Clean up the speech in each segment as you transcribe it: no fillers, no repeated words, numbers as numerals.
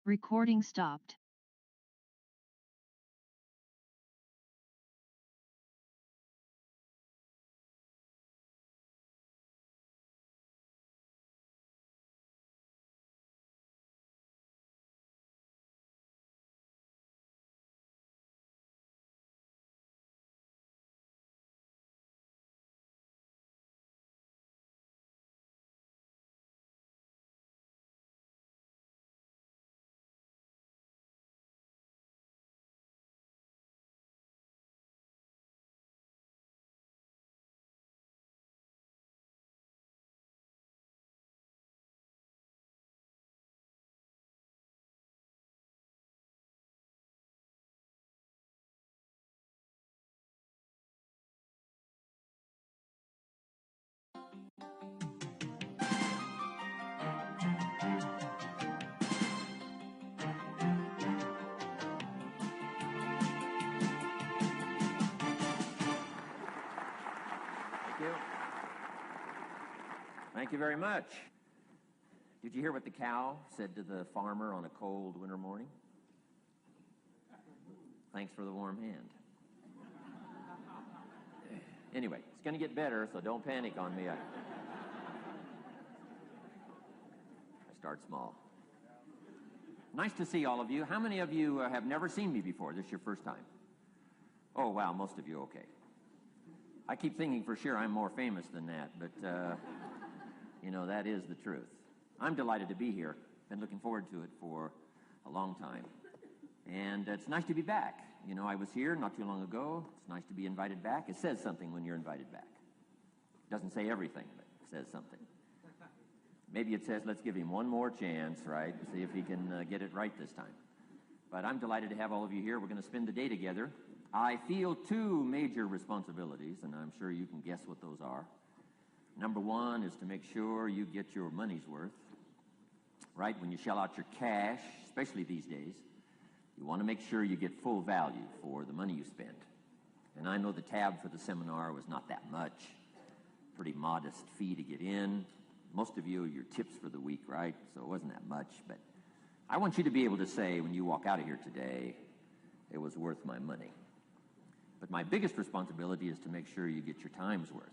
Recording stopped. Thank you. Thank you very much. Did you hear what the cow said to the farmer on a cold winter morning? Thanks for the warm hand. Anyway, it's going to get better, so don't panic on me. I start small. Nice to see all of you. How many of you have never seen me before? This is your first time? Oh, wow, most of you, okay. I keep thinking for sure I'm more famous than that, but, that is the truth. I'm delighted to be here. Been looking forward to it for a long time. And it's nice to be back. I was here not too long ago. It's nice to be invited back. It says something when you're invited back. It doesn't say everything, but it says something. Maybe it says, let's give him one more chance, right? See if he can get it right this time. But I'm delighted to have all of you here. We're going to spend the day together. I feel two major responsibilities, and I'm sure you can guess what those are. Number one is to make sure you get your money's worth, right? When you shell out your cash, especially these days, you want to make sure you get full value for the money you spend. And I know the tab for the seminar was not that much. Pretty modest fee to get in. Most of you, your tips for the week, right? So it wasn't that much. But I want you to be able to say when you walk out of here today, it was worth my money. But my biggest responsibility is to make sure you get your time's worth.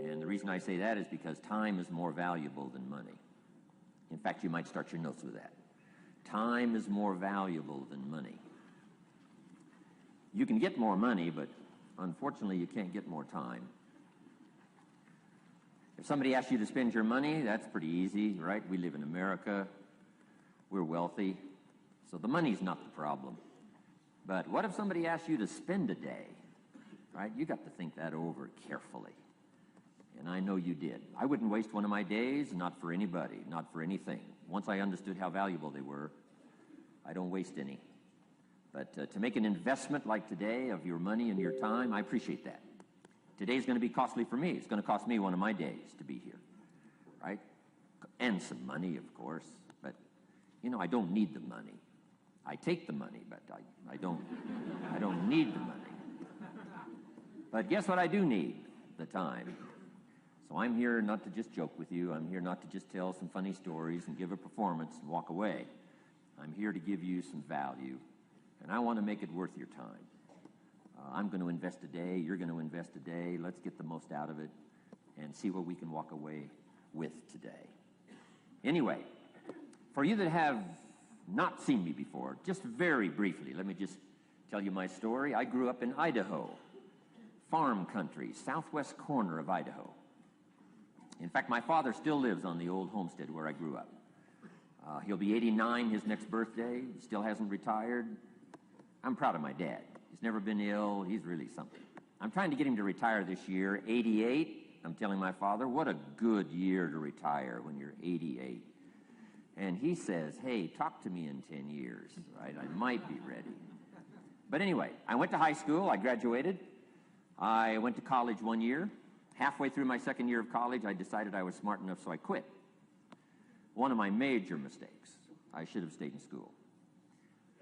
And the reason I say that is because time is more valuable than money. In fact, you might start your notes with that. Time is more valuable than money. You can get more money, but unfortunately you can't get more time. If somebody asks you to spend your money, that's pretty easy, right? We live in America. We're wealthy. So the money's not the problem. But what if somebody asks you to spend a day, right? You got to think that over carefully. And I know you did. I wouldn't waste one of my days, not for anybody, not for anything. Once I understood how valuable they were, I don't waste any. But to make an investment like today of your money and your time, I appreciate that. Today's going to be costly for me. It's going to cost me one of my days to be here, right? And some money, of course. But, I don't need the money. I take the money, but I don't need the money. But guess what I do need? The time. So I'm here not to just joke with you. I'm here not to just tell some funny stories and give a performance and walk away. I'm here to give you some value, and I want to make it worth your time. I'm going to invest a day. You're going to invest a day. Let's get the most out of it and see what we can walk away with today. Anyway, for you that have not seen me before, just very briefly, let me just tell you my story. I grew up in Idaho, farm country, southwest corner of Idaho. In fact, my father still lives on the old homestead where I grew up. He'll be 89 his next birthday. He still hasn't retired. I'm proud of my dad. He's never been ill. He's really something. I'm trying to get him to retire this year. 88, I'm telling my father, what a good year to retire when you're 88. And he says, hey, talk to me in 10 years, right? I might be ready. But anyway, I went to high school. I graduated. I went to college 1 year. Halfway through my second year of college, I decided I was smart enough, so I quit. One of my major mistakes. I should have stayed in school.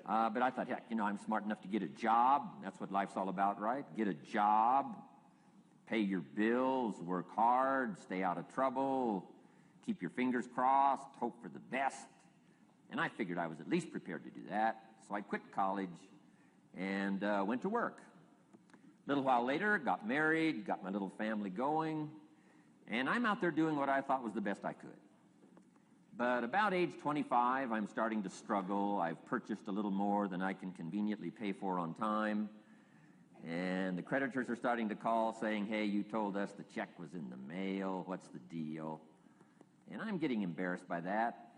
But I thought, heck, I'm smart enough to get a job. That's what life's all about, right? Get a job, pay your bills, work hard, stay out of trouble, keep your fingers crossed, hope for the best. And I figured I was at least prepared to do that. So I quit college and went to work. A little while later, got married, got my little family going, and I'm out there doing what I thought was the best I could. But about age 25, I'm starting to struggle. I've purchased a little more than I can conveniently pay for on time. And the creditors are starting to call saying, hey, you told us the check was in the mail. What's the deal? And I'm getting embarrassed by that.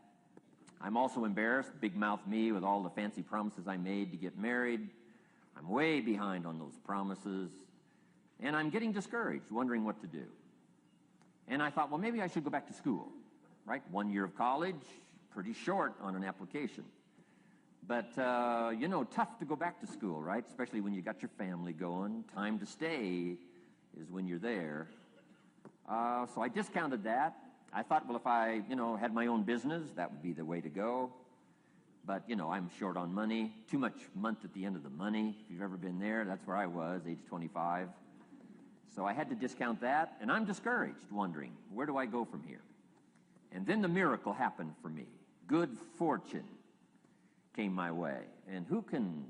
I'm also embarrassed, big mouth me, with all the fancy promises I made to get married. I'm way behind on those promises. And I'm getting discouraged, wondering what to do. And I thought, well, maybe I should go back to school, right? 1 year of college, pretty short on an application. But, tough to go back to school, right? Especially when you got your family going. Time to stay is when you're there. So I discounted that. I thought, well, if I, had my own business, that would be the way to go. But, I'm short on money. Too much month at the end of the money. If you've ever been there, that's where I was, age 25. So I had to discount that, and I'm discouraged, wondering, where do I go from here? And then the miracle happened for me. Good fortune came my way. And who can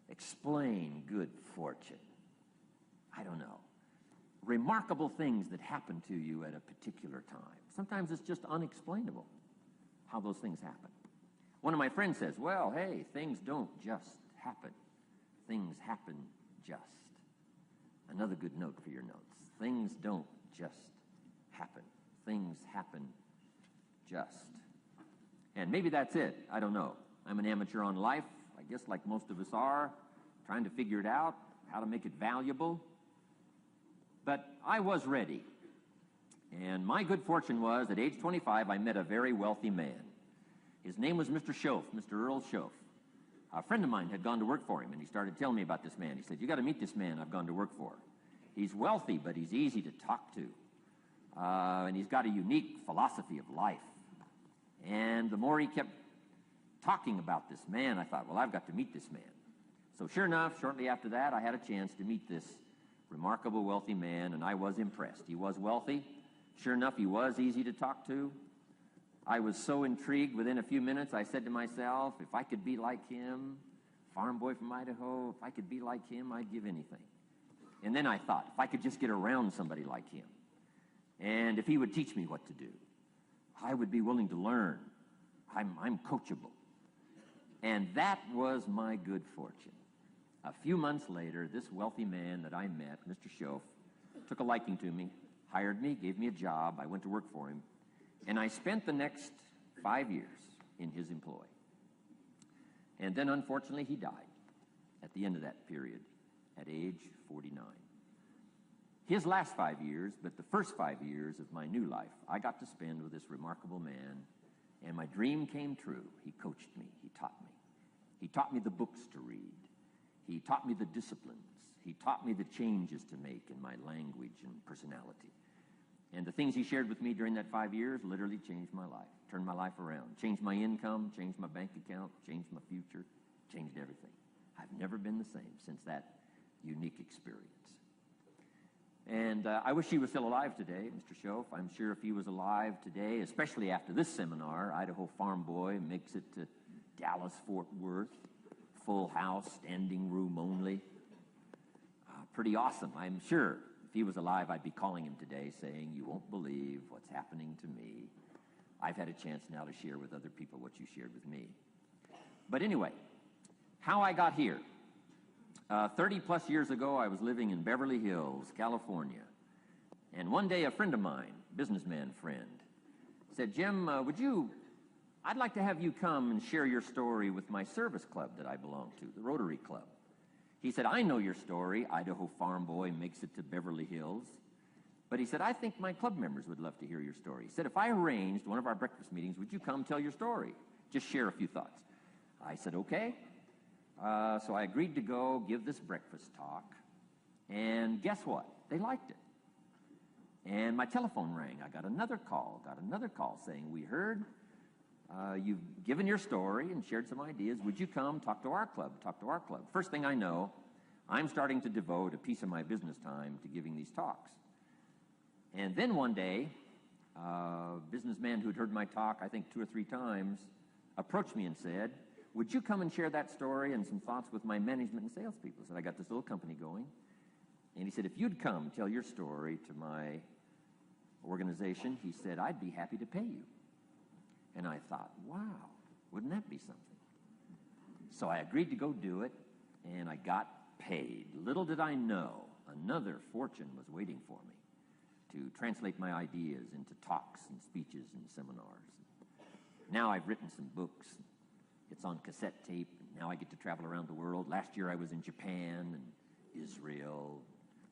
explain good fortune? I don't know. Remarkable things that happen to you at a particular time. Sometimes it's just unexplainable how those things happen. One of my friends says, well, hey, things don't just happen. Things happen just. Another good note for your notes. Things don't just happen. Things happen just. And maybe that's it. I don't know. I'm an amateur on life, I guess like most of us are, trying to figure it out, how to make it valuable. But I was ready. And my good fortune was, at age 25, I met a very wealthy man. His name was Mr. Schoaf, Mr. Earl Schoaf. A friend of mine had gone to work for him, and he started telling me about this man. He said, you got to meet this man I've gone to work for. He's wealthy, but he's easy to talk to. And he's got a unique philosophy of life. And the more he kept talking about this man, I thought, well, I've got to meet this man. So sure enough, shortly after that, I had a chance to meet this remarkable wealthy man, and I was impressed. He was wealthy. Sure enough, he was easy to talk to. I was so intrigued, within a few minutes, I said to myself, if I could be like him, farm boy from Idaho, if I could be like him, I'd give anything. And then I thought, if I could just get around somebody like him, and if he would teach me what to do, I would be willing to learn. I'm coachable. And that was my good fortune. A few months later, this wealthy man that I met, Mr. Schoaf, took a liking to me, hired me, gave me a job. I went to work for him. And I spent the next 5 years in his employ. And then, unfortunately, he died at the end of that period at age 49. His last 5 years, but the first 5 years of my new life, I got to spend with this remarkable man, and my dream came true. He coached me. He taught me. He taught me the books to read. He taught me the disciplines. He taught me the changes to make in my language and personality. And the things he shared with me during that 5 years literally changed my life, turned my life around, changed my income, changed my bank account, changed my future, changed everything. I've never been the same since that unique experience. And I wish he was still alive today, Mr. Schoaf. I'm sure if he was alive today, especially after this seminar, Idaho Farm Boy makes it to Dallas-Fort Worth, full house, standing room only. Pretty awesome, I'm sure. If he was alive, I'd be calling him today saying, you won't believe what's happening to me. I've had a chance now to share with other people what you shared with me. But anyway, how I got here. 30 plus years ago, I was living in Beverly Hills, California. And one day, a friend of mine, businessman friend, said, Jim, I'd like to have you come and share your story with my service club that I belong to, the Rotary Club. He said, I know your story, Idaho Farm Boy makes it to Beverly Hills. But he said, I think my club members would love to hear your story. He said, if I arranged one of our breakfast meetings, would you come tell your story? Just share a few thoughts. I said, okay. So I agreed to go give this breakfast talk. And guess what? They liked it. And my telephone rang. I got another call saying, we heard you've given your story and shared some ideas. Would you come talk to our club? First thing I know, I'm starting to devote a piece of my business time to giving these talks. And then one day, a businessman who'd heard my talk, I think 2 or 3 times, approached me and said, would you come and share that story and some thoughts with my management and salespeople? I said, I got this little company going. And he said, if you'd come tell your story to my organization, he said, I'd be happy to pay you. And I thought, wow, wouldn't that be something? So I agreed to go do it, and I got paid. Little did I know, another fortune was waiting for me to translate my ideas into talks and speeches and seminars. Now I've written some books. It's on cassette tape, and now I get to travel around the world. Last year I was in Japan and Israel,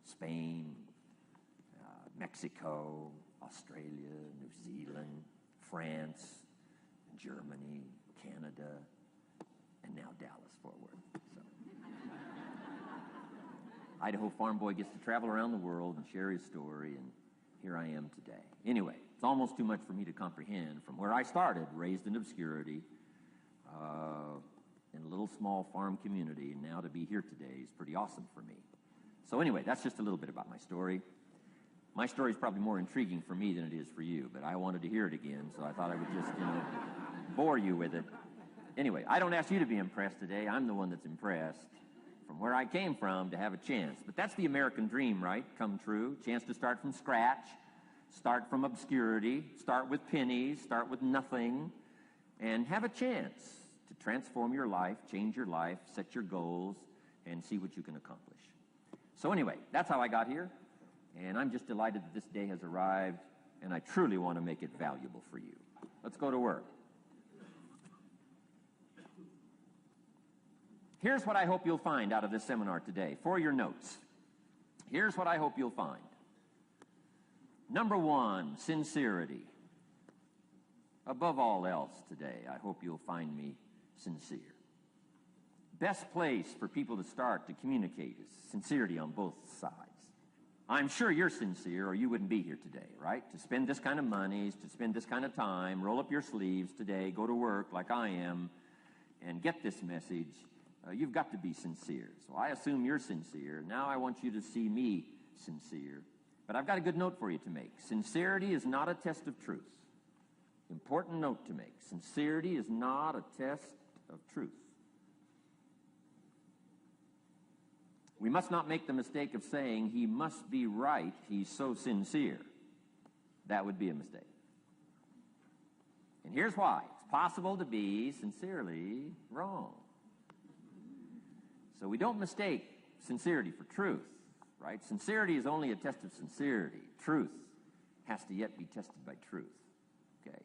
Spain, Mexico, Australia, New Zealand, France, Germany, Canada, and now Dallas, Fort Worth. So. Idaho farm boy gets to travel around the world and share his story, and here I am today. Anyway, it's almost too much for me to comprehend. From where I started, raised in obscurity, in a little small farm community, and now to be here today is pretty awesome for me. So anyway, that's just a little bit about my story. My story is probably more intriguing for me than it is for you, but I wanted to hear it again, so I thought I would just, bore you with it. Anyway, I don't ask you to be impressed today. I'm the one that's impressed from where I came from to have a chance. But that's the American dream, right? Come true. Chance to start from scratch, start from obscurity, start with pennies, start with nothing, and have a chance to transform your life, change your life, set your goals, and see what you can accomplish. So anyway, that's how I got here, and I'm just delighted that this day has arrived, and I truly want to make it valuable for you. Let's go to work. Here's what I hope you'll find out of this seminar today. For your notes, here's what I hope you'll find. Number one, sincerity. Above all else today, I hope you'll find me sincere. Best place for people to start to communicate is sincerity on both sides. I'm sure you're sincere or you wouldn't be here today, right? To spend this kind of money, to spend this kind of time, roll up your sleeves today, go to work like I am, and get this message. You've got to be sincere. So I assume you're sincere. Now I want you to see me sincere. But I've got a good note for you to make. Sincerity is not a test of truth. Important note to make. Sincerity is not a test of truth. We must not make the mistake of saying he must be right, he's so sincere. That would be a mistake. And here's why. It's possible to be sincerely wrong. So we don't mistake sincerity for truth, right? Sincerity is only a test of sincerity. Truth has to yet be tested by truth, okay?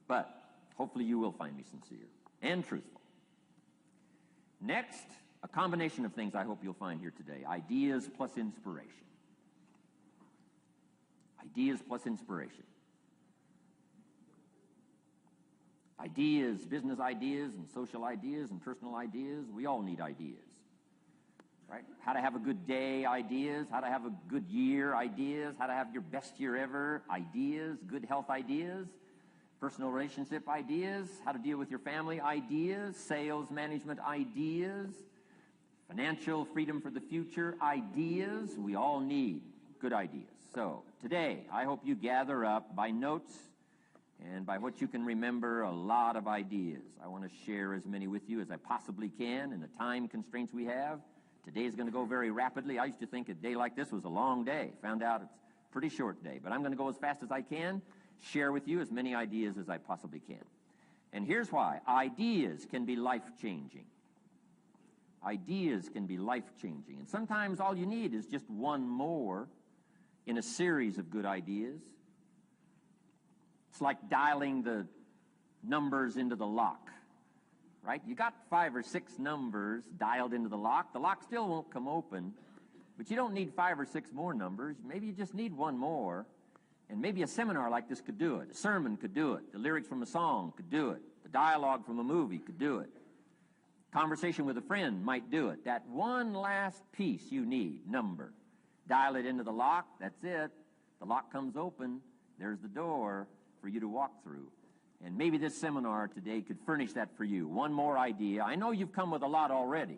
But hopefully you will find me sincere and truthful. Next, a combination of things I hope you'll find here today. Ideas plus inspiration. Ideas plus inspiration. Ideas, business ideas and social ideas and personal ideas, we all need ideas. Right? How to have a good day ideas, how to have a good year ideas, how to have your best year ever ideas, good health ideas, personal relationship ideas, how to deal with your family ideas, sales management ideas, financial freedom for the future ideas. We all need good ideas. So today, I hope you gather up by notes and by what you can remember a lot of ideas. I want to share as many with you as I possibly can in the time constraints we have. Today is going to go very rapidly. I used to think a day like this was a long day. Found out it's a pretty short day. But I'm going to go as fast as I can, share with you as many ideas as I possibly can. And here's why. Ideas can be life-changing. Ideas can be life-changing. And sometimes all you need is just one more in a series of good ideas. It's like dialing the numbers into the lock. Right? You got 5 or 6 numbers dialed into the lock. The lock still won't come open, but you don't need 5 or 6 more numbers. Maybe you just need one more, and maybe a seminar like this could do it. A sermon could do it. The lyrics from a song could do it. The dialogue from a movie could do it. Conversation with a friend might do it. That one last piece you need, number. Dial it into the lock. That's it. The lock comes open. There's the door for you to walk through. And maybe this seminar today could furnish that for you. One more idea. I know you've come with a lot already.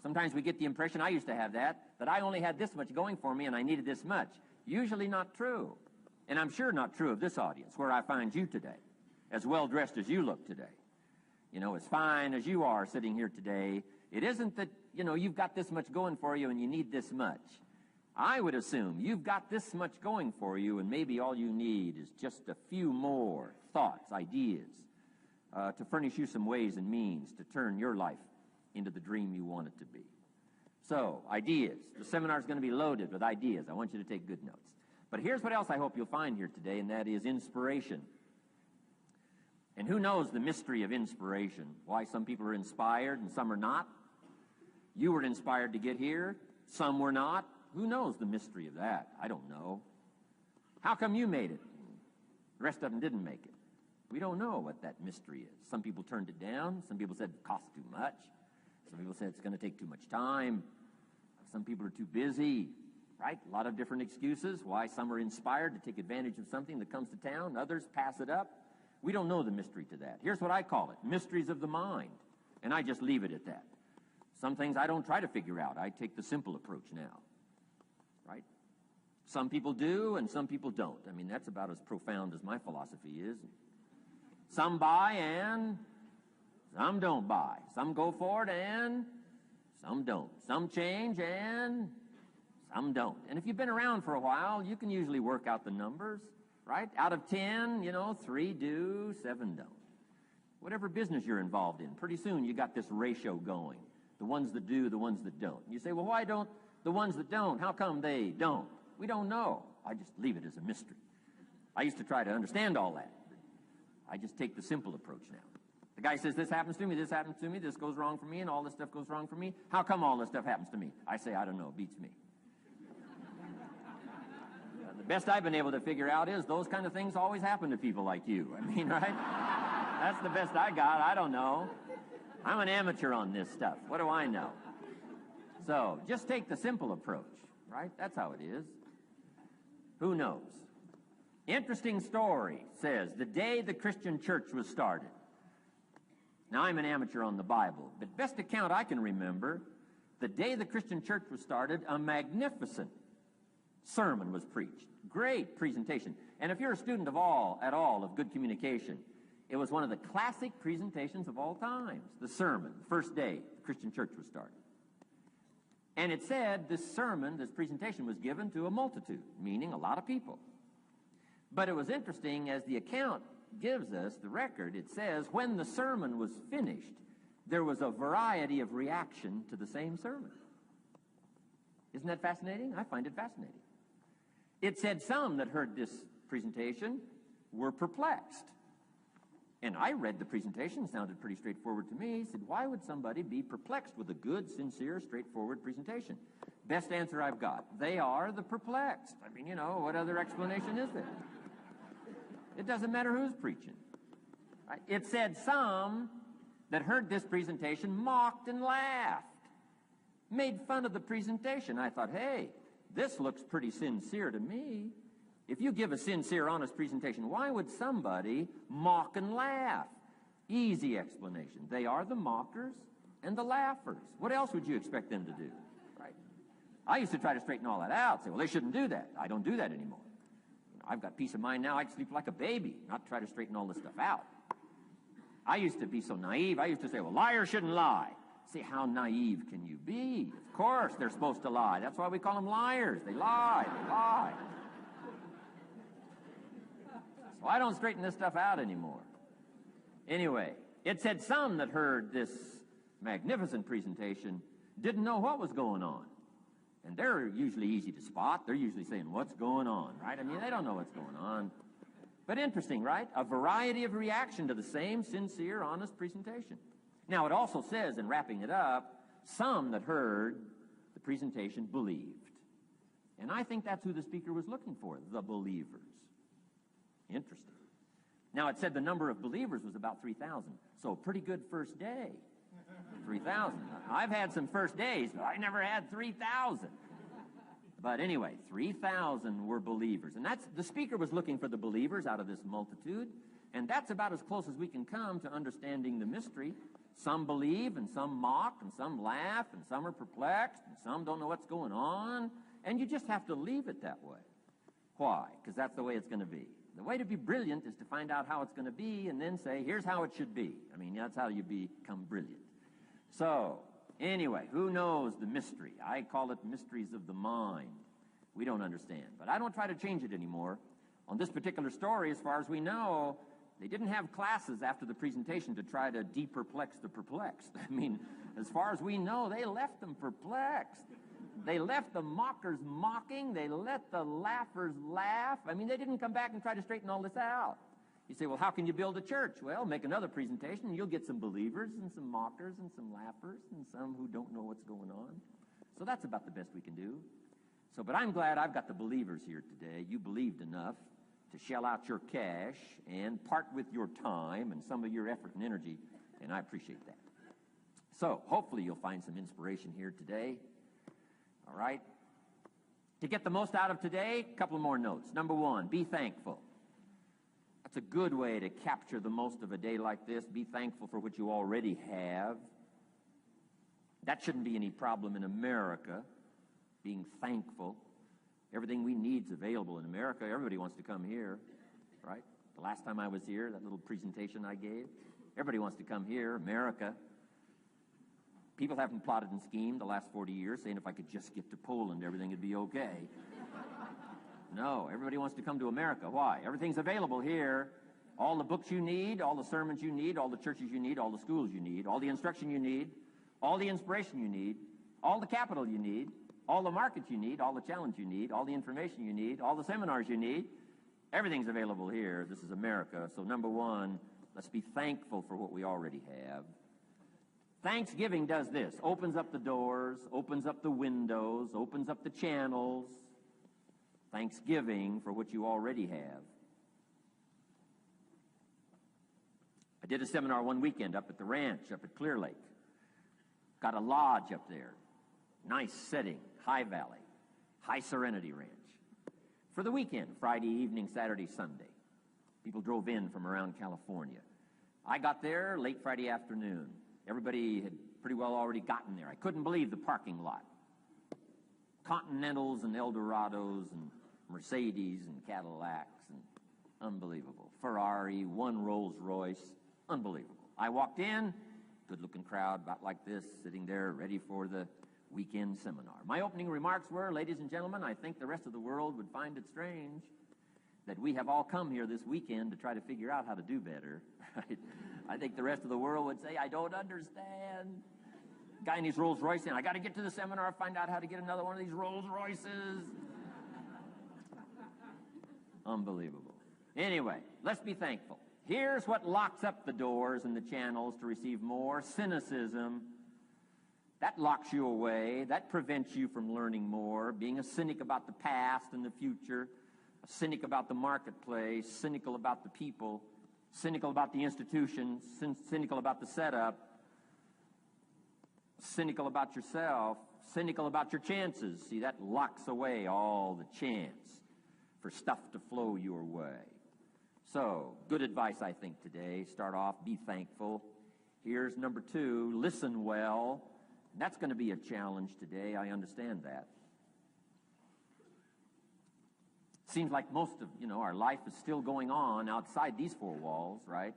Sometimes we get the impression, I used to have that I only had this much going for me and I needed this much. Usually not true. And I'm sure not true of this audience, where I find you today, as well dressed as you look today. as fine as you are sitting here today, it isn't that, you've got this much going for you and you need this much. I would assume you've got this much going for you, and maybe all you need is just a few more thoughts, ideas, to furnish you some ways and means to turn your life into the dream you want it to be. So, ideas. The seminar is going to be loaded with ideas. I want you to take good notes. But here's what else I hope you'll find here today, and that is inspiration. And who knows the mystery of inspiration? Why some people are inspired and some are not? You were inspired to get here. Some were not. Who knows the mystery of that? I don't know. How come you made it? The rest of them didn't make it. We don't know what that mystery is. Some people turned it down. Some people said it costs too much. Some people said it's going to take too much time. Some people are too busy, right? A lot of different excuses why some are inspired to take advantage of something that comes to town. Others pass it up. We don't know the mystery to that. Here's what I call it: mysteries of the mind. And I just leave it at that. Some things I don't try to figure out. I take the simple approach now. Right? Some people do and some people don't. I mean, that's about as profound as my philosophy is. Some buy and some don't buy. Some go for it and some don't. Some change and some don't. And if you've been around for a while, you can usually work out the numbers, right? Out of 10, 3 do, 7 don't. Whatever business you're involved in, pretty soon you got this ratio going. The ones that do, the ones that don't. You say, well, why don't the ones that don't, how come they don't? We don't know. I just leave it as a mystery. I used to try to understand all that. I just take the simple approach now. The guy says, this happens to me, this happens to me, this goes wrong for me, and all this stuff goes wrong for me. How come all this stuff happens to me? I say, I don't know, beats me. The best I've been able to figure out is those kind of things always happen to people like you. I mean, right? That's the best I got. I don't know. I'm an amateur on this stuff. What do I know? So, just take the simple approach, right? That's how it is. Who knows? Interesting story says, the day the Christian church was started. Now, I'm an amateur on the Bible, but best account I can remember, the day the Christian church was started, a magnificent sermon was preached. Great presentation. And if you're a student at all of good communication, it was one of the classic presentations of all times. The sermon, the first day the Christian church was started. And it said this sermon, this presentation, was given to a multitude, meaning a lot of people. But it was interesting, as the account gives us, the record, it says, when the sermon was finished, there was a variety of reaction to the same sermon. Isn't that fascinating? I find it fascinating. It said some that heard this presentation were perplexed. And I read the presentation, sounded pretty straightforward to me. Said, why would somebody be perplexed with a good, sincere, straightforward presentation? Best answer I've got. They are the perplexed. I mean, what other explanation is there? It doesn't matter who's preaching. Right? It said some that heard this presentation mocked and laughed, made fun of the presentation. I thought, hey, this looks pretty sincere to me. If you give a sincere, honest presentation, why would somebody mock and laugh? Easy explanation. They are the mockers and the laughers. What else would you expect them to do? Right? I used to try to straighten all that out. Say, well, they shouldn't do that. I don't do that anymore. I've got peace of mind now. I can sleep like a baby, not try to straighten all this stuff out. I used to be so naive. I used to say, well, liars shouldn't lie. See, how naive can you be? Of course they're supposed to lie. That's why we call them liars. They lie. They lie. So I don't straighten this stuff out anymore. Anyway, it said some that heard this magnificent presentation didn't know what was going on. And they're usually easy to spot. They're usually saying, what's going on, right? I mean, they don't know what's going on. But interesting, right? A variety of reaction to the same sincere, honest presentation. Now, it also says, in wrapping it up, some that heard the presentation believed. And I think that's who the speaker was looking for, the believers. Interesting. Now, it said the number of believers was about 3,000. So, pretty good first day. 3,000. I've had some first days, but I never had 3,000. But anyway, 3,000 were believers. And that's, the speaker was looking for the believers out of this multitude. And that's about as close as we can come to understanding the mystery. Some believe, and some mock, and some laugh, and some are perplexed, and some don't know what's going on. And you just have to leave it that way. Why? Because that's the way it's going to be. The way to be brilliant is to find out how it's going to be and then say, here's how it should be. I mean, that's how you become brilliant. So, anyway, who knows the mystery? I call it mysteries of the mind. We don't understand. But I don't try to change it anymore. On this particular story, as far as we know, they didn't have classes after the presentation to try to de-perplex the perplexed. I mean, as far as we know, they left them perplexed. They left the mockers mocking. They let the laughers laugh. I mean, they didn't come back and try to straighten all this out. You say, well, how can you build a church? Well, make another presentation, and you'll get some believers and some mockers and some laughers and some who don't know what's going on. So that's about the best we can do. So, but I'm glad I've got the believers here today. You believed enough to shell out your cash and part with your time and some of your effort and energy, and I appreciate that. So, hopefully you'll find some inspiration here today. All right? To get the most out of today, a couple more notes. Number one, be thankful. That's a good way to capture the most of a day like this. Be thankful for what you already have. That shouldn't be any problem in America, being thankful. Everything we need is available in America. Everybody wants to come here, right? The last time I was here, that little presentation I gave, everybody wants to come here, America. People haven't plotted and schemed the last 40 years saying if I could just get to Poland, everything would be okay. No, everybody wants to come to America. Why? Everything's available here. All the books you need, all the sermons you need, all the churches you need, all the schools you need, all the instruction you need, all the inspiration you need, all the capital you need, all the markets you need, all the challenge you need, all the information you need, all the seminars you need. Everything's available here. This is America. So number one, let's be thankful for what we already have. Thanksgiving does this. Opens up the doors, opens up the windows, opens up the channels. Thanksgiving for what you already have. I did a seminar one weekend up at the ranch, up at Clear Lake. Got a lodge up there. Nice setting, high valley, high serenity ranch. For the weekend, Friday evening, Saturday, Sunday. People drove in from around California. I got there late Friday afternoon. Everybody had pretty well already gotten there. I couldn't believe the parking lot. Continentals and Eldorados and Mercedes and Cadillacs and unbelievable. Ferrari, one Rolls Royce, unbelievable. I walked in, good-looking crowd about like this, sitting there ready for the weekend seminar. My opening remarks were, ladies and gentlemen, I think the rest of the world would find it strange that we have all come here this weekend to try to figure out how to do better. Right? I think the rest of the world would say, I don't understand. Guy in his Rolls Royce saying, I got to get to the seminar, find out how to get another one of these Rolls Royces. Unbelievable. Anyway, let's be thankful. Here's what locks up the doors and the channels to receive more: cynicism. That locks you away. That prevents you from learning more. Being a cynic about the past and the future, a cynic about the marketplace, cynical about the people, cynical about the institutions, cynical about the setup, cynical about yourself, cynical about your chances. See, that locks away all the chance for stuff to flow your way. So, good advice, I think, today. Start off, be thankful. Here's number two, listen well. That's going to be a challenge today. I understand that. Seems like most of, our life is still going on outside these four walls, right?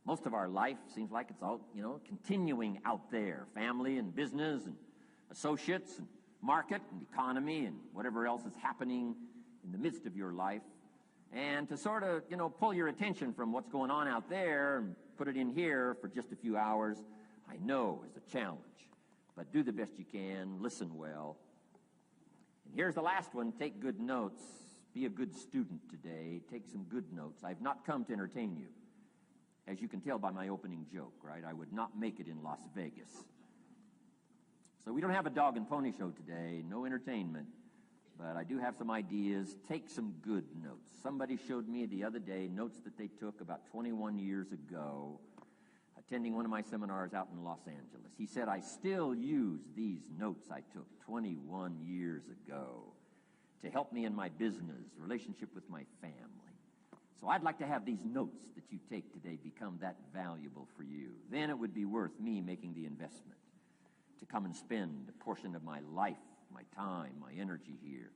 Most of our life seems like it's all, continuing out there. Family and business and associates and market and economy and whatever else is happening in the midst of your life. And to sort of, pull your attention from what's going on out there and put it in here for just a few hours, I know is a challenge. But do the best you can, listen well. And here's the last one, take good notes. Be a good student today. Take some good notes. I've not come to entertain you. As you can tell by my opening joke, right? I would not make it in Las Vegas. So we don't have a dog and pony show today, no entertainment. But I do have some ideas. Take some good notes. Somebody showed me the other day notes that they took about 21 years ago, attending one of my seminars out in Los Angeles. He said, I still use these notes I took 21 years ago to help me in my business, relationship with my family. So I'd like to have these notes that you take today become that valuable for you. Then it would be worth me making the investment to come and spend a portion of my life, my time, my energy here.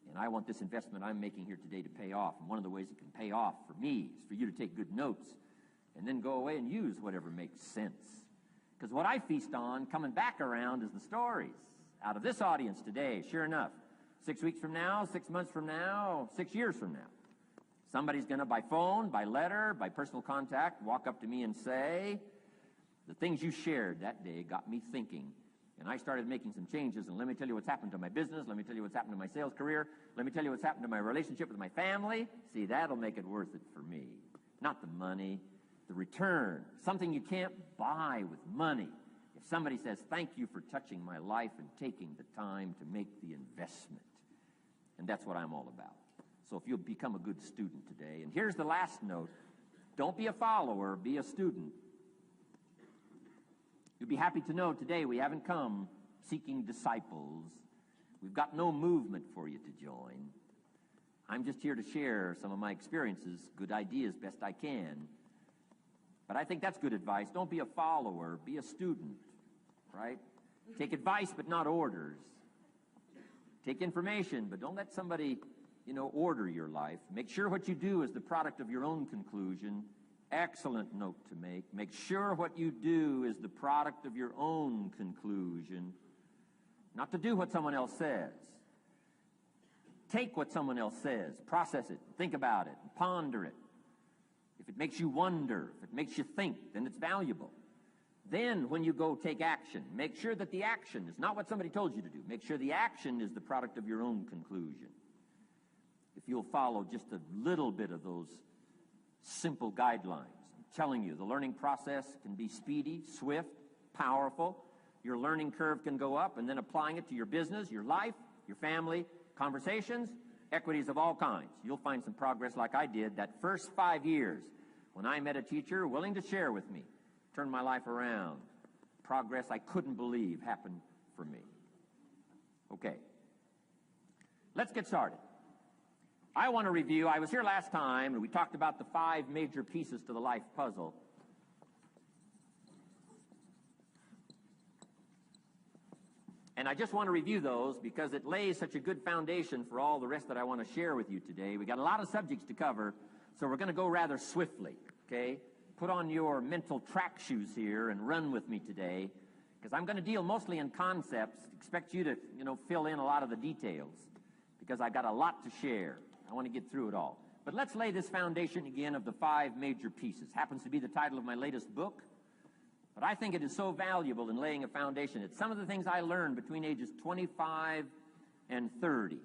And I want this investment I'm making here today to pay off. And one of the ways it can pay off for me is for you to take good notes and then go away and use whatever makes sense. Because what I feast on coming back around is the stories out of this audience today. Sure enough, 6 weeks from now, 6 months from now, 6 years from now, somebody's going to, by phone, by letter, by personal contact, walk up to me and say, the things you shared that day got me thinking. And I started making some changes, and let me tell you what's happened to my business. Let me tell you what's happened to my sales career. Let me tell you what's happened to my relationship with my family. See, that'll make it worth it for me. Not the money, the return, something you can't buy with money. If somebody says, thank you for touching my life and taking the time to make the investment. And that's what I'm all about. So if you'll become a good student today. And here's the last note. Don't be a follower, be a student. You'll be happy to know today we haven't come seeking disciples. We've got no movement for you to join. I'm just here to share some of my experiences, good ideas, best I can. But I think that's good advice. Don't be a follower, be a student, right? Take advice, but not orders. Take information, but don't let somebody, order your life. Make sure what you do is the product of your own conclusion. Excellent note to make. Make sure what you do is the product of your own conclusion. Not to do what someone else says. Take what someone else says, process it, think about it, ponder it. If it makes you wonder, if it makes you think, then it's valuable. Then when you go take action, make sure that the action is not what somebody told you to do. Make sure the action is the product of your own conclusion. If you'll follow just a little bit of those simple guidelines, I'm telling you, the learning process can be speedy, swift, powerful. Your learning curve can go up, and then applying it to your business, your life, your family, conversations, equities of all kinds. You'll find some progress like I did that first 5 years when I met a teacher willing to share with me, turned my life around. Progress I couldn't believe happened for me. Okay, let's get started. I want to review, I was here last time, and we talked about the 5 major pieces to the life puzzle. And I just want to review those because it lays such a good foundation for all the rest that I want to share with you today. We got a lot of subjects to cover, so we're going to go rather swiftly, okay? Put on your mental track shoes here and run with me today, because I'm going to deal mostly in concepts. Expect you to, fill in a lot of the details, because I've got a lot to share. I want to get through it all. But let's lay this foundation again of the 5 major pieces. Happens to be the title of my latest book. But I think it is so valuable in laying a foundation. It's some of the things I learned between ages 25 and 30.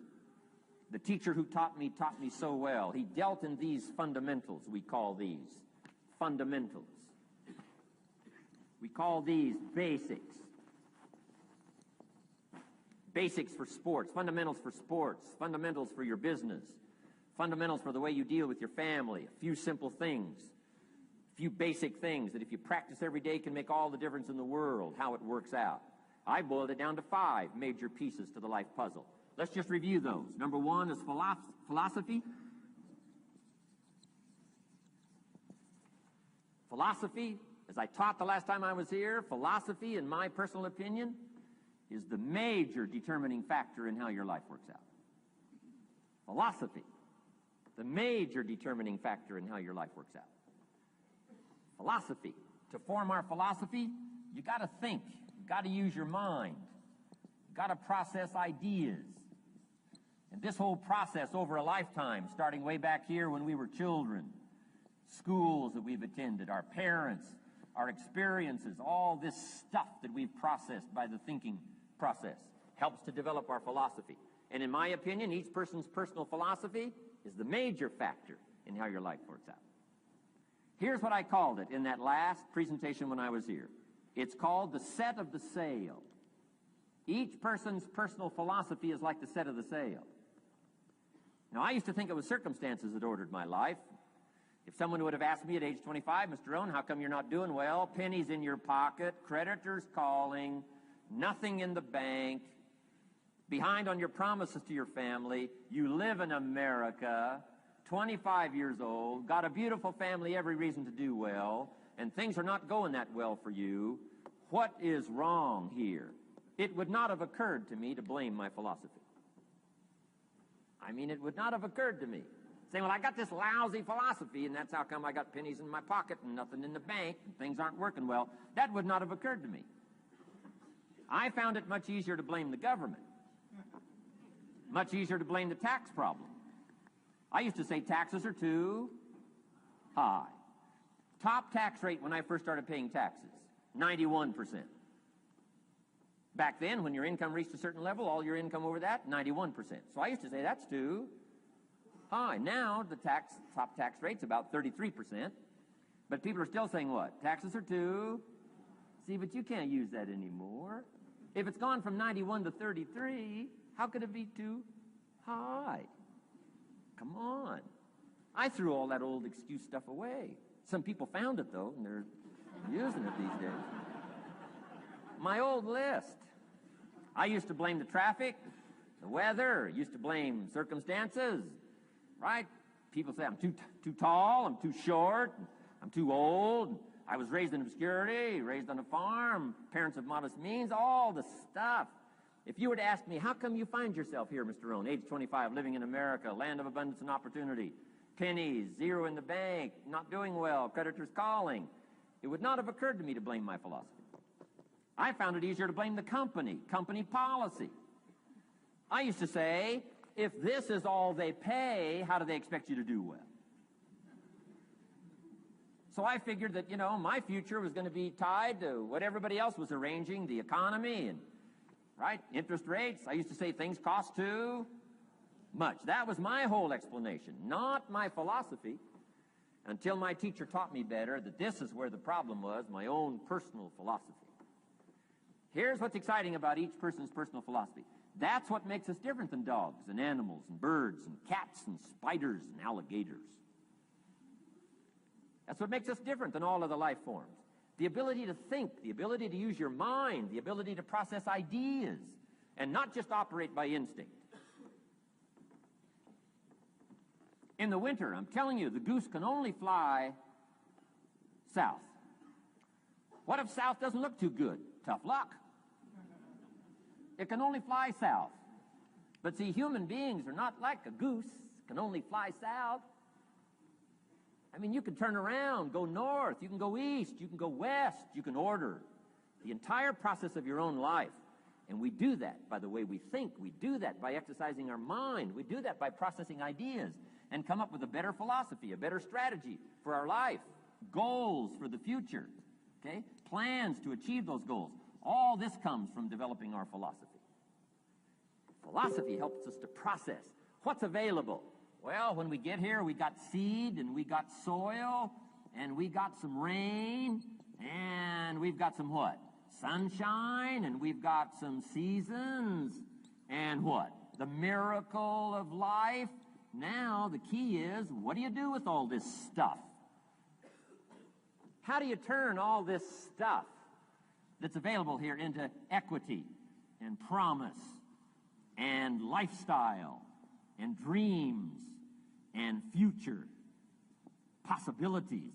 The teacher who taught me so well. He dealt in these fundamentals, we call these. Fundamentals. We call these basics. Basics for sports, fundamentals for sports, fundamentals for your business, fundamentals for the way you deal with your family, a few simple things, a few basic things that if you practice every day can make all the difference in the world, how it works out. I boiled it down to 5 major pieces to the life puzzle. Let's just review those. Number 1 is philosophy. Philosophy, as I taught the last time I was here, philosophy, in my personal opinion, is the major determining factor in how your life works out. Philosophy, the major determining factor in how your life works out. Philosophy. To form our philosophy, you got to think. You got to use your mind. You got to process ideas. And this whole process over a lifetime, starting way back here when we were children, schools that we've attended, our parents, our experiences, all this stuff that we've processed by the thinking process helps to develop our philosophy. And in my opinion, each person's personal philosophy is the major factor in how your life works out. Here's what I called it in that last presentation when I was here. It's called the set of the sail. Each person's personal philosophy is like the set of the sail. Now, I used to think it was circumstances that ordered my life. If someone would have asked me at age 25, Mr. Rohn, how come you're not doing well? Pennies in your pocket, creditors calling, nothing in the bank, behind on your promises to your family, you live in America, 25 years old, got a beautiful family, every reason to do well, and things are not going that well for you. What is wrong here? It would not have occurred to me to blame my philosophy. I mean, it would not have occurred to me. Saying, well, I got this lousy philosophy, and that's how come I got pennies in my pocket and nothing in the bank, and things aren't working well. That would not have occurred to me. I found it much easier to blame the government. Much easier to blame the tax problem. I used to say taxes are too high. Top tax rate when I first started paying taxes, 91%. Back then, when your income reached a certain level, all your income over that, 91%. So I used to say that's too high. Now, the top tax rate's about 33%. But people are still saying what? Taxes are too. See, but you can't use that anymore. If it's gone from 91 to 33, how could it be too high? Come on. I threw all that old excuse stuff away. Some people found it, though, and they're using it these days. My old list. I used to blame the traffic, the weather, used to blame circumstances, right? People say I'm too tall, I'm too short, I'm too old, I was raised in obscurity, raised on a farm, parents of modest means, all the stuff. If you were to ask me, how come you find yourself here, Mr. Rohn, age 25, living in America, land of abundance and opportunity, pennies, zero in the bank, not doing well, creditors calling, it would not have occurred to me to blame my philosophy. I found it easier to blame the company policy. I used to say, if this is all they pay, how do they expect you to do well? So I figured that, my future was going to be tied to what everybody else was arranging, the economy and, right, interest rates. I used to say things cost too much. That was my whole explanation, not my philosophy, until my teacher taught me better that this is where the problem was, my own personal philosophy. Here's what's exciting about each person's personal philosophy. That's what makes us different than dogs and animals and birds and cats and spiders and alligators. That's what makes us different than all other life forms. The ability to think, the ability to use your mind, the ability to process ideas, and not just operate by instinct. In the winter, I'm telling you, the goose can only fly south. What if south doesn't look too good? Tough luck. It can only fly south. But see, human beings are not like a goose, can only fly south. I mean, you can turn around, go north, you can go east, you can go west, you can order the entire process of your own life. And we do that by the way we think. We do that by exercising our mind. We do that by processing ideas and come up with a better philosophy, a better strategy for our life, goals for the future, okay? Plans to achieve those goals. All this comes from developing our philosophy. Philosophy helps us to process what's available. Well, when we get here, we got seed, and we got soil, and we got some rain, and we've got some what? Sunshine, and we've got some seasons, and what? The miracle of life. Now, the key is, what do you do with all this stuff? How do you turn all this stuff that's available here into equity and promise and lifestyle and dreams and future possibilities?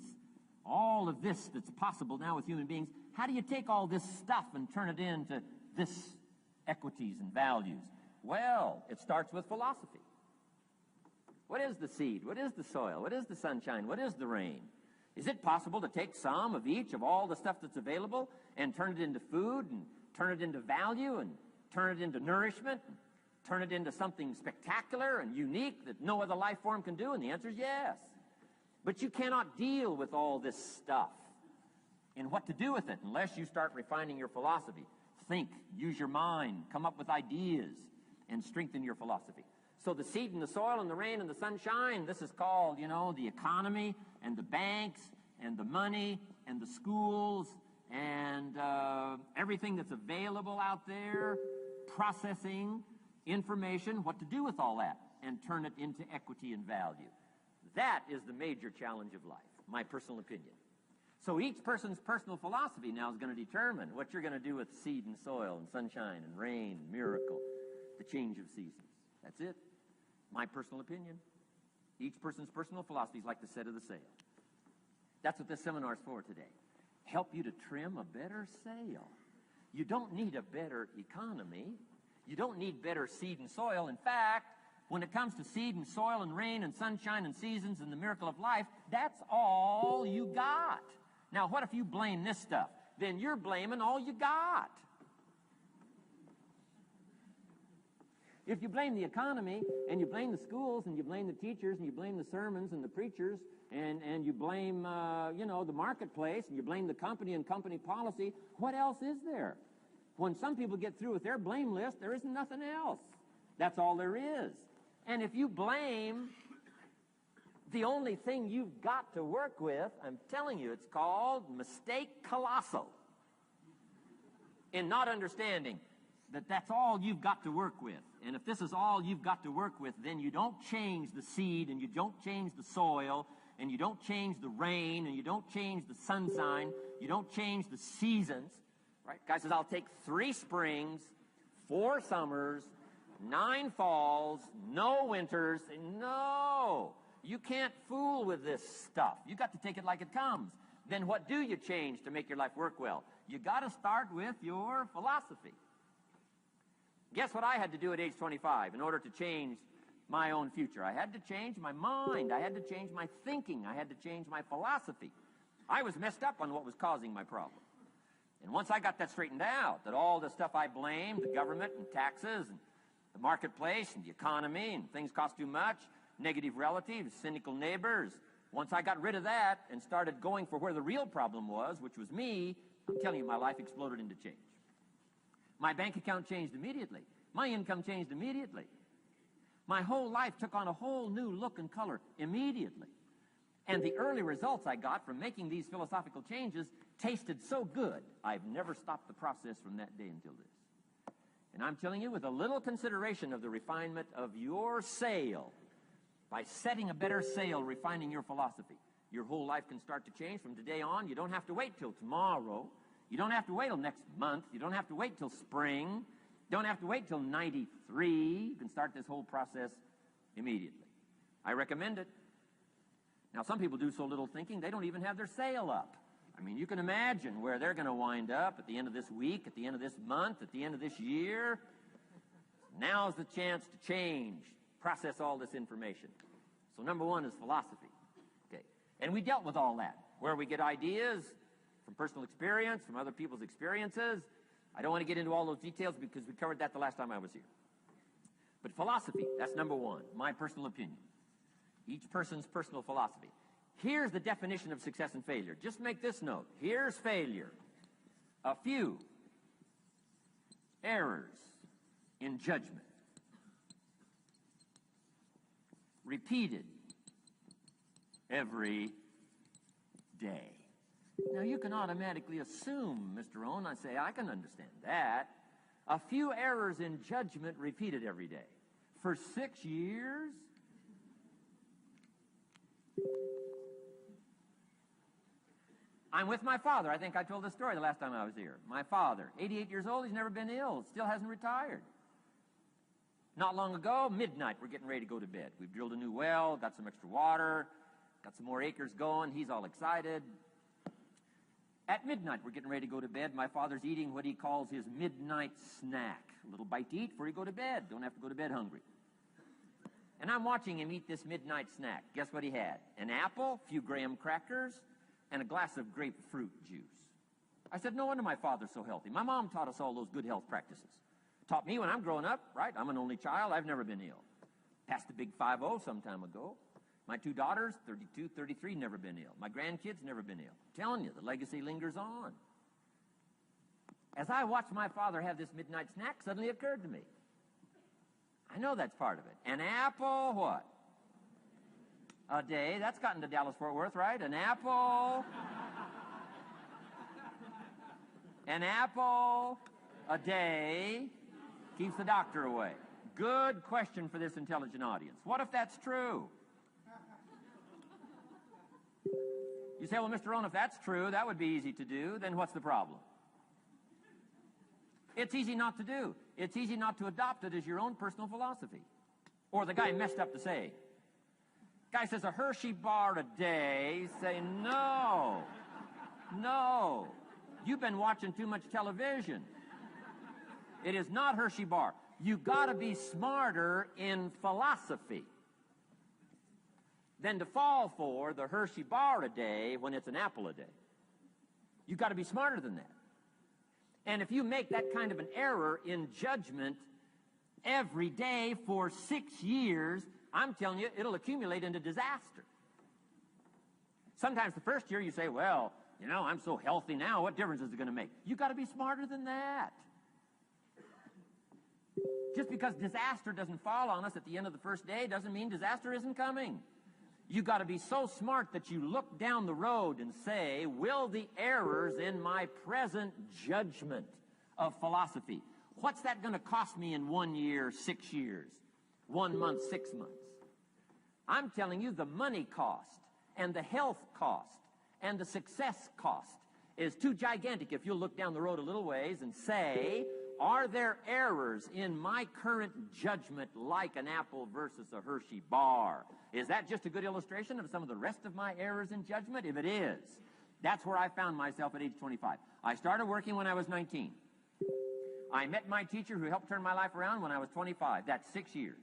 All of this that's possible now with human beings, how do you take all this stuff and turn it into this equities and values? Well, it starts with philosophy. What is the seed? What is the soil? What is the sunshine? What is the rain? Is it possible to take some of each of all the stuff that's available and turn it into food and turn it into value and turn it into nourishment and turn it into something spectacular and unique that no other life form can do? And the answer is yes. But you cannot deal with all this stuff and what to do with it unless you start refining your philosophy. Think, use your mind, come up with ideas, and strengthen your philosophy. So the seed and the soil and the rain and the sunshine, this is called, the economy and the banks and the money and the schools and everything that's available out there, processing information, what to do with all that, and turn it into equity and value. That is the major challenge of life, my personal opinion. So each person's personal philosophy now is going to determine what you're going to do with seed and soil and sunshine and rain and miracle, the change of seasons. That's it. My personal opinion. Each person's personal philosophy is like the set of the sail. That's what this seminar is for today. Help you to trim a better sail. You don't need a better economy. You don't need better seed and soil. In fact, When it comes to seed and soil and rain and sunshine and seasons and the miracle of life, that's all you got. Now, what if you blame this stuff? Then you're blaming all you got. If you blame the economy, and you blame the schools, and you blame the teachers, and you blame the sermons and the preachers, and you blame, the marketplace, and you blame the company and company policy, what else is there? When some people get through with their blame list, there isn't nothing else. That's all there is. And if you blame the only thing you've got to work with, I'm telling you, it's called mistake colossal. In not understanding that that's all you've got to work with. And if this is all you've got to work with, then you don't change the seed, and you don't change the soil, and you don't change the rain, and you don't change the sunshine, you don't change the seasons. Right? Guy says, I'll take 3 springs, 4 summers, 9 falls, no winters. No, you can't fool with this stuff. You got to take it like it comes. Then what do you change to make your life work well? You got to start with your philosophy. Guess what I had to do at age 25 in order to change my own future? I had to change my mind. I had to change my thinking. I had to change my philosophy. I was messed up on what was causing my problem. And once I got that straightened out, that all the stuff I blamed, the government and taxes and the marketplace and the economy and things cost too much, negative relatives, cynical neighbors, once I got rid of that and started going for where the real problem was, which was me, I'm telling you, my life exploded into change. My bank account changed immediately. My income changed immediately. My whole life took on a whole new look and color immediately. And the early results I got from making these philosophical changes tasted so good, I've never stopped the process from that day until this. And I'm telling you, with a little consideration of the refinement of your sail, by setting a better sail, refining your philosophy, your whole life can start to change from today on. You don't have to wait till tomorrow. You don't have to wait till next month. You don't have to wait till spring. You don't have to wait till 93. You can start this whole process immediately. I recommend it. Now, some people do so little thinking, they don't even have their sail up. I mean, you can imagine where they're going to wind up at the end of this week, at the end of this month, at the end of this year. Now's the chance to change, process all this information. So number 1 is philosophy. Okay. And we dealt with all that, where we get ideas from personal experience, from other people's experiences. I don't want to get into all those details because we covered that the last time I was here. But philosophy, that's number 1, my personal opinion. Each person's personal philosophy. Here's the definition of success and failure. Just make this note. Here's failure. A few errors in judgment. Repeated every day. Now, you can automatically assume, Mr. Owen, I say, I can understand that. A few errors in judgment repeated every day. For 6 years? I'm with my father. I think I told this story the last time I was here. My father, 88 years old, he's never been ill, still hasn't retired. Not long ago, midnight, we're getting ready to go to bed. We've drilled a new well, got some extra water, got some more acres going. He's all excited. At midnight, we're getting ready to go to bed. My father's eating what he calls his midnight snack. A little bite to eat before you go to bed. Don't have to go to bed hungry. And I'm watching him eat this midnight snack. Guess what he had? An apple, a few graham crackers, and a glass of grapefruit juice. I said, no wonder my father's so healthy. My mom taught us all those good health practices. Taught me when I'm growing up, right? I'm an only child. I've never been ill. Passed the big 5-0 some time ago. My 2 daughters, 32, 33, never been ill. My grandkids, never been ill. I'm telling you, the legacy lingers on. As I watched my father have this midnight snack, suddenly occurred to me. I know that's part of it. An apple, what? A day. That's gotten to Dallas-Fort Worth, right? An apple. An apple a day keeps the doctor away. Good question for this intelligent audience. What if that's true? You say, well, Mr. Owen, if that's true, that would be easy to do. Then what's the problem? It's easy not to do. It's easy not to adopt it as your own personal philosophy. Or the guy messed up the saying. Guy says a Hershey bar a day. Say, no. You've been watching too much television. It is not Hershey bar. You got to be smarter in philosophy than to fall for the Hershey bar a day when it's an apple a day. You got to be smarter than that. And if you make that kind of an error in judgment every day for 6 years, I'm telling you, it'll accumulate into disaster. Sometimes the first year you say, well, you know, I'm so healthy now, what difference is it going to make? You got to be smarter than that. Just because disaster doesn't fall on us at the end of the first day doesn't mean disaster isn't coming. You got to be so smart that you look down the road and say, will the errors in my present judgment of philosophy, what's that going to cost me in 1 year, 6 years, 1 month, 6 months? I'm telling you, the money cost and the health cost and the success cost is too gigantic if you'll look down the road a little ways and say, are there errors in my current judgment like an apple versus a Hershey bar? Is that just a good illustration of some of the rest of my errors in judgment? If it is, that's where I found myself at age 25. I started working when I was 19. I met my teacher who helped turn my life around when I was 25. That's 6 years.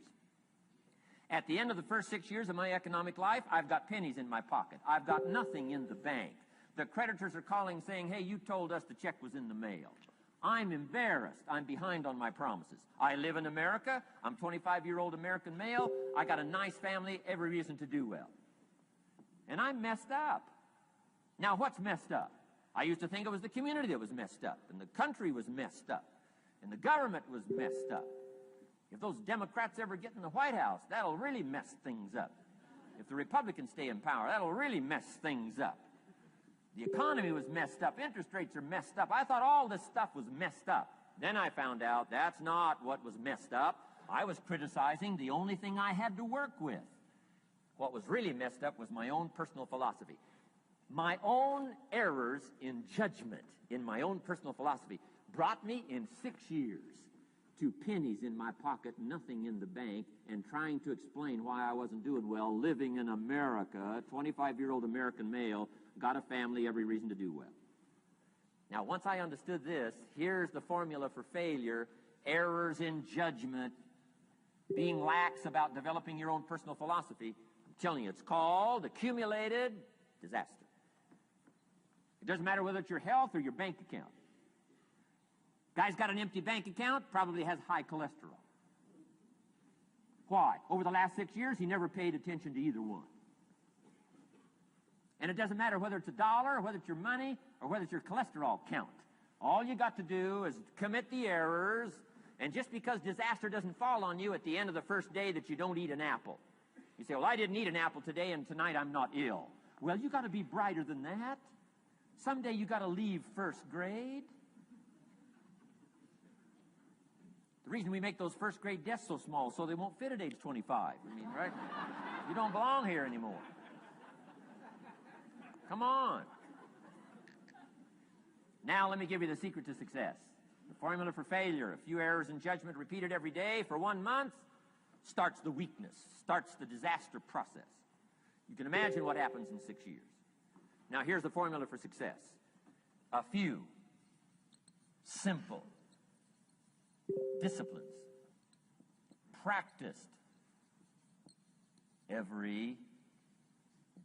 At the end of the first 6 years of my economic life, I've got pennies in my pocket. I've got nothing in the bank. The creditors are calling saying, hey, you told us the check was in the mail. I'm embarrassed. I'm behind on my promises. I live in America. I'm 25-year-old American male. I got a nice family, every reason to do well. And I'm messed up. Now, what's messed up? I used to think it was the community that was messed up, and the country was messed up, and the government was messed up. If those Democrats ever get in the White House, that'll really mess things up. If the Republicans stay in power, that'll really mess things up. The economy was messed up. Interest rates are messed up. I thought all this stuff was messed up. Then I found out that's not what was messed up. I was criticizing the only thing I had to work with. What was really messed up was my own personal philosophy. My own errors in judgment in my own personal philosophy brought me in 6 years to pennies in my pocket, nothing in the bank, and trying to explain why I wasn't doing well, living in America, 25-year-old American male, got a family, every reason to do well. Now, once I understood this, here's the formula for failure: errors in judgment, being lax about developing your own personal philosophy. I'm telling you, it's called accumulated disaster. It doesn't matter whether it's your health or your bank account. Guy's got an empty bank account, probably has high cholesterol. Why? Over the last 6 years, he never paid attention to either one. And it doesn't matter whether it's a dollar, or whether it's your money, or whether it's your cholesterol count. All you got to do is commit the errors, and just because disaster doesn't fall on you at the end of the first day that you don't eat an apple. You say, well, I didn't eat an apple today, and tonight I'm not ill. Well, you got to be brighter than that. Someday you got to leave first grade. The reason we make those first grade desks so small so they won't fit at age 25. I mean, right? You don't belong here anymore. Come on. Now let me give you the secret to success. The formula for failure: a few errors in judgment repeated every day for 1 month starts the weakness, starts the disaster process. You can imagine what happens in 6 years. Now here's the formula for success: a few simple disciplines practiced every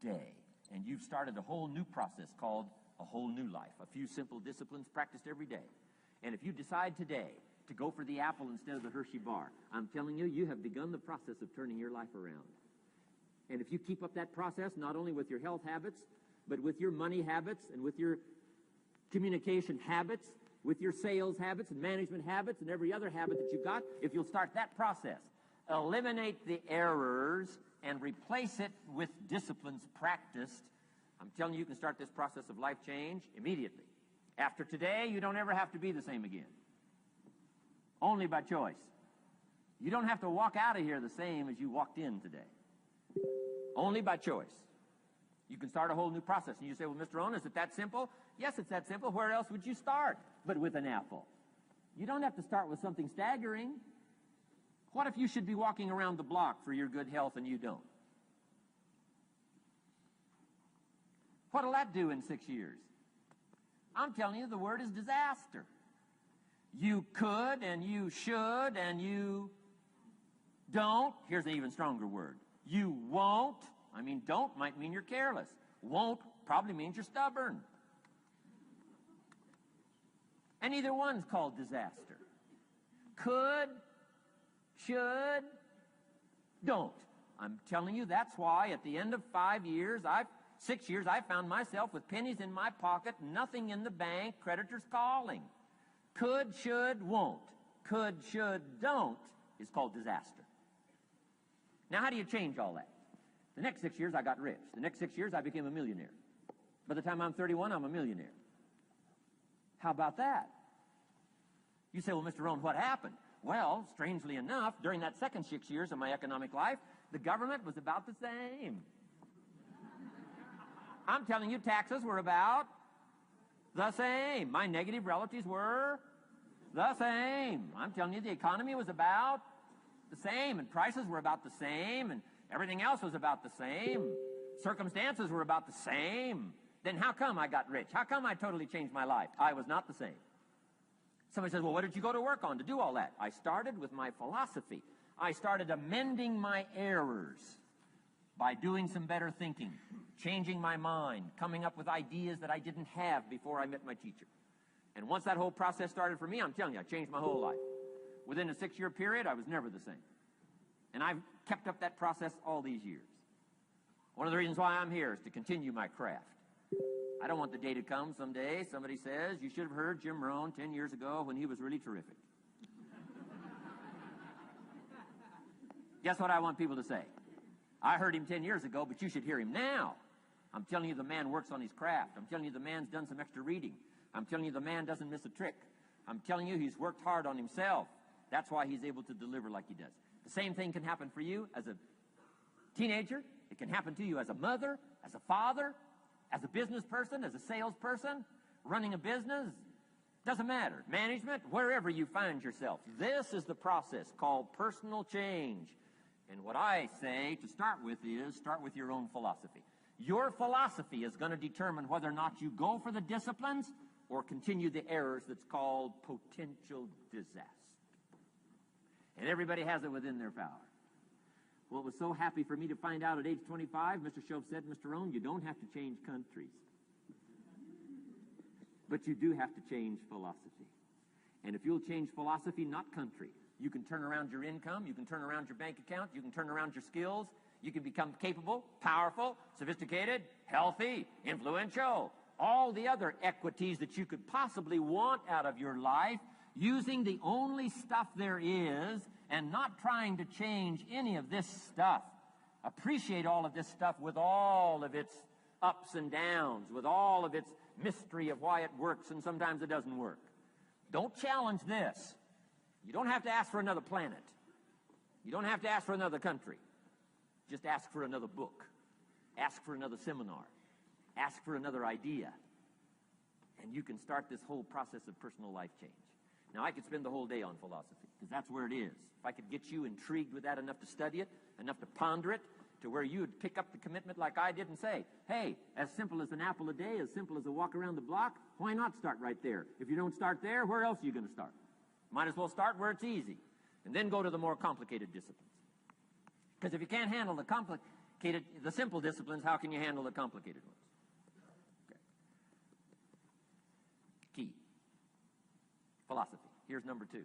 day. And you've started a whole new process called a whole new life. A few simple disciplines practiced every day. And if you decide today to go for the apple instead of the Hershey bar, I'm telling you, you have begun the process of turning your life around. And if you keep up that process, not only with your health habits, but with your money habits and with your communication habits, with your sales habits and management habits and every other habit that you've got, if you'll start that process, eliminate the errors and replace it with disciplines practiced, I'm telling you, you can start this process of life change immediately. After today, you don't ever have to be the same again. Only by choice. You don't have to walk out of here the same as you walked in today. Only by choice. You can start a whole new process. And you say, well, Mr. Owen, is it that simple? Yes, it's that simple. Where else would you start but with an apple? You don't have to start with something staggering. What if you should be walking around the block for your good health and you don't? What'll that do in 6 years? I'm telling you, the word is disaster. You could and you should and you don't. Here's an even stronger word. You won't. I mean, don't might mean you're careless. Won't probably means you're stubborn. And either one's called disaster. Could, should, don't. I'm telling you, that's why at the end of 6 years, I found myself with pennies in my pocket, nothing in the bank, creditors calling. Could, should, won't. Could, should, don't is called disaster. Now, how do you change all that? The next 6 years, I got rich. The next 6 years, I became a millionaire. By the time I'm 31, I'm a millionaire. How about that? You say, well, Mr. Rohn, what happened? Well, strangely enough, during that second 6 years of my economic life, the government was about the same. I'm telling you, taxes were about the same. My negative relatives were the same. I'm telling you, the economy was about the same, and prices were about the same, and everything else was about the same. Circumstances were about the same. Then how come I got rich? How come I totally changed my life? I was not the same. Somebody says, well, what did you go to work on to do all that? I started with my philosophy. I started amending my errors by doing some better thinking, changing my mind, coming up with ideas that I didn't have before I met my teacher. And once that whole process started for me, I'm telling you, I changed my whole life. Within a 6-year period, I was never the same. And I've kept up that process all these years. One of the reasons why I'm here is to continue my craft. I don't want the day to come someday somebody says, you should have heard Jim Rohn 10 years ago when he was really terrific. Guess what I want people to say? I heard him 10 years ago, but you should hear him now. I'm telling you, the man works on his craft. I'm telling you, the man's done some extra reading. I'm telling you, the man doesn't miss a trick. I'm telling you, he's worked hard on himself. That's why he's able to deliver like he does. The same thing can happen for you as a teenager. It can happen to you as a mother, as a father, as a business person, as a salesperson, running a business. Doesn't matter. Management, wherever you find yourself. This is the process called personal change. And what I say to start with is, start with your own philosophy. Your philosophy is going to determine whether or not you go for the disciplines or continue the errors that's called potential disaster. And everybody has it within their power. Well, it was so happy for me to find out at age 25, Mr. Shove said, Mr. Rohn, you don't have to change countries. But you do have to change philosophy. And if you'll change philosophy, not country, you can turn around your income, you can turn around your bank account, you can turn around your skills, you can become capable, powerful, sophisticated, healthy, influential, all the other equities that you could possibly want out of your life, using the only stuff there is and not trying to change any of this stuff. Appreciate all of this stuff with all of its ups and downs, with all of its mystery of why it works and sometimes it doesn't work. Don't challenge this. You don't have to ask for another planet. You don't have to ask for another country. Just ask for another book. Ask for another seminar. Ask for another idea. And you can start this whole process of personal life change. Now, I could spend the whole day on philosophy, because that's where it is. If I could get you intrigued with that enough to study it, enough to ponder it, to where you would pick up the commitment like I did and say, hey, as simple as an apple a day, as simple as a walk around the block, why not start right there? If you don't start there, where else are you going to start? Might as well start where it's easy, and then go to the more complicated disciplines. Because if you can't handle the simple disciplines, how can you handle the complicated ones? Okay. Key. Philosophy. Here's number 2.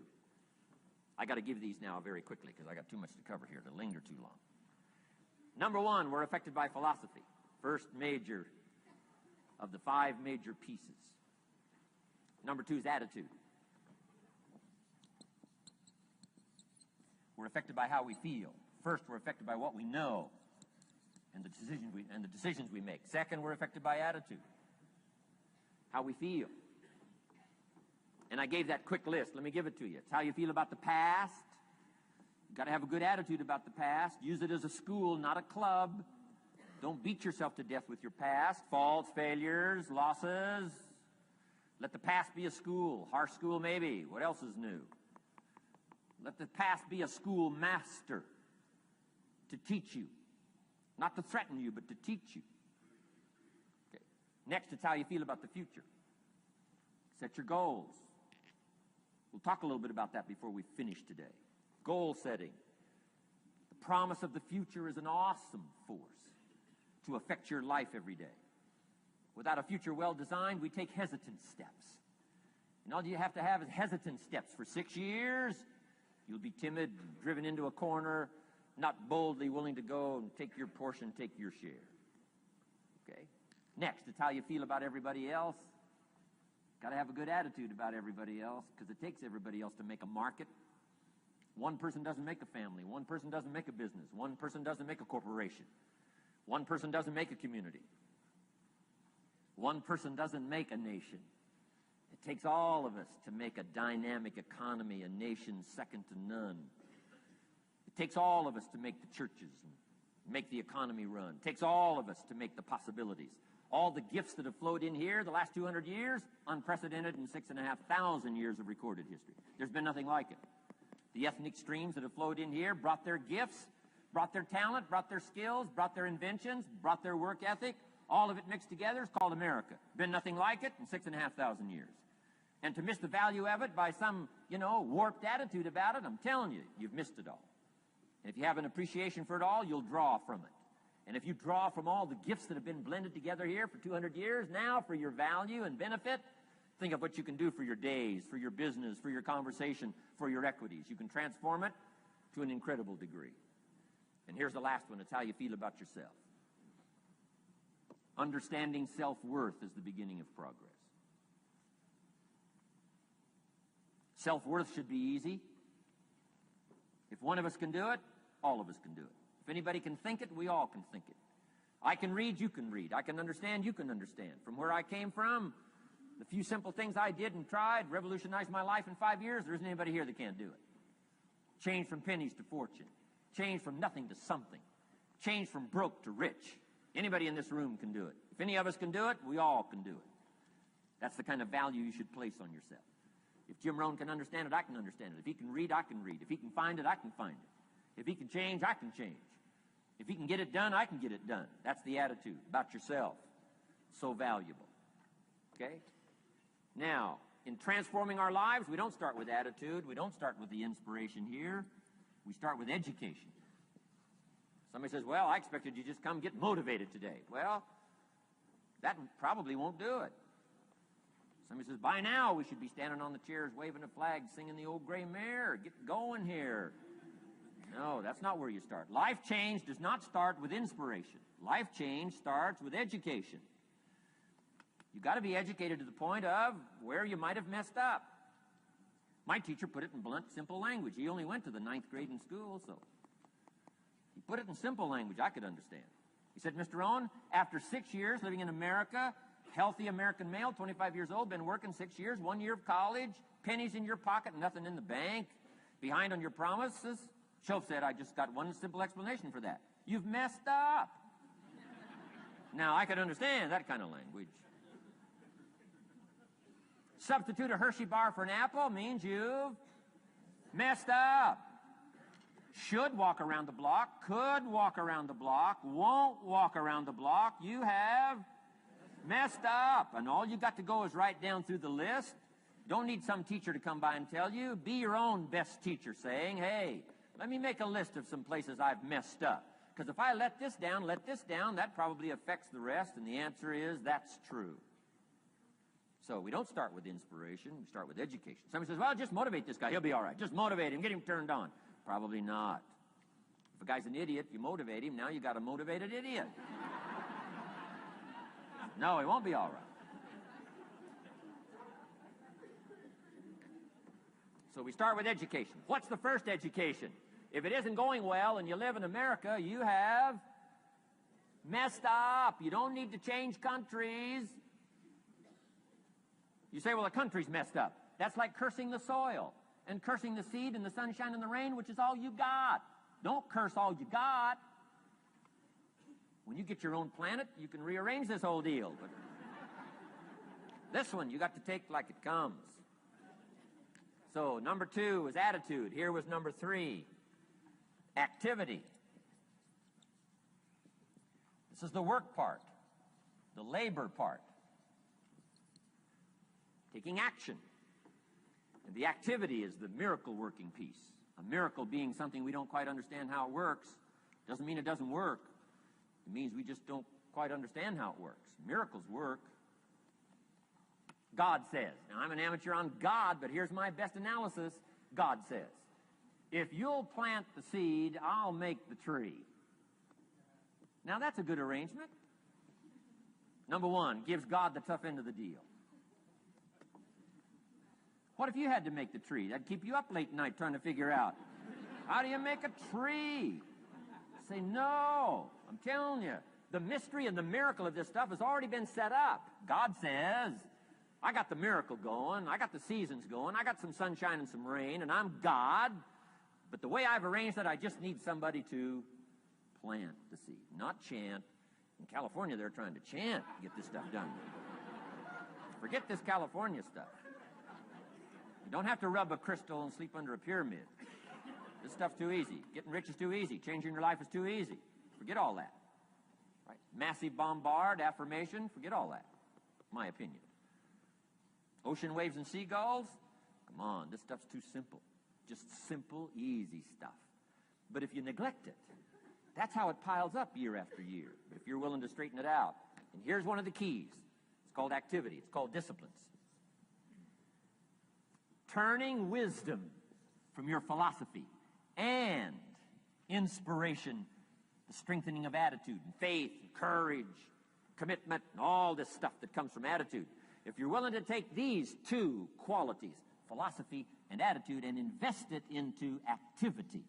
I got to give these now very quickly because I got too much to cover here to linger too long. Number 1, we're affected by philosophy. First major of the 5 major pieces. Number 2 is attitude. We're affected by how we feel. First, we're affected by what we know and the decisions we make. Second, we're affected by attitude, how we feel. And I gave that quick list. Let me give it to you. It's how you feel about the past. You've got to have a good attitude about the past. Use it as a school, not a club. Don't beat yourself to death with your past. Faults, failures, losses. Let the past be a school. Harsh school, maybe. What else is new? Let the past be a school master to teach you. Not to threaten you, but to teach you. Okay. Next, it's how you feel about the future. Set your goals. We'll talk a little bit about that before we finish today. Goal setting. The promise of the future is an awesome force to affect your life every day. Without a future well designed, we take hesitant steps. And all you have to have is hesitant steps for 6 years. You'll be timid, driven into a corner, not boldly willing to go and take your portion, take your share. Okay? Next, it's how you feel about everybody else. Got to have a good attitude about everybody else, because it takes everybody else to make a market. One person doesn't make a family. One person doesn't make a business. One person doesn't make a corporation. One person doesn't make a community. One person doesn't make a nation. It takes all of us to make a dynamic economy, a nation second to none. It takes all of us to make the churches and make the economy run. It takes all of us to make the possibilities. All the gifts that have flowed in here the last 200 years, unprecedented in 6,500 years of recorded history. There's been nothing like it. The ethnic streams that have flowed in here brought their gifts, brought their talent, brought their skills, brought their inventions, brought their work ethic. All of it mixed together is called America. Been nothing like it in 6,500 years. And to miss the value of it by some, warped attitude about it, I'm telling you, you've missed it all. And if you have an appreciation for it all, you'll draw from it. And if you draw from all the gifts that have been blended together here for 200 years, now for your value and benefit, think of what you can do for your days, for your business, for your conversation, for your equities. You can transform it to an incredible degree. And here's the last one. It's how you feel about yourself. Understanding self-worth is the beginning of progress. Self-worth should be easy. If one of us can do it, all of us can do it. If anybody can think it, we all can think it. I can read, you can read. I can understand, you can understand. From where I came from, the few simple things I did and tried revolutionized my life in 5 years. There isn't anybody here that can't do it. Change from pennies to fortune. Change from nothing to something. Change from broke to rich. Anybody in this room can do it. If any of us can do it, we all can do it. That's the kind of value you should place on yourself. If Jim Rohn can understand it, I can understand it. If he can read, I can read. If he can find it, I can find it. If he can change, I can change. If he can get it done, I can get it done. That's the attitude about yourself. So valuable. Okay? Now, in transforming our lives, we don't start with attitude. We don't start with the inspiration here. We start with education. Somebody says, well, I expected you just come get motivated today. Well, that probably won't do it. Somebody says, by now we should be standing on the chairs, waving a flag, singing the old gray mare. Get going here. No, that's not where you start. Life change does not start with inspiration. Life change starts with education. You've got to be educated to the point of where you might have messed up. My teacher put it in blunt, simple language. He only went to the 9th grade in school, so he put it in simple language I could understand. He said, Mr. Owen, after 6 years living in America, healthy American male, 25 years old, been working 6 years, 1 year of college, pennies in your pocket, nothing in the bank, behind on your promises. Shoaff said, I just got one simple explanation for that. You've messed up. Now, I could understand that kind of language. Substitute a Hershey bar for an apple means you've messed up. Should walk around the block, could walk around the block, won't walk around the block. You have messed up. And all you got to go is right down through the list. Don't need some teacher to come by and tell you. Be your own best teacher saying, hey, let me make a list of some places I've messed up. Because if I let this down, that probably affects the rest. And the answer is, that's true. So we don't start with inspiration. We start with education. Somebody says, well, just motivate this guy. He'll be all right. Just motivate him. Get him turned on. Probably not. If a guy's an idiot, you motivate him. Now you got a motivated idiot. No, he won't be all right. So we start with education. What's the first education? If it isn't going well and you live in America, you have messed up. You don't need to change countries. You say, well, the country's messed up. That's like cursing the soil and cursing the seed and the sunshine and the rain, which is all you got. Don't curse all you got. When you get your own planet, you can rearrange this whole deal. But this one, you got to take like it comes. So number 2 was attitude. Here was number 3, activity. This is the work part, the labor part. Taking action. And the activity is the miracle-working piece. A miracle being something we don't quite understand how it works doesn't mean it doesn't work. It means we just don't quite understand how it works. Miracles work. God says. Now, I'm an amateur on God, but here's my best analysis. God says, if you'll plant the seed, I'll make the tree. Now, that's a good arrangement. Number one, gives God the tough end of the deal. What if you had to make the tree? That'd keep you up late at night trying to figure out, how do you make a tree? Say, no, I'm telling you, the mystery and the miracle of this stuff has already been set up. God says, I got the miracle going, I got the seasons going, I got some sunshine and some rain, and I'm God. But the way I've arranged it, I just need somebody to plant the seed, not chant. In California, they're trying to chant to get this stuff done. Forget this California stuff. You don't have to rub a crystal and sleep under a pyramid. This stuff's too easy. Getting rich is too easy. Changing your life is too easy. Forget all that. Right? Massive bombard, affirmation, forget all that. My opinion. Ocean waves and seagulls? Come on, this stuff's too simple. Just simple, easy stuff. But if you neglect it, that's how it piles up year after year. But if you're willing to straighten it out, and here's one of the keys. It's called activity. It's called disciplines. Turning wisdom from your philosophy and inspiration, the strengthening of attitude and faith and courage, commitment, and all this stuff that comes from attitude. If you're willing to take these two qualities, philosophy and attitude, and invest it into activity,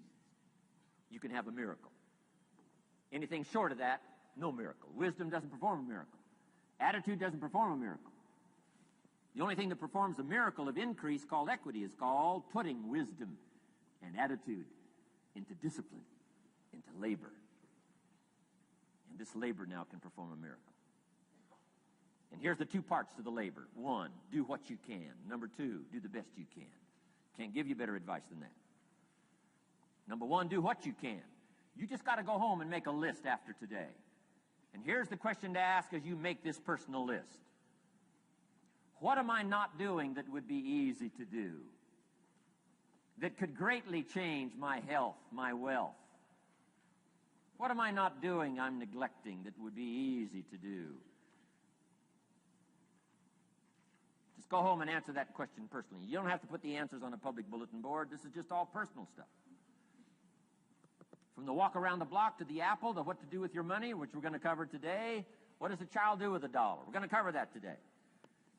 you can have a miracle. Anything short of that, no miracle. Wisdom doesn't perform a miracle. Attitude doesn't perform a miracle. The only thing that performs a miracle of increase called equity is called putting wisdom and attitude into discipline, into labor. And this labor now can perform a miracle. And here's the two parts to the labor. One, do what you can. Number two, do the best you can. Can't give you better advice than that. Number one, do what you can. You just got to go home and make a list after today. And here's the question to ask as you make this personal list. What am I not doing that would be easy to do? That could greatly change my health, my wealth? What am I not doing I'm neglecting that would be easy to do? Just go home and answer that question personally. You don't have to put the answers on a public bulletin board. This is just all personal stuff. From the walk around the block to the apple to what to do with your money, which we're going to cover today. What does a child do with $1? We're going to cover that today.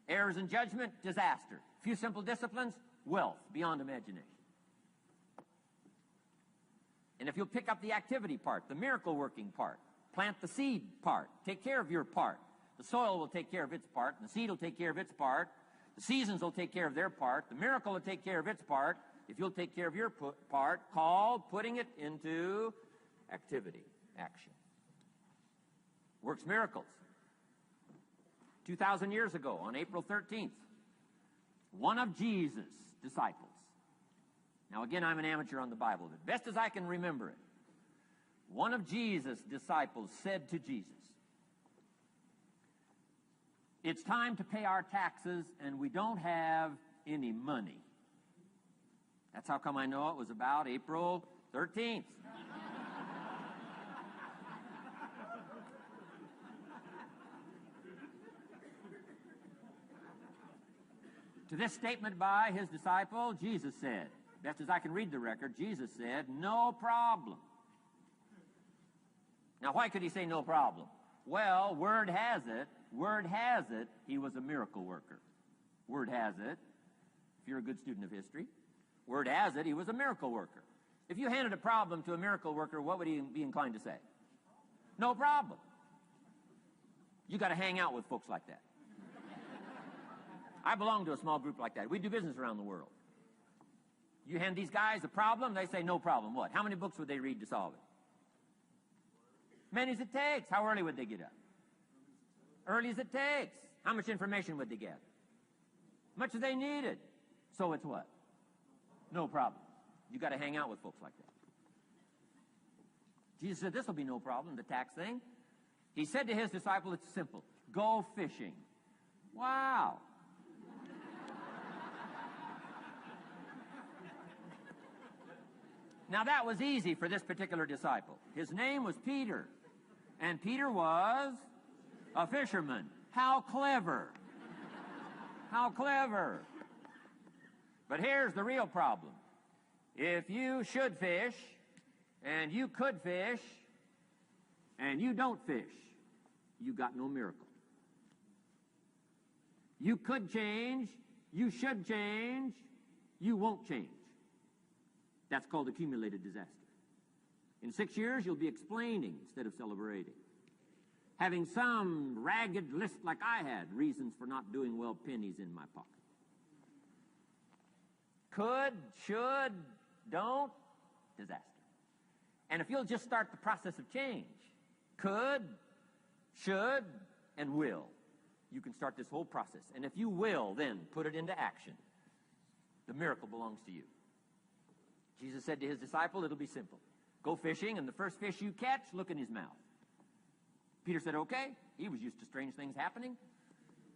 Errors in judgment, disaster. Few simple disciplines, wealth beyond imagination. And if you'll pick up the activity part, the miracle working part, plant the seed part, take care of your part. The soil will take care of its part, and the seed will take care of its part. The seasons will take care of their part. The miracle will take care of its part. If you'll take care of your part, called putting it into activity, action. Works miracles. 2,000 years ago, on April 13th, one of Jesus' disciples. Now, again, I'm an amateur on the Bible, but best as I can remember it, one of Jesus' disciples said to Jesus, "It's time to pay our taxes, and we don't have any money." That's how come I know it was about April 13th. To this statement by his disciple, Jesus said, best as I can read the record, Jesus said, "No problem." Now, why could he say no problem? Well, word has it, he was a miracle worker. Word has it, if you're a good student of history, word has it, he was a miracle worker. If you handed a problem to a miracle worker, what would he be inclined to say? No problem. You got to hang out with folks like that. I belong to a small group like that. We do business around the world. You hand these guys a problem, they say no problem. What? How many books would they read to solve it? Many as it takes. How early would they get up? Early as it takes. How much information would they get? Much as they needed. So it's what? No problem. You got to hang out with folks like that. Jesus said this will be no problem, the tax thing. He said to his disciple, it's simple. Go fishing. Wow. Now that was easy for this particular disciple. His name was Peter, and Peter was a fisherman. How clever! How clever! But here's the real problem. If you should fish, and you could fish, and you don't fish, you got no miracle. You could change, you should change, you won't change. That's called accumulated disaster. In 6 years, you'll be explaining instead of celebrating. Having some ragged list like I had, reasons for not doing well, pennies in my pocket. Could, should, don't, disaster. And if you'll just start the process of change, could, should, and will, you can start this whole process. And if you will, then put it into action. The miracle belongs to you. Jesus said to his disciple, it'll be simple. Go fishing, and the first fish you catch, look in his mouth. Peter said, okay. He was used to strange things happening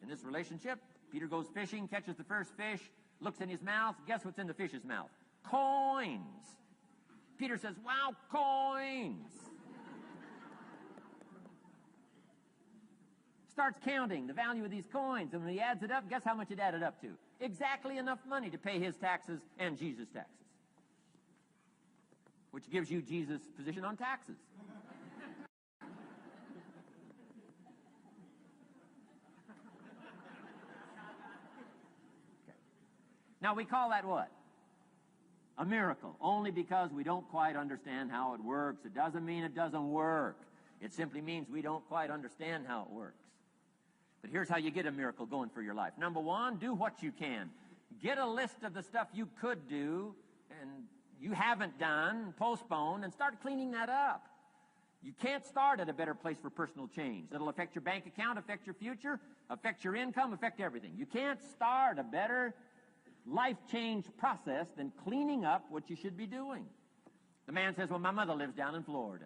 in this relationship. Peter goes fishing, catches the first fish, looks in his mouth. Guess what's in the fish's mouth? Coins. Peter says, wow, coins. Starts counting the value of these coins, and when he adds it up, guess how much it added up to? Exactly enough money to pay his taxes and Jesus' taxes. Which gives you Jesus' position on taxes. Okay. Now we call that what? A miracle, only because we don't quite understand how it works. It doesn't mean it doesn't work. It simply means we don't quite understand how it works. But here's how you get a miracle going for your life. Number one, do what you can. Get a list of the stuff you could do and you haven't done, postpone, and start cleaning that up. You can't start at a better place for personal change. That'll affect your bank account, affect your future, affect your income, affect everything. You can't start a better life change process than cleaning up what you should be doing. The man says, well, my mother lives down in Florida.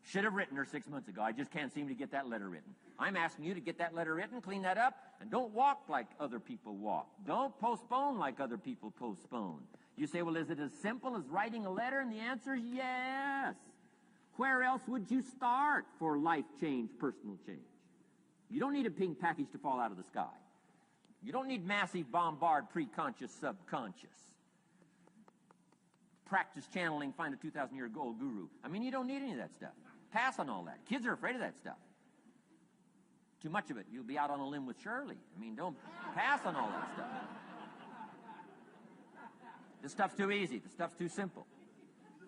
Should have written her 6 months ago. I just can't seem to get that letter written. I'm asking you to get that letter written, clean that up, and don't walk like other people walk. Don't postpone like other people postpone. You say, well, is it as simple as writing a letter? And the answer is yes. Where else would you start for life change, personal change? You don't need a pink package to fall out of the sky. You don't need massive bombard, pre-conscious, subconscious. Practice channeling, find a 2,000-year-old guru. I mean, you don't need any of that stuff. Pass on all that. Kids are afraid of that stuff. Too much of it, you'll be out on a limb with Shirley. I mean, don't pass on all that stuff. This stuff's too easy. This stuff's too simple.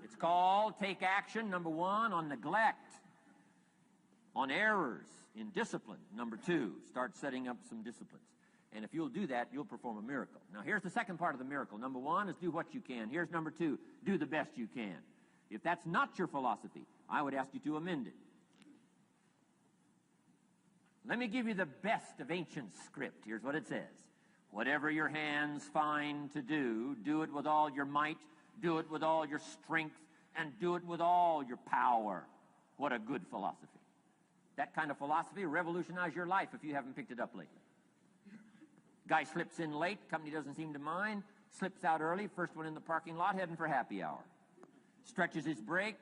It's called take action, number one, on neglect, on errors, in discipline. Number two, start setting up some disciplines. And if you'll do that, you'll perform a miracle. Now, here's the second part of the miracle. Number one is do what you can. Here's number two, do the best you can. If that's not your philosophy, I would ask you to amend it. Let me give you the best of ancient script. Here's what it says. Whatever your hands find to do, do it with all your might, do it with all your strength, and do it with all your power. What a good philosophy. That kind of philosophy will revolutionize your life if you haven't picked it up lately. Guy slips in late, company doesn't seem to mind, slips out early, first one in the parking lot, heading for happy hour. Stretches his break,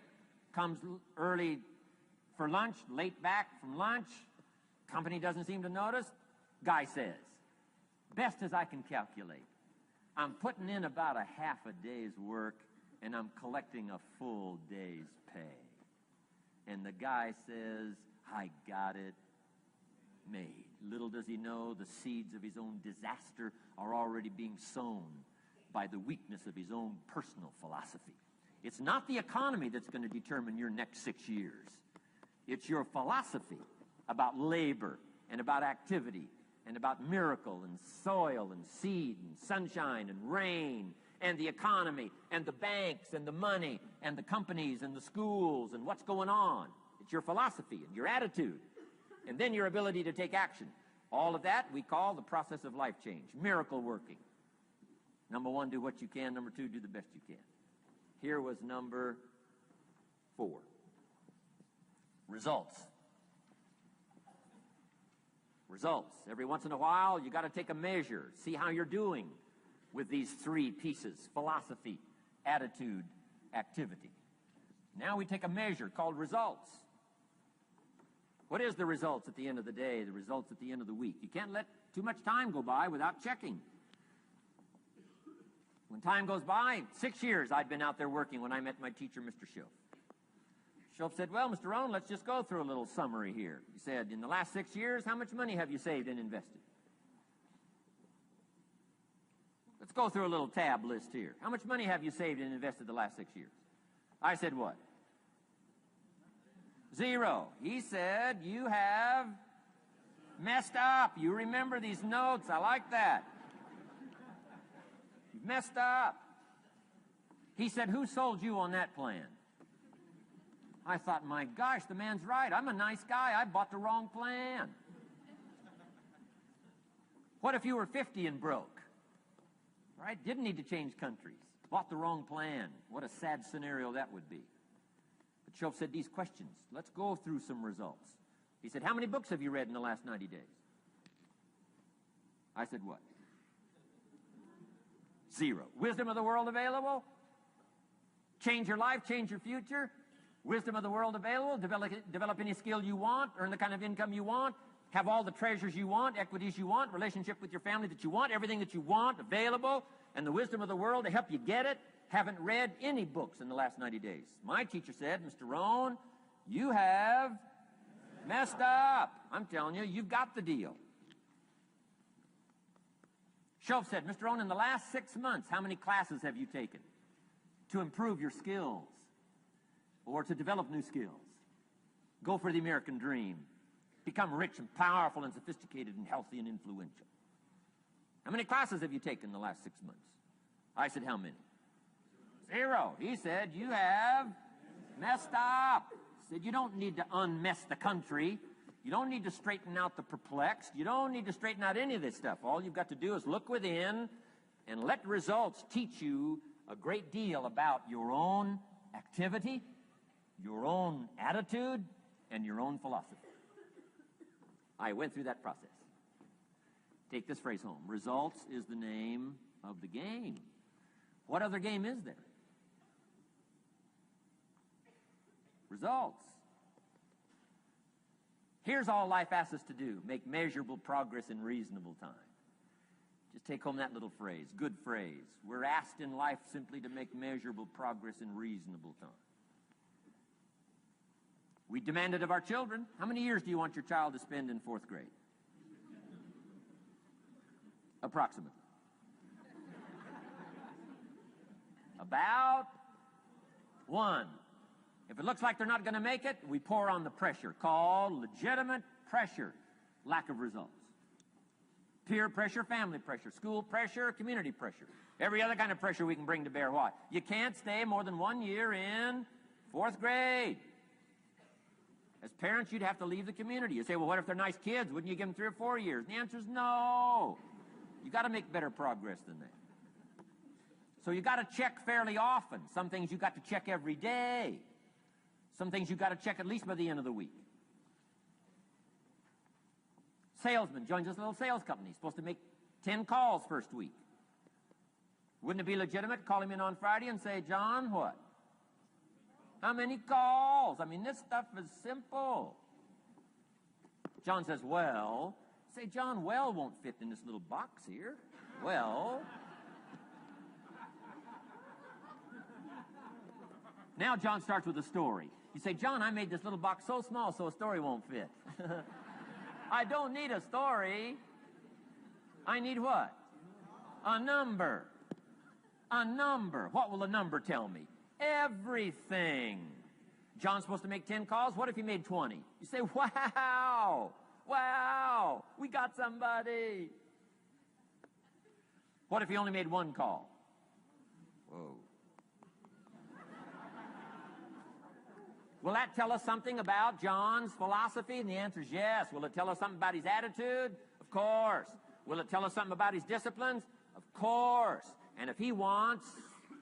comes early for lunch, late back from lunch, company doesn't seem to notice. Guy says, best as I can calculate, I'm putting in about a half a day's work and I'm collecting a full day's pay. And the guy says, I got it made. Little does he know the seeds of his own disaster are already being sown by the weakness of his own personal philosophy. It's not the economy that's going to determine your next 6 years. It's your philosophy about labor and about activity and about miracle and soil and seed and sunshine and rain and the economy and the banks and the money and the companies and the schools and what's going on. It's your philosophy and your attitude. And then your ability to take action. All of that we call the process of life change, miracle working. Number one, do what you can. Number two, do the best you can. Here was number 4. Results. Results. Every once in a while, you got to take a measure, see how you're doing with these 3 pieces: philosophy, attitude, activity. Now we take a measure called results. What is the results at the end of the day, the results at the end of the week? You can't let too much time go by without checking. When time goes by, 6 years I'd been out there working when I met my teacher, Mr. Schoaf. Schoaf said, well, Mr. Rohn, let's just go through a little summary here. He said, in the last 6 years, how much money have you saved and invested? Let's go through a little tab list here. How much money have you saved and invested the last 6 years? I said, what? 0. He said, you have messed up. You remember these notes. I like that. You've messed up. He said, who sold you on that plan? I thought, my gosh, the man's right. I'm a nice guy. I bought the wrong plan. What if you were 50 and broke? Right? Didn't need to change countries. Bought the wrong plan. What a sad scenario that would be. But Schoaf said these questions. Let's go through some results. He said, how many books have you read in the last 90 days? I said, what? 0. Wisdom of the world available? Change your life, change your future? Wisdom of the world available? Develop any skill you want? Earn the kind of income you want? Have all the treasures you want, equities you want, relationship with your family that you want, everything that you want available, and the wisdom of the world to help you get it? Haven't read any books in the last 90 days. My teacher said, Mr. Rohn, you have messed up. I'm telling you, you've got the deal. Schoaf said, Mr. Rohn, in the last 6 months, how many classes have you taken to improve your skills or to develop new skills? Go for the American dream. Become rich and powerful and sophisticated and healthy and influential. How many classes have you taken in the last 6 months? I said, how many? 0. He said, you have messed up. He said, you don't need to unmess the country. You don't need to straighten out the perplexed. You don't need to straighten out any of this stuff. All you've got to do is look within and let results teach you a great deal about your own activity, your own attitude, and your own philosophy. I went through that process. Take this phrase home. Results is the name of the game. What other game is there? Results. Here's all life asks us to do. Make measurable progress in reasonable time. Just take home that little phrase. Good phrase. We're asked in life simply to make measurable progress in reasonable time. We demand it of our children. How many years do you want your child to spend in 4th grade? Approximately. About 1. If it looks like they're not going to make it, we pour on the pressure, called legitimate pressure, lack of results. Peer pressure, family pressure, school pressure, community pressure. Every other kind of pressure we can bring to bear. What? You can't stay more than 1 year in 4th grade. As parents, you'd have to leave the community. You say, well, what if they're nice kids? Wouldn't you give them 3 or 4 years? And the answer is no. You got to make better progress than that. So you got to check fairly often. Some things you got to check every day. Some things you got to check at least by the end of the week. Salesman joins this little sales company. He's supposed to make 10 calls first week. Wouldn't it be legitimate to call him in on Friday and say, John, what? How many calls? I mean, this stuff is simple. John says, well. Say, John, well won't fit in this little box here. Well. Now John starts with a story. You say, John, I made this little box so small so a story won't fit. I don't need a story. I need what? A number. A number. What will a number tell me? Everything. John's supposed to make 10 calls. What if he made 20? You say, wow. Wow. We got somebody. What if he only made 1 call? Whoa. Will that tell us something about John's philosophy? And the answer is yes. Will it tell us something about his attitude? Of course. Will it tell us something about his disciplines? Of course. And if he wants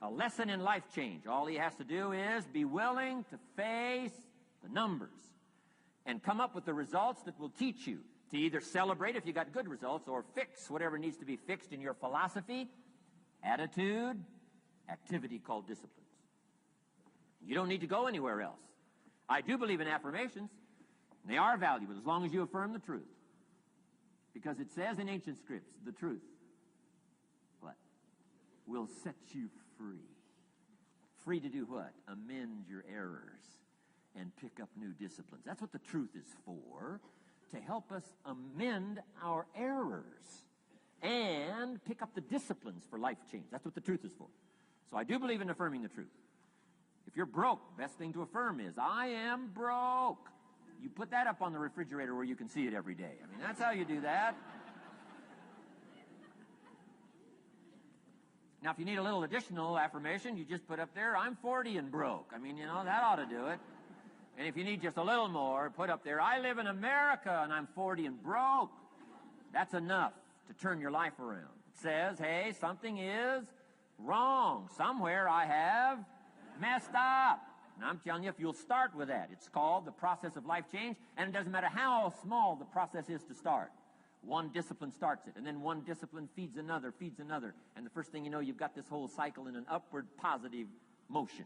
a lesson in life change, all he has to do is be willing to face the numbers and come up with the results that will teach you to either celebrate if you got good results or fix whatever needs to be fixed in your philosophy, attitude, activity called disciplines. You don't need to go anywhere else. I do believe in affirmations. They are valuable as long as you affirm the truth. Because it says in ancient scripts, the truth, what? Will set you free. Free to do what? Amend your errors and pick up new disciplines. That's what the truth is for, to help us amend our errors and pick up the disciplines for life change. That's what the truth is for. So I do believe in affirming the truth. If you're broke, best thing to affirm is, I am broke. You put that up on the refrigerator where you can see it every day. I mean, that's how you do that. Now, if you need a little additional affirmation, you just put up there, I'm 40 and broke. I mean, you know, that ought to do it. And if you need just a little more, put up there, I live in America and I'm 40 and broke. That's enough to turn your life around. It says, hey, something is wrong. Somewhere I have messed up. And I'm telling you, if you'll start with that, it's called the process of life change, and it doesn't matter how small the process is to start. One discipline starts it, and then one discipline feeds another, and the first thing you know, you've got this whole cycle in an upward positive motion.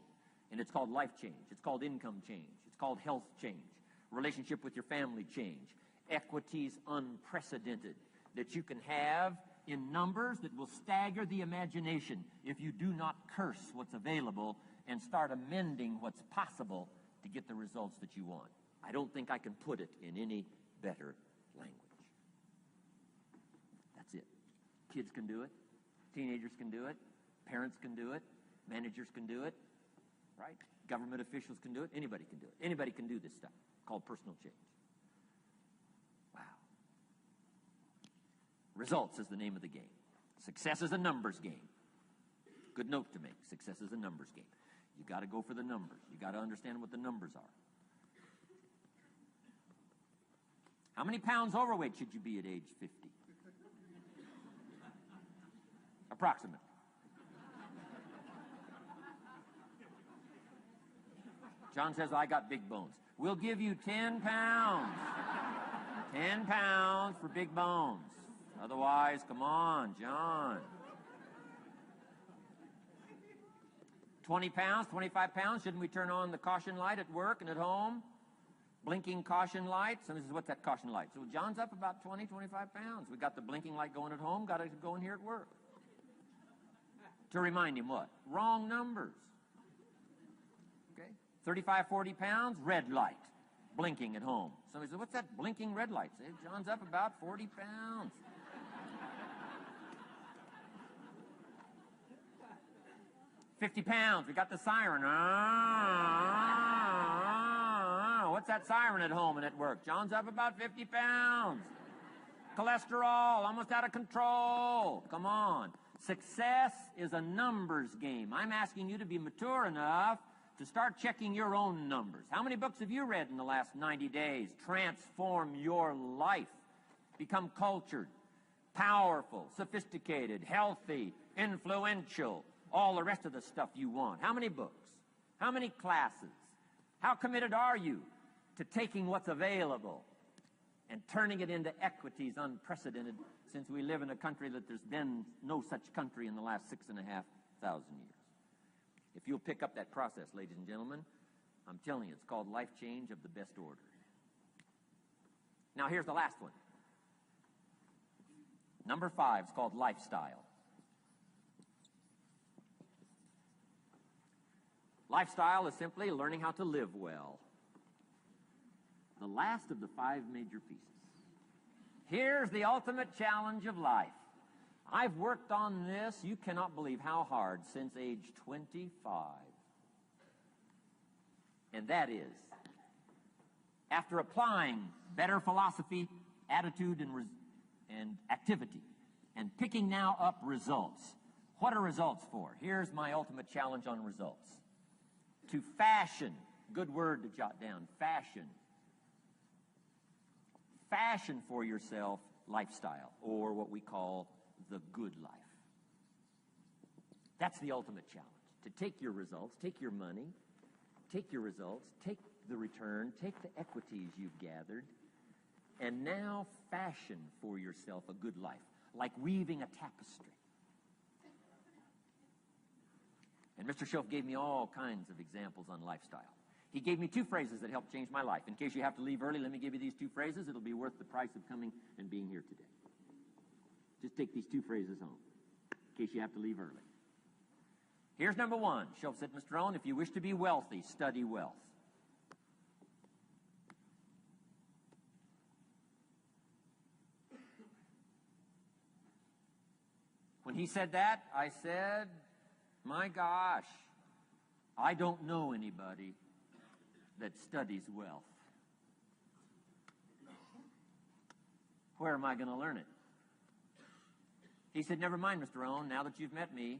And it's called life change. It's called income change. It's called health change. Relationship with your family change. Equities unprecedented that you can have in numbers that will stagger the imagination if you do not curse what's available and start amending what's possible to get the results that you want. I don't think I can put it in any better language. That's it. Kids can do it. Teenagers can do it. Parents can do it. Managers can do it. Right? Government officials can do it. Anybody can do it. Anybody can do this stuff called personal change. Wow. Results is the name of the game. Success is a numbers game. Good note to make. Success is a numbers game. You got to go for the numbers. You got to understand what the numbers are. How many pounds overweight should you be at age 50? Approximately. John says, I got big bones. We'll give you 10 pounds. 10 pounds for big bones. Otherwise, come on, John. 20 pounds, 25 pounds. Shouldn't we turn on the caution light at work and at home? Blinking caution light. Somebody says, what's that caution light? So John's up about 20, 25 pounds. We got the blinking light going at home, got it going here at work. To remind him what? Wrong numbers. Okay? 35, 40 pounds, red light. Blinking at home. Somebody says, what's that blinking red light? Say, John's up about 40 pounds. £50, we got the siren. What's that siren at home and at work? John's up about 50 pounds. Cholesterol, almost out of control. Come on. Success is a numbers game. I'm asking you to be mature enough to start checking your own numbers. How many books have you read in the last 90 days? Transform your life. Become cultured, powerful, sophisticated, healthy, influential, all the rest of the stuff you want. How many books? How many classes? How committed are you to taking what's available and turning it into equities unprecedented, since we live in a country that there's been no such country in the last 6,500 years? If you'll pick up that process, ladies and gentlemen, I'm telling you, it's called life change of the best order. Now, here's the last one. Number 5 is called lifestyle. Lifestyle is simply learning how to live well. The last of the 5 major pieces. Here's the ultimate challenge of life. I've worked on this, you cannot believe how hard, since age 25. And that is, after applying better philosophy, attitude, and activity, and picking now up results. What are results for? Here's my ultimate challenge on results. To fashion, good word to jot down, fashion. Fashion for yourself lifestyle, or what we call the good life. That's the ultimate challenge. To take your results, take your money, take your results, take the return, take the equities you've gathered, and now fashion for yourself a good life, like weaving a tapestry. And Mr. Schoaf gave me all kinds of examples on lifestyle. He gave me 2 phrases that helped change my life. In case you have to leave early, let me give you these 2 phrases. It'll be worth the price of coming and being here today. Just take these 2 phrases home, in case you have to leave early. Here's number 1. Schoaf said, Mr. Owen, if you wish to be wealthy, study wealth. When he said that, I said, my gosh, I don't know anybody that studies wealth. Where am I going to learn it? He said, never mind, Mr. Owen, now that you've met me,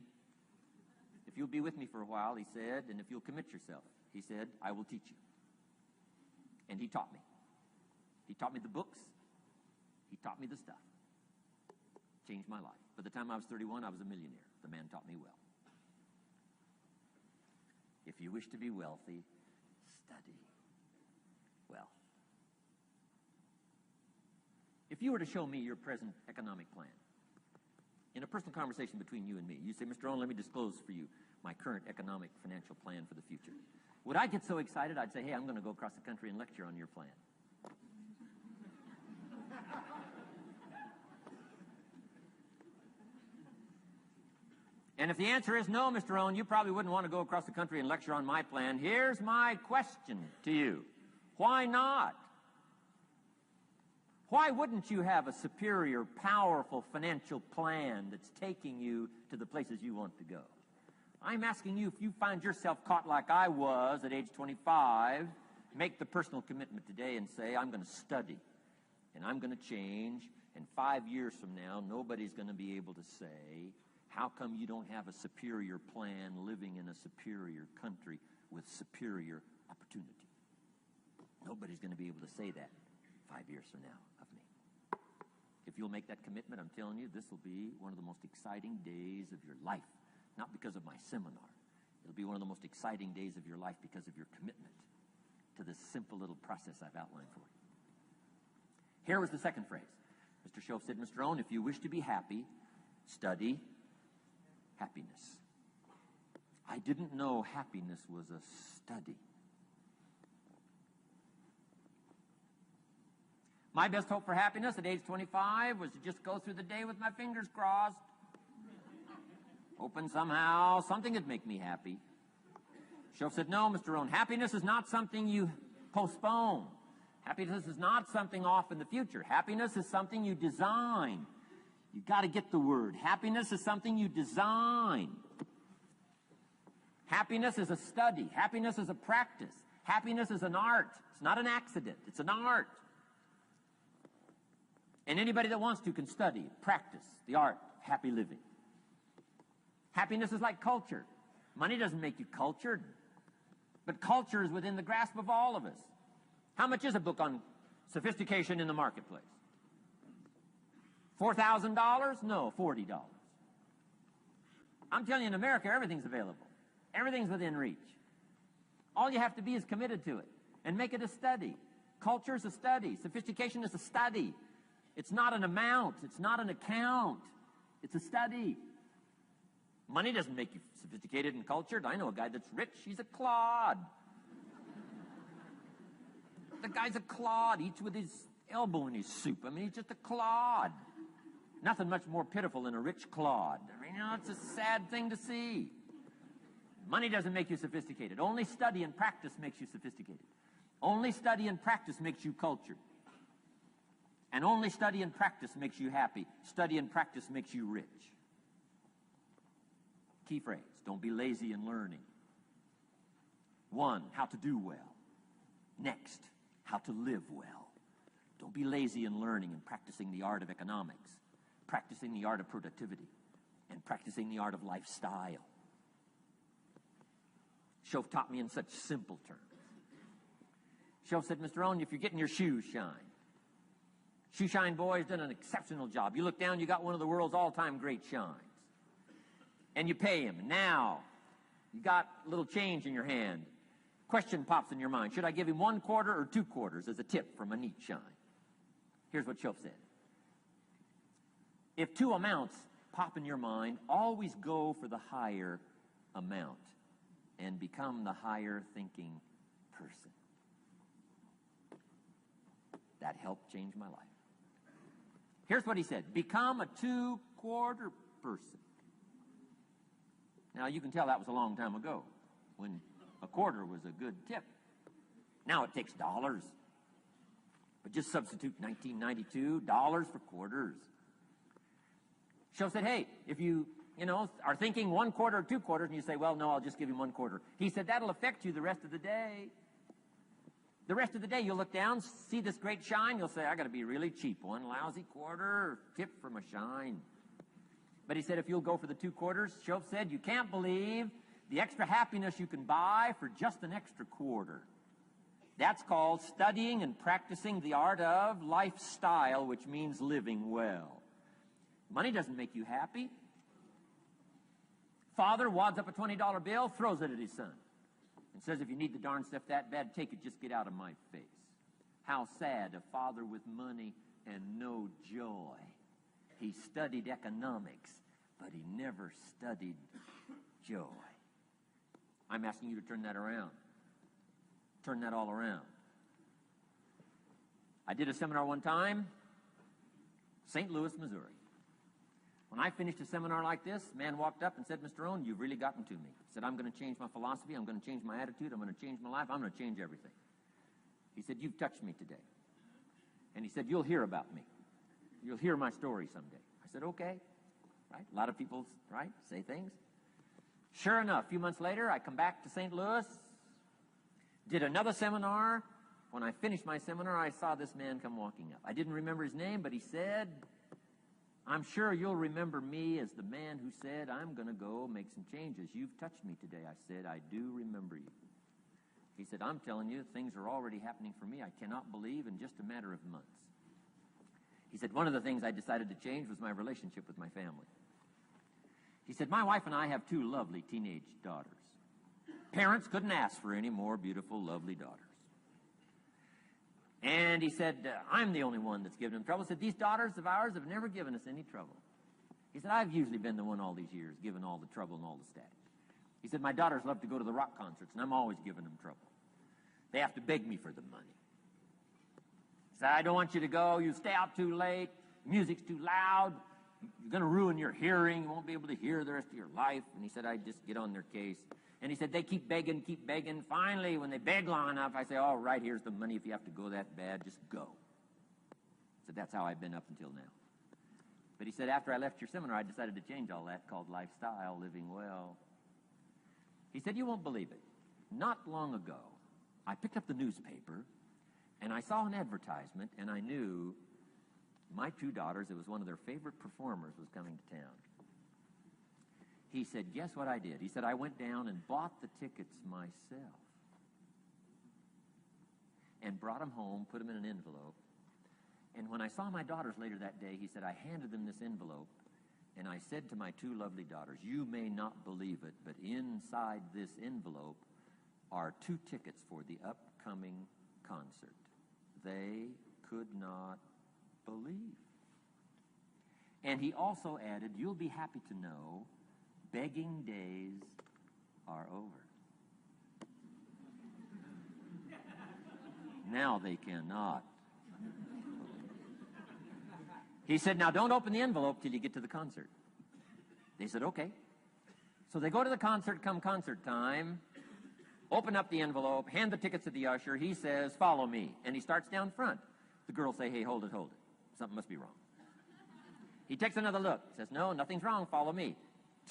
if you'll be with me for a while, he said, and if you'll commit yourself, he said, I will teach you. And he taught me. He taught me the books. He taught me the stuff. Changed my life. By the time I was 31, I was a millionaire. The man taught me well. If you wish to be wealthy, study wealth. If you were to show me your present economic plan, in a personal conversation between you and me, you say, Mr. Owen, let me disclose for you my current economic financial plan for the future. Would I get so excited, I'd say, hey, I'm going to go across the country and lecture on your plan. And if the answer is no, Mr. Owen, you probably wouldn't want to go across the country and lecture on my plan. Here's my question to you. Why not? Why wouldn't you have a superior, powerful financial plan that's taking you to the places you want to go? I'm asking you, if you find yourself caught like I was at age 25, make the personal commitment today and say, I'm going to study and I'm going to change. And 5 years from now, nobody's going to be able to say, how come you don't have a superior plan living in a superior country with superior opportunity? Nobody's going to be able to say that 5 years from now of me. If you'll make that commitment, I'm telling you, this will be one of the most exciting days of your life. Not because of my seminar. It'll be one of the most exciting days of your life because of your commitment to this simple little process I've outlined for you. Here was the second phrase. Mr. Schoaf said, Mr. Owen, if you wish to be happy, study happiness. I didn't know happiness was a study. My best hope for happiness at age 25 was to just go through the day with my fingers crossed. Hoping somehow something would make me happy. Schoaf said, no, Mr. Owen, happiness is not something you postpone. Happiness is not something off in the future. Happiness is something you design. You've got to get the word. Happiness is something you design. Happiness is a study. Happiness is a practice. Happiness is an art. It's not an accident. It's an art. And anybody that wants to can study, practice the art of happy living. Happiness is like culture. Money doesn't make you cultured, but culture is within the grasp of all of us. How much is a book on sophistication in the marketplace? $4,000? No, $40. I'm telling you, in America, everything's available. Everything's within reach. All you have to be is committed to it and make it a study. Culture is a study. Sophistication is a study. It's not an amount. It's not an account. It's a study. Money doesn't make you sophisticated and cultured. I know a guy that's rich. He's a clod. The guy's a clod. Eats with his elbow in his soup. I mean, he's just a clod. Nothing much more pitiful than a rich clod. I mean, it's a sad thing to see. Money doesn't make you sophisticated. Only study and practice makes you sophisticated. Only study and practice makes you cultured. And only study and practice makes you happy. Study and practice makes you rich. Key phrase, don't be lazy in learning. 1, how to do well. Next, how to live well. Don't be lazy in learning and practicing the art of economics, practicing the art of productivity, and practicing the art of lifestyle. Schoaf taught me in such simple terms. Schoaf said, Mr. Owen, if you're getting your shoes shined, Shoe Shine Boy's done an exceptional job. You look down, you got one of the world's all-time great shines. And you pay him. Now, you got a little change in your hand. Question pops in your mind. Should I give him 1 quarter or 2 quarters as a tip from a neat shine? Here's what Schoaf said. If 2 amounts pop in your mind, always go for the higher amount and become the higher thinking person. That helped change my life. Here's what he said: become a 2-quarter person. Now, you can tell that was a long time ago, when a quarter was a good tip. Now it takes dollars. But just substitute 1992, dollars for quarters. Shoaff said, hey, if you are thinking 1 quarter or 2 quarters, and you say, well, no, I'll just give him 1 quarter. He said, that'll affect you the rest of the day. The rest of the day, you'll look down, see this great shine, you'll say, I got to be really cheap. 1 lousy quarter, tip from a shine. But he said, if you'll go for the 2 quarters, Shoaff said, you can't believe the extra happiness you can buy for just an extra quarter. That's called studying and practicing the art of lifestyle, which means living well. Money doesn't make you happy. Father wads up a $20 bill, throws it at his son, and says, if you need the darn stuff that bad, take it, just get out of my face. How sad, a father with money and no joy. He studied economics, but he never studied joy. I'm asking you to turn that around. Turn that all around. I did a seminar one time, St. Louis, Missouri. When I finished a seminar like this, a man walked up and said, Mr. Owen, you've really gotten to me. He said, I'm going to change my philosophy. I'm going to change my attitude. I'm going to change my life. I'm going to change everything. He said, you've touched me today. And he said, you'll hear about me. You'll hear my story someday. I said, okay. Right? A lot of people, right, say things. Sure enough, a few months later, I come back to St. Louis, did another seminar. When I finished my seminar, I saw this man come walking up. I didn't remember his name, but he said, I'm sure you'll remember me as the man who said, I'm going to go make some changes. You've touched me today. I said, I do remember you. He said, I'm telling you, things are already happening for me. I cannot believe in just a matter of months. He said, one of the things I decided to change was my relationship with my family. He said, my wife and I have 2 lovely teenage daughters. Parents couldn't ask for any more beautiful, lovely daughters. And he said, I'm the only one that's given them trouble. He said, these daughters of ours have never given us any trouble. He said, I've usually been the one all these years giving all the trouble and all the static. He said, my daughters love to go to the rock concerts, and I'm always giving them trouble. They have to beg me for the money. He said, I don't want you to go. You stay out too late. Music's too loud. You're going to ruin your hearing. You won't be able to hear the rest of your life. And he said, I just get on their case. And he said, they keep begging, keep begging. Finally, when they beg long enough, I say, all right, here's the money. If you have to go that bad, just go. So that's how I've been up until now. But he said, after I left your seminar, I decided to change all that, called lifestyle, living well. He said, you won't believe it. Not long ago, I picked up the newspaper, and I saw an advertisement, and I knew my 2 daughters, it was one of their favorite performers, was coming to town. He said, guess what I did? He said, I went down and bought the tickets myself and brought them home, put them in an envelope. And when I saw my daughters later that day, he said, I handed them this envelope, and I said to my 2 lovely daughters, you may not believe it, but inside this envelope are 2 tickets for the upcoming concert. They could not believe. And he also added, you'll be happy to know begging days are over. Now they cannot. He said, now don't open the envelope till you get to the concert. They said, okay. So they go to the concert, come concert time, open up the envelope, hand the tickets to the usher. He says, follow me. And he starts down front. The girls say, hey, hold it. Something must be wrong. He takes another look, says, no, nothing's wrong, follow me.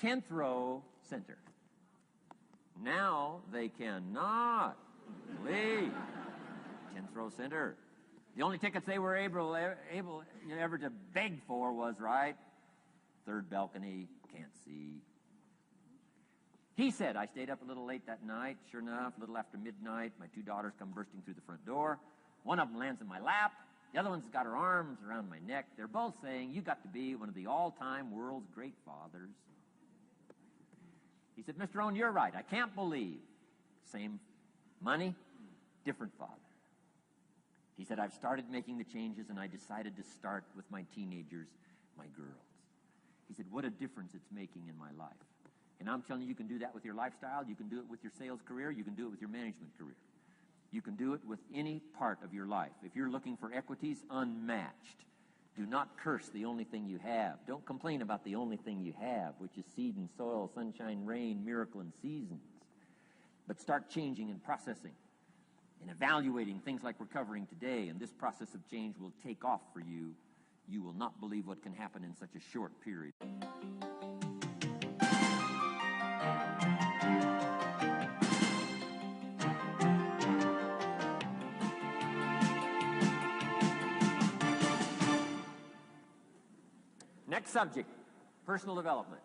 10th row, center. Now they cannot leave. 10th row, center. The only tickets they were able ever to beg for was, right, 3rd balcony, can't see. He said, I stayed up a little late that night. Sure enough, a little after midnight, my 2 daughters come bursting through the front door. One of them lands in my lap. The other one's got her arms around my neck. They're both saying, you got to be one of the all-time world's great fathers. He said, Mr. Owen, you're right. I can't believe. Same money, different father. He said, I've started making the changes, and I decided to start with my teenagers, my girls. He said, what a difference it's making in my life. And I'm telling you, you can do that with your lifestyle. You can do it with your sales career. You can do it with your management career. You can do it with any part of your life. If you're looking for equities, unmatched. Do not curse the only thing you have. Don't complain about the only thing you have, which is seed and soil, sunshine, rain, miracle, and seasons. But start changing and processing and evaluating things like we're covering today, and this process of change will take off for you. You will not believe what can happen in such a short period. Next subject, personal development.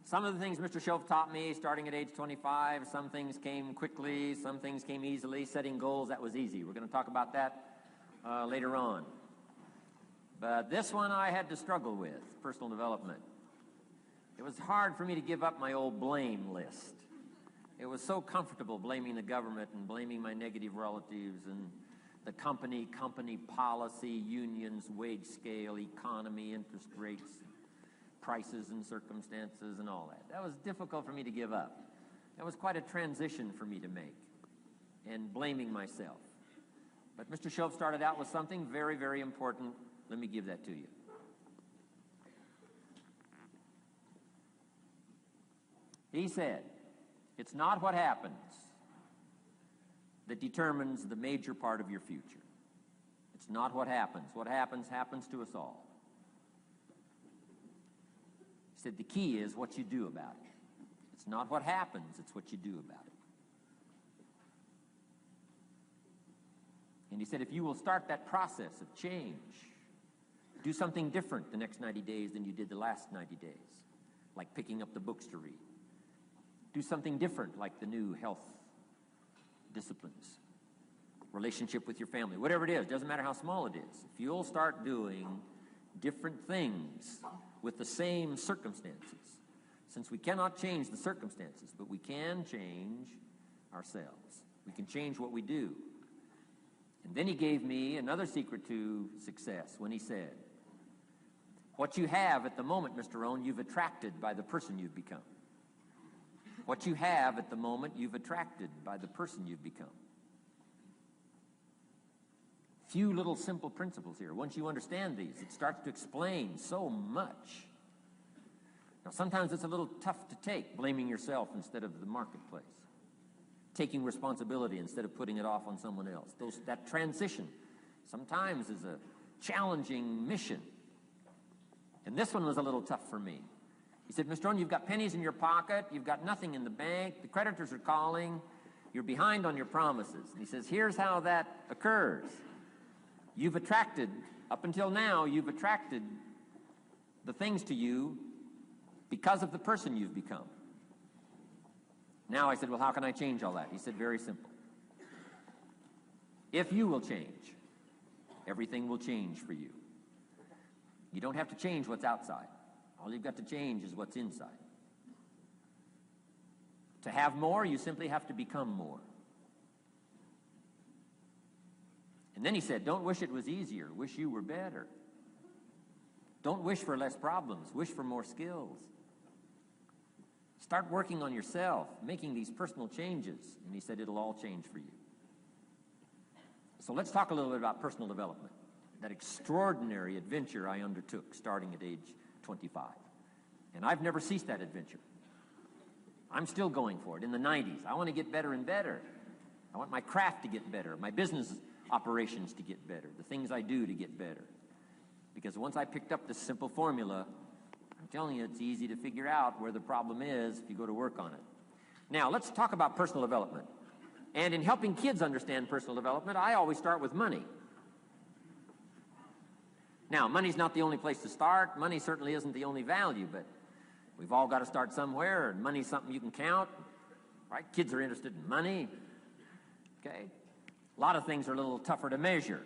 Some of the things Mr. Shoaff taught me starting at age 25, some things came quickly, some things came easily. Setting goals, that was easy. We're going to talk about that later on. But this one I had to struggle with, personal development. It was hard for me to give up my old blame list. It was so comfortable blaming the government and blaming my negative relatives and the company policy, unions, wage scale, economy, interest rates, prices and circumstances and all that. That was difficult for me to give up. That was quite a transition for me to make, and blaming myself. But Mr. Shoaff started out with something very, very important. Let me give that to you. He said, it's not what happens that determines the major part of your future. It's not what happens. What happens, happens to us all. He said the key is what you do about it. It's not what happens, it's what you do about it. And he said if you will start that process of change, do something different the next 90 days than you did the last 90 days, like picking up the books to read. Do something different like the new health disciplines, relationship with your family, whatever it is, doesn't matter how small it is. If you'll start doing different things with the same circumstances, since we cannot change the circumstances, but we can change ourselves. We can change what we do. And then he gave me another secret to success when he said, what you have at the moment, Mr. Rohn, you've attracted by the person you've become. What you have at the moment, you've attracted by the person you've become. Few little simple principles here. Once you understand these, it starts to explain so much. Now, sometimes it's a little tough to take, blaming yourself instead of the marketplace. Taking responsibility instead of putting it off on someone else. That transition sometimes is a challenging mission. And this one was a little tough for me. He said, Mr. Rohn, you've got pennies in your pocket, you've got nothing in the bank, the creditors are calling, you're behind on your promises. And he says, here's how that occurs. You've attracted, up until now, you've attracted the things to you because of the person you've become. Now I said, well, how can I change all that? He said, very simple. If you will change, everything will change for you. You don't have to change what's outside. All you've got to change is what's inside. To have more, you simply have to become more. And then he said, don't wish it was easier. Wish you were better. Don't wish for less problems. Wish for more skills. Start working on yourself, making these personal changes. And he said, it'll all change for you. So let's talk a little bit about personal development. That extraordinary adventure I undertook starting at age 25. And I've never ceased that adventure. I'm still going for it. In the 90s, I want to get better and better. I want my craft to get better, my business operations to get better, the things I do to get better. Because once I picked up this simple formula, I'm telling you, it's easy to figure out where the problem is if you go to work on it. Now, let's talk about personal development. And in helping kids understand personal development, I always start with money. Now, money's not the only place to start. Money certainly isn't the only value, but we've all got to start somewhere, and money's something you can count, right? Kids are interested in money, okay? A lot of things are a little tougher to measure,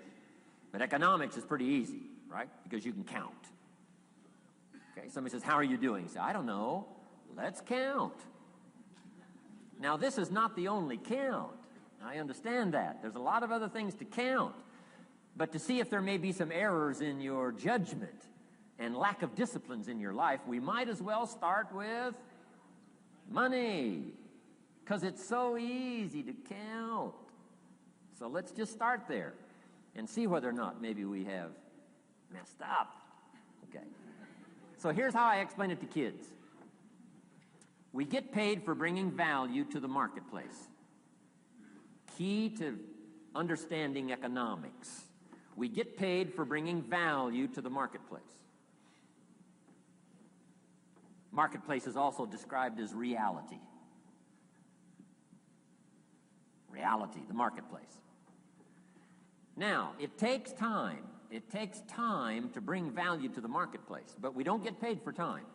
but economics is pretty easy, right? Because you can count. Okay, somebody says, how are you doing? You say, I don't know. Let's count. Now, this is not the only count. I understand that. There's a lot of other things to count. But to see if there may be some errors in your judgment, and lack of disciplines in your life, we might as well start with money, because it's so easy to count. So let's just start there and see whether or not maybe we have messed up. Okay. So here's how I explain it to kids. We get paid for bringing value to the marketplace. Key to understanding economics. We get paid for bringing value to the marketplace. Marketplace is also described as reality. Reality, the marketplace. Now, it takes time. It takes time to bring value to the marketplace, but we don't get paid for time.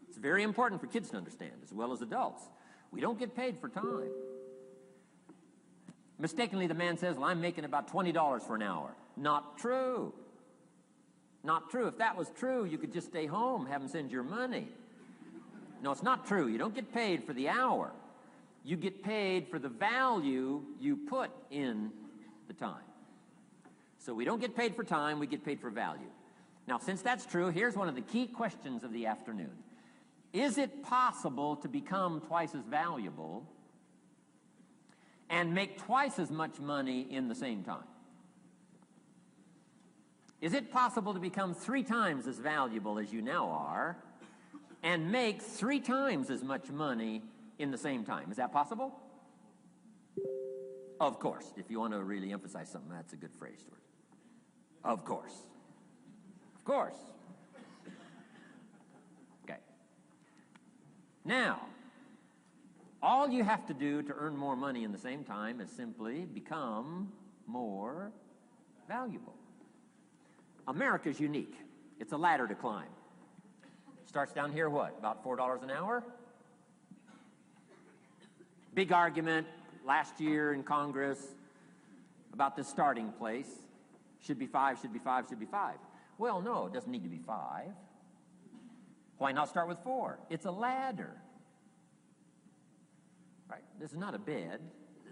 It's very important for kids to understand, as well as adults. We don't get paid for time. Mistakenly, the man says, well, I'm making about $20 for an hour. Not true. Not true. If that was true, you could just stay home, have them send your money. No, it's not true. You don't get paid for the hour. You get paid for the value you put in the time. So we don't get paid for time, we get paid for value. Now, since that's true, here's one of the key questions of the afternoon. Is it possible to become twice as valuable and make twice as much money in the same time? Is it possible to become 3 times as valuable as you now are and make 3 times as much money in the same time? Is that possible? Of course. If you want to really emphasize something, that's a good phrase, Stuart. Of course. Of course. Okay. Now, all you have to do to earn more money in the same time is simply become more valuable. America's unique. It's a ladder to climb. Starts down here, what, about $4 an hour? Big argument last year in Congress about the starting place. Should be 5, should be 5, should be 5. Well, no, it doesn't need to be 5. Why not start with 4? It's a ladder. Right? This is not a bed.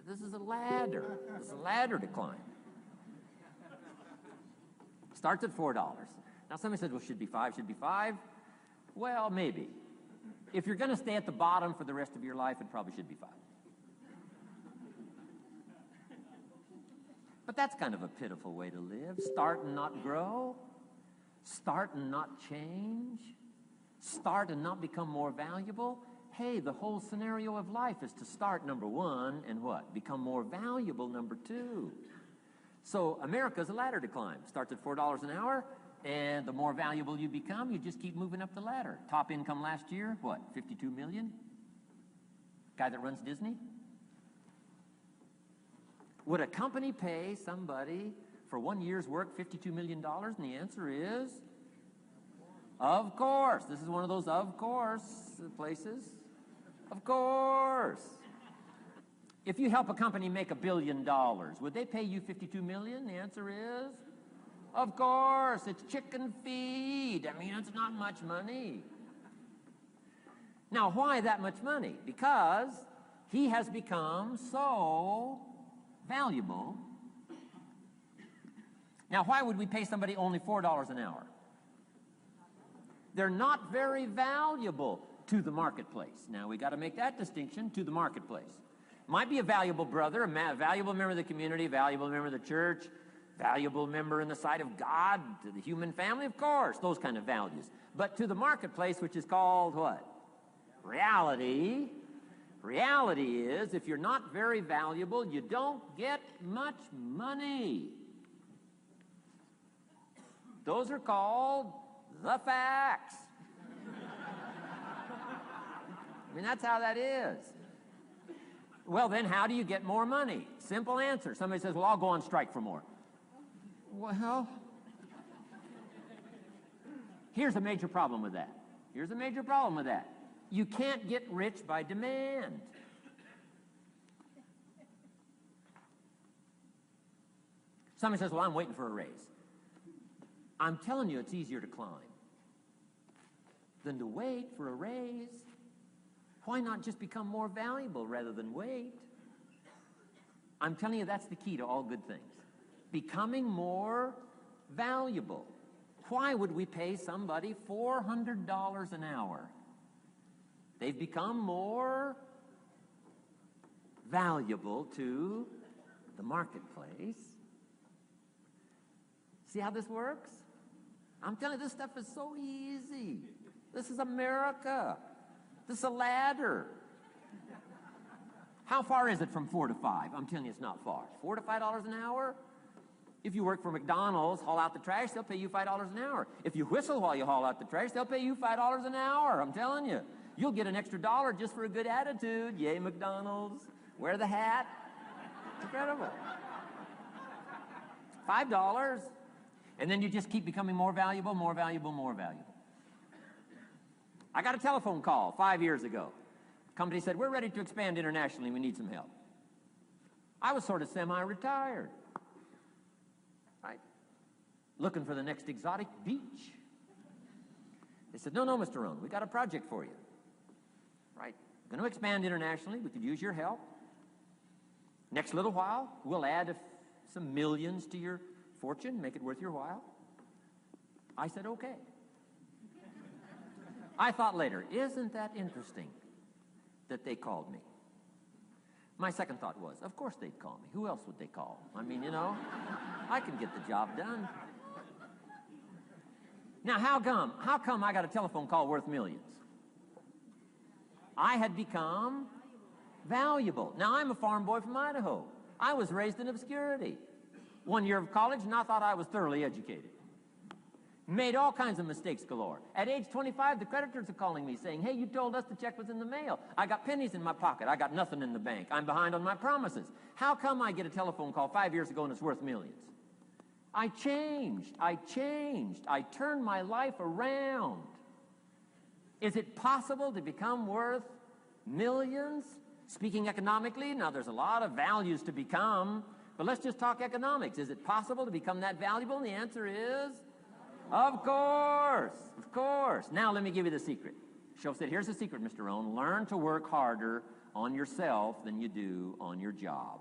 This is a ladder. It's a ladder to climb. Starts at $4. Now, somebody says, well, should be 5, should be 5. Well, maybe. If you're going to stay at the bottom for the rest of your life, it probably should be 5. But that's kind of a pitiful way to live. Start and not grow. Start and not change. Start and not become more valuable. Hey, the whole scenario of life is to start, number 1, and what? Become more valuable, number 2. So America's a ladder to climb. Starts at $4 an hour, and the more valuable you become, you just keep moving up the ladder. Top income last year, what, 52 million? Guy that runs Disney? Would a company pay somebody for 1 year's work $52 million? And the answer is, of course. This is one of those of course places. Of course. If you help a company make $1 billion, would they pay you $52 million? The answer is, of course. It's chicken feed. I mean, it's not much money. Now, why that much money? Because he has become so valuable. Now, why would we pay somebody only $4 an hour? They're not very valuable to the marketplace. Now, we got to make that distinction, to the marketplace. Might be a valuable brother, a valuable member of the community, a valuable member of the church, valuable member in the sight of God, to the human family, of course, those kind of values. But to the marketplace, which is called what? Reality. Reality is, if you're not very valuable, you don't get much money. Those are called the facts. I mean, that's how that is. Well, then, how do you get more money? Simple answer. Somebody says, well, I'll go on strike for more. Well, here's a major problem with that. Here's a major problem with that. You can't get rich by demand. Somebody says, well, I'm waiting for a raise. I'm telling you, it's easier to climb than to wait for a raise. Why not just become more valuable rather than wait? I'm telling you, that's the key to all good things. Becoming more valuable. Why would we pay somebody $400 an hour? They've become more valuable to the marketplace. See how this works? I'm telling you, this stuff is so easy. This is America. This is a ladder. How far is it from 4 to 5? I'm telling you, it's not far. $4 to $5 an hour? If you work for McDonald's, haul out the trash, they'll pay you $5 an hour. If you whistle while you haul out the trash, they'll pay you $5 an hour. I'm telling you. You'll get an extra dollar just for a good attitude. Yay, McDonald's. Wear the hat. It's incredible. $5. And then you just keep becoming more valuable, more valuable, more valuable. I got a telephone call 5 years ago. The company said, we're ready to expand internationally. We need some help. I was sort of semi-retired. Right? Looking for the next exotic beach. They said, no, Mr. Rohn, we got a project for you. Right? Going to expand internationally. We could use your help. Next little while, we'll add some millions to your fortune, make it worth your while. I said, okay. I thought later, isn't that interesting that they called me? My second thought was, of course they'd call me. Who else would they call? I mean, I can get the job done. Now, how come I got a telephone call worth millions? I had become valuable. Now, I'm a farm boy from Idaho. I was raised in obscurity. 1 year of college, and I thought I was thoroughly educated. Made all kinds of mistakes galore. At age 25, the creditors are calling me saying, hey, you told us the check was in the mail. I got pennies in my pocket. I got nothing in the bank. I'm behind on my promises. How come I get a telephone call 5 years ago and it's worth millions? I changed. I turned my life around. Is it possible to become worth millions? Speaking economically, now there's a lot of values to become, but let's just talk economics. Is it possible to become that valuable? And the answer is, of course. Now let me give you the secret. Shoaff said, here's the secret, Mr. Rohn. Learn to work harder on yourself than you do on your job.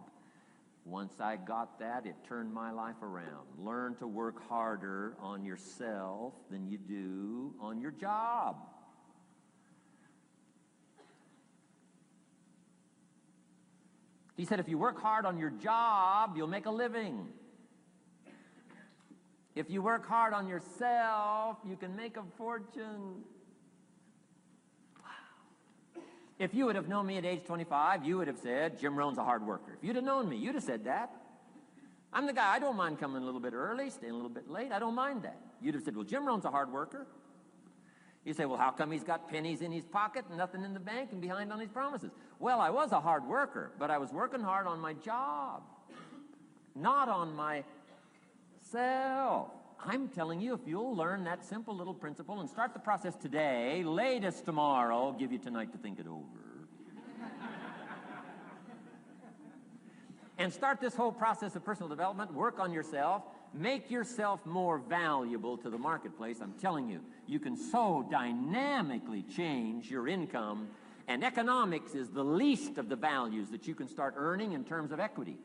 Once I got that, it turned my life around. Learn to work harder on yourself than you do on your job. He said, if you work hard on your job, you'll make a living. If you work hard on yourself, you can make a fortune. Wow. If you would have known me at age 25, you would have said, Jim Rohn's a hard worker. If you'd have known me, you'd have said that. I'm the guy, I don't mind coming a little bit early, staying a little bit late. I don't mind that. You'd have said, well, Jim Rohn's a hard worker. You say, well, how come he's got pennies in his pocket and nothing in the bank and behind on his promises? Well, I was a hard worker, but I was working hard on my job, not on myself. I'm telling you, if you'll learn that simple little principle and start the process today, latest tomorrow, give you tonight to think it over. And start this whole process of personal development, work on yourself, make yourself more valuable to the marketplace. I'm telling you, you can so dynamically change your income, and economics is the least of the values that you can start earning in terms of equity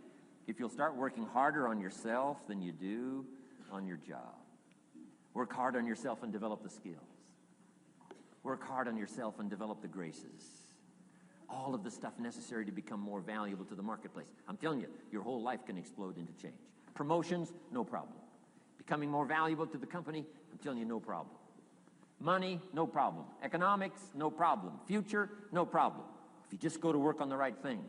if you'll start working harder on yourself than you do on your job. Work hard on yourself and develop the skills. Work hard on yourself and develop the graces. All of the stuff necessary to become more valuable to the marketplace. I'm telling you, your whole life can explode into change. Promotions, no problem. Becoming more valuable to the company, I'm telling you, no problem. Money, no problem. Economics, no problem. Future, no problem. If you just go to work on the right thing.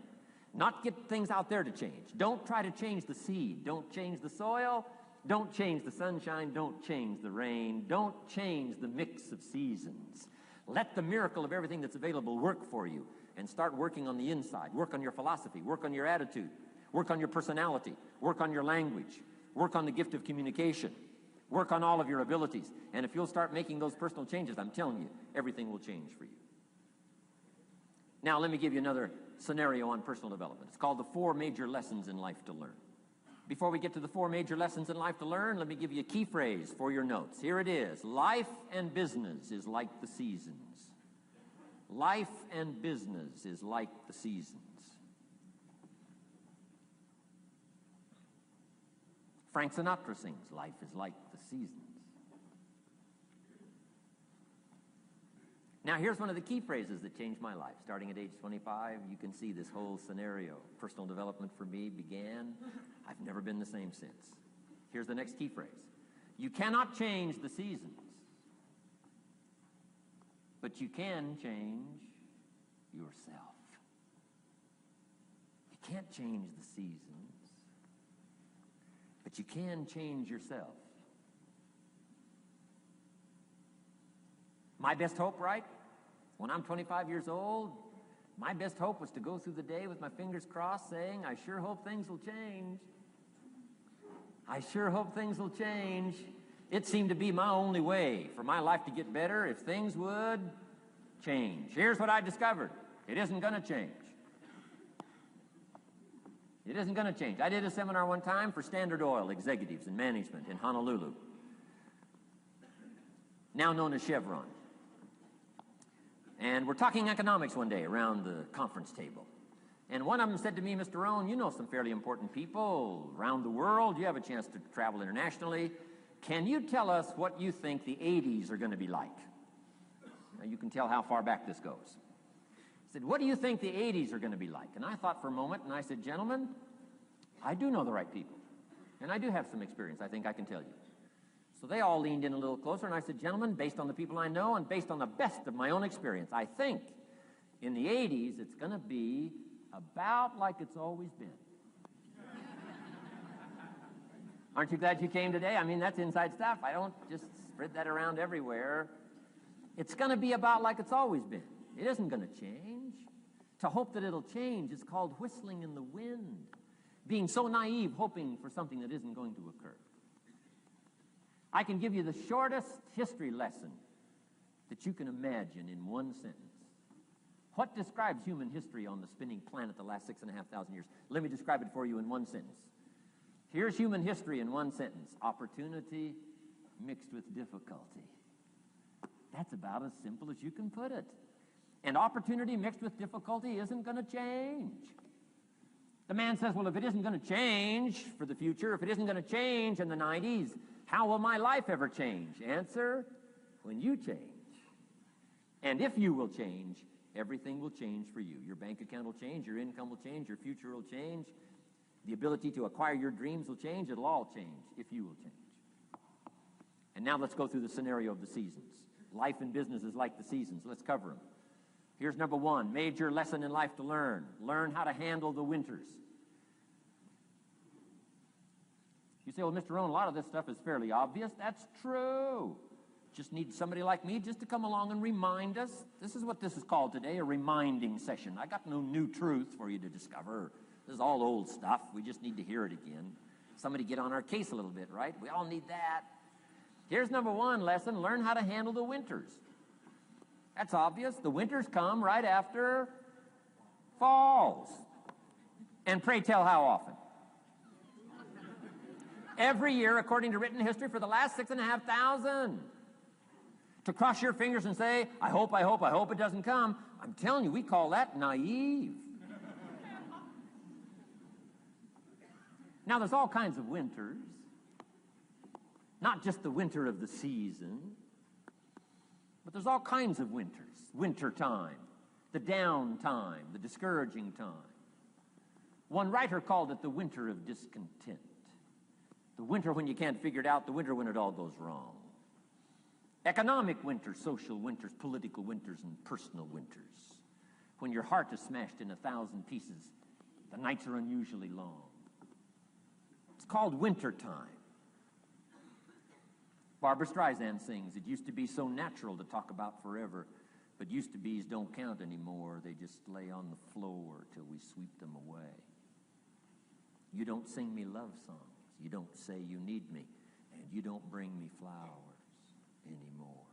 Not get things out there to change. Don't try to change the seed. Don't change the soil. Don't change the sunshine. Don't change the rain. Don't change the mix of seasons. Let the miracle of everything that's available work for you, and start working on the inside. Work on your philosophy. Work on your attitude. Work on your personality. Work on your language. Work on the gift of communication. Work on all of your abilities. And if you'll start making those personal changes, I'm telling you, everything will change for you. Now, let me give you another scenario on personal development. It's called the 4 major lessons in life to learn. Before we get to the 4 major lessons in life to learn, let me give you a key phrase for your notes. Here it is. Life and business is like the seasons. Life and business is like the seasons. Frank Sinatra sings, life is like the seasons. Now, here's one of the key phrases that changed my life. Starting at age 25, you can see this whole scenario. Personal development for me began. I've never been the same since. Here's the next key phrase. You cannot change the seasons, but you can change yourself. You can't change the seasons, but you can change yourself. My best hope, right? When I'm 25 years old, my best hope was to go through the day with my fingers crossed saying, I sure hope things will change. I sure hope things will change. It seemed to be my only way for my life to get better if things would change. Here's what I discovered. It isn't going to change. It isn't going to change. I did a seminar one time for Standard Oil executives and management in Honolulu, now known as Chevron. And we're talking economics one day around the conference table. And one of them said to me, Mr. Rohn, you know some fairly important people around the world. You have a chance to travel internationally. Can you tell us what you think the 80s are going to be like? Now you can tell how far back this goes. He said, what do you think the 80s are going to be like? And I thought for a moment, and I said, gentlemen, I do know the right people. And I do have some experience, I think I can tell you. So they all leaned in a little closer, and I said, gentlemen, based on the people I know and based on the best of my own experience, I think in the 80s it's going to be about like it's always been. Aren't you glad you came today? I mean, that's inside stuff. I don't just spread that around everywhere. It's going to be about like it's always been. It isn't going to change. To hope that it'll change is called whistling in the wind, being so naive, hoping for something that isn't going to occur. I can give you the shortest history lesson that you can imagine in one sentence. What describes human history on the spinning planet the last 6,500 years? Let me describe it for you in one sentence. Here's human history in one sentence. Opportunity mixed with difficulty. That's about as simple as you can put it. And opportunity mixed with difficulty isn't going to change. The man says, well, if it isn't going to change for the future, if it isn't going to change in the 90s, how will my life ever change? Answer, when you change. And if you will change, everything will change for you. Your bank account will change, your income will change, your future will change. The ability to acquire your dreams will change. It'll all change if you will change. And now let's go through the scenario of the seasons. Life and business is like the seasons. Let's cover them. Here's number one, major lesson in life to learn. Learn how to handle the winters. You say, well, Mr. Rohn, a lot of this stuff is fairly obvious. That's true. Just need somebody like me just to come along and remind us. This is what this is called today, a reminding session. I got no new truth for you to discover. This is all old stuff. We just need to hear it again. Somebody get on our case a little bit, right? We all need that. Here's number one lesson, learn how to handle the winters. That's obvious. The winters come right after falls. And pray tell how often? Every year, according to written history, for the last 6,500. To cross your fingers and say, I hope it doesn't come. I'm telling you, we call that naive. Now, there's all kinds of winters. Not just the winter of the season, but there's all kinds of winters. Winter time, the down time, the discouraging time. One writer called it the winter of discontent. The winter when you can't figure it out, the winter when it all goes wrong. Economic winters, social winters, political winters, and personal winters. When your heart is smashed in 1,000 pieces, the nights are unusually long. It's called winter time. Barbara Streisand sings, it used to be so natural to talk about forever, but used to be's don't count anymore. They just lay on the floor till we sweep them away. You don't sing me love songs. You don't say you need me, and you don't bring me flowers anymore.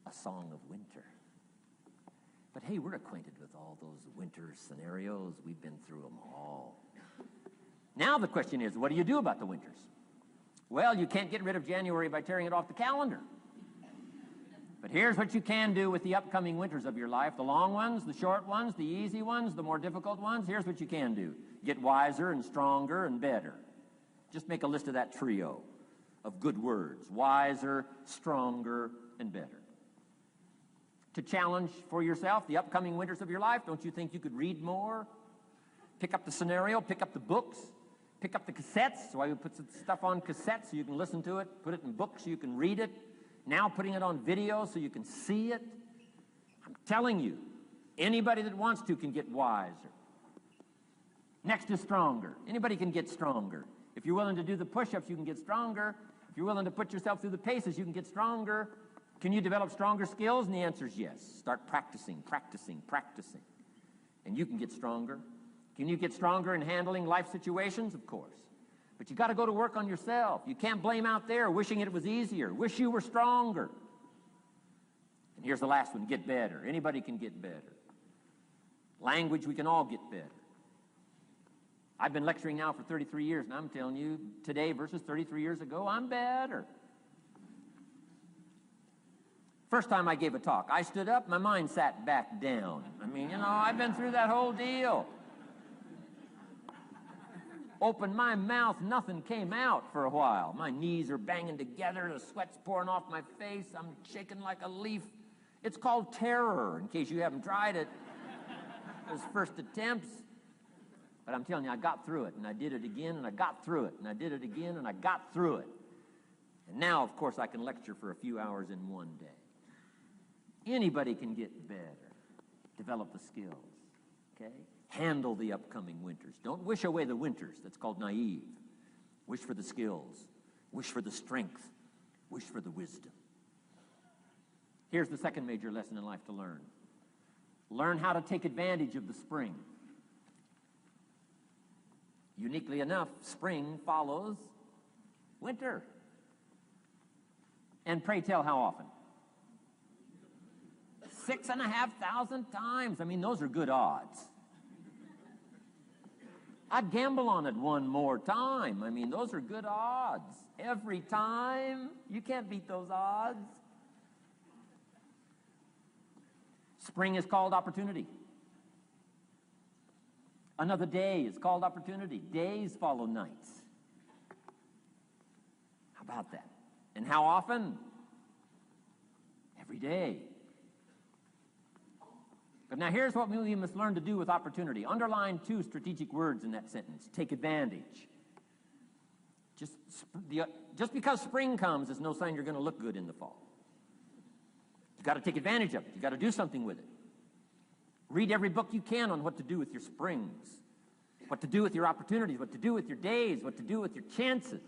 A song of winter. But hey, we're acquainted with all those winter scenarios. We've been through them all. Now the question is, what do you do about the winters? Well, you can't get rid of January by tearing it off the calendar. But here's what you can do with the upcoming winters of your life. The long ones, the short ones, the easy ones, the more difficult ones. Here's what you can do. Get wiser and stronger and better. Just make a list of that trio of good words. Wiser, stronger, and better. to challenge for yourself the upcoming winters of your life? Don't you think you could read more? Pick up the scenario, pick up the books, pick up the cassettes. That's why we put stuff on cassettes so you can listen to it, put it in books so you can read it. Now putting it on video so you can see it. I'm telling you, anybody that wants to can get wiser. Next is stronger. Anybody can get stronger. If you're willing to do the push-ups, you can get stronger. If you're willing to put yourself through the paces, you can get stronger. Can you develop stronger skills? And the answer is yes. Start practicing, practicing, practicing. And you can get stronger. Can you get stronger in handling life situations? Of course. But you got to go to work on yourself. You can't blame out there wishing it was easier. Wish you were stronger. And here's the last one, get better. Anybody can get better. Language, we can all get better. I've been lecturing now for 33 years, and I'm telling you, today versus 33 years ago, I'm better. First time I gave a talk, I stood up, my mind sat back down. I mean, I've been through that whole deal. Opened my mouth, nothing came out for a while. My knees are banging together, the sweat's pouring off my face, I'm shaking like a leaf. It's called terror, in case you haven't tried it. Those first attempts. But I'm telling you, I got through it, and I did it again, and I got through it, and I did it again, and I got through it. And now, of course, I can lecture for a few hours in one day. Anybody can get better. Develop the skills, okay? Handle the upcoming winters. Don't wish away the winters. That's called naive. Wish for the skills. Wish for the strength. Wish for the wisdom. Here's the second major lesson in life to learn. Learn how to take advantage of the spring. Uniquely enough, spring follows winter. And pray tell, how often? 6,500 times. I mean, those are good odds. I'd gamble on it one more time. I mean, those are good odds. Every time. You can't beat those odds. Spring is called opportunity. Another day is called opportunity. Days follow nights. How about that? And how often? Every day. But now here's what we must learn to do with opportunity. Underline two strategic words in that sentence. Take advantage. Just because spring comes is no sign you're going to look good in the fall. You've got to take advantage of it. You've got to do something with it. Read every book you can on what to do with your springs, what to do with your opportunities, what to do with your days, what to do with your chances.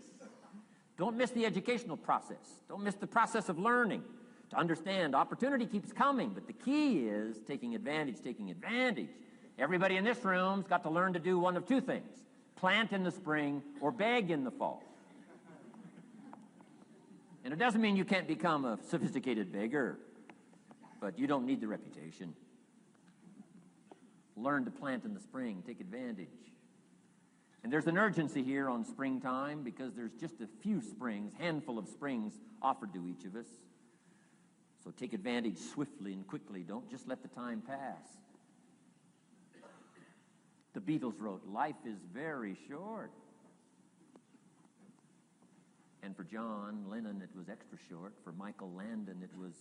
Don't miss the educational process. Don't miss the process of learning. To understand, opportunity keeps coming, but the key is taking advantage, taking advantage. Everybody in this room's got to learn to do one of two things: plant in the spring or beg in the fall. And it doesn't mean you can't become a sophisticated beggar, but you don't need the reputation. Learn to plant in the spring, take advantage. And there's an urgency here on springtime because there's just a few springs, handful of springs offered to each of us. So take advantage swiftly and quickly. Don't just let the time pass. The Beatles wrote, "Life is very short." And for John Lennon, it was extra short. For Michael Landon, it was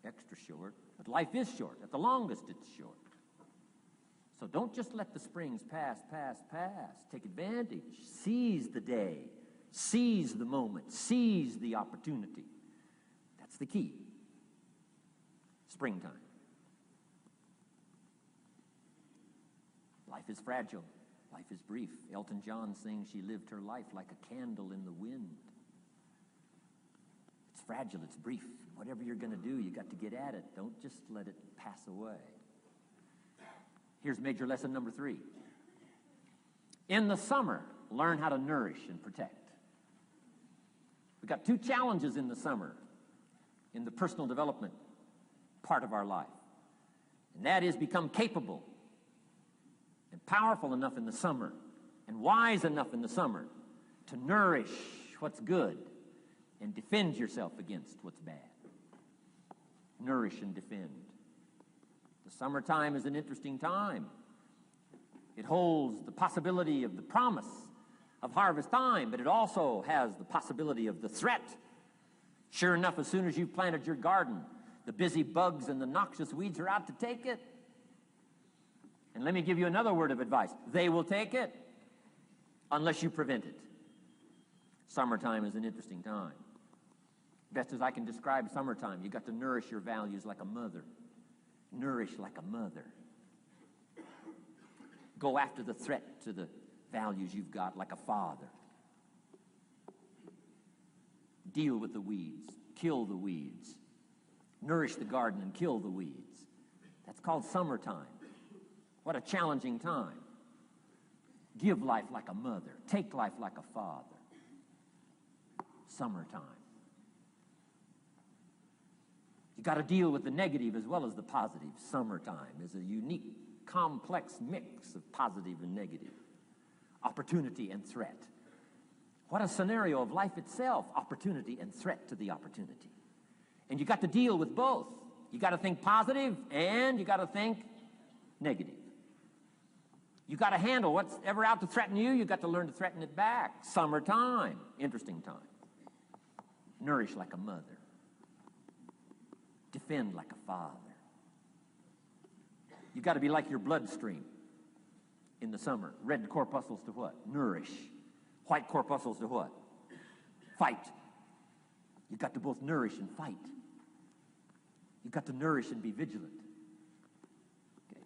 extra short. But life is short. At the longest, it's short. So don't just let the springs pass. Take advantage. Seize the day. Seize the moment. Seize the opportunity. That's the key. Springtime. Life is fragile. Life is brief. Elton John sings, "She lived her life like a candle in the wind." It's fragile. It's brief. Whatever you're going to do, you got to get at it. Don't just let it pass away. Here's major lesson number 3. In the summer, learn how to nourish and protect. We've got 2 challenges in the summer in the personal development part of our life. And that is become capable and powerful enough in the summer and wise enough in the summer to nourish what's good and defend yourself against what's bad. Nourish and defend. The summertime is an interesting time. It holds the possibility of the promise of harvest time, but it also has the possibility of the threat. Sure enough, as soon as you've planted your garden, The busy bugs and the noxious weeds are out to take it. And let me give you another word of advice. They will take it unless you prevent it. Summertime is an interesting time. Best as I can describe summertime, you got to nourish your values like a mother. Nourish like a mother. Go after the threat to the values you've got like a father. Deal with the weeds. Kill the weeds. Nourish the garden and kill the weeds. That's called summertime. What a challenging time. Give life like a mother. Take life like a father. Summertime. You got to deal with the negative as well as the positive. Summertime is a unique, complex mix of positive and negative. Opportunity and threat. What a scenario of life itself. Opportunity and threat to the opportunity. And you got to deal with both. You got to think positive and you got to think negative. You got to handle what's ever out to threaten you. You got to learn to threaten it back. Summertime. Interesting time. Nourish like a mother. Defend like a father. You got to be like your bloodstream in the summer. Red corpuscles to what? Nourish. White corpuscles to what? Fight. You got to both nourish and fight. You got to nourish and be vigilant. Okay.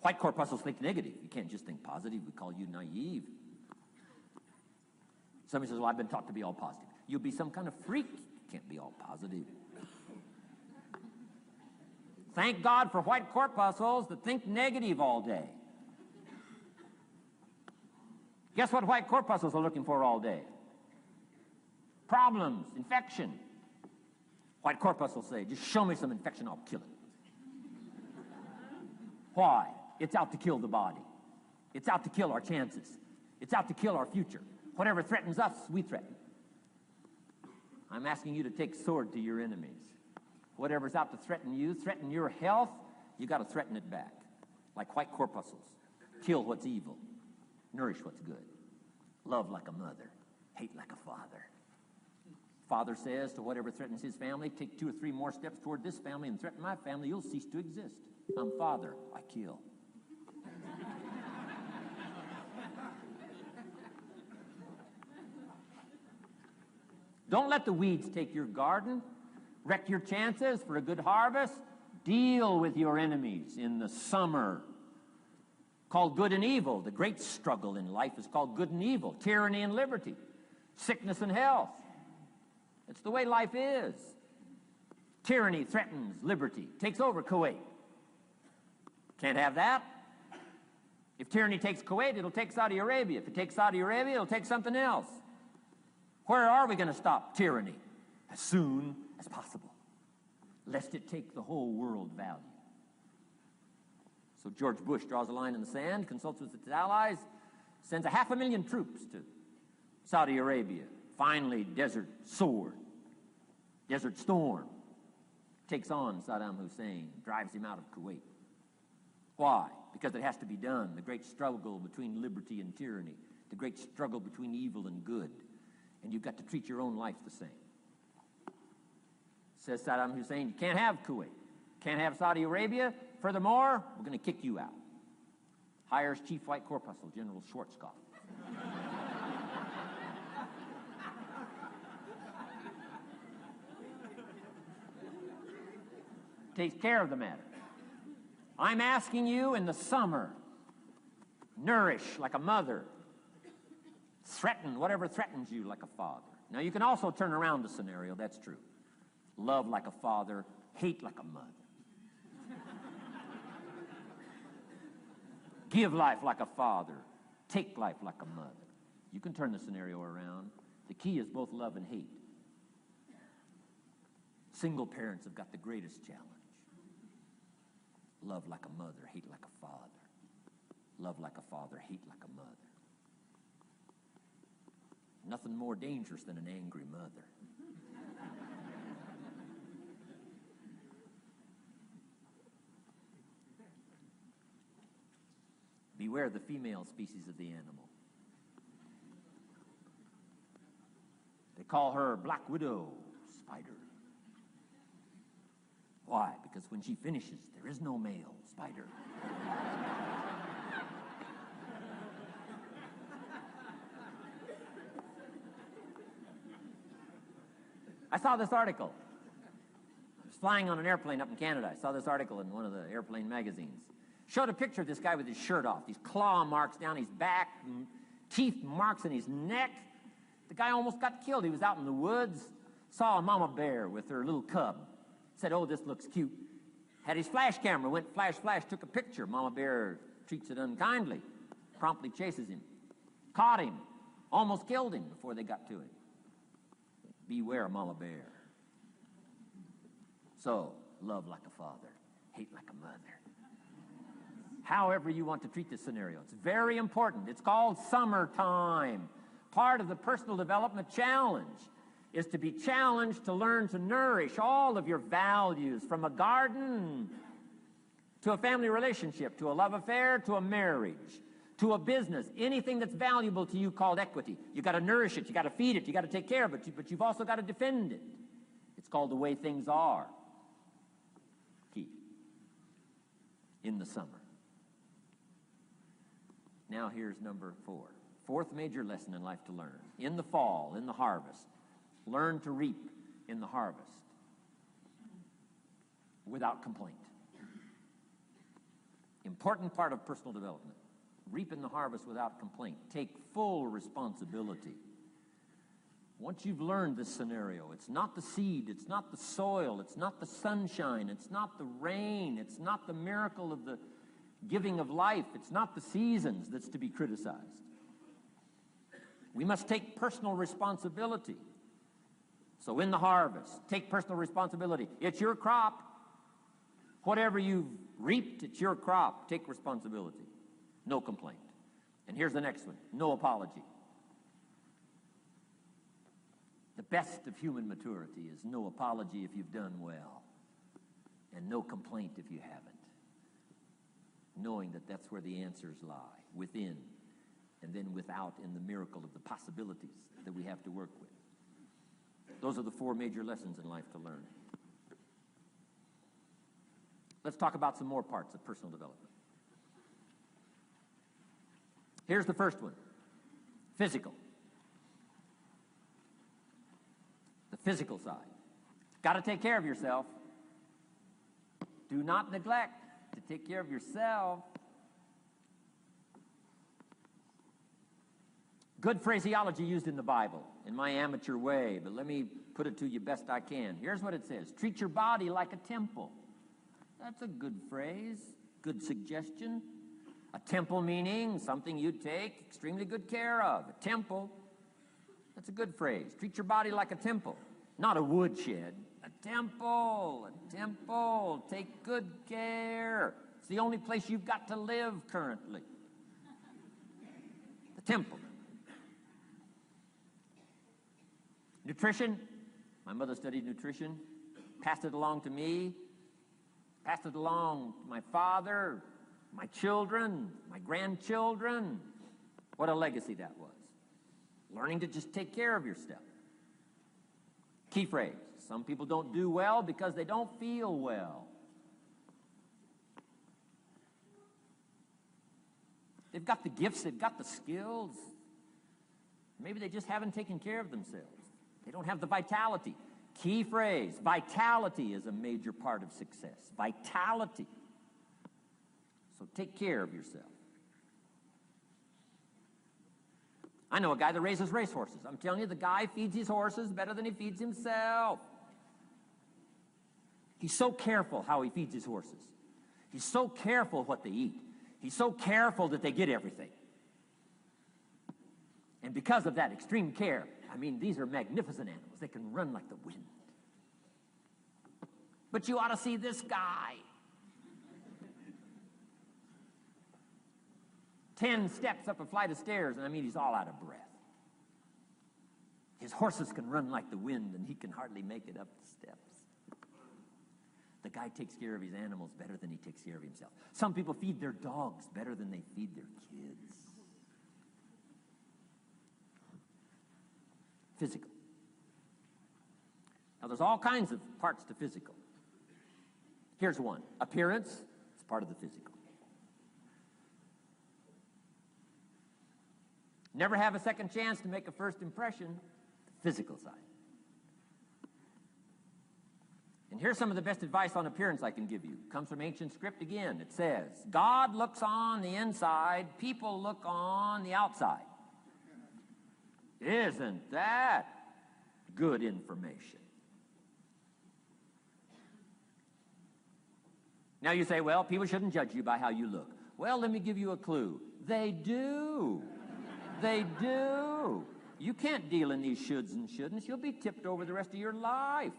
White corpuscles think negative. You can't just think positive. We call you naive. Somebody says, well, I've been taught to be all positive. You'll be some kind of freak. You can't be all positive. Thank God for white corpuscles that think negative all day. Guess what white corpuscles are looking for all day? Problems, infection. White corpuscles say, just show me some infection, I'll kill it. Why? It's out to kill the body. It's out to kill our chances. It's out to kill our future. Whatever threatens us, we threaten. I'm asking you to take sword to your enemies. Whatever's out to threaten you, threaten your health, you got to threaten it back. Like white corpuscles. Kill what's evil. Nourish what's good. Love like a mother. Hate like a father. Father says to whatever threatens his family, take 2 or 3 more steps toward this family and threaten my family, you'll cease to exist. I'm father, I kill. Don't let the weeds take your garden. Wreck your chances for a good harvest. Deal with your enemies in the summer. Called good and evil. The great struggle in life is called good and evil. Tyranny and liberty. Sickness and health. It's the way life is. Tyranny threatens liberty. Takes over Kuwait. Can't have that. If tyranny takes Kuwait, it'll take Saudi Arabia. If it takes Saudi Arabia, it'll take something else. Where are we going to stop tyranny? As soon as possible, lest it take the whole world value. So George Bush draws a line in the sand, consults with its allies, sends 500,000 troops to Saudi Arabia. Finally, Desert Sword, Desert Storm, takes on Saddam Hussein, drives him out of Kuwait. Why? Because it has to be done. The great struggle between liberty and tyranny, the great struggle between evil and good. And you've got to treat your own life the same. Says Saddam Hussein, you can't have Kuwait. Can't have Saudi Arabia. Furthermore, we're going to kick you out. Hires Chief White Corpuscle, General Schwarzkopf. Takes care of the matter. I'm asking you in the summer, nourish like a mother. Threaten whatever threatens you like a father. Now, you can also turn around the scenario. That's true. Love like a father, hate like a mother. Give life like a father, take life like a mother. You can turn the scenario around. The key is both love and hate. Single parents have got the greatest challenge. Love like a mother, hate like a father. Love like a father, hate like a mother. Nothing more dangerous than an angry mother. Beware the female species of the animal. They call her Black Widow, spider. Why? Because when she finishes, there is no male spider. I saw this article. I was flying on an airplane up in Canada. I saw this article in one of the airplane magazines. Showed a picture of this guy with his shirt off, these claw marks down his back, teeth marks in his neck. The guy almost got killed. He was out in the woods, saw a mama bear with her little cub. Said, oh, this looks cute. Had his flash camera, went flash, flash, took a picture. Mama bear treats it unkindly, promptly chases him. Caught him, almost killed him before they got to him. Beware, mama bear. So, love like a father, hate like a mother. However you want to treat this scenario, it's very important. It's called summertime. Part of the personal development challenge is to be challenged to learn to nourish all of your values, from a garden to a family relationship, to a love affair, to a marriage, to a business, anything that's valuable to you called equity. You got to nourish it, you got to feed it, you got to take care of it, but you've also got to defend it. It's called the way things are. Key. In the summer. Now here's number 4. Fourth major lesson in life to learn. In the fall, in the harvest, learn to reap in the harvest without complaint. Important part of personal development. Reap in the harvest without complaint. Take full responsibility. Once you've learned this scenario, it's not the seed, it's not the soil, it's not the sunshine, it's not the rain, it's not the miracle of the giving of life, it's not the seasons that's to be criticized. We must take personal responsibility. So in the harvest, take personal responsibility. It's your crop. Whatever you've reaped, it's your crop. Take responsibility. No complaint. And here's the next one. No apology. The best of human maturity is no apology if you've done well, and no complaint if you haven't. Knowing that that's where the answers lie, within, and then without, in the miracle of the possibilities that we have to work with. Those are the 4 major lessons in life to learn. Let's talk about some more parts of personal development. Here's the first one. Physical. The physical side. Got to take care of yourself. Do not neglect to take care of yourself. Good phraseology used in the Bible, in my amateur way, but let me put it to you best I can. Here's what it says. Treat your body like a temple. That's a good phrase, good suggestion. A temple meaning something you take extremely good care of. A temple, that's a good phrase. Treat your body like a temple, not a woodshed. A temple, a temple. Take good care. It's the only place you've got to live currently. The temple. Nutrition. My mother studied nutrition, passed it along to me, passed it along to my father, my children, my grandchildren. What a legacy that was. Learning to just take care of yourself. Key phrase. Some people don't do well because they don't feel well. They've got the gifts, they've got the skills. Maybe they just haven't taken care of themselves. They don't have the vitality. Key phrase, vitality is a major part of success. Vitality. So take care of yourself. I know a guy that raises racehorses. I'm telling you, the guy feeds his horses better than he feeds himself. He's so careful how he feeds his horses. He's so careful what they eat. He's so careful that they get everything. And because of that extreme care, I mean, these are magnificent animals. They can run like the wind. But you ought to see this guy. 10 steps up a flight of stairs, and I mean, he's all out of breath. His horses can run like the wind, and he can hardly make it up the steps. The guy takes care of his animals better than he takes care of himself. Some people feed their dogs better than they feed their kids. Physical. Now, there's all kinds of parts to physical. Here's one. Appearance is part of the physical. Never have a second chance to make a first impression, the physical side. And here's some of the best advice on appearance I can give you. It comes from ancient script again. It says, God looks on the inside, people look on the outside. Isn't that good information? Now you say, well, people shouldn't judge you by how you look. Well, let me give you a clue. They do. They do. You can't deal in these shoulds and shouldn'ts. You'll be tipped over the rest of your life.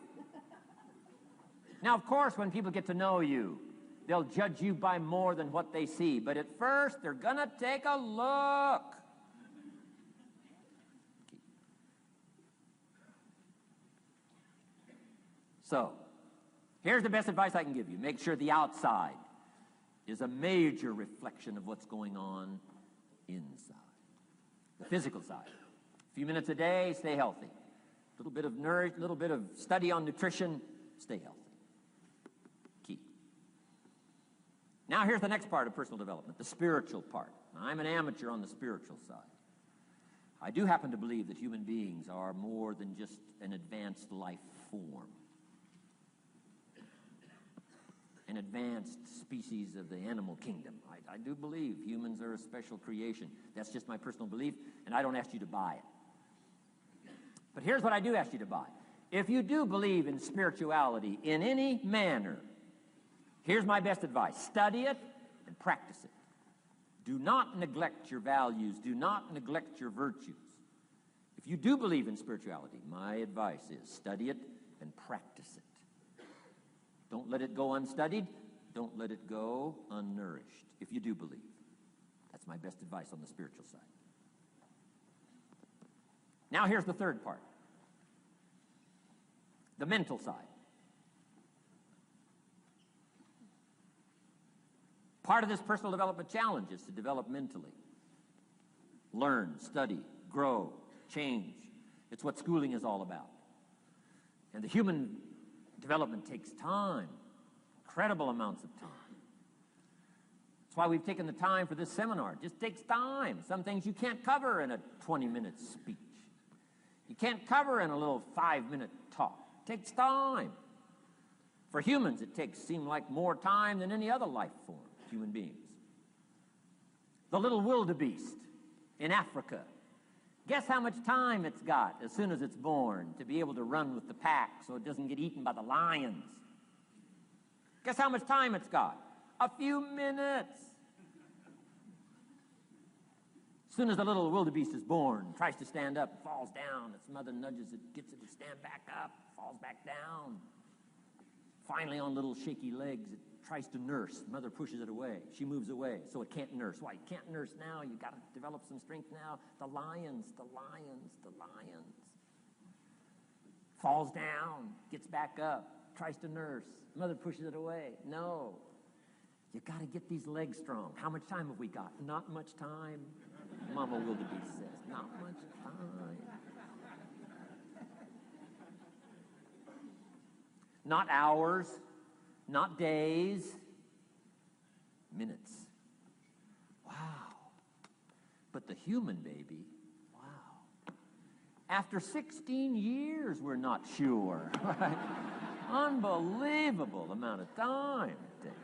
Now, of course, when people get to know you, they'll judge you by more than what they see. But at first, they're going to take a look. So, here's the best advice I can give you. Make sure the outside is a major reflection of what's going on inside. The physical side. A few minutes a day, stay healthy. A little bit of nourish, a little bit of study on nutrition, stay healthy. Key. Now here's the next part of personal development, the spiritual part. Now, I'm an amateur on the spiritual side. I do happen to believe that human beings are more than just an advanced life form. An advanced species of the animal kingdom. I do believe humans are a special creation. That's just my personal belief, and I don't ask you to buy it. But here's what I do ask you to buy. If you do believe in spirituality in any manner, here's my best advice. Study it and practice it. Do not neglect your values. Do not neglect your virtues. If you do believe in spirituality, my advice is study it and practice it. Don't let it go unstudied. Don't let it go unnourished, if you do believe. That's my best advice on the spiritual side. Now here's the third part. The mental side. Part of this personal development challenge is to develop mentally. Learn, study, grow, change. It's what schooling is all about. And the human development takes time, incredible amounts of time. That's why we've taken the time for this seminar. It just takes time. Some things you can't cover in a 20-minute speech. You can't cover in a little 5-minute talk. It takes time. For humans, it seems like more time than any other life form, human beings. The little wildebeest in Africa. Guess how much time it's got as soon as it's born to be able to run with the pack so it doesn't get eaten by the lions? Guess how much time it's got? A few minutes. As soon as the little wildebeest is born, tries to stand up, falls down. Its mother nudges it, gets it to stand back up, falls back down. Finally, on little shaky legs, it tries to nurse. Mother pushes it away. She moves away, so it can't nurse. Why? You can't nurse now. You've got to develop some strength now. The lions. Falls down, gets back up, tries to nurse. Mother pushes it away. No. You got to get these legs strong. How much time have we got? Not much time. Mama wildebeest says, not much time. Not hours, not days, minutes. Wow. But the human baby, wow. After 16 years, we're not sure. Right? Unbelievable amount of time it takes.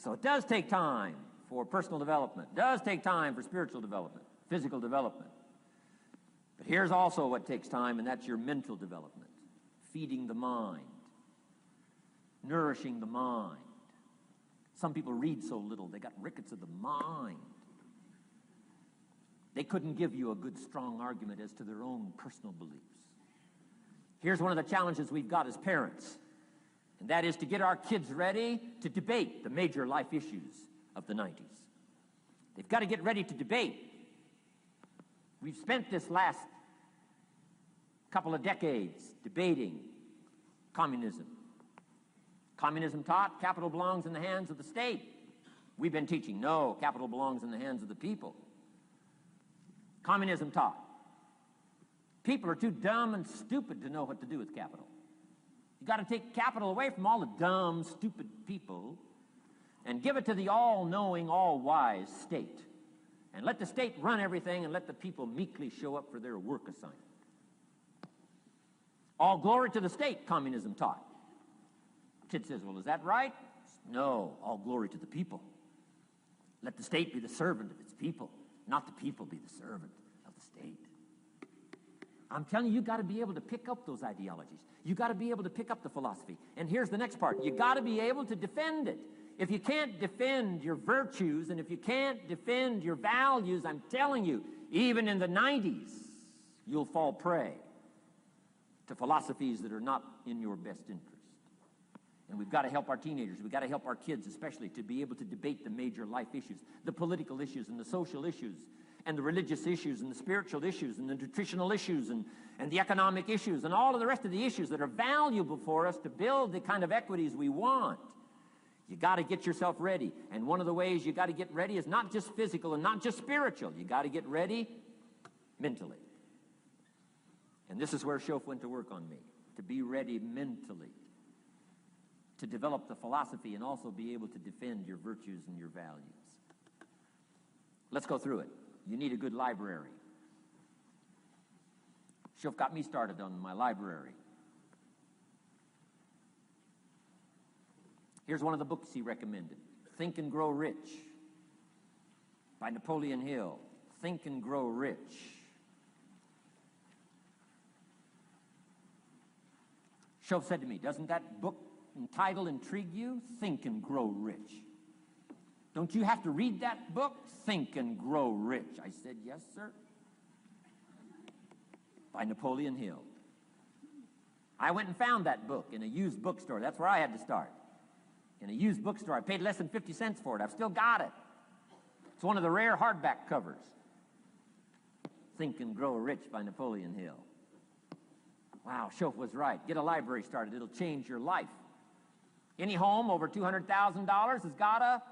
So it does take time for personal development. It does take time for spiritual development, physical development. But here's also what takes time, and that's your mental development. Feeding the mind. Nourishing the mind. Some people read so little, they got rickets of the mind. They couldn't give you a good, strong argument as to their own personal beliefs. Here's one of the challenges we've got as parents, and that is to get our kids ready to debate the major life issues of the 90s. They've got to get ready to debate. We've spent this last couple of decades debating communism. Communism taught capital belongs in the hands of the state. We've been teaching, no, capital belongs in the hands of the people. Communism taught people are too dumb and stupid to know what to do with capital. You got to take capital away from all the dumb, stupid people and give it to the all-knowing, all-wise state. And let the state run everything and let the people meekly show up for their work assignment. All glory to the state, communism taught. Kid says, well, is that right? No, all glory to the people. Let the state be the servant of its people, not the people be the servant of the state. I'm telling you, you got to be able to pick up those ideologies. You got to be able to pick up the philosophy. And here's the next part. You got to be able to defend it. If you can't defend your virtues and if you can't defend your values, I'm telling you, even in the 90s, you'll fall prey to philosophies that are not in your best interest. And we've got to help our teenagers, we've got to help our kids especially to be able to debate the major life issues, the political issues and the social issues and the religious issues and the spiritual issues and the nutritional issues and the economic issues and all of the rest of the issues that are valuable for us to build the kind of equities we want. You got to get yourself ready. And one of the ways you got to get ready is not just physical and not just spiritual. You got to get ready mentally. And this is where Shof went to work on me, to be ready mentally, to develop the philosophy and also be able to defend your virtues and your values. Let's go through it. You need a good library. Shof got me started on my library. Here's one of the books he recommended. Think and Grow Rich by Napoleon Hill. Think and Grow Rich. Shof said to me, doesn't that book title intrigue you? Think and Grow Rich. Don't you have to read that book? Think and Grow Rich. I said, yes, sir. By Napoleon Hill. I went and found that book in a used bookstore. That's where I had to start. In a used bookstore. I paid less than 50 cents for it. I've still got it. It's one of the rare hardback covers. Think and Grow Rich by Napoleon Hill. Wow, Shof was right. Get a library started. It'll change your life. Any home over $200,000 has got a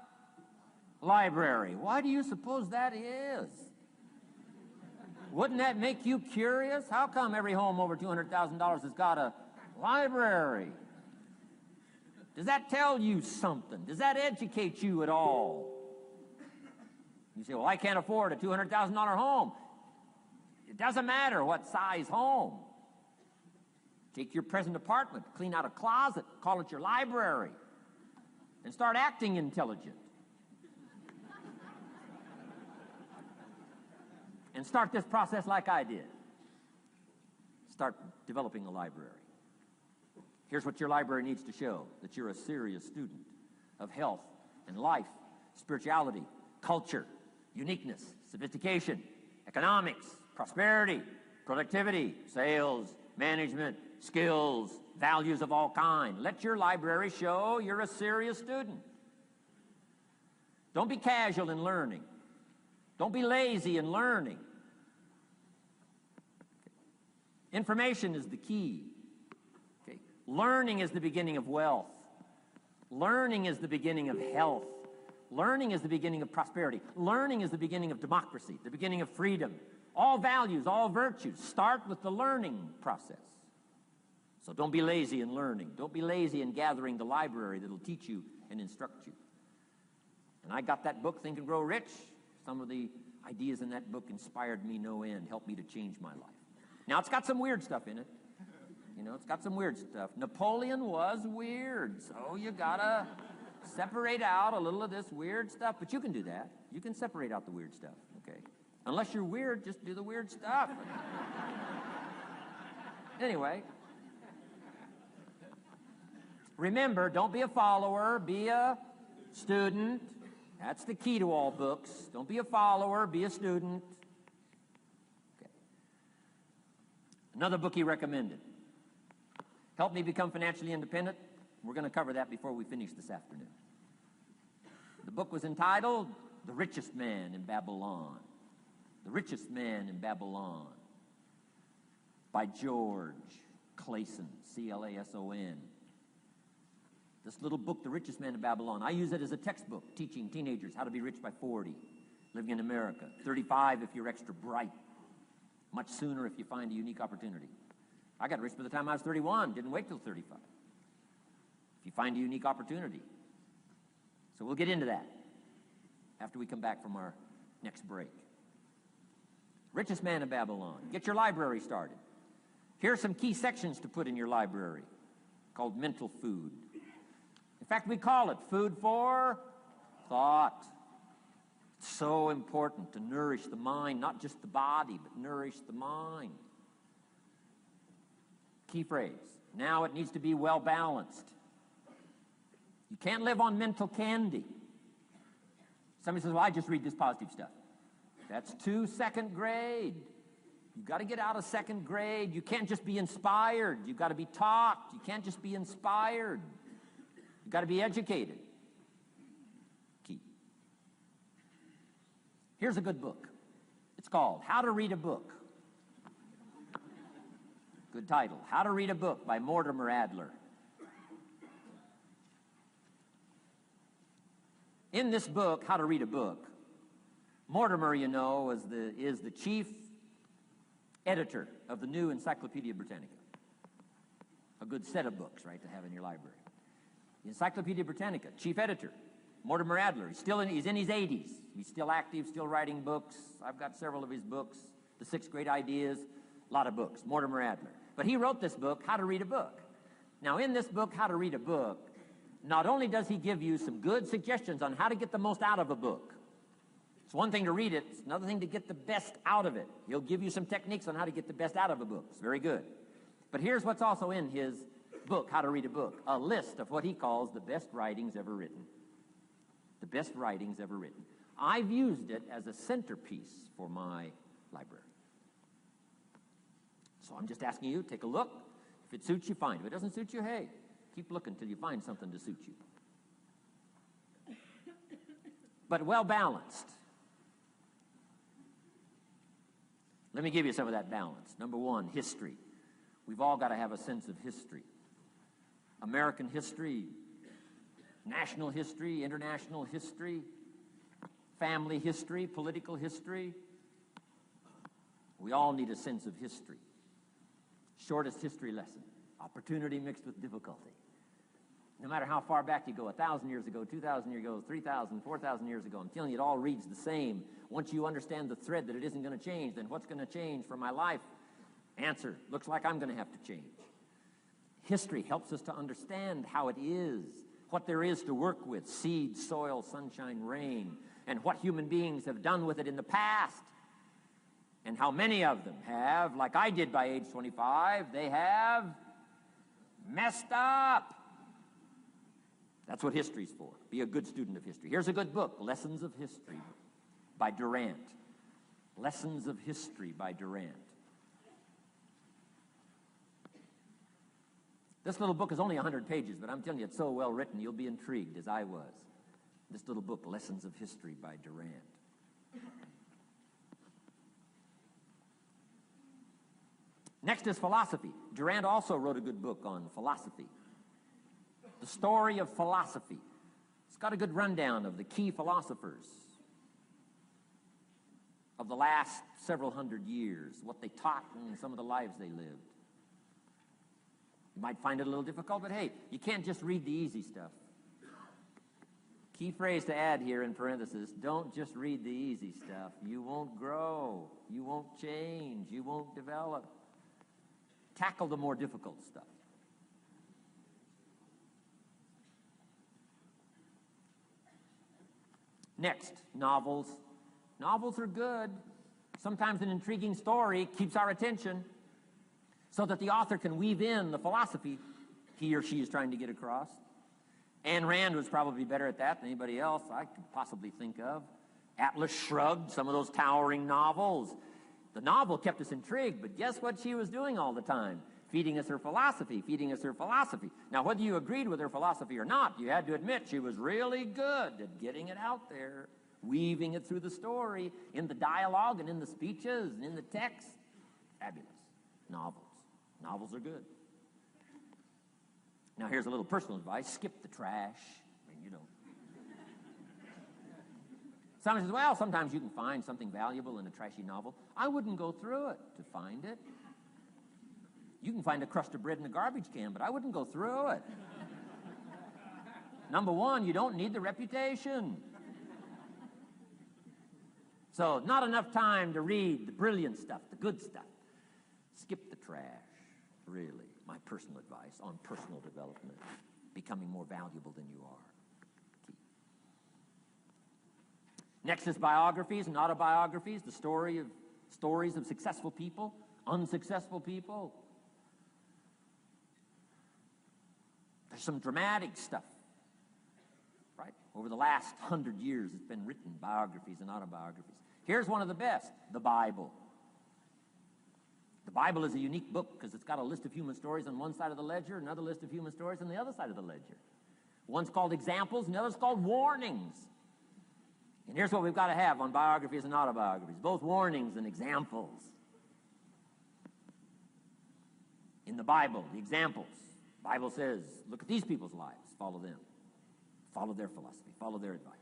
library. Why do you suppose that is? Wouldn't that make you curious? How come every home over $200,000 has got a library? Does that tell you something? Does that educate you at all? You say, well, I can't afford a $200,000 home. It doesn't matter what size home. Take your present apartment, clean out a closet, call it your library, and start acting intelligent. And start this process like I did. Start developing a library. Here's what your library needs to show, that you're a serious student of health and life, spirituality, culture, uniqueness, sophistication, economics, prosperity, productivity, sales, management, skills, values of all kinds. Let your library show you're a serious student. Don't be casual in learning. Don't be lazy in learning. Information is the key. Okay. Learning is the beginning of wealth. Learning is the beginning of health. Learning is the beginning of prosperity. Learning is the beginning of democracy, the beginning of freedom. All values, all virtues start with the learning process. So don't be lazy in learning. Don't be lazy in gathering the library that'll teach you and instruct you. And I got that book, Think and Grow Rich. Some of the ideas in that book inspired me no end, helped me to change my life. Now, it's got some weird stuff in it. You know, it's got some weird stuff. Napoleon was weird, so you gotta separate out a little of this weird stuff. But you can do that. You can separate out the weird stuff, okay? Unless you're weird, just do the weird stuff. Anyway, remember, don't be a follower, be a student. That's the key to all books. Don't be a follower, be a student. Okay. Another book he recommended. Help Me Become Financially Independent. We're going to cover that before we finish this afternoon. The book was entitled The Richest Man in Babylon. The Richest Man in Babylon by George Clason, C-L-A-S-O-N. This little book, The Richest Man in Babylon, I use it as a textbook, teaching teenagers how to be rich by 40, living in America. 35 if you're extra bright. Much sooner if you find a unique opportunity. I got rich by the time I was 31, didn't wait till 35. if you find a unique opportunity. So we'll get into that after we come back from our next break. Richest man in Babylon. Get your library started. Here are some key sections to put in your library called mental food. In fact, we call it food for thought. It's so important to nourish the mind, not just the body, but nourish the mind. Key phrase. Now it needs to be well balanced. You can't live on mental candy. Somebody says, well, I just read this positive stuff. That's too second grade. You've got to get out of second grade. You can't just be inspired. You've got to be taught. You can't just be inspired. You've got to be educated. Key. Here's a good book. It's called How to Read a Book. Good title. How to Read a Book by Mortimer Adler. In this book, How to Read a Book, Mortimer, you know, is the chief editor of the new Encyclopedia Britannica. A good set of books, right, to have in your library. The Encyclopedia Britannica, chief editor, Mortimer Adler. He's in his 80s. He's still active, still writing books. I've got several of his books. The 6 Great Ideas, a lot of books. Mortimer Adler. But he wrote this book, How to Read a Book. Now, in this book, How to Read a Book, not only does he give you some good suggestions on how to get the most out of a book. It's one thing to read it. It's another thing to get the best out of it. He'll give you some techniques on how to get the best out of a book. It's very good. But here's what's also in his book, How to Read a Book. A list of what he calls the best writings ever written. The best writings ever written. I've used it as a centerpiece for my library. So I'm just asking you, take a look. If it suits you, fine. If it doesn't suit you, hey, keep looking till you find something to suit you. But well balanced. Let me give you some of that balance. Number one, history. We've all got to have a sense of history. American history, national history, international history, family history, political history. We all need a sense of history. Shortest history lesson. Opportunity mixed with difficulty. No matter how far back you go, 1,000 years ago, 2,000 years ago, 3,000, 4,000 years ago, I'm telling you, it all reads the same. Once you understand the thread that it isn't going to change, then what's going to change for my life? Answer, looks like I'm going to have to change. History helps us to understand how it is, what there is to work with, seed, soil, sunshine, rain, and what human beings have done with it in the past. And how many of them have, like I did by age 25, they have messed up. That's what history's for. Be a good student of history. Here's a good book, Lessons of History by Durant. Lessons of History by Durant. This little book is only 100 pages, but I'm telling you, it's so well written, you'll be intrigued, as I was. This little book, Lessons of History by Durant. Next is philosophy. Durant also wrote a good book on philosophy. The Story of Philosophy. It's got a good rundown of the key philosophers of the last several hundred years, what they taught and some of the lives they lived. You might find it a little difficult, but hey, you can't just read the easy stuff. Key phrase to add here in parentheses, don't just read the easy stuff. You won't grow. You won't change. You won't develop. Tackle the more difficult stuff. Next, novels. Novels are good. Sometimes an intriguing story keeps our attention so that the author can weave in the philosophy he or she is trying to get across. Ayn Rand was probably better at that than anybody else I could possibly think of. Atlas Shrugged, some of those towering novels. The novel kept us intrigued, but guess what she was doing all the time? Feeding us her philosophy, feeding us her philosophy. Now, whether you agreed with her philosophy or not, you had to admit she was really good at getting it out there, weaving it through the story, in the dialogue and in the speeches and in the text. Fabulous. Novels. Novels are good. Now, here's a little personal advice. Skip the trash. I mean, you know. Someone says, well, sometimes you can find something valuable in a trashy novel. I wouldn't go through it to find it. You can find a crust of bread in a garbage can, but I wouldn't go through it. Number one, you don't need the reputation. So not enough time to read the brilliant stuff, the good stuff. Skip the trash, really. My personal advice on personal development, becoming more valuable than you are. Key. Next is biographies and autobiographies, the stories of successful people, unsuccessful people. There's some dramatic stuff, right? Over the last 100 years, it's been written, biographies and autobiographies. Here's one of the best, the Bible. The Bible is a unique book because it's got a list of human stories on one side of the ledger, another list of human stories on the other side of the ledger. One's called examples, and the other's called warnings. And here's what we've got to have on biographies and autobiographies, both warnings and examples. In the Bible, the examples. The Bible says, look at these people's lives, follow them. Follow their philosophy, follow their advice.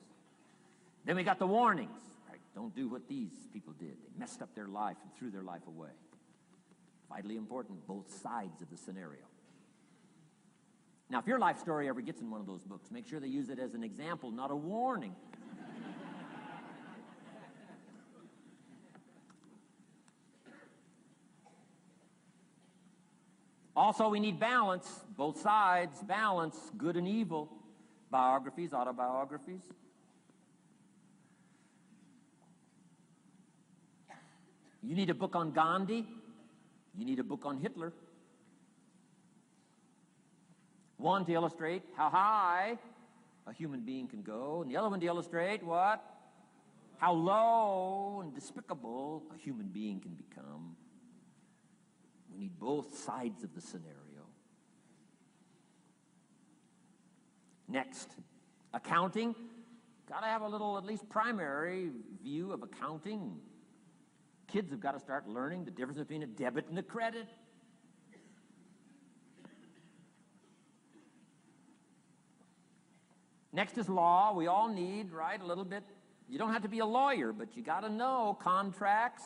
Then we got the warnings, right? Don't do what these people did. They messed up their life and threw their life away. Vitally important, both sides of the scenario. Now, if your life story ever gets in one of those books, make sure they use it as an example, not a warning. Also, we need balance, both sides, balance, good and evil, biographies, autobiographies. You need a book on Gandhi. You need a book on Hitler. One to illustrate how high a human being can go, and the other one to illustrate what? How low and despicable a human being can become. We need both sides of the scenario. Next, accounting. Got to have a little, at least primary view of accounting. Kids have got to start learning the difference between a debit and a credit. Next is law. We all need, right, a little bit. You don't have to be a lawyer, but you got to know contracts,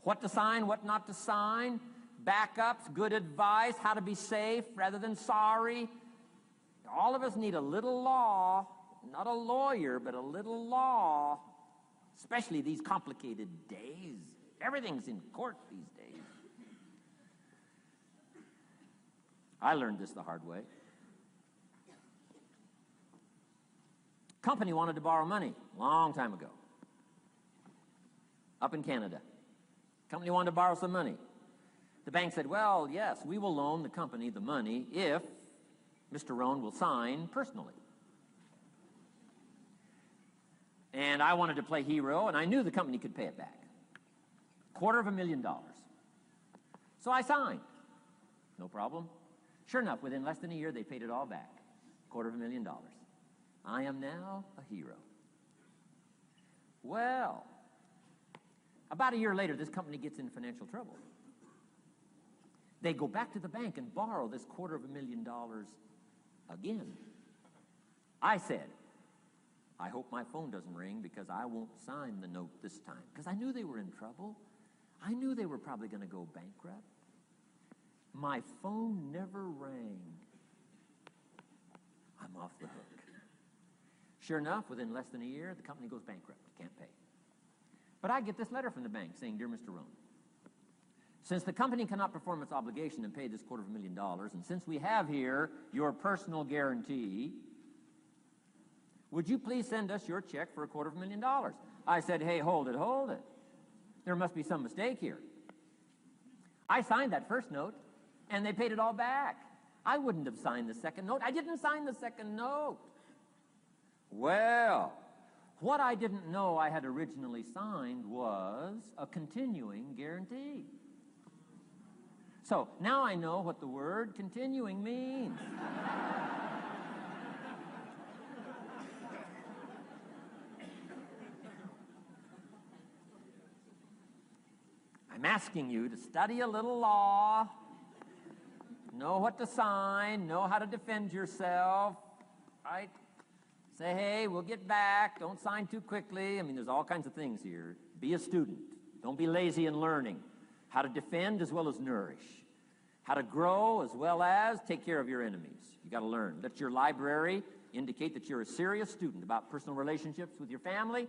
what to sign, what not to sign, backups, good advice, how to be safe rather than sorry. All of us need a little law, not a lawyer, but a little law, especially these complicated days. Everything's in court these days. I learned this the hard way. Company wanted to borrow money a long time ago. Up in Canada. Company wanted to borrow some money. The bank said, well, yes, we will loan the company the money if Mr. Rohn will sign personally. And I wanted to play hero, and I knew the company could pay it back. $250,000. So I signed. No problem. Sure enough, within less than a year, they paid it all back. $250,000. I am now a hero. Well, about a year later, this company gets in financial trouble. They go back to the bank and borrow this $250,000 again. I said, I hope my phone doesn't ring because I won't sign the note this time. Because I knew they were in trouble. I knew they were probably going to go bankrupt. My phone never rang. I'm off the hook. Sure enough, within less than a year, the company goes bankrupt. Can't pay. But I get this letter from the bank saying, Dear Mr. Rohn, since the company cannot perform its obligation and pay this $250,000, and since we have here your personal guarantee, would you please send us your check for $250,000? I said, hey, hold it. There must be some mistake here. I signed that first note, and they paid it all back. I wouldn't have signed the second note. I didn't sign the second note. Well, what I didn't know I had originally signed was a continuing guarantee. So now I know what the word continuing means. I'm asking you to study a little law, know what to sign, know how to defend yourself, right? Say, hey, we'll get back. Don't sign too quickly. I mean, there's all kinds of things here. Be a student. Don't be lazy in learning. How to defend as well as nourish. How to grow as well as take care of your enemies. You got to learn. Let your library indicate that you're a serious student about personal relationships with your family,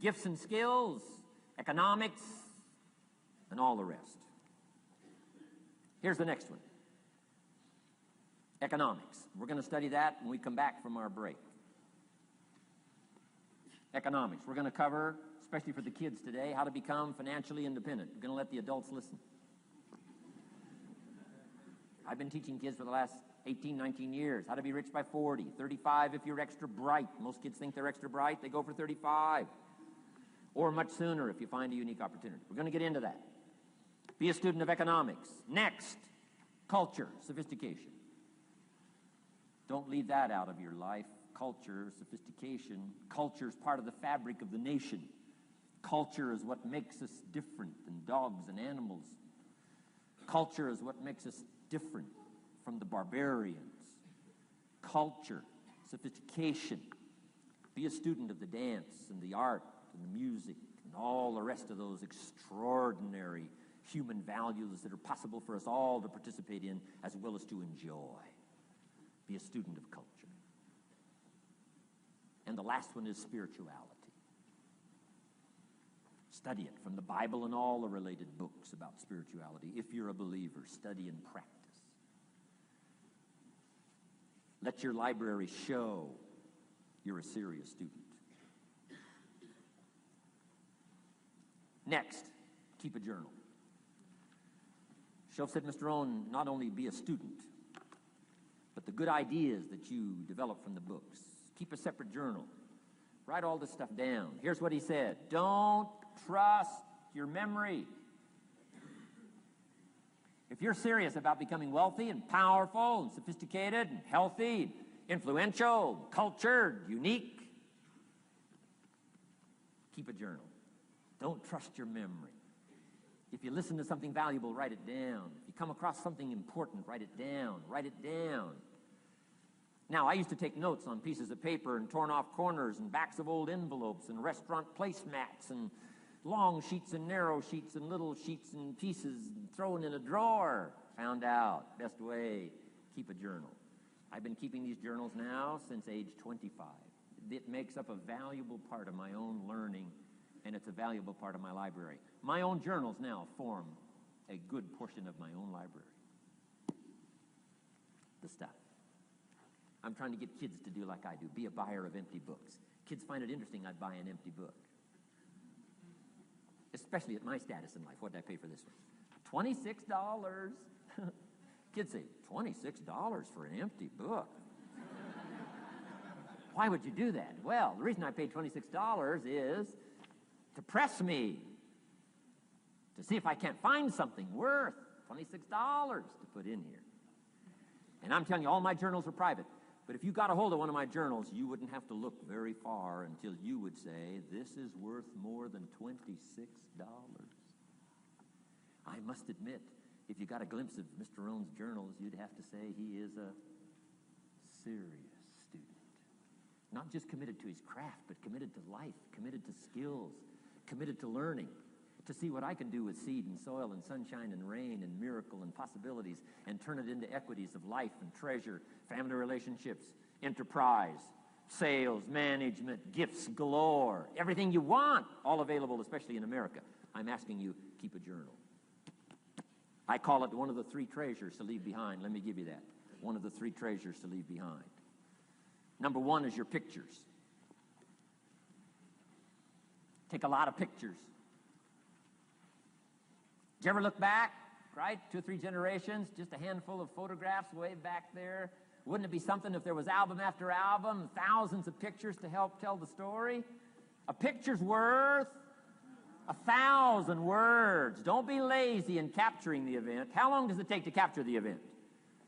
gifts and skills, economics, and all the rest. Here's the next one. Economics. We're going to study that when we come back from our break. Economics. We're going to cover, especially for the kids today, how to become financially independent. We're going to let the adults listen. I've been teaching kids for the last 18, 19 years how to be rich by 40, 35 if you're extra bright. Most kids think they're extra bright. They go for 35. Or much sooner if you find a unique opportunity. We're going to get into that. Be a student of economics. Next, culture, sophistication. Don't leave that out of your life. Culture, sophistication. Culture is part of the fabric of the nation. Culture is what makes us different than dogs and animals. Culture is what makes us different from the barbarians. Culture, sophistication. Be a student of the dance and the art and the music and all the rest of those extraordinary human values that are possible for us all to participate in as well as to enjoy. Be a student of culture. And the last one is spirituality. Study it from the Bible and all the related books about spirituality. If you're a believer, study and practice. Let your library show you're a serious student. Next, keep a journal. Shelf said, Mr. Owen, not only be a student, but the good ideas that you develop from the books. Keep a separate journal. Write all this stuff down. Here's what he said. Don't trust your memory. If you're serious about becoming wealthy and powerful and sophisticated and healthy, influential, cultured, unique, keep a journal. Don't trust your memory. If you listen to something valuable, write it down. If you come across something important, write it down. Write it down. Now, I used to take notes on pieces of paper and torn off corners and backs of old envelopes and restaurant placemats and long sheets and narrow sheets and little sheets and pieces thrown in a drawer. Found out, best way, keep a journal. I've been keeping these journals now since age 25. It makes up a valuable part of my own learning, and it's a valuable part of my library. My own journals now form a good portion of my own library. The stuff. I'm trying to get kids to do like I do, be a buyer of empty books. Kids find it interesting I'd buy an empty book. Especially at my status in life. What did I pay for this one? $26. Kids say, $26 for an empty book? Why would you do that? Well, the reason I paid $26 is to press me, to see if I can't find something worth $26 to put in here. And I'm telling you, all my journals are private. But if you got a hold of one of my journals, you wouldn't have to look very far until you would say, this is worth more than $26. I must admit, if you got a glimpse of Mr. Rohn's journals, you'd have to say he is a serious student. Not just committed to his craft, but committed to life, committed to skills, committed to learning, to see what I can do with seed and soil and sunshine and rain and miracle and possibilities and turn it into equities of life and treasure, family relationships, enterprise, sales, management, gifts galore, everything you want, all available, especially in America. I'm asking you, keep a journal. I call it one of the three treasures to leave behind. Let me give you that. One of the three treasures to leave behind. Number one is your pictures. Take a lot of pictures. Did you ever look back, right? 2 or 3 generations, just a handful of photographs way back there. Wouldn't it be something if there was album after album, thousands of pictures to help tell the story? A picture's worth 1,000 words. Don't be lazy in capturing the event. How long does it take to capture the event?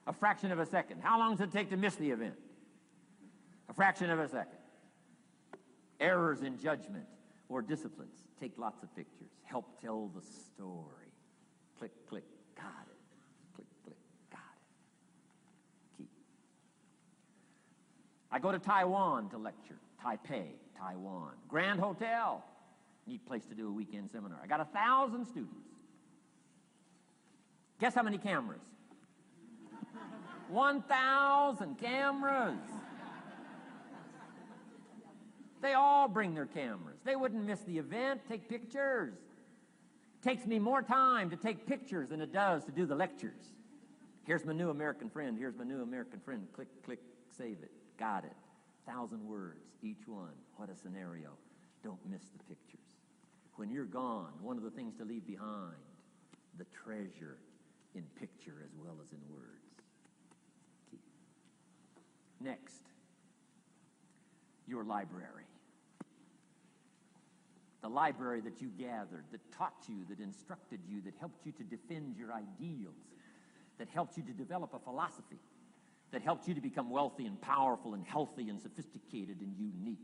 A fraction of a second. How long does it take to miss the event? A fraction of a second. Errors in judgment or disciplines. Take lots of pictures. Help tell the story. Click, click, got it. Click, click, got it. Keep. I go to Taiwan to lecture. Taipei, Taiwan. Grand Hotel. Neat place to do a weekend seminar. I got 1,000 students. Guess how many cameras? 1,000 cameras. They all bring their cameras. They wouldn't miss the event, take pictures. Takes me more time to take pictures than it does to do the lectures. Here's my new American friend. Here's my new American friend. Click, click, save it. Got it. 1,000 words, each one. What a scenario. Don't miss the pictures. When you're gone, one of the things to leave behind, the treasure in picture as well as in words. Key. Next, your library. The library that you gathered, that taught you, that instructed you, that helped you to defend your ideals, that helped you to develop a philosophy, that helped you to become wealthy and powerful and healthy and sophisticated and unique.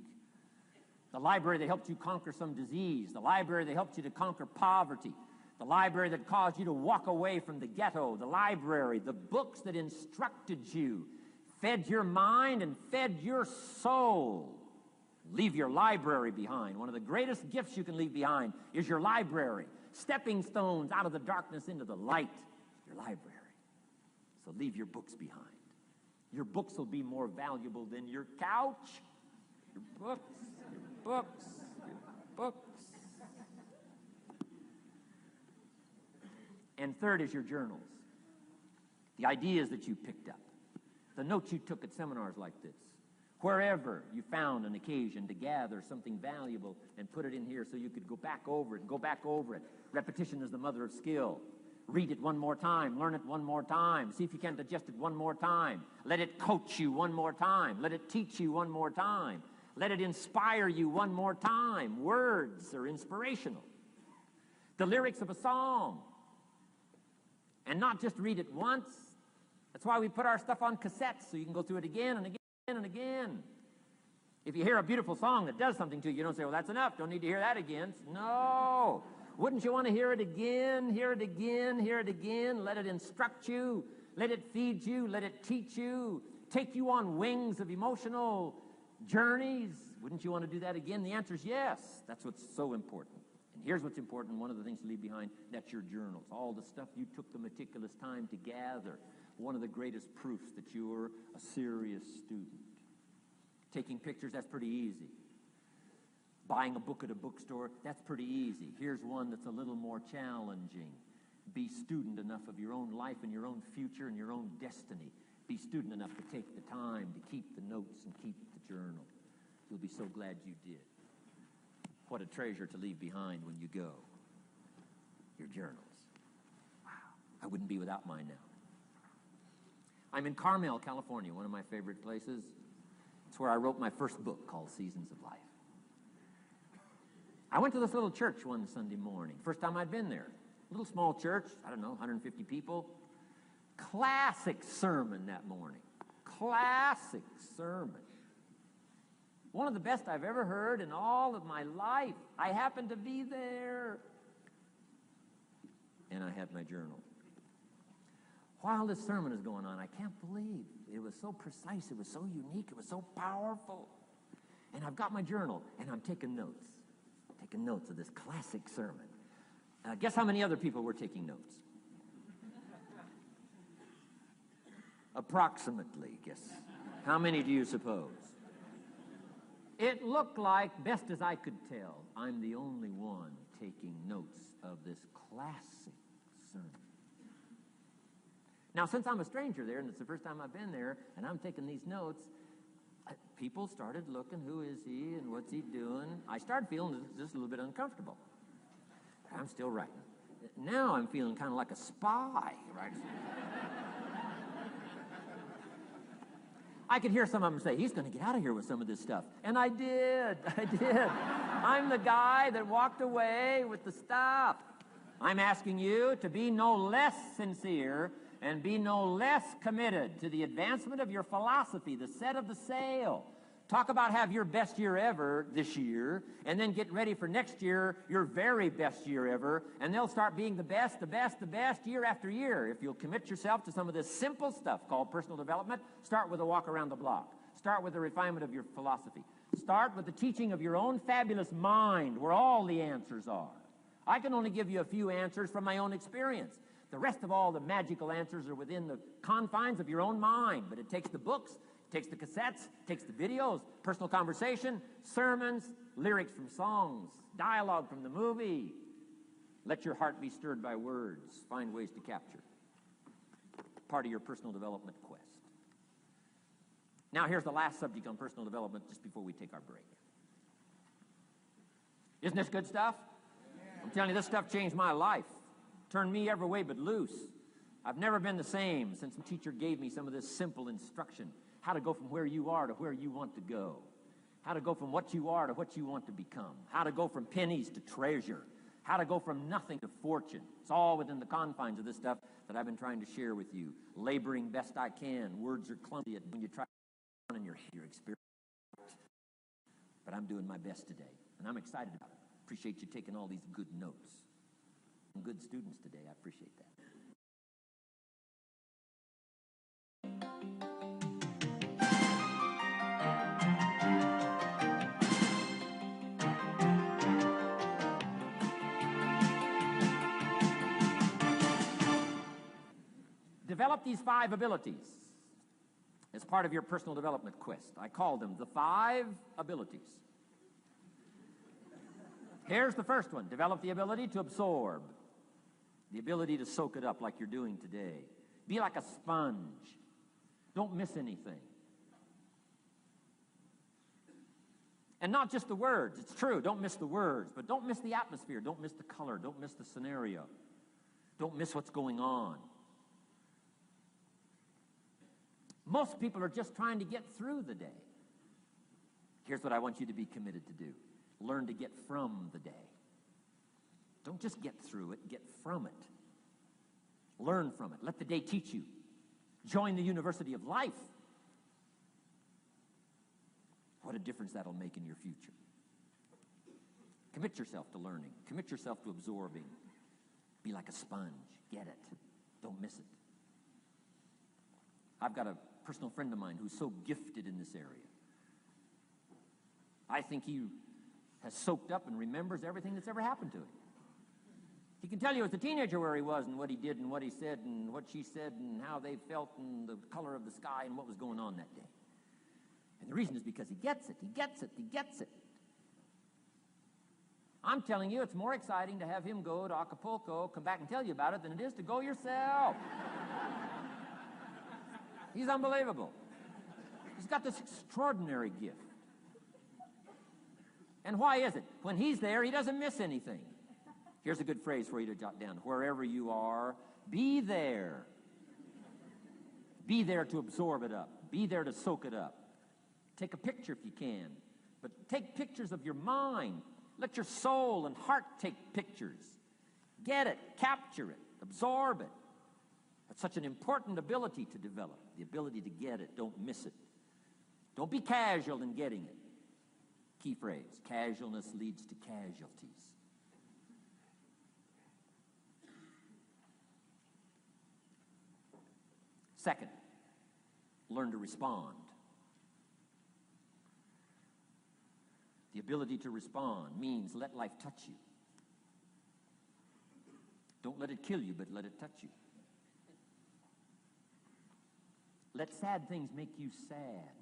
The library that helped you conquer some disease, the library that helped you to conquer poverty, the library that caused you to walk away from the ghetto, the library, the books that instructed you, fed your mind and fed your soul. Leave your library behind. One of the greatest gifts you can leave behind is your library. Stepping stones out of the darkness into the light. Your library. So leave your books behind. Your books will be more valuable than your couch. Your books, your books, your books. And third is your journals. The ideas that you picked up. The notes you took at seminars like this. Wherever you found an occasion to gather something valuable and put it in here so you could go back over it and go back over it. Repetition is the mother of skill. Read it one more time. Learn it one more time. See if you can digest it one more time. Let it coach you one more time. Let it teach you one more time. Let it inspire you one more time. Words are inspirational. The lyrics of a song. And not just read it once. That's why we put our stuff on cassettes so you can go through it again and again and again. If you hear a beautiful song that does something to you, you don't say, well, that's enough. Don't need to hear that again. No. Wouldn't you want to hear it again, hear it again, hear it again? Let it instruct you. Let it feed you. Let it teach you. Take you on wings of emotional journeys. Wouldn't you want to do that again? The answer is yes. That's what's so important. And here's what's important. One of the things to leave behind, that's your journals. All the stuff you took the meticulous time to gather. One of the greatest proofs that you're a serious student. Taking pictures, that's pretty easy. Buying a book at a bookstore, that's pretty easy. Here's one that's a little more challenging. Be student enough of your own life and your own future and your own destiny. Be student enough to take the time to keep the notes and keep the journal. You'll be so glad you did. What a treasure to leave behind when you go. Your journals. Wow. I wouldn't be without mine now. I'm in Carmel, California, one of my favorite places. It's where I wrote my first book called Seasons of Life. I went to this little church one Sunday morning. First time I'd been there. Little small church, I don't know, 150 people. Classic sermon that morning. Classic sermon. One of the best I've ever heard in all of my life. I happened to be there. And I had my journal. While this sermon is going on, I can't believe it was so precise, it was so unique, it was so powerful. And I've got my journal, and I'm taking notes. Taking notes of this classic sermon. Guess how many other people were taking notes? Approximately, guess. How many do you suppose? It looked like, best as I could tell, I'm the only one taking notes of this classic sermon. Now, since I'm a stranger there, and it's the first time I've been there, and I'm taking these notes, people started looking, who is he and what's he doing? I started feeling just a little bit uncomfortable. I'm still writing. Now I'm feeling kind of like a spy, right? I could hear some of them say, he's going to get out of here with some of this stuff. And I did. I'm the guy that walked away with the stuff. I'm asking you to be no less sincere and be no less committed to the advancement of your philosophy, the set of the sail. Talk about have your best year ever this year, and then get ready for next year, your very best year ever, and they'll start being the best year after year. If you'll commit yourself to some of this simple stuff called personal development, start with a walk around the block. Start with the refinement of your philosophy. Start with the teaching of your own fabulous mind, where all the answers are. I can only give you a few answers from my own experience. The rest of all the magical answers are within the confines of your own mind, but it takes the books, Takes the cassettes, takes the videos, personal conversation, sermons, lyrics from songs, dialogue from the movie. Let your heart be stirred by words. Find ways to capture. Part of your personal development quest. Now here's the last subject on personal development just before we take our break. Isn't this good stuff? I'm telling you, this stuff changed my life. Turned me every way but loose. I've never been the same since my teacher gave me some of this simple instruction. How to go from where you are to where you want to go. How to go from what you are to what you want to become. How to go from pennies to treasure. How to go from nothing to fortune. It's all within the confines of this stuff that I've been trying to share with you. Laboring best I can. Words are clumsy when you try in your experience. But I'm doing my best today, and I'm excited about it. Appreciate you taking all these good notes. Some good students today. I appreciate that. Develop these 5 abilities as part of your personal development quest. I call them the 5 abilities. Here's the first one. Develop the ability to absorb. The ability to soak it up like you're doing today. Be like a sponge. Don't miss anything. And not just the words. It's true, don't miss the words, but don't miss the atmosphere. Don't miss the color. Don't miss the scenario. Don't miss what's going on. Most people are just trying to get through the day. Here's what I want you to be committed to do. Learn to get from the day. Don't just get through it, get from it. Learn from it. Let the day teach you. Join the university of life. What a difference that'll make in your future. Commit yourself to learning. Commit yourself to absorbing. Be like a sponge. Get it. Don't miss it. I've got a personal friend of mine who's so gifted in this area. I think he has soaked up and remembers everything that's ever happened to him. He can tell you as a teenager where he was and what he did and what he said and what she said and how they felt and the color of the sky and what was going on that day. And the reason is because he gets it. He gets it. He gets it. I'm telling you, it's more exciting to have him go to Acapulco, come back and tell you about it, than it is to go yourself. He's unbelievable. He's got this extraordinary gift. And why is it? When he's there, he doesn't miss anything. Here's a good phrase for you to jot down. Wherever you are, be there. Be there to absorb it up. Be there to soak it up. Take a picture if you can. But take pictures of your mind. Let your soul and heart take pictures. Get it. Capture it. Absorb it. That's such an important ability to develop. The ability to get it. Don't miss it. Don't be casual in getting it. Key phrase. Casualness leads to casualties. Second, learn to respond. The ability to respond means let life touch you. Don't let it kill you, but let it touch you. Let sad things make you sad.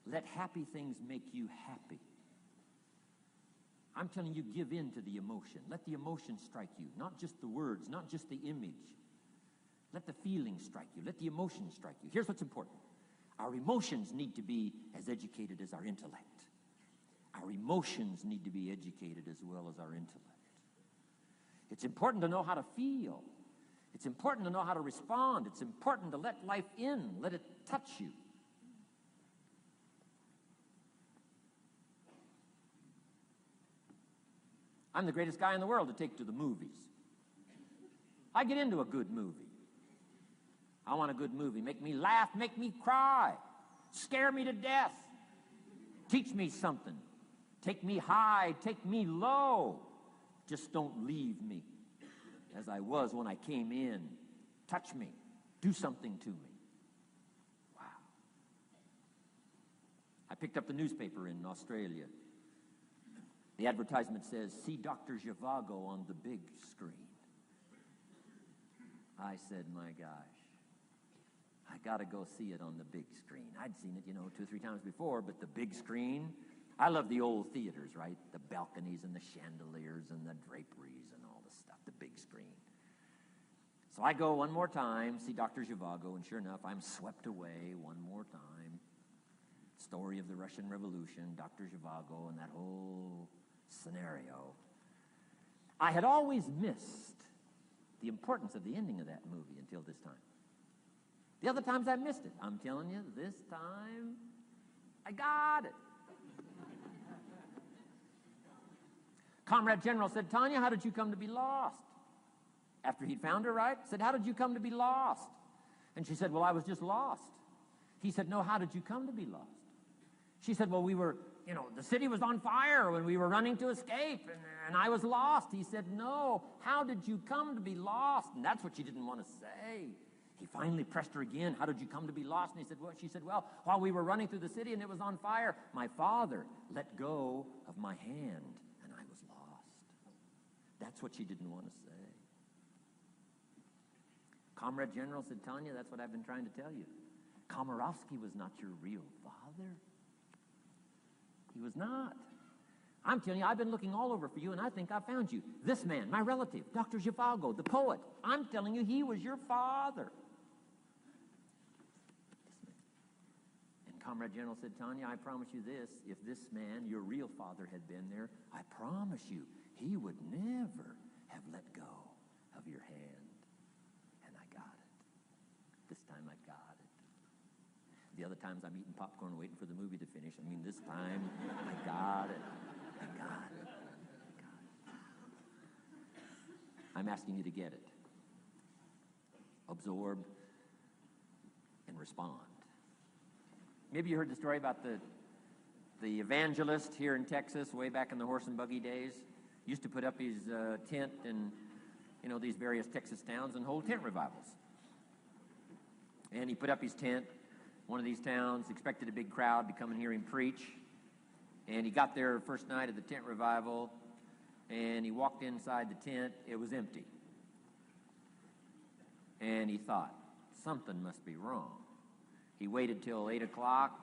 Let happy things make you happy. I'm telling you, give in to the emotion. Let the emotion strike you, not just the words, not just the image. Let the feeling strike you. Let the emotion strike you. Here's what's important. Our emotions need to be as educated as our intellect. Our emotions need to be educated as well as our intellect. It's important to know how to feel. It's important to know how to respond. It's important to let life in. Let it touch you. I'm the greatest guy in the world to take to the movies. I get into a good movie. I want a good movie. Make me laugh, make me cry, scare me to death, teach me something, take me high, take me low. Just don't leave me as I was when I came in. Touch me. Do something to me. Wow. I picked up the newspaper in Australia. The advertisement says, see Dr. Zhivago on the big screen. I said, my gosh, I got to go see it on the big screen. I'd seen it, 2 or 3 times before, but the big screen, I love the old theaters, right? The balconies and the chandeliers and the draperies and all the stuff, the big screen. So I go one more time, see Dr. Zhivago, and sure enough, I'm swept away one more time. Story of the Russian Revolution, Dr. Zhivago, and that whole scenario. I had always missed the importance of the ending of that movie until this time. The other times I missed it. I'm telling you, this time I got it. Comrade General said, Tanya, how did you come to be lost? After he'd found her, right? Said, how did you come to be lost? And she said, well, I was just lost. He said, no, how did you come to be lost? She said, well, we were, the city was on fire when we were running to escape, and I was lost. He said, no, how did you come to be lost? And that's what she didn't want to say. He finally pressed her again. How did you come to be lost? And she said, well, while we were running through the city and it was on fire, my father let go of my hand and I was lost. That's what she didn't want to say. Comrade General said, Tanya, that's what I've been trying to tell you. Komarovsky was not your real father. He was not. I'm telling you, I've been looking all over for you, and I think I found you. This man, my relative, Dr. Zhivago, the poet. I'm telling you, he was your father. And Comrade General said, Tanya, I promise you this. If this man, your real father, had been there, I promise you, he would never have let go of your hand. And I got it. This time I got it. The other times I'm eating popcorn waiting for the movie to finish. This time I got it. I got it. I got it. I'm asking you to get it. Absorb and respond. Maybe you heard the story about the evangelist here in Texas way back in the horse and buggy days. Used to put up his tent in, these various Texas towns and hold tent revivals. And he put up his tent. One of these towns expected a big crowd to come and hear him preach. And he got there first night of the tent revival, and he walked inside the tent. It was empty. And he thought, something must be wrong. He waited till 8 o'clock.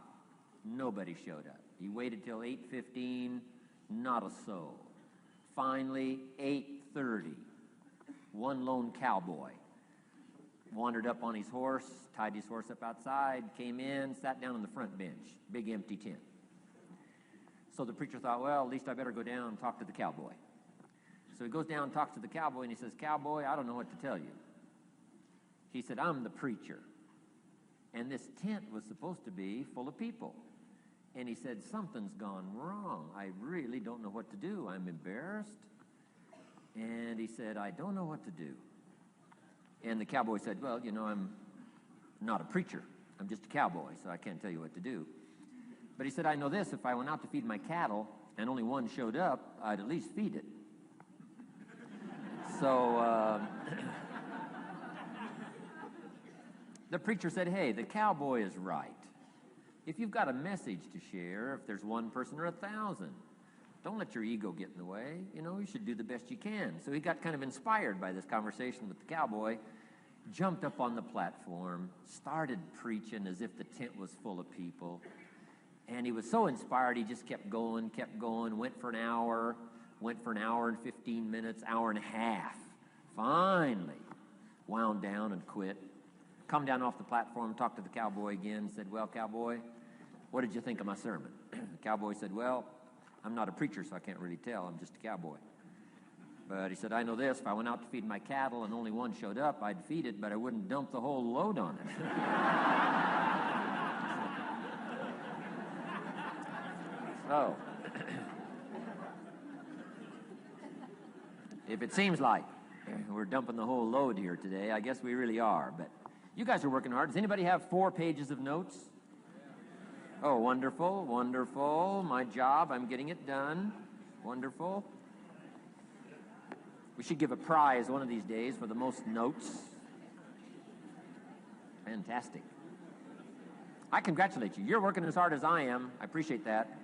Nobody showed up. He waited till 8:15. Not a soul. Finally, 8:30. One lone cowboy wandered up on his horse, tied his horse up outside, came in, sat down on the front bench, big empty tent. So the preacher thought, well, at least I better go down and talk to the cowboy. So he goes down and talks to the cowboy, and he says, Cowboy, I don't know what to tell you. He said, I'm the preacher. And this tent was supposed to be full of people. And he said, something's gone wrong. I really don't know what to do. I'm embarrassed. And he said, I don't know what to do. And the cowboy said, well, I'm not a preacher. I'm just a cowboy, so I can't tell you what to do. But he said, I know this. If I went out to feed my cattle and only one showed up, I'd at least feed it. So the preacher said, hey, the cowboy is right. If you've got a message to share, if there's one person or 1,000, don't let your ego get in the way. You should do the best you can. So he got kind of inspired by this conversation with the cowboy, jumped up on the platform, started preaching as if the tent was full of people. And he was so inspired, he just kept going, went for an hour and 15 minutes, hour and a half. Finally, wound down and quit. Come down off the platform, talked to the cowboy again, said, well, cowboy, what did you think of my sermon? The cowboy said, well, I'm not a preacher, so I can't really tell. I'm just a cowboy. But he said, I know this. If I went out to feed my cattle and only one showed up, I'd feed it, but I wouldn't dump the whole load on it. So, if it seems like we're dumping the whole load here today, I guess we really are. But you guys are working hard. Does anybody have 4 pages of notes? Oh, wonderful, wonderful. My job, I'm getting it done. Wonderful. We should give a prize one of these days for the most notes. Fantastic. I congratulate you. You're working as hard as I am. I appreciate that.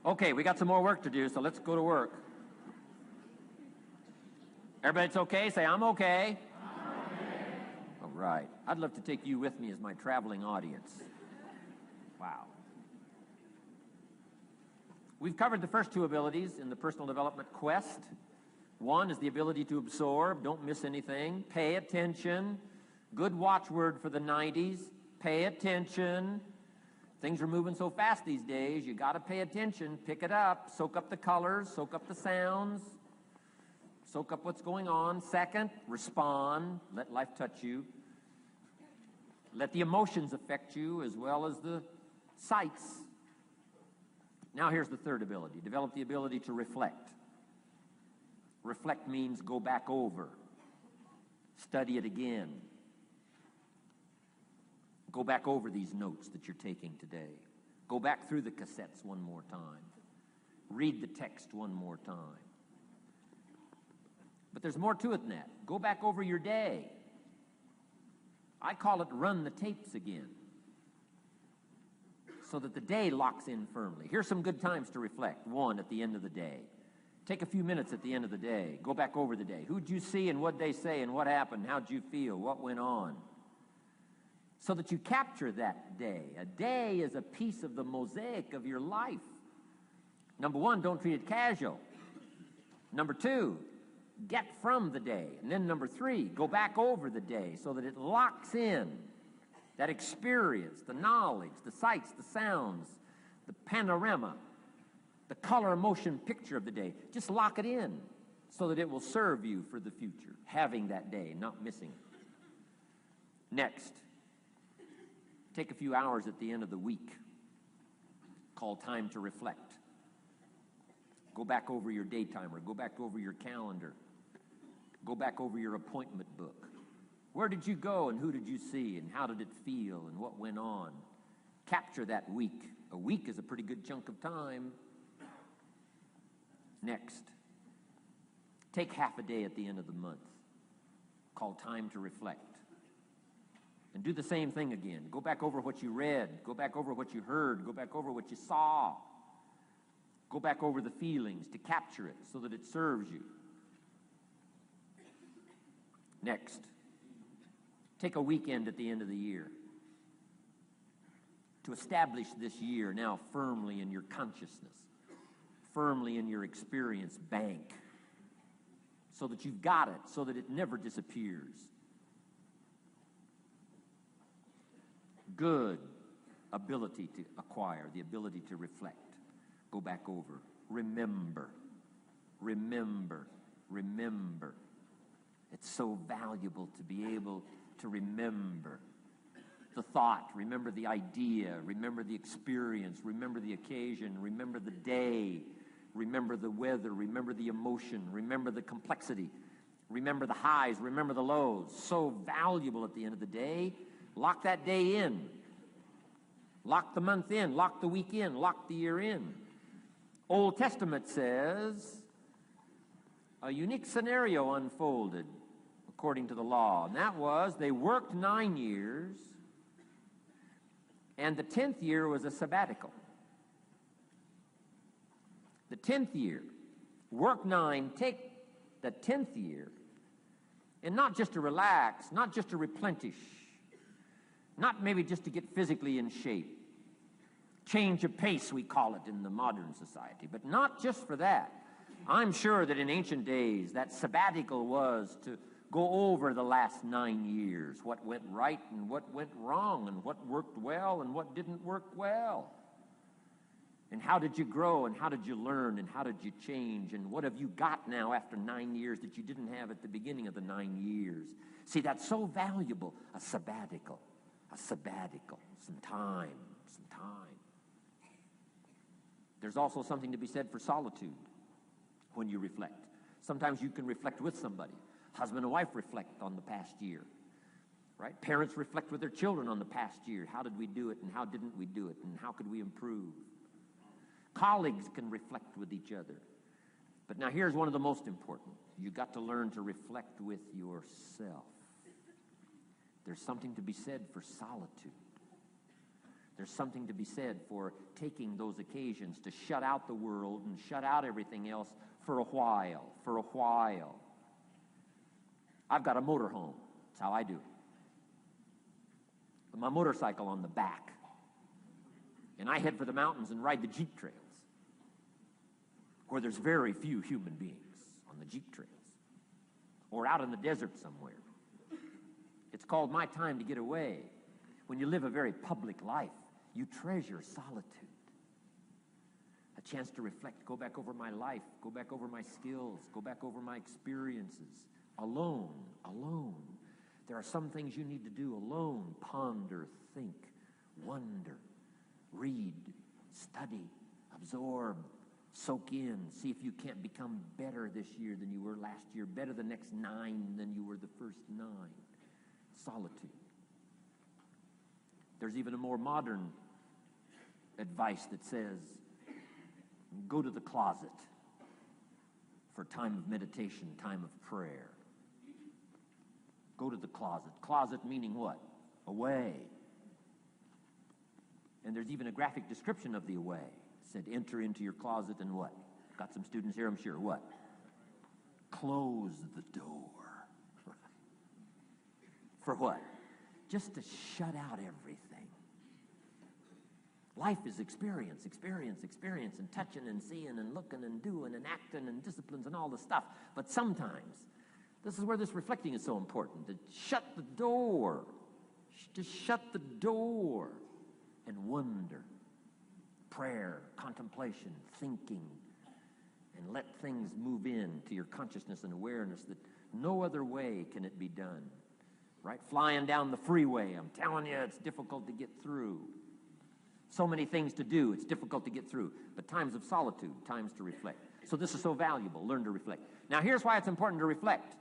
Okay, we got some more work to do, so let's go to work. Everybody's okay? Say, I'm okay. I'm okay. Right. I'd love to take you with me as my traveling audience. Wow. We've covered the first two abilities in the personal development quest. One is the ability to absorb, don't miss anything, pay attention. Good watchword for the 90s, pay attention. Things are moving so fast these days, you got to pay attention, pick it up, soak up the colors, soak up the sounds, soak up what's going on. Second, respond, let life touch you. Let the emotions affect you as well as the sights. Now here's the third ability, develop the ability to reflect. Reflect means go back over, study it again. Go back over these notes that you're taking today. Go back through the cassettes one more time. Read the text one more time. But there's more to it than that. Go back over your day. I call it run the tapes again, so that the day locks in firmly. Here's some good times to reflect. One, at the end of the day. Take a few minutes at the end of the day. Go back over the day. Who'd you see and what'd they say and what happened? How'd you feel? What went on? So that you capture that day. A day is a piece of the mosaic of your life. Number one, don't treat it casual. Number two, get from the day. And then number three, go back over the day so that it locks in that experience, the knowledge, the sights, the sounds, the panorama, the color, motion, picture of the day. Just lock it in so that it will serve you for the future, having that day, not missing it. Next, take a few hours at the end of the week, called time to reflect. Go back over your day timer, go back over your calendar, go back over your appointment book. Where did you go and who did you see and how did it feel and what went on? Capture that week. A week is a pretty good chunk of time. Next, take half a day at the end of the month, called time to reflect. And do the same thing again. Go back over what you read. Go back over what you heard. Go back over what you saw. Go back over the feelings to capture it so that it serves you. Next, take a weekend at the end of the year to establish this year now firmly in your consciousness, firmly in your experience bank, so that you've got it, so that it never disappears. Good ability to acquire, the ability to reflect. Go back over. Remember. Remember. Remember. It's so valuable to be able to remember the thought, remember the idea, remember the experience, remember the occasion, remember the day, remember the weather, remember the emotion, remember the complexity, remember the highs, remember the lows. So valuable at the end of the day. Lock that day in. Lock the month in. Lock the week in. Lock the year in. Old Testament says a unique scenario unfolded according to the law. And that was they worked 9 years, and the 10th year was a sabbatical. The 10th year, work 9, take the 10th year, and not just to relax, not just to replenish, not maybe just to get physically in shape. Change of pace, we call it in the modern society, but not just for that. I'm sure that in ancient days, that sabbatical was to go over the last 9 years, what went right and what went wrong, and what worked well and what didn't work well. And how did you grow, and how did you learn, and how did you change, and what have you got now after 9 years that you didn't have at the beginning of the 9 years? See, that's so valuable, a sabbatical. A sabbatical, some time. There's also something to be said for solitude when you reflect. Sometimes you can reflect with somebody. Husband and wife reflect on the past year, right? Parents reflect with their children on the past year. How did we do it, and how didn't we do it, and how could we improve? Colleagues can reflect with each other. But now here's one of the most important. You got to learn to reflect with yourself. There's something to be said for solitude. There's something to be said for taking those occasions to shut out the world and shut out everything else for a while. I've got a motorhome. That's how I do it. my motorcycle on the back, and I head for the mountains and ride the Jeep trails, where there's very few human beings on the Jeep trails, or out in the desert somewhere. It's called my time to get away. When you live a very public life, you treasure solitude. A chance to reflect, go back over my life, go back over my skills, go back over my experiences. Alone. There are some things you need to do alone. Ponder, think, wonder, read, study, absorb, soak in. See if you can't become better this year than you were last year, better the next 9 than you were the first 9. Solitude. There's even a more modern advice that says, go to the closet for time of meditation, time of prayer. Go to the closet. Closet meaning what? Away. And there's even a graphic description of the away. It said, enter into your closet and what? Got some students here, I'm sure. What? Close the door. For what? Just to shut out everything. Life is experience, and touching and seeing and looking and doing and acting and disciplines and all the stuff. But sometimes, this is where this reflecting is so important, to shut the door. Just shut the door and wonder. Prayer, contemplation, thinking, and let things move in to your consciousness and awareness that no other way can it be done. Right? Flying down the freeway, I'm telling you, it's difficult to get through. So many things to do, it's difficult to get through. But times of solitude, times to reflect. So this is so valuable, learn to reflect. Now here's why it's important to reflect.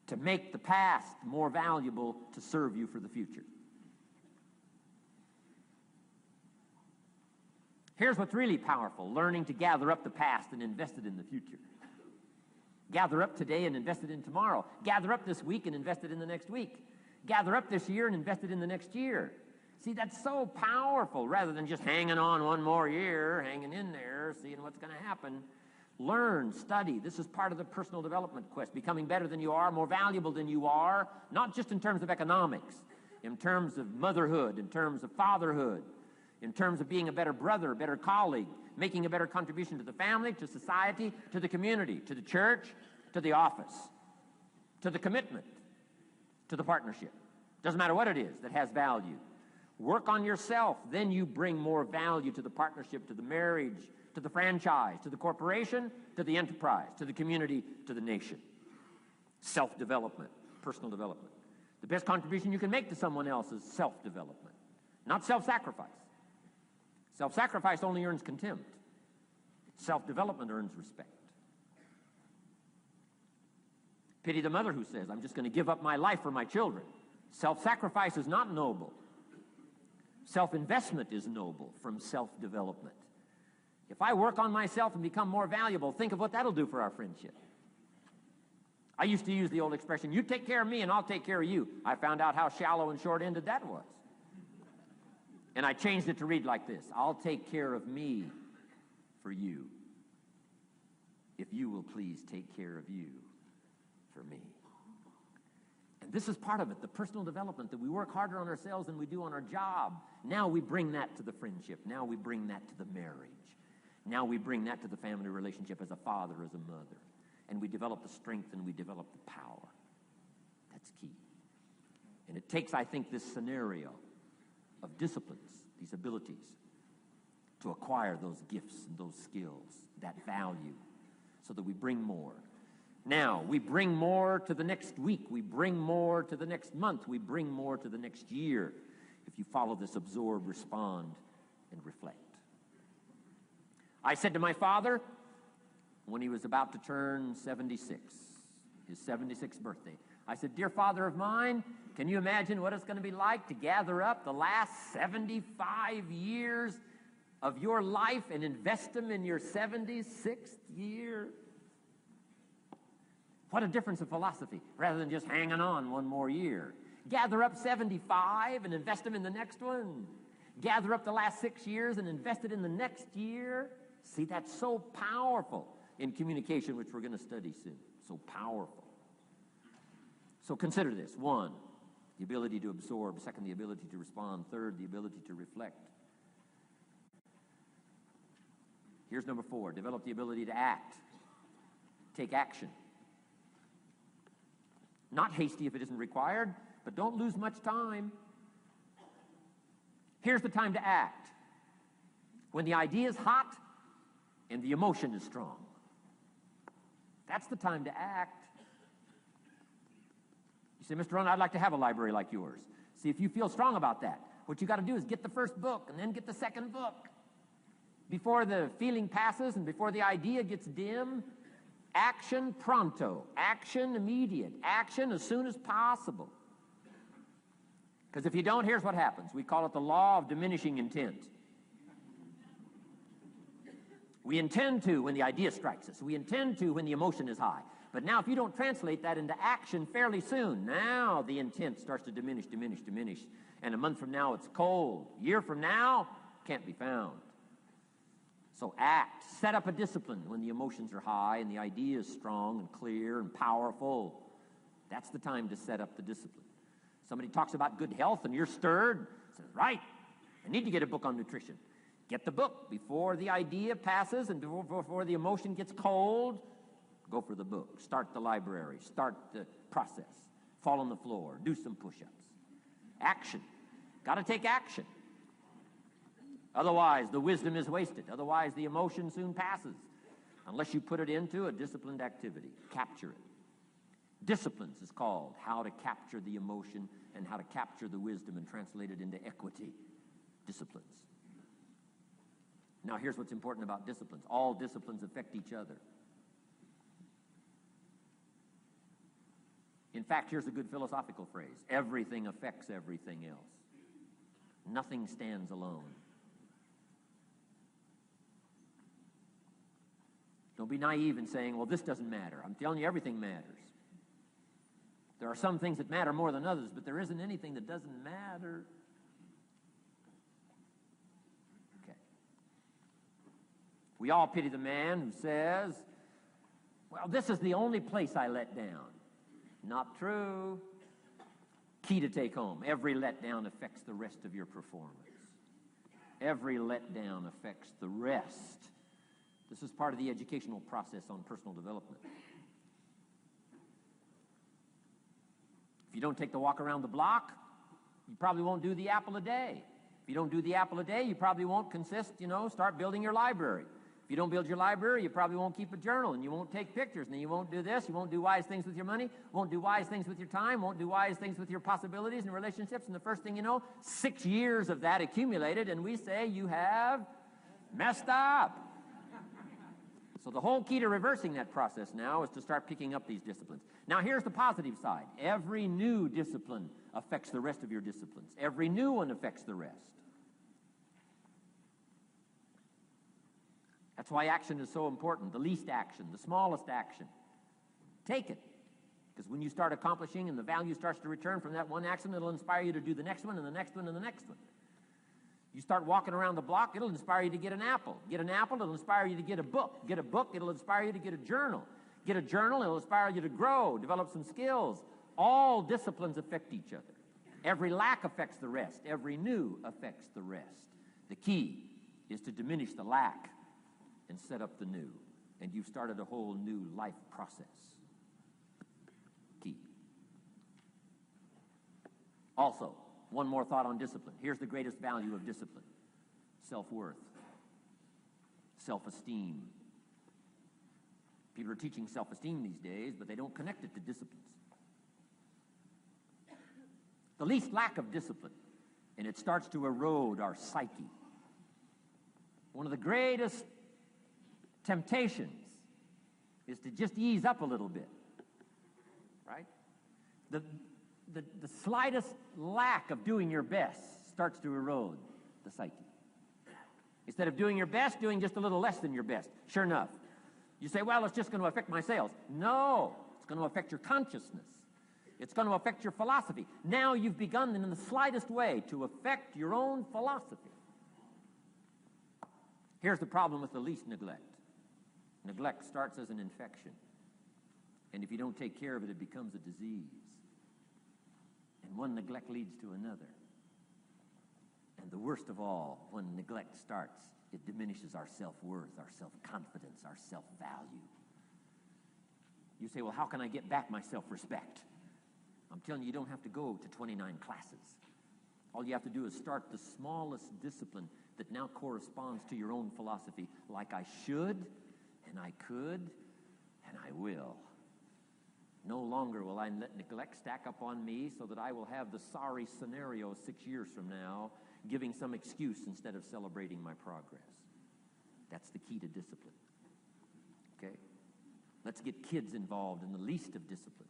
To make the past more valuable to serve you for the future. Here's what's really powerful, learning to gather up the past and invest it in the future. Gather up today and invest it in tomorrow. Gather up this week and invest it in the next week. Gather up this year and invest it in the next year. See, that's so powerful, rather than just hanging on one more year, hanging in there, seeing what's going to happen. Learn, study. This is part of the personal development quest, becoming better than you are, more valuable than you are, not just in terms of economics, in terms of motherhood, in terms of fatherhood, in terms of being a better brother, a better colleague, making a better contribution to the family, to society, to the community, to the church, to the office, to the commitment, to the partnership. Doesn't matter what it is that has value. Work on yourself, then you bring more value to the partnership, to the marriage, to the franchise, to the corporation, to the enterprise, to the community, to the nation. Self-development, personal development. The best contribution you can make to someone else is self-development, not self-sacrifice. Self-sacrifice only earns contempt. Self-development earns respect. Pity the mother who says, I'm just going to give up my life for my children. Self-sacrifice is not noble. Self-investment is noble from self-development. If I work on myself and become more valuable, think of what that'll do for our friendship. I used to use the old expression, you take care of me and I'll take care of you. I found out how shallow and short-ended that was. And I changed it to read like this, I'll take care of me for you, if you will please take care of you for me. And this is part of it, the personal development, that we work harder on ourselves than we do on our job. Now we bring that to the friendship. Now we bring that to the marriage. Now we bring that to the family relationship as a father, as a mother. And we develop the strength and we develop the power. That's key. And it takes, I think, this scenario of disciplines, these abilities, to acquire those gifts and those skills, that value, so that we bring more. Now, we bring more to the next week. We bring more to the next month. We bring more to the next year. If you follow this, absorb, respond, and reflect. I said to my father, when he was about to turn 76, his 76th birthday, I said, dear father of mine, can you imagine what it's going to be like to gather up the last 75 years of your life and invest them in your 76th year? What a difference of philosophy, rather than just hanging on one more year. Gather up 75 and invest them in the next one. Gather up the last 6 years and invest it in the next year. See, that's so powerful in communication, which we're going to study soon. So powerful. So consider this. 1, The ability to absorb. Second, the ability to respond. Third, the ability to reflect. Here's number 4. Develop the ability to act. Take action. Not hasty if it isn't required, but don't lose much time. Here's the time to act. When the idea is hot and the emotion is strong. That's the time to act. You say, Mr. Rohn, I'd like to have a library like yours. See, if you feel strong about that, what you got to do is get the first book and then get the second book. Before the feeling passes and before the idea gets dim, action pronto, action immediate, action as soon as possible. Because if you don't, here's what happens. We call it the law of diminishing intent. We intend to when the idea strikes us. We intend to when the emotion is high. But now if you don't translate that into action fairly soon, now the intent starts to diminish. And a month from now, it's cold. A year from now, can't be found. So act. Set up a discipline when the emotions are high and the idea is strong and clear and powerful. That's the time to set up the discipline. Somebody talks about good health and you're stirred. Says, right, I need to get a book on nutrition. Get the book before the idea passes and before the emotion gets cold. Go for the book. Start the library. Start the process. Fall on the floor. Do some push-ups. Action. Got to take action. Otherwise, the wisdom is wasted. Otherwise, the emotion soon passes. Unless you put it into a disciplined activity. Capture it. Disciplines is called how to capture the emotion and how to capture the wisdom and translate it into equity. Disciplines. Now, here's what's important about disciplines. All disciplines affect each other. In fact, here's a good philosophical phrase. Everything affects everything else. Nothing stands alone. Don't be naive in saying, well, this doesn't matter. I'm telling you, everything matters. There are some things that matter more than others, but there isn't anything that doesn't matter. Okay. We all pity the man who says, well, this is the only place I let down. Not true. Key to take home. Every letdown affects the rest of your performance. Every letdown affects the rest. This is part of the educational process on personal development. If you don't take the walk around the block, you probably won't do the apple a day. If you don't do the apple a day, you probably won't start building your library. If you don't build your library, you probably won't keep a journal, and you won't take pictures, and then you won't do this, you won't do wise things with your money, won't do wise things with your time, won't do wise things with your possibilities and relationships, and the first thing you know, 6 years of that accumulated, and we say you have messed up. So the whole key to reversing that process now is to start picking up these disciplines. Now here's the positive side. Every new discipline affects the rest of your disciplines. Every new one affects the rest. That's why action is so important. The least action, the smallest action. Take it. Because when you start accomplishing and the value starts to return from that one action, it'll inspire you to do the next one and the next one and the next one. You start walking around the block, it'll inspire you to get an apple. Get an apple, it'll inspire you to get a book. Get a book, it'll inspire you to get a journal. Get a journal, it'll inspire you to grow, develop some skills. All disciplines affect each other. Every lack affects the rest. Every new affects the rest. The key is to diminish the lack and set up the new. And you've started a whole new life process. Key. Also, one more thought on discipline. Here's the greatest value of discipline. Self-worth. Self-esteem. People are teaching self-esteem these days, but they don't connect it to disciplines. The least lack of discipline, and it starts to erode our psyche. One of the greatest temptations is to just ease up a little bit, right? The slightest lack of doing your best starts to erode the psyche. Instead of doing your best, doing just a little less than your best. Sure enough. You say, well, it's just going to affect my sales. No, it's going to affect your consciousness. It's going to affect your philosophy. Now you've begun in the slightest way to affect your own philosophy. Here's the problem with the least neglect. Neglect starts as an infection. And if you don't take care of it, it becomes a disease. And one neglect leads to another. And the worst of all, when neglect starts, it diminishes our self-worth, our self-confidence, our self-value. You say, well, how can I get back my self-respect? I'm telling you, you don't have to go to 29 classes. All you have to do is start the smallest discipline that now corresponds to your own philosophy, like I should, and I could, and I will. No longer will I let neglect stack up on me so that I will have the sorry scenario 6 years from now, giving some excuse instead of celebrating my progress. That's the key to discipline. Okay? Let's get kids involved in the least of disciplines.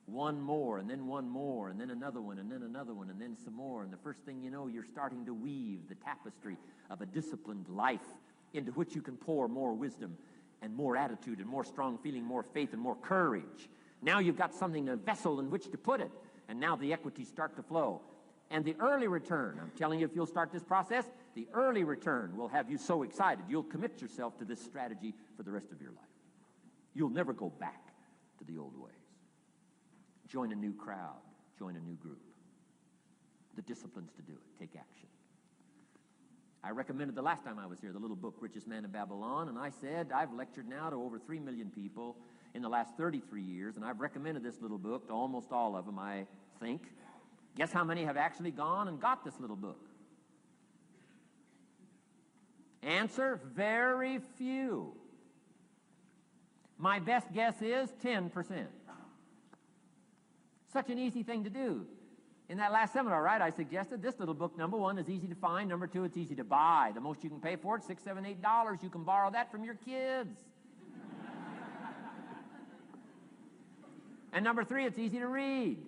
One more, and then one more, and then another one, and then another one, and then some more. And the first thing you know, you're starting to weave the tapestry of a disciplined life into which you can pour more wisdom and more attitude and more strong feeling, more faith and more courage. Now you've got something, a vessel in which to put it. And now the equities start to flow. And the early return, I'm telling you, if you'll start this process, the early return will have you so excited. You'll commit yourself to this strategy for the rest of your life. You'll never go back to the old ways. Join a new crowd. Join a new group. The disciplines to do it. Take action. I recommended the last time I was here the little book, Richest Man in Babylon, and I said I've lectured now to over 3 million people in the last 33 years, and I've recommended this little book to almost all of them, I think. Guess how many have actually gone and got this little book? Answer, very few. My best guess is 10%. Such an easy thing to do. In that last seminar, right, I suggested this little book, number one, is easy to find. Number two, it's easy to buy. The most you can pay for it, $6, $7, $8. You can borrow that from your kids. And number three, it's easy to read.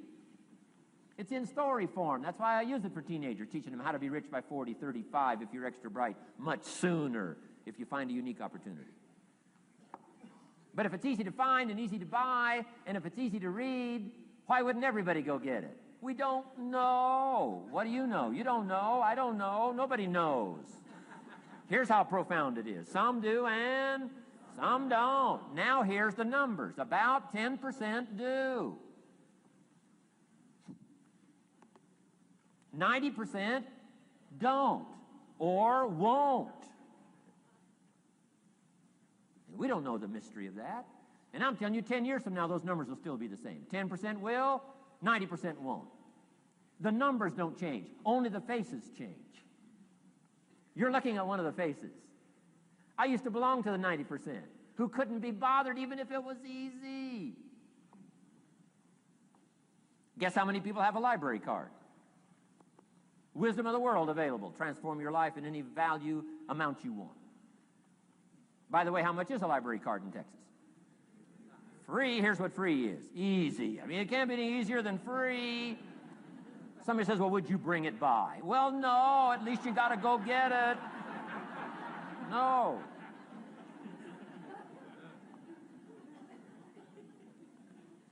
It's in story form. That's why I use it for teenagers, teaching them how to be rich by 40, 35, if you're extra bright, much sooner, if you find a unique opportunity. But if it's easy to find and easy to buy, and if it's easy to read, why wouldn't everybody go get it? We don't know. What do you know? You don't know. I don't know. Nobody knows. Here's how profound it is. Some do and some don't. Now here's the numbers. About 10% do. 90% don't or won't. We don't know the mystery of that. And I'm telling you, 10 years from now, those numbers will still be the same. 10% will, 90% won't. The numbers don't change. Only the faces change. You're looking at one of the faces. I used to belong to the 90% who couldn't be bothered even if it was easy. Guess how many people have a library card? Wisdom of the world available. Transform your life in any value amount you want. By the way, how much is a library card in Texas? Free. Here's what free is. Easy. I mean, it can't be any easier than free. Somebody says, well, would you bring it by? Well, no. At least you got to go get it. No.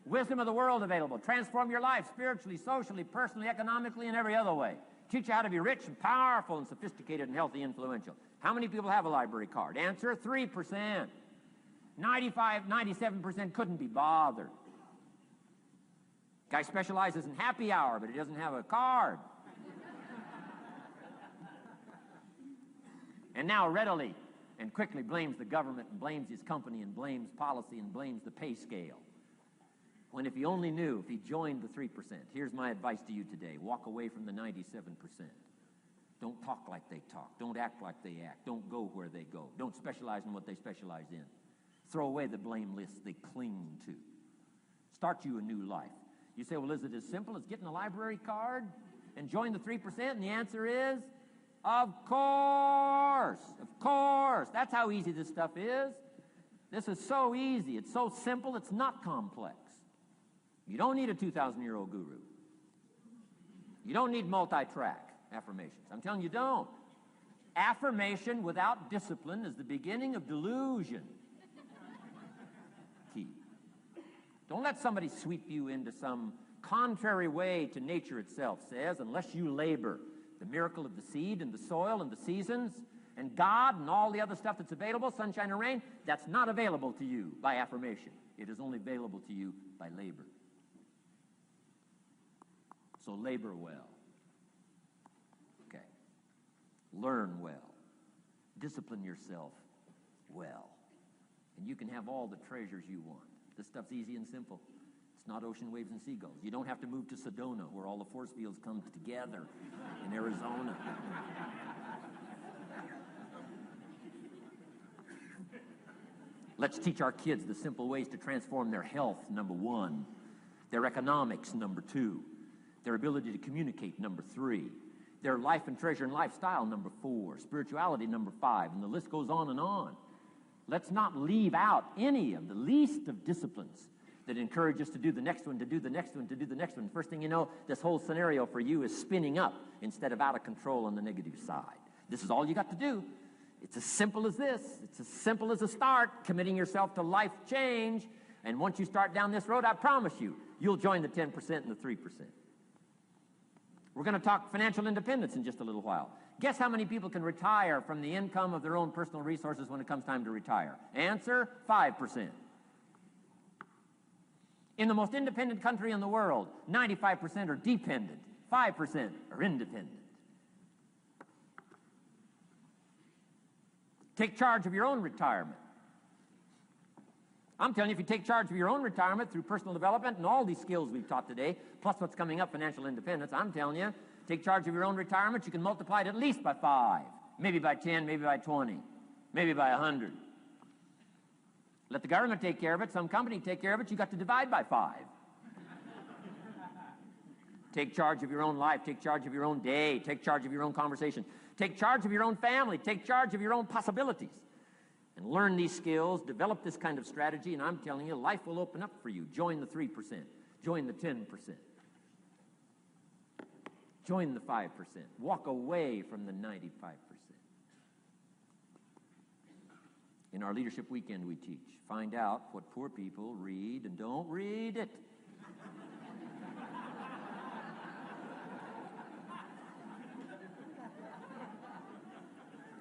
Wisdom of the world available. Transform your life spiritually, socially, personally, economically, and every other way. Teach you how to be rich and powerful and sophisticated and healthy, influential. How many people have a library card? Answer, 3%. 95, 97% couldn't be bothered. Guy specializes in happy hour, but he doesn't have a card. And now readily and quickly blames the government and blames his company and blames policy and blames the pay scale. When if he only knew, if he joined the 3%, here's my advice to you today. Walk away from the 97%. Don't talk like they talk. Don't act like they act. Don't go where they go. Don't specialize in what they specialize in. Throw away the blame lists they cling to. Start you a new life. You say, well, is it as simple as getting a library card and join the 3%? And the answer is, of course. Of course. That's how easy this stuff is. This is so easy. It's so simple. It's not complex. You don't need a 2,000-year-old guru. You don't need multi-track affirmations. I'm telling you, don't. Affirmation without discipline is the beginning of delusion. Key. Don't let somebody sweep you into some contrary way to nature itself says, unless you labor. The miracle of the seed and the soil and the seasons and God and all the other stuff that's available, sunshine and rain, that's not available to you by affirmation. It is only available to you by labor. So labor well. Okay. Learn well. Discipline yourself well. And you can have all the treasures you want. This stuff's easy and simple. It's not ocean waves and seagulls. You don't have to move to Sedona, where all the force fields come together in Arizona. Let's teach our kids the simple ways to transform their health, number 1. Their economics, number 2. Their ability to communicate, number 3. Their life and treasure and lifestyle, number 4. Spirituality, number 5. And the list goes on and on. Let's not leave out any of the least of disciplines that encourage us to do the next one, to do the next one, to do the next one. First thing you know, this whole scenario for you is spinning up instead of out of control on the negative side. This is all you got to do. It's as simple as this. It's as simple as a start, committing yourself to life change. And once you start down this road, I promise you, you'll join the 10% and the 3%. We're going to talk financial independence in just a little while. Guess how many people can retire from the income of their own personal resources when it comes time to retire? Answer, 5%. In the most independent country in the world, 95% are dependent, 5% are independent. Take charge of your own retirement. I'm telling you, if you take charge of your own retirement through personal development and all these skills we've taught today, plus what's coming up, financial independence, I'm telling you, take charge of your own retirement, you can multiply it at least by 5, maybe by 10, maybe by 20, maybe by 100. Let the government take care of it, some company take care of it, you got to divide by 5. Take charge of your own life, take charge of your own day, take charge of your own conversation, take charge of your own family, take charge of your own possibilities. And learn these skills, develop this kind of strategy, and I'm telling you, life will open up for you. Join the 3%. Join the 10%. Join the 5%. Walk away from the 95%. In our Leadership Weekend, we teach. Find out what poor people read and don't read it.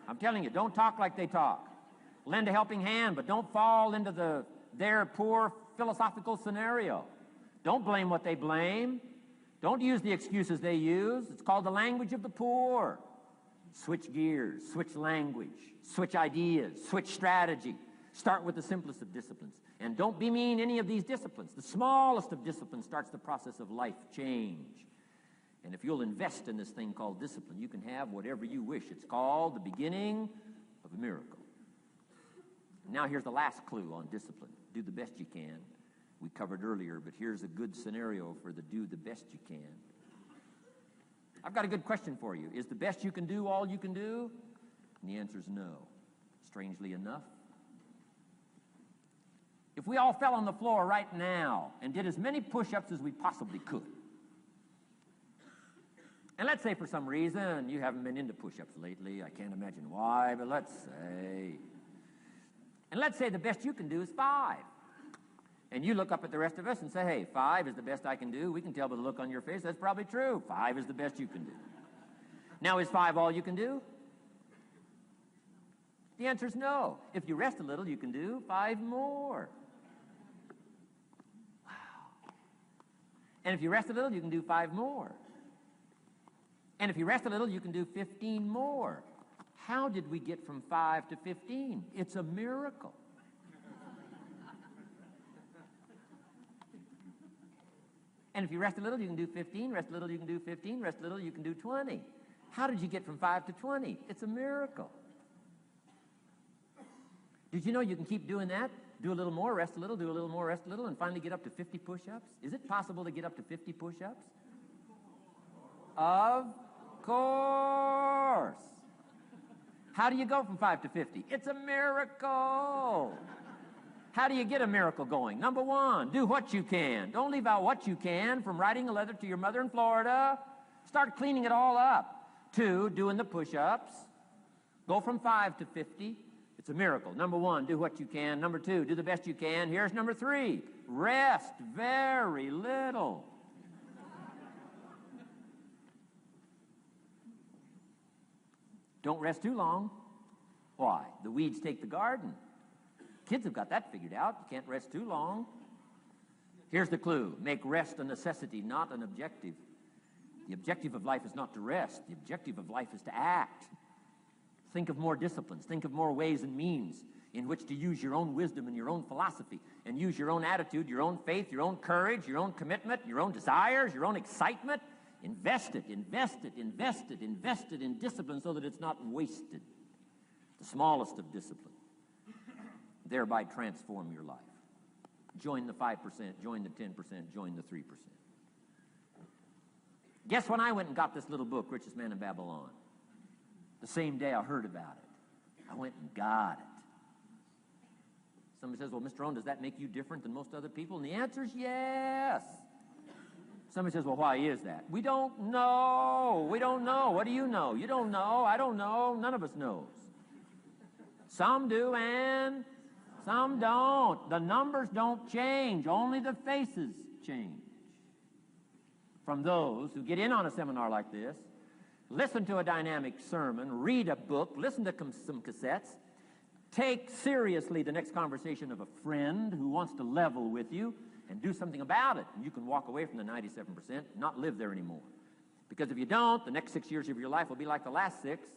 I'm telling you, don't talk like they talk. Lend a helping hand, but don't fall into their poor philosophical scenario. Don't blame what they blame. Don't use the excuses they use. It's called the language of the poor. Switch gears, switch language, switch ideas, switch strategy. Start with the simplest of disciplines. And don't bemean any of these disciplines. The smallest of disciplines starts the process of life change. And if you'll invest in this thing called discipline, you can have whatever you wish. It's called the beginning of a miracle. Now here's the last clue on discipline. Do the best you can. We covered earlier, but here's a good scenario for the do the best you can. I've got a good question for you. Is the best you can do all you can do? And the answer is no. Strangely enough. If we all fell on the floor right now and did as many push-ups as we possibly could, and let's say for some reason you haven't been into push-ups lately, I can't imagine why, but let's say the best you can do is 5. And you look up at the rest of us and say, hey, 5 is the best I can do. We can tell by the look on your face that's probably true. 5 is the best you can do. Now, is 5 all you can do? The answer is no. If you rest a little, you can do 5 more. Wow. And if you rest a little, you can do 5 more. And if you rest a little, you can do 15 more. How did we get from 5 to 15? It's a miracle. And if you rest a little, you can do 15. Rest a little, you can do 15. Rest a little, you can do 20. How did you get from 5 to 20? It's a miracle. Did you know you can keep doing that? Do a little more, rest a little, do a little more, rest a little, and finally get up to 50 push-ups? Is it possible to get up to 50 push-ups? Of course. How do you go from 5 to 50? It's a miracle. How do you get a miracle going? Number 1, do what you can. Don't leave out what you can, from writing a letter to your mother in Florida. Start cleaning it all up. 2, doing the push-ups. Go from 5 to 50. It's a miracle. Number 1, do what you can. Number 2, do the best you can. Here's number 3, rest very little. Don't rest too long. Why? The weeds take the garden. Kids have got that figured out. You can't rest too long. Here's the clue. Make rest a necessity, not an objective. The objective of life is not to rest. The objective of life is to act. Think of more disciplines. Think of more ways and means in which to use your own wisdom and your own philosophy and use your own attitude, your own faith, your own courage, your own commitment, your own desires, your own excitement. Invest it in discipline so that it's not wasted. The smallest of discipline. Thereby transform your life. Join the 5%, join the 10%, join the 3%. Guess when I went and got this little book, Richest Man in Babylon? The same day I heard about it. I went and got it. Somebody says, well, Mr. Owen, does that make you different than most other people? And the answer is yes. Somebody says, well, why is that? We don't know. We don't know. What do you know? You don't know. I don't know. None of us knows. Some do and some don't. The numbers don't change. Only the faces change. From those who get in on a seminar like this, listen to a dynamic sermon, read a book, listen to some cassettes, take seriously the next conversation of a friend who wants to level with you, and do something about it. And you can walk away from the 97%, not live there anymore. Because if you don't, the next 6 years of your life will be like the last 6.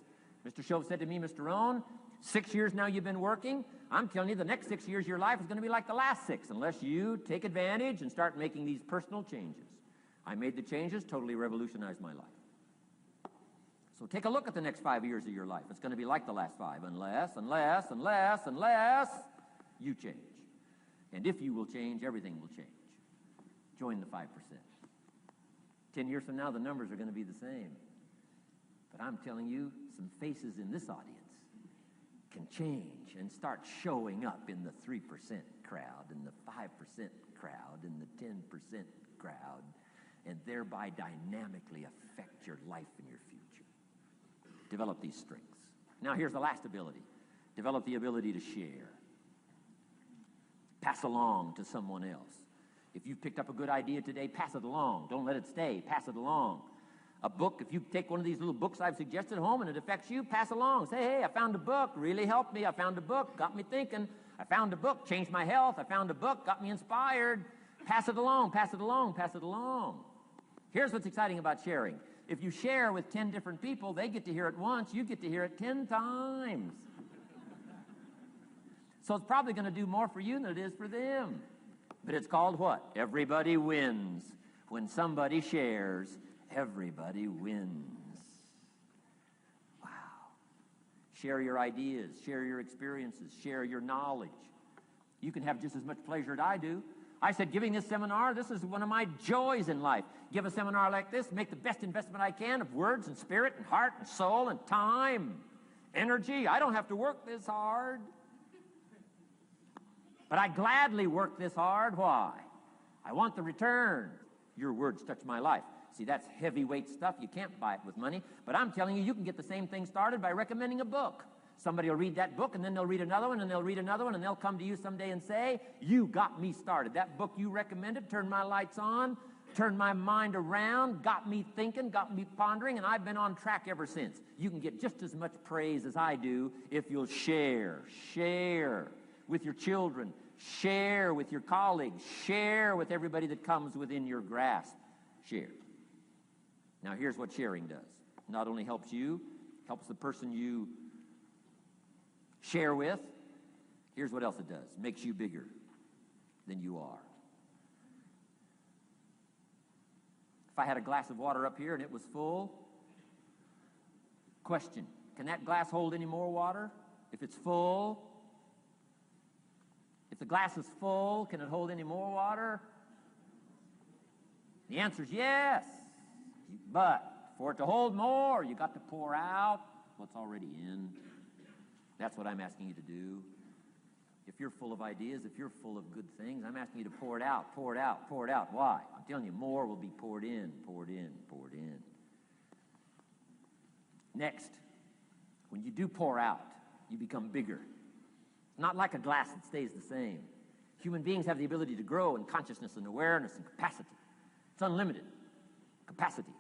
Mr. Shove said to me, Mr. Owen, 6 years now you've been working. I'm telling you, the next 6 years of your life is going to be like the last 6, unless you take advantage and start making these personal changes. I made the changes, totally revolutionized my life. So take a look at the next 5 years of your life. It's going to be like the last 5, unless you change. And if you will change, everything will change. Join the 5%. 10 years from now, the numbers are going to be the same. But I'm telling you, some faces in this audience can change and start showing up in the 3% crowd, in the 5% crowd, in the 10% crowd, and thereby dynamically affect your life and your future. Develop these strengths. Now here's the last ability. Develop the ability to share. Pass along to someone else. If you've picked up a good idea today, pass it along. Don't let it stay. Pass it along. A book, if you take one of these little books I've suggested home and it affects you, pass along. Say, hey, I found a book, really helped me. I found a book, got me thinking. I found a book, changed my health. I found a book, got me inspired. Pass it along, pass it along, pass it along. Here's what's exciting about sharing. If you share with 10 different people, they get to hear it once, you get to hear it 10 times. So it's probably going to do more for you than it is for them. But it's called what? Everybody wins. When somebody shares, everybody wins. Wow. Share your ideas, share your experiences, share your knowledge. You can have just as much pleasure as I do. I said, giving this seminar, this is one of my joys in life. Give a seminar like this, make the best investment I can of words and spirit and heart and soul and time, energy. I don't have to work this hard. But I gladly work this hard. Why? I want the return. Your words touch my life. See, that's heavyweight stuff. You can't buy it with money. But I'm telling you, you can get the same thing started by recommending a book. Somebody will read that book, and then they'll read another one, and they'll read another one, and they'll come to you someday and say, you got me started. That book you recommended turned my lights on, turned my mind around, got me thinking, got me pondering, and I've been on track ever since. You can get just as much praise as I do if you'll share with your children, share with your colleagues, share with everybody that comes within your grasp. Share. Now here's what sharing does. Not only helps you, helps the person you share with. Here's what else it does. Makes you bigger than you are. If I had a glass of water up here and it was full, question, can that glass hold any more water? If it's full, if the glass is full, can it hold any more water? The answer is yes. But for it to hold more, you got to pour out what's already in. That's what I'm asking you to do. If you're full of ideas, if you're full of good things, I'm asking you to pour it out, pour it out, pour it out. Why? I'm telling you, more will be poured in, poured in, poured in. Next, when you do pour out, you become bigger. Not like a glass that stays the same. Human beings have the ability to grow in consciousness and awareness and capacity. It's unlimited capacity.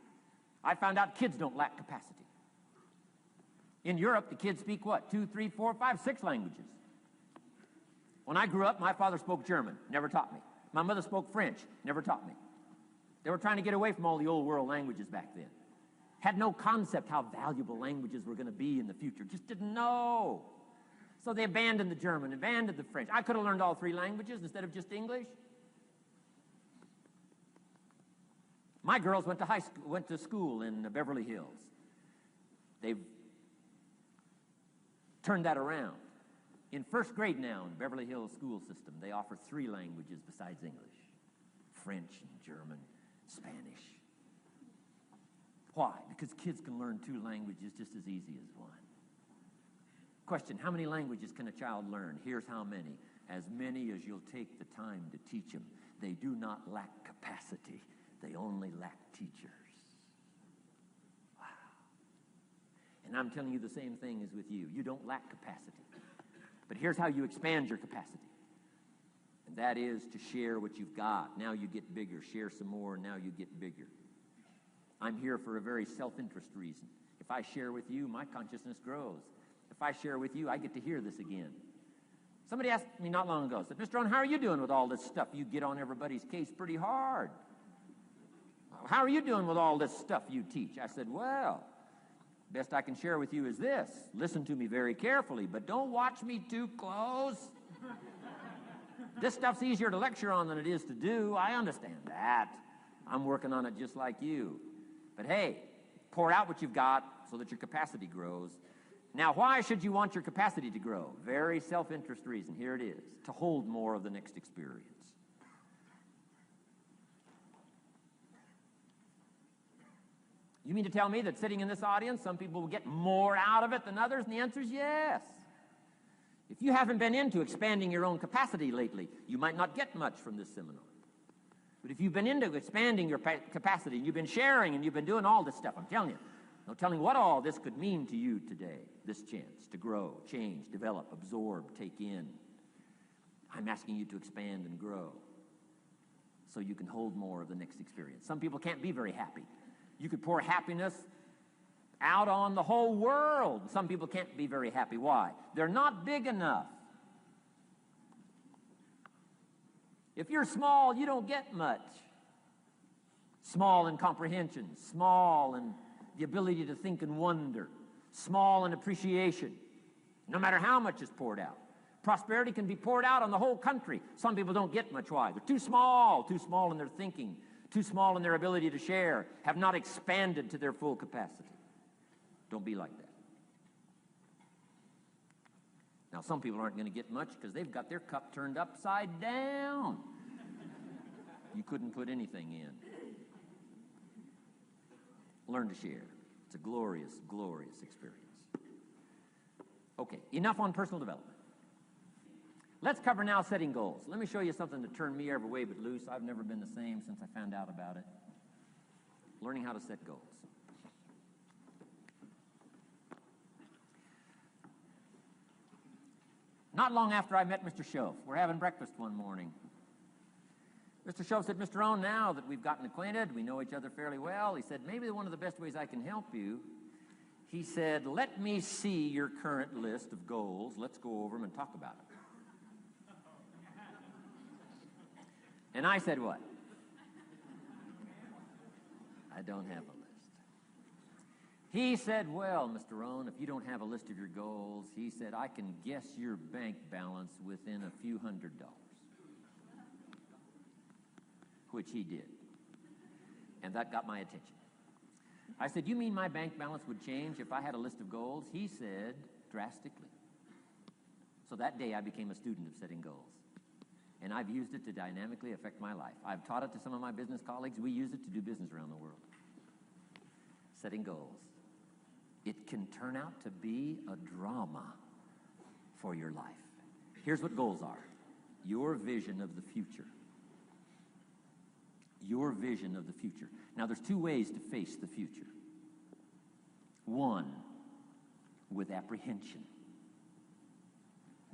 I found out kids don't lack capacity. In Europe, the kids speak what? 2, 3, 4, 5, 6 languages. When I grew up, my father spoke German, never taught me. My mother spoke French, never taught me. They were trying to get away from all the old world languages back then. Had no concept how valuable languages were going to be in the future. Just didn't know. So they abandoned the German, abandoned the French. I could have learned all three languages instead of just English. My girls went to school in Beverly Hills. They've turned that around. In first grade now in Beverly Hills school system, they offer three languages besides English: French and German, Spanish. Why? Because kids can learn two languages just as easy as one. Question: how many languages can a child learn? Here's how many. As many as you'll take the time to teach them. They do not lack capacity. They only lack teachers. Wow. And I'm telling you the same thing is with you. You don't lack capacity. But here's how you expand your capacity. And that is to share what you've got. Now you get bigger. Share some more, and now you get bigger. I'm here for a very self-interest reason. If I share with you, my consciousness grows. If I share with you, I get to hear this again. Somebody asked me not long ago, said, Mr. Owen, how are you doing with all this stuff? You get on everybody's case pretty hard. How are you doing with all this stuff you teach? I said, well, best I can share with you is this. Listen to me very carefully, but don't watch me too close. This stuff's easier to lecture on than it is to do. I understand that. I'm working on it just like you. But hey, pour out what you've got so that your capacity grows. Now, why should you want your capacity to grow? Very self-interest reason. Here it is. To hold more of the next experience. You mean to tell me that sitting in this audience, some people will get more out of it than others? And the answer is yes. If you haven't been into expanding your own capacity lately, you might not get much from this seminar. But if you've been into expanding your capacity, and you've been sharing, and you've been doing all this stuff, I'm telling you, no telling what all this could mean to you today, this chance to grow, change, develop, absorb, take in. I'm asking you to expand and grow so you can hold more of the next experience. Some people can't be very happy. You could pour happiness out on the whole world. Some people can't be very happy. Why? They're not big enough. If you're small, you don't get much. Small in comprehension, small in the ability to think and wonder, small in appreciation, no matter how much is poured out. Prosperity can be poured out on the whole country. Some people don't get much. Why? They're too small in their thinking, too small in their ability to share, have not expanded to their full capacity. Don't be like that. Now, some people aren't going to get much because they've got their cup turned upside down. You couldn't put anything in. Learn to share. It's a glorious, glorious experience. Okay, enough on personal development. Let's cover now setting goals. Let me show you something that turned me every way but loose. I've never been the same since I found out about it. Learning how to set goals. Not long after I met Mr. Schoaf, we're having breakfast one morning. Mr. Schoaf said, Mr. Owen, now that we've gotten acquainted, we know each other fairly well, he said, maybe one of the best ways I can help you, he said, let me see your current list of goals. Let's go over them and talk about it. And I said, what? I don't have a list. He said, well, Mr. Owen, if you don't have a list of your goals, he said, I can guess your bank balance within a few $100. Which he did. And that got my attention. I said, you mean my bank balance would change if I had a list of goals? He said, drastically. So that day I became a student of setting goals. And I've used it to dynamically affect my life. I've taught it to some of my business colleagues. We use it to do business around the world. Setting goals. It can turn out to be a drama for your life. Here's what goals are. Your vision of the future. Your vision of the future. Now, there's two ways to face the future. One, with apprehension.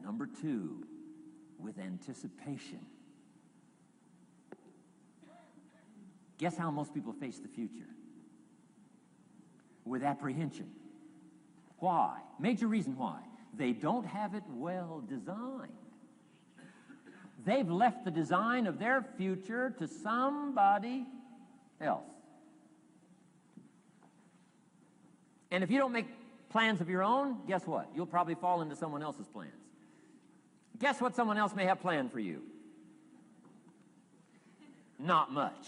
Number two, with anticipation. Guess how most people face the future? With apprehension. Why? Major reason why. They don't have it well designed. They've left the design of their future to somebody else. And if you don't make plans of your own, guess what? You'll probably fall into someone else's plans. Guess what someone else may have planned for you? Not much.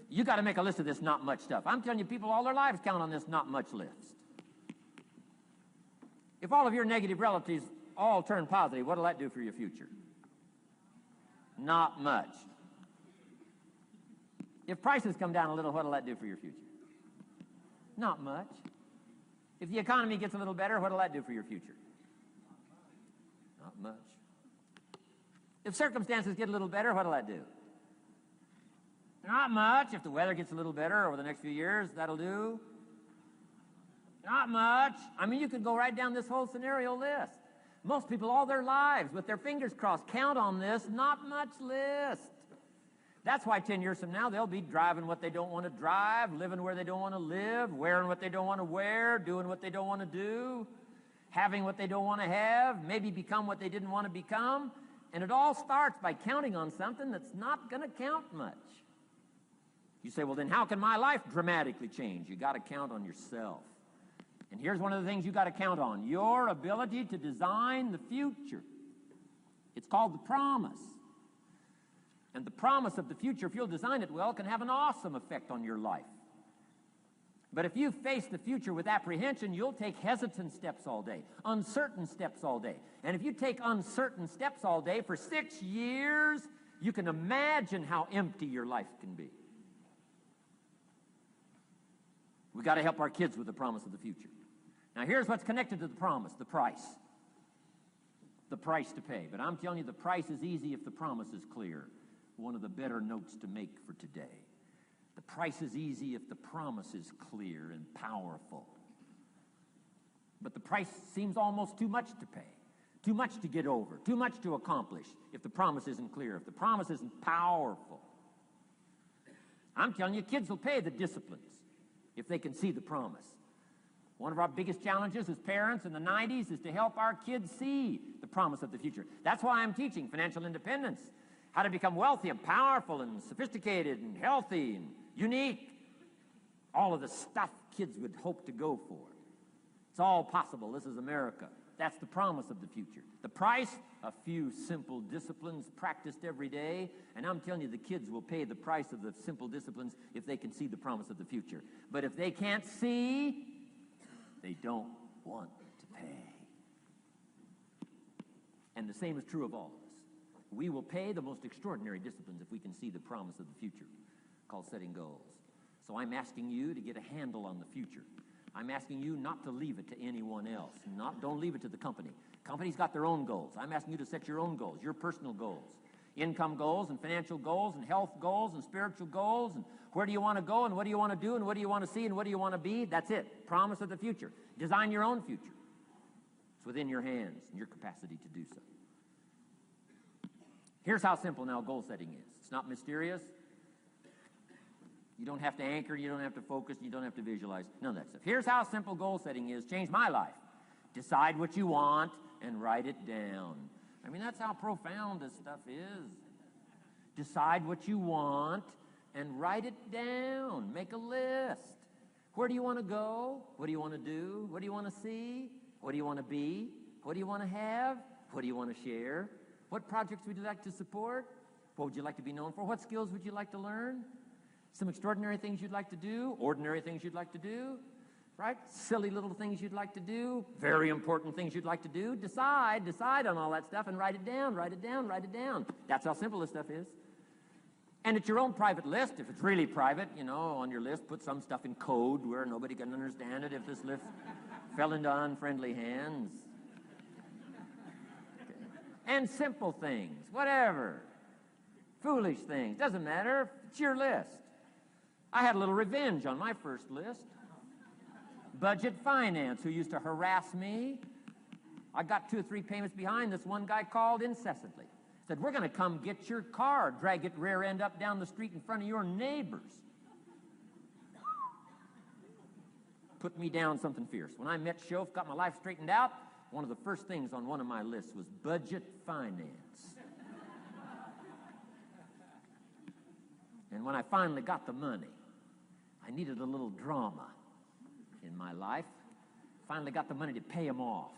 You got to make a list of this not much stuff. I'm telling you, people all their lives count on this not much list. If all of your negative relatives all turn positive, what'll that do for your future? Not much. If prices come down a little, what'll that do for your future? Not much. If the economy gets a little better, what'll that do for your future? Not much. If circumstances get a little better, what'll that do? Not much. If the weather gets a little better over the next few years, that'll do. Not much. I mean, you could go right down this whole scenario list. Most people all their lives, with their fingers crossed, count on this not much list. That's why 10 years from now, they'll be driving what they don't want to drive, living where they don't want to live, wearing what they don't want to wear, doing what they don't want to do, having what they don't want to have, maybe become what they didn't want to become. And it all starts by counting on something that's not going to count much. You say, well, then how can my life dramatically change? You got to count on yourself. And here's one of the things you got to count on: your ability to design the future. It's called the promise. And the promise of the future, if you'll design it well, can have an awesome effect on your life. But if you face the future with apprehension, you'll take hesitant steps all day, uncertain steps all day. And if you take uncertain steps all day for 6 years, you can imagine how empty your life can be. We've got to help our kids with the promise of the future. Now, here's what's connected to the promise: the price. The price to pay. But I'm telling you, the price is easy if the promise is clear. One of the better notes to make for today. The price is easy if the promise is clear and powerful. But the price seems almost too much to pay, too much to get over, too much to accomplish if the promise isn't clear, if the promise isn't powerful. I'm telling you, kids will pay the disciplines if they can see the promise. One of our biggest challenges as parents in the 90s is to help our kids see the promise of the future. That's why I'm teaching financial independence, how to become wealthy and powerful and sophisticated and healthy and unique. All of the stuff kids would hope to go for. It's all possible. This is America. That's the promise of the future. The price, a few simple disciplines practiced every day. And I'm telling you, the kids will pay the price of the simple disciplines if they can see the promise of the future. But if they can't see, they don't want to pay. And the same is true of all of us. We will pay the most extraordinary disciplines if we can see the promise of the future, called setting goals. So I'm asking you to get a handle on the future. I'm asking you not to leave it to anyone else. Don't leave it to the company. Companies got their own goals. I'm asking you to set your own goals, your personal goals. Income goals and financial goals and health goals and spiritual goals and where do you want to go and what do you want to do and what do you want to see and what do you want to be. That's it. Promise of the future. Design your own future. It's within your hands and your capacity to do so. Here's how simple now goal setting is. It's not mysterious. You don't have to anchor, you don't have to focus, you don't have to visualize, none of that stuff. Here's how simple goal setting is. Changed my life. Decide what you want and write it down. I mean, that's how profound this stuff is. Decide what you want and write it down. Make a list. Where do you want to go? What do you want to do? What do you want to see? What do you want to be? What do you want to have? What do you want to share? What projects would you like to support? What would you like to be known for? What skills would you like to learn? Some extraordinary things you'd like to do, ordinary things you'd like to do, right? Silly little things you'd like to do, very important things you'd like to do. Decide on all that stuff and write it down, write it down, write it down. That's how simple this stuff is. And it's your own private list. If it's really private, on your list, put some stuff in code where nobody can understand it if this list fell into unfriendly hands. Okay. And simple things, whatever. Foolish things, doesn't matter. It's your list. I had a little revenge on my first list. Budget finance, who used to harass me. I got 2 or 3 payments behind. This one guy called incessantly. Said, we're going to come get your car, drag it rear end up down the street in front of your neighbors. Put me down something fierce. When I met Shof, got my life straightened out, one of the first things on one of my lists was budget finance. And when I finally got the money, I needed a little drama in my life. Finally got the money to pay them off.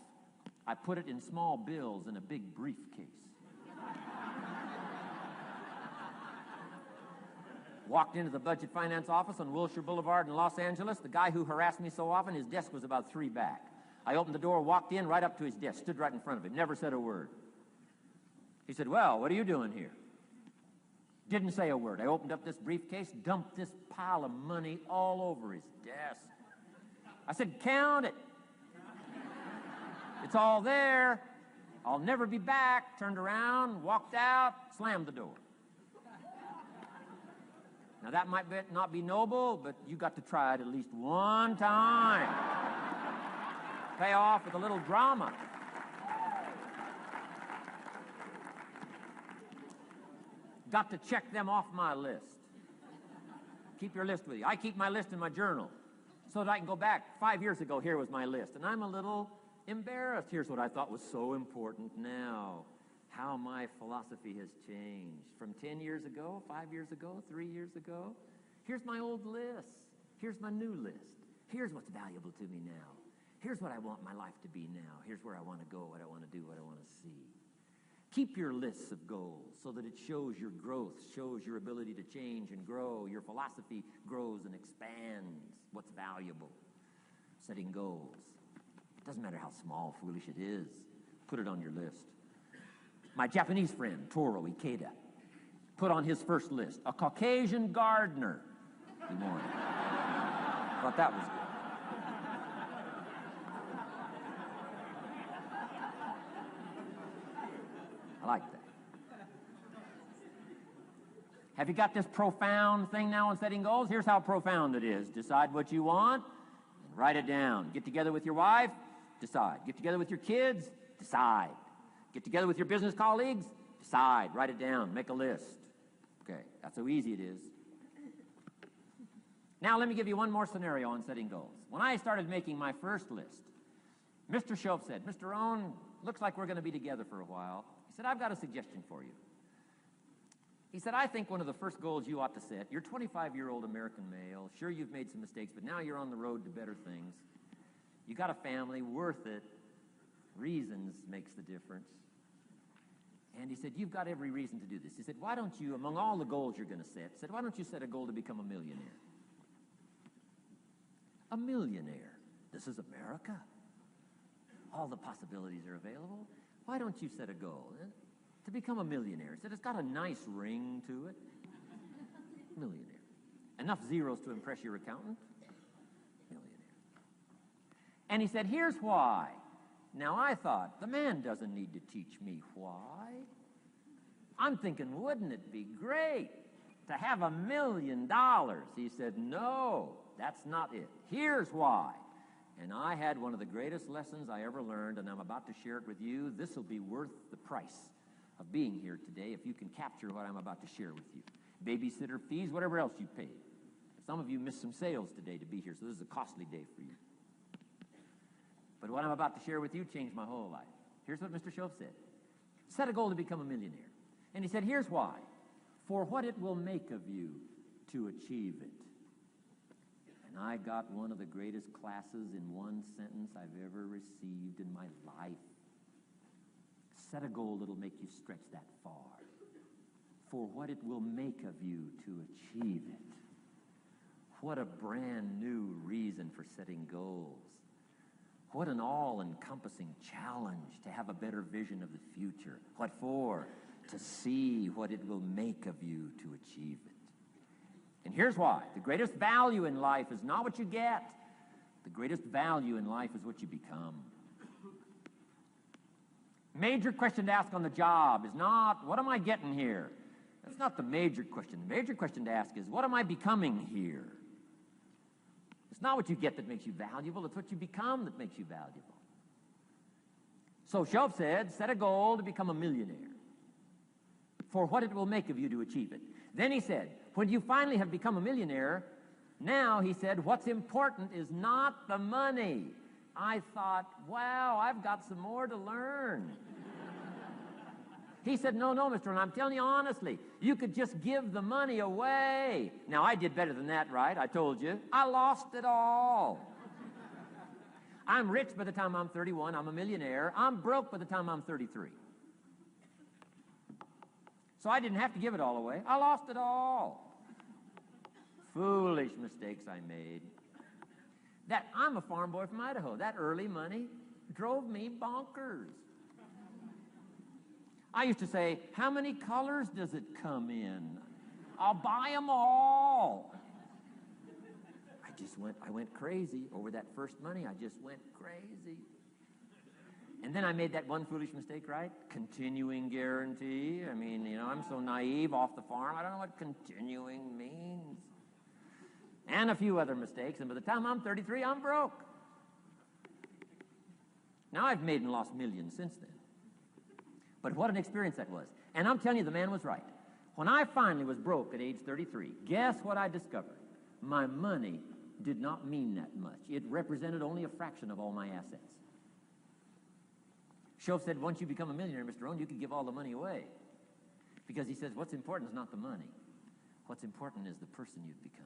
I put it in small bills in a big briefcase. Walked into the budget finance office on Wilshire Boulevard in Los Angeles. The guy who harassed me so often, his desk was about 3 back. I opened the door, walked in, right up to his desk, stood right in front of him, never said a word. He said, "Well, what are you doing here?" Didn't say a word. I opened up this briefcase, dumped this pile of money all over his desk. I said, "Count it. It's all there. I'll never be back." Turned around, walked out, slammed the door. Now, that might not be noble, but you got to try it at least one time. Pay off with a little drama. Got to check them off my list. Keep your list with you. I keep my list in my journal so that I can go back. 5 years ago, here was my list. And I'm a little embarrassed. Here's what I thought was so important now. How my philosophy has changed. From 10 years ago, 5 years ago, 3 years ago. Here's my old list. Here's my new list. Here's what's valuable to me now. Here's what I want my life to be now. Here's where I want to go, what I want to do, what I want to see. Keep your lists of goals so that it shows your growth, shows your ability to change and grow. Your philosophy grows and expands what's valuable. Setting goals. It doesn't matter how small, foolish it is. Put it on your list. My Japanese friend, Toro Ikeda, put on his first list, a Caucasian gardener. He wanted. Thought that was good. I like that. Have you got this profound thing now on setting goals? Here's how profound it is. Decide what you want and write it down. Get together with your wife, decide. Get together with your kids, decide. Get together with your business colleagues, decide. Write it down. Make a list. Okay, that's how easy it is. Now let me give you one more scenario on setting goals. When I started making my first list, Mr. Shope said, "Mr. Rohn, looks like we're going to be together for a while." He said, "I've got a suggestion for you." He said, "I think one of the first goals you ought to set, you're a 25-year-old American male. Sure, you've made some mistakes, but now you're on the road to better things. You got a family, worth it. Reasons makes the difference." And he said, "You've got every reason to do this." He said, "Why don't you, among all the goals you're going to set, why don't you set a goal to become a millionaire?" A millionaire. This is America. All the possibilities are available. Why don't you set a goal to become a millionaire? He said, "It's got a nice ring to it." Millionaire. Enough zeros to impress your accountant? Millionaire. And he said, "Here's why." Now, I thought, the man doesn't need to teach me why. I'm thinking, wouldn't it be great to have $1 million? He said, "No, that's not it. Here's why." And I had one of the greatest lessons I ever learned, and I'm about to share it with you. This will be worth the price of being here today if you can capture what I'm about to share with you. Babysitter fees, whatever else you paid. Some of you missed some sales today to be here, so this is a costly day for you. But what I'm about to share with you changed my whole life. Here's what Mr. Shope said. Set a goal to become a millionaire. And he said, here's why. For what it will make of you to achieve it. And I got one of the greatest classes in one sentence I've ever received in my life. Set a goal that'll make you stretch that far. For what it will make of you to achieve it. What a brand new reason for setting goals. What an all-encompassing challenge to have a better vision of the future. What for? To see what it will make of you to achieve it. And here's why. The greatest value in life is not what you get. The greatest value in life is what you become. Major question to ask on the job is not, what am I getting here? That's not the major question. The major question to ask is, what am I becoming here? It's not what you get that makes you valuable. It's what you become that makes you valuable. So Shope said, set a goal to become a millionaire. For what it will make of you to achieve it. Then he said, when you finally have become a millionaire, now, he said, what's important is not the money. I thought, wow, I've got some more to learn. He said, no, Mr. Ron, I'm telling you honestly, you could just give the money away. Now, I did better than that, right? I told you. I lost it all. I'm rich by the time I'm 31. I'm a millionaire. I'm broke by the time I'm 33. So I didn't have to give it all away. I lost it all. Foolish mistakes I made. I'm a farm boy from Idaho. That early money drove me bonkers. I used to say, how many colors does it come in? I'll buy them all. I went crazy over that first money. I just went crazy. And then I made that one foolish mistake, right? Continuing guarantee. I mean, I'm so naive off the farm. I don't know what continuing means. And a few other mistakes. And by the time I'm 33, I'm broke. Now I've made and lost millions since then. But what an experience that was. And I'm telling you, the man was right. When I finally was broke at age 33, guess what I discovered? My money did not mean that much. It represented only a fraction of all my assets. Shoaff said, once you become a millionaire, Mr. Rohn, you can give all the money away. Because he says, what's important is not the money. What's important is the person you've become.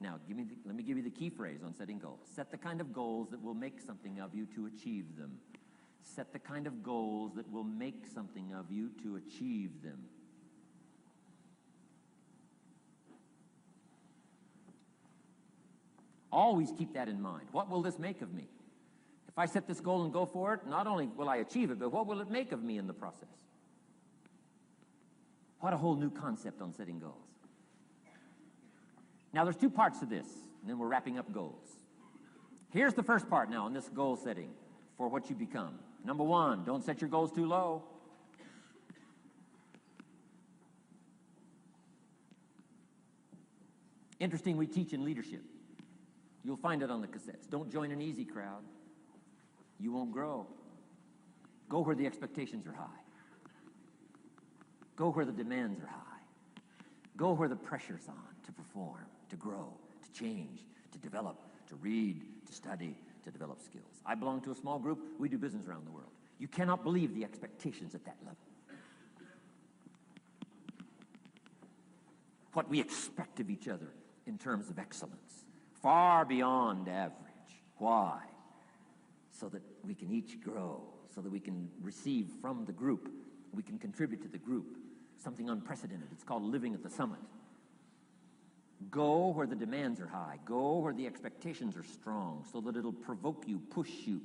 Now, let me give you the key phrase on setting goals. Set the kind of goals that will make something of you to achieve them. Set the kind of goals that will make something of you to achieve them. Always keep that in mind. What will this make of me? If I set this goal and go for it, not only will I achieve it, but what will it make of me in the process? What a whole new concept on setting goals. Now, there's two parts to this, and then we're wrapping up goals. Here's the first part now on this goal setting for what you become. Number one, don't set your goals too low. Interesting, we teach in leadership. You'll find it on the cassettes. Don't join an easy crowd. You won't grow. Go where the expectations are high. Go where the demands are high. Go where the pressure's on to perform, to grow, to change, to develop, to read, to study, to develop skills. I belong to a small group. We do business around the world. You cannot believe the expectations at that level. What we expect of each other in terms of excellence, far beyond average. Why? So that we can each grow, so that we can receive from the group, we can contribute to the group, something unprecedented. It's called living at the summit. Go where the demands are high. Go where the expectations are strong, so that it'll provoke you, push you,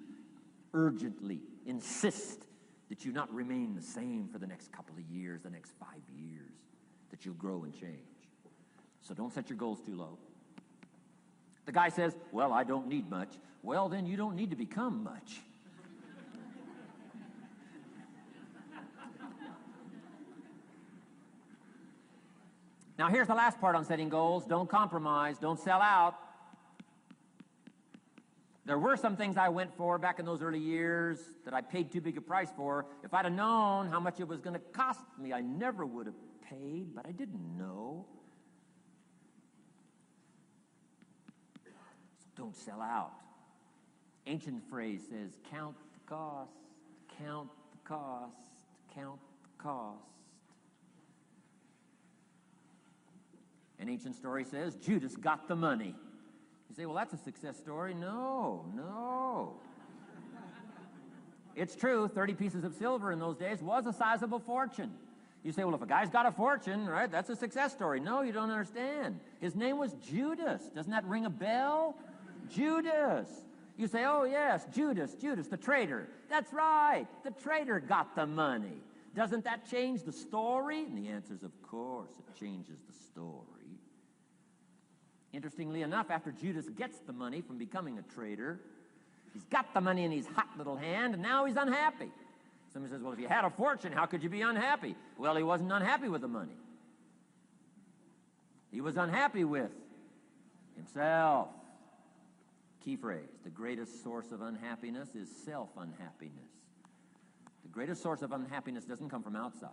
urgently insist that you not remain the same for the next couple of years, the next 5 years, that you'll grow and change. So don't set your goals too low. The guy says, well, I don't need much. Well, then you don't need to become much. Now, here's the last part on setting goals. Don't compromise. Don't sell out. There were some things I went for back in those early years that I paid too big a price for. If I'd have known how much it was going to cost me, I never would have paid, but I didn't know. So don't sell out. Ancient phrase says, count the cost, count the cost, count the cost. An ancient story says, Judas got the money. You say, well, that's a success story. No. It's true, 30 pieces of silver in those days was a sizable fortune. You say, well, if a guy's got a fortune, right, that's a success story. No, you don't understand. His name was Judas. Doesn't that ring a bell? Judas. You say, oh, yes, Judas, the traitor. That's right, the traitor got the money. Doesn't that change the story? And the answer is, of course, it changes the story. Interestingly enough, after Judas gets the money from becoming a traitor, he's got the money in his hot little hand, and now he's unhappy. Somebody says, well, if you had a fortune, how could you be unhappy? Well, he wasn't unhappy with the money. He was unhappy with himself. Key phrase, the greatest source of unhappiness is self-unhappiness. The greatest source of unhappiness doesn't come from outside.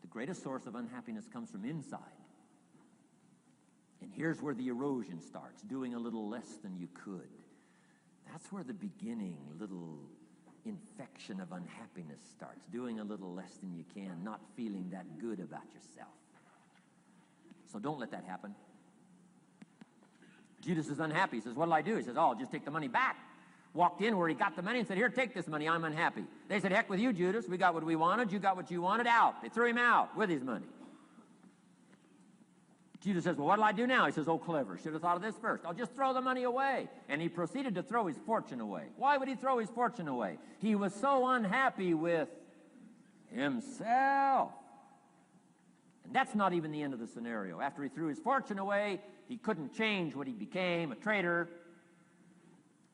The greatest source of unhappiness comes from inside. And here's where the erosion starts, doing a little less than you could. That's where the beginning little infection of unhappiness starts, doing a little less than you can, not feeling that good about yourself. So don't let that happen. Judas is unhappy. He says, what'll I do? He says, oh, I'll just take the money back. Walked in where he got the money and said, here, take this money. I'm unhappy. They said, heck with you, Judas. We got what we wanted. You got what you wanted. Out. They threw him out with his money. Judas says, well, what'll I do now? He says, oh, clever. Should have thought of this first. I'll just throw the money away. And he proceeded to throw his fortune away. Why would he throw his fortune away? He was so unhappy with himself. And that's not even the end of the scenario. After he threw his fortune away, he couldn't change what he became, a traitor.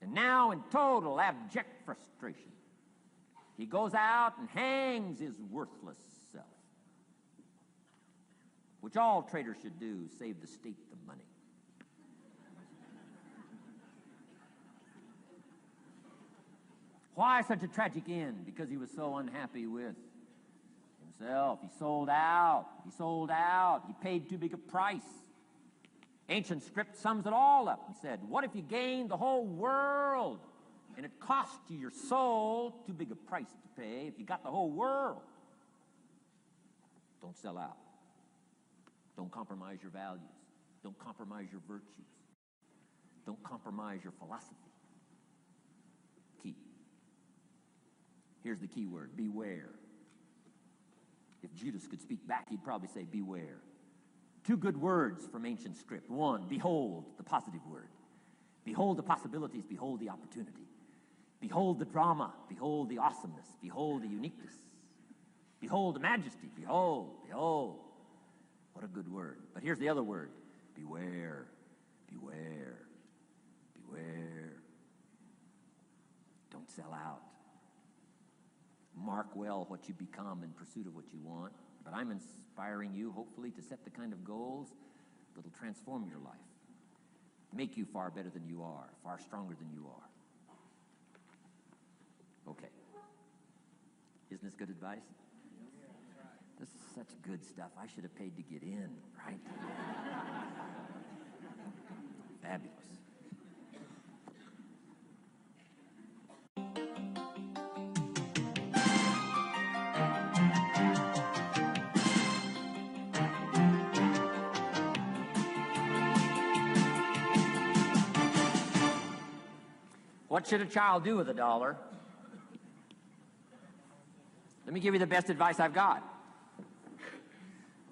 And now, in total abject frustration, he goes out and hangs his worthless self, which all traitors should do, save the state the money. Why such a tragic end? Because he was so unhappy with himself. He sold out. He sold out. He paid too big a price. Ancient script sums it all up and said, what if you gained the whole world and it cost you your soul? Too big a price to pay if you got the whole world. Don't sell out. Don't compromise your values. Don't compromise your virtues. Don't compromise your philosophy. Key. Here's the key word, beware. If Judas could speak back, he'd probably say beware. Two good words from ancient script. One, behold, the positive word. Behold the possibilities, behold the opportunity. Behold the drama, behold the awesomeness, behold the uniqueness. Behold the majesty, behold, behold. What a good word. But here's the other word. Beware, beware, beware. Don't sell out. Mark well what you become in pursuit of what you want. But I'm inspiring you, hopefully, to set the kind of goals that will transform your life, make you far better than you are, far stronger than you are. Okay. Isn't this good advice? This is such good stuff. I should have paid to get in, right? Fabulous. What should a child do with $1? Let me give you the best advice I've got.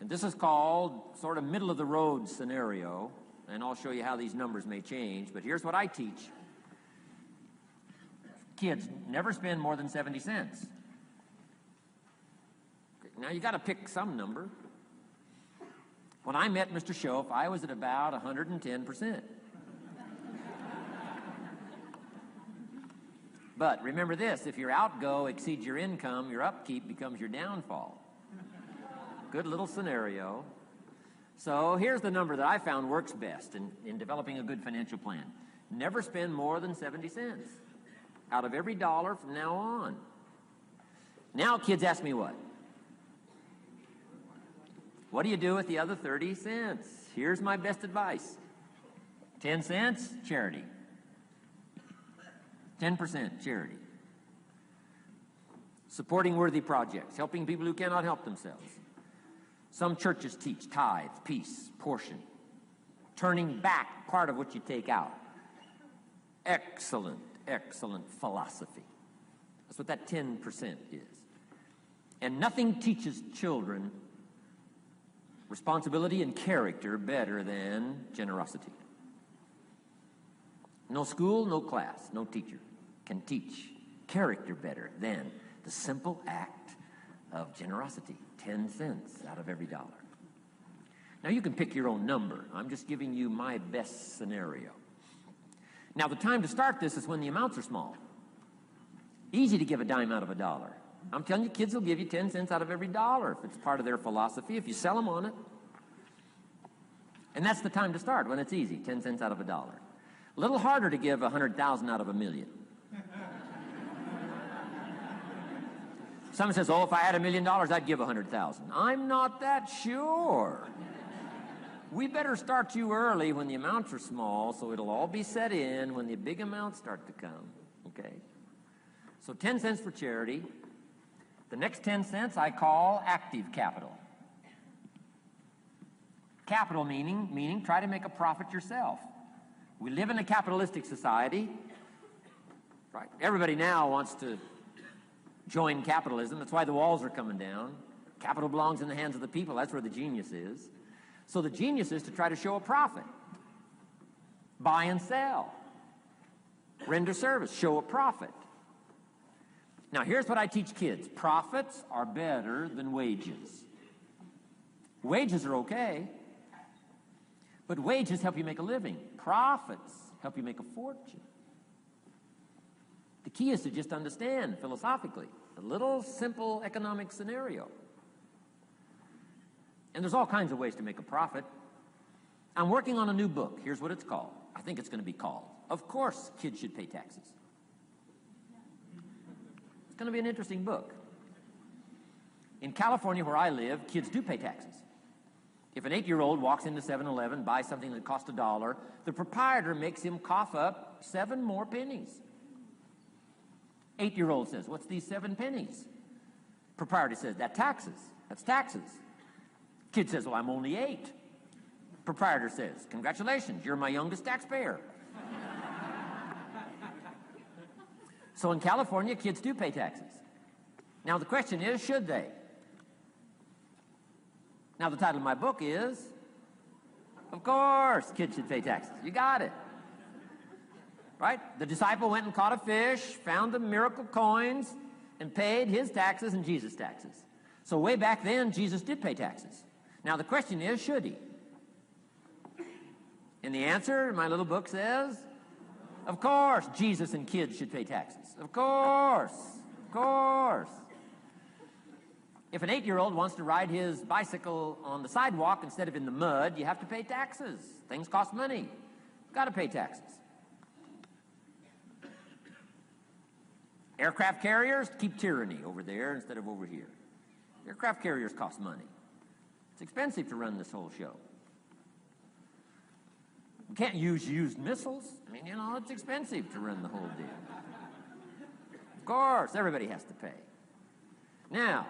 And this is called sort of middle-of-the-road scenario, and I'll show you how these numbers may change, but here's what I teach. Kids, never spend more than 70 cents. Now, you got to pick some number. When I met Mr. Schoaf, I was at about 110%. But remember this, if your outgo exceeds your income, your upkeep becomes your downfall. Good little scenario. So here's the number that I found works best in developing a good financial plan. Never spend more than 70 cents out of every dollar from now on. Now kids ask me what? What do you do with the other 30 cents? Here's my best advice. 10 cents, charity. 10% charity. Supporting worthy projects, helping people who cannot help themselves. Some churches teach tithe, peace, portion. Turning back part of what you take out. Excellent, excellent philosophy. That's what that 10% is. And nothing teaches children responsibility and character better than generosity. No school, no class, no teacher can teach character better than the simple act of generosity. 10 cents out of every dollar. Now you can pick your own number. I'm just giving you my best scenario. Now the time to start this is when the amounts are small. Easy to give a dime out of $1. I'm telling you, kids will give you 10 cents out of every dollar if it's part of their philosophy, if you sell them on it. And that's the time to start, when it's easy, 10 cents out of $1. A little harder to give 100,000 out of 1,000,000. Someone says, oh, if I had $1 million, I'd give 100,000. I'm not that sure. We better start you early when the amounts are small, so it'll all be set in when the big amounts start to come, okay? So 10 cents for charity. The next 10 cents I call active capital. Capital meaning try to make a profit yourself. We live in a capitalistic society. Right? Everybody now wants to join capitalism. That's why the walls are coming down. Capital belongs in the hands of the people. That's where the genius is. So the genius is to try to show a profit. Buy and sell. Render service. Show a profit. Now, here's what I teach kids. Profits are better than wages. Wages are okay, but wages help you make a living. Profits help you make a fortune. The key is to just understand philosophically a little simple economic scenario. And there's all kinds of ways to make a profit. I'm working on a new book. Here's what it's called. I think it's going to be called, Of Course Kids Should Pay Taxes. It's going to be an interesting book. In California, where I live, kids do pay taxes. If an 8-year-old walks into 7-Eleven, buys something that costs $1, the proprietor makes him cough up 7 more pennies. 8-year-old says, "What's these 7 pennies?" Proprietor says, "That's taxes. That's taxes." Kid says, "Well, I'm only 8. Proprietor says, "Congratulations, you're my youngest taxpayer." So in California, kids do pay taxes. Now the question is, should they? Now the title of my book is, Of Course Kids Should Pay Taxes. You got it. Right? The disciple went and caught a fish, found the miracle coins, and paid his taxes and Jesus' taxes. So way back then, Jesus did pay taxes. Now the question is, should he? And the answer in my little book says, of course Jesus and kids should pay taxes. Of course. Of course. If an 8-year-old wants to ride his bicycle on the sidewalk instead of in the mud, you have to pay taxes. Things cost money. You've got to pay taxes. Aircraft carriers keep tyranny over there instead of over here. Aircraft carriers cost money. It's expensive to run this whole show. We can't use used missiles. I mean, it's expensive to run the whole deal. Of course, everybody has to pay. Now,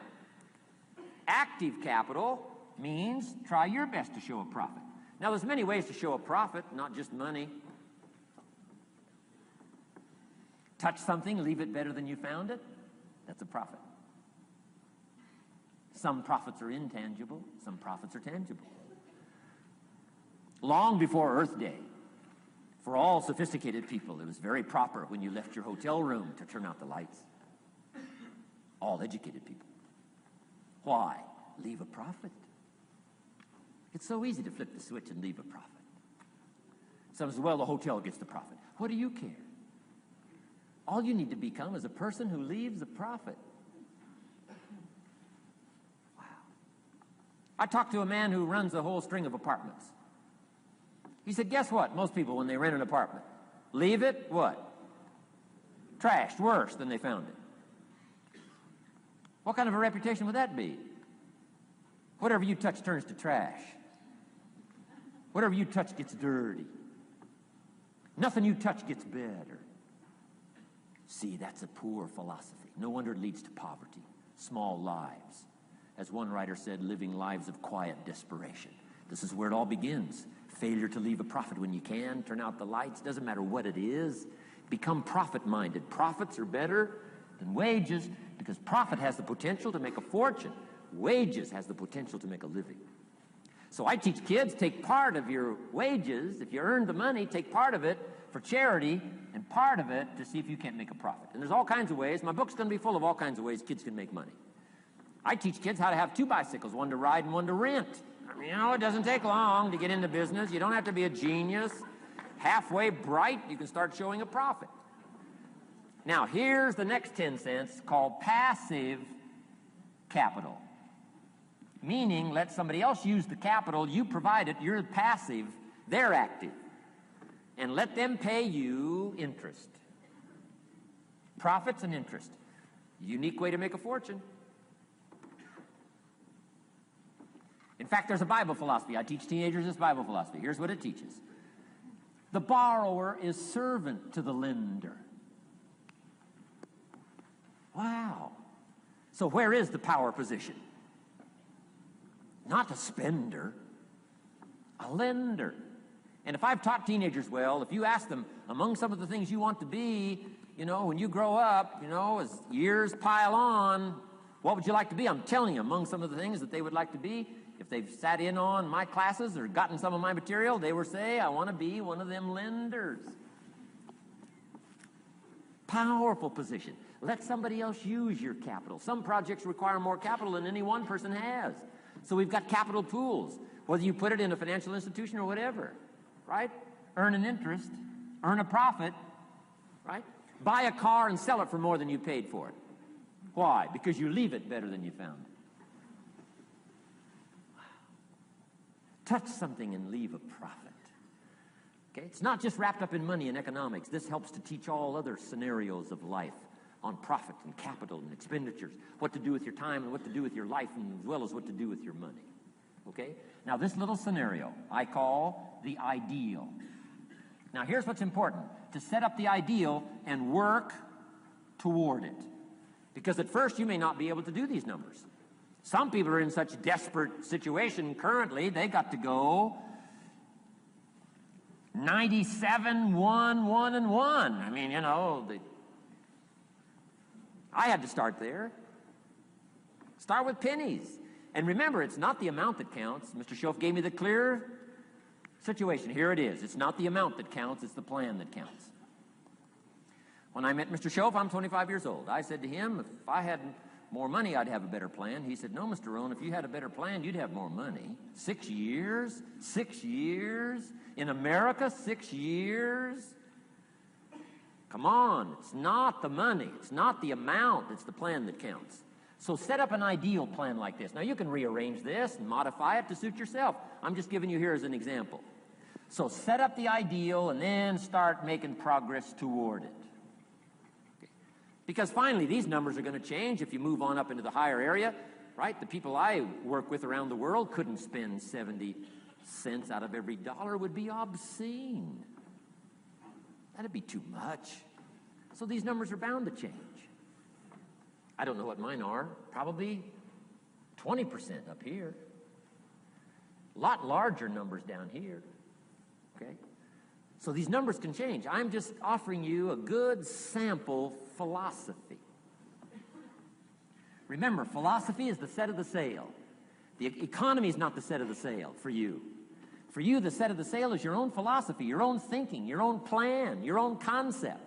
active capital means try your best to show a profit. Now, there's many ways to show a profit, not just money. Touch something, leave it better than you found it. That's a profit. Some profits are intangible, some profits are tangible. Long before Earth Day, for all sophisticated people, it was very proper when you left your hotel room to turn out the lights. All educated people. Why? Leave a profit. It's so easy to flip the switch and leave a profit. Some say, well, the hotel gets the profit. What do you care? All you need to become is a person who leaves a profit. Wow. I talked to a man who runs a whole string of apartments. He said, guess what? Most people, when they rent an apartment, leave it, what? Trashed, worse than they found it. What kind of a reputation would that be? Whatever you touch turns to trash. Whatever you touch gets dirty. Nothing you touch gets better. See, that's a poor philosophy. No wonder it leads to poverty, small lives. As one writer said, living lives of quiet desperation. This is where it all begins. Failure to leave a profit when you can, turn out the lights, doesn't matter what it is. Become profit-minded. Profits are better than wages because profit has the potential to make a fortune. Wages has the potential to make a living. So I teach kids, take part of your wages. If you earn the money, take part of it for charity and part of it to see if you can't make a profit. And there's all kinds of ways. My book's going to be full of all kinds of ways kids can make money. I teach kids how to have 2 bicycles, one to ride and one to rent. I mean, it doesn't take long to get into business. You don't have to be a genius. Halfway bright, you can start showing a profit. Now, here's the next 10 cents called passive capital. Meaning, let somebody else use the capital, you provide it, you're passive, they're active. And let them pay you interest. Profits and interest. Unique way to make a fortune. In fact, there's a Bible philosophy. I teach teenagers this Bible philosophy. Here's what it teaches. The borrower is servant to the lender. Wow. So where is the power position? Not a spender, a lender. And if I've taught teenagers well, if you ask them, among some of the things you want to be, when you grow up, as years pile on, what would you like to be? I'm telling you, among some of the things that they would like to be, if they've sat in on my classes or gotten some of my material, they would say, I want to be one of them lenders. Powerful position. Let somebody else use your capital. Some projects require more capital than any one person has. So we've got capital pools, whether you put it in a financial institution or whatever, right? Earn an interest, earn a profit, right? Buy a car and sell it for more than you paid for it. Why? Because you leave it better than you found it. Touch something and leave a profit. Okay? It's not just wrapped up in money and economics. This helps to teach all other scenarios of life on profit and capital and expenditures, what to do with your time and what to do with your life, and as well as what to do with your money. Okay? Now, this little scenario I call the ideal. Now, here's what's important. To set up the ideal and work toward it. Because at first, you may not be able to do these numbers. Some people are in such desperate situation currently, they got to go 97, 1, 1, and 1. I mean, I had to start there. Start with pennies. And remember, it's not the amount that counts. Mr. Schoaf gave me the clear situation. Here it is. It's not the amount that counts, it's the plan that counts. When I met Mr. Schoaf, I'm 25 years old. I said to him, if I had more money, I'd have a better plan. He said, no, Mr. Rohn, if you had a better plan, you'd have more money. 6 years? 6 years? In America, 6 years? Come on, it's not the money, it's not the amount, it's the plan that counts. So set up an ideal plan like this. Now you can rearrange this and modify it to suit yourself. I'm just giving you here as an example. So set up the ideal and then start making progress toward it. Okay. Because finally these numbers are going to change if you move on up into the higher area, right? The people I work with around the world couldn't spend 70 cents out of every dollar. Would be obscene. That'd be too much. So these numbers are bound to change. I don't know what mine are. Probably 20% up here. A lot larger numbers down here. Okay? So these numbers can change. I'm just offering you a good sample philosophy. Remember, philosophy is the set of the sail. The economy is not the set of the sail for you. For you, the set of the sail is your own philosophy, your own thinking, your own plan, your own concept.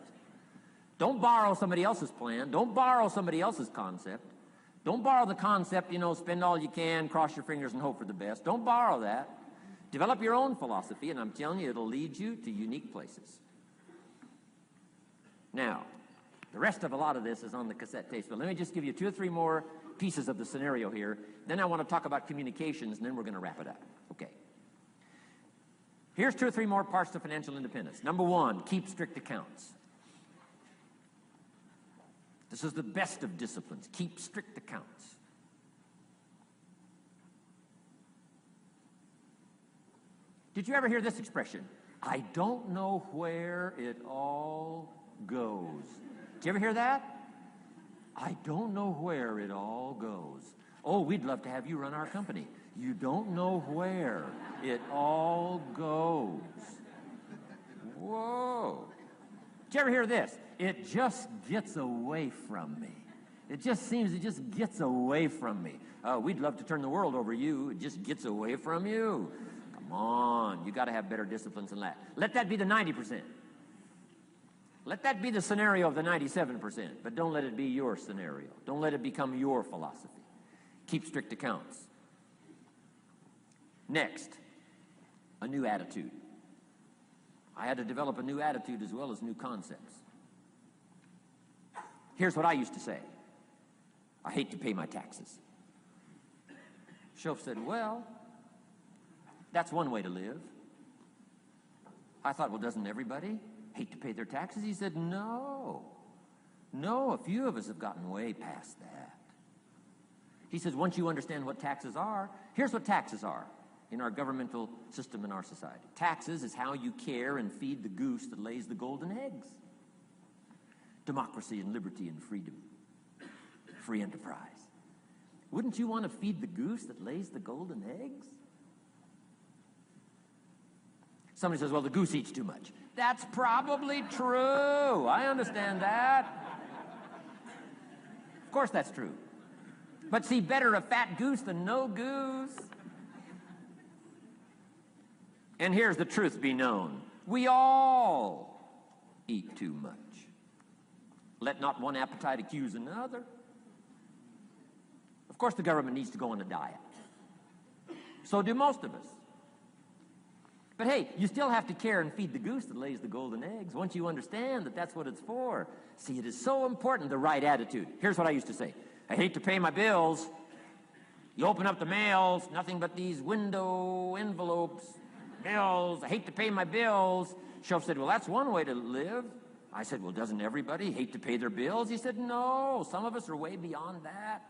Don't borrow somebody else's plan. Don't borrow somebody else's concept. Don't borrow the concept, spend all you can, cross your fingers and hope for the best. Don't borrow that. Develop your own philosophy, and I'm telling you, it'll lead you to unique places. Now, the rest of a lot of this is on the cassette tapes, but let me just give you 2 or 3 more pieces of the scenario here. Then I want to talk about communications, and then we're going to wrap it up. Okay. Here's 2 or 3 more parts to financial independence. Number 1, keep strict accounts. This is the best of disciplines. Keep strict accounts. Did you ever hear this expression? I don't know where it all goes. Did you ever hear that? I don't know where it all goes. Oh, we'd love to have you run our company. You don't know where it all goes. Whoa. Did you ever hear this? It just gets away from me. It just gets away from me. We'd love to turn the world over you. It just gets away from you. Come on. You got to have better disciplines than that. Let that be the 90%. Let that be the scenario of the 97%. But don't let it be your scenario. Don't let it become your philosophy. Keep strict accounts. Next, a new attitude. I had to develop a new attitude as well as new concepts. Here's what I used to say. I hate to pay my taxes. Schoaf said, well, that's one way to live. I thought, well, doesn't everybody hate to pay their taxes? He said, no. No, a few of us have gotten way past that. He says, once you understand what taxes are, here's what taxes are in our governmental system in our society. Taxes is how you care and feed the goose that lays the golden eggs. Democracy and liberty and freedom. free enterprise. Wouldn't you want to feed the goose that lays the golden eggs? Somebody says, well, the goose eats too much. That's probably true. I understand that. Of course that's true. But see, better a fat goose than no goose. And here's the truth be known. We all eat too much. Let not one appetite accuse another. Of course the government needs to go on a diet. So do most of us. But hey, you still have to care and feed the goose that lays the golden eggs once you understand that that's what it's for. See, it is so important, the right attitude. Here's what I used to say. I hate to pay my bills. You open up the mails, nothing but these window envelopes, bills. I hate to pay my bills. Shelf said, well, that's one way to live. I said, well, doesn't everybody hate to pay their bills? He said, no, some of us are way beyond that.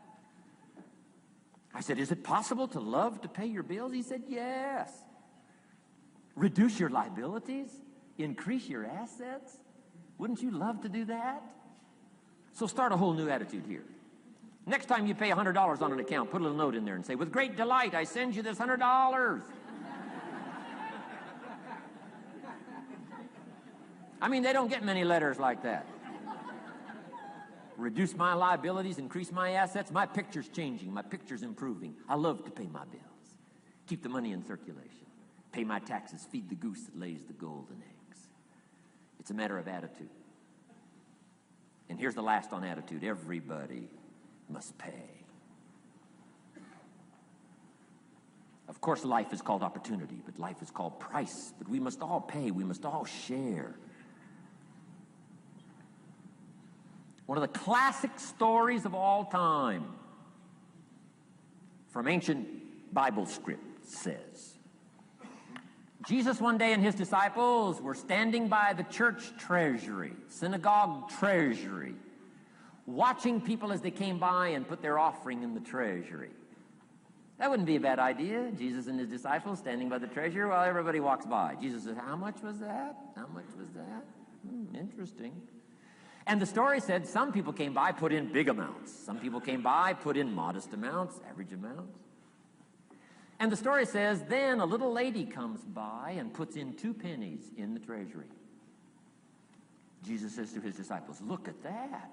I said, is it possible to love to pay your bills? He said, yes. Reduce your liabilities, increase your assets. Wouldn't you love to do that? So start a whole new attitude here. Next time you pay $100 on an account, put a little note in there and say, with great delight, I send you this $100. I mean, they don't get many letters like that. Reduce my liabilities, increase my assets. My picture's changing. My picture's improving. I love to pay my bills. Keep the money in circulation. Pay my taxes. Feed the goose that lays the golden eggs. It's a matter of attitude. And here's the last on attitude. Everybody must pay. Of course, life is called opportunity, but life is called price. But we must all pay. We must all share. One of the classic stories of all time from ancient Bible script says, Jesus one day and his disciples were standing by the church treasury, synagogue treasury, watching people as they came by and put their offering in the treasury. That wouldn't be a bad idea. Jesus and his disciples standing by the treasury while everybody walks by. Jesus says, how much was that? How much was that? Interesting. And the story said some people came by, put in big amounts. Some people came by, put in modest amounts, average amounts. And the story says, then a little lady comes by and puts in 2 pennies in the treasury. Jesus says to his disciples, look at that.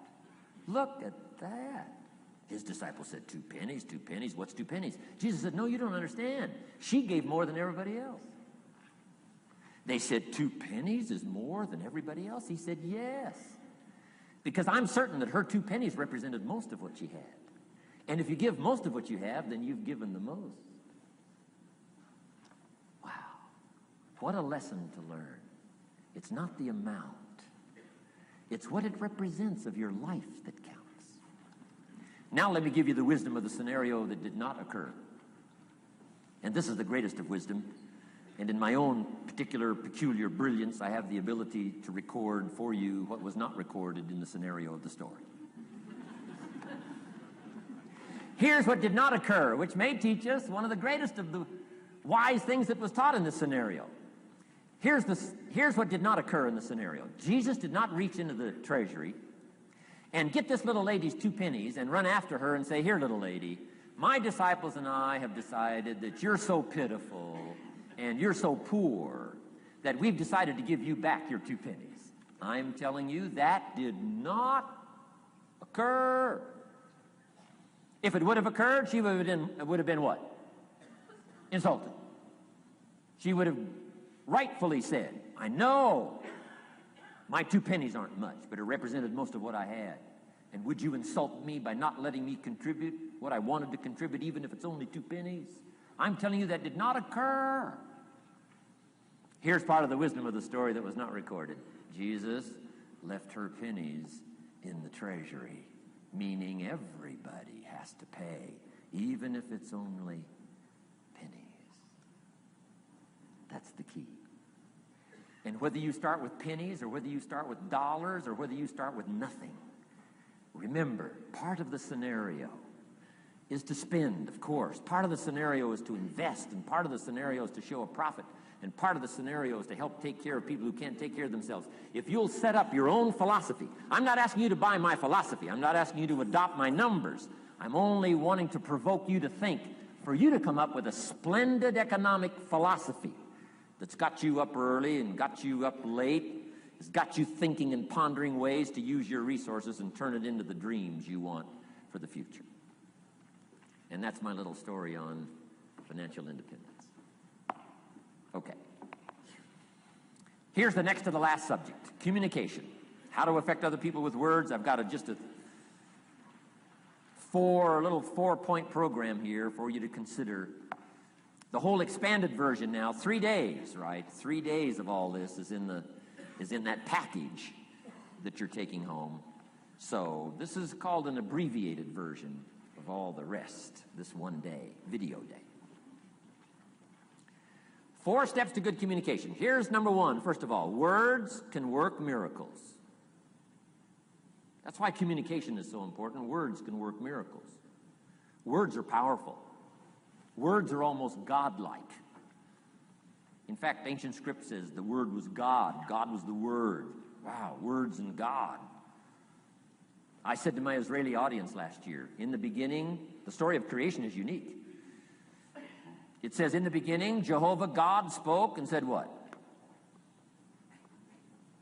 Look at that. His disciples said, 2 pennies, 2 pennies. What's 2 pennies? Jesus said, no, you don't understand. She gave more than everybody else. They said, 2 pennies is more than everybody else? He said, yes. Because I'm certain that her 2 pennies represented most of what she had. And if you give most of what you have, then you've given the most. Wow. What a lesson to learn. It's not the amount. It's what it represents of your life that counts. Now let me give you the wisdom of the scenario that did not occur. And this is the greatest of wisdom. And in my own particular, peculiar brilliance, I have the ability to record for you what was not recorded in the scenario of the story. Here's what did not occur, which may teach us one of the greatest of the wise things that was taught in this scenario. Here's what did not occur in the scenario. Jesus did not reach into the treasury and get this little lady's 2 pennies and run after her and say, here, little lady, my disciples and I have decided that you're so pitiful and you're so poor that we've decided to give you back your 2 pennies. I'm telling you, that did not occur. If it would have occurred, she would have been what? Insulted. She would have rightfully said, I know my 2 pennies aren't much, but it represented most of what I had. And would you insult me by not letting me contribute what I wanted to contribute, even if it's only 2 pennies? I'm telling you that did not occur. Here's part of the wisdom of the story that was not recorded. Jesus left her pennies in the treasury, meaning everybody has to pay, even if it's only pennies. That's the key. And whether you start with pennies or whether you start with dollars or whether you start with nothing, remember, part of the scenario is to spend, of course. Part of the scenario is to invest, and part of the scenario is to show a profit. And part of the scenario is to help take care of people who can't take care of themselves. If you'll set up your own philosophy, I'm not asking you to buy my philosophy. I'm not asking you to adopt my numbers. I'm only wanting to provoke you to think, for you to come up with a splendid economic philosophy that's got you up early and got you up late, has got you thinking and pondering ways to use your resources and turn it into the dreams you want for the future. And that's my little story on financial independence. Okay. Here's the next to the last subject, communication. How to affect other people with words. I've got just a little four-point program here for you to consider. The whole expanded version now, 3 days, right? 3 days of all this is in that package that you're taking home. So this is called an abbreviated version of all the rest, this one day, video day. 4 steps to good communication. Here's number 1. First of all, words can work miracles. That's why communication is so important. Words can work miracles. Words are powerful. Words are almost godlike. In fact, ancient script says the Word was God. God was the Word. Wow, words and God. I said to my Israeli audience last year, in the beginning, the story of creation is unique. It says, in the beginning, Jehovah God spoke and said what?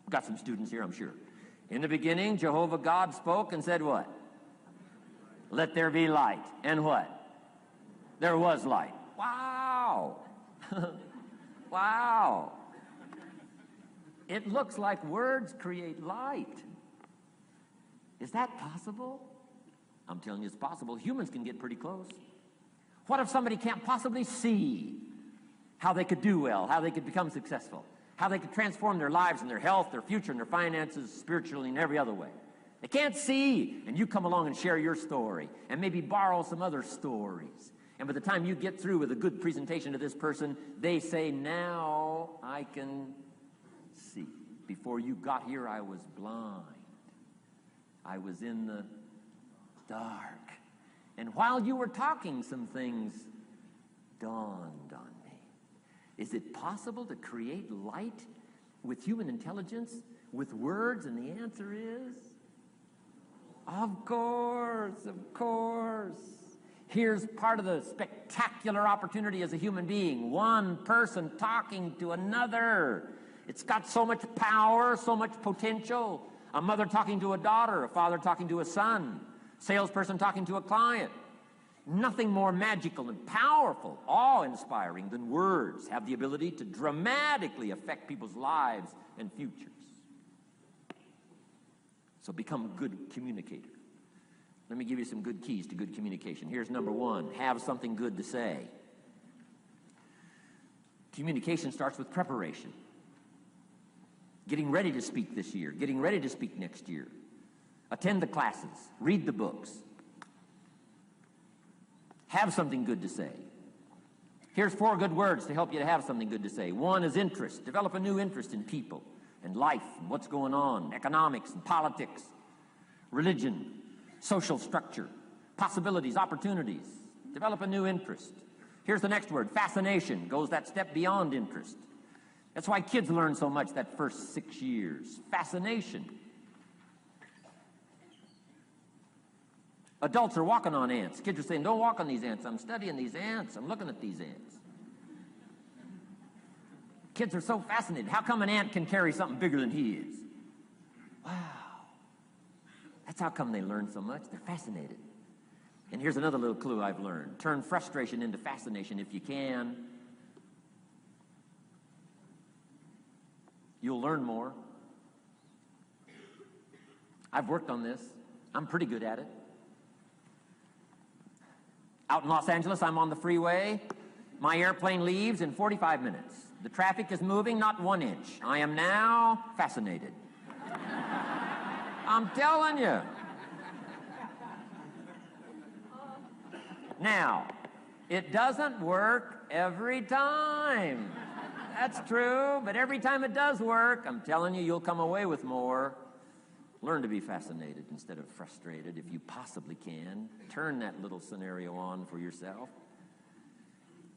Got some students here, I'm sure. In the beginning, Jehovah God spoke and said what? Let there be light. And what? There was light. Wow. Wow. It looks like words create light. Is that possible? I'm telling you it's possible. Humans can get pretty close. What if somebody can't possibly see how they could do well, how they could become successful, how they could transform their lives and their health, their future, and their finances, spiritually, and every other way? They can't see, and you come along and share your story, and maybe borrow some other stories. And by the time you get through with a good presentation to this person, they say, now I can see. Before you got here, I was blind. I was in the dark. And while you were talking, some things dawned on me. Is it possible to create light with human intelligence, with words? And the answer is, of course, of course. Here's part of the spectacular opportunity as a human being. One person talking to another. It's got so much power, so much potential. A mother talking to a daughter, a father talking to a son, salesperson talking to a client. Nothing more magical and powerful, awe-inspiring than words have the ability to dramatically affect people's lives and futures. So become a good communicator. Let me give you some good keys to good communication. Here's number 1, have something good to say. Communication starts with preparation. Getting ready to speak this year, getting ready to speak next year. Attend the classes, read the books. Have something good to say. Here's 4 good words to help you to have something good to say. 1 is interest. Develop a new interest in people and life and what's going on, economics and politics, religion, social structure, possibilities, opportunities. Develop a new interest. Here's the next word, fascination. Goes that step beyond interest. That's why kids learn so much that first 6 years. Fascination. Adults are walking on ants. Kids are saying, don't walk on these ants. I'm studying these ants. I'm looking at these ants. Kids are so fascinated. How come an ant can carry something bigger than he is? Wow. That's how come they learn so much. They're fascinated. And here's another little clue I've learned. Turn frustration into fascination if you can. You'll learn more. I've worked on this. I'm pretty good at it. Out in Los Angeles, I'm on the freeway. My airplane leaves in 45 minutes. The traffic is moving not 1 inch. I am now fascinated. I'm telling you. Now, it doesn't work every time. That's true, but every time it does work, I'm telling you, you'll come away with more. Learn to be fascinated instead of frustrated if you possibly can. Turn that little scenario on for yourself.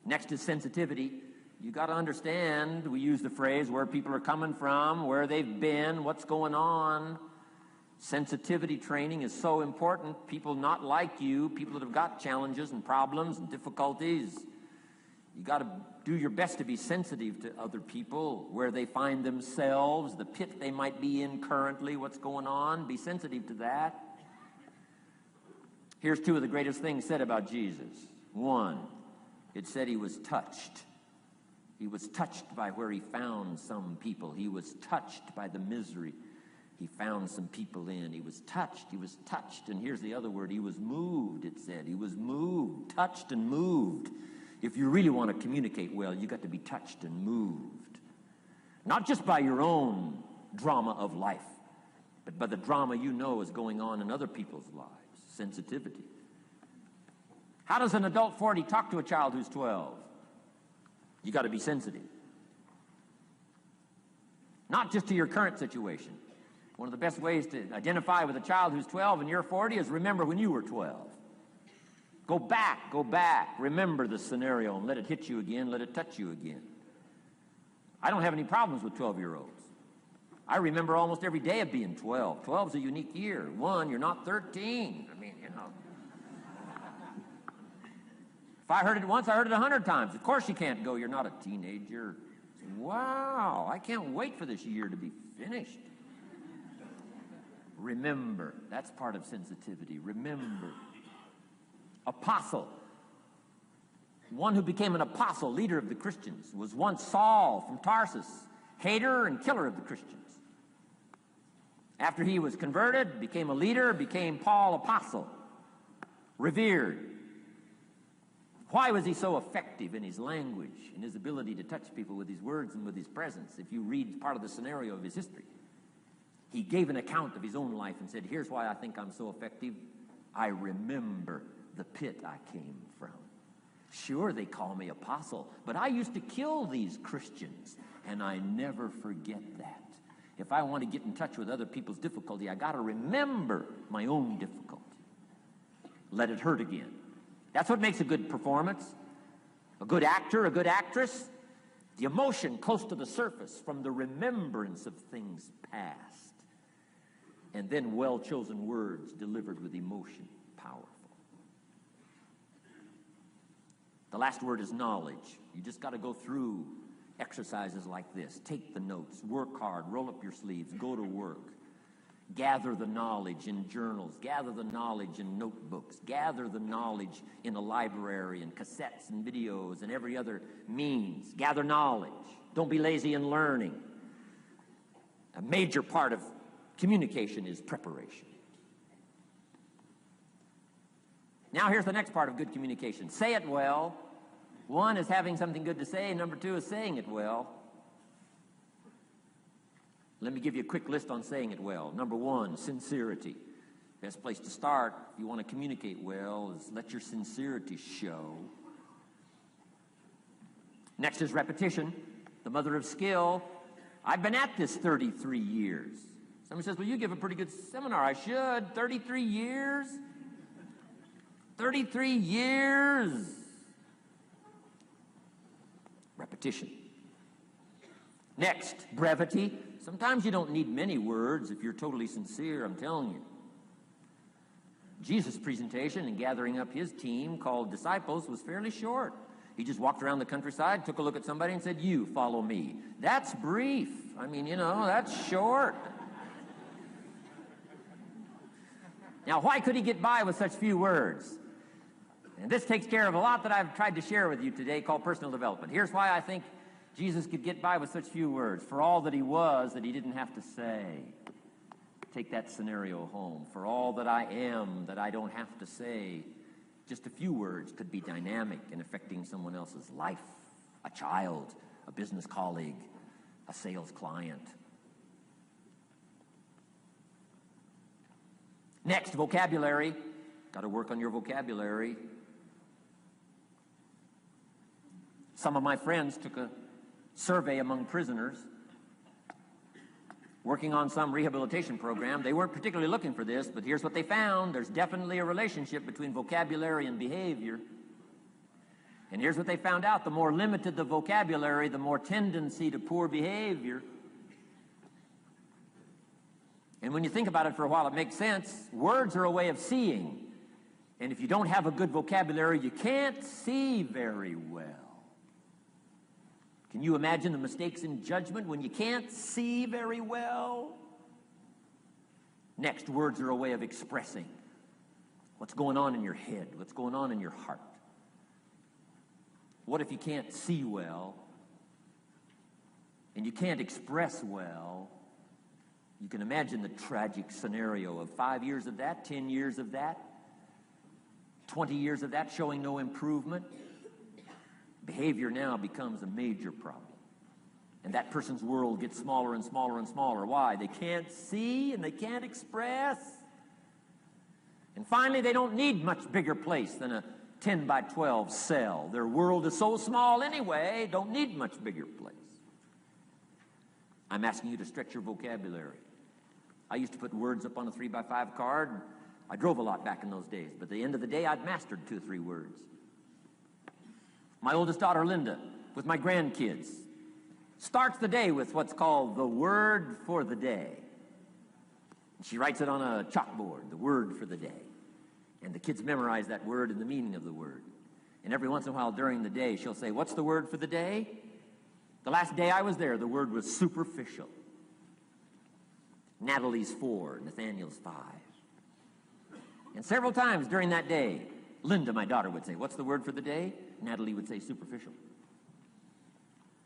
Next is sensitivity. You got to understand, we use the phrase where people are coming from, where they've been, what's going on. Sensitivity training is so important. People not like you, people that have got challenges and problems and difficulties, you got to do your best to be sensitive to other people, where they find themselves, the pit they might be in currently, what's going on. Be sensitive to that. Here's two of the greatest things said about Jesus. One, it said he was touched. He was touched by where he found some people. He was touched by the misery he found some people in. He was touched. He was touched. And here's the other word. He was moved, it said. He was moved, touched and moved. If you really want to communicate well, you got to be touched and moved. Not just by your own drama of life, but by the drama you know is going on in other people's lives. Sensitivity. How does an adult 40 talk to a child who's 12? You got to be sensitive. Not just to your current situation. One of the best ways to identify with a child who's 12 and you're 40 is remember when you were 12. Go back, remember the scenario and let it hit you again, let it touch you again. I don't have any problems with 12-year-olds. I remember almost every day of being 12. 12 is a unique year. One, you're not 13. I mean, you know. If I heard it once, I heard it 100 times. Of course you can't go, you're not a teenager. Wow, I can't wait for this year to be finished. Remember, that's part of sensitivity. Remember. Apostle. One who became an apostle, leader of the Christians, was once Saul from Tarsus, hater and killer of the Christians. After he was converted, became a leader, became Paul apostle, revered. Why was he so effective in his language, in his ability to touch people with his words and with his presence? If you read part of the scenario of his history, he gave an account of his own life and said, here's why I think I'm so effective. I remember the pit I came from. Sure, they call me apostle, but I used to kill these Christians, and I never forget that. If I want to get in touch with other people's difficulty, I got to remember my own difficulty. Let it hurt again. That's what makes a good performance. A good actor, a good actress. The emotion close to the surface from the remembrance of things past. And then well-chosen words delivered with emotion. Powerful. The last word is knowledge. You just got to go through exercises like this. Take the notes. Work hard. Roll up your sleeves. Go to work. Gather the knowledge in journals. Gather the knowledge in notebooks. Gather the knowledge in a library and cassettes and videos and every other means. Gather knowledge. Don't be lazy in learning. A major part of communication is preparation. Now here's the next part of good communication. Say it well. One is having something good to say. Number two is saying it well. Let me give you a quick list on saying it well. Number one, sincerity. Best place to start if you want to communicate well is let your sincerity show. Next is repetition, the mother of skill. I've been at this 33 years. Someone says, well, you give a pretty good seminar. I should. 33 years? 33 years. Repetition. Next, brevity. Sometimes you don't need many words if you're totally sincere, I'm telling you. Jesus' presentation in gathering up his team called disciples was fairly short. He just walked around the countryside, took a look at somebody and said, you follow me. That's brief. I mean, that's short. Now, why could he get by with such few words? And this takes care of a lot that I've tried to share with you today called personal development. Here's why I think Jesus could get by with such few words. For all that he was, that he didn't have to say. Take that scenario home. For all that I am, that I don't have to say. Just a few words could be dynamic in affecting someone else's life. A child, a business colleague, a sales client. Next, vocabulary. Got to work on your vocabulary. Some of my friends took a survey among prisoners working on some rehabilitation program. They weren't particularly looking for this, but here's what they found. There's definitely a relationship between vocabulary and behavior. And here's what they found out. The more limited the vocabulary, the more tendency to poor behavior. And when you think about it for a while, it makes sense. Words are a way of seeing. And if you don't have a good vocabulary, you can't see very well. Can you imagine the mistakes in judgment when you can't see very well? Next, words are a way of expressing what's going on in your head, what's going on in your heart. What if you can't see well and you can't express well? You can imagine the tragic scenario of 5 years of that, 10 years of that, 20 years of that showing no improvement. Behavior now becomes a major problem. And that person's world gets smaller and smaller and smaller. Why? They can't see and they can't express. And finally, they don't need much bigger place than a 10 by 12 cell. Their world is so small anyway, don't need much bigger place. I'm asking you to stretch your vocabulary. I used to put words up on a 3 by 5 card. I drove a lot back in those days, but at the end of the day, I'd mastered 2 or 3 words. My oldest daughter, Linda, with my grandkids, starts the day with what's called the word for the day. She writes it on a chalkboard, the word for the day. And the kids memorize that word and the meaning of the word. And every once in a while during the day, she'll say, "What's the word for the day?" The last day I was there, the word was superficial. Natalie's 4, Nathaniel's 5. And several times during that day, Linda, my daughter, would say, "What's the word for the day?" Natalie would say, "Superficial."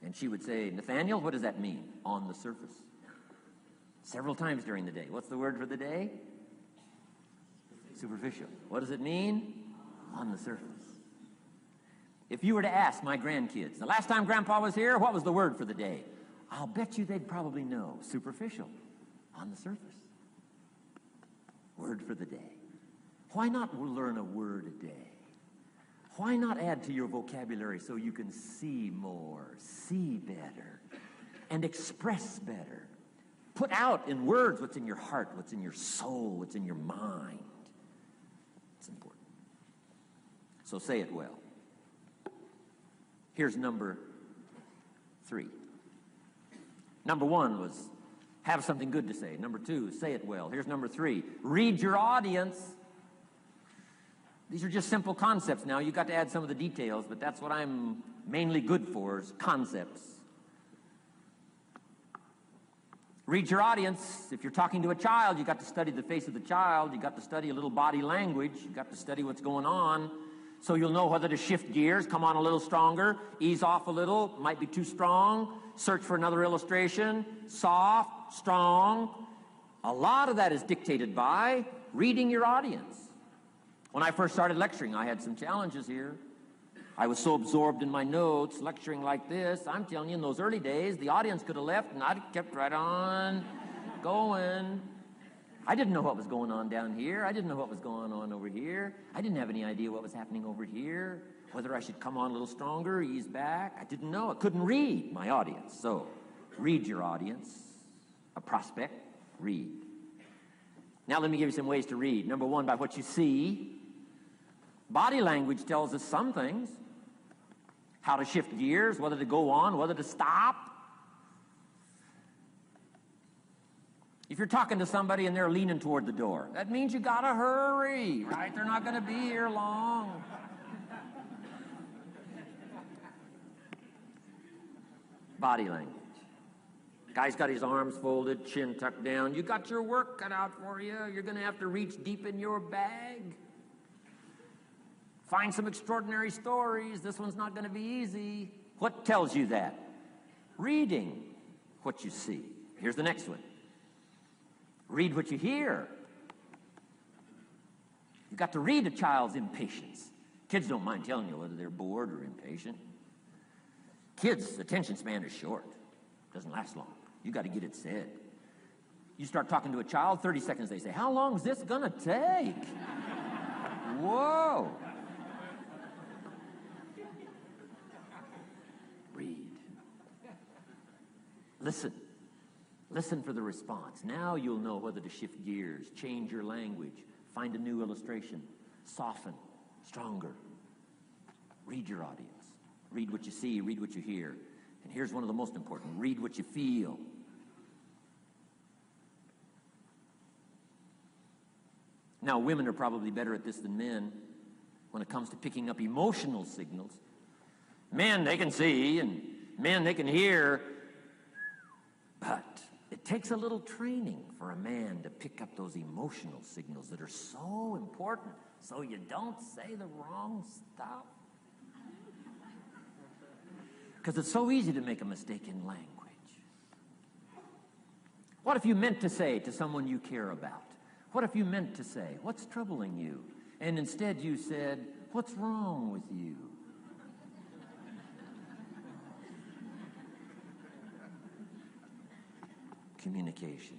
And she would say, "Nathaniel, what does that mean?" "On the surface." Several times during the day. "What's the word for the day?" Superficial. "What does it mean?" "On the surface." If you were to ask my grandkids, the last time Grandpa was here, what was the word for the day? I'll bet you they'd probably know. Superficial. On the surface. Word for the day. Why not learn a word a day? Why not add to your vocabulary so you can see more, see better, and express better? Put out in words what's in your heart, what's in your soul, what's in your mind. It's important. So say it well. Here's number 3. Number 1 was have something good to say. Number 2, say it well. Here's number 3. Read your audience. These are just simple concepts now. You've got to add some of the details, but that's what I'm mainly good for, is concepts. Read your audience. If you're talking to a child, you've got to study the face of the child. You've got to study a little body language. You've got to study what's going on so you'll know whether to shift gears, come on a little stronger, ease off a little, might be too strong, search for another illustration, soft, strong. A lot of that is dictated by reading your audience. When I first started lecturing, I had some challenges here. I was so absorbed in my notes, lecturing like this. I'm telling you, in those early days, the audience could have left, and I'd have kept right on going. I didn't know what was going on down here. I didn't know what was going on over here. I didn't have any idea what was happening over here, whether I should come on a little stronger, ease back. I didn't know. I couldn't read my audience. So, read your audience. A prospect, read. Now let me give you some ways to read. Number 1, by what you see. Body language tells us some things. How to shift gears, whether to go on, whether to stop. If you're talking to somebody and they're leaning toward the door, that means you gotta hurry, right? They're not gonna be here long. Body language. Guy's got his arms folded, chin tucked down. You got your work cut out for you. You're gonna have to reach deep in your bag. Find some extraordinary stories. This one's not going to be easy. What tells you that? Reading what you see. Here's the next one. Read what you hear. You've got to read a child's impatience. Kids don't mind telling you whether they're bored or impatient. Kids' attention span is short. Doesn't last long. You've got to get it said. You start talking to a child, 30 seconds they say, "How long is this going to take?" Whoa. Read. Listen. Listen for the response. Now you'll know whether to shift gears, change your language, find a new illustration, soften, stronger. Read your audience. Read what you see, read what you hear. And here's one of the most important. Read what you feel. Now, women are probably better at this than men when it comes to picking up emotional signals. Men, they can see, and men, they can hear. But it takes a little training for a man to pick up those emotional signals that are so important so you don't say the wrong stuff. Because it's so easy to make a mistake in language. What if you meant to say to someone you care about? What if you meant to say, what's troubling you? And instead you said, what's wrong with you? Communication.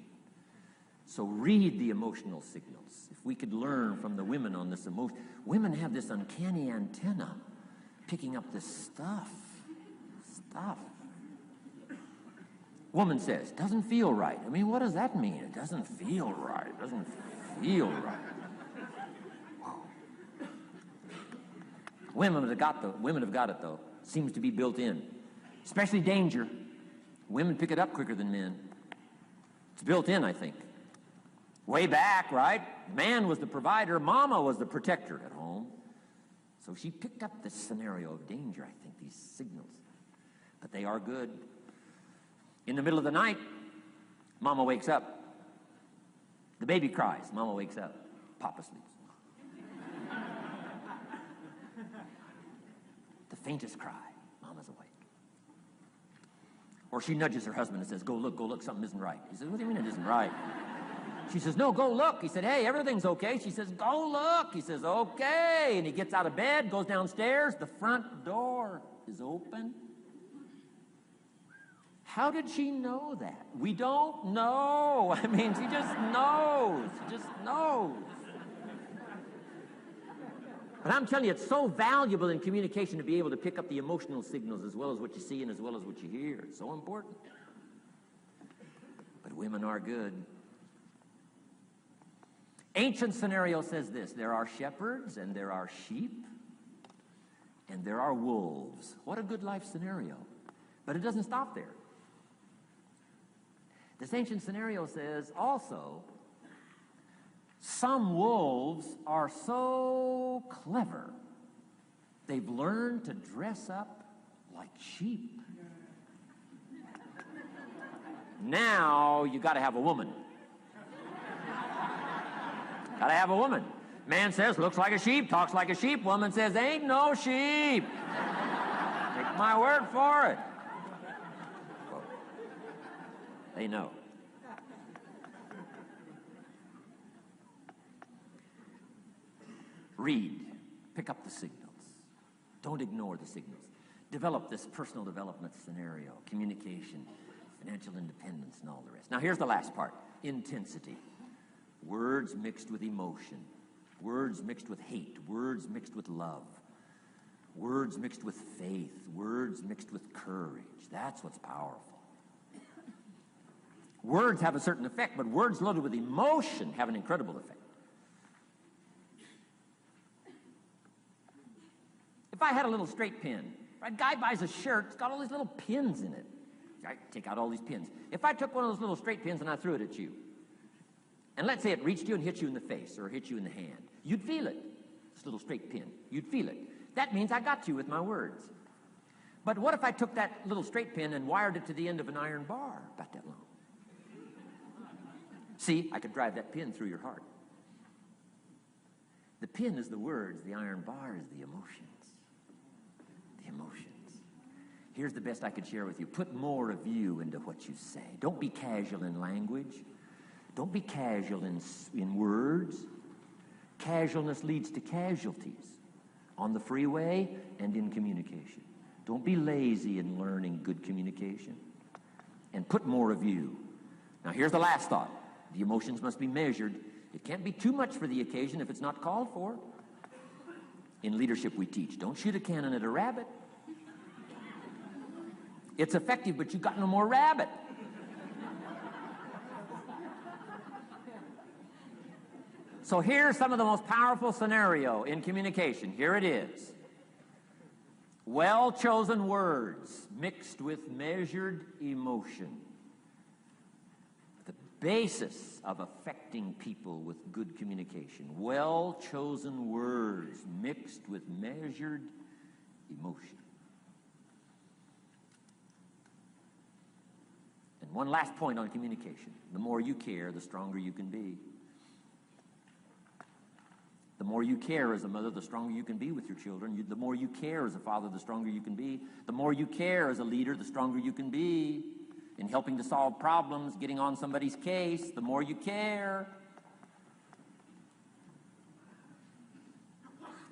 So read the emotional signals. If we could learn from the women on this emotion. Women have this uncanny antenna picking up this stuff. Woman says, doesn't feel right. I mean, what does that mean? It doesn't feel right. It doesn't feel right. Whoa. Women have got it, though. Seems to be built in. Especially danger. Women pick it up quicker than men. It's built in, I think. Way back, right? Man was the provider. Mama was the protector at home. So she picked up this scenario of danger, I think, these signals. But they are good. In the middle of the night, Mama wakes up. The baby cries. Mama wakes up. Papa sleeps. The faintest cry. Mama's awake. Or she nudges her husband and says, go look, something isn't right. He says, what do you mean it isn't right? She says, no, go look. He said, hey, everything's okay. She says, go look. He says, okay. And he gets out of bed, goes downstairs. The front door is open. How did she know that? We don't know. I mean, she just knows. She just knows. But I'm telling you, it's so valuable in communication to be able to pick up the emotional signals as well as what you see and as well as what you hear. It's so important. But women are good. Ancient scenario says this: there are shepherds and there are sheep and there are wolves. What a good life scenario. But it doesn't stop there. This ancient scenario says also, some wolves are so clever, they've learned to dress up like sheep. Now you got to have a woman. Got to have a woman. Man says, looks like a sheep, talks like a sheep. Woman says, ain't no sheep. Take my word for it. They know. Read. Pick up the signals. Don't ignore the signals. Develop this personal development scenario, communication, financial independence, and all the rest. Now, here's the last part. Intensity. Words mixed with emotion. Words mixed with hate. Words mixed with love. Words mixed with faith. Words mixed with courage. That's what's powerful. Words have a certain effect, but words loaded with emotion have an incredible effect. If I had a little straight pin, a guy buys a shirt, it's got all these little pins in it. I take out all these pins. If I took one of those little straight pins and I threw it at you, and let's say it reached you and hit you in the face or hit you in the hand, you'd feel it. This little straight pin, you'd feel it. That means I got you with my words. But what if I took that little straight pin and wired it to the end of an iron bar, about that long? See, I could drive that pin through your heart. The pin is the words, the iron bar is the emotions. The emotions. Here's the best I could share with you. Put more of you into what you say. Don't be casual in language. Don't be casual in words. Casualness leads to casualties on the freeway and in communication. Don't be lazy in learning good communication. And put more of you. Now, here's the last thought. The emotions must be measured. It can't be too much for the occasion if it's not called for. In leadership, we teach, don't shoot a cannon at a rabbit. It's effective, but you got no more rabbit. So here's some of the most powerful scenario in communication. Here it is. Well-chosen words mixed with measured emotion. The basis of affecting people with good communication. Well-chosen words mixed with measured emotion. And one last point on communication. The more you care, the stronger you can be. The more you care as a mother, the stronger you can be with your children. The more you care as a father, the stronger you can be. The more you care as a leader, the stronger you can be in helping to solve problems, getting on somebody's case. The more you care.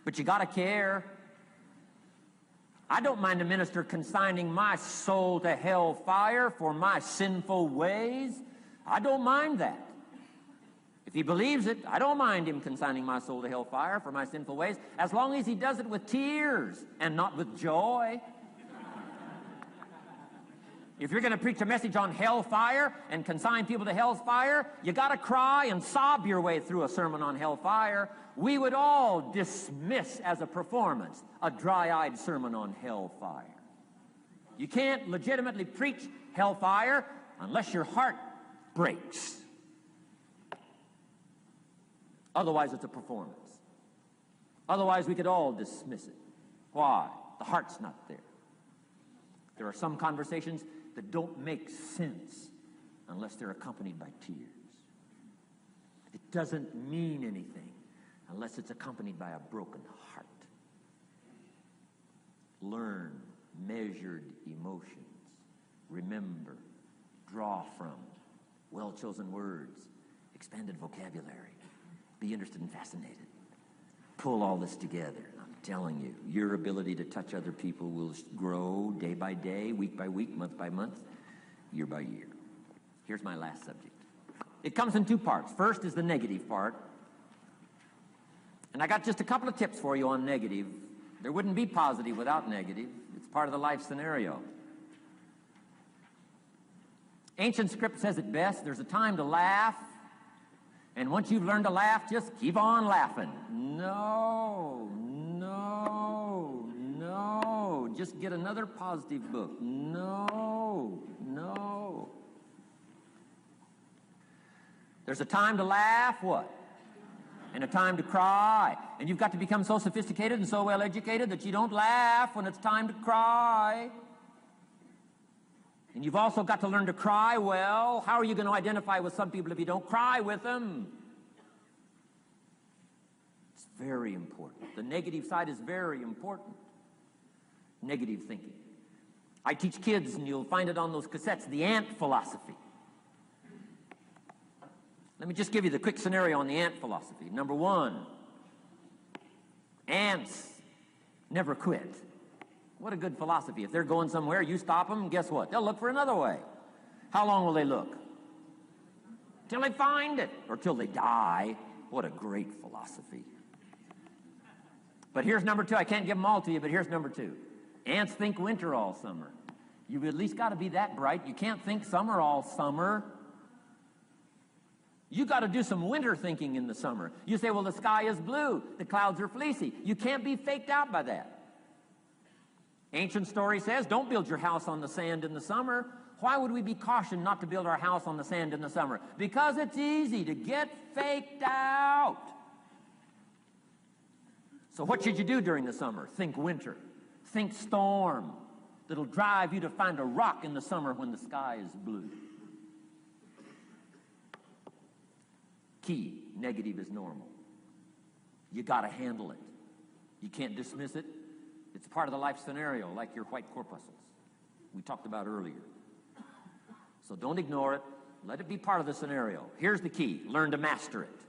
But you got to care. I don't mind a minister consigning my soul to hell fire for my sinful ways. I don't mind that. If he believes it, I don't mind him consigning my soul to hellfire for my sinful ways, as long as he does it with tears and not with joy. If you're going to preach a message on hellfire and consign people to hell's fire, you got to cry and sob your way through a sermon on hellfire. We would all dismiss as a performance a dry-eyed sermon on hellfire. You can't legitimately preach hellfire unless your heart breaks. Otherwise, it's a performance. Otherwise, we could all dismiss it. Why? The heart's not there. There are some conversations that don't make sense unless they're accompanied by tears. It doesn't mean anything unless it's accompanied by a broken heart. Learn measured emotions. Remember, draw from well-chosen words, expanded vocabulary. Be interested and fascinated. Pull all this together. I'm telling you, your ability to touch other people will grow day by day, week by week, month by month, year by year. Here's my last subject. It comes in two parts. First is the negative part. And I got just a couple of tips for you on negative. There wouldn't be positive without negative. It's part of the life scenario. Ancient script says it best. There's a time to laugh. And once you've learned to laugh, just keep on laughing. No. Just get another positive book. No. There's a time to laugh, what? And a time to cry. And you've got to become so sophisticated and so well educated that you don't laugh when it's time to cry. And you've also got to learn to cry well. How are you going to identify with some people if you don't cry with them? It's very important. The negative side is very important. Negative thinking. I teach kids, and you'll find it on those cassettes, the ant philosophy. Let me just give you the quick scenario on the ant philosophy. Number one, ants never quit. What a good philosophy. If they're going somewhere, you stop them, guess what? They'll look for another way. How long will they look? Till they find it, or till they die. What a great philosophy. But here's number two. I can't give them all to you, but here's number two. Ants think winter all summer. You've at least got to be that bright. You can't think summer all summer. You got to do some winter thinking in the summer. You say, well, the sky is blue. The clouds are fleecy. You can't be faked out by that. Ancient story says, don't build your house on the sand in the summer. Why would we be cautioned not to build our house on the sand in the summer? Because it's easy to get faked out. So what should you do during the summer? Think winter. Think storm. That'll drive you to find a rock in the summer when the sky is blue. Key, negative is normal. You got to handle it. You can't dismiss it. It's part of the life scenario, like your white corpuscles we talked about earlier. So don't ignore it. Let it be part of the scenario. Here's the key. Learn to master it.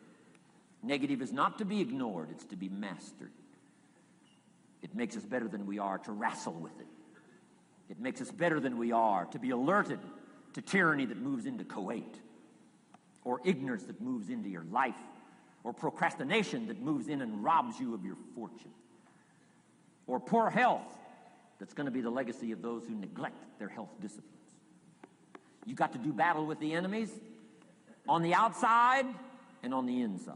Negative is not to be ignored. It's to be mastered. It makes us better than we are to wrestle with it. It makes us better than we are to be alerted to tyranny that moves into Kuwait, or ignorance that moves into your life, or procrastination that moves in and robs you of your fortune, or poor health that's going to be the legacy of those who neglect their health disciplines. You got to do battle with the enemies on the outside and on the inside.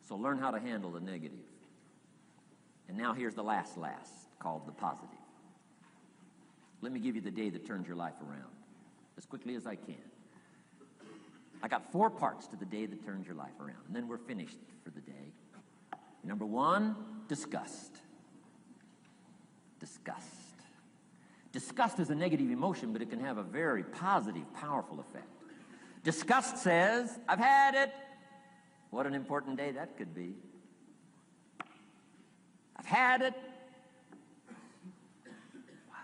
So learn how to handle the negative. And now here's the last. called the positive. Let me give you the day that turns your life around as quickly as I can. I got 4 parts to the day that turns your life around, and then we're finished for the day. Number 1, disgust. Disgust. Disgust is a negative emotion, but it can have a very positive, powerful effect. Disgust says, I've had it. What an important day that could be. I've had it. Wow.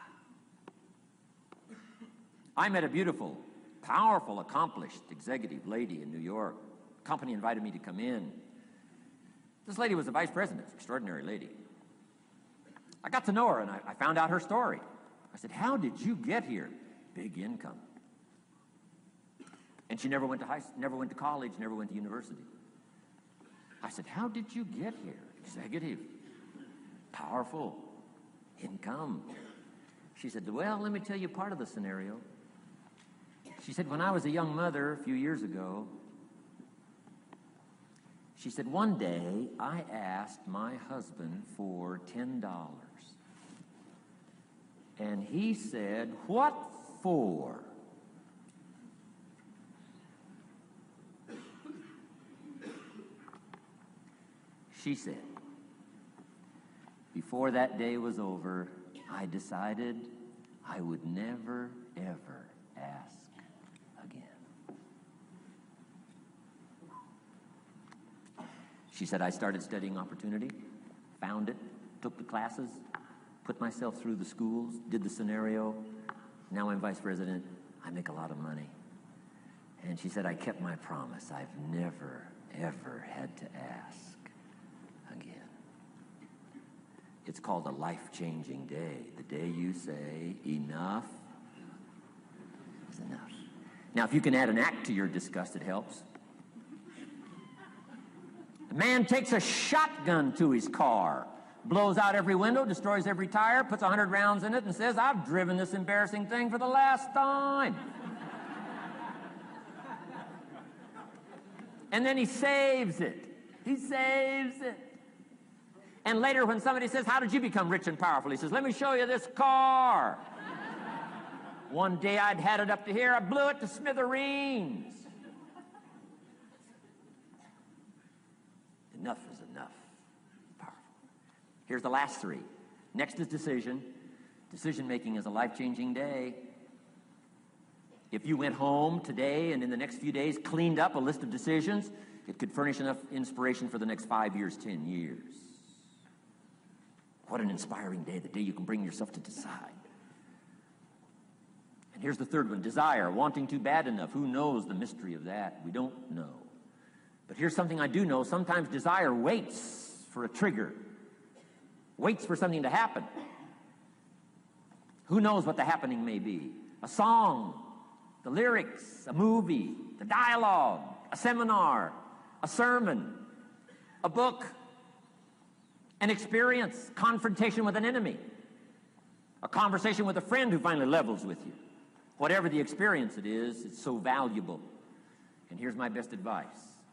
I met a beautiful, powerful, accomplished executive lady in New York. The company invited me to come in. This lady was a vice president, extraordinary lady. I got to know her, and I found out her story. I said, how did you get here? Big income. And she never went to college, never went to university. I said, how did you get here? Executive, powerful, income. She said, well, let me tell you part of the scenario. She said, when I was a young mother a few years ago, she said, one day I asked my husband for $10. And he said, what for? She said, before that day was over, I decided I would never, ever ask again. She said, I started studying opportunity, found it, took the classes, put myself through the schools, did the scenario. Now I'm vice president. I make a lot of money. And she said, I kept my promise. I've never, ever had to ask again. It's called a life-changing day. The day you say, enough is enough. Now, if you can add an act to your disgust, it helps. A man takes a shotgun to his car, blows out every window, destroys every tire, puts 100 rounds in it, and says, I've driven this embarrassing thing for the last time. And then he saves it. He saves it. And later when somebody says, how did you become rich and powerful? He says, let me show you this car. One day I'd had it up to here. I blew it to smithereens. Enough is enough. Powerful. Here's the last 3. Next is decision. Decision-making is a life-changing day. If you went home today and in the next few days cleaned up a list of decisions, it could furnish enough inspiration for the next 5 years, 10 years. What an inspiring day, the day you can bring yourself to decide. And here's the 3rd one, desire, wanting too bad enough. Who knows the mystery of that? We don't know. But here's something I do know. Sometimes desire waits for a trigger, waits for something to happen. Who knows what the happening may be? A song, the lyrics, a movie, the dialogue, a seminar, a sermon, a book, an experience, confrontation with an enemy, a conversation with a friend who finally levels with you. Whatever the experience it is, it's so valuable. And here's my best advice.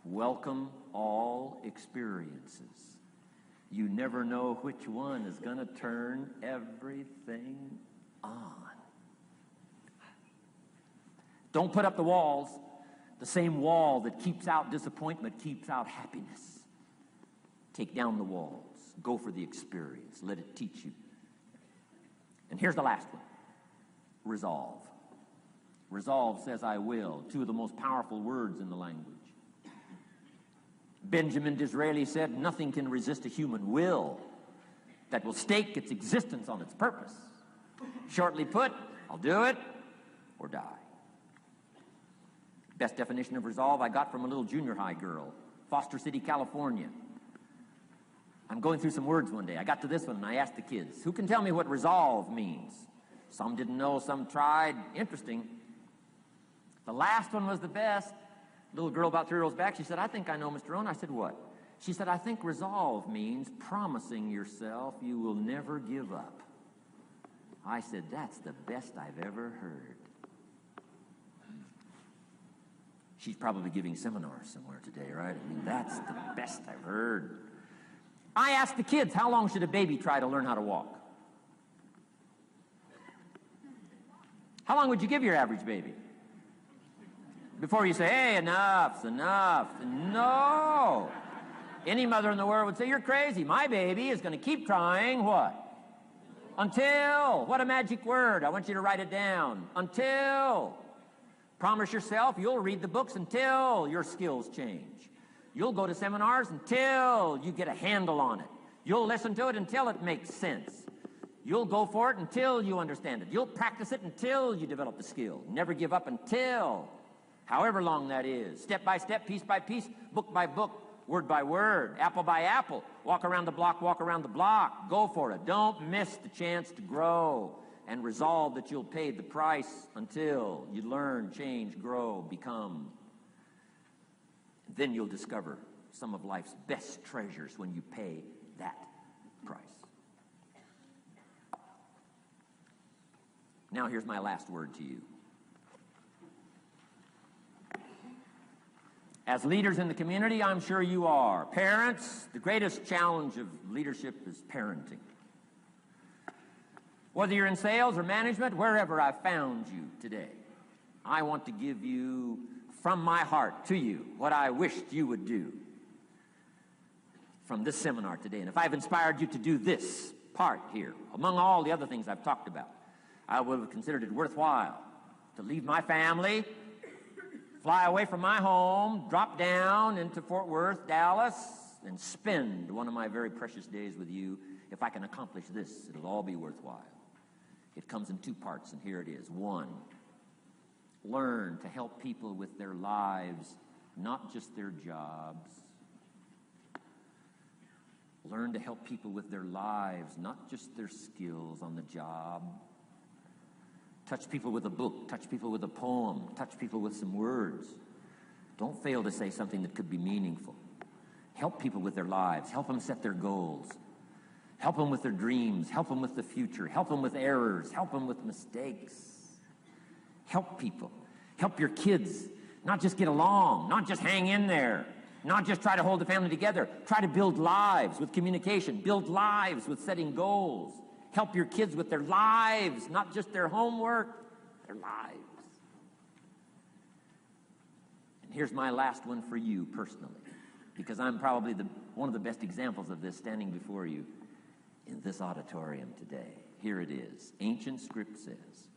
Welcome all experiences. You never know which one is going to turn everything on. Don't put up the walls. The same wall that keeps out disappointment keeps out happiness. Take down the walls. Go for the experience. Let it teach you. And here's the last one. Resolve. Resolve says I will. 2 of the most powerful words in the language. Benjamin Disraeli said, nothing can resist a human will that will stake its existence on its purpose. Shortly put, I'll do it or die. Best definition of resolve I got from a little junior high girl, Foster City, California. I'm going through some words one day. I got to this one and I asked the kids, who can tell me what resolve means? Some didn't know, some tried. Interesting. The last one was the best. Little girl about 3 rows back, she said, I think I know, Mr. Owen. I said, what? She said, I think resolve means promising yourself you will never give up. I said, that's the best I've ever heard. She's probably giving seminars somewhere today, right? I mean, that's the best I've heard. I asked the kids, how long should a baby try to learn how to walk? How long would you give your average baby? Before you say, hey, enough's enough. No. Any mother in the world would say, you're crazy. My baby is going to keep crying, what? Until. What a magic word. I want you to write it down. Until. Promise yourself you'll read the books until your skills change. You'll go to seminars until you get a handle on it. You'll listen to it until it makes sense. You'll go for it until you understand it. You'll practice it until you develop the skill. Never give up until, however long that is. Step by step, piece by piece, book by book, word by word, apple by apple. Walk around the block, walk around the block. Go for it. Don't miss the chance to grow, and resolve that you'll pay the price until you learn, change, grow, become. Then you'll discover some of life's best treasures when you pay that price. Now here's my last word to you. As leaders in the community, I'm sure you are. Parents, the greatest challenge of leadership is parenting. Whether you're in sales or management, wherever I found you today, I want to give you, from my heart to you, what I wished you would do from this seminar today. And if I've inspired you to do this part here, among all the other things I've talked about, I would have considered it worthwhile to leave my family, fly away from my home, drop down into Fort Worth, Dallas, and spend one of my very precious days with you. If I can accomplish this, it'll all be worthwhile. It comes in two parts, and here it is. One, learn to help people with their lives, not just their jobs. Learn to help people with their lives, not just their skills on the job. Touch people with a book, touch people with a poem, touch people with some words. Don't fail to say something that could be meaningful. Help people with their lives, help them set their goals. Help them with their dreams, help them with the future, help them with errors, help them with mistakes. Help people. Help your kids not just get along, not just hang in there, not just try to hold the family together. Try to build lives with communication, build lives with setting goals. Help your kids with their lives, not just their homework, their lives. And here's my last one for you personally, because I'm probably one of the best examples of this standing before you in this auditorium today. Here it is. Ancient script says,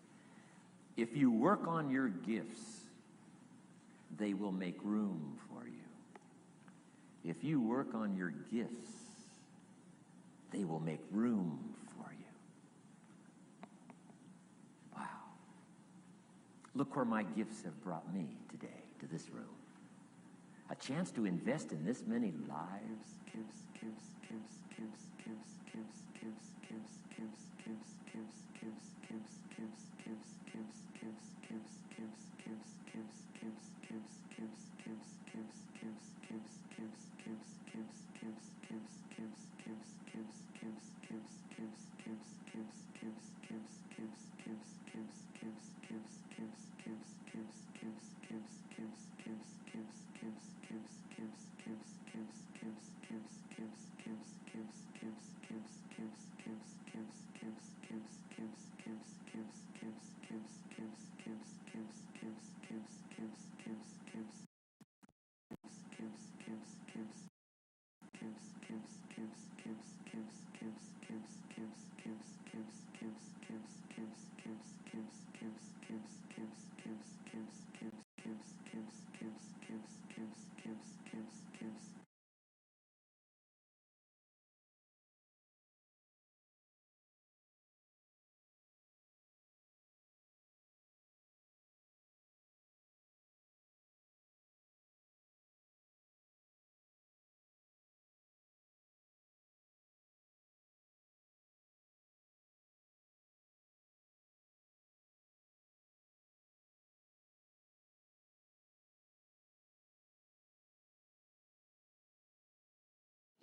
if you work on your gifts, they will make room for you. If you work on your gifts, they will make room for you. Wow. Look where my gifts have brought me today, to this room. A chance to invest in this many lives.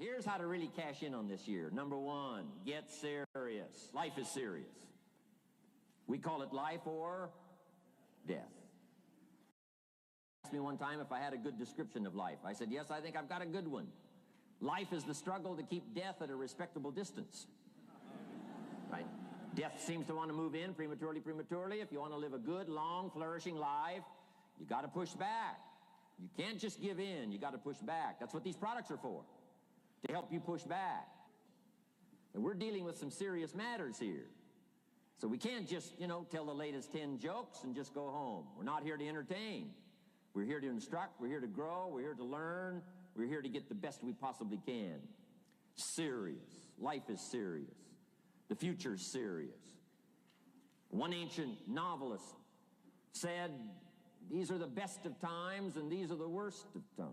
Here's how to really cash in on this year. Number one, get serious. Life is serious. We call it life or death. Asked me one time if I had a good description of life. I said, yes, I think I've got a good one. Life is the struggle to keep death at a respectable distance. Right? Death seems to want to move in prematurely. If you want to live a good, long, flourishing life, you got to push back. You can't just give in. You got to push back. That's what these products are for, to help you push back. And we're dealing with some serious matters here. So we can't just, tell the latest 10 jokes and just go home. We're not here to entertain. We're here to instruct. We're here to grow. We're here to learn. We're here to get the best we possibly can. Serious. Life is serious. The future is serious. One ancient novelist said, these are the best of times and these are the worst of times.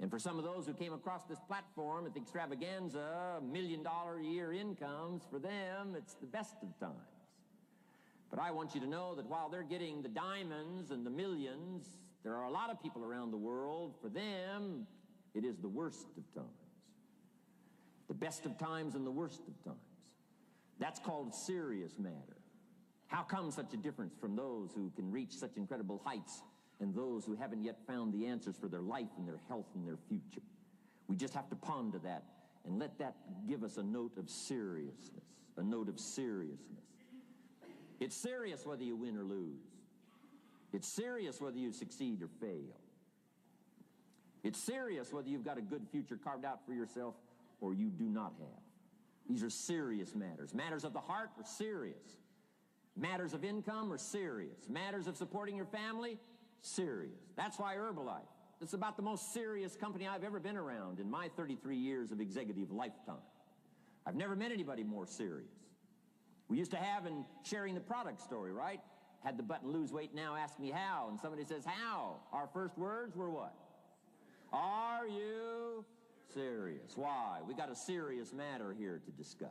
And for some of those who came across this platform at the extravaganza, $1 million a year incomes, for them, it's the best of times. But I want you to know that while they're getting the diamonds and the millions, there are a lot of people around the world, for them, it is the worst of times. The best of times and the worst of times. That's called a serious matter. How come such a difference from those who can reach such incredible heights and those who haven't yet found the answers for their life and their health and their future? We just have to ponder that and let that give us a note of seriousness, a note of seriousness. It's serious whether you win or lose. It's serious whether you succeed or fail. It's serious whether you've got a good future carved out for yourself or you do not have. These are serious matters. Matters of the heart are serious. Matters of income are serious. Matters of supporting your family, serious. That's why Herbalife, it's about the most serious company I've ever been around in my 33 years of executive lifetime. I've never met anybody more serious. We used to have in sharing the product story, right? Had the button lose weight now, ask me how. And somebody says, how? Our first words were what? Are you serious? Why? We got a serious matter here to discuss.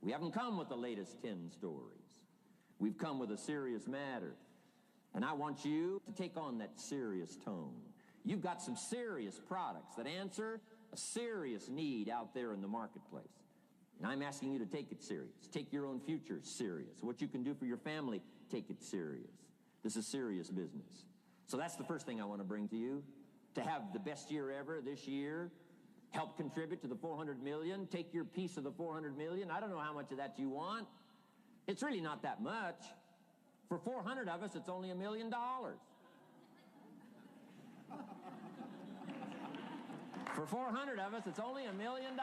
We haven't come with the latest 10 stories. We've come with a serious matter. And I want you to take on that serious tone. You've got some serious products that answer a serious need out there in the marketplace. And I'm asking you to take it serious. Take your own future serious. What you can do for your family, take it serious. This is serious business. So that's the first thing I want to bring to you. To have the best year ever this year, help contribute to the 400 million, take your piece of the 400 million. I don't know how much of that you want. It's really not that much. For 400 of us, it's only $1 million. For 400 of us, it's only $1 million.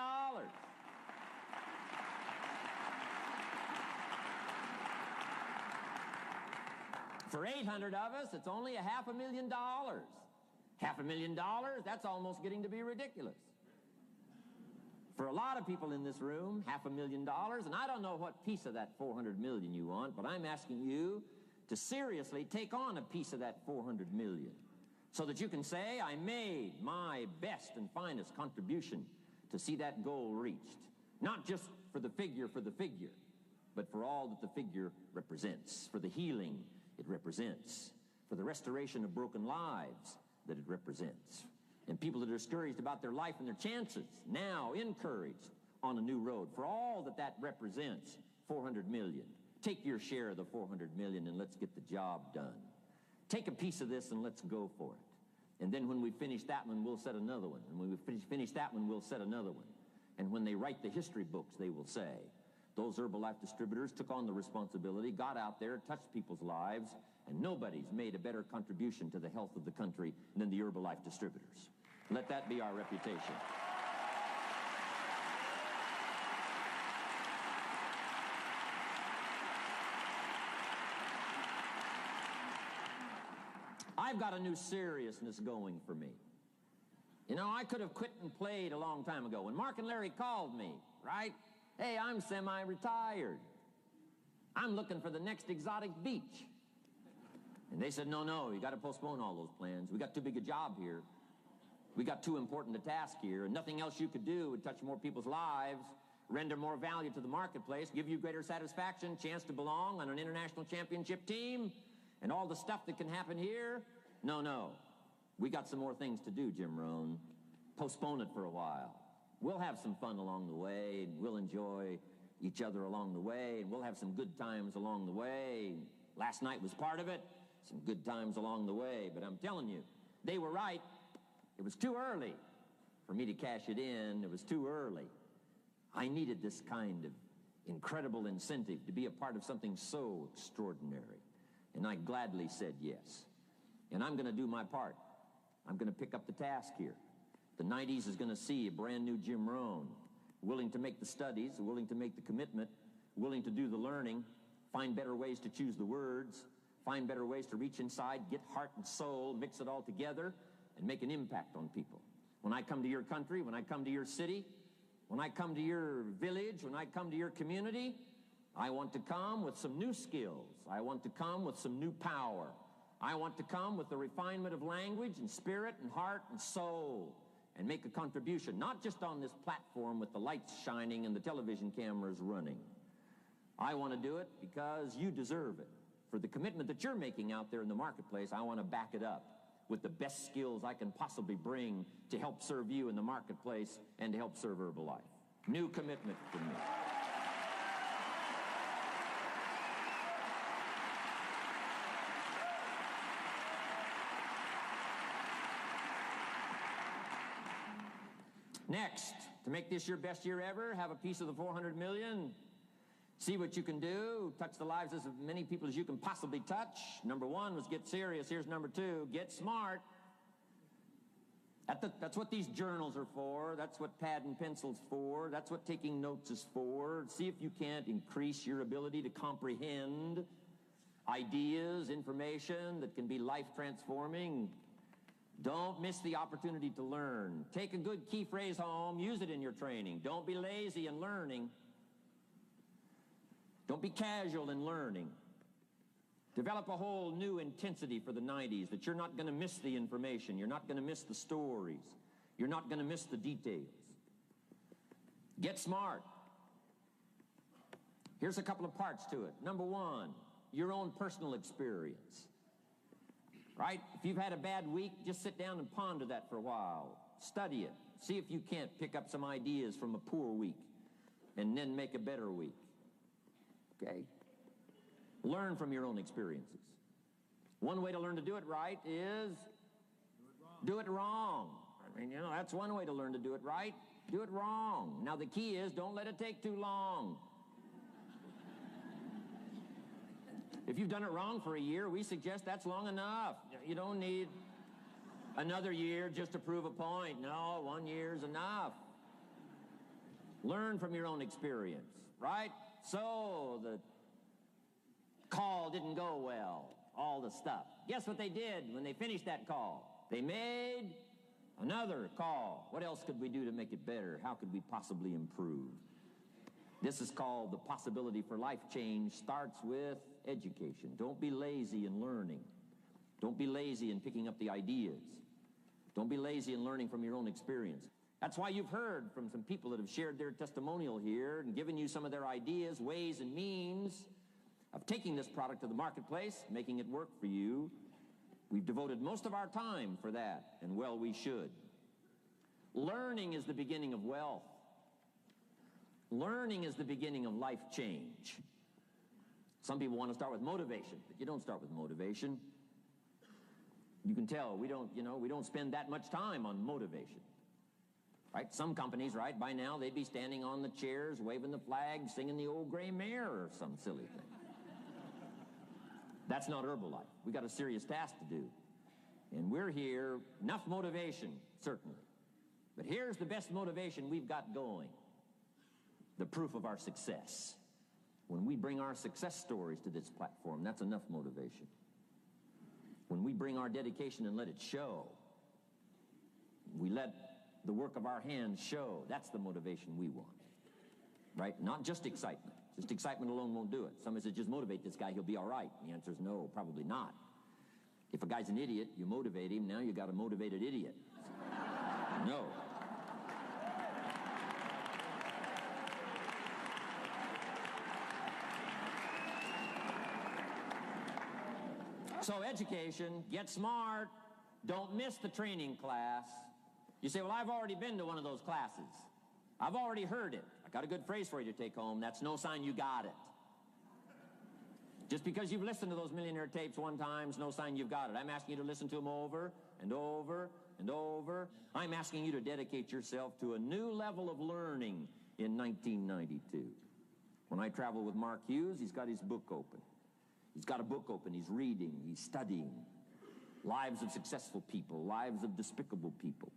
For 800 of us, it's only $500,000. $500,000, that's almost getting to be ridiculous. For a lot of people in this room, $500,000, and I don't know what piece of that 400 million you want, but I'm asking you to seriously take on a piece of that 400 million so that you can say, I made my best and finest contribution to see that goal reached. Not just for the figure, but for all that the figure represents, for the healing it represents, for the restoration of broken lives that it represents, and people that are discouraged about their life and their chances, now encouraged on a new road, for all that that represents. 400 million. Take your share of the 400 million and let's get the job done. Take a piece of this and let's go for it. And then when we finish that one, we'll set another one. And when we finish that one, we'll set another one. And when they write the history books, they will say, those Herbalife distributors took on the responsibility, got out there, touched people's lives, and nobody's made a better contribution to the health of the country than the Herbalife distributors. Let that be our reputation. I've got a new seriousness going for me. You know, I could have quit and played a long time ago. When Mark and Larry called me, right? Hey, I'm semi-retired. I'm looking for the next exotic beach. And they said, no, you got to postpone all those plans. We got too big a job here. We got too important a task here, and nothing else you could do would touch more people's lives, render more value to the marketplace, give you greater satisfaction, chance to belong on an international championship team, and all the stuff that can happen here. No. We got some more things to do, Jim Rohn. Postpone it for a while. We'll have some fun along the way, and we'll enjoy each other along the way, and we'll have some good times along the way. Last night was part of it, some good times along the way, but I'm telling you, they were right. It was too early for me to cash it in. It was too early. I needed this kind of incredible incentive to be a part of something so extraordinary. And I gladly said yes. And I'm going to do my part. I'm going to pick up the task here. The 90s is going to see a brand new Jim Rohn, willing to make the studies, willing to make the commitment, willing to do the learning, find better ways to choose the words, find better ways to reach inside, get heart and soul, mix it all together, and make an impact on people. When I come to your country, when I come to your city, when I come to your village, when I come to your community, I want to come with some new skills. I want to come with some new power. I want to come with the refinement of language and spirit and heart and soul and make a contribution, not just on this platform with the lights shining and the television cameras running. I want to do it because you deserve it. For the commitment that you're making out there in the marketplace, I want to back it up with the best skills I can possibly bring to help serve you in the marketplace and to help serve Herbalife. New commitment from me. Next, to make this your best year ever, have a piece of the 400 million. See what you can do. Touch the lives of as many people as you can possibly touch. Number one was get serious. Here's number two, get smart. That's what these journals are for. That's what pad and pencil's for. That's what taking notes is for. See if you can't increase your ability to comprehend ideas, information that can be life-transforming. Don't miss the opportunity to learn. Take a good key phrase home. Use it in your training. Don't be lazy in learning. Don't be casual in learning. Develop a whole new intensity for the 90s that you're not going to miss the information. You're not going to miss the stories. You're not going to miss the details. Get smart. Here's a couple of parts to it. Number one, your own personal experience. Right? If you've had a bad week, just sit down and ponder that for a while. Study it. See if you can't pick up some ideas from a poor week and then make a better week. Okay? Learn from your own experiences. One way to learn to do it right is do it wrong. I mean, that's one way to learn to do it right. Do it wrong. Now, the key is don't let it take too long. If you've done it wrong for a year, we suggest that's long enough. You don't need another year just to prove a point. No, 1 year is enough. Learn from your own experience, right? So the call didn't go well, all the stuff. Guess what they did when they finished that call? They made another call. What else could we do to make it better? How could we possibly improve? This is called the possibility for life change starts with education. Don't be lazy in learning. Don't be lazy in picking up the ideas. Don't be lazy in learning from your own experience. That's why you've heard from some people that have shared their testimonial here and given you some of their ideas, ways, and means of taking this product to the marketplace, making it work for you. We've devoted most of our time for that, and well, we should. Learning is the beginning of wealth. Learning is the beginning of life change. Some people want to start with motivation, but you don't start with motivation. You can tell we don't spend that much time on motivation. Right? Some companies, right, by now they'd be standing on the chairs, waving the flag, singing the old gray mare or some silly thing. That's not Herbalife. We got a serious task to do. And we're here, enough motivation, certainly. But here's the best motivation we've got going. The proof of our success. When we bring our success stories to this platform, that's enough motivation. When we bring our dedication and let it show, we let the work of our hands show, that's the motivation we want. Right? Not just excitement. Just excitement alone won't do it. Somebody says, just motivate this guy, he'll be all right. The answer is no, probably not. If a guy's an idiot, you motivate him, now you got a motivated idiot. No. So education, get smart, don't miss the training class. You say, well, I've already been to one of those classes. I've already heard it. I got a good phrase for you to take home. That's no sign you got it. Just because you've listened to those millionaire tapes one time is no sign you've got it. I'm asking you to listen to them over and over and over. I'm asking you to dedicate yourself to a new level of learning in 1992. When I travel with Mark Hughes, he's got his book open. He's got a book open. He's reading. He's studying. Lives of successful people, lives of despicable people.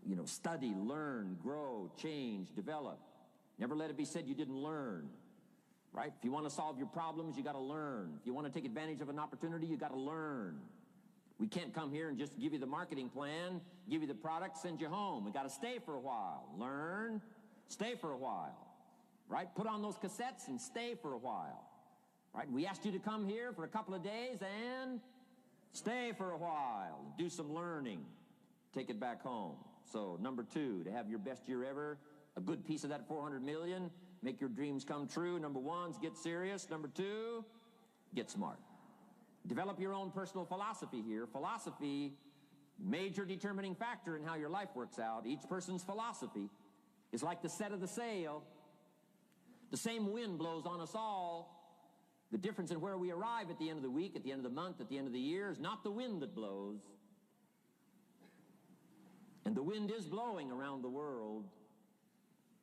You know, study, learn, grow, change, develop. Never let it be said you didn't learn, right? If you want to solve your problems, you got to learn. If you want to take advantage of an opportunity, you got to learn. We can't come here and just give you the marketing plan, give you the product, send you home. We got to stay for a while. Learn, stay for a while, right? Put on those cassettes and stay for a while, right? We asked you to come here for a couple of days and stay for a while. Do some learning. Take it back home. So, number 2, to have your best year ever, a good piece of that 400 million, make your dreams come true. Number 1 is get serious. Number 2, get smart. Develop your own personal philosophy here. Philosophy, major determining factor in how your life works out. Each person's philosophy is like the set of the sail. The same wind blows on us all. The difference in where we arrive at the end of the week, at the end of the month, at the end of the year is not the wind that blows. And the wind is blowing around the world.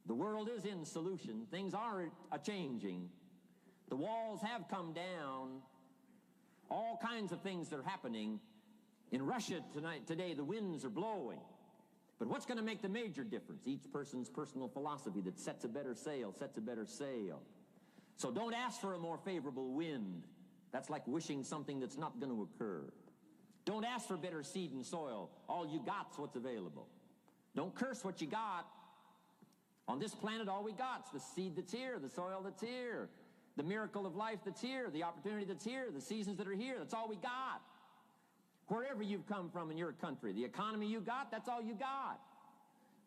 The world is in solution. Things are a-changing. The walls have come down. All kinds of things are happening. In Russia today, the winds are blowing. But what's going to make the major difference? Each person's personal philosophy that sets a better sail, sets a better sail. So don't ask for a more favorable wind. That's like wishing something that's not going to occur. Don't ask for better seed and soil. All you got's what's available. Don't curse what you got. On this planet, all we got's the seed that's here, the soil that's here, the miracle of life that's here, the opportunity that's here, the seasons that are here. That's all we got. Wherever you've come from in your country, the economy you got, that's all you got.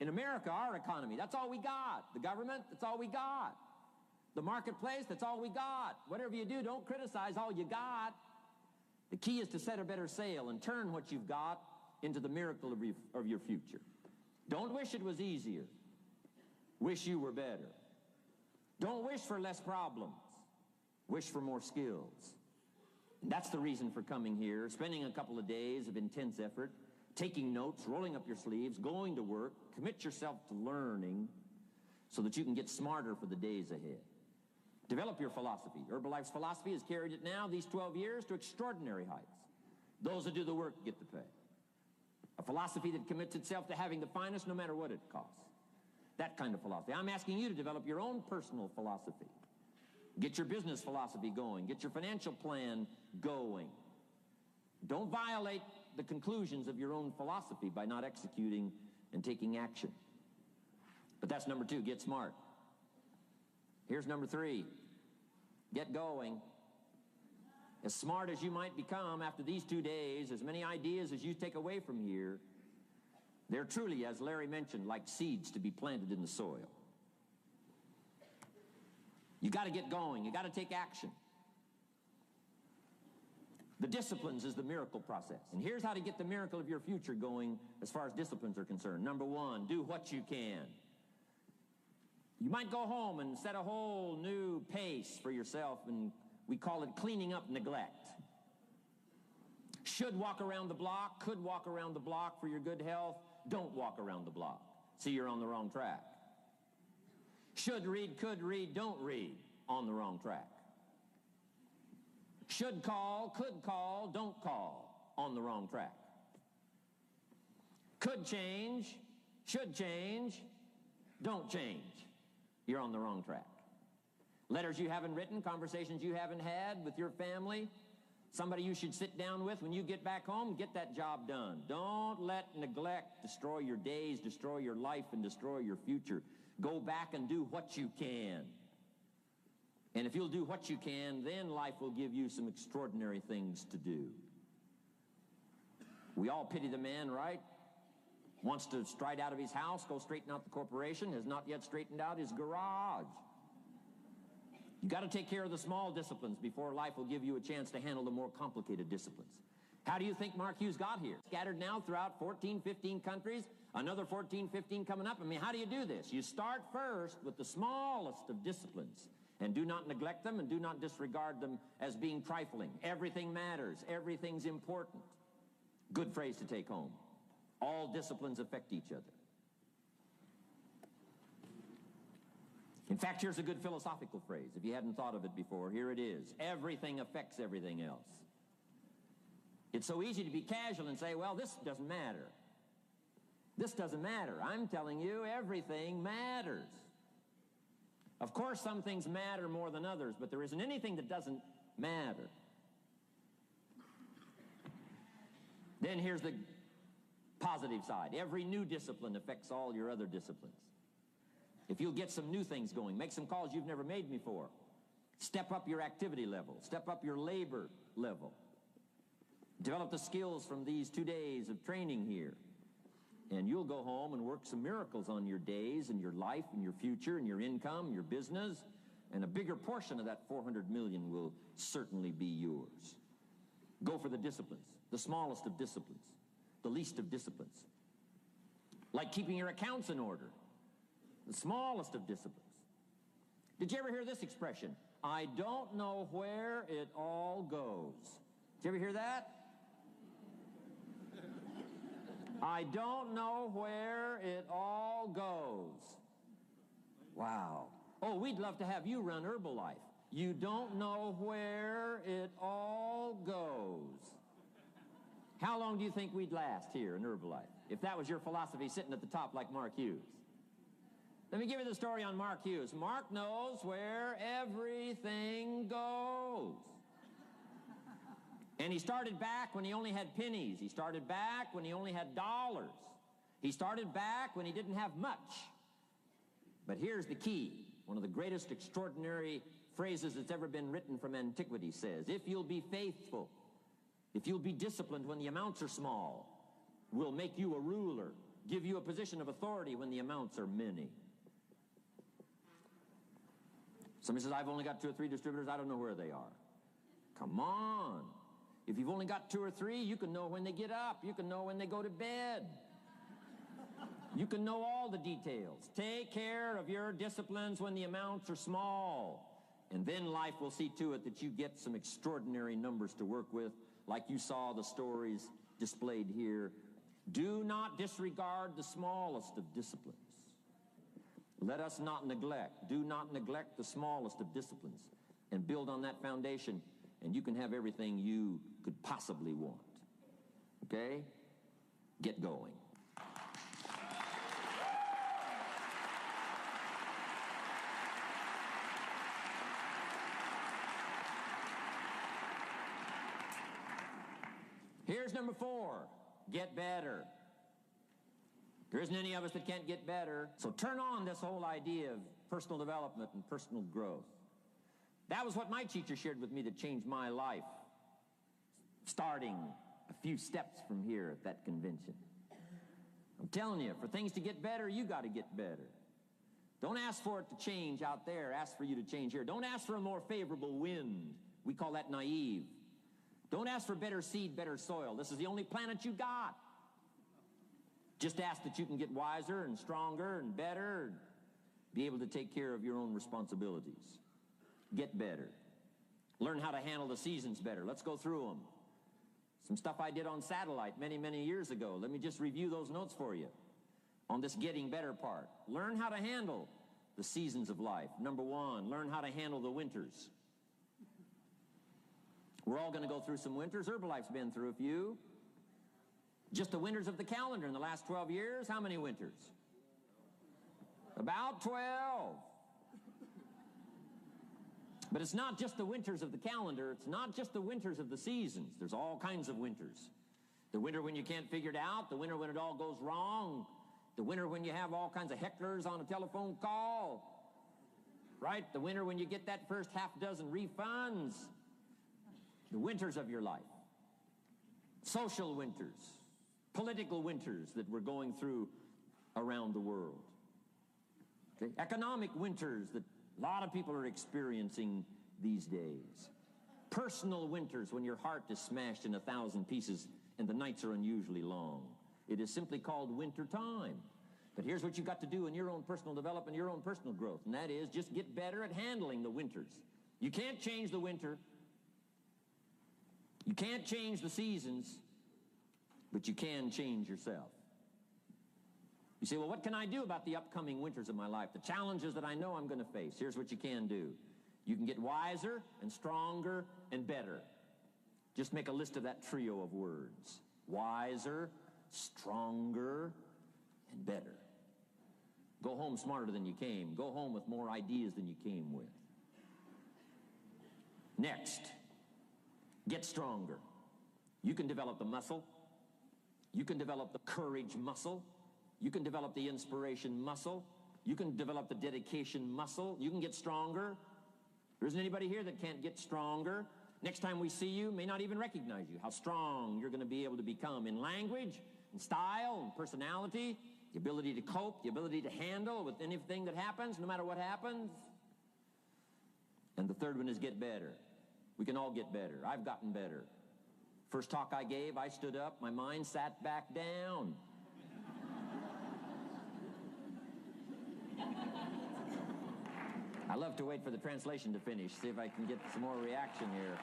In America, our economy, that's all we got. The government, that's all we got. The marketplace, that's all we got. Whatever you do, don't criticize all you got. The key is to set a better sail and turn what you've got into the miracle of your future. Don't wish it was easier. Wish you were better. Don't wish for less problems. Wish for more skills. And that's the reason for coming here, spending a couple of days of intense effort, taking notes, rolling up your sleeves, going to work, commit yourself to learning so that you can get smarter for the days ahead. Develop your philosophy. Herbalife's philosophy has carried it now, these 12 years, to extraordinary heights. Those that do the work get the pay. A philosophy that commits itself to having the finest no matter what it costs. That kind of philosophy. I'm asking you to develop your own personal philosophy. Get your business philosophy going. Get your financial plan going. Don't violate the conclusions of your own philosophy by not executing and taking action. But that's number 2, get smart. Here's number 3, get going. As smart as you might become after these 2 days, as many ideas as you take away from here, they're truly, as Larry mentioned, like seeds to be planted in the soil. You got to get going. You got to take action. The disciplines is the miracle process. And here's how to get the miracle of your future going as far as disciplines are concerned. Number 1, do what you can. You might go home and set a whole new pace for yourself, and we call it cleaning up neglect. Should walk around the block, could walk around the block for your good health. Don't walk around the block. See, you're on the wrong track. Should read, could read, don't read. On the wrong track. Should call, could call, don't call. On the wrong track. Could change, should change, don't change. You're on the wrong track. Letters you haven't written, conversations you haven't had with your family, somebody you should sit down with when you get back home, get that job done. Don't let neglect destroy your days, destroy your life, and destroy your future. Go back and do what you can. And if you'll do what you can, then life will give you some extraordinary things to do. We all pity the man, right? Wants to stride out of his house, go straighten out the corporation, has not yet straightened out his garage. You got to take care of the small disciplines before life will give you a chance to handle the more complicated disciplines. How do you think Mark Hughes got here? Scattered now throughout 14, 15 countries, another 14, 15 coming up. I mean, how do you do this? You start first with the smallest of disciplines, and do not neglect them and do not disregard them as being trifling. Everything matters. Everything's important. Good phrase to take home. All disciplines affect each other. In fact, here's a good philosophical phrase. If you hadn't thought of it before, here it is. Everything affects everything else. It's so easy to be casual and say, well, this doesn't matter. This doesn't matter. I'm telling you, everything matters. Of course, some things matter more than others, but there isn't anything that doesn't matter. Then here's the positive side. Every new discipline affects all your other disciplines. If you'll get some new things going, make some calls you've never made before, step up your activity level, step up your labor level, develop the skills from these 2 days of training here, and you'll go home and work some miracles on your days and your life and your future and your income, your business, and a bigger portion of that 400 million will certainly be yours. Go for the disciplines, the smallest of disciplines, the least of disciplines. Like keeping your accounts in order, the smallest of disciplines. Did you ever hear this expression? I don't know where it all goes. Did you ever hear that? I don't know where it all goes. Wow. Oh, we'd love to have you run Herbalife. You don't know where it all goes. How long do you think we'd last here in Herbalife if that was your philosophy sitting at the top like Mark Hughes? Let me give you the story on Mark Hughes. Mark knows where everything goes. And he started back when he only had pennies. He started back when he only had dollars. He started back when he didn't have much. But here's the key. One of the greatest extraordinary phrases that's ever been written from antiquity says, if you'll be faithful, if you'll be disciplined when the amounts are small, we'll make you a ruler, give you a position of authority when the amounts are many. Somebody says, I've only got 2 or 3 distributors, I don't know where they are. Come on. If you've only got 2 or 3, you can know when they get up. You can know when they go to bed. You can know all the details. Take care of your disciplines when the amounts are small. And then life will see to it that you get some extraordinary numbers to work with, like you saw the stories displayed here. Do not disregard the smallest of disciplines. Let us not neglect. Do not neglect the smallest of disciplines. And build on that foundation, and you can have everything you could possibly want. Okay? Get going. Here's number 4. Get better. There isn't any of us that can't get better. So turn on this whole idea of personal development and personal growth. That was what my teacher shared with me that changed my life, starting a few steps from here at that convention. I'm telling you, for things to get better, you got to get better. Don't ask for it to change out there. Ask for you to change here. Don't ask for a more favorable wind. We call that naive. Don't ask for better seed, better soil. This is the only planet you got. Just ask that you can get wiser and stronger and better and be able to take care of your own responsibilities. Get better. Learn how to handle the seasons better. Let's go through them. Some stuff I did on satellite many, many years ago. Let me just review those notes for you on this getting better part. Learn how to handle the seasons of life. Number 1, learn how to handle the winters. We're all going to go through some winters. Herbalife's been through a few. Just the winters of the calendar in the last 12 years, how many winters? About 12. But it's not just the winters of the calendar. It's not just the winters of the seasons. There's all kinds of winters. The winter when you can't figure it out. The winter when it all goes wrong. The winter when you have all kinds of hecklers on a telephone call. Right? The winter when you get that first half dozen refunds. The winters of your life. Social winters. Political winters that we're going through around the world. Okay? Economic winters that a lot of people are experiencing these days. Personal winters when your heart is smashed in 1,000 pieces and the nights are unusually long. It is simply called winter time. But here's what you've got to do in your own personal development, your own personal growth, and that is just get better at handling the winters. You can't change the winter. You can't change the seasons, but you can change yourself. You say, well, what can I do about the upcoming winters of my life, the challenges that I know I'm going to face? Here's what you can do. You can get wiser and stronger and better. Just make a list of that trio of words. Wiser, stronger, and better. Go home smarter than you came. Go home with more ideas than you came with. Next, get stronger. You can develop the muscle. You can develop the courage muscle. You can develop the inspiration muscle. You can develop the dedication muscle. You can get stronger. There isn't anybody here that can't get stronger. Next time we see you, may not even recognize you, how strong you're going to be able to become in language, in style, in personality, the ability to cope, the ability to handle with anything that happens, no matter what happens. And the third one is get better. We can all get better. I've gotten better. First talk I gave, I stood up, my mind sat back down. I love to wait for the translation to finish, see if I can get some more reaction here.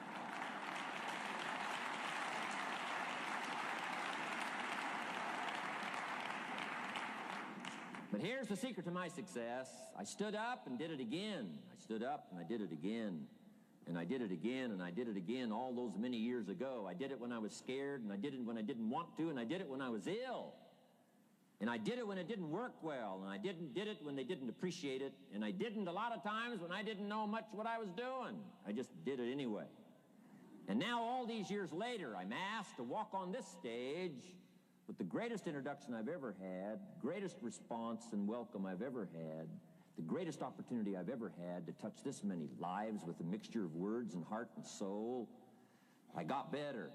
But here's the secret to my success. I stood up and did it again. I stood up and I did it again. And I did it again and I did it again all those many years ago. I did it when I was scared, and I did it when I didn't want to, and I did it when I was ill. And I did it when it didn't work well, and I did it when they didn't appreciate it, and I didn't a lot of times when I didn't know much what I was doing. I just did it anyway. And now all these years later, I'm asked to walk on this stage with the greatest introduction I've ever had, greatest response and welcome I've ever had, the greatest opportunity I've ever had to touch this many lives with a mixture of words and heart and soul. I got better.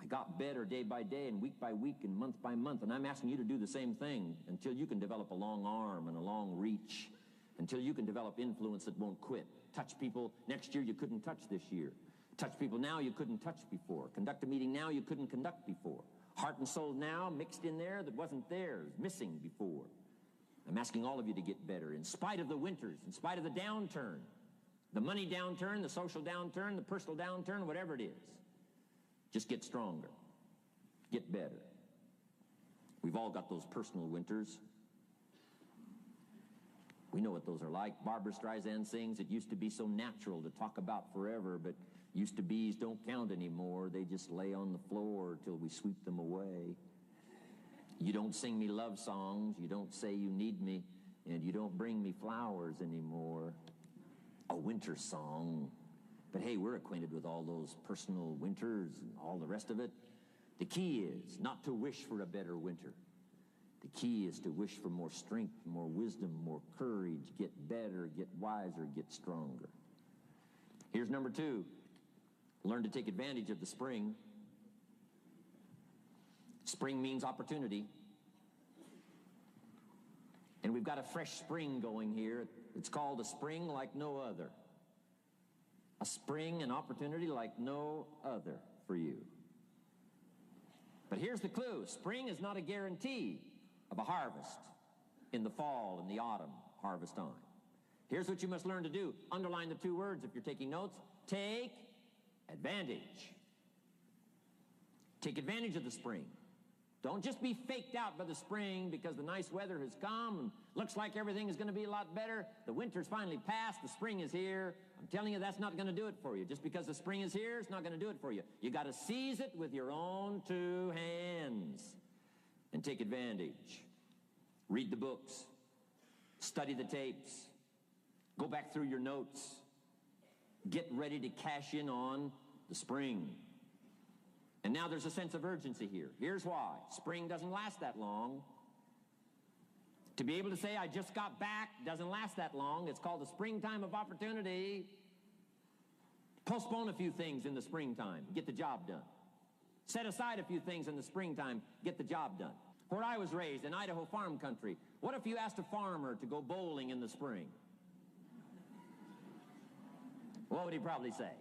I got better day by day and week by week and month by month, and I'm asking you to do the same thing until you can develop a long arm and a long reach, until you can develop influence that won't quit. Touch people next year you couldn't touch this year. Touch people now you couldn't touch before. Conduct a meeting now you couldn't conduct before. Heart and soul now mixed in there that wasn't there, missing before. I'm asking all of you to get better in spite of the winters, in spite of the downturn, the money downturn, the social downturn, the personal downturn, whatever it is. Just get stronger. Get better. We've all got those personal winters. We know what those are like. Barbra Streisand sings, it used to be so natural to talk about forever, but used to be's don't count anymore. They just lay on the floor till we sweep them away. You don't sing me love songs. You don't say you need me, and you don't bring me flowers anymore. A winter song. But hey, we're acquainted with all those personal winters and all the rest of it. The key is not to wish for a better winter. The key is to wish for more strength, more wisdom, more courage, get better, get wiser, get stronger. Here's number 2. Learn to take advantage of the spring. Spring means opportunity. And we've got a fresh spring going here. It's called a spring like no other. A spring and opportunity like no other for you. But here's the clue. Spring is not a guarantee of a harvest in the fall and the autumn harvest time. Here's what you must learn to do. Underline the 2 words if you're taking notes. Take advantage. Take advantage of the spring. Don't just be faked out by the spring because the nice weather has come and looks like everything is going to be a lot better. The winter's finally passed. The spring is here. I'm telling you, that's not going to do it for you. Just because the spring is here, it's not going to do it for you. You got to seize it with your own 2 hands and take advantage. Read the books. Study the tapes. Go back through your notes. Get ready to cash in on the spring. And now there's a sense of urgency here. Here's why. Spring doesn't last that long. To be able to say, I just got back, doesn't last that long. It's called the springtime of opportunity. Postpone a few things in the springtime. Get the job done. Set aside a few things in the springtime. Get the job done. Where I was raised, in Idaho farm country, what if you asked a farmer to go bowling in the spring? What would he probably say?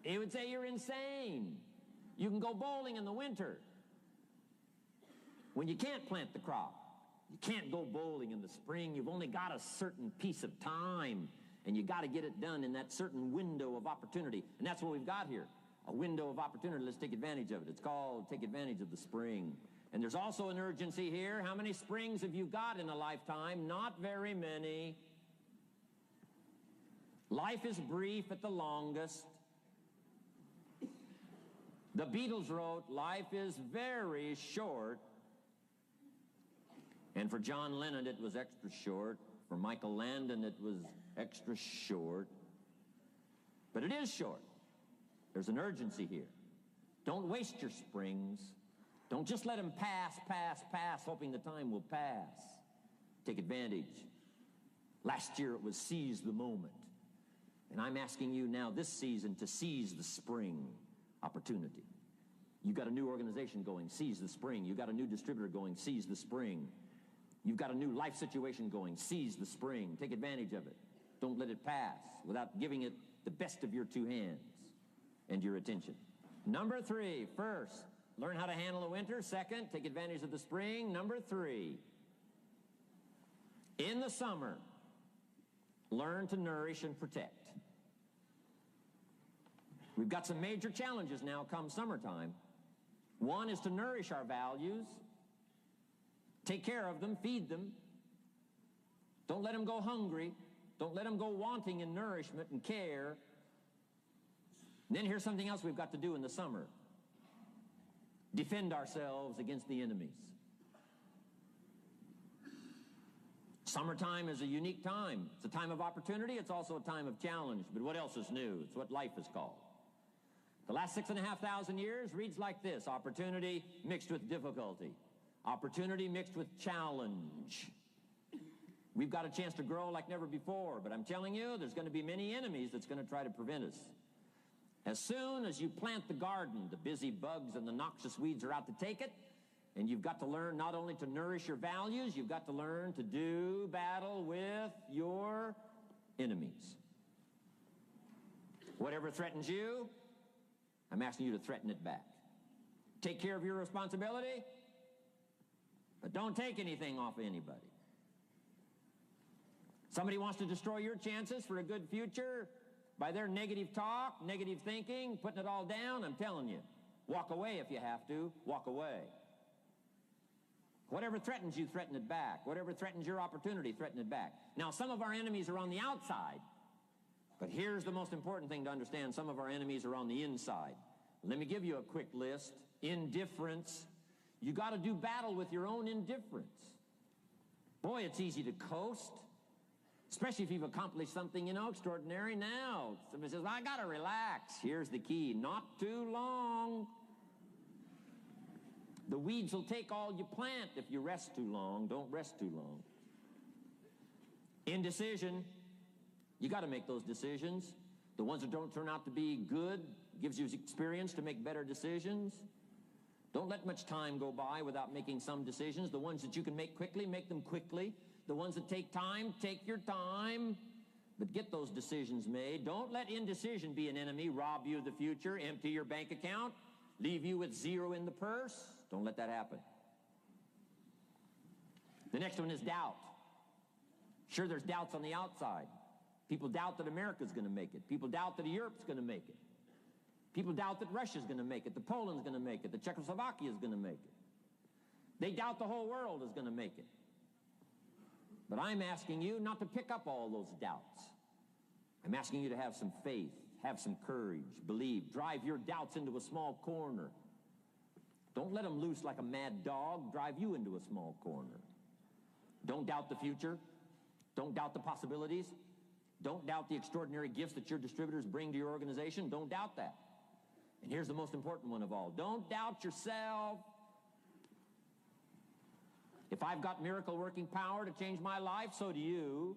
He would say, you're insane. You can go bowling in the winter. When you can't plant the crop, you can't go bowling in the spring. You've only got a certain piece of time, and you got to get it done in that certain window of opportunity. And that's what we've got here, a window of opportunity. Let's take advantage of it. It's called take advantage of the spring. And there's also an urgency here. How many springs have you got in a lifetime? Not very many. Life is brief at the longest. The Beatles wrote, life is very short. And for John Lennon, it was extra short. For Michael Landon, it was extra short. But it is short. There's an urgency here. Don't waste your springs. Don't just let them pass, hoping the time will pass. Take advantage. Last year it was seize the moment. And I'm asking you now this season to seize the spring opportunity. You've got a new organization going, seize the spring. You've got a new distributor going, seize the spring. You've got a new life situation going, seize the spring. Take advantage of it. Don't let it pass without giving it the best of your two hands and your attention. Number 3, first, learn how to handle the winter. Second, take advantage of the spring. Number 3, in the summer, learn to nourish and protect. We've got some major challenges now come summertime. One is to nourish our values, take care of them, feed them. Don't let them go hungry. Don't let them go wanting in nourishment and care. And then here's something else we've got to do in the summer. Defend ourselves against the enemies. Summertime is a unique time. It's a time of opportunity. It's also a time of challenge. But what else is new? It's what life is called. The last 6,500 years reads like this: opportunity mixed with difficulty. Opportunity mixed with challenge. We've got a chance to grow like never before, but I'm telling you, there's going to be many enemies that's going to try to prevent us. As soon as you plant the garden, the busy bugs and the noxious weeds are out to take it, and you've got to learn not only to nourish your values, you've got to learn to do battle with your enemies. Whatever threatens you, I'm asking you to threaten it back. Take care of your responsibility, but don't take anything off of anybody. Somebody wants to destroy your chances for a good future by their negative talk, negative thinking, putting it all down. I'm telling you, walk away if you have to. Walk away. Whatever threatens you, threaten it back. Whatever threatens your opportunity, threaten it back. Now, some of our enemies are on the outside, but here's the most important thing to understand. Some of our enemies are on the inside. Let me give you a quick list. Indifference. You got to do battle with your own indifference. Boy, it's easy to coast, especially if you've accomplished something, extraordinary. Now, somebody says, I got to relax. Here's the key: not too long. The weeds will take all you plant if you rest too long. Don't rest too long. Indecision. You got to make those decisions. The ones that don't turn out to be good gives you experience to make better decisions. Don't let much time go by without making some decisions. The ones that you can make quickly, make them quickly. The ones that take time, take your time, but get those decisions made. Don't let indecision be an enemy, rob you of the future, empty your bank account, leave you with zero in the purse. Don't let that happen. The next one is doubt. Sure, there's doubts on the outside. People doubt that America's going to make it. People doubt that Europe's going to make it. People doubt that Russia's going to make it, that Poland's going to make it, that Czechoslovakia is going to make it. They doubt the whole world is going to make it. But I'm asking you not to pick up all those doubts. I'm asking you to have some faith, have some courage, believe, drive your doubts into a small corner. Don't let them loose like a mad dog, drive you into a small corner. Don't doubt the future. Don't doubt the possibilities. Don't doubt the extraordinary gifts that your distributors bring to your organization. Don't doubt that. And here's the most important one of all. Don't doubt yourself. If I've got miracle working power to change my life, so do you.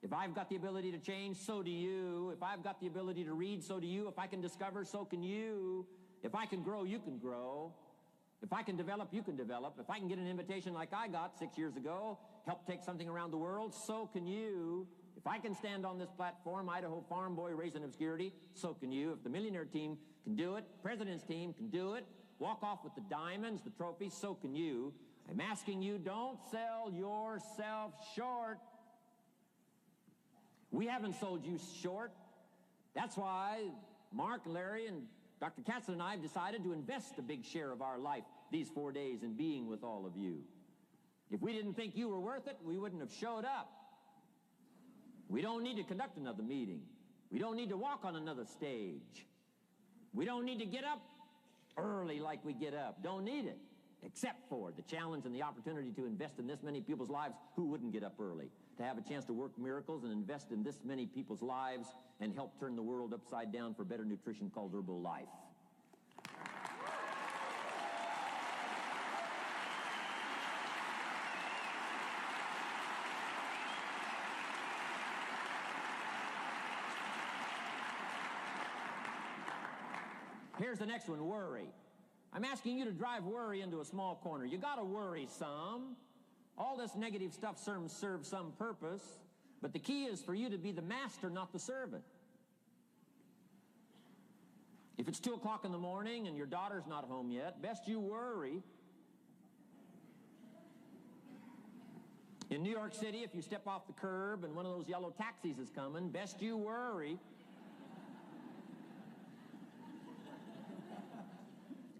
If I've got the ability to change, so do you. If I've got the ability to read, so do you. If I can discover, so can you. If I can grow, you can grow. If I can develop, you can develop. If I can get an invitation like I got 6 years ago, help take something around the world, so can you. If I can stand on this platform, Idaho farm boy raised in obscurity, so can you. If the millionaire team can do it, president's team can do it, walk off with the diamonds, the trophies, so can you. I'm asking you, don't sell yourself short. We haven't sold you short. That's why Mark, Larry, and Dr. Katzler and I have decided to invest a big share of our life these 4 days in being with all of you. If we didn't think you were worth it, we wouldn't have showed up. We don't need to conduct another meeting. We don't need to walk on another stage. We don't need to get up early like we get up. Don't need it, except for the challenge and the opportunity to invest in this many people's lives who wouldn't get up early, to have a chance to work miracles and invest in this many people's lives and help turn the world upside down for better nutrition called Herbalife. Here's the next one, worry. I'm asking you to drive worry into a small corner. You got to worry some. All this negative stuff serves some purpose, but the key is for you to be the master, not the servant. If it's 2 o'clock in the morning and your daughter's not home yet, best you worry. In New York City, if you step off the curb and one of those yellow taxis is coming, best you worry.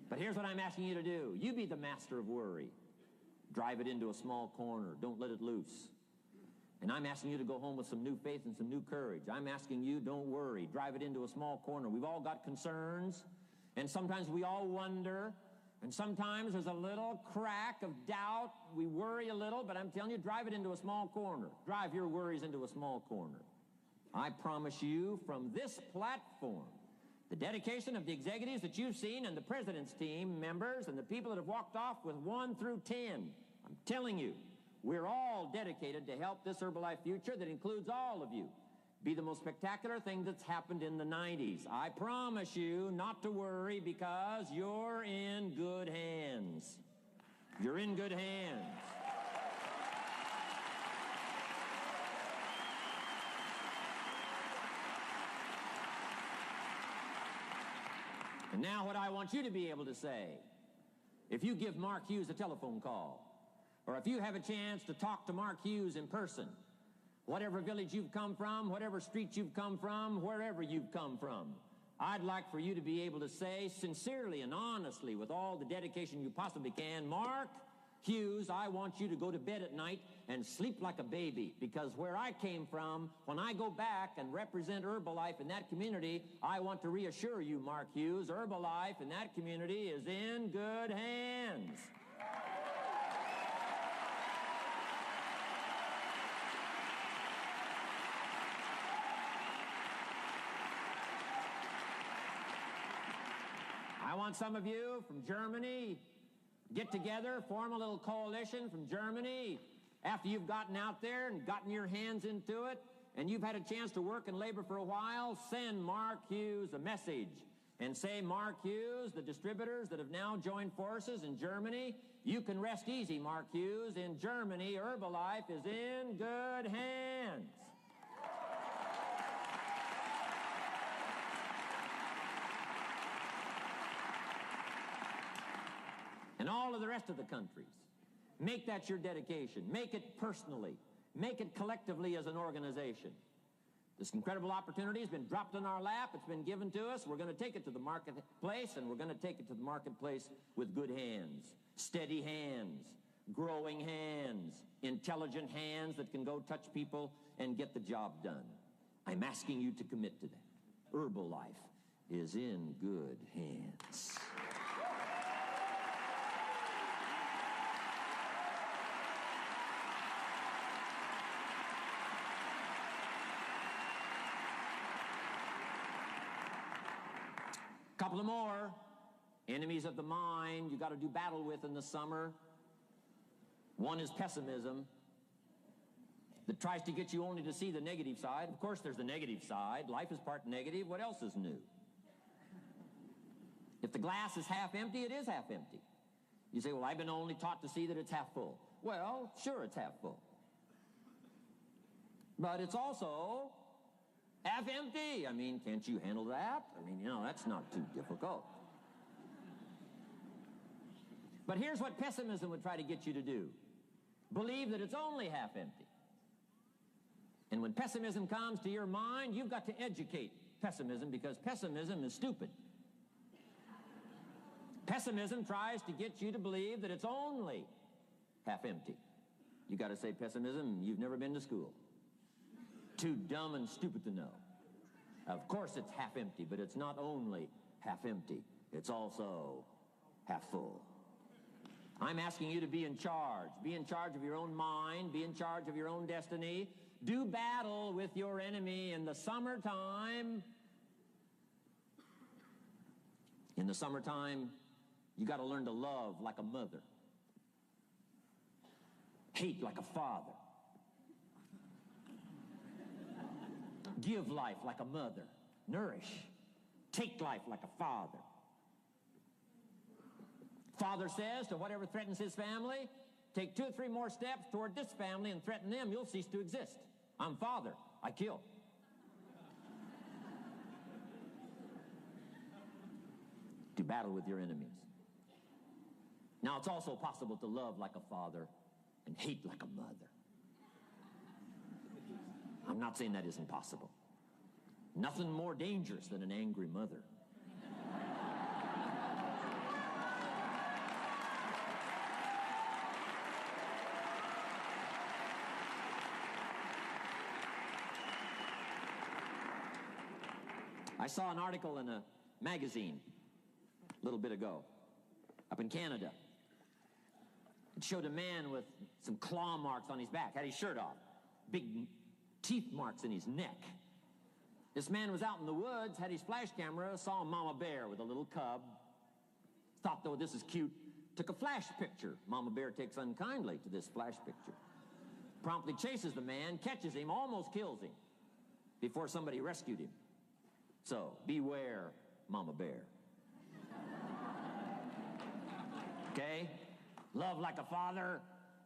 But here's what I'm asking you to do. You be the master of worry. Drive it into a small corner. Don't let it loose. And I'm asking you to go home with some new faith and some new courage. I'm asking you, don't worry. Drive it into a small corner. We've all got concerns, and sometimes we all wonder, and sometimes there's a little crack of doubt. We worry a little, but I'm telling you, drive it into a small corner. Drive your worries into a small corner. I promise you from this platform, the dedication of the executives that you've seen and the president's team members and the people that have walked off with 1 through 10, I'm telling you, we're all dedicated to help this Herbalife future that includes all of you be the most spectacular thing that's happened in the 90s. I promise you not to worry because you're in good hands. You're in good hands. And now what I want you to be able to say, if you give Mark Hughes a telephone call, or if you have a chance to talk to Mark Hughes in person, whatever village you've come from, whatever street you've come from, wherever you've come from, I'd like for you to be able to say sincerely and honestly with all the dedication you possibly can, Mark Hughes, I want you to go to bed at night and sleep like a baby, because where I came from, when I go back and represent Herbalife in that community, I want to reassure you, Mark Hughes, Herbalife in that community is in good hands. I want some of you from Germany get together, form a little coalition from Germany. After you've gotten out there and gotten your hands into it, and you've had a chance to work and labor for a while, send Mark Hughes a message and say, Mark Hughes, the distributors that have now joined forces in Germany, you can rest easy, Mark Hughes. In Germany, Herbalife is in good hands. And all of the rest of the countries, make that your dedication. Make it personally. Make it collectively as an organization. This incredible opportunity has been dropped in our lap. It's been given to us. We're going to take it to the marketplace, and we're going to take it to the marketplace with good hands, steady hands, growing hands, intelligent hands that can go touch people and get the job done. I'm asking you to commit to that. Herbalife is in good hands. Couple of more enemies of the mind you got to do battle with in the summer. One is pessimism that tries to get you only to see the negative side. Of course, there's the negative side. Life is part negative. What else is new? If the glass is half empty, it is half empty. You say, well, I've been only taught to see that it's half full. Well, sure, it's half full. But it's also half empty. I mean, can't you handle that? I mean, that's not too difficult. But here's what pessimism would try to get you to do. Believe that it's only half empty. And when pessimism comes to your mind, you've got to educate pessimism, because pessimism is stupid. Pessimism tries to get you to believe that it's only half empty. You got to say, pessimism, you've never been to school. Too dumb and stupid to know. Of course it's half empty, but it's not only half empty. It's also half full. I'm asking you to be in charge. Be in charge of your own mind. Be in charge of your own destiny. Do battle with your enemy in the summertime. In the summertime, you got to learn to love like a mother. Hate like a father. Give life like a mother. Nourish. Take life like a father. Father says to whatever threatens his family, take 2 or 3 more steps toward this family and threaten them, you'll cease to exist. I'm father. I kill. Do battle with your enemies. Now, it's also possible to love like a father and hate like a mother. I'm not saying that isn't possible. Nothing more dangerous than an angry mother. I saw an article in a magazine a little bit ago up in Canada. It showed a man with some claw marks on his back, had his shirt off, big teeth marks in his neck. This man was out in the woods, had his flash camera, saw a mama bear with a little cub, thought, though, this is cute, took a flash picture. Mama bear takes unkindly to this flash picture. Promptly chases the man, catches him, almost kills him before somebody rescued him. So, beware, mama bear. Okay? Love like a father,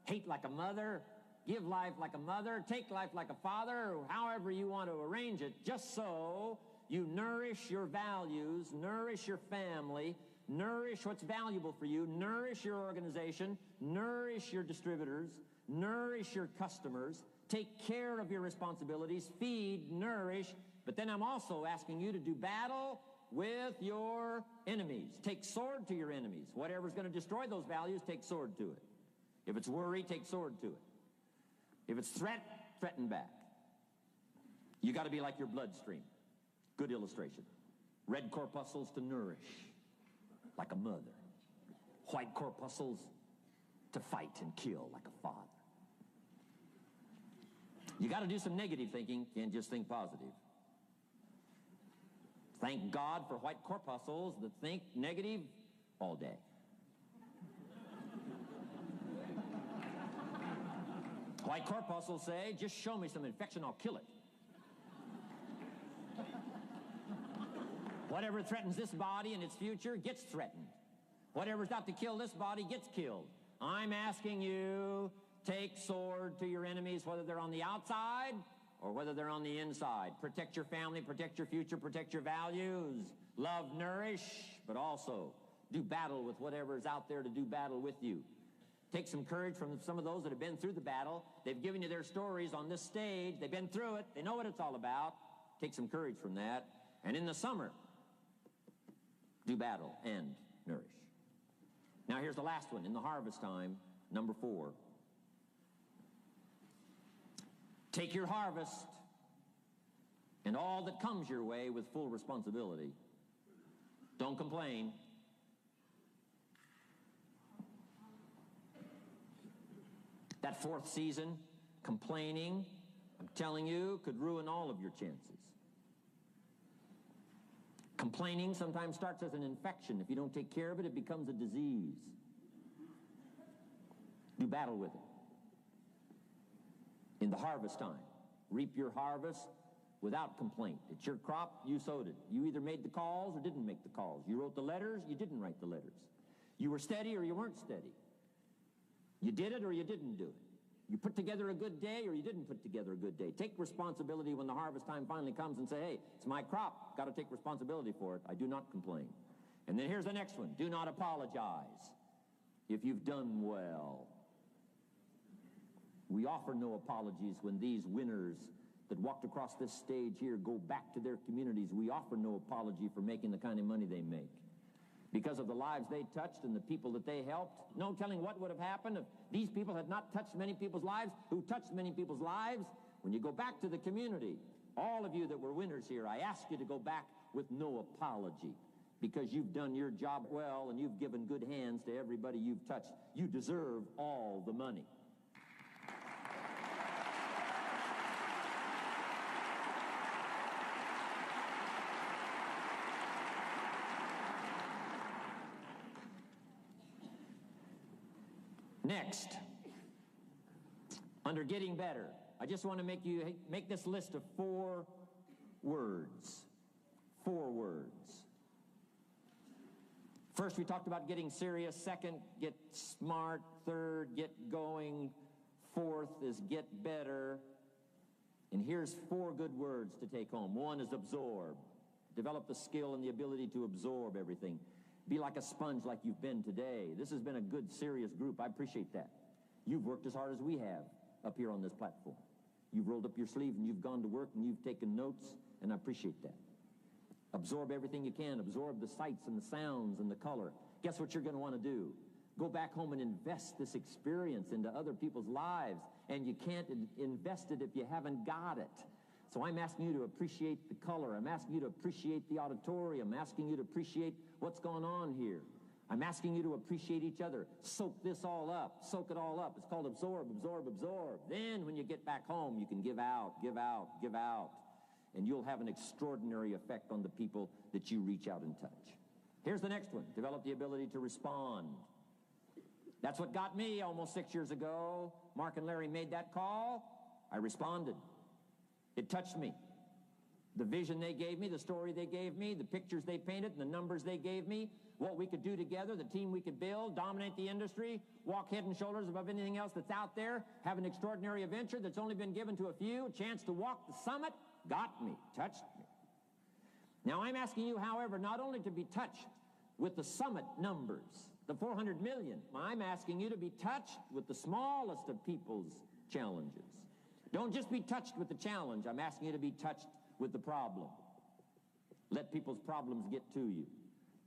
hate like a mother, give life like a mother, take life like a father, however you want to arrange it, just so you nourish your values, nourish your family, nourish what's valuable for you, nourish your organization, nourish your distributors, nourish your customers, take care of your responsibilities, feed, nourish, but then I'm also asking you to do battle with your enemies. Take sword to your enemies. Whatever's going to destroy those values, take sword to it. If it's worry, take sword to it. If it's threat, threaten back. You got to be like your bloodstream. Good illustration. Red corpuscles to nourish, like a mother. White corpuscles to fight and kill, like a father. You got to do some negative thinking. Can't just think positive. Thank God for white corpuscles that think negative all day. White corpuscles say, just show me some infection, I'll kill it. Whatever threatens this body and its future gets threatened. Whatever's out to kill this body gets killed. I'm asking you, take sword to your enemies, whether they're on the outside or whether they're on the inside. Protect your family, protect your future, protect your values. Love, nourish, but also do battle with whatever's out there to do battle with you. Take some courage from some of those that have been through the battle. They've given you their stories on this stage. They've been through it. They know what it's all about. Take some courage from that. And in the summer, do battle and nourish. Now here's the last one. In the harvest time, number 4. Take your harvest and all that comes your way with full responsibility. Don't complain. That 4th season, complaining, I'm telling you, could ruin all of your chances. Complaining sometimes starts as an infection. If you don't take care of it, it becomes a disease. Do battle with it. In the harvest time, reap your harvest without complaint. It's your crop, you sowed it. You either made the calls or didn't make the calls. You wrote the letters, you didn't write the letters. You were steady or you weren't steady. You did it or you didn't do it. You put together a good day or you didn't put together a good day. Take responsibility when the harvest time finally comes and say, hey, it's my crop. Got to take responsibility for it. I do not complain. And then here's the next one. Do not apologize if you've done well. We offer no apologies when these winners that walked across this stage here go back to their communities. We offer no apology for making the kind of money they make. because of the lives they touched and the people that they helped. No telling what would have happened if these people had not touched many people's lives, who touched many people's lives. When you go back to the community, all of you that were winners here, I ask you to go back with no apology, because you've done your job well and you've given good hands to everybody you've touched. You deserve all the money. Next, under getting better, I just want to make this list of 4 words. 4 words. First, we talked about getting serious. Second, get smart. Third, get going. Fourth is get better. And here's 4 good words to take home. 1 is absorb. Develop the skill and the ability to absorb everything. Be like a sponge like you've been today. This has been a good, serious group. I appreciate that. You've worked as hard as we have up here on this platform. You've rolled up your sleeve and you've gone to work and you've taken notes, and I appreciate that. Absorb everything you can. Absorb the sights and the sounds and the color. Guess what you're going to want to do? Go back home and invest this experience into other people's lives, and you can't invest it if you haven't got it. So I'm asking you to appreciate the color. I'm asking you to appreciate the auditorium. I'm asking you to appreciate what's going on here. I'm asking you to appreciate each other. Soak this all up. Soak it all up. It's called absorb, absorb, absorb. Then when you get back home, you can give out, give out, give out. And you'll have an extraordinary effect on the people that you reach out and touch. Here's the next one. Develop the ability to respond. That's what got me almost 6 years ago. Mark and Larry made that call. I responded. It touched me. The vision they gave me, the story they gave me, the pictures they painted, and the numbers they gave me, what we could do together, the team we could build, dominate the industry, walk head and shoulders above anything else that's out there, have an extraordinary adventure that's only been given to a few, a chance to walk the summit, got me, touched me. Now I'm asking you, however, not only to be touched with the summit numbers, the 400 million, I'm asking you to be touched with the smallest of people's challenges. Don't just be touched with the challenge. I'm asking you to be touched with the problem. Let people's problems get to you.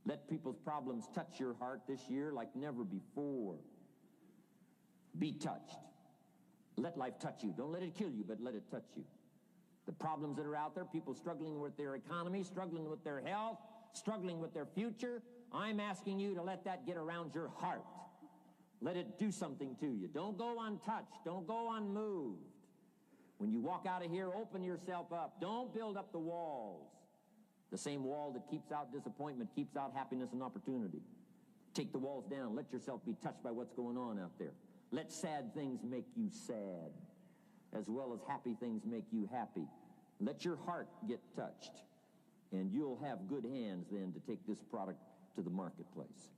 Let people's problems touch your heart this year like never before. Be touched. Let life touch you. Don't let it kill you, but let it touch you. The problems that are out there, people struggling with their economy, struggling with their health, struggling with their future, I'm asking you to let that get around your heart. Let it do something to you. Don't go untouched. Don't go unmoved. When you walk out of here, open yourself up. Don't build up the walls. The same wall that keeps out disappointment keeps out happiness and opportunity. Take the walls down. Let yourself be touched by what's going on out there. Let sad things make you sad, as well as happy things make you happy. Let your heart get touched, and you'll have good hands then to take this product to the marketplace.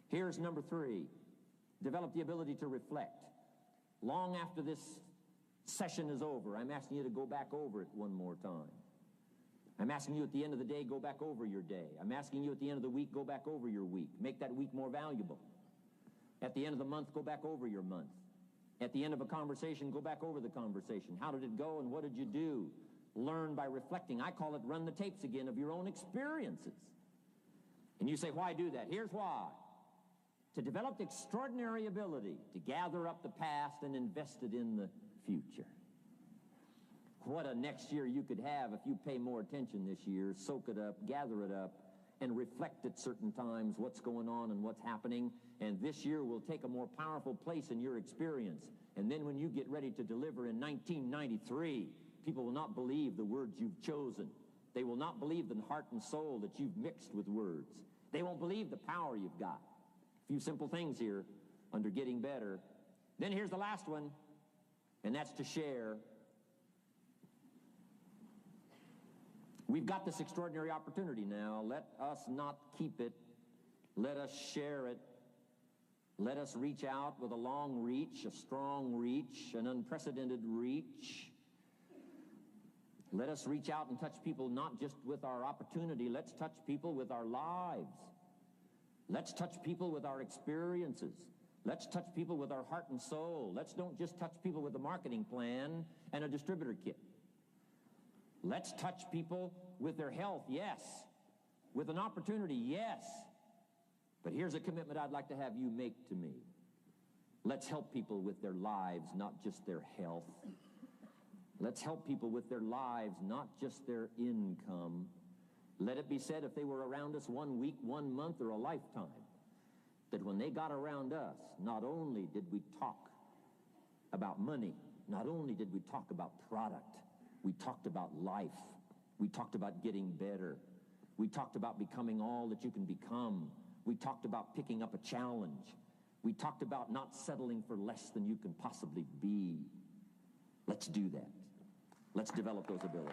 Here's number 3. Develop the ability to reflect. Long after this session is over, I'm asking you to go back over it one more time. I'm asking you at the end of the day, go back over your day. I'm asking you at the end of the week, go back over your week. Make that week more valuable. At the end of the month, go back over your month. At the end of a conversation, go back over the conversation. How did it go and what did you do? Learn by reflecting. I call it run the tapes again of your own experiences. And you say, why do that? Here's why. To develop the extraordinary ability to gather up the past and invest it in the future. What a next year you could have if you pay more attention this year, soak it up, gather it up, and reflect at certain times what's going on and what's happening. And this year will take a more powerful place in your experience. And then when you get ready to deliver in 1993, people will not believe the words you've chosen. They will not believe the heart and soul that you've mixed with words. They won't believe the power you've got. A few simple things here under getting better. Then here's the last one, and that's to share. We've got this extraordinary opportunity now. Let us not keep it. Let us share it. Let us reach out with a long reach, a strong reach, an unprecedented reach. Let us reach out and touch people not just with our opportunity. Let's touch people with our lives. Let's touch people with our experiences. Let's touch people with our heart and soul. Let's don't just touch people with a marketing plan and a distributor kit. Let's touch people with their health, yes. With an opportunity, yes. But here's a commitment I'd like to have you make to me. Let's help people with their lives, not just their health. Let's help people with their lives, not just their income. Let it be said, if they were around us 1 week, 1 month, or a lifetime, that when they got around us, not only did we talk about money, not only did we talk about product, we talked about life. We talked about getting better. We talked about becoming all that you can become. We talked about picking up a challenge. We talked about not settling for less than you can possibly be. Let's do that. Let's develop those abilities.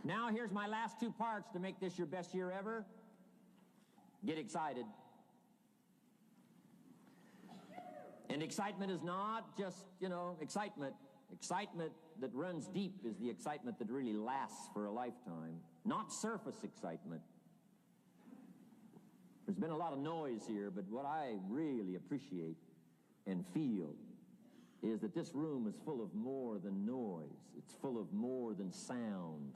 Now here's my last two parts to make this your best year ever. Get excited. And excitement is not just, excitement. Excitement that runs deep is the excitement that really lasts for a lifetime. Not surface excitement. There's been a lot of noise here, but what I really appreciate and feel is that this room is full of more than noise. It's full of more than sound.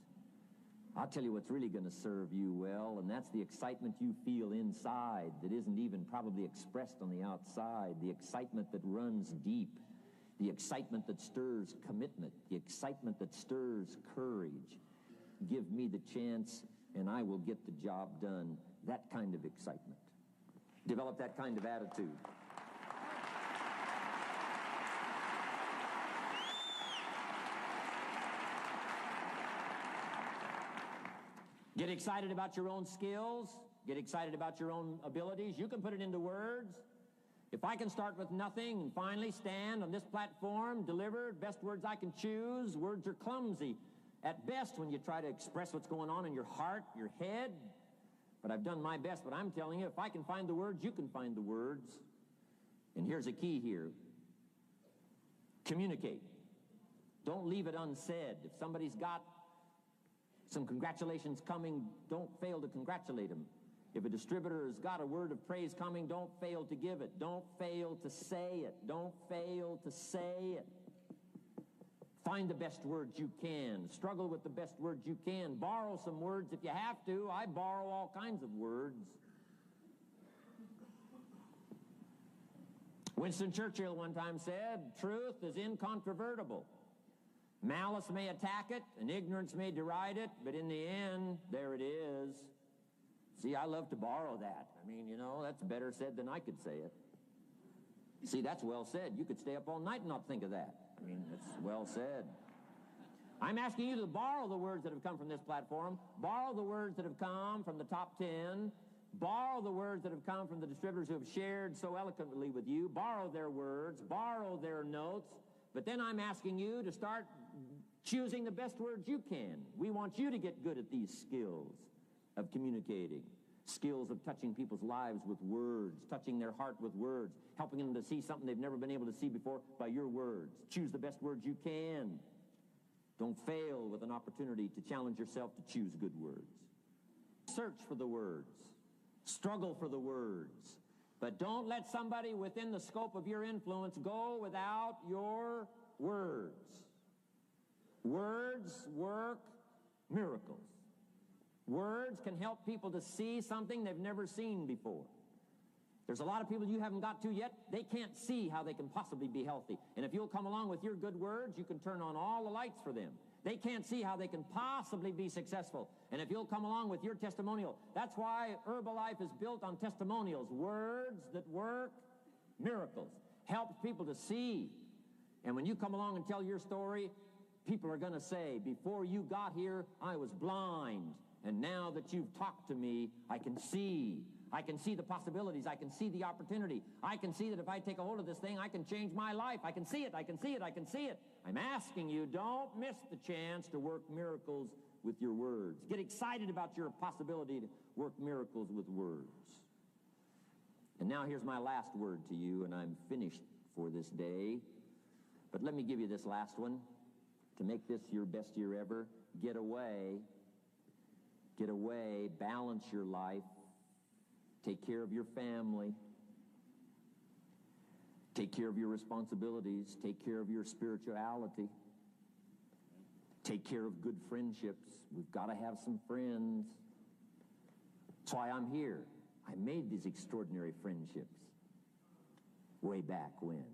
I'll tell you what's really going to serve you well, and that's the excitement you feel inside that isn't even probably expressed on the outside, the excitement that runs deep, the excitement that stirs commitment, the excitement that stirs courage. Give me the chance, and I will get the job done. That kind of excitement. Develop that kind of attitude. Get excited about your own skills. Get excited about your own abilities. You can put it into words. If I can start with nothing and finally stand on this platform, deliver best words I can choose, words are clumsy at best when you try to express what's going on in your heart, your head. But I've done my best. But I'm telling you, if I can find the words, you can find the words. And here's a key here. Communicate. Don't leave it unsaid. If somebody's got some congratulations coming, don't fail to congratulate them. If a distributor has got a word of praise coming, don't fail to give it. Don't fail to say it. Don't fail to say it. Find the best words you can. Struggle with the best words you can. Borrow some words if you have to. I borrow all kinds of words. Winston Churchill one time said, "Truth is incontrovertible. Malice may attack it, and ignorance may deride it, but in the end, there it is." See, I love to borrow that. I mean, that's better said than I could say it. See, that's well said. You could stay up all night and not think of that. I mean, it's well said. I'm asking you to borrow the words that have come from this platform, borrow the words that have come from the top 10, borrow the words that have come from the distributors who have shared so eloquently with you, borrow their words, borrow their notes, but then I'm asking you to start choosing the best words you can. We want you to get good at these skills of communicating, skills of touching people's lives with words, touching their heart with words, helping them to see something they've never been able to see before by your words. Choose the best words you can. Don't fail with an opportunity to challenge yourself to choose good words. Search for the words. Struggle for the words. But don't let somebody within the scope of your influence go without your words. Words work miracles. Words can help people to see something they've never seen before. There's a lot of people you haven't got to yet. They can't see how they can possibly be healthy. And if you'll come along with your good words, you can turn on all the lights for them. They can't see how they can possibly be successful. And if you'll come along with your testimonial, that's why Herbalife is built on testimonials. Words that work miracles. Helps people to see. And when you come along and tell your story, people are going to say, before you got here, I was blind. And now that you've talked to me, I can see. I can see the possibilities. I can see the opportunity. I can see that if I take a hold of this thing, I can change my life. I can see it. I can see it. I can see it. I'm asking you, don't miss the chance to work miracles with your words. Get excited about your possibility to work miracles with words. And now here's my last word to you, and I'm finished for this day. But let me give you this last one. To make this your best year ever, get away, balance your life, Take care of your family. Take care of your responsibilities. Take care of your spirituality. Take care of good friendships. We've got to have some friends. That's why I'm here. I made these extraordinary friendships way back when.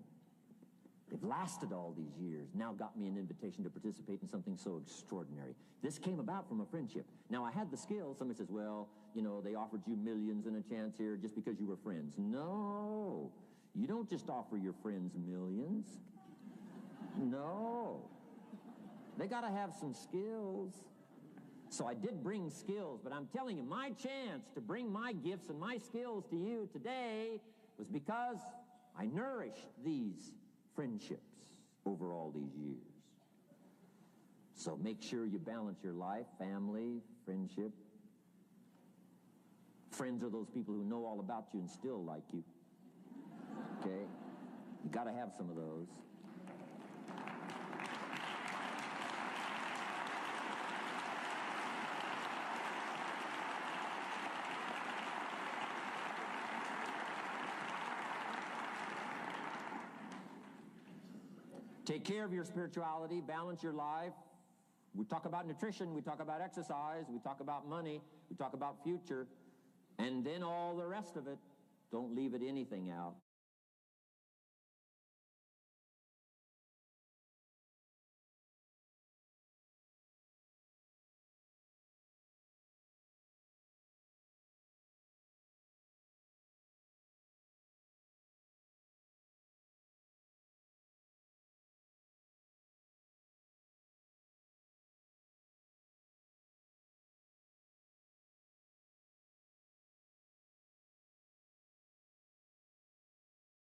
They've lasted all these years, now got me an invitation to participate in something so extraordinary. This came about from a friendship. Now, I had the skills. Somebody says, well, you know, they offered you millions and a chance here just because you were friends. No, you don't just offer your friends millions. No. They got to have some skills. So I did bring skills, but I'm telling you, my chance to bring my gifts and my skills to you today was because I nourished these friendships over all these years. So make sure you balance your life, family, friendship. Friends are those people who know all about you and still like you. Okay? You got to have some of those. Take care of your spirituality, balance your life. We talk about nutrition, we talk about exercise, we talk about money, we talk about future, and then all the rest of it. Don't leave it anything out.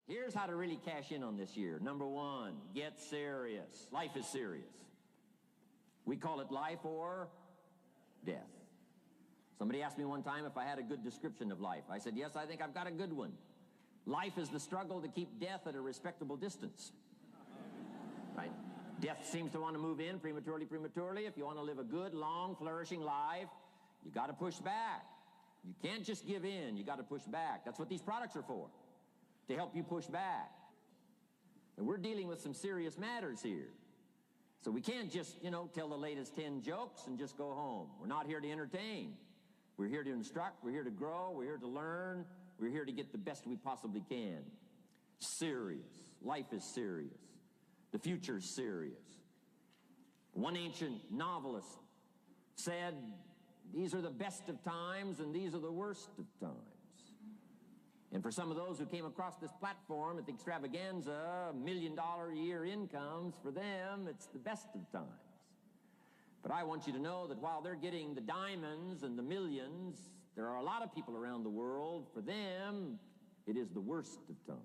Here's how to really cash in on this year. Number one, get serious. Life is serious. We call it life or death. Somebody asked me one time if I had a good description of life. I said, yes, I think I've got a good one. Life is the struggle to keep death at a respectable distance. Right? Death seems to want to move in prematurely. If you want to live a good, long, flourishing life, you got to push back. You can't just give in. You got to push back. That's what these products are for, to help you push back. And we're dealing with some serious matters here. So we can't just, tell the latest 10 jokes and just go home. We're not here to entertain. We're here to instruct. We're here to grow. We're here to learn. We're here to get the best we possibly can. Serious. Life is serious. The future's serious. One ancient novelist said, these are the best of times and these are the worst of times. And for some of those who came across this platform at the extravaganza, $1 million a year incomes, for them, it's the best of times. But I want you to know that while they're getting the diamonds and the millions, there are a lot of people around the world, for them, it is the worst of times.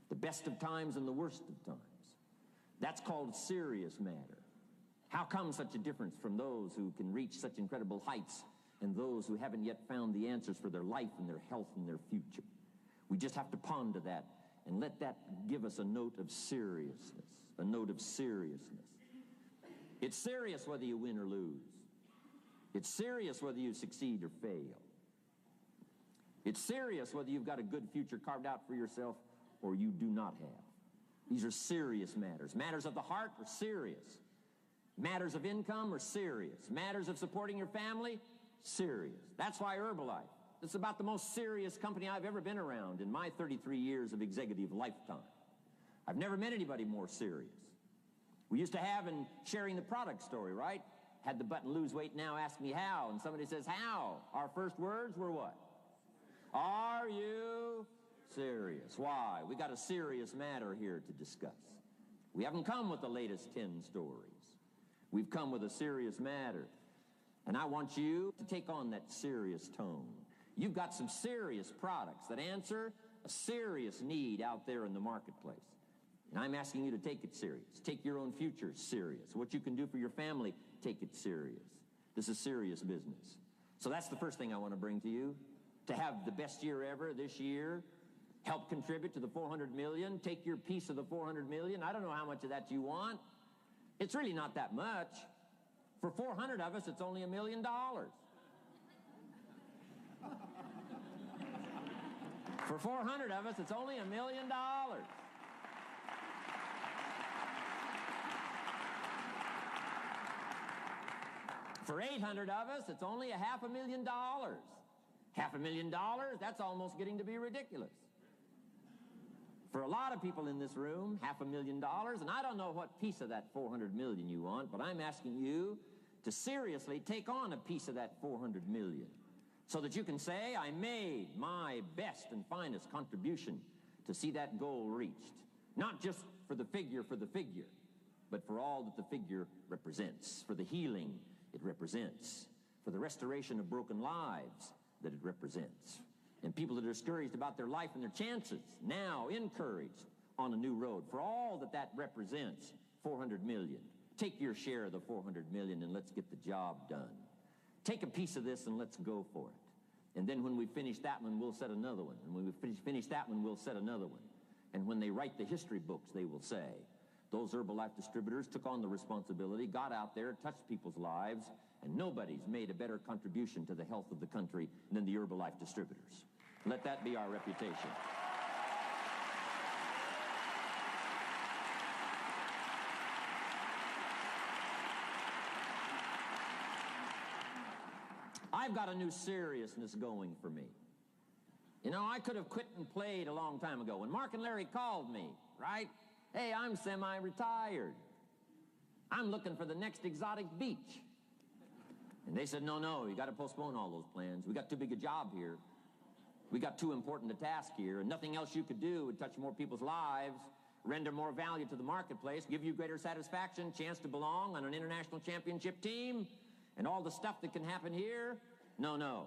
The best of times and the worst of times. That's called serious matter. How come such a difference from those who can reach such incredible heights and those who haven't yet found the answers for their life and their health and their future? We just have to ponder that and let that give us a note of seriousness, a note of seriousness. It's serious whether you win or lose. It's serious whether you succeed or fail. It's serious whether you've got a good future carved out for yourself or you do not have. These are serious matters. Matters of the heart are serious. Matters of income are serious. Matters of supporting your family, serious. That's why Herbalife, it's about the most serious company I've ever been around in my 33 years of executive lifetime. I've never met anybody more serious. We used to have in sharing the product story, right? Had the button lose weight now, ask me how. And somebody says, how? Our first words were what? Are you serious? Why? We got a serious matter here to discuss. We haven't come with the latest 10 stories. We've come with a serious matter. And I want you to take on that serious tone. You've got some serious products that answer a serious need out there in the marketplace. And I'm asking you to take it serious. Take your own future serious. What you can do for your family, take it serious. This is serious business. So that's the first thing I want to bring to you. To have the best year ever this year, help contribute to the 400 million, take your piece of the 400 million. I don't know how much of that you want. It's really not that much. For 400 of us, it's only $1 million. For 400 of us, it's only $1 million. For 800 of us, it's only $500,000. $500,000, that's almost getting to be ridiculous. For a lot of people in this room, $500,000, and I don't know what piece of that 400 million you want, but I'm asking you to seriously take on a piece of that 400 million so that you can say, I made my best and finest contribution to see that goal reached. Not just for the figure, but for all that the figure represents, for the healing it represents, for the restoration of broken lives that it represents, and people that are discouraged about their life and their chances, now encouraged on a new road, for all that that represents. 400 million. Take your share of the 400 million and let's get the job done. Take a piece of this and let's go for it. And then when we finish that one, we'll set another one. And when we finish that one, we'll set another one. And when they write the history books, they will say, those Herbalife distributors took on the responsibility, got out there, touched people's lives, and nobody's made a better contribution to the health of the country than the Herbalife distributors. Let that be our reputation. I've got a new seriousness going for me. You know, I could have quit and played a long time ago. When Mark and Larry called me, right? Hey, I'm semi-retired. I'm looking for the next exotic beach. And they said, no, you got to postpone all those plans. We got too big a job here. We got too important a task here, and nothing else you could do would touch more people's lives, render more value to the marketplace, give you greater satisfaction, chance to belong on an international championship team, and all the stuff that can happen here. No.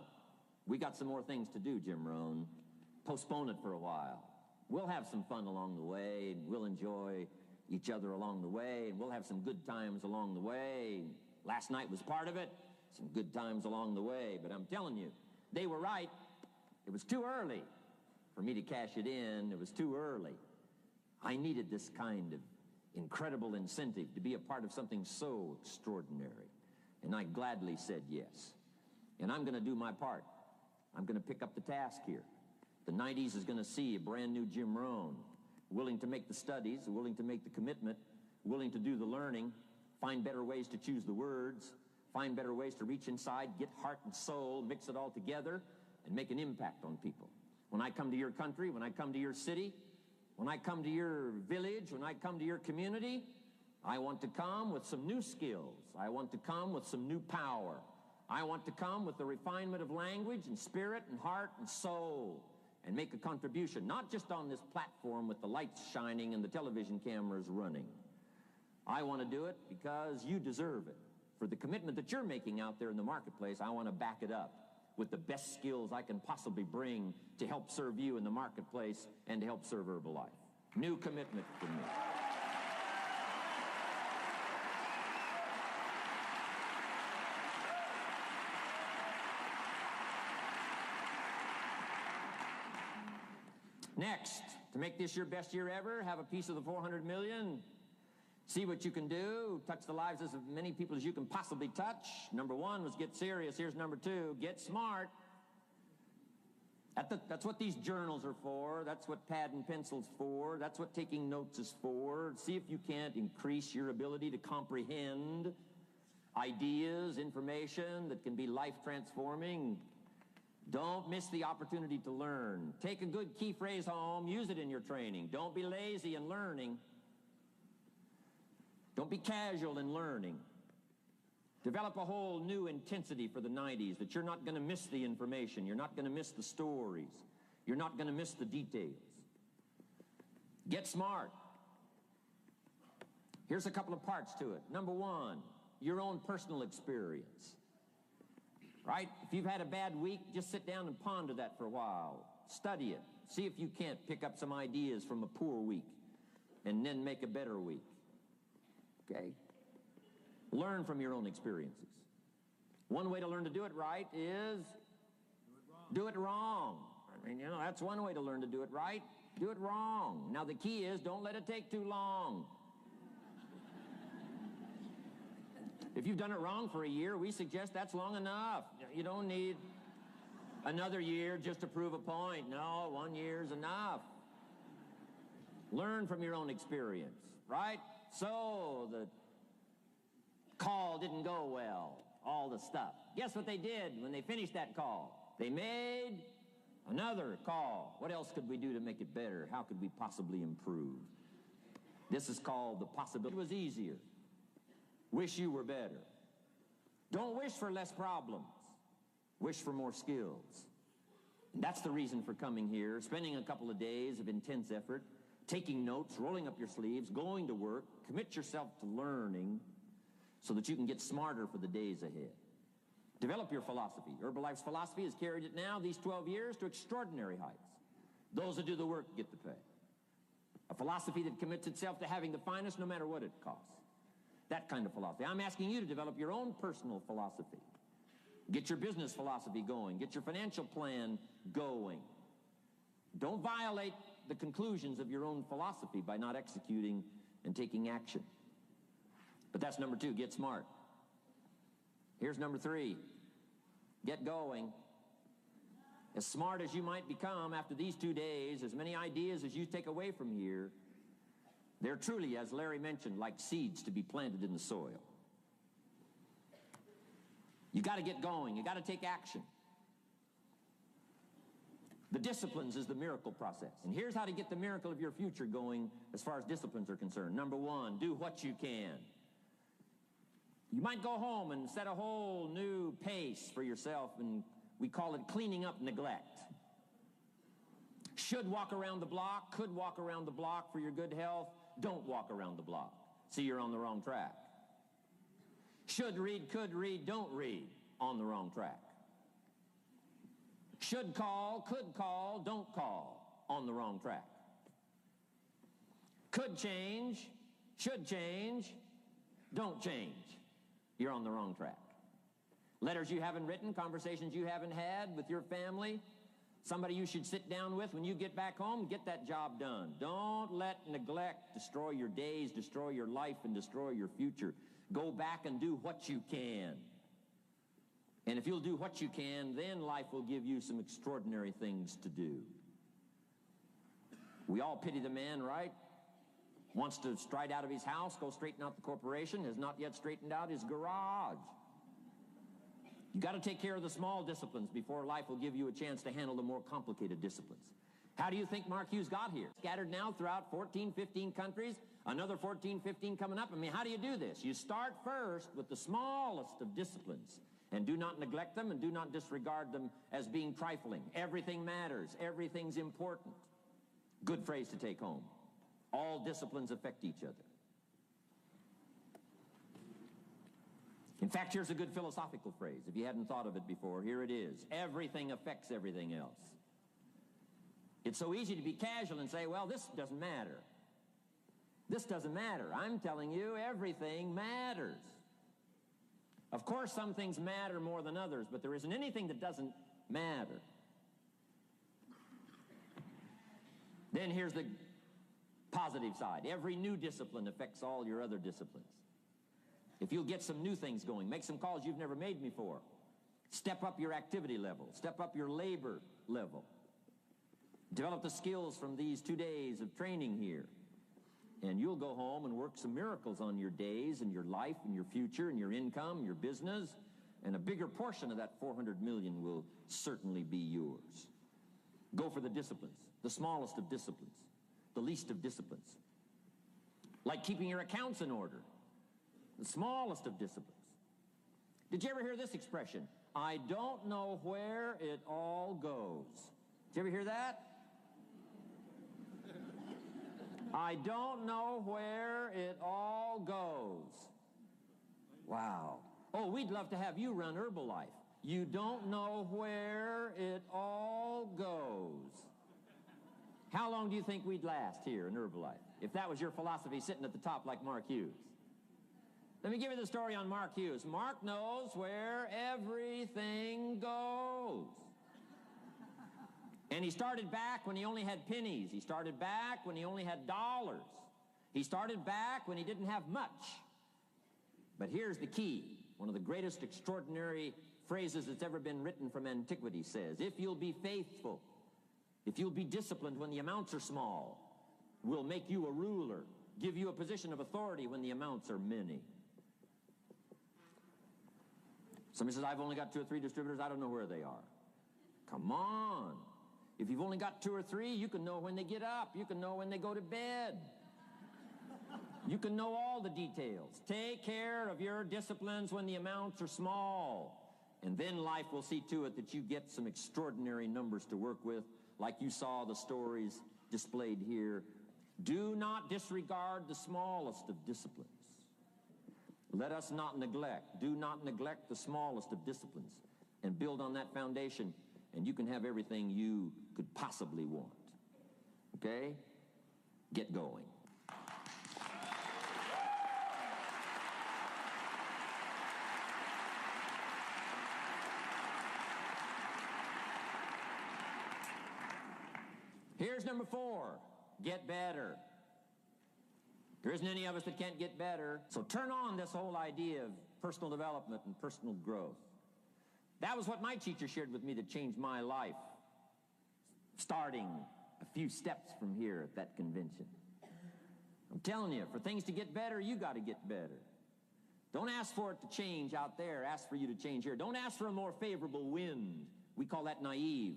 We got some more things to do, Jim Rohn. Postpone it for a while. We'll have some fun along the way, and we'll enjoy each other along the way, and we'll have some good times along the way. Last night was part of it. Some good times along the way, but I'm telling you, they were right. It was too early for me to cash it in. It was too early. I needed this kind of incredible incentive to be a part of something so extraordinary, and I gladly said yes. And I'm going to do my part. I'm going to pick up the task here. The 90s is going to see a brand new Jim Rohn, willing to make the studies, willing to make the commitment, willing to do the learning, find better ways to choose the words, find better ways to reach inside, get heart and soul, mix it all together, and make an impact on people. When I come to your country, when I come to your city, when I come to your village, when I come to your community, I want to come with some new skills. I want to come with some new power. I want to come with the refinement of language and spirit and heart and soul and make a contribution, not just on this platform with the lights shining and the television cameras running. I want to do it because you deserve it. For the commitment that you're making out there in the marketplace, I want to back it up with the best skills I can possibly bring to help serve you in the marketplace and to help serve Herbalife. New commitment for me. Next, to make this your best year ever, have a piece of the 400 million. See what you can do. Touch the lives of as many people as you can possibly touch. Number one was get serious. Here's number two, get smart. That's what these journals are for. That's what pad and pencil's for. That's what taking notes is for. See if you can't increase your ability to comprehend ideas, information that can be life-transforming. Don't miss the opportunity to learn. Take a good key phrase home. Use it in your training. Don't be lazy in learning. Don't be casual in learning. Develop a whole new intensity for the 90s that you're not going to miss the information. You're not going to miss the stories. You're not going to miss the details. Get smart. Here's a couple of parts to it. Number one, your own personal experience. Right? If you've had a bad week, just sit down and ponder that for a while. Study it. See if you can't pick up some ideas from a poor week and then make a better week. Okay? Learn from your own experiences. One way to learn to do it right is do it wrong. I mean, that's one way to learn to do it right. Do it wrong. Now, the key is don't let it take too long. If you've done it wrong for a year, we suggest that's long enough. You don't need Another year just to prove a point. No, 1 year's enough. Learn from your own experience, right? So the call didn't go well, all the stuff. Guess what they did when they finished that call? They made another call. What else could we do to make it better? How could we possibly improve? This is called the possibility. It was easier. Wish you were better. Don't wish for less problems. Wish for more skills. And that's the reason for coming here, spending a couple of days of intense effort, taking notes, rolling up your sleeves, going to work, commit yourself to learning so that you can get smarter for the days ahead. Develop your philosophy. Herbalife's philosophy has carried it now, these 12 years, to extraordinary heights. Those that do the work get the pay. A philosophy that commits itself to having the finest no matter what it costs. That kind of philosophy. I'm asking you to develop your own personal philosophy. Get your business philosophy going. Get your financial plan going. Don't violate the conclusions of your own philosophy by not executing and taking action. But that's number 2, get smart. Here's number 3, get going. As smart as you might become after these 2 days, as many ideas as you take away from here, they're truly, as Larry mentioned, like seeds to be planted in the soil. You got to get going. You got to take action. The disciplines is the miracle process. And here's how to get the miracle of your future going as far as disciplines are concerned. Number 1, do what you can. You might go home and set a whole new pace for yourself, and we call it cleaning up neglect. Should walk around the block, could walk around the block for your good health. Don't walk around the block. See, you're on the wrong track. Should read, could read, don't read. On the wrong track. Should call, could call, don't call. On the wrong track. Could change, should change, don't change. You're on the wrong track. Letters you haven't written, conversations you haven't had with your family, somebody you should sit down with when you get back home, get that job done. Don't let neglect destroy your days, destroy your life, and destroy your future. Go back and do what you can. And if you'll do what you can, then life will give you some extraordinary things to do. We all pity the man, right? Wants to stride out of his house, go straighten out the corporation, has not yet straightened out his garage. You got to take care of the small disciplines before life will give you a chance to handle the more complicated disciplines. How do you think Mark Hughes got here? Scattered now throughout 14, 15 countries, another 14, 15 coming up. I mean, how do you do this? You start first with the smallest of disciplines, and do not neglect them and do not disregard them as being trifling. Everything matters. Everything's important. Good phrase to take home. All disciplines affect each other. In fact, here's a good philosophical phrase. If you hadn't thought of it before, here it is. Everything affects everything else. It's so easy to be casual and say, well, this doesn't matter. This doesn't matter. I'm telling you, everything matters. Of course, some things matter more than others, but there isn't anything that doesn't matter. Then here's the positive side. Every new discipline affects all your other disciplines. If you'll get some new things going, make some calls you've never made before, step up your activity level, step up your labor level, develop the skills from these 2 days of training here, and you'll go home and work some miracles on your days and your life and your future and your income, your business, and a bigger portion of that 400 million will certainly be yours. Go for the disciplines, the smallest of disciplines, the least of disciplines. Like keeping your accounts in order, the smallest of disciplines. Did you ever hear this expression? I don't know where it all goes. Did you ever hear that? I don't know where it all goes. Wow. Oh, we'd love to have you run Herbalife. You don't know where it all goes. How long do you think we'd last here in Herbalife if that was your philosophy sitting at the top like Mark Hughes? Let me give you the story on Mark Hughes. Mark knows where everything goes. And he started back when he only had pennies. He started back when he only had dollars. He started back when he didn't have much. But here's the key. One of the greatest extraordinary phrases that's ever been written from antiquity says, if you'll be faithful, if you'll be disciplined when the amounts are small, we'll make you a ruler, give you a position of authority when the amounts are many. Somebody says, I've only got 2 or 3 distributors, I don't know where they are. Come on. If you've only got 2 or 3, you can know when they get up. You can know when they go to bed. You can know all the details. Take care of your disciplines when the amounts are small. And then life will see to it that you get some extraordinary numbers to work with, like you saw the stories displayed here. Do not disregard the smallest of disciplines. Let us not neglect. Do not neglect the smallest of disciplines, and build on that foundation, and you can have everything you could possibly want. Okay? Get going. Here's number 4. Get better. There isn't any of us that can't get better. So turn on this whole idea of personal development and personal growth. That was what my teacher shared with me that changed my life, starting a few steps from here at that convention. I'm telling you, for things to get better, you got to get better. Don't ask for it to change out there. Ask for you to change here. Don't ask for a more favorable wind. We call that naive.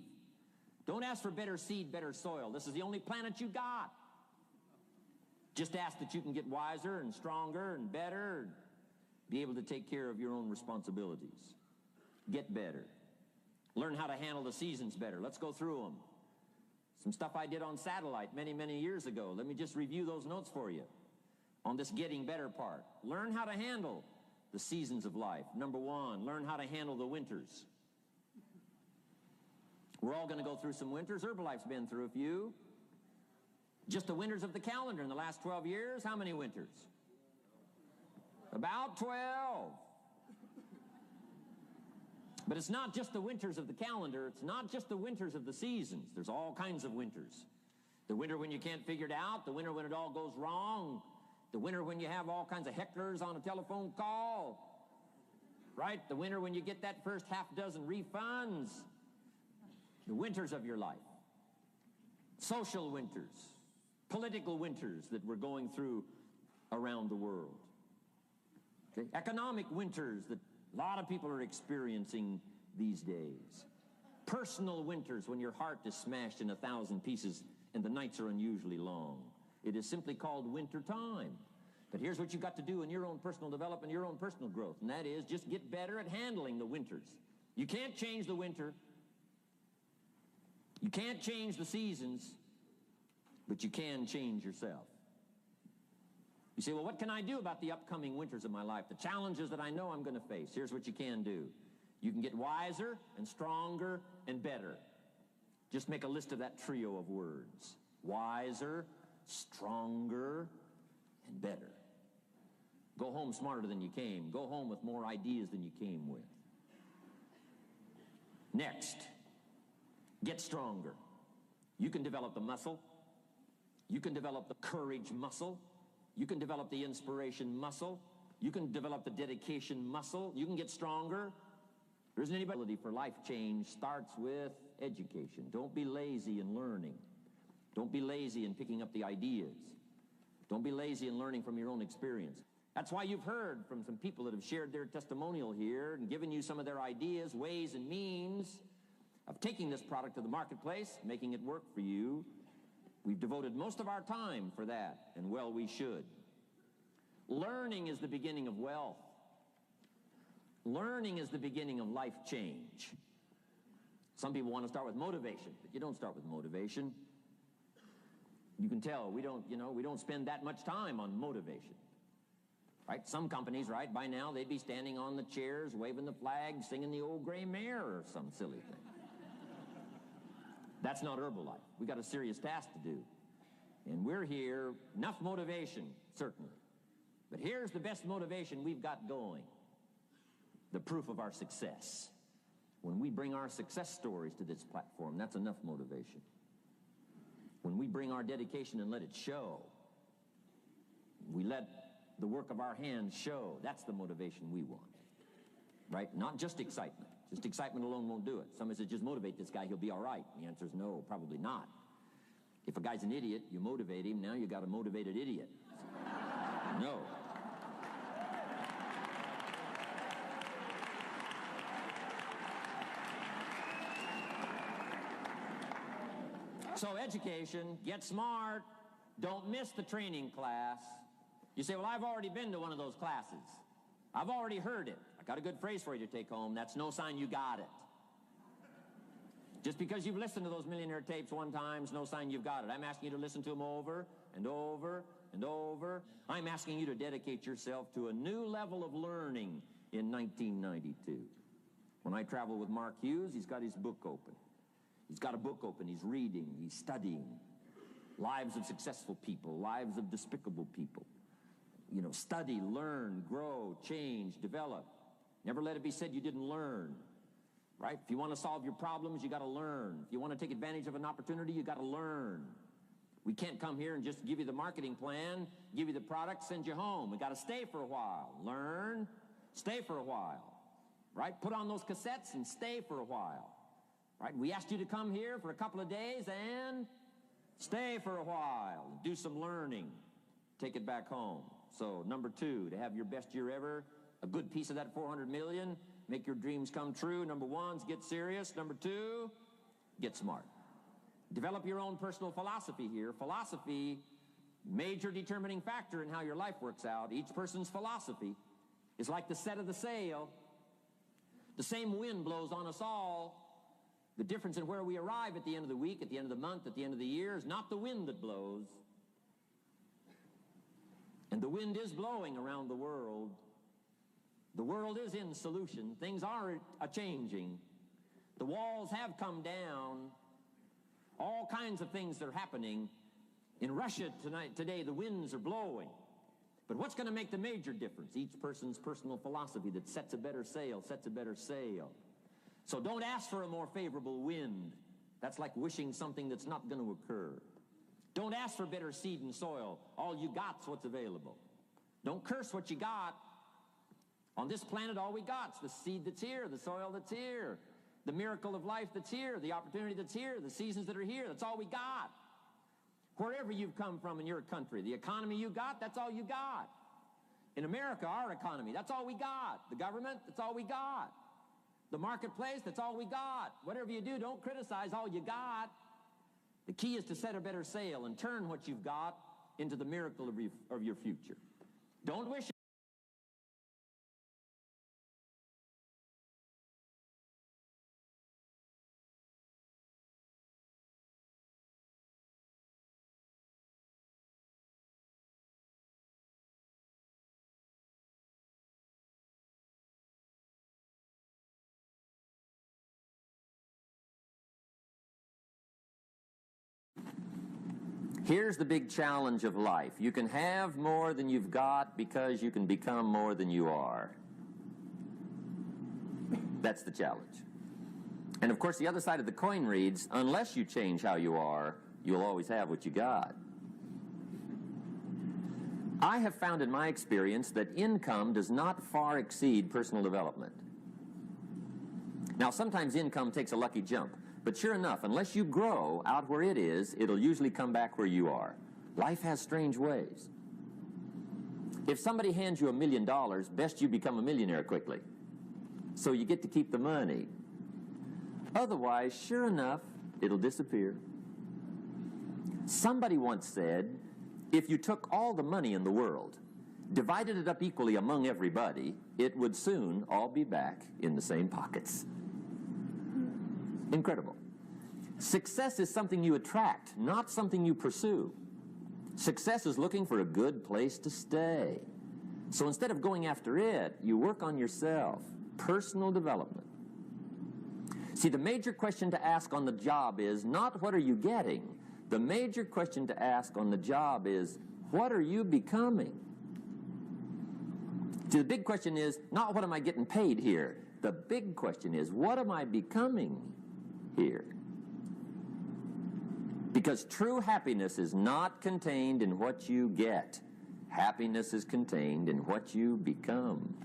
Don't ask for better seed, better soil. This is the only planet you got. Just ask that you can get wiser and stronger and better, be able to take care of your own responsibilities. Get better. Learn how to handle the seasons better. Let's go through them. Some stuff I did on satellite many, many years ago. Let me just review those notes for you on this getting better part. Learn how to handle the seasons of life. Number 1, learn how to handle the winters. We're all going to go through some winters. Herbalife's been through a few. Just the winters of the calendar in the last 12 years, how many winters? About 12. But it's not just the winters of the calendar. It's not just the winters of the seasons. There's all kinds of winters. The winter when you can't figure it out. The winter when it all goes wrong. The winter when you have all kinds of hecklers on a telephone call. Right? The winter when you get that first half dozen refunds. The winters of your life. Social winters. Political winters that we're going through around the world. Okay? Economic winters that a lot of people are experiencing these days. Personal winters when your heart is smashed in 1,000 pieces and the nights are unusually long. It is simply called winter time. But here's what you've got to do in your own personal development, your own personal growth, and that is just get better at handling the winters. You can't change the winter. You can't change the seasons, but you can change yourself. You say, well, what can I do about the upcoming winters of my life, the challenges that I know I'm going to face? Here's what you can do. You can get wiser and stronger and better. Just make a list of that trio of words. Wiser, stronger, and better. Go home smarter than you came. Go home with more ideas than you came with. Next, get stronger. You can develop the muscle. You can develop the courage muscle. You can develop the inspiration muscle. You can develop the dedication muscle. You can get stronger. There isn't any ability for life change starts with education. Don't be lazy in learning. Don't be lazy in picking up the ideas. Don't be lazy in learning from your own experience. That's why you've heard from some people that have shared their testimonial here and given you some of their ideas, ways, and means of taking this product to the marketplace, making it work for you. We've devoted most of our time for that, and well, we should. Learning is the beginning of wealth. Learning is the beginning of life change. Some people want to start with motivation, but you don't start with motivation. You can tell we don't spend that much time on motivation. Right? Some companies, right, by now they'd be standing on the chairs, waving the flag, singing the old gray mare or some silly thing. That's not Herbalife. We got a serious task to do. And we're here, enough motivation, certainly. But here's the best motivation we've got going. The proof of our success. When we bring our success stories to this platform, that's enough motivation. When we bring our dedication and let it show, we let the work of our hands show, that's the motivation we want. Right? Not just excitement. Just excitement alone won't do it. Somebody says, just motivate this guy, he'll be all right. The answer is no, probably not. If a guy's an idiot, you motivate him, now you got a motivated idiot. No. So education, get smart, don't miss the training class. You say, well, I've already been to one of those classes. I've already heard it. I got a good phrase for you to take home. That's no sign you got it. Just because you've listened to those millionaire tapes one time is no sign you've got it. I'm asking you to listen to them over and over and over. I'm asking you to dedicate yourself to a new level of learning in 1992. When I travel with Mark Hughes, he's got his book open. He's got a book open. He's reading. He's studying. Lives of successful people. Lives of despicable people. You know, study, learn, grow, change, develop. Never let it be said you didn't learn. Right? If you want to solve your problems, you got to learn. If you want to take advantage of an opportunity, you got to learn. We can't come here and just give you the marketing plan, give you the product, send you home. We got to stay for a while. Learn, stay for a while. Right? Put on those cassettes and stay for a while. Right? We asked you to come here for a couple of days and stay for a while. Do some learning. Take it back home. So, number 2, to have your best year ever, a good piece of that 400 million, make your dreams come true. Number 1 is get serious. Number 2, get smart. Develop your own personal philosophy here. Philosophy, major determining factor in how your life works out. Each person's philosophy is like the set of the sail. The same wind blows on us all. The difference in where we arrive at the end of the week, at the end of the month, at the end of the year is not the wind that blows. And the wind is blowing around the world. The world is in solution. Things are a-changing. The walls have come down. All kinds of things are happening. In Russia today, the winds are blowing. But what's going to make the major difference? Each person's personal philosophy that sets a better sail, sets a better sail. So don't ask for a more favorable wind. That's like wishing something that's not going to occur. Don't ask for better seed and soil. All you got's what's available. Don't curse what you got. On this planet, all we got's the seed that's here, the soil that's here, the miracle of life that's here, the opportunity that's here, the seasons that are here. That's all we got. Wherever you've come from in your country, the economy you got, that's all you got. In America, our economy, that's all we got. The government, that's all we got. The marketplace, that's all we got. Whatever you do, don't criticize all you got. The key is to set a better sail and turn what you've got into the miracle of your future. Don't wish Here's the big challenge of life. You can have more than you've got because you can become more than you are. That's the challenge. And of course, the other side of the coin reads, unless you change how you are, you'll always have what you got. I have found in my experience that income does not far exceed personal development. Now, sometimes income takes a lucky jump. But sure enough, unless you grow out where it is, it'll usually come back where you are. Life has strange ways. If somebody hands you $1 million, best you become a millionaire quickly. So you get to keep the money. Otherwise, sure enough, it'll disappear. Somebody once said, if you took all the money in the world, divided it up equally among everybody, it would soon all be back in the same pockets. Incredible. Success is something you attract, not something you pursue. Success is looking for a good place to stay. So instead of going after it, you work on yourself. Personal development. See, the major question to ask on the job is not what are you getting? The major question to ask on the job is what are you becoming? See, the big question is not what am I getting paid here? The big question is what am I becoming here? Because true happiness is not contained in what you get. Happiness is contained in what you become.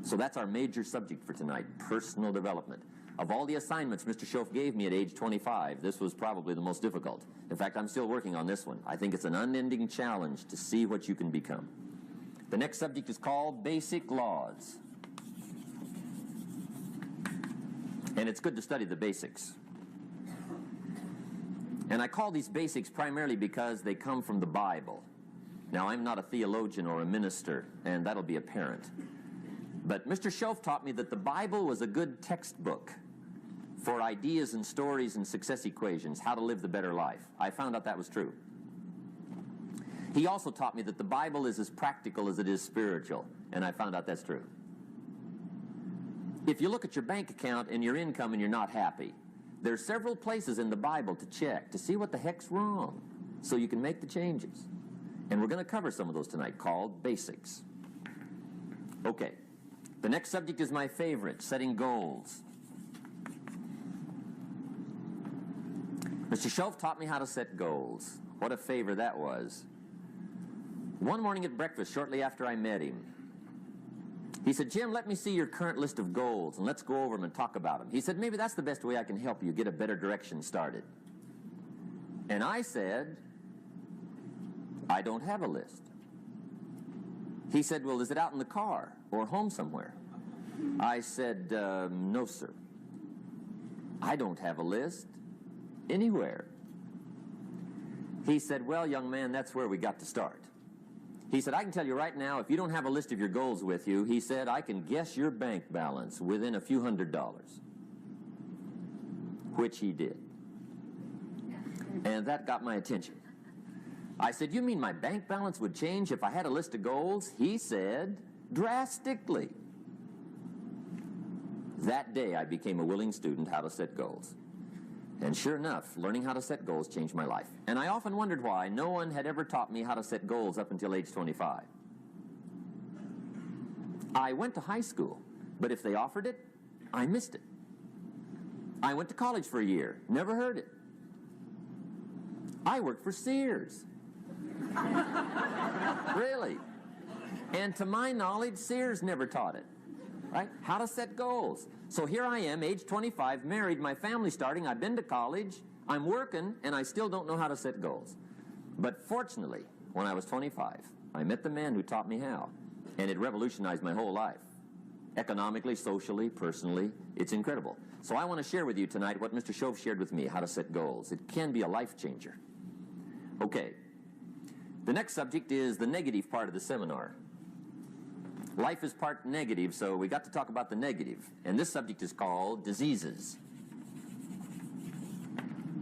So that's our major subject for tonight, personal development. Of all the assignments Mr. Schoaf gave me at age 25, this was probably the most difficult. In fact, I'm still working on this one. I think it's an unending challenge to see what you can become. The next subject is called Basic Laws. And it's good to study the basics. And I call these basics primarily because they come from the Bible. Now, I'm not a theologian or a minister, and that'll be apparent. But Mr. Schoaf taught me that the Bible was a good textbook for ideas and stories and success equations, how to live the better life. I found out that was true. He also taught me that the Bible is as practical as it is spiritual, and I found out that's true. If you look at your bank account and your income and you're not happy, there's several places in the Bible to check to see what the heck's wrong so you can make the changes. And we're going to cover some of those tonight, called basics. Okay. The next subject is my favorite, setting goals. Mr. Schoaf taught me how to set goals. What a favor that was. One morning at breakfast, shortly after I met him, he said, Jim, let me see your current list of goals, and let's go over them and talk about them. He said, maybe that's the best way I can help you get a better direction started. And I said, I don't have a list. He said, well, is it out in the car or home somewhere? I said, no, sir. I don't have a list anywhere. He said, well, young man, that's where we got to start. He said, I can tell you right now, if you don't have a list of your goals with you, he said, I can guess your bank balance within a few $100s, which he did. And that got my attention. I said, you mean my bank balance would change if I had a list of goals? He said, drastically. That day, I became a willing student how to set goals. And sure enough, learning how to set goals changed my life. And I often wondered why no one had ever taught me how to set goals up until age 25. I went to high school, but if they offered it, I missed it. I went to college for a year, never heard it. I worked for Sears. Really. And to my knowledge, Sears never taught it. Right? How to set goals. So here I am, age 25, married, my family's starting, I've been to college, I'm working, and I still don't know how to set goals. But fortunately, when I was 25, I met the man who taught me how, and it revolutionized my whole life. Economically, socially, personally, it's incredible. So I want to share with you tonight what Mr. Schoaf shared with me, how to set goals. It can be a life changer. Okay. The next subject is the negative part of the seminar. Life is part negative, so we got to talk about the negative. And this subject is called diseases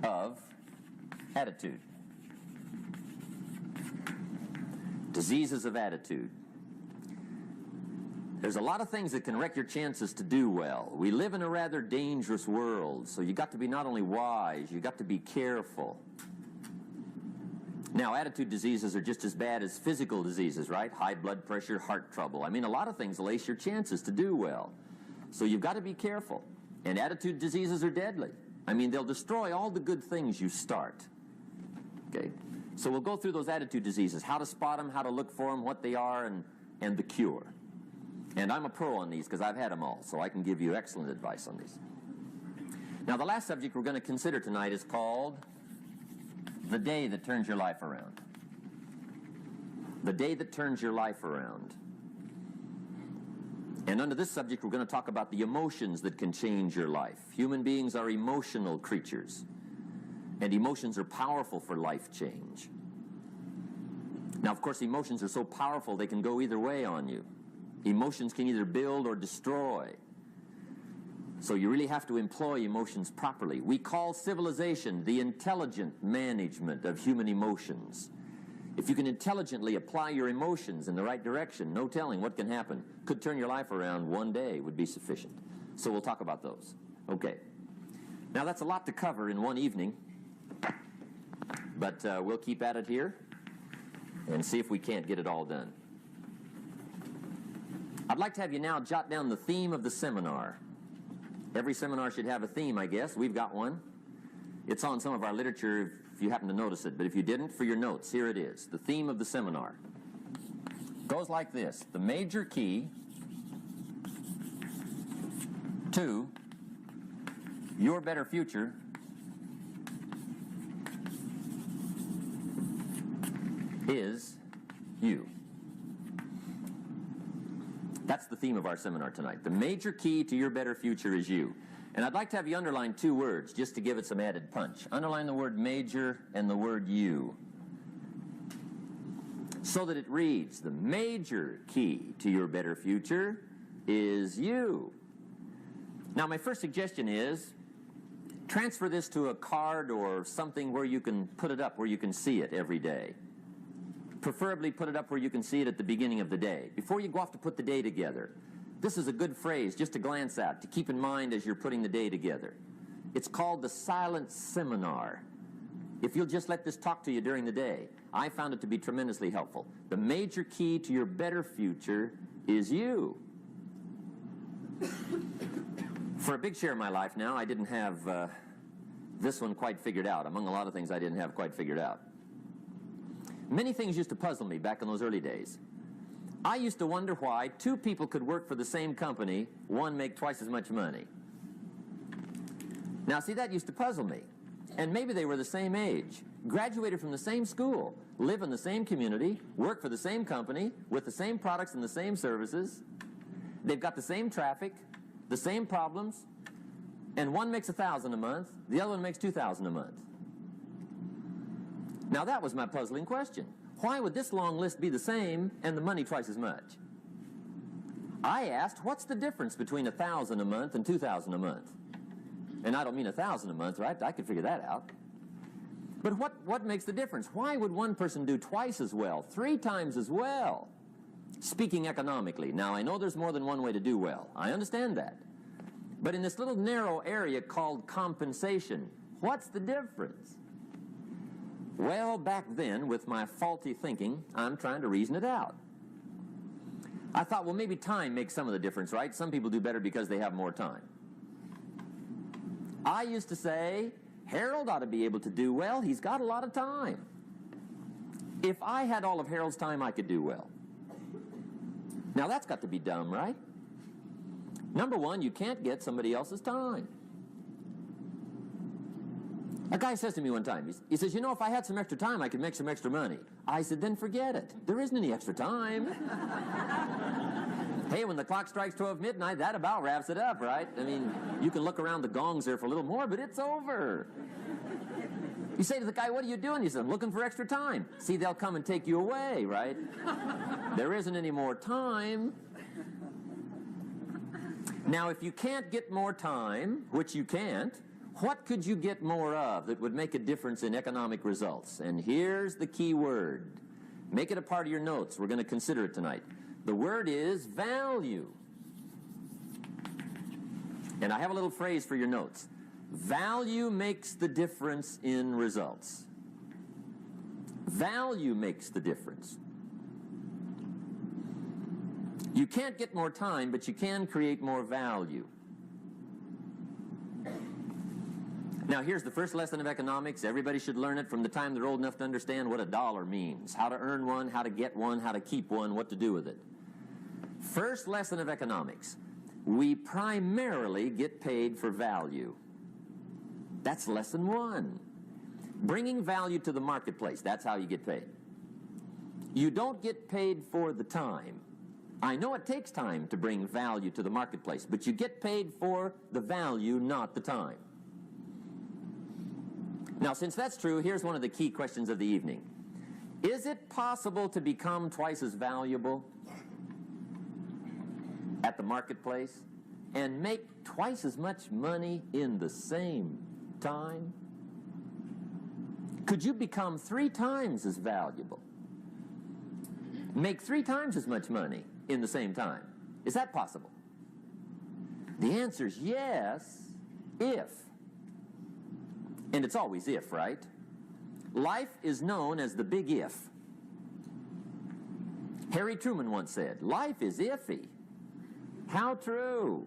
of attitude. Diseases of attitude. There's a lot of things that can wreck your chances to do well. We live in a rather dangerous world, so you got to be not only wise, you got to be careful. Now, attitude diseases are just as bad as physical diseases, right? High blood pressure, heart trouble. I mean, a lot of things lace your chances to do well. So you've got to be careful. And attitude diseases are deadly. I mean, they'll destroy all the good things you start. Okay? So we'll go through those attitude diseases, how to spot them, how to look for them, what they are, and the cure. And I'm a pro on these because I've had them all, so I can give you excellent advice on these. Now, the last subject we're going to consider tonight is called the day that turns your life around. The day that turns your life around. And under this subject, we're going to talk about the emotions that can change your life. Human beings are emotional creatures, and emotions are powerful for life change. Now, of course, emotions are so powerful they can go either way on you. Emotions can either build or destroy. So you really have to employ emotions properly. We call civilization the intelligent management of human emotions. If you can intelligently apply your emotions in the right direction, no telling what can happen. Could turn your life around one day would be sufficient. So we'll talk about those. Okay. Now that's a lot to cover in one evening, but we'll keep at it here and see if we can't get it all done. I'd like to have you now jot down the theme of the seminar. Every seminar should have a theme, I guess. We've got one. It's on some of our literature if you happen to notice it, but if you didn't, for your notes, here it is. The theme of the seminar goes like this. The major key to your better future is you. That's the theme of our seminar tonight. The major key to your better future is you. And I'd like to have you underline two words just to give it some added punch. Underline the word major and the word you, so that it reads, the major key to your better future is you. Now, my first suggestion is transfer this to a card or something where you can put it up, where you can see it every day. Preferably put it up where you can see it at the beginning of the day, before you go off to put the day together. This is a good phrase just to glance at, to keep in mind as you're putting the day together. It's called the silent seminar. If you'll just let this talk to you during the day, I found it to be tremendously helpful. The major key to your better future is you. For a big share of my life now, I didn't have this one quite figured out. Among a lot of things I didn't have quite figured out. Many things used to puzzle me back in those early days. I used to wonder why two people could work for the same company, one make twice as much money. Now, see, that used to puzzle me. And maybe they were the same age, graduated from the same school, live in the same community, work for the same company, with the same products and the same services. They've got the same traffic, the same problems, and one makes $1,000 a month, the other one makes $2,000 a month. Now, that was my puzzling question. Why would this long list be the same and the money twice as much? I asked, what's the difference between $1,000 a month and $2,000 a month? And I don't mean $1,000 a month, right? I could figure that out. But what makes the difference? Why would one person do twice as well, 3 times as well? Speaking economically. Now, I know there's more than one way to do well. I understand that. But in this little narrow area called compensation, what's the difference? Well, back then, with my faulty thinking, I'm trying to reason it out. I thought, well, maybe time makes some of the difference, right? Some people do better because they have more time. I used to say, Harold ought to be able to do well. He's got a lot of time. If I had all of Harold's time, I could do well. Now, that's got to be dumb, right? Number one, you can't get somebody else's time. A guy says to me one time, he says, you know, if I had some extra time, I could make some extra money. I said, then forget it. There isn't any extra time. Hey, when the clock strikes 12 midnight, that about wraps it up, right? I mean, you can look around the gongs there for a little more, but it's over. You say to the guy, what are you doing? He says, I'm looking for extra time. See, they'll come and take you away, right? There isn't any more time. Now, if you can't get more time, which you can't, what could you get more of that would make a difference in economic results? And here's the key word. Make it a part of your notes. We're going to consider it tonight. The word is value. And I have a little phrase for your notes. Value makes the difference in results. Value makes the difference. You can't get more time, but you can create more value. Now, here's the first lesson of economics. Everybody should learn it from the time they're old enough to understand what a dollar means, how to earn one, how to get one, how to keep one, what to do with it. First lesson of economics. We primarily get paid for value. That's lesson 1. Bringing value to the marketplace, that's how you get paid. You don't get paid for the time. I know it takes time to bring value to the marketplace, but you get paid for the value, not the time. Now, since that's true, here's one of the key questions of the evening. Is it possible to become twice as valuable at the marketplace and make twice as much money in the same time? Could you become 3 times as valuable? Make 3 times as much money in the same time? Is that possible? The answer is yes, if. And it's always if, right? Life is known as the big if. Harry Truman once said, life is iffy. How true.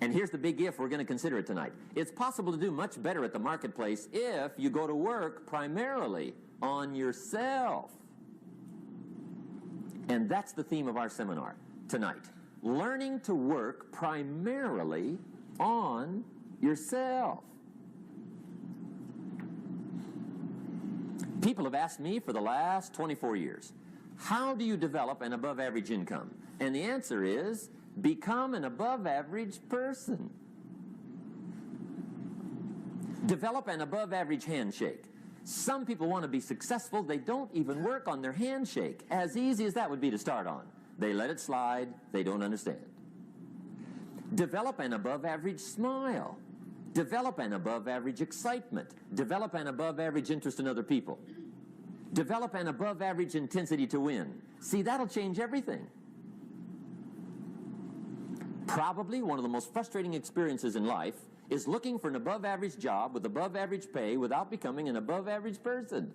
And here's the big if we're going to consider it tonight. It's possible to do much better at the marketplace if you go to work primarily on yourself. And that's the theme of our seminar tonight. learning to work primarily on yourself. People have asked me for the last 24 years, how do you develop an above-average income? And the answer is, become an above-average person. Develop an above-average handshake. Some people want to be successful. They don't even work on their handshake. As easy as that would be to start on. They let it slide. They don't understand. Develop an above-average smile. Develop an above-average excitement. Develop an above-average interest in other people. Develop an above-average intensity to win. See, that'll change everything. Probably one of the most frustrating experiences in life is looking for an above-average job with above-average pay without becoming an above-average person.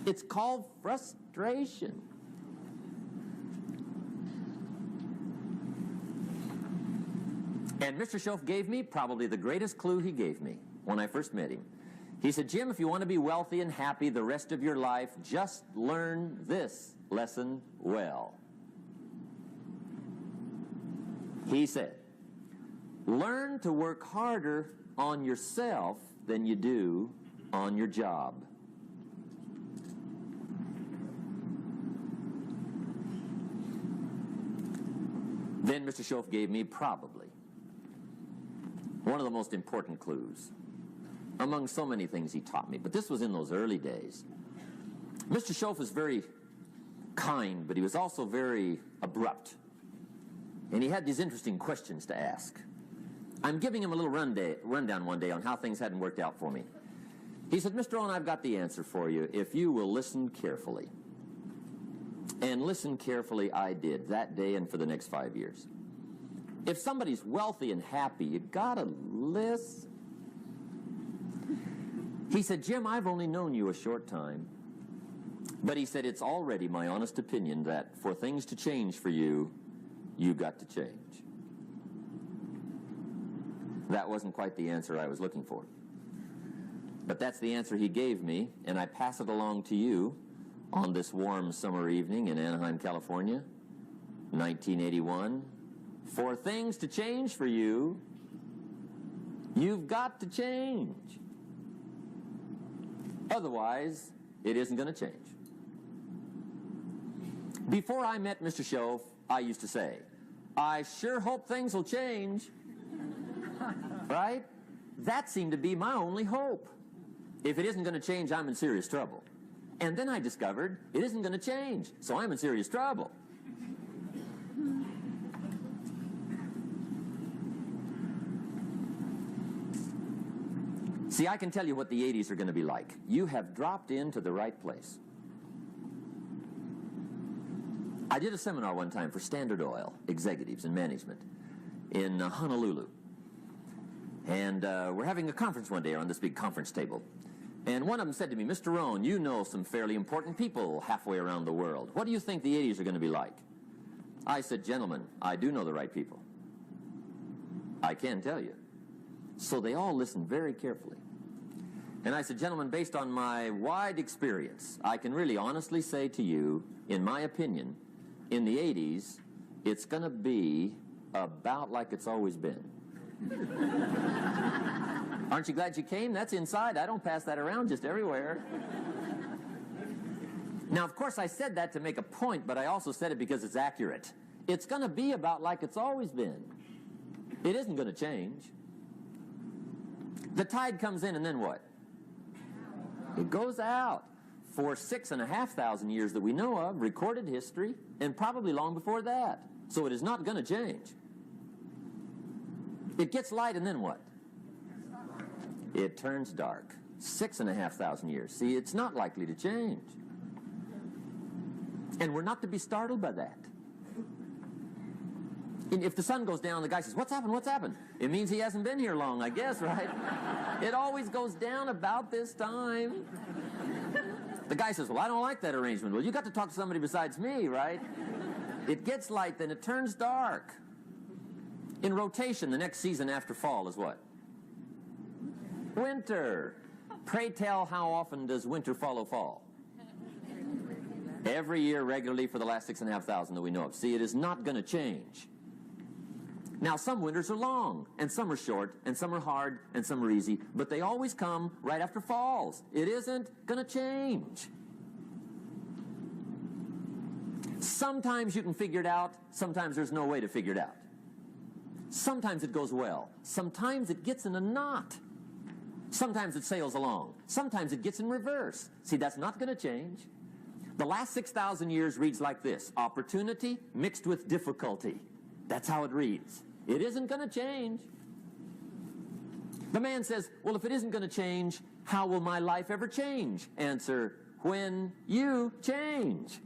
It's called frustration. And Mr. Schoaf gave me probably the greatest clue he gave me when I first met him. He said, Jim, if you want to be wealthy and happy the rest of your life, just learn this lesson well. He said, learn to work harder on yourself than you do on your job. Then Mr. Schoaf gave me probably one of the most important clues among so many things he taught me, but this was in those early days. Mr. Schoaf was very kind, but he was also very abrupt. And he had these interesting questions to ask. I'm giving him a little rundown one day on how things hadn't worked out for me. He said, Mr. Owen, I've got the answer for you if you will listen carefully. And listen carefully I did that day and for the next 5 years. If somebody's wealthy and happy, you gotta listen. He said, Jim, I've only known you a short time. But he said, it's already my honest opinion that for things to change for you, you got to change. That wasn't quite the answer I was looking for. But that's the answer he gave me, and I pass it along to you on this warm summer evening in Anaheim, California, 1981. For things to change for you, you've got to change. Otherwise, it isn't going to change. Before I met Mr. Schoaf, I used to say, I sure hope things will change. Right? That seemed to be my only hope. If it isn't going to change, I'm in serious trouble. And then I discovered it isn't going to change, so I'm in serious trouble. See, I can tell you what the 80s are going to be like. You have dropped into the right place. I did a seminar one time for Standard Oil executives and management in Honolulu. And we're having a conference one day on this big conference table. And one of them said to me, Mr. Rohn, you know some fairly important people halfway around the world. What do you think the 80s are going to be like? I said, gentlemen, I do know the right people. I can tell you. So they all listened very carefully. And I said, gentlemen, based on my wide experience, I can really honestly say to you, in my opinion, in the 80s, it's going to be about like it's always been. Aren't you glad you came? That's inside. I don't pass that around just everywhere. Now, of course, I said that to make a point, but I also said it because it's accurate. It's going to be about like it's always been. It isn't going to change. The tide comes in, and then what? It goes out. For 6,500 years that we know of, recorded history, and probably long before that. So it is not going to change. It gets light, and then what? It turns dark. 6,500 years. See, it's not likely to change. And we're not to be startled by that. And if the sun goes down, the guy says, what's happened, what's happened? It means he hasn't been here long, I guess, right? It always goes down about this time. The guy says, well, I don't like that arrangement. Well, you got to talk to somebody besides me, right? It gets light, then it turns dark. In rotation, the next season after fall is what? Winter. Pray tell, how often does winter follow fall? Every year regularly for the last 6,500 that we know of. See, it is not going to change. Now, some winters are long, and some are short, and some are hard, and some are easy, but they always come right after falls. It isn't going to change. Sometimes you can figure it out. Sometimes there's no way to figure it out. Sometimes it goes well. Sometimes it gets in a knot. Sometimes it sails along. Sometimes it gets in reverse. See, that's not going to change. The last 6,000 years reads like this: opportunity mixed with difficulty. That's how it reads. It isn't going to change. The man says, well, if it isn't going to change, how will my life ever change? Answer, when you change.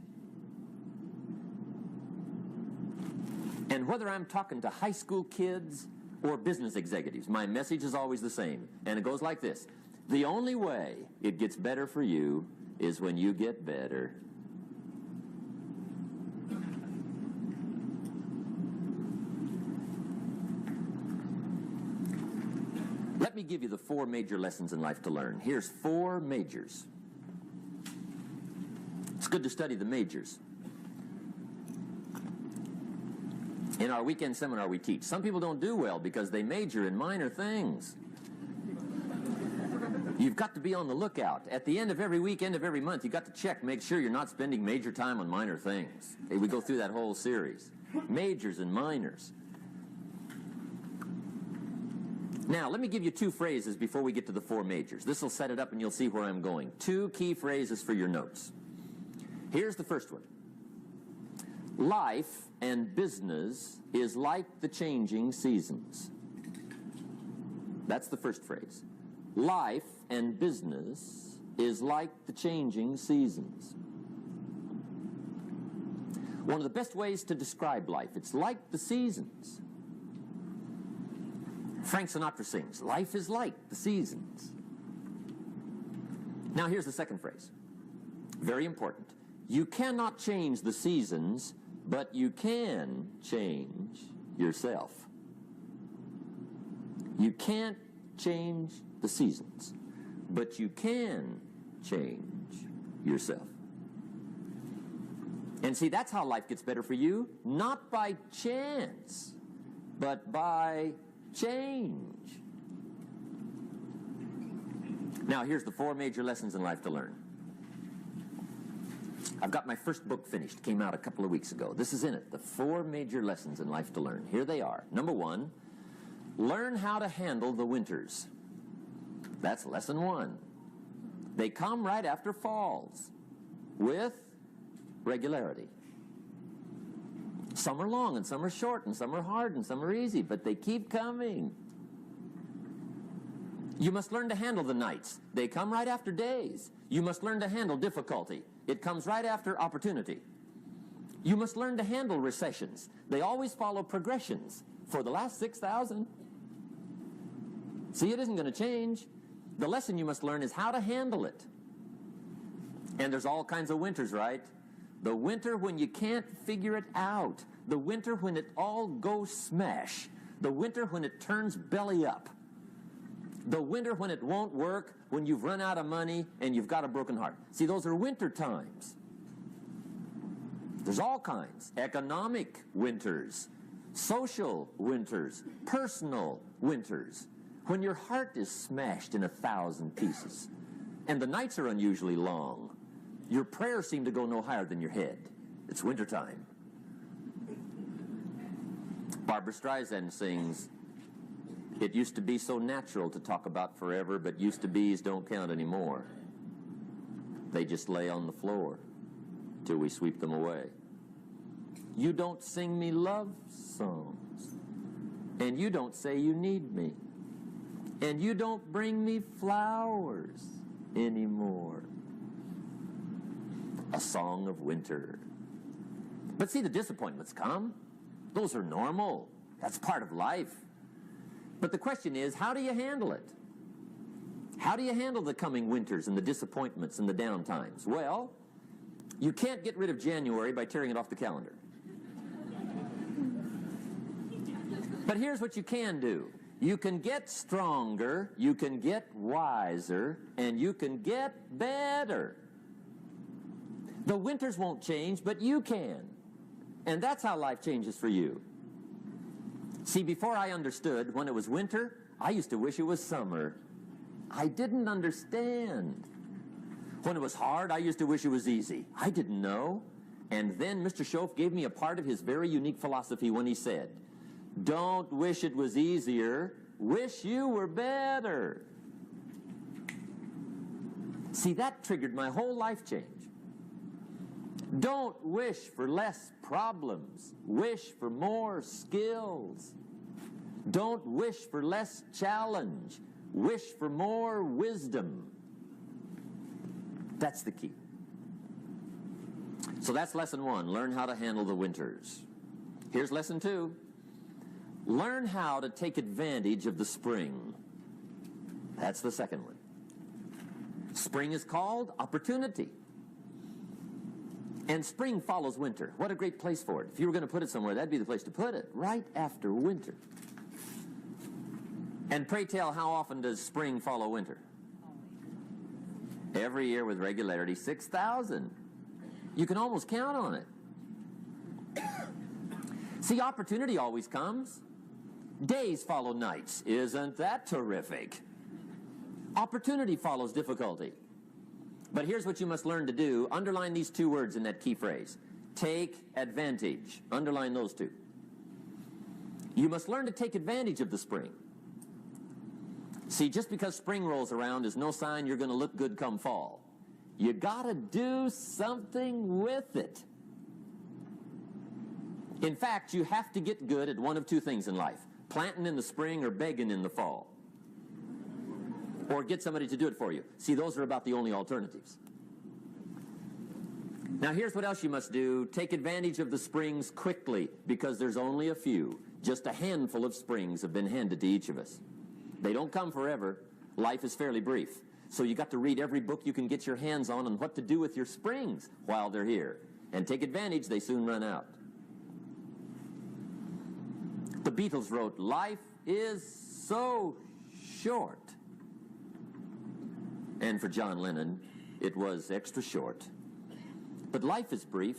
And whether I'm talking to high school kids or business executives, my message is always the same. And it goes like this: the only way it gets better for you is when you get better. Let me give you the 4 major lessons in life to learn. Here's 4 majors. It's good to study the majors. In our weekend seminar we teach. Some people don't do well because they major in minor things. You've got to be on the lookout. At the end of every week, end of every month, you've got to check, make sure you're not spending major time on minor things. Okay, we go through that whole series. Majors and minors. Now, let me give you 2 phrases before we get to the 4 majors. This will set it up and you'll see where I'm going. 2 key phrases for your notes. Here's the first one. Life and business is like the changing seasons. That's the first phrase. Life and business is like the changing seasons. One of the best ways to describe life, it's like the seasons. Frank Sinatra sings, life is like the seasons. Now here's the second phrase. Very important. You cannot change the seasons, but you can change yourself. You can't change the seasons, but you can change yourself. And see, that's how life gets better for you, not by chance, but by change. Now, here's the 4 major lessons in life to learn. I've got my first book finished. Came out a couple of weeks ago. This is in it. The 4 major lessons in life to learn. Here they are. Number 1, learn how to handle the winters. That's lesson 1. They come right after falls with regularity. Some are long and some are short and some are hard and some are easy, but they keep coming. You must learn to handle the nights. They come right after days. You must learn to handle difficulty. It comes right after opportunity. You must learn to handle recessions. They always follow progressions for the last 6,000. See, it isn't going to change. The lesson you must learn is how to handle it. And there's all kinds of winters, right? The winter when you can't figure it out. The winter when it all goes smash. The winter when it turns belly up. The winter when it won't work, when you've run out of money and you've got a broken heart. See, those are winter times. There's all kinds. Economic winters, social winters, personal winters. When your heart is smashed in 1,000 pieces and the nights are unusually long, your prayers seem to go no higher than your head. It's wintertime. Barbra Streisand sings, "It used to be so natural to talk about forever, but used to be's don't count anymore. They just lay on the floor till we sweep them away. You don't sing me love songs, and you don't say you need me, and you don't bring me flowers anymore." A song of winter. But see, the disappointments come. Those are normal. That's part of life. But the question is, how do you handle it? How do you handle the coming winters and the disappointments and the down times? Well, you can't get rid of January by tearing it off the calendar. But here's what you can do. You can get stronger, you can get wiser, and you can get better. The winters won't change, but you can. And that's how life changes for you. See, before I understood, when it was winter, I used to wish it was summer. I didn't understand. When it was hard, I used to wish it was easy. I didn't know. And then Mr. Schoaf gave me a part of his very unique philosophy when he said, don't wish it was easier, wish you were better. See, that triggered my whole life change. Don't wish for less problems. Wish for more skills. Don't wish for less challenge. Wish for more wisdom. That's the key. So that's lesson 1. Learn how to handle the winters. Here's lesson 2. Learn how to take advantage of the spring. That's the second one. Spring is called opportunity. And spring follows winter. What a great place for it. If you were going to put it somewhere, that'd be the place to put it, right after winter. And pray tell, how often does spring follow winter? Every year with regularity, 6,000. You can almost count on it. See, opportunity always comes. Days follow nights. Isn't that terrific? Opportunity follows difficulty. But here's what you must learn to do. Underline these 2 words in that key phrase. Take advantage. Underline those 2. You must learn to take advantage of the spring. See, just because spring rolls around is no sign you're going to look good come fall. You got to do something with it. In fact, you have to get good at one of 2 things in life. Planting in the spring or begging in the fall. Or get somebody to do it for you. See, those are about the only alternatives. Now, here's what else you must do. Take advantage of the springs quickly, because there's only a few. Just a handful of springs have been handed to each of us. They don't come forever. Life is fairly brief. So you got to read every book you can get your hands on what to do with your springs while they're here. And take advantage, they soon run out. The Beatles wrote, life is so short. And for John Lennon, it was extra short. But life is brief.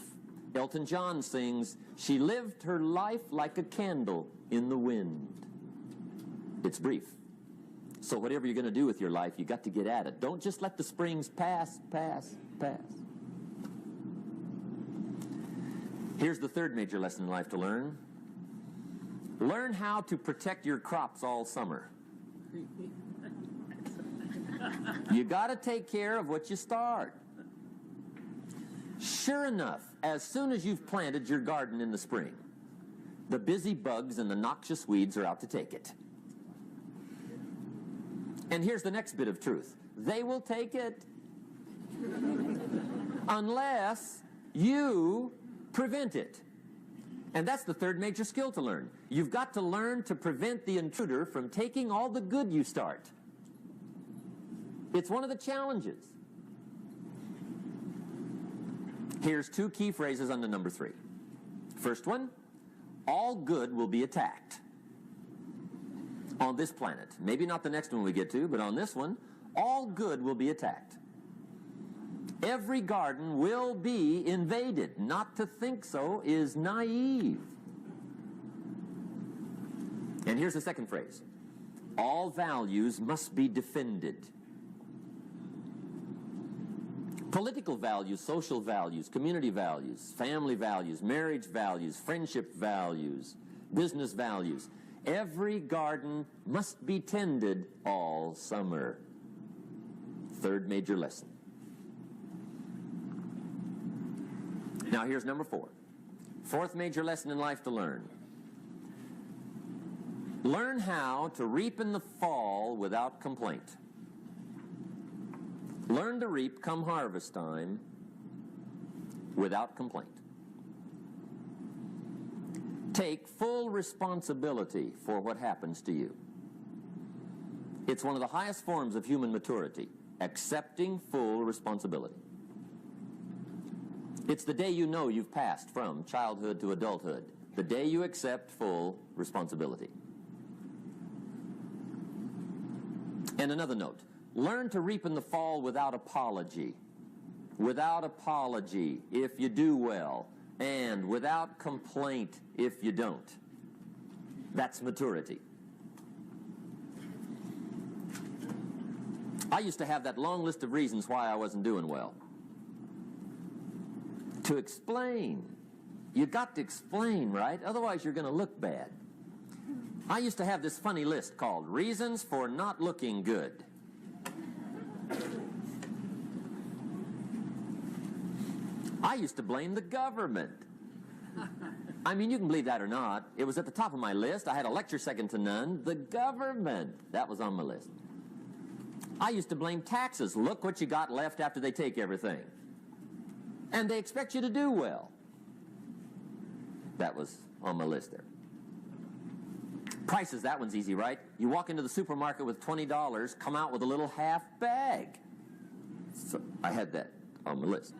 Elton John sings, she lived her life like a candle in the wind. It's brief. So whatever you're going to do with your life, you got to get at it. Don't just let the springs pass. Here's the 3rd major lesson in life to learn. Learn how to protect your crops all summer. You got to take care of what you start. Sure enough, as soon as you've planted your garden in the spring, the busy bugs and the noxious weeds are out to take it. And here's the next bit of truth. They will take it unless you prevent it. And that's the 3rd major skill to learn. You've got to learn to prevent the intruder from taking all the good you start. It's one of the challenges. Here's 2 key phrases under number 3. First one, all good will be attacked. On this planet. Maybe not the next one we get to, but on this one, all good will be attacked. Every garden will be invaded. Not to think so is naive. And here's the second phrase. All values must be defended. Political values, social values, community values, family values, marriage values, friendship values, business values. Every garden must be tended all summer. 3rd major lesson. Now here's number 4. 4th major lesson in life to learn. Learn how to reap in the fall without complaint. Learn to reap come harvest time without complaint. Take full responsibility for what happens to you. It's one of the highest forms of human maturity, accepting full responsibility. It's the day you know you've passed from childhood to adulthood, the day you accept full responsibility. And another note, learn to reap in the fall without apology. without apology if you do well, and without complaint if you don't. That's maturity. I used to have that long list of reasons why I wasn't doing well. To explain. You got to explain, right? Otherwise you're going to look bad. I used to have this funny list called Reasons for Not Looking Good. I used to blame the government. I mean, you can believe that or not. It was at the top of my list. I had a lecture second to none. The government. That was on my list. I used to blame taxes. Look what you got left after they take everything. And they expect you to do well. That was on my list there. Prices, that one's easy, right? You walk into the supermarket with $20, come out with a little half bag. So I had that on my list.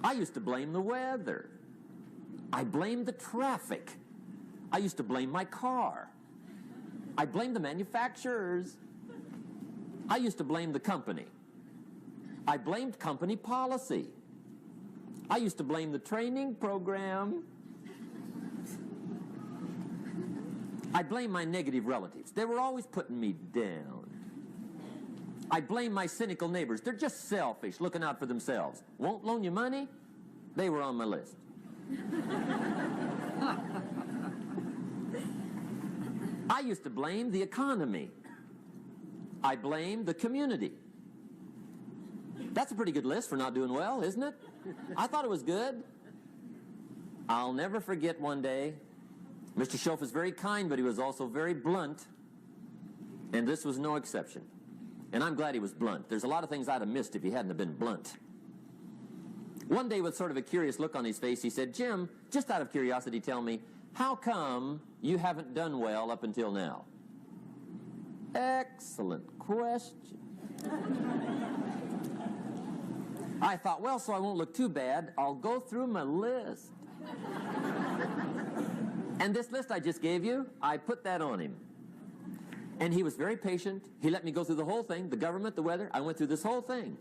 I used to blame the weather. I blamed the traffic. I used to blame my car. I blamed the manufacturers. I used to blame the company. I blamed company policy. I used to blame the training program. I blame my negative relatives. They were always putting me down. I blame my cynical neighbors. They're just selfish, looking out for themselves. Won't loan you money? They were on my list. I used to blame the economy. I blamed the community. That's a pretty good list for not doing well, isn't it? I thought it was good. I'll never forget one day, Mr. Schoaf was very kind, but he was also very blunt, and this was no exception. And I'm glad he was blunt. There's a lot of things I'd have missed if he hadn't have been blunt. One day, with sort of a curious look on his face, he said, Jim, just out of curiosity, tell me, how come you haven't done well up until now? Excellent question. I thought, well, so I won't look too bad, I'll go through my list. And this list I just gave you, I put that on him. And he was very patient. He let me go through the whole thing, the government, the weather. I went through this whole thing.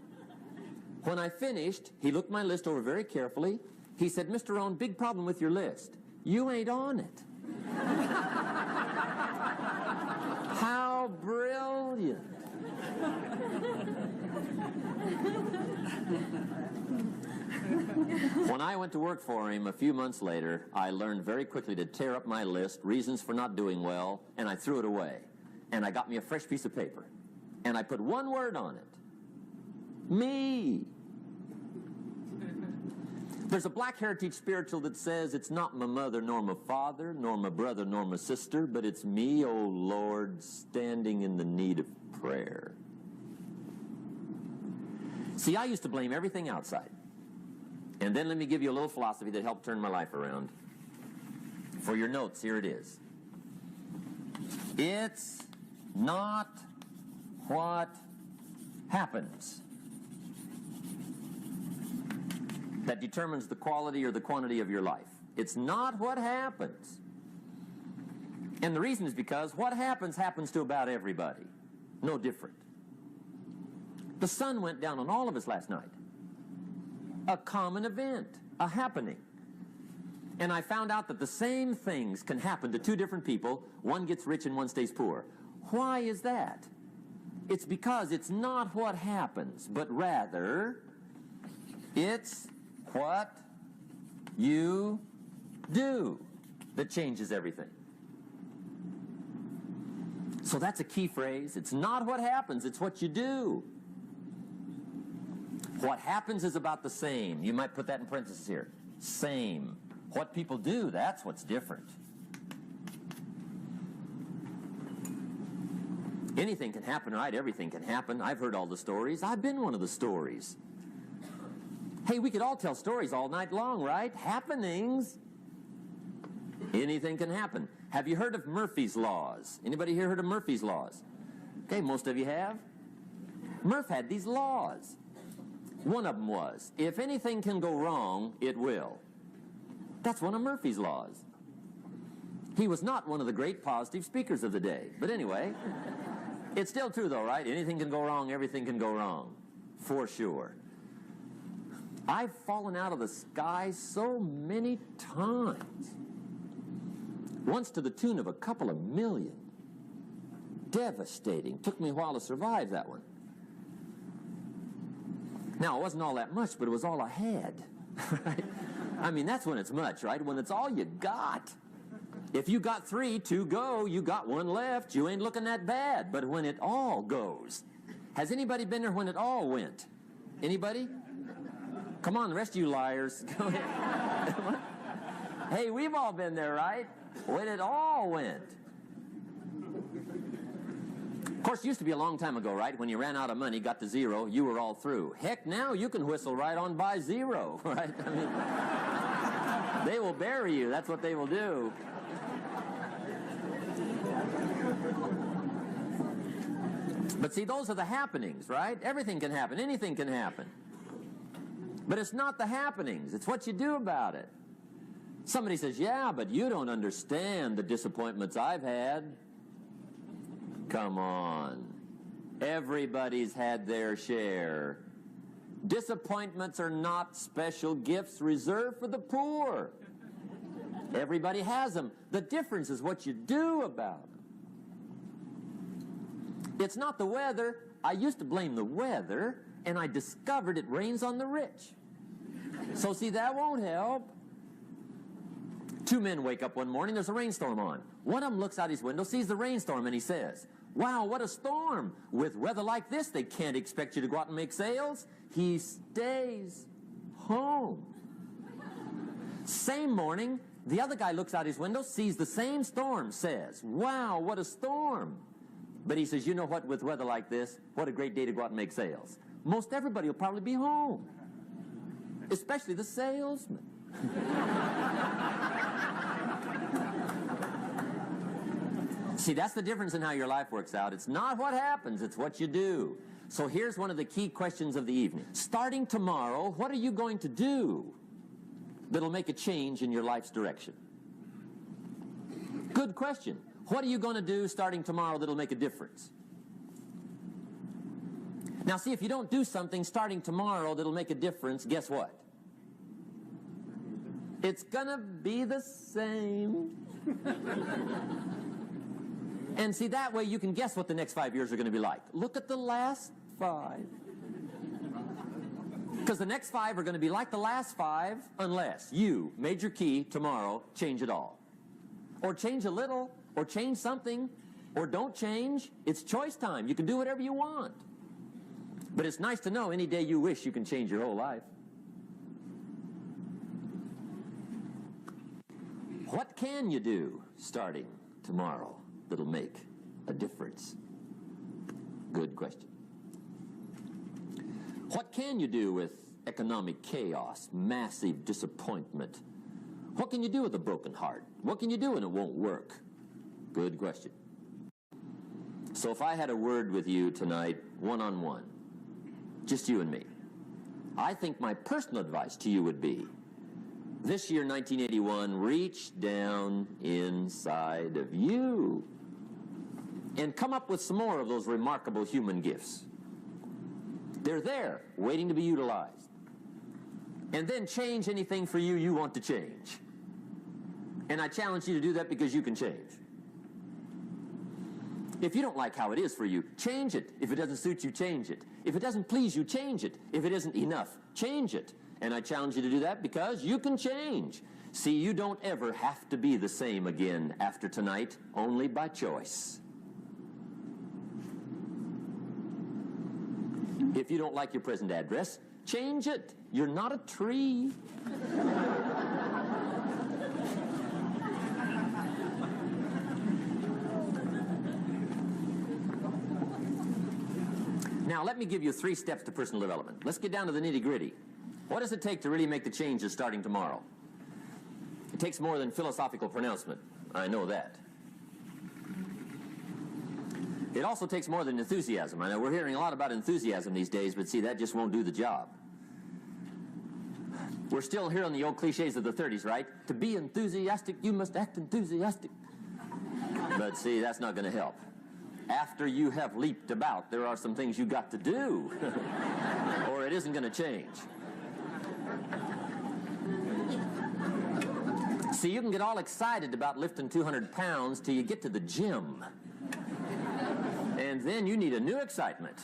When I finished, he looked my list over very carefully. He said, Mr. Rohn, big problem with your list. You ain't on it. How brilliant. When I went to work for him a few months later, I learned very quickly to tear up my list, reasons for not doing well, and I threw it away. And I got me a fresh piece of paper. And I put one word on it. Me. There's a Black Heritage spiritual that says, it's not my mother nor my father, nor my brother nor my sister, but it's me, oh Lord, standing in the need of prayer. See, I used to blame everything outside. And then let me give you a little philosophy that helped turn my life around. For your notes, here it is. It's not what happens that determines the quality or the quantity of your life. It's not what happens. And the reason is because what happens to about everybody. No different. The sun went down on all of us last night. A common event, a happening. And I found out that the same things can happen to two different people. One gets rich and one stays poor. Why is that? It's because it's not what happens, but rather it's what you do that changes everything. So that's a key phrase. It's not what happens, it's what you do. What happens is about the same. You might put that in parentheses here. Same. What people do, that's what's different. Anything can happen, right? Everything can happen. I've heard all the stories. I've been one of the stories. Hey, we could all tell stories all night long, right? Happenings. Anything can happen. Have you heard of Murphy's Laws? Anybody here heard of Murphy's Laws? Okay, most of you have. Murph had these laws. One of them was, if anything can go wrong, it will. That's one of Murphy's laws. He was not one of the great positive speakers of the day. But anyway, it's still true though, right? Anything can go wrong, everything can go wrong. For sure. I've fallen out of the sky so many times. Once to the tune of a couple of million. Devastating. Took me a while to survive that one. Now, it wasn't all that much, but it was all I had. Right? I mean, that's when it's much, right? When it's all you got. If you got 3, 2 go, you got 1 left, you ain't looking that bad. But when it all goes, has anybody been there when it all went? Anybody? Come on, the rest of you liars. Go ahead. Hey, we've all been there, right? When it all went. Of course, it used to be a long time ago, right? When you ran out of money, got to 0, you were all through. Heck, now you can whistle right on by 0, right? I mean, they will bury you. That's what they will do. But see, those are the happenings, right? Everything can happen. Anything can happen. But it's not the happenings. It's what you do about it. Somebody says, yeah, but you don't understand the disappointments I've had. Come on. Everybody's had their share. Disappointments are not special gifts reserved for the poor. Everybody has them. The difference is what you do about them. It's not the weather. I used to blame the weather, and I discovered it rains on the rich. So see, that won't help. 2 men wake up one morning, there's a rainstorm on. One of them looks out his window, sees the rainstorm, and he says, wow, what a storm. With weather like this, they can't expect you to go out and make sales. He stays home. Same morning, the other guy looks out his window, sees the same storm, says, wow, what a storm. But he says, you know what, with weather like this, what a great day to go out and make sales. Most everybody will probably be home, especially the salesman. See, that's the difference in how your life works out. It's not what happens, it's what you do. So here's one of the key questions of the evening. Starting tomorrow, what are you going to do that'll make a change in your life's direction? Good question. What are you going to do starting tomorrow that'll make a difference? Now, see, if you don't do something starting tomorrow that'll make a difference, guess what? It's going to be the same. And see, that way you can guess what the next 5 years are going to be like. Look at the last 5. Because the next 5 are going to be like the last 5 unless you, major key, tomorrow, change it all. Or change a little, or change something, or don't change. It's choice time. You can do whatever you want. But it's nice to know any day you wish you can change your whole life. What can you do starting tomorrow that'll make a difference? Good question. What can you do with economic chaos, massive disappointment? What can you do with a broken heart? What can you do when it won't work? Good question. So if I had a word with you tonight, one-on-one, just you and me, I think my personal advice to you would be, this year, 1981, reach down inside of you and come up with some more of those remarkable human gifts. They're there, waiting to be utilized. And then change anything for you want to change. And I challenge you to do that because you can change. If you don't like how it is for you, change it. If it doesn't suit you, change it. If it doesn't please you, change it. If it isn't enough, change it. And I challenge you to do that because you can change. See, you don't ever have to be the same again after tonight, only by choice. If you don't like your present address, change it. You're not a tree. Now, let me give you 3 steps to personal development. Let's get down to the nitty-gritty. What does it take to really make the changes starting tomorrow? It takes more than philosophical pronouncement. I know that. It also takes more than enthusiasm. I know we're hearing a lot about enthusiasm these days, but see, that just won't do the job. We're still hearing the old cliches of the 30s, right? To be enthusiastic, you must act enthusiastic. But see, that's not going to help. After you have leaped about, there are some things you got to do, or it isn't going to change. See, you can get all excited about lifting 200 pounds till you get to the gym. And then you need a new excitement.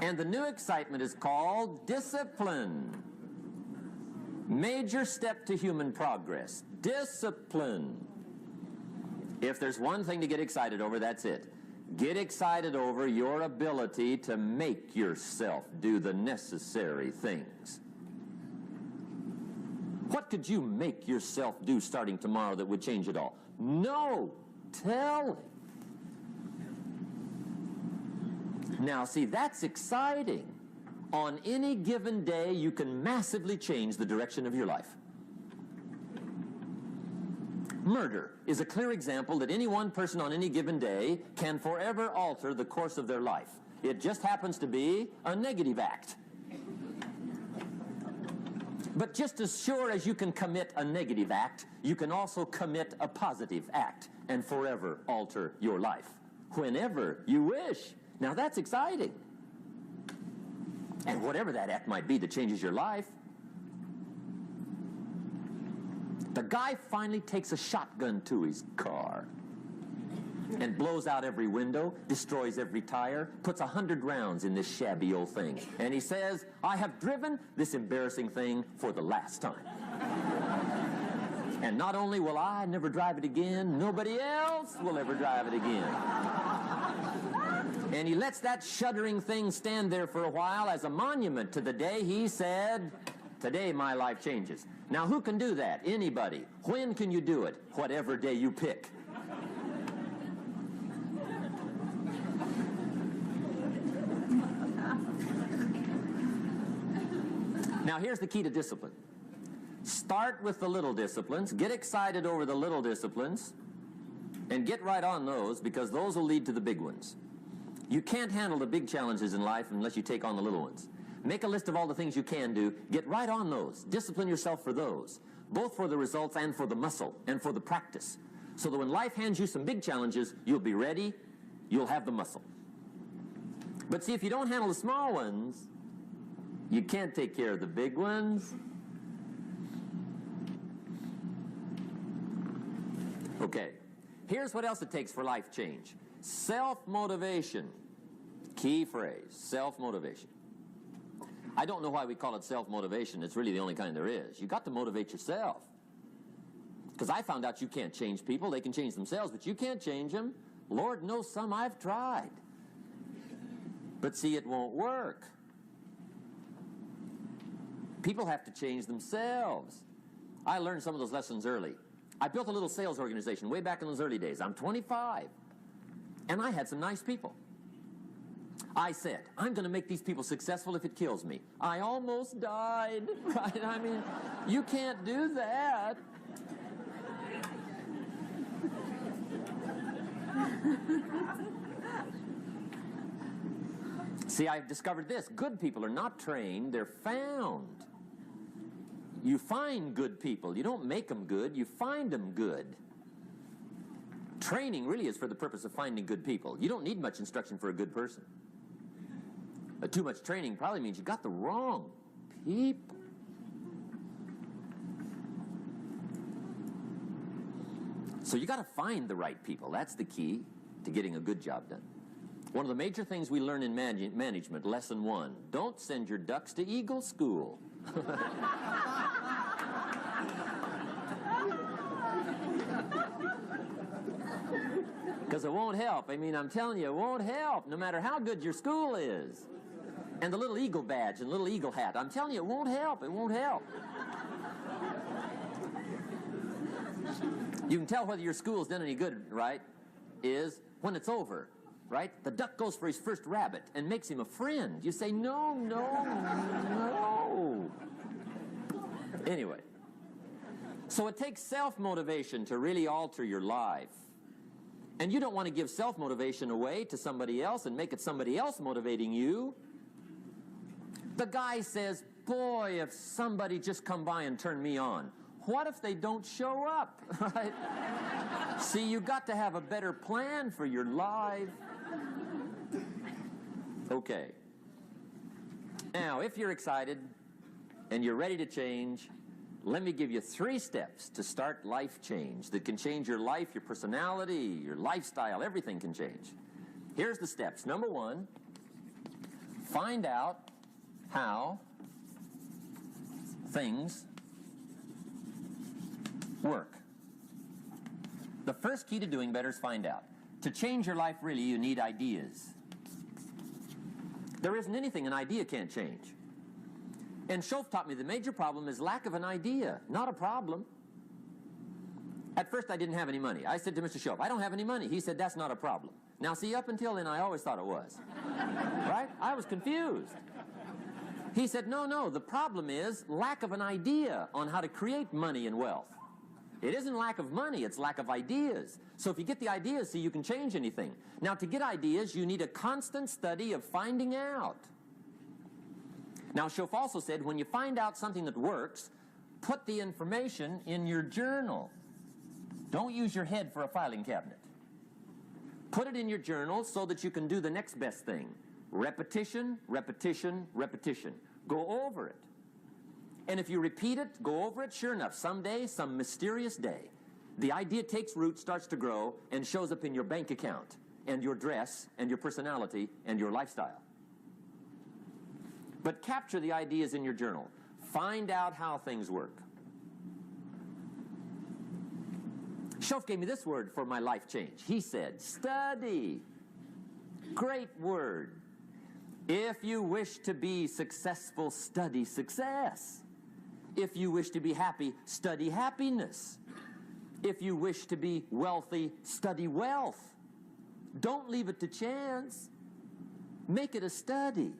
And the new excitement is called discipline. Major step to human progress. Discipline. If there's one thing to get excited over, that's it. Get excited over your ability to make yourself do the necessary things. What could you make yourself do starting tomorrow that would change it all? No. Tell it. Now, see, that's exciting. On any given day, you can massively change the direction of your life. Murder is a clear example that any one person on any given day can forever alter the course of their life. It just happens to be a negative act. But just as sure as you can commit a negative act, you can also commit a positive act and forever alter your life. Whenever you wish. Now that's exciting. And whatever that act might be that changes your life. The guy finally takes a shotgun to his car and blows out every window, destroys every tire, puts 100 rounds in this shabby old thing. And he says, I have driven this embarrassing thing for the last time. And not only will I never drive it again, nobody else will ever drive it again. And he lets that shuddering thing stand there for a while as a monument to the day he said, today my life changes. Now who can do that? Anybody. When can you do it? Whatever day you pick. Now here's the key to discipline. Start with the little disciplines, get excited over the little disciplines, and get right on those, because those will lead to the big ones. You can't handle the big challenges in life unless you take on the little ones. Make a list of all the things you can do, get right on those, discipline yourself for those, both for the results and for the muscle and for the practice, so that when life hands you some big challenges, you'll be ready, you'll have the muscle. But see, if you don't handle the small ones, you can't take care of the big ones. Okay, here's what else it takes for life change. Self-motivation. Key phrase, self-motivation. I don't know why we call it self-motivation. It's really the only kind there is. You got to motivate yourself. Because I found out you can't change people. They can change themselves, but you can't change them. Lord knows some I've tried. But see, it won't work. People have to change themselves. I learned some of those lessons early. I built a little sales organization way back in those early days. I'm 25. And I had some nice people. I said, I'm going to make these people successful if it kills me. I almost died. Right? I mean, you can't do that. See, I've discovered this. Good people are not trained, they're found. You find good people. You don't make them good, you find them good. Training really is for the purpose of finding good people. You don't need much instruction for a good person. Too much training probably means you got the wrong people. So you got to find the right people. That's the key to getting a good job done. One of the major things we learn in management, lesson 1, don't send your ducks to Eagle School. Because it won't help. I mean, I'm telling you, it won't help, no matter how good your school is. And the little eagle badge and little eagle hat, I'm telling you, it won't help. It won't help. You can tell whether your school's done any good, right, is when it's over, right? The duck goes for his first rabbit and makes him a friend. You say, no, no, no. Anyway, so it takes self-motivation to really alter your life. And you don't want to give self-motivation away to somebody else and make it somebody else motivating you. The guy says, boy, if somebody just come by and turn me on. What if they don't show up? Right? See, you got to have a better plan for your life. Okay. Now, if you're excited, and you're ready to change, let me give you 3 steps to start life change that can change your life, your personality, your lifestyle, everything can change. Here's the steps. Number 1, find out how things work. The first key to doing better is find out. To change your life, really, you need ideas. There isn't anything an idea can't change. And Schoaf taught me the major problem is lack of an idea, not a problem. At first, I didn't have any money. I said to Mr. Schoaf, I don't have any money. He said, that's not a problem. Now, see, up until then, I always thought it was. Right? I was confused. He said, no, the problem is lack of an idea on how to create money and wealth. It isn't lack of money, it's lack of ideas. So if you get the ideas, see, you can change anything. Now, to get ideas, you need a constant study of finding out. Now, Schoaf also said, when you find out something that works, put the information in your journal. Don't use your head for a filing cabinet. Put it in your journal so that you can do the next best thing. Repetition, repetition, repetition. Go over it. And if you repeat it, go over it, sure enough, someday, some mysterious day, the idea takes root, starts to grow, and shows up in your bank account, and your dress, and your personality, and your lifestyle. But capture the ideas in your journal. Find out how things work. Schoaf gave me this word for my life change. He said, study. Great word. If you wish to be successful, study success. If you wish to be happy, study happiness. If you wish to be wealthy, study wealth. Don't leave it to chance. Make it a study.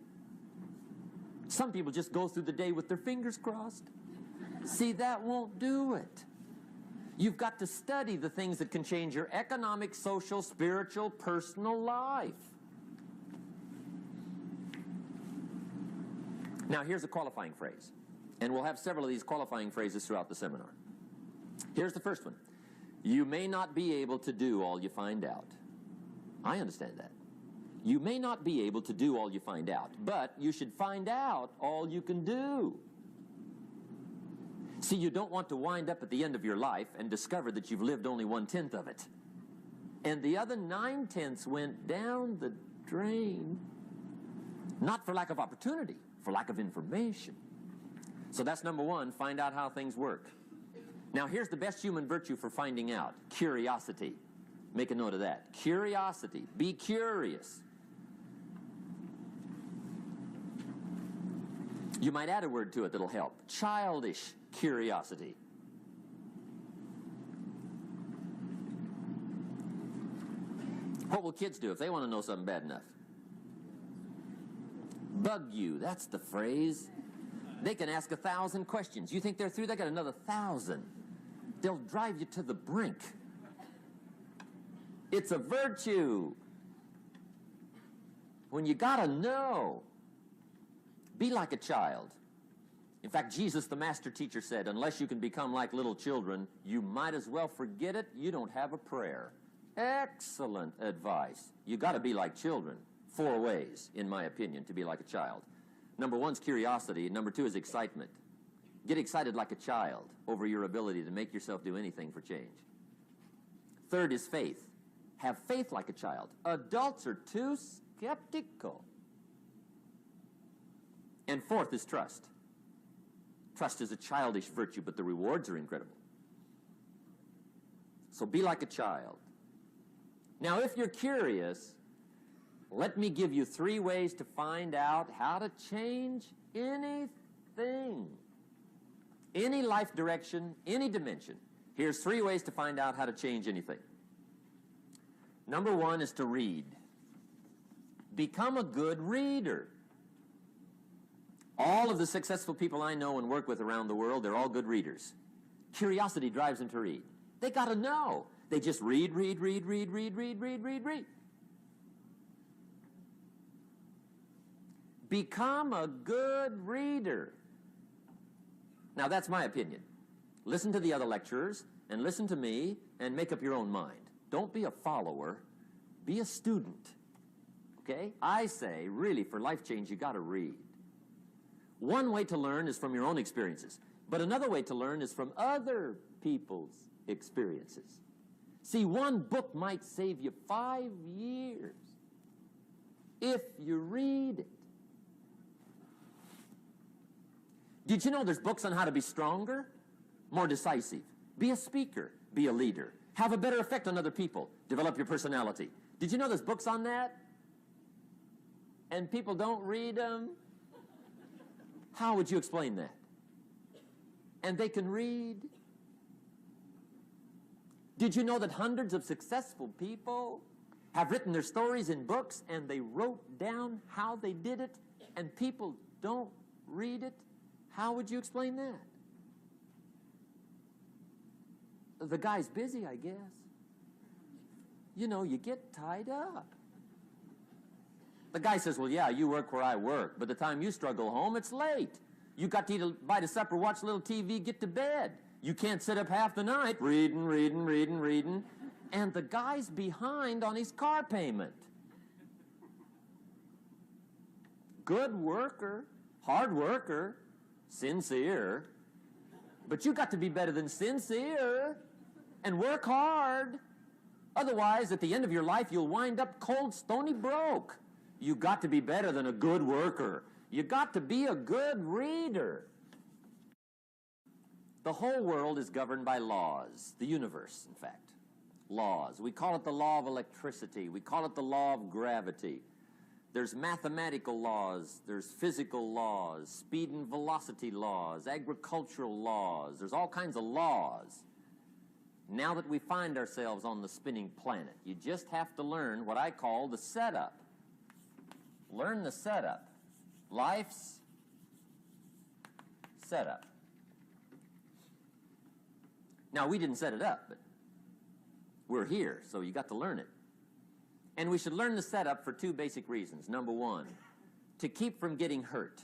Some people just go through the day with their fingers crossed. See, that won't do it. You've got to study the things that can change your economic, social, spiritual, personal life. Now, here's a qualifying phrase. And we'll have several of these qualifying phrases throughout the seminar. Here's the first one. You may not be able to do all you find out. I understand that. You may not be able to do all you find out, but you should find out all you can do. See, you don't want to wind up at the end of your life and discover that you've lived only 1/10 of it. And the other 9/10 went down the drain. Not for lack of opportunity, for lack of information. So that's number 1, find out how things work. Now here's the best human virtue for finding out, curiosity. Make a note of that. Curiosity. Be curious. You might add a word to it that'll help. Childish curiosity. What will kids do if they want to know something bad enough? Bug you, that's the phrase. They can ask 1,000 questions. You think they're through? They got another 1,000. They'll drive you to the brink. It's a virtue. When you gotta know, be like a child. In fact, Jesus, the master teacher, said, unless you can become like little children, you might as well forget it. You don't have a prayer. Excellent advice. You got to be like children. 4 ways, in my opinion, to be like a child. Number 1 is curiosity. Number 2 is excitement. Get excited like a child over your ability to make yourself do anything for change. 3rd is faith. Have faith like a child. Adults are too skeptical. And 4th is trust. Trust is a childish virtue, but the rewards are incredible. So be like a child. Now, if you're curious, let me give you 3 ways to find out how to change anything. Any life direction, any dimension. Here's 3 ways to find out how to change anything. Number 1 is to read. Become a good reader. All of the successful people I know and work with around the world, they're all good readers. Curiosity drives them to read. They got to know. They just read. Become a good reader. Now, that's my opinion. Listen to the other lecturers and listen to me and make up your own mind. Don't be a follower. Be a student. Okay? I say, really, for life change, you got to read. One way to learn is from your own experiences, but another way to learn is from other people's experiences. See, one book might save you 5 years if you read it. Did you know there's books on how to be stronger, more decisive, be a speaker, be a leader, have a better effect on other people, develop your personality? Did you know there's books on that? And people don't read them? How would you explain that? And they can read? Did you know that hundreds of successful people have written their stories in books and they wrote down how they did it and people don't read it? How would you explain that? The guy's busy, I guess. You know, you get tied up. The guy says, well, yeah, you work where I work. By the time you struggle home, it's late. You got to eat a bite of supper, watch a little TV, get to bed. You can't sit up half the night reading. And the guy's behind on his car payment. Good worker, hard worker, sincere. But you got to be better than sincere and work hard. Otherwise, at the end of your life, you'll wind up cold, stony broke. You got to be better than a good worker. You got to be a good reader. The whole world is governed by laws. The universe, in fact. Laws. We call it the law of electricity. We call it the law of gravity. There's mathematical laws. There's physical laws, speed and velocity laws, agricultural laws. There's all kinds of laws. Now that we find ourselves on the spinning planet, you just have to learn what I call the setup. Learn the setup. Life's setup. Now, we didn't set it up, but we're here, so you got to learn it. And we should learn the setup for 2 basic reasons. Number 1, to keep from getting hurt.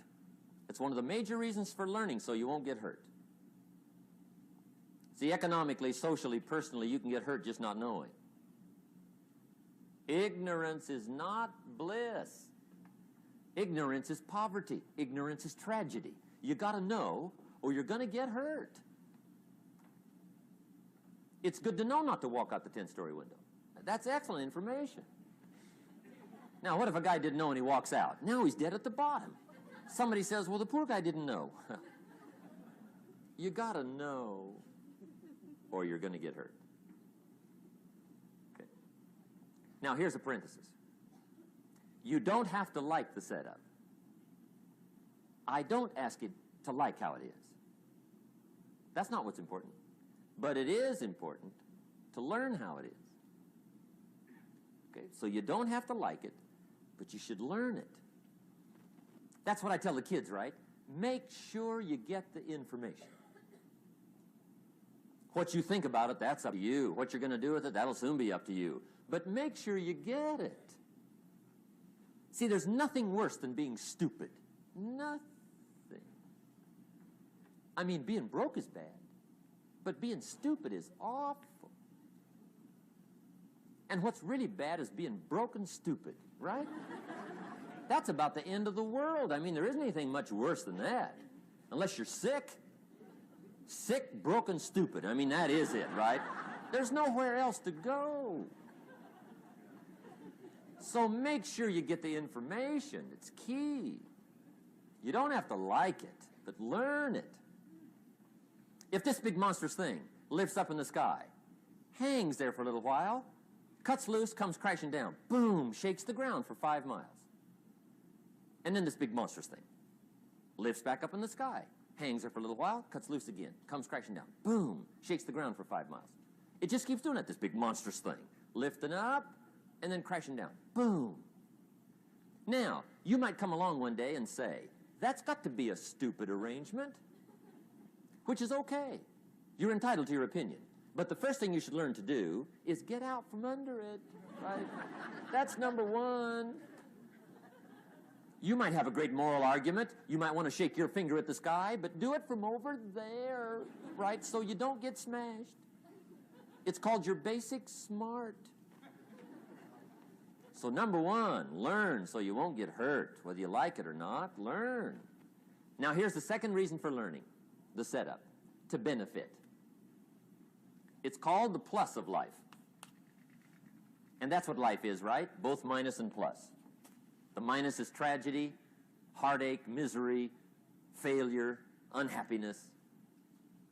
It's one of the major reasons for learning, so you won't get hurt. See, economically, socially, personally, you can get hurt just not knowing. Ignorance is not bliss. Ignorance is poverty. Ignorance is tragedy. You got to know, or you're going to get hurt. It's good to know not to walk out the 10-story window. That's excellent information. Now, what if a guy didn't know and he walks out? Now he's dead at the bottom. Somebody says, well, the poor guy didn't know. You got to know, or you're going to get hurt. Okay. Now, here's a parenthesis. You don't have to like the setup. I don't ask you to like how it is. That's not what's important. But it is important to learn how it is. Okay, so you don't have to like it, but you should learn it. That's what I tell the kids, right? Make sure you get the information. What you think about it, that's up to you. What you're going to do with it, that'll soon be up to you. But make sure you get it. See, there's nothing worse than being stupid. Nothing. I mean, being broke is bad, but being stupid is awful. And what's really bad is being broke and stupid, right? That's about the end of the world. I mean, there isn't anything much worse than that. Unless you're sick. Sick, broken, stupid. I mean, that is it, right? There's nowhere else to go. So make sure you get the information. It's key. You don't have to like it, but learn it. If this big monstrous thing lifts up in the sky, hangs there for a little while, cuts loose, comes crashing down, boom, shakes the ground for 5 miles. And then this big monstrous thing lifts back up in the sky, hangs there for a little while, cuts loose again, comes crashing down, boom, shakes the ground for 5 miles. It just keeps doing it, this big monstrous thing, lifting up and then crashing down, boom. Now, you might come along one day and say, that's got to be a stupid arrangement, which is okay. You're entitled to your opinion. But the first thing you should learn to do is get out from under it, right? That's number 1. You might have a great moral argument. You might want to shake your finger at the sky, but do it from over there, right, so you don't get smashed. It's called your basic smart. So number 1, learn so you won't get hurt. Whether you like it or not, learn. Now here's the second reason for learning, the setup, to benefit. It's called the plus of life. And that's what life is, right? Both minus and plus. The minus is tragedy, heartache, misery, failure, unhappiness.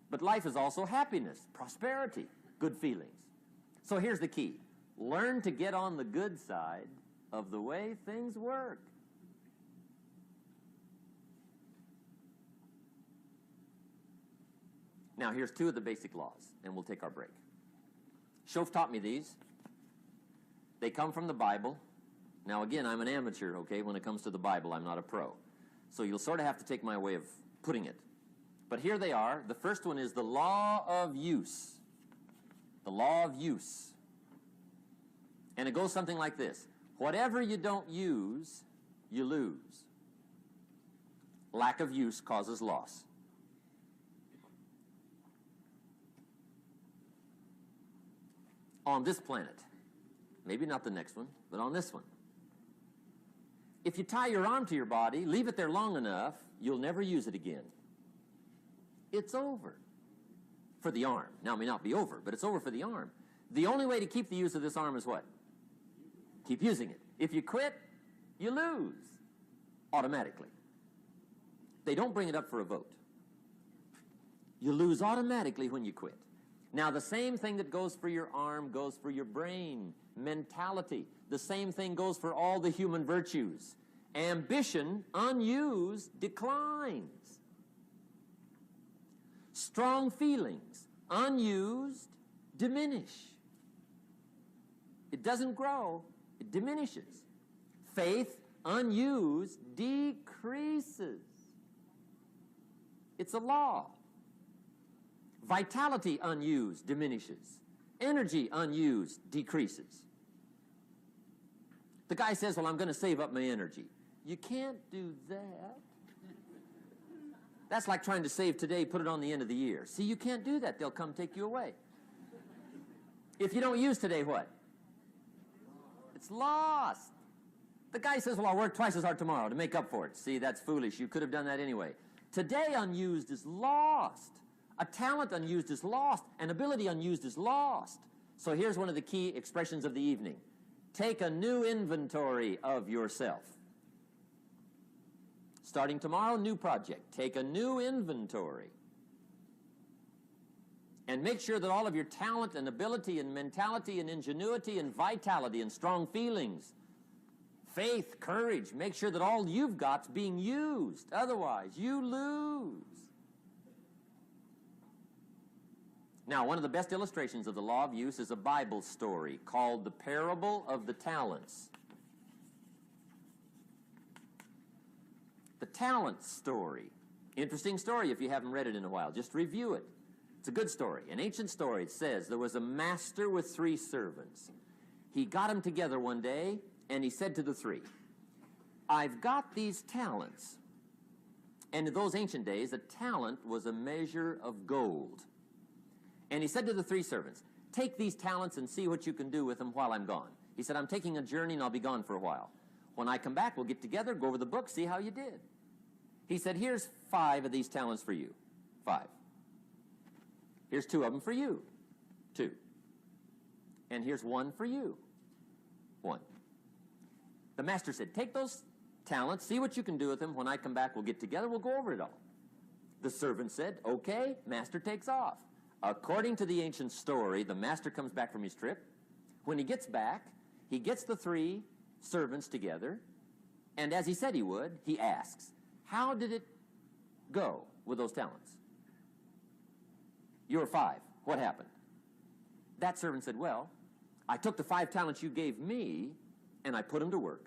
But life is also happiness, prosperity, good feelings. So here's the key. Learn to get on the good side of the way things work. Now, here's two of the basic laws, and we'll take our break. Shof taught me these. They come from the Bible. Now, again, I'm an amateur, okay? When it comes to the Bible, I'm not a pro. So you'll sort of have to take my way of putting it. But here they are. The first one is the law of use. The law of use. And it goes something like this. Whatever you don't use, you lose. Lack of use causes loss. On this planet, maybe not the next one, but on this one, if you tie your arm to your body, leave it there long enough, you'll never use it again. It's over for the arm. Now, it may not be over, but it's over for the arm. The only way to keep the use of this arm is what? Keep using it. If you quit, you lose automatically. They don't bring it up for a vote. You lose automatically when you quit. Now, the same thing that goes for your arm goes for your brain, mentality. The same thing goes for all the human virtues. Ambition, unused, declines. Strong feelings, unused, diminish. It doesn't grow, it diminishes. Faith, unused, decreases. It's a law. Vitality unused diminishes. Energy unused decreases. The guy says, well, I'm going to save up my energy. You can't do that. That's like trying to save today, put it on the end of the year. See, you can't do that. They'll come take you away. If you don't use today, what? It's lost. The guy says, well, I'll work twice as hard tomorrow to make up for it. See, that's foolish. You could have done that anyway. Today unused is lost. A talent unused is lost. An ability unused is lost. So here's one of the key expressions of the evening. Take a new inventory of yourself. Starting tomorrow, new project. Take a new inventory. And make sure that all of your talent and ability and mentality and ingenuity and vitality and strong feelings, faith, courage, make sure that all you've got's being used. Otherwise, you lose. Now, one of the best illustrations of the law of use is a Bible story called the Parable of the Talents. The talent story. Interesting story if you haven't read it in a while. Just review it. It's a good story. An ancient story. It says there was a master with 3 servants. He got them together one day, and he said to the 3, I've got these talents. And in those ancient days, a talent was a measure of gold. And he said to the 3 servants, take these talents and see what you can do with them while I'm gone. He said, I'm taking a journey and I'll be gone for a while. When I come back, we'll get together, go over the book, see how you did. He said, here's 5 of these talents for you. 5. Here's 2 of them for you. 2. And here's 1 for you. 1. The master said, take those talents, see what you can do with them. When I come back, we'll get together, we'll go over it all. The servant said, okay, master takes off. According to the ancient story, the master comes back from his trip. When he gets back, he gets the 3 servants together, and as he said he would, he asks, how did it go with those talents? You were 5. What happened? That servant said, well, I took the 5 talents you gave me, and I put them to work.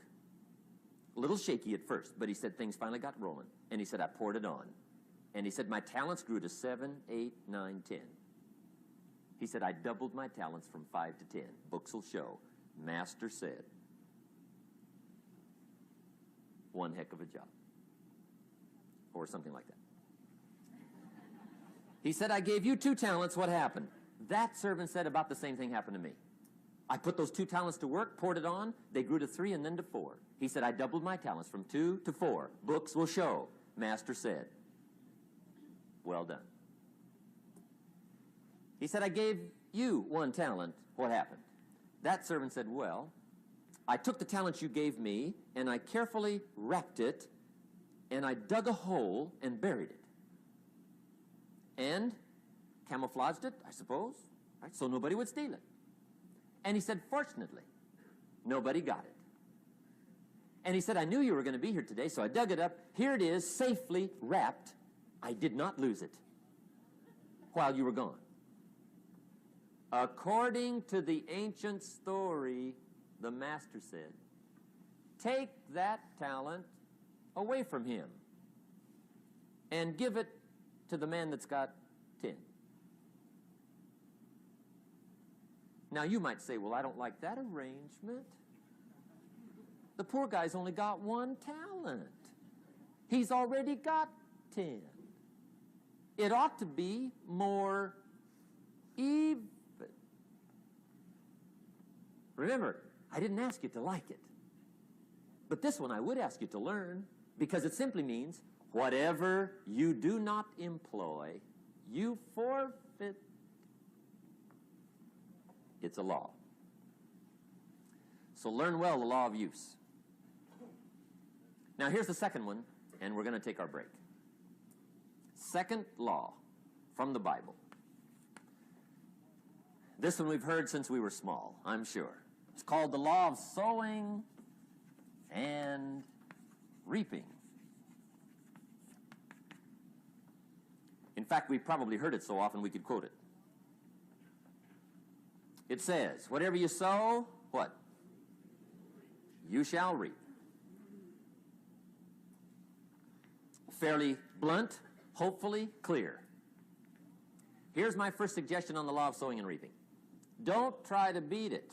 A little shaky at first, but he said things finally got rolling, and he said, I poured it on. And he said, my talents grew to 7, 8, 9, 10. He said, I doubled my talents from 5 to 10. Books will show. Master said, one heck of a job. Or something like that. He said, I gave you 2 talents. What happened? That servant said about the same thing happened to me. I put those 2 talents to work, poured it on. They grew to 3 and then to 4. He said, I doubled my talents from 2 to 4. Books will show. Master said, well done. He said, I gave you 1 talent. What happened? That servant said, well, I took the talent you gave me, and I carefully wrapped it, and I dug a hole and buried it. And camouflaged it, I suppose, right? So nobody would steal it. And he said, fortunately, nobody got it. And he said, I knew you were going to be here today, so I dug it up. Here it is, safely wrapped. I did not lose it while you were gone. According to the ancient story, the master said, take that talent away from him and give it to the man that's got 10. Now you might say, well, I don't like that arrangement. The poor guy's only got 1 talent. He's already got 10. It ought to be more even. Remember, I didn't ask you to like it. But this one I would ask you to learn, because it simply means whatever you do not employ, you forfeit. It's a law. So learn well the law of use. Now here's the second one, and we're going to take our break. Second law from the Bible. This one we've heard since we were small, I'm sure. It's called the law of sowing and reaping. In fact, we've probably heard it so often we could quote it. It says, whatever you sow, what? You shall reap. Fairly blunt, hopefully clear. Here's my first suggestion on the law of sowing and reaping. Don't try to beat it.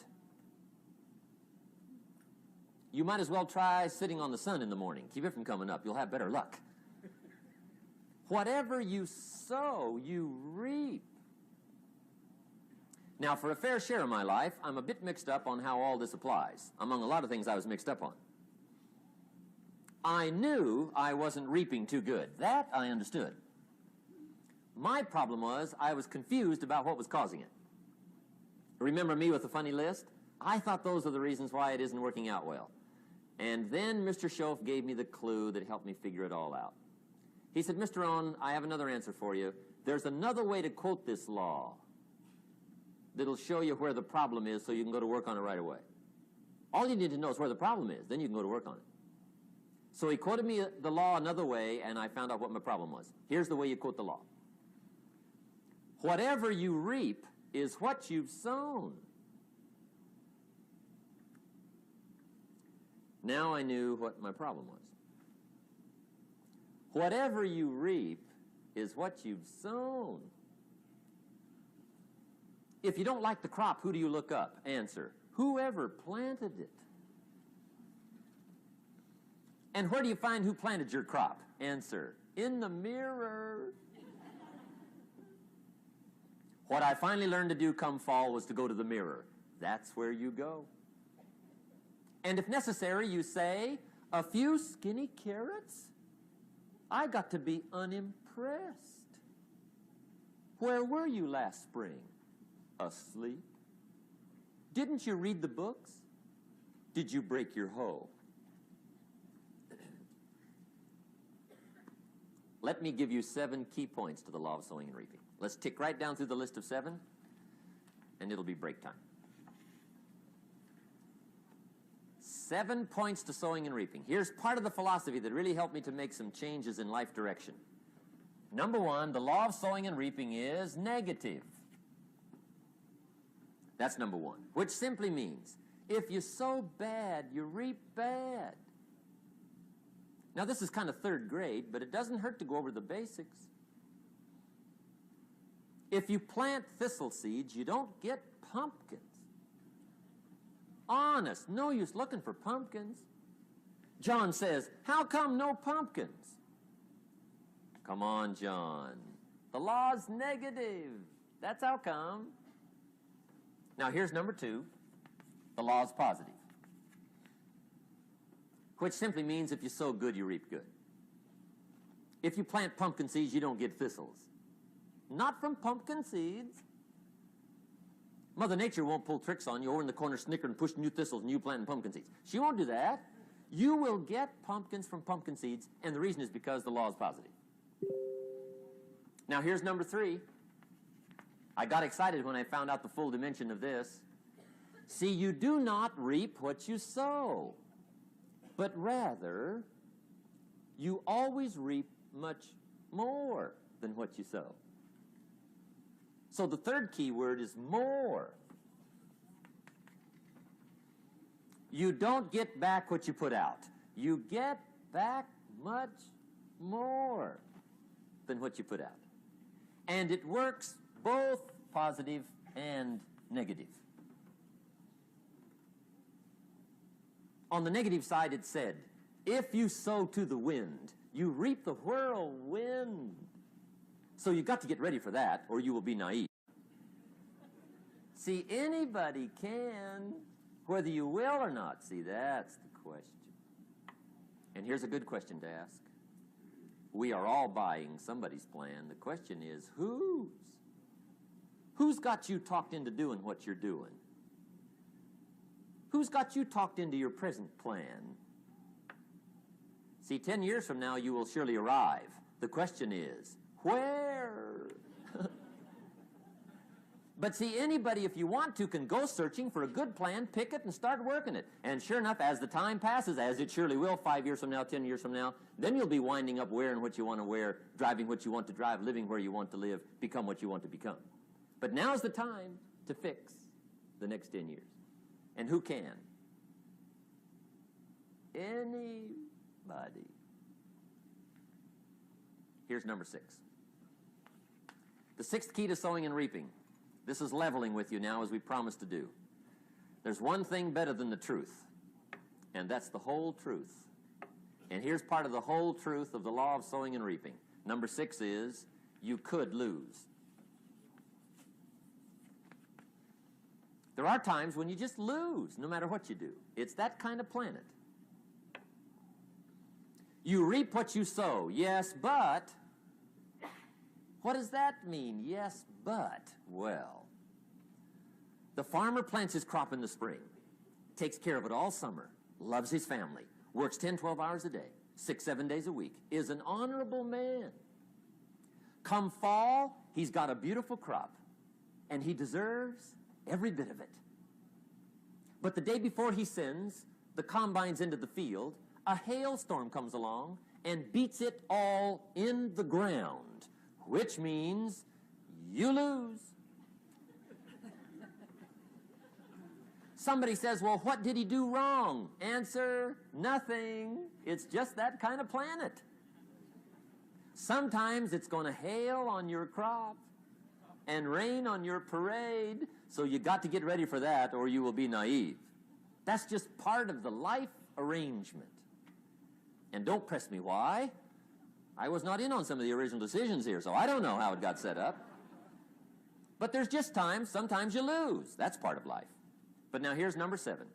You might as well try sitting on the sun in the morning. Keep it from coming up. You'll have better luck. Whatever you sow, you reap. Now, for a fair share of my life, I'm a bit mixed up on how all this applies. Among a lot of things I was mixed up on. I knew I wasn't reaping too good. That I understood. My problem was I was confused about what was causing it. Remember me with the funny list? I thought those are the reasons why it isn't working out well. And then Mr. Schoaf gave me the clue that helped me figure it all out. He said, Mr. Owen, I have another answer for you. There's another way to quote this law that'll show you where the problem is so you can go to work on it right away. All you need to know is where the problem is. Then you can go to work on it. So he quoted me the law another way, and I found out what my problem was. Here's the way you quote the law. Whatever you reap is what you've sown. Now I knew what my problem was. Whatever you reap is what you've sown. If you don't like the crop, who do you look up? Answer, whoever planted it. And where do you find who planted your crop? Answer, in the mirror. What I finally learned to do come fall was to go to the mirror. That's where you go. And if necessary, you say, a few skinny carrots? I got to be unimpressed. Where were you last spring? Asleep. Didn't you read the books? Did you break your hoe? Let me give you 7 key points to the law of sowing and reaping. Let's tick right down through the list of 7, and it'll be break time. 7 points to sowing and reaping. Here's part of the philosophy that really helped me to make some changes in life direction. Number 1, the law of sowing and reaping is negative. That's number 1, which simply means if you sow bad, you reap bad. Now, this is kind of 3rd grade, but it doesn't hurt to go over the basics. If you plant thistle seeds, you don't get pumpkins. Honest, no use looking for pumpkins. John says, how come no pumpkins? Come on, John. The law's negative. That's how come. Now, here's number 2. The law's positive. Which simply means if you sow good, you reap good. If you plant pumpkin seeds, you don't get thistles. Not from pumpkin seeds. Mother Nature won't pull tricks on you over in the corner snickering, pushing you thistles and you planting pumpkin seeds. She won't do that. You will get pumpkins from pumpkin seeds, and the reason is because the law is positive. Now here's number 3. I got excited when I found out the full dimension of this. See, you do not reap what you sow, but rather you always reap much more than what you sow. So the third key word is more. You don't get back what you put out. You get back much more than what you put out. And it works both positive and negative. On the negative side, it said, if you sow to the wind, you reap the whirlwind. So you've got to get ready for that, or you will be naive. See, anybody can, whether you will or not. See, that's the question. And here's a good question to ask. We are all buying somebody's plan. The question is, whose? Who's got you talked into doing what you're doing? Who's got you talked into your present plan? See, 10 years from now, you will surely arrive. The question is, where? But see, anybody, if you want to, can go searching for a good plan, pick it, and start working it. And sure enough, as the time passes, as it surely will, 5 years from now, 10 years from now, then you'll be winding up wearing what you want to wear, driving what you want to drive, living where you want to live, become what you want to become. But now's the time to fix the next 10 years. And who can? Anybody. Here's number 6. The 6th key to sowing and reaping. This is leveling with you now, as we promised to do. There's one thing better than the truth, and that's the whole truth. And here's part of the whole truth of the law of sowing and reaping. Number 6 is, you could lose. There are times when you just lose, no matter what you do. It's that kind of planet. You reap what you sow, yes, but... What does that mean? Yes, but, well, the farmer plants his crop in the spring, takes care of it all summer, loves his family, works 10, 12 hours a day, 6, 7 days a week, is an honorable man. Come fall, he's got a beautiful crop, and he deserves every bit of it. But the day before he sends the combines into the field, a hailstorm comes along and beats it all in the ground. Which means you lose. Somebody says, well, what did he do wrong? Answer, nothing. It's just that kind of planet. Sometimes it's going to hail on your crop and rain on your parade, so you got to get ready for that or you will be naive. That's just part of the life arrangement. And don't press me why. I was not in on some of the original decisions here, so I don't know how it got set up. But there's just times, sometimes you lose. That's part of life. But now here's number 7.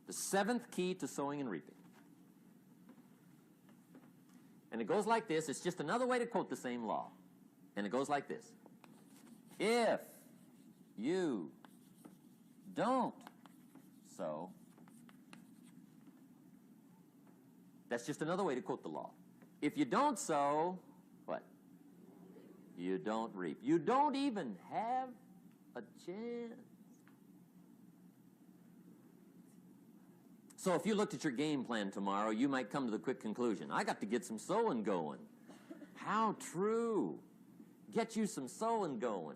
The 7th key to sowing and reaping. And it goes like this. It's just another way to quote the same law. And it goes like this. If you don't sow, that's just another way to quote the law. If you don't sow, what? You don't reap. You don't even have a chance. So if you looked at your game plan tomorrow, you might come to the quick conclusion, I got to get some sowing going. How true. Get you some sowing going.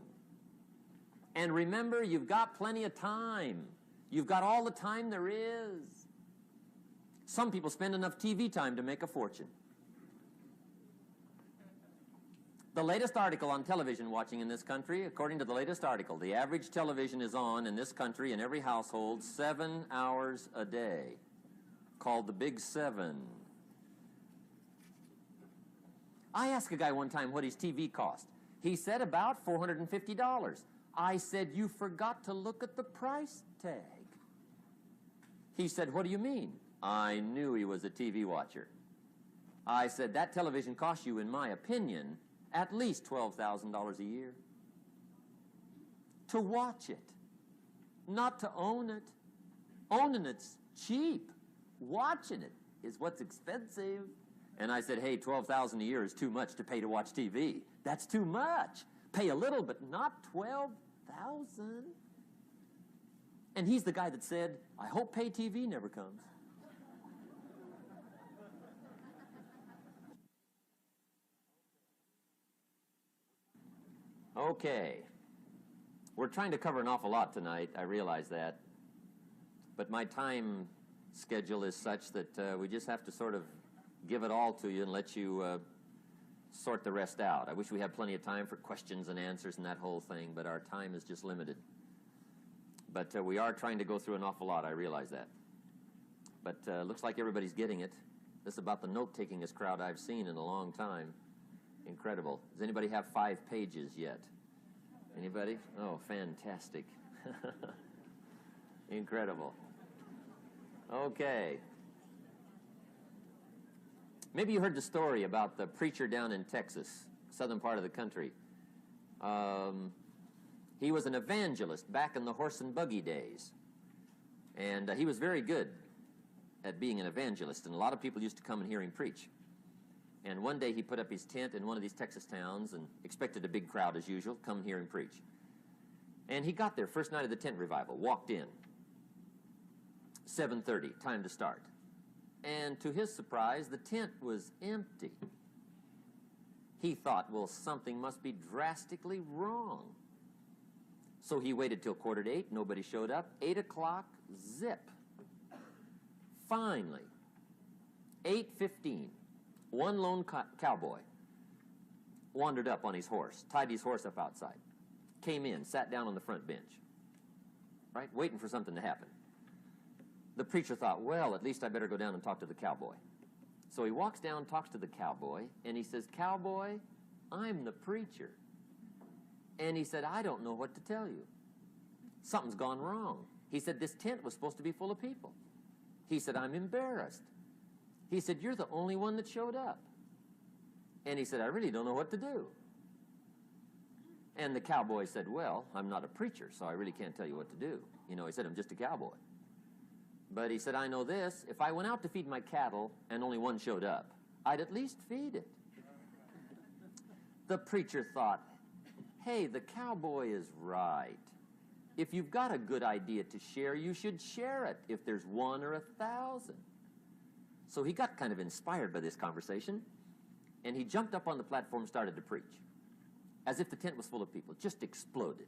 And remember, you've got plenty of time. You've got all the time there is. Some people spend enough TV time to make a fortune. The latest article on television watching in this country, according to the latest article, the average television is on in this country in every household 7 hours a day, called the Big 7. I asked a guy one time what his TV cost. He said about $450. I said, you forgot to look at the price tag. He said, what do you mean? I knew he was a TV watcher. I said, that television costs you, in my opinion, at least $12,000 a year. To watch it, not to own it. Owning it's cheap. Watching it is what's expensive. And I said, hey, $12,000 a year is too much to pay to watch TV. That's too much. Pay a little, but not $12,000. And he's the guy that said, I hope pay TV never comes. Okay. We're trying to cover an awful lot tonight. I realize that. But my time schedule is such that we just have to sort of give it all to you and let you sort the rest out. I wish we had plenty of time for questions and answers and that whole thing, but our time is just limited. But we are trying to go through an awful lot, I realize that. But looks like everybody's getting it. This is about the note-takingest crowd I've seen in a long time. Incredible. Does anybody have 5 pages yet? Anybody? Oh, fantastic. Incredible. Okay. Maybe you heard the story about the preacher down in Texas, southern part of the country. He was an evangelist back in the horse and buggy days. And he was very good at being an evangelist, and a lot of people used to come and hear him preach. And one day he put up his tent in one of these Texas towns and expected a big crowd as usual, come and hear him preach. And he got there, first night of the tent revival, walked in. 7:30, time to start. And to his surprise, the tent was empty. He thought, well, something must be drastically wrong. So he waited till 7:45, nobody showed up. 8 o'clock, zip. Finally, 8:15, one lone cowboy wandered up on his horse, tied his horse up outside, came in, sat down on the front bench, right, waiting for something to happen. The preacher thought, well, at least I better go down and talk to the cowboy. So he walks down, talks to the cowboy, and he says, Cowboy, I'm the preacher. And he said, I don't know what to tell you. Something's gone wrong. He said, this tent was supposed to be full of people. He said, I'm embarrassed. He said, you're the only one that showed up. And he said, I really don't know what to do. And the cowboy said, well, I'm not a preacher, so I really can't tell you what to do. You know, he said, I'm just a cowboy. But he said, I know this, if I went out to feed my cattle and only one showed up, I'd at least feed it. The preacher thought, hey, the cowboy is right. If you've got a good idea to share, you should share it, if there's 1 or 1,000. So he got kind of inspired by this conversation, and he jumped up on the platform and started to preach, as if the tent was full of people. It just exploded.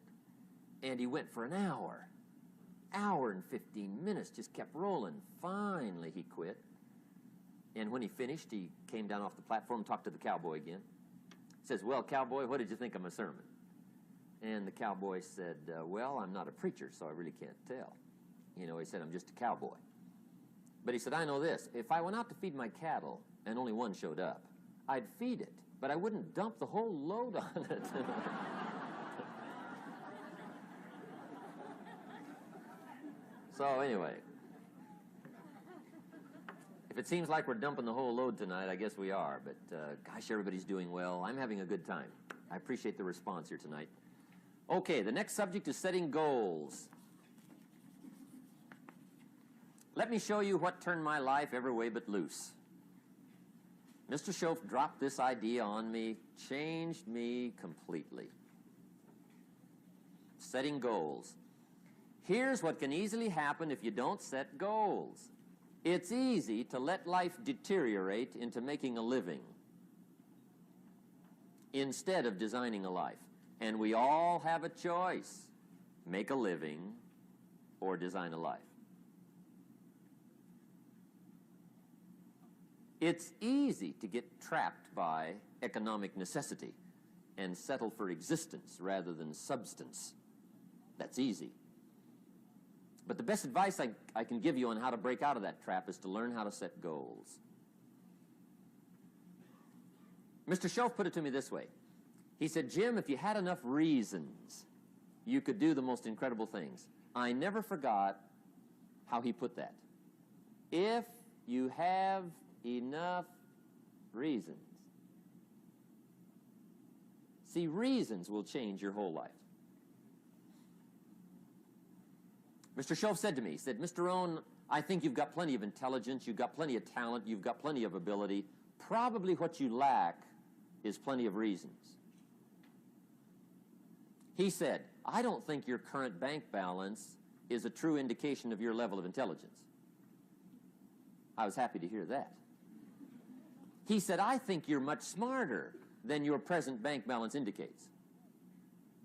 And he went for an hour and 15 minutes, just kept rolling. Finally, he quit. And when he finished, he came down off the platform, talked to the cowboy again. He says, well, cowboy, what did you think of my sermon? And the cowboy said, well, I'm not a preacher, so I really can't tell. You know, he said, I'm just a cowboy. But he said, I know this. If I went out to feed my cattle and only one showed up, I'd feed it, but I wouldn't dump the whole load on it. So anyway, if it seems like we're dumping the whole load tonight, I guess we are. But gosh, everybody's doing well. I'm having a good time. I appreciate the response here tonight. Okay, the next subject is setting goals. Let me show you what turned my life every way but loose. Mr. Schoaf dropped this idea on me, changed me completely. Setting goals. Here's what can easily happen if you don't set goals. It's easy to let life deteriorate into making a living instead of designing a life. And we all have a choice. Make a living or design a life. It's easy to get trapped by economic necessity and settle for existence rather than substance. That's easy. But the best advice I can give you on how to break out of that trap is to learn how to set goals. Mr. Schoaf put it to me this way. He said, Jim, if you had enough reasons, you could do the most incredible things. I never forgot how he put that. If you have enough Reasons. See, reasons will change your whole life. Mr. Shove said to me, he said, Mr. Rohn, I think you've got plenty of intelligence, you've got plenty of talent, you've got plenty of ability. Probably what you lack is plenty of reasons. He said, I don't think your current bank balance is a true indication of your level of intelligence. I was happy to hear that. He said, I think you're much smarter than your present bank balance indicates.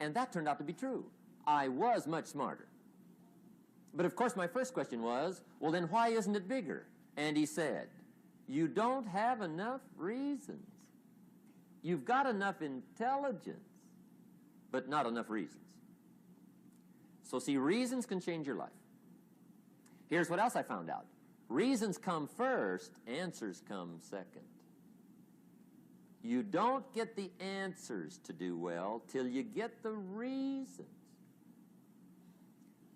And that turned out to be true. I was much smarter. But of course my first question was, well then why isn't it bigger? And he said, you don't have enough reasons. You've got enough intelligence, but not enough reasons. So see, reasons can change your life. Here's what else I found out. Reasons come first, answers come second. You don't get the answers to do well till you get the reasons.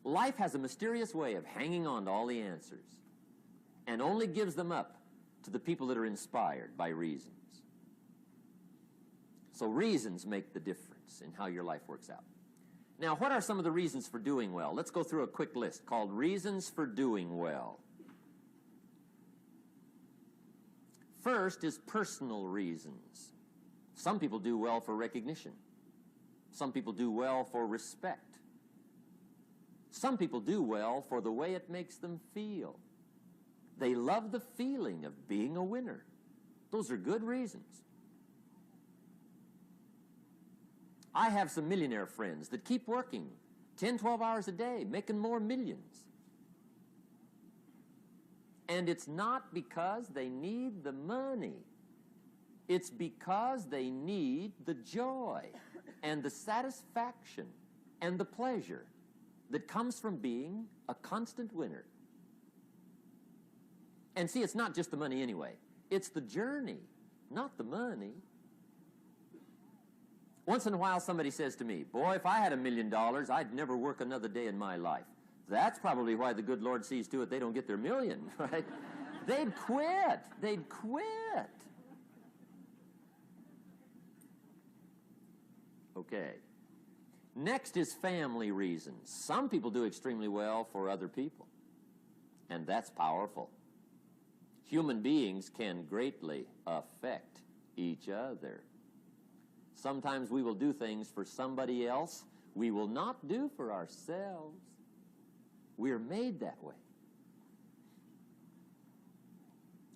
Life has a mysterious way of hanging on to all the answers and only gives them up to the people that are inspired by reasons. So reasons make the difference in how your life works out. Now, what are some of the reasons for doing well? Let's go through a quick list called Reasons for Doing Well. First is personal reasons. Some people do well for recognition. Some people do well for respect. Some people do well for the way it makes them feel. They love the feeling of being a winner. Those are good reasons. I have some millionaire friends that keep working 10, 12 hours a day, making more millions. And it's not because they need the money. It's because they need the joy and the satisfaction and the pleasure that comes from being a constant winner. And see, it's not just the money anyway. It's the journey, not the money. Once in a while somebody says to me, boy, if I had $1 million, I'd never work another day in my life. That's probably why the good Lord sees to it they don't get their million, right? They'd quit. They'd quit. Okay. Next is family reasons. Some people do extremely well for other people, and that's powerful. Human beings can greatly affect each other. Sometimes we will do things for somebody else we will not do for ourselves. We're made that way.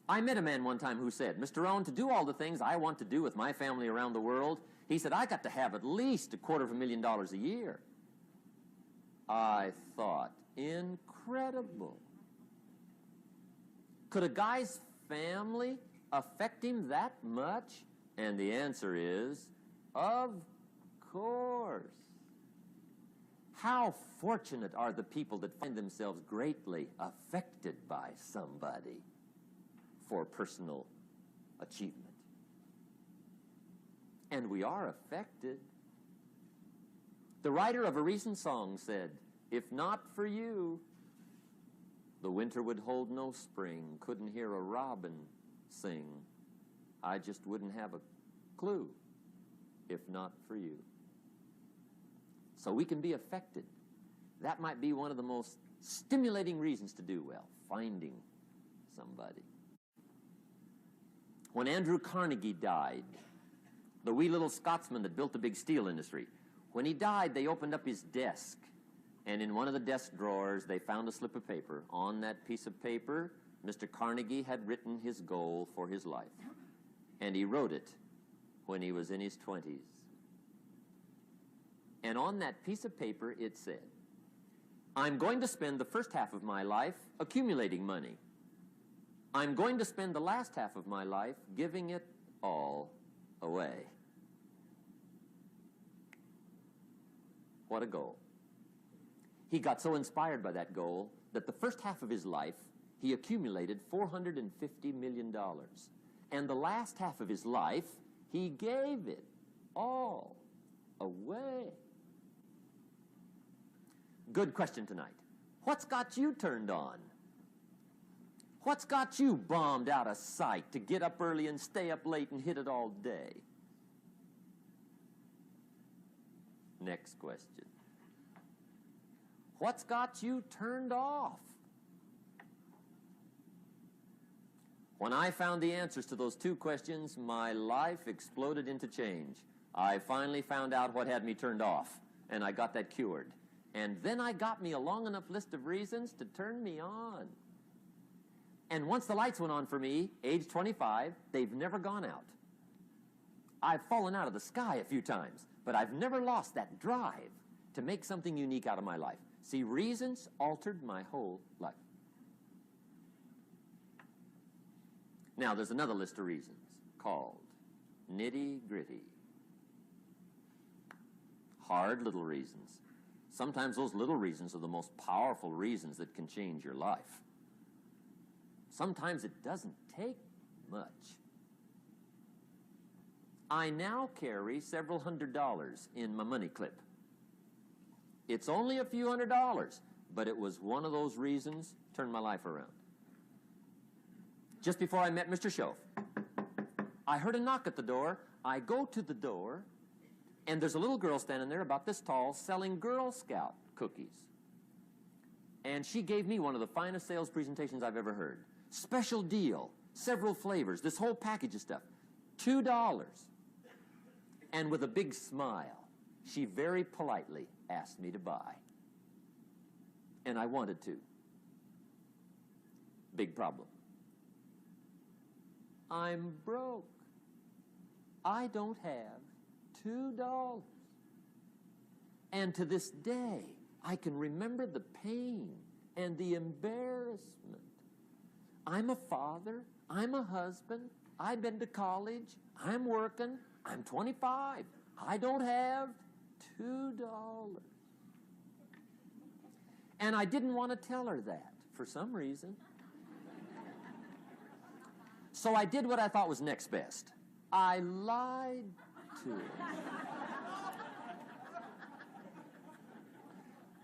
I met a man one time who said, Mr. Rohn, to do all the things I want to do with my family around the world, he said, I got to have at least $250,000 a year. I thought, incredible. Could a guy's family affect him that much? And the answer is, of course. How fortunate are the people that find themselves greatly affected by somebody for personal achievement. And we are affected. The writer of a recent song said, if not for you, the winter would hold no spring, couldn't hear a robin sing. I just wouldn't have a clue if not for you. So we can be affected. That might be one of the most stimulating reasons to do well, finding somebody. When Andrew Carnegie died, the wee little Scotsman that built the big steel industry, when he died, they opened up his desk, and in one of the desk drawers, they found a slip of paper. On that piece of paper, Mr. Carnegie had written his goal for his life, and he wrote it when he was in his 20s. And on that piece of paper, it said, I'm going to spend the first half of my life accumulating money. I'm going to spend the last half of my life giving it all away. What a goal. He got so inspired by that goal that the first half of his life, he accumulated $450 million. And the last half of his life, he gave it all away. Good question tonight. What's got you turned on? What's got you bombed out of sight to get up early and stay up late and hit it all day? Next question. What's got you turned off? When I found the answers to those two questions, my life exploded into change. I finally found out what had me turned off, and I got that cured. And then I got me a long enough list of reasons to turn me on. And once the lights went on for me, age 25, they've never gone out. I've fallen out of the sky a few times, but I've never lost that drive to make something unique out of my life. See, reasons altered my whole life. Now, there's another list of reasons called nitty-gritty. Hard little reasons. Sometimes those little reasons are the most powerful reasons that can change your life. Sometimes it doesn't take much. I now carry several $100s in my money clip. It's only a few $100s, but it was one of those reasons turned my life around. Just before I met Mr. Schoaf, I heard a knock at the door. I go to the door, and there's a little girl standing there about this tall selling Girl Scout cookies. And she gave me one of the finest sales presentations I've ever heard. Special deal, several flavors, this whole package of stuff, $2. And with a big smile, she very politely asked me to buy. And I wanted to. Big problem. I'm broke. I don't have $2. And to this day, I can remember the pain and the embarrassment. I'm a father. I'm a husband. I've been to college. I'm working. I'm 25. I don't have $2. And I didn't want to tell her that for some reason. So I did what I thought was next best. I lied to her.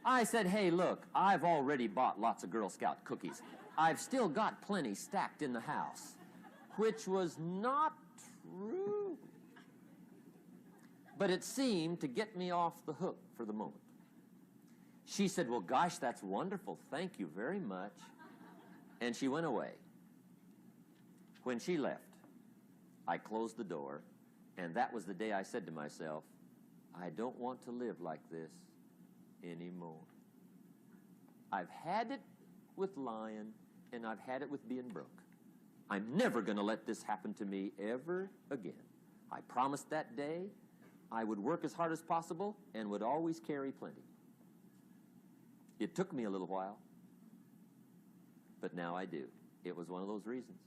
I said, hey, look, I've already bought lots of Girl Scout cookies. I've still got plenty stacked in the house, which was not true. But it seemed to get me off the hook for the moment. She said, well, gosh, that's wonderful. Thank you very much. And she went away. When she left, I closed the door, and that was the day I said to myself, I don't want to live like this anymore. I've had it with lying, and I've had it with being broke. I'm never going to let this happen to me ever again. I promised that day I would work as hard as possible and would always carry plenty. It took me a little while, but now I do. It was one of those reasons.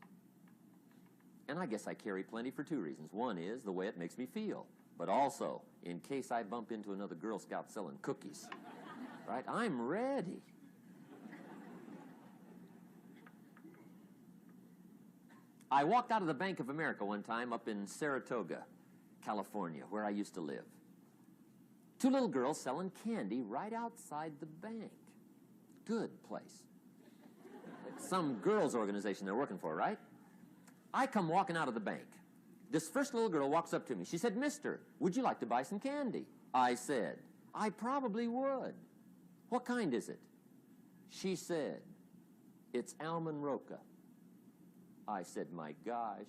And I guess I carry plenty for two reasons. One is the way it makes me feel, but also in case I bump into another Girl Scout selling cookies. Right? I'm ready. I walked out of the Bank of America one time up in Saratoga, California, where I used to live. Two little girls selling candy right outside the bank. Good place. Some girls' organization they're working for, right? I come walking out of the bank. This first little girl walks up to me. She said, Mister, would you like to buy some candy? I said, I probably would. What kind is it? She said, it's almond roca. I said, my gosh,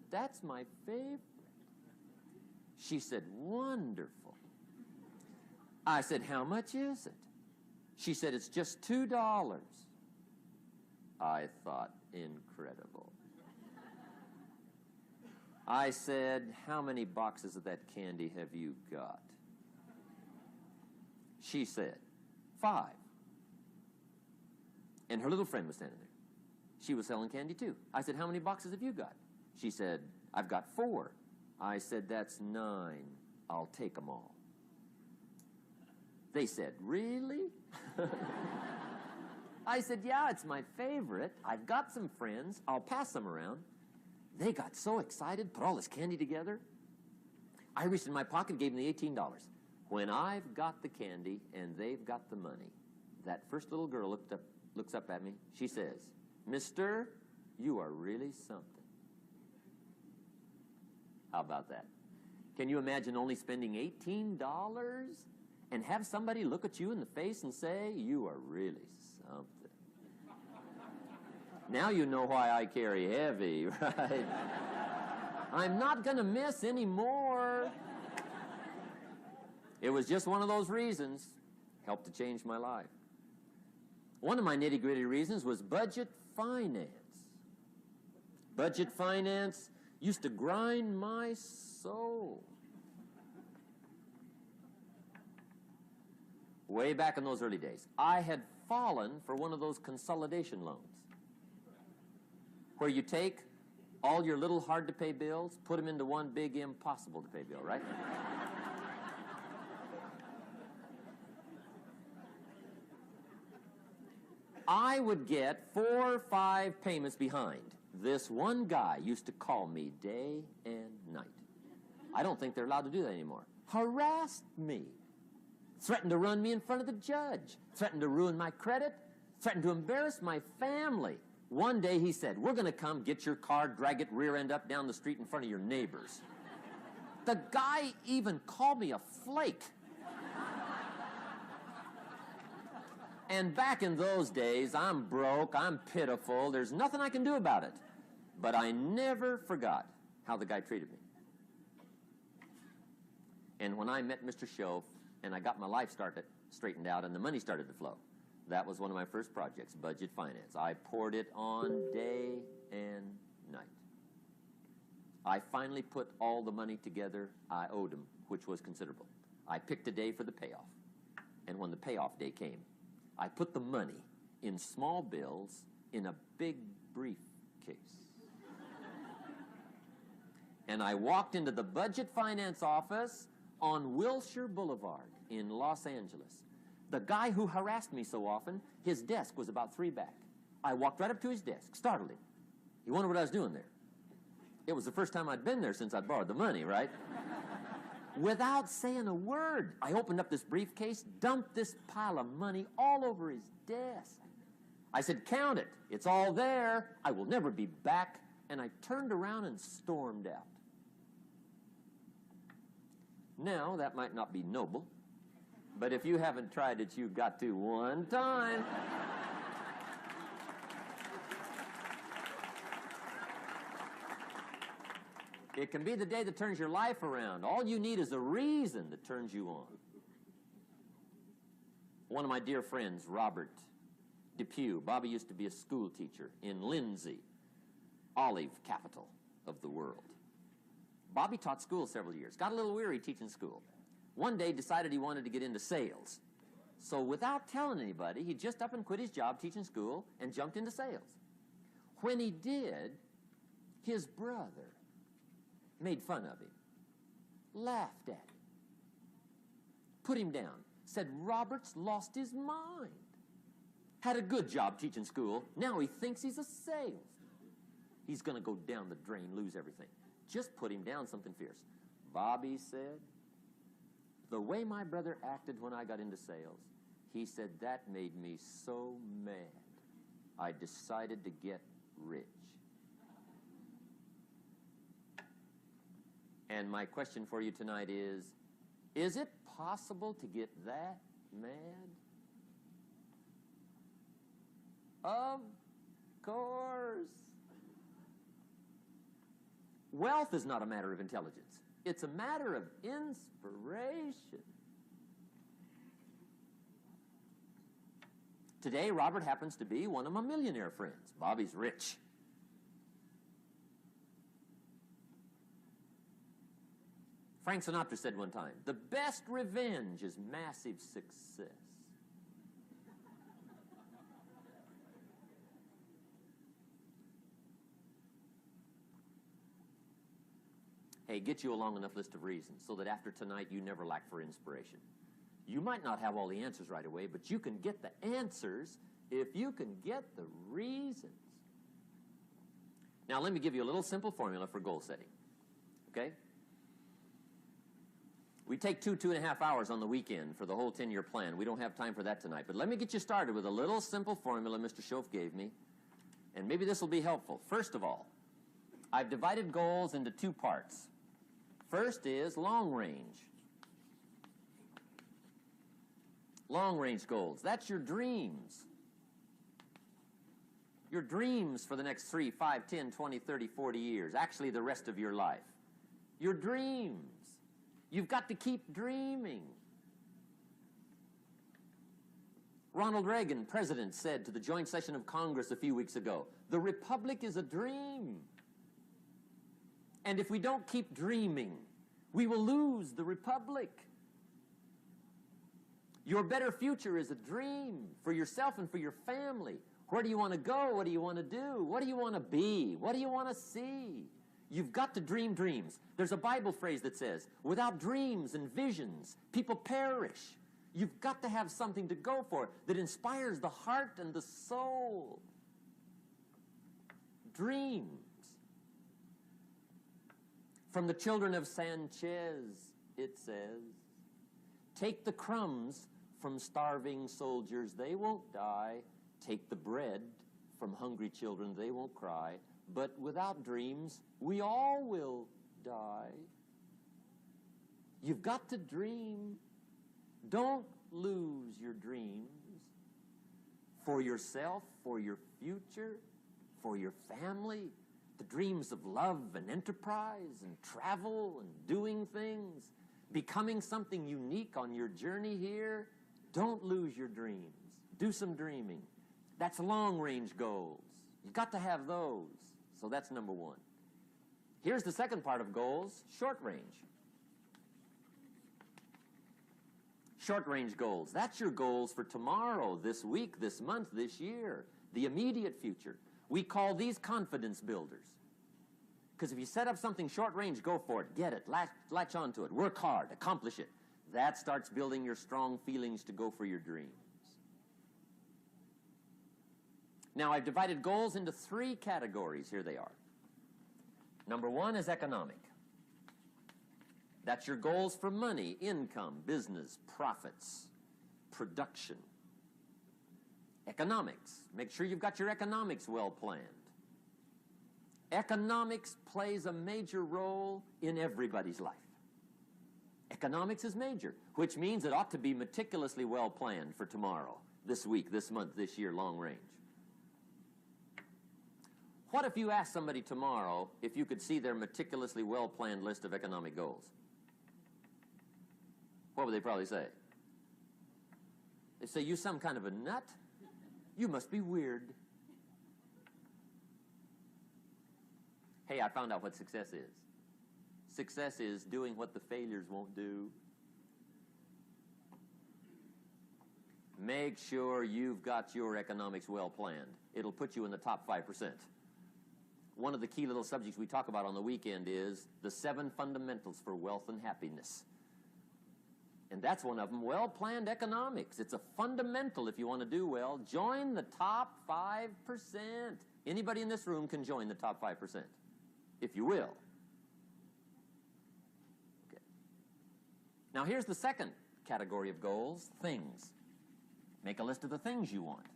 that's my favorite. She said, wonderful. I said, how much is it? She said, it's just $2. I thought, incredible. I said, how many boxes of that candy have you got? She said, 5. And her little friend was standing there. She was selling candy too. I said, how many boxes have you got? She said, I've got 4. I said, that's 9. I'll take them all. They said, really? I said, yeah, it's my favorite. I've got some friends. I'll pass them around. They got so excited, put all this candy together. I reached in my pocket, gave them the $18. When I've got the candy and they've got the money, that first little girl looks up at me. She says, Mister, You are really something. How about that? Can you imagine only spending $18 and have somebody look at you in the face and say, you are really something? Now you know why I carry heavy, right? I'm not going to miss anymore. It was just one of those reasons. Helped to change my life. One of my nitty-gritty reasons was budget finance. Budget finance used to grind my soul. Way back in those early days, I had fallen for one of those consolidation loans where you take all your little hard-to-pay bills, put them into one big impossible-to-pay bill, right? I would get 4 or 5 payments behind. This one guy used to call me day and night. I don't think they're allowed to do that anymore. Harassed me. Threatened to run me in front of the judge. Threatened to ruin my credit. Threatened to embarrass my family. One day he said, we're going to come get your car, drag it rear end up down the street in front of your neighbors. The guy even called me a flake. And back in those days, I'm broke, I'm pitiful, there's nothing I can do about it. But I never forgot how the guy treated me. And when I met Mr. Schoaf and I got my life straightened out and the money started to flow, that was one of my first projects, budget finance. I poured it on day and night. I finally put all the money together I owed him, which was considerable. I picked a day for the payoff. And when the payoff day came, I put the money in small bills in a big briefcase. And I walked into the budget finance office on Wilshire Boulevard in Los Angeles. The guy who harassed me so often, his desk was about 3 back. I walked right up to his desk, startled him. He wondered what I was doing there. It was the first time I'd been there since I'd borrowed the money, right? Without saying a word, I opened up this briefcase, dumped this pile of money all over his desk. I said, count it. It's all there. I will never be back. And I turned around and stormed out. Now, that might not be noble, but if you haven't tried it, you've got to one time. It can be the day that turns your life around. All you need is a reason that turns you on. One of my dear friends, Robert Depew, Bobby used to be a school teacher in Lindsay, olive capital of the world. Bobby taught school several years, got a little weary teaching school. One day decided he wanted to get into sales. So without telling anybody, he just up and quit his job teaching school and jumped into sales. When he did, his brother made fun of him, laughed at him, put him down, said Robert's lost his mind. Had a good job teaching school. Now he thinks he's a salesman. He's going to go down the drain, lose everything. Just put him down something fierce. Bobby said, the way my brother acted when I got into sales, he said that made me so mad. I decided to get rich. And my question for you tonight is it possible to get that mad? Of course. Wealth is not a matter of intelligence. It's a matter of inspiration. Today, Robert happens to be one of my millionaire friends. Bobby's rich. Frank Sinatra said one time, the best revenge is massive success. Hey, get you a long enough list of reasons so that after tonight you never lack for inspiration. You might not have all the answers right away, but you can get the answers if you can get the reasons. Now, let me give you a little simple formula for goal setting, okay? We take 2.5 hours on the weekend for the whole 10-year plan. We don't have time for that tonight, but let me get you started with a little simple formula Mr. Schoaf gave me. And maybe this will be helpful. First of all, I've divided goals into two parts. First is long range. Long range goals. That's your dreams. Your dreams for the next 3, 5, 10, 20, 30, 40 years. Actually, the rest of your life. Your dreams. You've got to keep dreaming. Ronald Reagan, president, said to the joint session of Congress a few weeks ago, "The republic is a dream. And if we don't keep dreaming, we will lose the republic." Your better future is a dream for yourself and for your family. Where do you want to go? What do you want to do? What do you want to be? What do you want to see? You've got to dream dreams. There's a Bible phrase that says, without dreams and visions, people perish. You've got to have something to go for that inspires the heart and the soul. Dreams. From the children of Sanchez, it says, take the crumbs from starving soldiers, they won't die. Take the bread from hungry children, they won't cry. But without dreams, we all will die. You've got to dream. Don't lose your dreams for yourself, for your future, for your family. The dreams of love and enterprise and travel and doing things, becoming something unique on your journey here. Don't lose your dreams. Do some dreaming. That's long-range goals. You've got to have those. So that's number one. Here's the second part of goals, short range. Short-range goals. That's your goals for tomorrow, this week, this month, this year, the immediate future. We call these confidence builders. Because if you set up something short-range, go for it, get it, latch onto it, work hard, accomplish it. That starts building your strong feelings to go for your dreams. Now, I've divided goals into 3 categories. Here they are. Number 1 is economic. That's your goals for money, income, business, profits, production. Economics. Make sure you've got your economics well planned. Economics plays a major role in everybody's life. Economics is major, which means it ought to be meticulously well planned for tomorrow, this week, this month, this year, long range. What if you asked somebody tomorrow if you could see their meticulously well-planned list of economic goals? What would they probably say? They say, you some kind of a nut? You must be weird. Hey, I found out what success is. Success is doing what the failures won't do. Make sure you've got your economics well planned. It'll put you in the top 5%. One of the key little subjects we talk about on the weekend is the 7 fundamentals for wealth and happiness. And that's one of them, well-planned economics. It's a fundamental if you want to do well. Join the top 5%. Anybody in this room can join the top 5%, if you will. Okay. Now here's the second category of goals, things. Make a list of the things you want.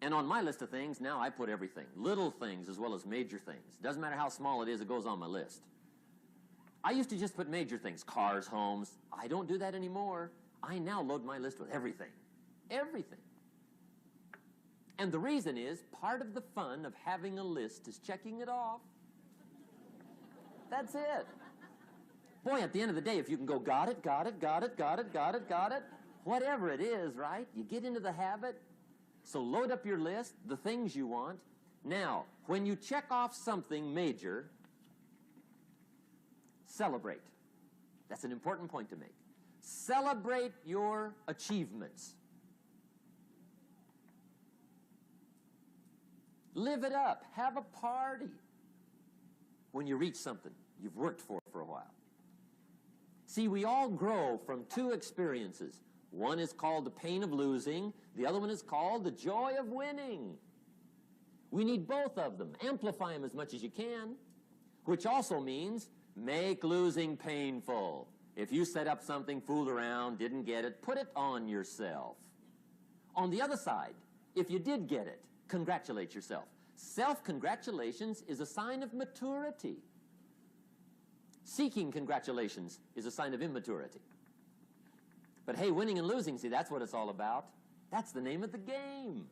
And on my list of things, now I put everything. Little things as well as major things. Doesn't matter how small it is, it goes on my list. I used to just put major things, cars, homes. I don't do that anymore. I now load my list with everything. Everything. And the reason is, part of the fun of having a list is checking it off. That's it. Boy, at the end of the day, if you can go, got it, got it, got it, got it, got it, got it, whatever it is, right? You get into the habit. So load up your list, the things you want. Now, when you check off something major, celebrate. That's an important point to make. Celebrate your achievements. Live it up. Have a party when you reach something you've worked for a while. See, we all grow from 2 experiences. One is called the pain of losing. The other one is called the joy of winning. We need both of them. Amplify them as much as you can, which also means make losing painful. If you set up something, fooled around, didn't get it, put it on yourself. On the other side, if you did get it, congratulate yourself. Self-congratulations is a sign of maturity. Seeking congratulations is a sign of immaturity. But hey, winning and losing, see, that's what it's all about. That's the name of the game.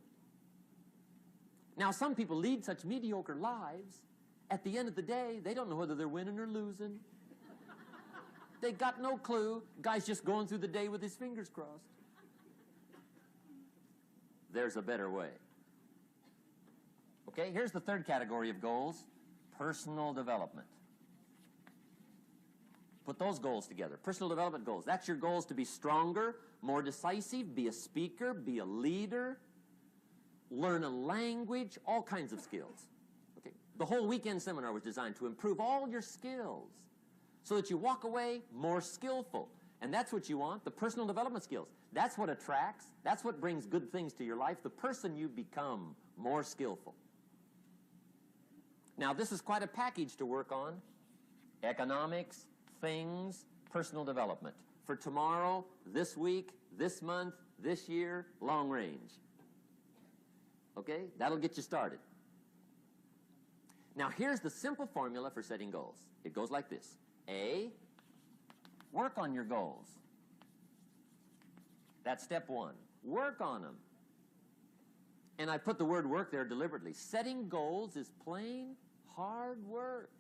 Now, some people lead such mediocre lives, at the end of the day, they don't know whether they're winning or losing. They got no clue. Guy's just going through the day with his fingers crossed. There's a better way. Okay, here's the third category of goals, personal development. Put those goals together, personal development goals. That's your goals to be stronger, more decisive, be a speaker, be a leader, learn a language, all kinds of skills. Okay, the whole weekend seminar was designed to improve all your skills so that you walk away more skillful. And that's what you want, the personal development skills. That's what attracts, that's what brings good things to your life, the person you become more skillful. Now, this is quite a package to work on. Economics, things, personal development. For tomorrow, this week, this month, this year, long range. Okay? That'll get you started. Now, here's the simple formula for setting goals. It goes like this. A, work on your goals. That's step one. Work on them. And I put the word work there deliberately. Setting goals is plain hard work.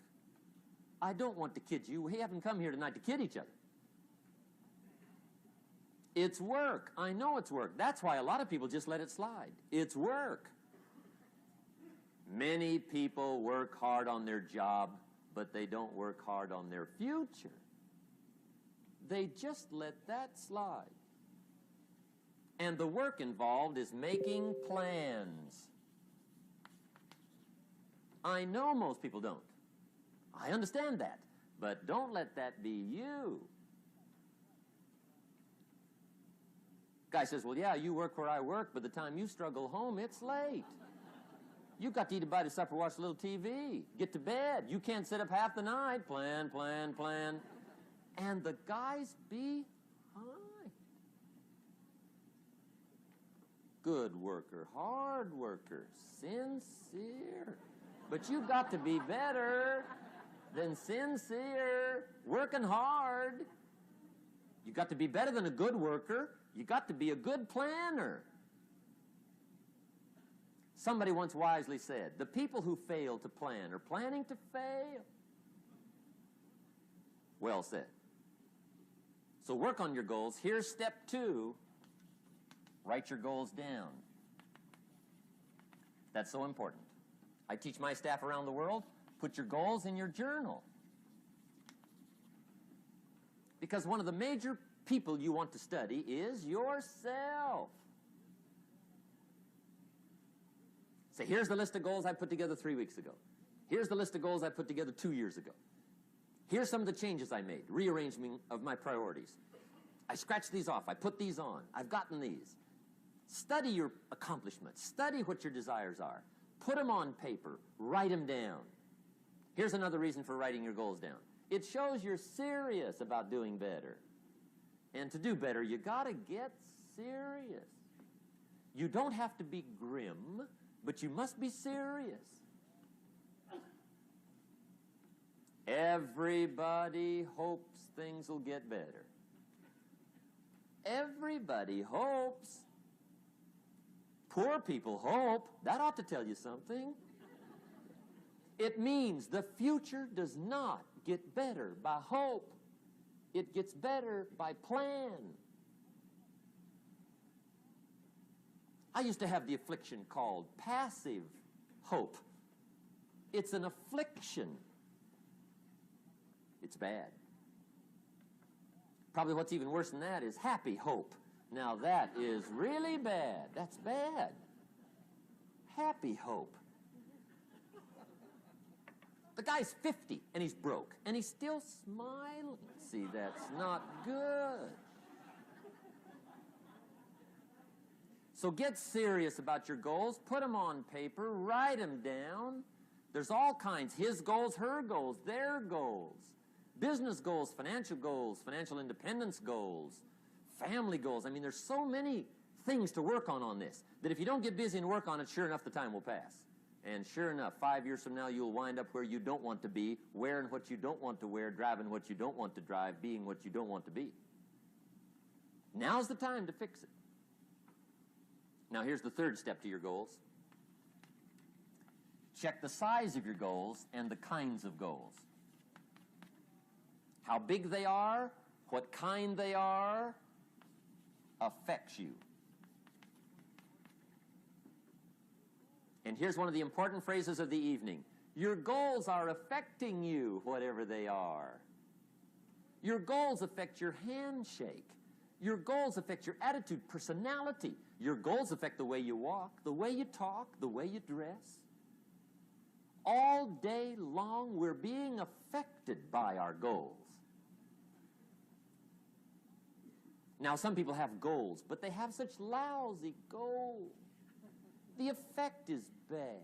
I don't want to kid you. We haven't come here tonight to kid each other. It's work. I know it's work. That's why a lot of people just let it slide. It's work. Many people work hard on their job, but they don't work hard on their future. They just let that slide. And the work involved is making plans. I know most people don't. I understand that. But don't let that be you. Guy says, well, yeah, you work where I work. By the time you struggle home, it's late. You've got to eat a bite of supper, watch a little TV, get to bed. You can't sit up half the night. Plan, plan, plan. And the guy's behind. Good worker, hard worker, sincere. But you've got to be better than sincere, working hard. You've got to be better than a good worker. You've got to be a good planner. Somebody once wisely said, the people who fail to plan are planning to fail. Well said. So work on your goals. Here's step 2. Write your goals down. That's so important. I teach my staff around the world, put your goals in your journal. Because one of the major people you want to study is yourself. Say, here's the list of goals I put together 3 weeks ago. Here's the list of goals I put together 2 years ago. Here's some of the changes I made, rearrangement of my priorities. I scratched these off. I put these on. I've gotten these. Study your accomplishments. Study what your desires are. Put them on paper. Write them down. Here's another reason for writing your goals down. It shows you're serious about doing better. And to do better, you got to get serious. You don't have to be grim, but you must be serious. Everybody hopes things will get better. Everybody hopes. Poor people hope. That ought to tell you something. It means the future does not get better by hope. It gets better by plan. I used to have the affliction called passive hope. It's an affliction. It's bad. Probably what's even worse than that is happy hope. Now that is really bad. That's bad. Happy hope. The guy's 50 and he's broke and he's still smiling. See, that's not good. So get serious about your goals. Put them on paper. Write them down. There's all kinds. His goals, her goals, their goals. Business goals, financial independence goals, family goals. I mean, there's so many things to work on this, that if you don't get busy and work on it, sure enough, the time will pass. And sure enough, 5 years from now, you'll wind up where you don't want to be, wearing what you don't want to wear, driving what you don't want to drive, being what you don't want to be. Now's the time to fix it. Now, here's the third step to your goals. Check the size of your goals and the kinds of goals. How big they are, what kind they are, affects you. And here's one of the important phrases of the evening. Your goals are affecting you, whatever they are. Your goals affect your handshake. Your goals affect your attitude, personality. Your goals affect the way you walk, the way you talk, the way you dress. All day long, we're being affected by our goals. Now, some people have goals, but they have such lousy goals. The effect is bad.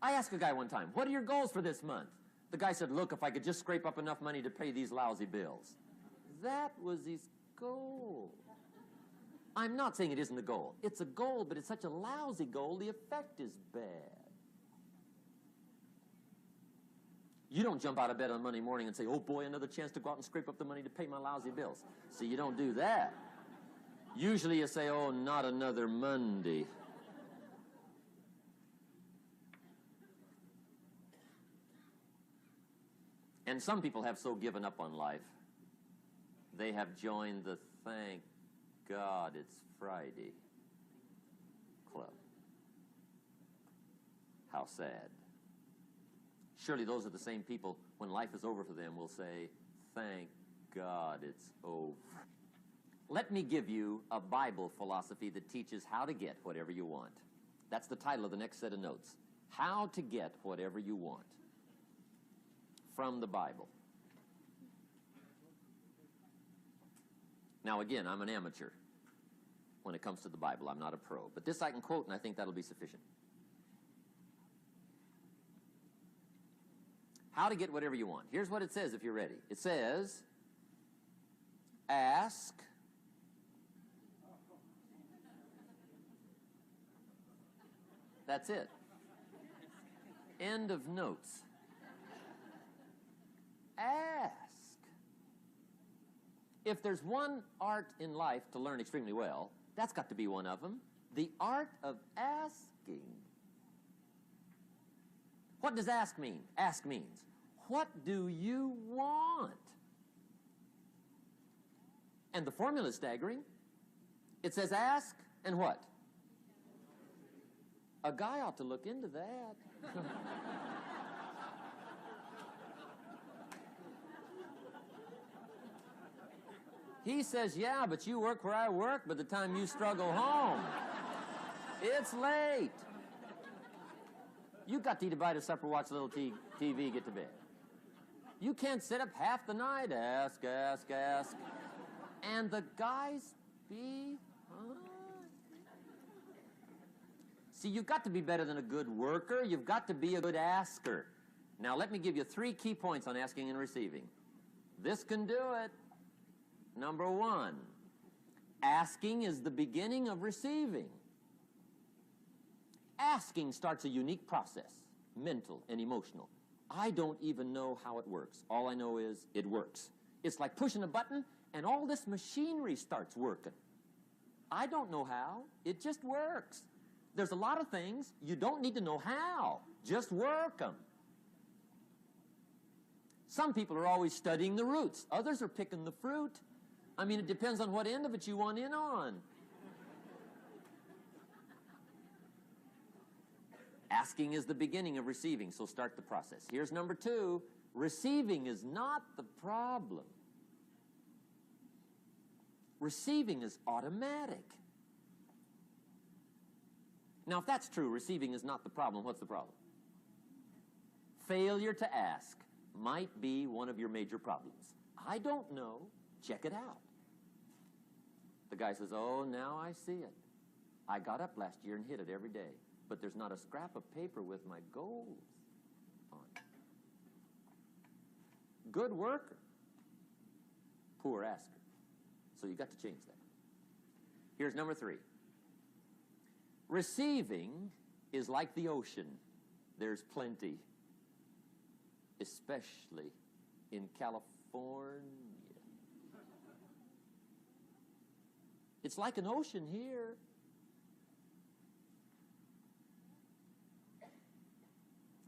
I asked a guy one time, what are your goals for this month? The guy said, look, if I could just scrape up enough money to pay these lousy bills. That was his goal. I'm not saying it isn't a goal. It's a goal, but it's such a lousy goal, the effect is bad. You don't jump out of bed on Monday morning and say, oh boy, another chance to go out and scrape up the money to pay my lousy bills. See, you don't do that. Usually you say, oh, not another Monday. And some people have so given up on life, they have joined the thank God it's Friday club. How sad. Surely those are the same people, when life is over for them, will say, thank God it's over. Let me give you a Bible philosophy that teaches how to get whatever you want. That's the title of the next set of notes. How to get whatever you want. From the Bible. Now again, I'm an amateur when it comes to the Bible. I'm not a pro. But this I can quote, and I think that'll be sufficient. How to get whatever you want. Here's what it says if you're ready. It says, ask. That's it. End of notes. Ask. If there's one art in life to learn extremely well, that's got to be one of them. The art of asking. What does ask mean? Ask means, what do you want? And the formula is staggering. It says ask and what? A guy ought to look into that. He says, yeah, but you work where I work. By the time you struggle home, it's late. You've got to eat a bite of supper, watch a little TV, get to bed. You can't sit up half the night. Ask, ask, ask. And the guys behind. See, you've got to be better than a good worker. You've got to be a good asker. Now, let me give you 3 key points on asking and receiving. This can do it. Number 1, asking is the beginning of receiving. Asking starts a unique process, mental and emotional. I don't even know how it works. All I know is it works. It's like pushing a button and all this machinery starts working. I don't know how. It just works. There's a lot of things you don't need to know how. Just work them. Some people are always studying the roots. Others are picking the fruit. I mean, it depends on what end of it you want in on. Asking is the beginning of receiving, so start the process. Here's number 2. Receiving is not the problem. Receiving is automatic. Now, if that's true, receiving is not the problem, what's the problem? Failure to ask might be one of your major problems. I don't know. Check it out. The guy says, oh, now I see it. I got up last year and hit it every day, but there's not a scrap of paper with my goals on it. Good worker, poor asker. So you've got to change that. Here's number 3. Receiving is like the ocean. There's plenty, especially in California. It's like an ocean here.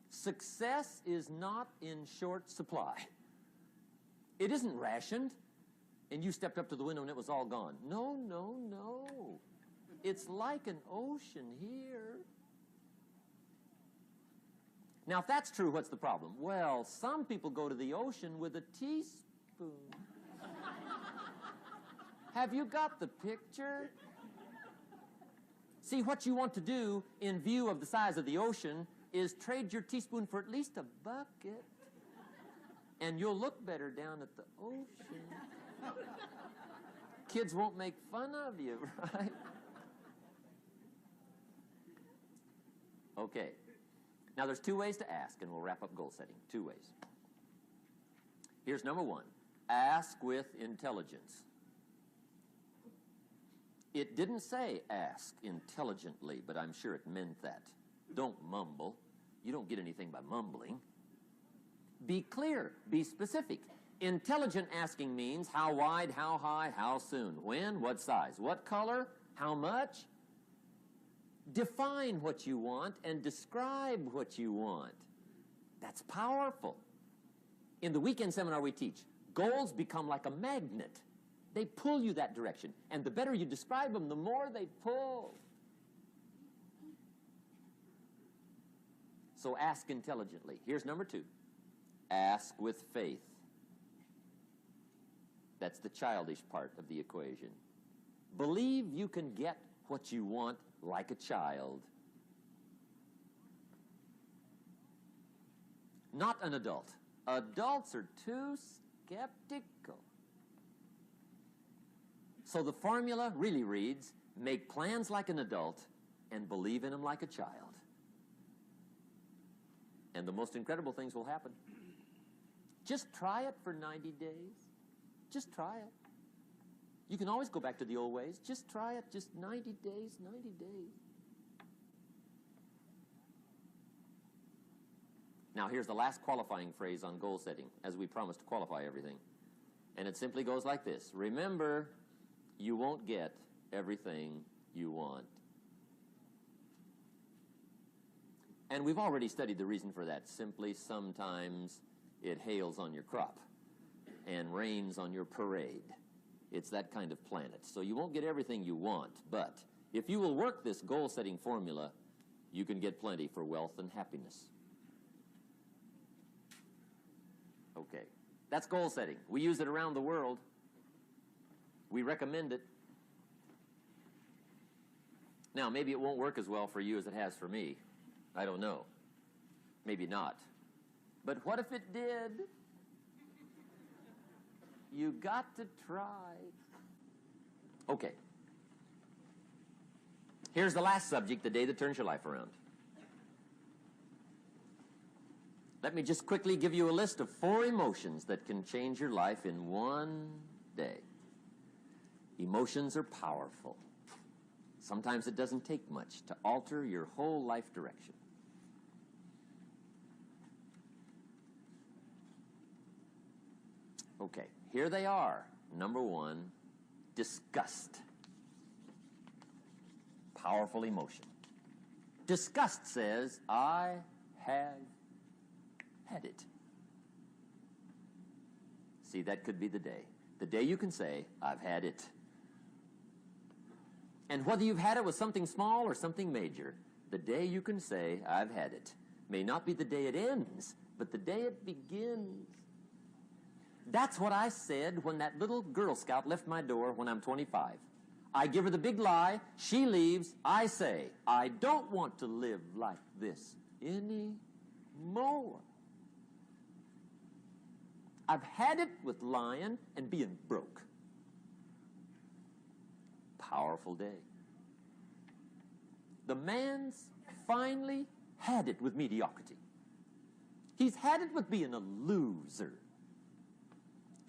Success is not in short supply. It isn't rationed, and you stepped up to the window and it was all gone. No, no, no. It's like an ocean here. Now, if that's true, what's the problem? Well, some people go to the ocean with a teaspoon. Have you got the picture? See, what you want to do in view of the size of the ocean is trade your teaspoon for at least a bucket, and you'll look better down at the ocean. Kids won't make fun of you, right? Okay. Now, there's 2 ways to ask, and we'll wrap up goal setting. 2 ways. Here's number 1. Ask with intelligence. It didn't say ask intelligently, but I'm sure it meant that. Don't mumble. You don't get anything by mumbling. Be clear. Be specific. Intelligent asking means how wide, how high, how soon, when, what size, what color, how much. Define what you want and describe what you want. That's powerful. In the weekend seminar we teach, goals become like a magnet. They pull you that direction. And the better you describe them, the more they pull. So ask intelligently. Here's number 2. Ask with faith. That's the childish part of the equation. Believe you can get what you want like a child. Not an adult. Adults are too skeptical. So the formula really reads, make plans like an adult and believe in them like a child. And the most incredible things will happen. Just try it for 90 days. Just try it. You can always go back to the old ways. Just try it. Just 90 days, 90 days. Now, here's the last qualifying phrase on goal setting, as we promised to qualify everything. And it simply goes like this. Remember, you won't get everything you want. And we've already studied the reason for that. Simply, sometimes it hails on your crop and rains on your parade. It's that kind of planet. So you won't get everything you want, but if you will work this goal-setting formula, you can get plenty for wealth and happiness. Okay, that's goal setting. We use it around the world. We recommend it. Now, maybe it won't work as well for you as it has for me. I don't know. Maybe not. But what if it did? You got to try. Okay. Here's the last subject, the day that turns your life around. Let me just quickly give you a list of 4 emotions that can change your life in one day. Emotions are powerful. Sometimes it doesn't take much to alter your whole life direction. Okay, here they are. Number 1, disgust. Powerful emotion. Disgust says, I have had it. See, that could be the day. The day you can say, I've had it. And whether you've had it with something small or something major, the day you can say, I've had it, may not be the day it ends, but the day it begins. That's what I said when that little Girl Scout left my door when I'm 25. I give her the big lie, she leaves, I say, I don't want to live like this anymore. I've had it with lying and being broke. Powerful day. The man's finally had it with mediocrity. He's had it with being a loser.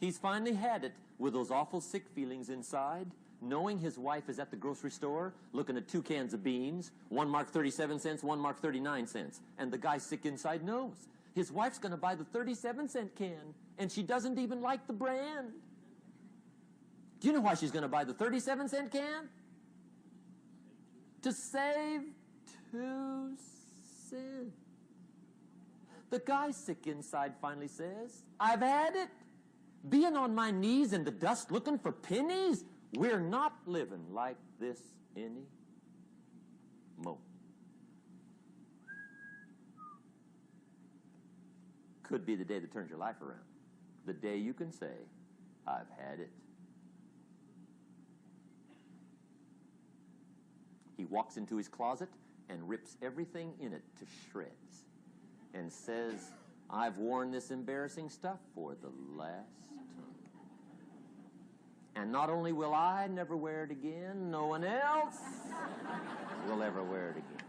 He's finally had it with those awful sick feelings inside, knowing his wife is at the grocery store looking at 2 cans of beans, one marked 37 cents, one marked 39 cents. And the guy sick inside knows his wife's going to buy the 37-cent can, and she doesn't even like the brand. Do you know why she's going to buy the 37-cent can? To save 2 cents. The guy sick inside finally says, I've had it. Being on my knees in the dust looking for pennies, we're not living like this anymore. Could be the day that turns your life around. The day you can say, I've had it. He walks into his closet and rips everything in it to shreds and says, I've worn this embarrassing stuff for the last time. And not only will I never wear it again, no one else will ever wear it again.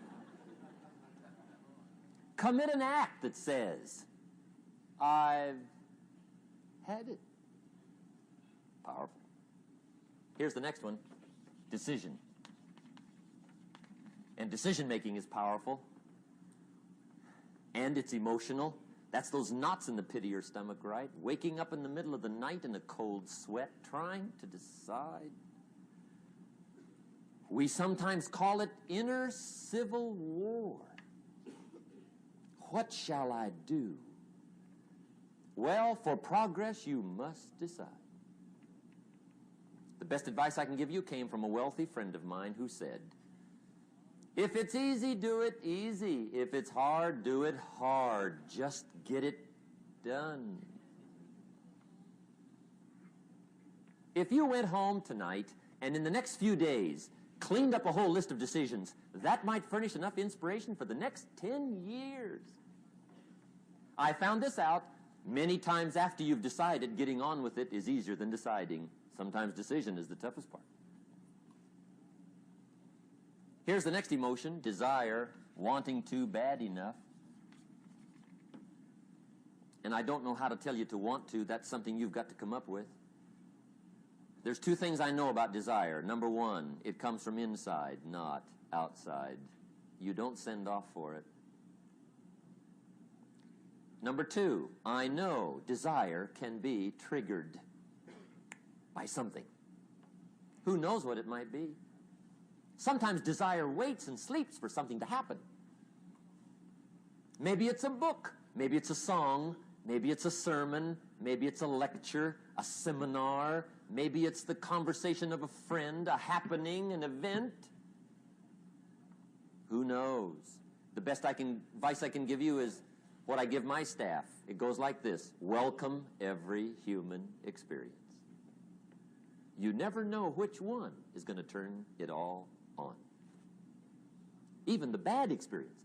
Commit an act that says, I've had it. Powerful. Here's the next one. Decision. And decision-making is powerful. And it's emotional. That's those knots in the pit of your stomach, right? Waking up in the middle of the night in a cold sweat, trying to decide. We sometimes call it inner civil war. What shall I do? Well, for progress, you must decide. The best advice I can give you came from a wealthy friend of mine who said, if it's easy, do it easy. If it's hard, do it hard. Just get it done. If you went home tonight and in the next few days cleaned up a whole list of decisions, that might furnish enough inspiration for the next 10 years. I found this out many times after you've decided. Getting on with it is easier than deciding. Sometimes decision is the toughest part. Here's the next emotion, desire, wanting to bad enough. And I don't know how to tell you to want to. That's something you've got to come up with. There's 2 things I know about desire. Number 1, it comes from inside, not outside. You don't send off for it. Number 2, I know desire can be triggered by something. Who knows what it might be? Sometimes desire waits and sleeps for something to happen. Maybe it's a book. Maybe it's a song. Maybe it's a sermon. Maybe it's a lecture, a seminar. Maybe it's the conversation of a friend, a happening, an event. Who knows? The best advice I can give you is what I give my staff. It goes like this. Welcome every human experience. You never know which one is going to turn it all on. Even the bad experiences.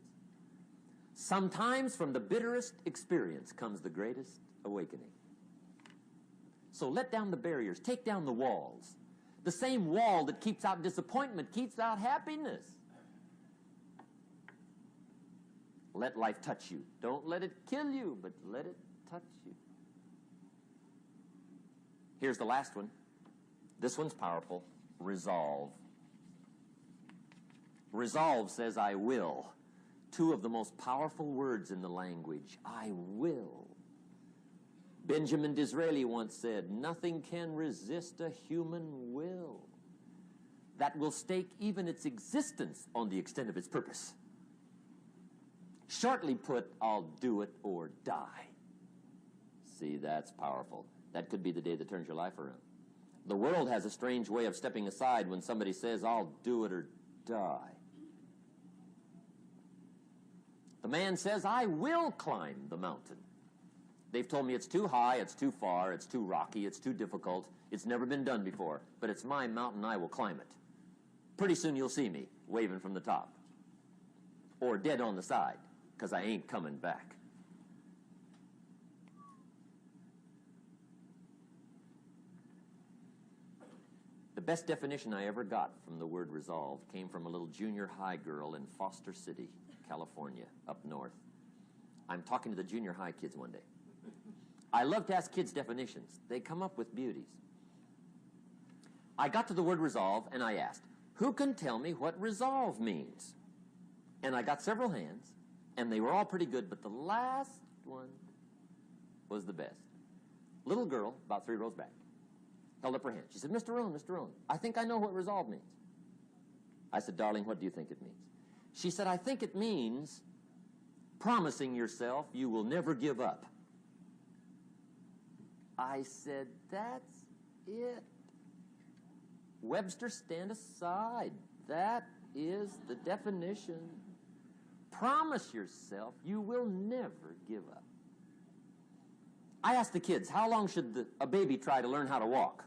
Sometimes from the bitterest experience comes the greatest awakening. So let down the barriers, take down the walls. The same wall that keeps out disappointment keeps out happiness. Let life touch you. Don't let it kill you, but let it touch you. Here's the last one. This one's powerful. Resolve. Resolve says, I will. 2 of the most powerful words in the language. I will. Benjamin Disraeli once said, nothing can resist a human will that will stake even its existence on the extent of its purpose. Shortly put, I'll do it or die. See, that's powerful. That could be the day that turns your life around. The world has a strange way of stepping aside when somebody says, I'll do it or die. The man says, I will climb the mountain. They've told me it's too high, it's too far, it's too rocky, it's too difficult, it's never been done before, but it's my mountain, I will climb it. Pretty soon you'll see me waving from the top. Or dead on the side, because I ain't coming back. The best definition I ever got from the word resolve came from a little junior high girl in Foster City, California, up north. I'm talking to the junior high kids one day. I love to ask kids definitions. They come up with beauties. I got to the word resolve, and I asked, who can tell me what resolve means? And I got several hands, and they were all pretty good, but the last one was the best. Little girl, about 3 rows back, held up her hand. She said, Mr. Rohn, I think I know what resolve means. I said, darling, what do you think it means? She said, I think it means promising yourself you will never give up. I said, that's it. Webster, stand aside. That is the definition. Promise yourself you will never give up. I asked the kids, how long should a baby try to learn how to walk?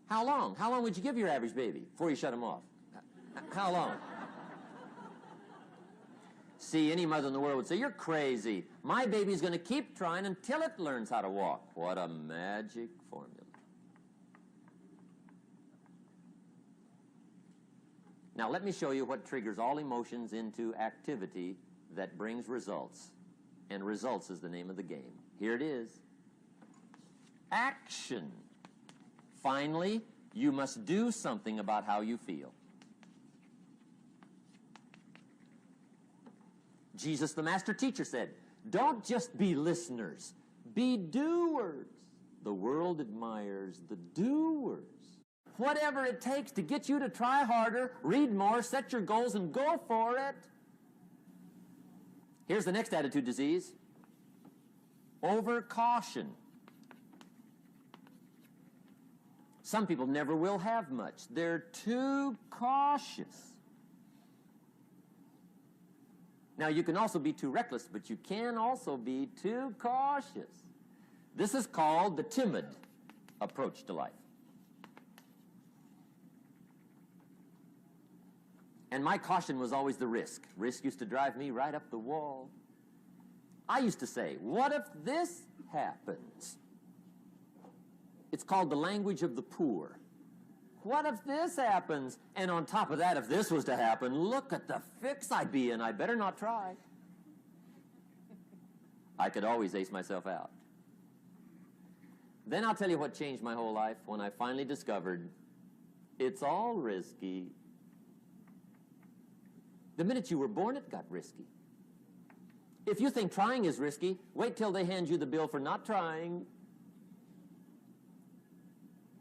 How long? How long would you give your average baby before you shut him off? How long? See, any mother in the world would say, you're crazy. My baby's going to keep trying until it learns how to walk. What a magic formula. Now, let me show you what triggers all emotions into activity that brings results. And results is the name of the game. Here it is. Action. Finally, you must do something about how you feel. Jesus, the master teacher, said, don't just be listeners, be doers. The world admires the doers. Whatever it takes to get you to try harder, read more, set your goals, and go for it. Here's the next attitude disease. Overcaution. Some people never will have much. They're too cautious. Now, you can also be too reckless, but you can also be too cautious. This is called the timid approach to life. And my caution was always the risk. Risk used to drive me right up the wall. I used to say, what if this happens? It's called the language of the poor. What if this happens? And on top of that, if this was to happen, look at the fix I'd be in. I better not try. I could always ace myself out. Then I'll tell you what changed my whole life when I finally discovered it's all risky. The minute you were born, it got risky. If you think trying is risky, wait till they hand you the bill for not trying.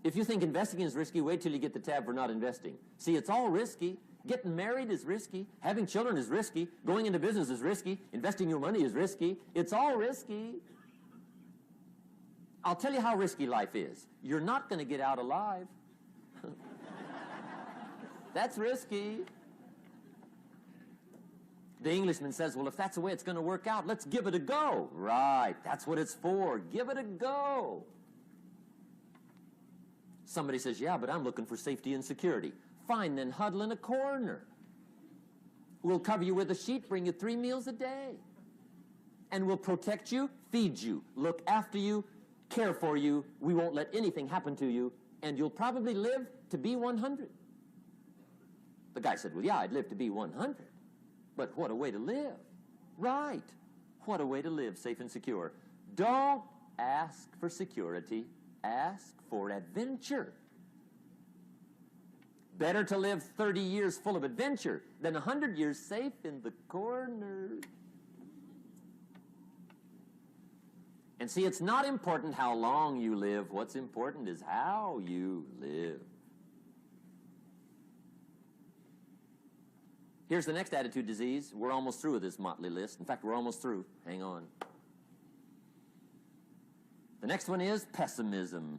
If you think investing is risky, wait till you get the tab for not investing. See, it's all risky. Getting married is risky. Having children is risky. Going into business is risky. Investing your money is risky. It's all risky. I'll tell you how risky life is. You're not going to get out alive. That's risky. The Englishman says, well, if that's the way it's going to work out, let's give it a go. Right, that's what it's for. Give it a go. Somebody says, yeah, but I'm looking for safety and security. Fine, then huddle in a corner. We'll cover you with a sheet, bring you 3 meals a day. And we'll protect you, feed you, look after you, care for you. We won't let anything happen to you. And you'll probably live to be 100. The guy said, well, yeah, I'd live to be 100. But what a way to live. Right. What a way to live, safe and secure. Don't ask for security. Ask for adventure. Better to live 30 years full of adventure than 100 years safe in the corner. And see, it's not important how long you live. What's important is how you live. Here's the next attitude disease. We're almost through with this motley list. In fact, we're almost through. Hang on. The next one is pessimism.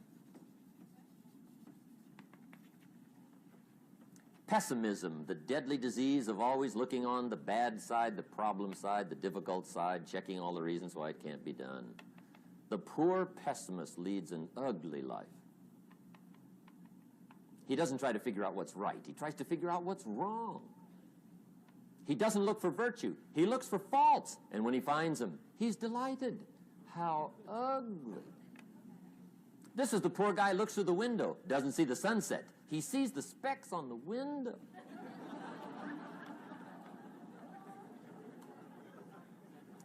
Pessimism, the deadly disease of always looking on the bad side, the problem side, the difficult side, checking all the reasons why it can't be done. The poor pessimist leads an ugly life. He doesn't try to figure out what's right. He tries to figure out what's wrong. He doesn't look for virtue. He looks for faults. And when he finds them, he's delighted. How ugly. This is the poor guy who looks through the window, doesn't see the sunset. He sees the specks on the window.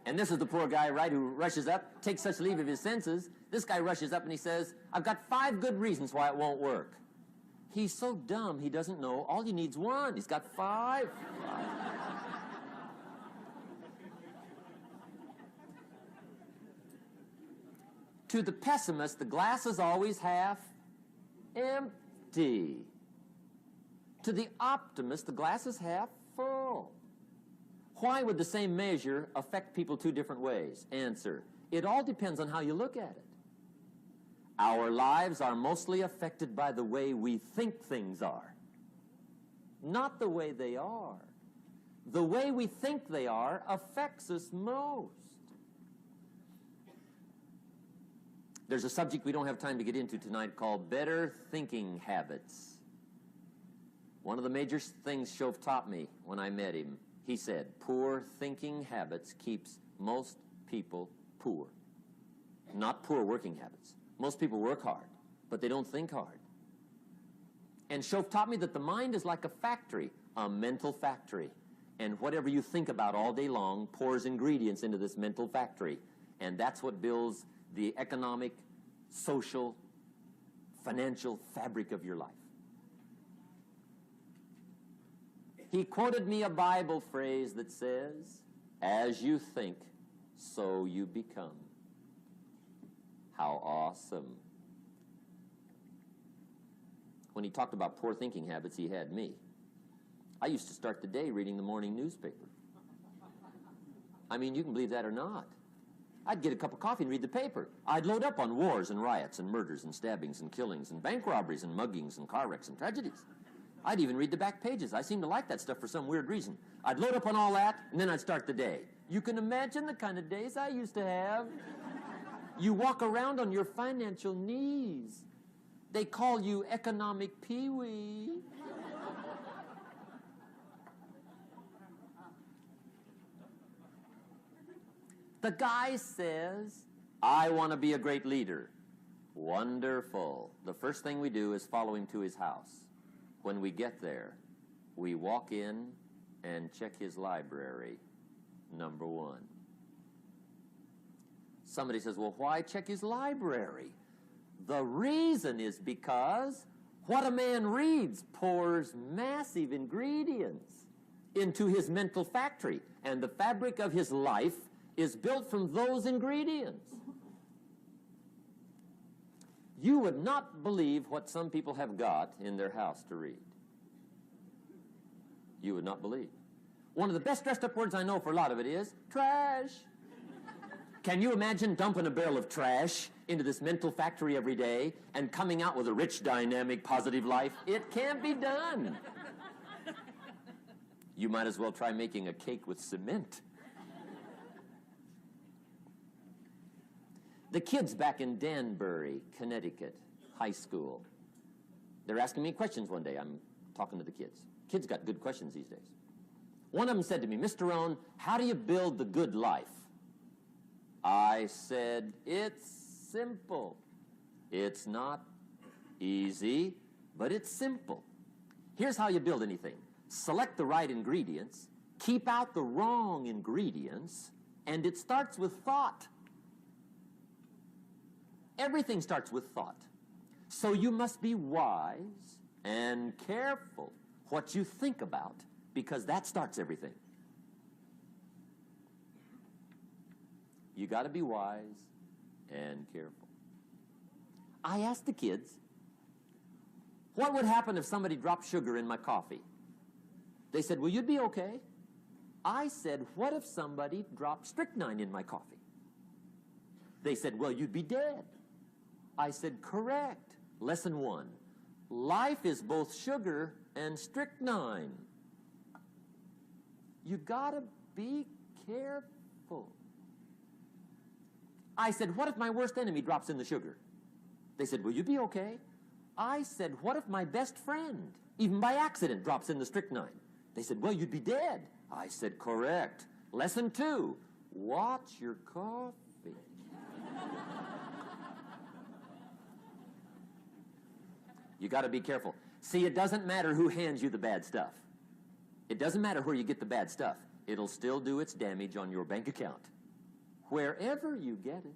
And this is the poor guy, right, who rushes up, takes such leave of his senses. This guy rushes up and he says, I've got 5 good reasons why it won't work. He's so dumb he doesn't know all he needs 1. He's got 5. To the pessimist, the glass is always half empty. To the optimist, the glass is half full. Why would the same measure affect people 2 different ways? Answer, it all depends on how you look at it. Our lives are mostly affected by the way we think things are, not the way they are. The way we think they are affects us most. There's a subject we don't have time to get into tonight called better thinking habits. One of the major things Shoaff taught me when I met him, he said, poor thinking habits keeps most people poor. Not poor working habits. Most people work hard, but they don't think hard. And Shoaff taught me that the mind is like a factory, a mental factory. And whatever you think about all day long pours ingredients into this mental factory. And that's what builds the economic, social, financial fabric of your life. He quoted me a Bible phrase that says, as you think, so you become. How awesome. When he talked about poor thinking habits, he had me. I used to start the day reading the morning newspaper. I mean, you can believe that or not. I'd get a cup of coffee and read the paper. I'd load up on wars and riots and murders and stabbings and killings and bank robberies and muggings and car wrecks and tragedies. I'd even read the back pages. I seem to like that stuff for some weird reason. I'd load up on all that, and then I'd start the day. You can imagine the kind of days I used to have. You walk around on your financial knees. They call you economic peewee. The guy says, I want to be a great leader. Wonderful. The first thing we do is follow him to his house. When we get there, we walk in and check his library, number 1. Somebody says, well, why check his library? The reason is because what a man reads pours massive ingredients into his mental factory, and the fabric of his life is built from those ingredients. You would not believe what some people have got in their house to read. You would not believe. One of the best dressed up words I know for a lot of it is trash. Can you imagine dumping a barrel of trash into this mental factory every day and coming out with a rich, dynamic, positive life? It can't be done. You might as well try making a cake with cement. The kids back in Danbury, Connecticut, high school, they're asking me questions one day. I'm talking to the kids. Kids got good questions these days. One of them said to me, Mr. Rohn, how do you build the good life? I said, it's simple. It's not easy, but it's simple. Here's how you build anything. Select the right ingredients, keep out the wrong ingredients, and it starts with thought. Everything starts with thought. So you must be wise and careful what you think about, because that starts everything. You got to be wise and careful. I asked the kids, what would happen if somebody dropped sugar in my coffee? They said, well, you'd be okay. I said, what if somebody dropped strychnine in my coffee? They said, well, you'd be dead. I said, correct. Lesson 1. Life is both sugar and strychnine. You gotta be careful. I said, what if my worst enemy drops in the sugar? They said, will you be okay? I said, what if my best friend, even by accident, drops in the strychnine? They said, well, you'd be dead. I said, correct. Lesson 2, watch your coffee. You got to be careful. See, it doesn't matter who hands you the bad stuff. It doesn't matter where you get the bad stuff. It'll still do its damage on your bank account. wherever you get it.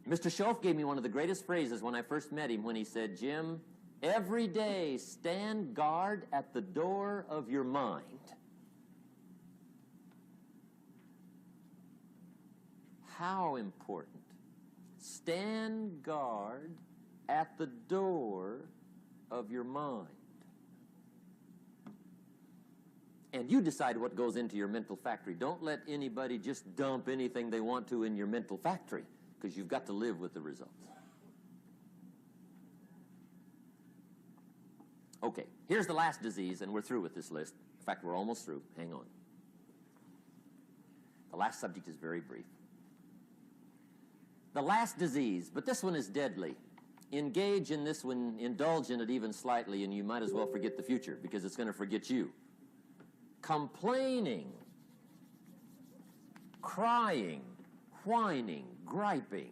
Mr. Schoaf gave me one of the greatest phrases when I first met him when he said, Jim, every day stand guard at the door of your mind. How important. Stand guard at the door of your mind. And you decide what goes into your mental factory. Don't let anybody just dump anything they want to in your mental factory, because you've got to live with the results. Okay, here's the last disease, and we're through with this list. In fact, we're almost through. Hang on. The last subject is very brief. The last disease, but this one is deadly. Engage in this one, indulge in it even slightly, and you might as well forget the future, because it's going to forget you. Complaining, crying, whining, griping,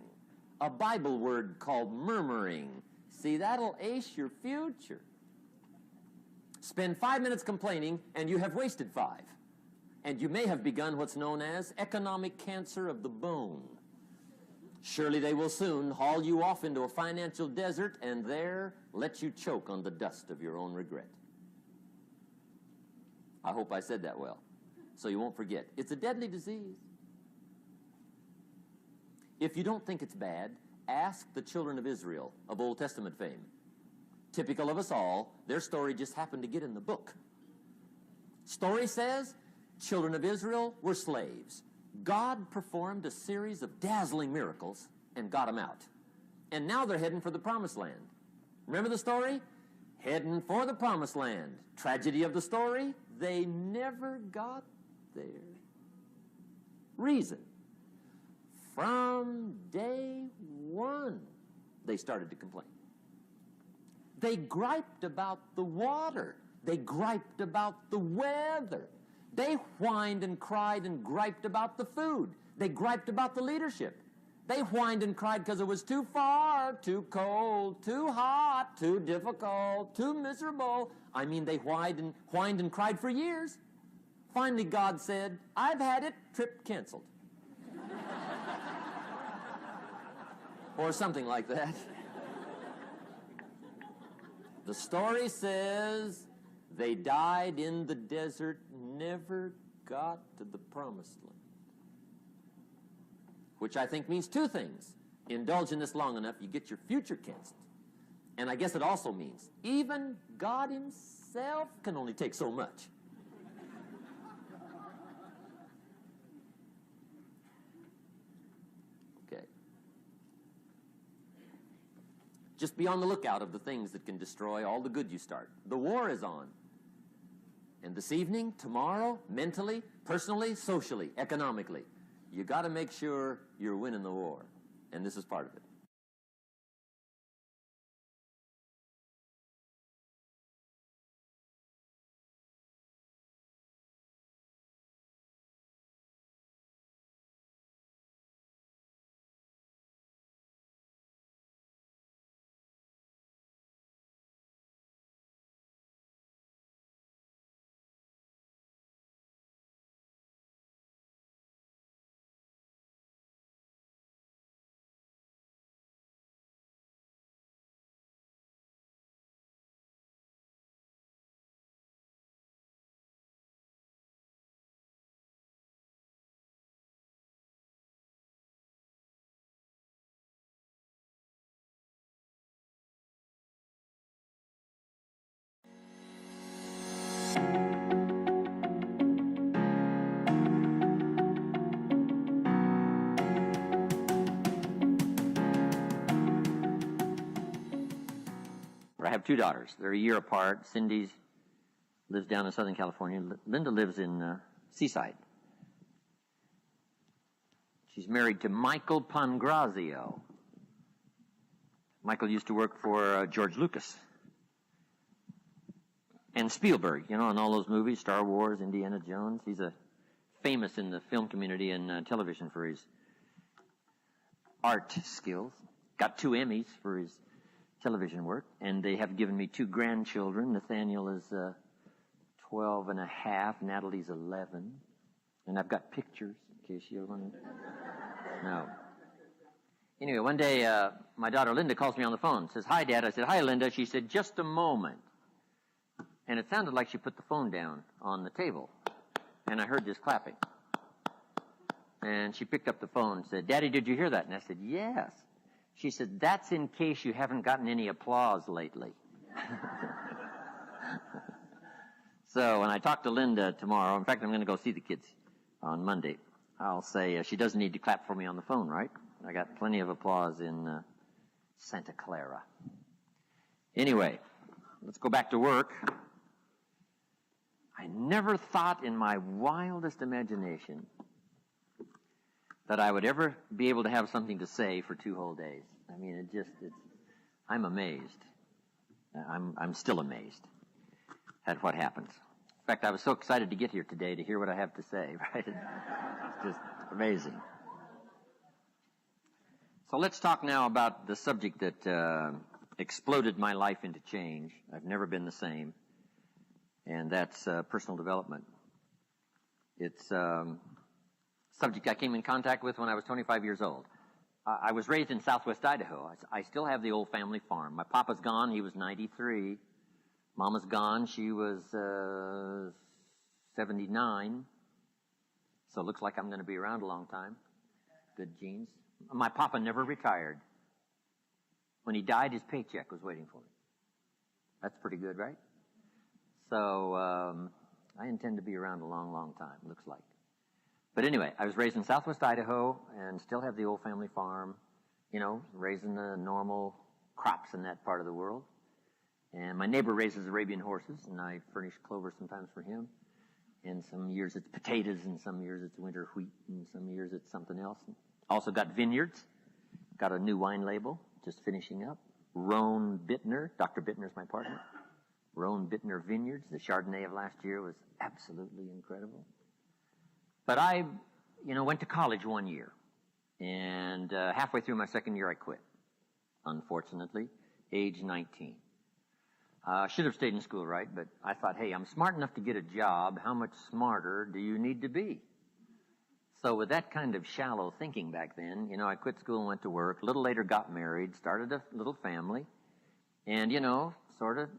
a Bible word called murmuring. See, that'll ace your future. Spend 5 minutes complaining, and you have wasted 5. And you may have begun what's known as economic cancer of the bone. Surely they will soon haul you off into a financial desert and there let you choke on the dust of your own regret. I hope I said that well, so you won't forget. It's a deadly disease. If you don't think it's bad, ask the children of Israel of Old Testament fame. Typical of us all, their story just happened to get in the book. Story says, children of Israel were slaves. God performed a series of dazzling miracles and got them out. And now they're heading for the promised land. Remember the story? Heading for the promised land. Tragedy of the story, they never got there. Reason. From day one, they started to complain. They griped about the water. They griped about the weather. They whined and cried and griped about the food. They griped about the leadership. They whined and cried because it was too far, too cold, too hot, too difficult, too miserable. I mean, they whined and cried for years. Finally, God said, I've had it, trip canceled. Or something like that. The story says they died in the desert, never got to the promised land. Which I think means two things. Indulge in this long enough, you get your future canceled. And I guess it also means even God himself can only take so much. Okay. Just be on the lookout of the things that can destroy all the good you start. The war is on. And this evening, tomorrow, mentally, personally, socially, economically, you got to make sure you're winning the war. And this is part of it. I have two daughters. They're a year apart. Cindy lives down in Southern California. Linda lives in Seaside. She's married to Michael Pangrazio. Michael used to work for George Lucas and Spielberg, you know, in all those movies, Star Wars, Indiana Jones. He's famous in the film community and television for his art skills. Got 2 Emmys for his television work, and they have given me 2 grandchildren. Nathaniel is 12 and a half, Natalie's 11. And I've got pictures in case you want to. No. Anyway, one day, my daughter Linda calls me on the phone, says, "Hi, Dad." I said, "Hi, Linda." She said, "Just a moment." And it sounded like she put the phone down on the table. And I heard this clapping. And she picked up the phone and said, "Daddy, did you hear that?" And I said, "Yes." She said, "That's in case you haven't gotten any applause lately." So when I talk to Linda tomorrow, in fact, I'm going to go see the kids on Monday, I'll say she doesn't need to clap for me on the phone, right? I got plenty of applause in Santa Clara. Anyway, let's go back to work. I never thought in my wildest imagination that I would ever be able to have something to say for 2 whole days. I mean, I'm amazed. I'm still amazed at what happens. In fact, I was so excited to get here today to hear what I have to say, right? It's just amazing. So let's talk now about the subject that exploded my life into change. I've never been the same, and that's personal development. It's subject I came in contact with when I was 25 years old. I was raised in southwest Idaho. I still have the old family farm. My papa's gone. He was 93. Mama's gone. She was 79. So it looks like I'm going to be around a long time. Good genes. My papa never retired. When he died, his paycheck was waiting for me. That's pretty good, right? So I intend to be around a long, long time, looks like. But anyway, I was raised in southwest Idaho and still have the old family farm, raising the normal crops in that part of the world. And my neighbor raises Arabian horses, and I furnish clover sometimes for him. And some years it's potatoes, and some years it's winter wheat, and some years it's something else. Also got vineyards. Got a new wine label, just finishing up. Roan Bittner. Dr. Bittner is my partner. Roan Bittner Vineyards. The Chardonnay of last year was absolutely incredible. But I, went to college 1 year. And halfway through my second year, I quit. Unfortunately, age 19. Should have stayed in school, right? But I thought, hey, I'm smart enough to get a job. How much smarter do you need to be? So with that kind of shallow thinking back then, I quit school and went to work. A little later got married, started a little family. And, sort of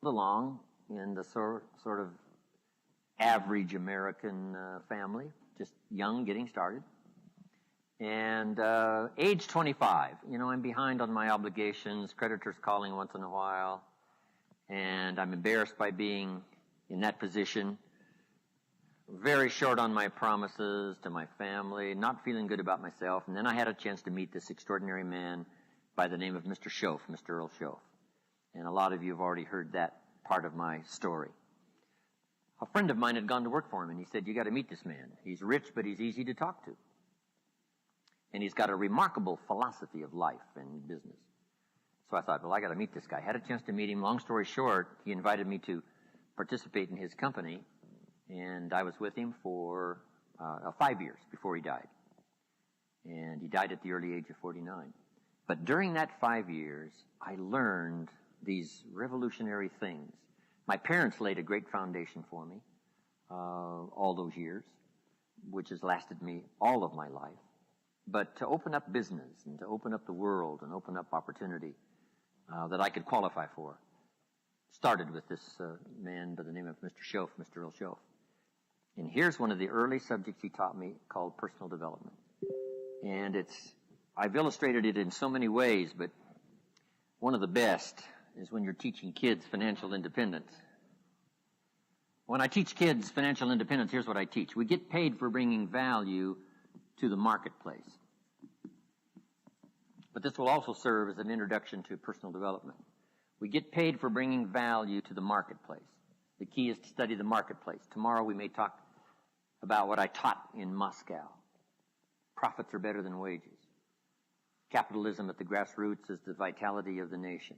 along in the sort of average American family, just young, getting started. And age 25, I'm behind on my obligations, creditors calling once in a while, and I'm embarrassed by being in that position, very short on my promises to my family, not feeling good about myself. And then I had a chance to meet this extraordinary man by the name of Mr. Schoaf, Mr. Earl Schoaf. And a lot of you have already heard that part of my story. A friend of mine had gone to work for him, and he said, "You got to meet this man. He's rich, but he's easy to talk to. And he's got a remarkable philosophy of life and business." So I thought, well, I got to meet this guy. I had a chance to meet him. Long story short, he invited me to participate in his company, and I was with him for 5 years before he died. And he died at the early age of 49. But during that 5 years, I learned these revolutionary things. My parents laid a great foundation for me all those years, which has lasted me all of my life. But to open up business and to open up the world and open up opportunity that I could qualify for started with this man by the name of Mr. Schoaf, Mr. Earl Schoaf. And here's one of the early subjects he taught me called personal development. And I've illustrated it in so many ways, but one of the best is when you're teaching kids financial independence. When I teach kids financial independence, here's what I teach. We get paid for bringing value to the marketplace. But this will also serve as an introduction to personal development. We get paid for bringing value to the marketplace. The key is to study the marketplace. Tomorrow we may talk about what I taught in Moscow. Profits are better than wages. Capitalism at the grassroots is the vitality of the nation.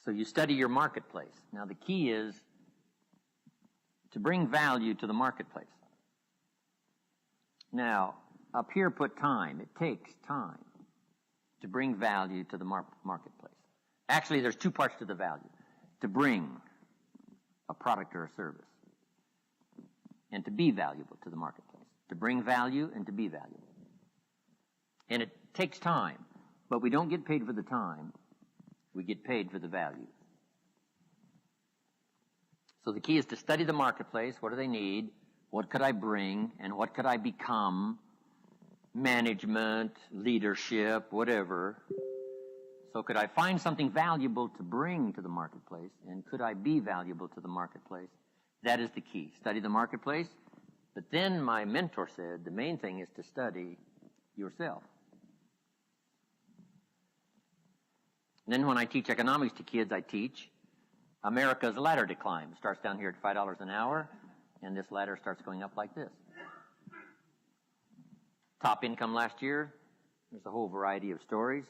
So you study your marketplace. Now the key is to bring value to the marketplace. Now, up here put time. It takes time to bring value to the marketplace. Actually, there's two parts to the value. To bring a product or a service. and to be valuable to the marketplace. To bring value and to be valuable. And it takes time, but we don't get paid for the time. We get paid for the value. So the key is to study the marketplace. What do they need? What could I bring? And what could I become? Management, leadership, whatever. So could I find something valuable to bring to the marketplace? And could I be valuable to the marketplace? That is the key. Study the marketplace. But then my mentor said the main thing is to study yourself. And then when I teach economics to kids, I teach America's ladder to climb. It starts down here at $5 an hour, and this ladder starts going up like this. Top income last year, there's a whole variety of stories.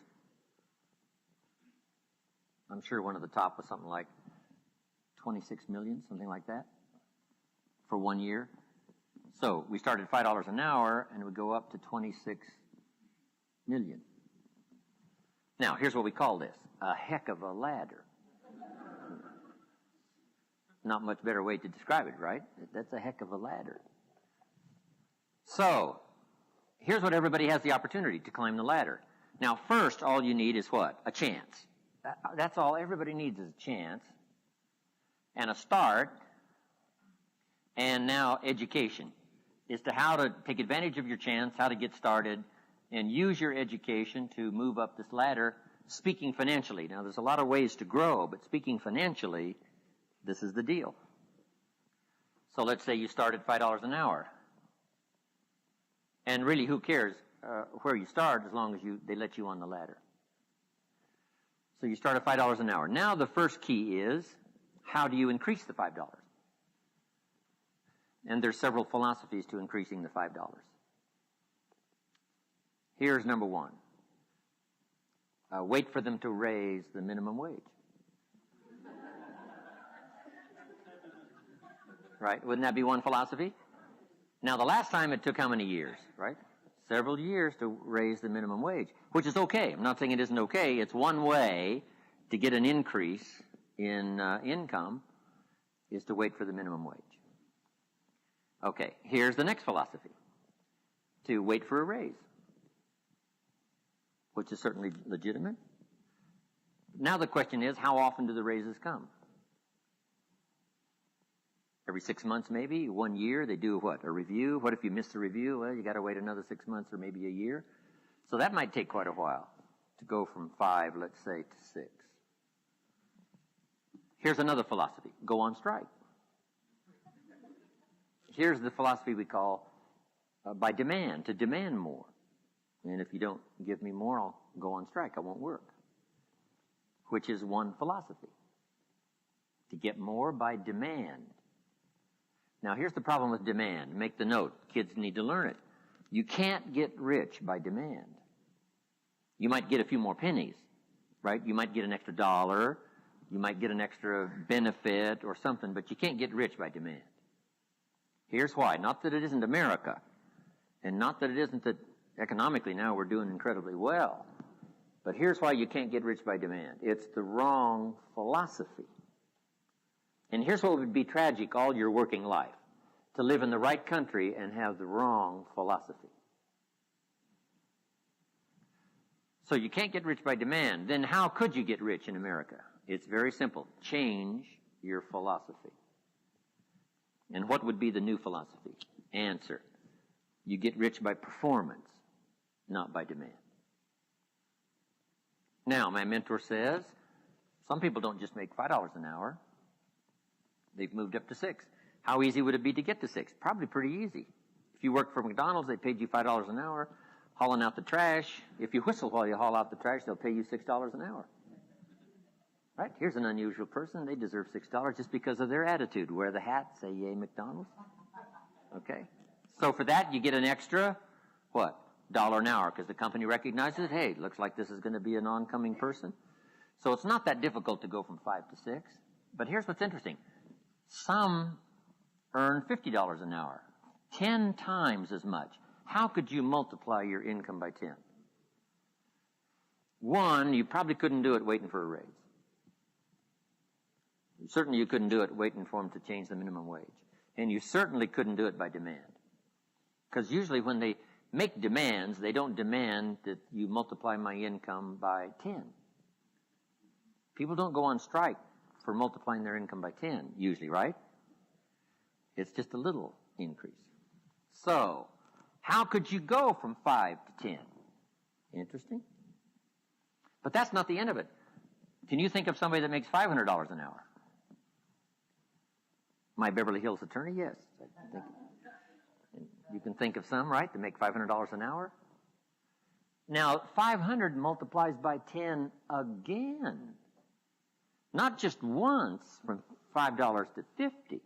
I'm sure one of the top was something like 26 million, something like that, for 1 year. So we started $5 an hour, and it would go up to 26 million. Now, here's what we call this, a heck of a ladder. Not much better way to describe it, right? That's a heck of a ladder. So, here's what everybody has the opportunity to climb the ladder. Now, first, all you need is what? A chance. That's all everybody needs is a chance and a start, and now education as to how to take advantage of your chance, how to get started, and use your education to move up this ladder, speaking financially. Now, there's a lot of ways to grow, but speaking financially, this is the deal. So let's say you start at $5 an hour. And really, who cares where you start as long as they let you on the ladder. So you start at $5 an hour. Now the first key is, how do you increase the $5? And there's several philosophies to increasing the $5. Here's number one. Wait for them to raise the minimum wage. Right? Wouldn't that be one philosophy? Now, the last time it took how many years, right? Several years to raise the minimum wage, which is okay. I'm not saying it isn't okay. It's one way to get an increase in income is to wait for the minimum wage. Okay, here's the next philosophy. To wait for a raise, which is certainly legitimate. Now the question is, how often do the raises come? Every 6 months, maybe 1 year. They do what? A review. What if you miss the review? Well, you got to wait another 6 months or maybe a year. So that might take quite a while to go from 5, let's say, to 6. Here's another philosophy. Go on strike. Here's the philosophy we call by demand, to demand more. And if you don't give me more, I'll go on strike. I won't work. Which is one philosophy. To get more by demand. Now, here's the problem with demand. Make the note. Kids need to learn it. You can't get rich by demand. You might get a few more pennies, right? You might get an extra $1. You might get an extra benefit or something, but you can't get rich by demand. Here's why. Not that it isn't America, and not that it isn't that economically now we're doing incredibly well, but here's why you can't get rich by demand. It's the wrong philosophy. And here's what would be tragic all your working life. To live in the right country and have the wrong philosophy. So you can't get rich by demand. Then how could you get rich in America? It's very simple. Change your philosophy. And what would be the new philosophy? Answer. You get rich by performance, not by demand. Now, my mentor says, some people don't just make $5 an hour. They've moved up to $6. How easy would it be to get to $6? Probably pretty easy. If you worked for McDonald's, they paid you $5 an hour, hauling out the trash. If you whistle while you haul out the trash, they'll pay you $6 an hour. Right? Here's an unusual person. They deserve $6 just because of their attitude. Wear the hat, say yay McDonald's. Okay? So for that, you get an extra, what? $1 an hour, because the company recognizes, hey, it looks like this is going to be an oncoming person. So it's not that difficult to go from 5 to 6. But here's what's interesting. Some earn $50 an hour, 10 times as much. How could you multiply your income by 10? One, you probably couldn't do it waiting for a raise. Certainly you couldn't do it waiting for them to change the minimum wage. And you certainly couldn't do it by demand. Because usually when they make demands, they don't demand that you multiply my income by 10. People don't go on strike for multiplying their income by 10, usually, right? It's just a little increase. So, how could you go from 5 to 10? Interesting. But that's not the end of it. Can you think of somebody that makes $500 an hour? My Beverly Hills attorney, yes. I think. You can think of some, right, that make $500 an hour? Now, 500 multiplies by 10 again. Not just once from $5 to 50,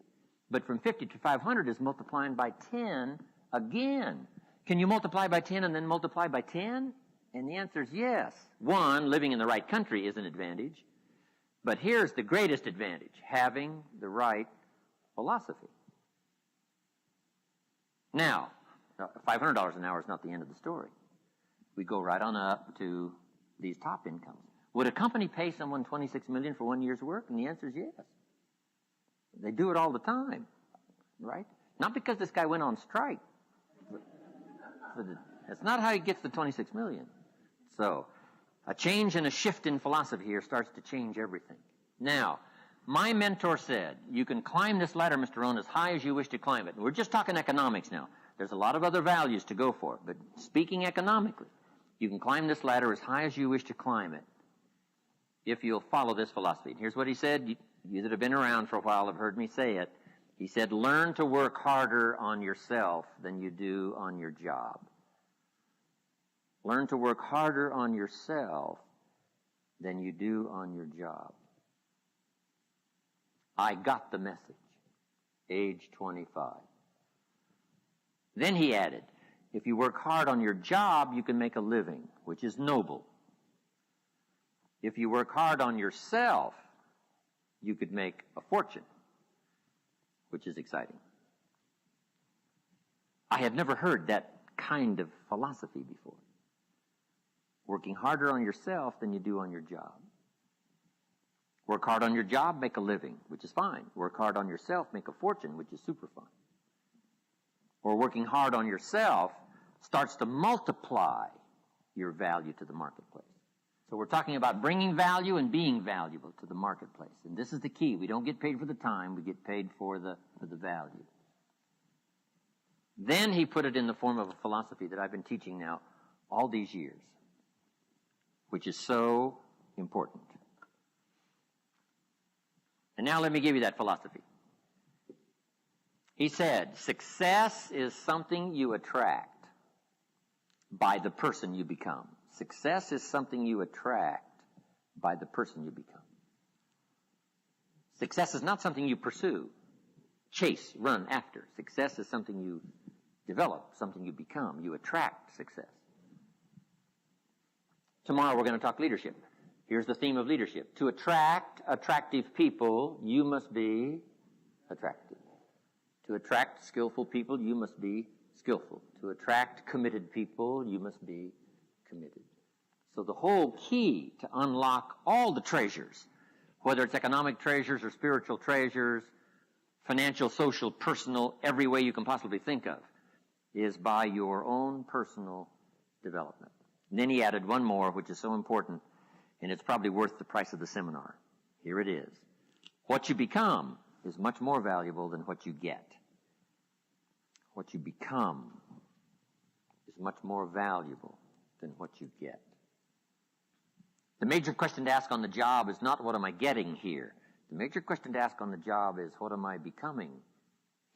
but from 50 to 500 is multiplying by 10 again. Can you multiply by 10 and then multiply by 10? And the answer is yes. One, living in the right country is an advantage. But here's the greatest advantage, having the right philosophy. Now, $500 an hour is not the end of the story. We go right on up to these top incomes. Would a company pay someone $26 million for 1 year's work? And the answer is yes. They do it all the time, right? Not because this guy went on strike. That's not how he gets the $26 million. So, a change and a shift in philosophy here starts to change everything. Now, my mentor said, you can climb this ladder, Mr. Rohn, as high as you wish to climb it. We're just talking economics now. There's a lot of other values to go for, but speaking economically, you can climb this ladder as high as you wish to climb it if you'll follow this philosophy. And here's what he said. You that have been around for a while have heard me say it. He said, learn to work harder on yourself than you do on your job. Learn to work harder on yourself than you do on your job. I got the message, age 25. Then he added, if you work hard on your job, you can make a living, which is noble. If you work hard on yourself, you could make a fortune, which is exciting. I had never heard that kind of philosophy before. Working harder on yourself than you do on your job. Work hard on your job, make a living, which is fine. Work hard on yourself, make a fortune, which is super fine. Or working hard on yourself starts to multiply your value to the marketplace. So we're talking about bringing value and being valuable to the marketplace. And this is the key. We don't get paid for the time. We get paid for the value. Then he put it in the form of a philosophy that I've been teaching now all these years, which is so important. And now let me give you that philosophy. He said, success is something you attract by the person you become. Success is something you attract by the person you become. Success is not something you pursue, chase, run after. Success is something you develop, something you become. You attract success. Tomorrow we're going to talk leadership. Here's the theme of leadership. To attract attractive people, you must be attractive. To attract skillful people, you must be skillful. To attract committed people, you must be committed. So the whole key to unlock all the treasures, whether it's economic treasures or spiritual treasures, financial, social, personal, every way you can possibly think of, is by your own personal development. And then he added one more, which is so important, and it's probably worth the price of the seminar. Here it is. What you become is much more valuable than what you get. What you become is much more valuable than what you get. The major question to ask on the job is not what am I getting here. The major question to ask on the job is what am I becoming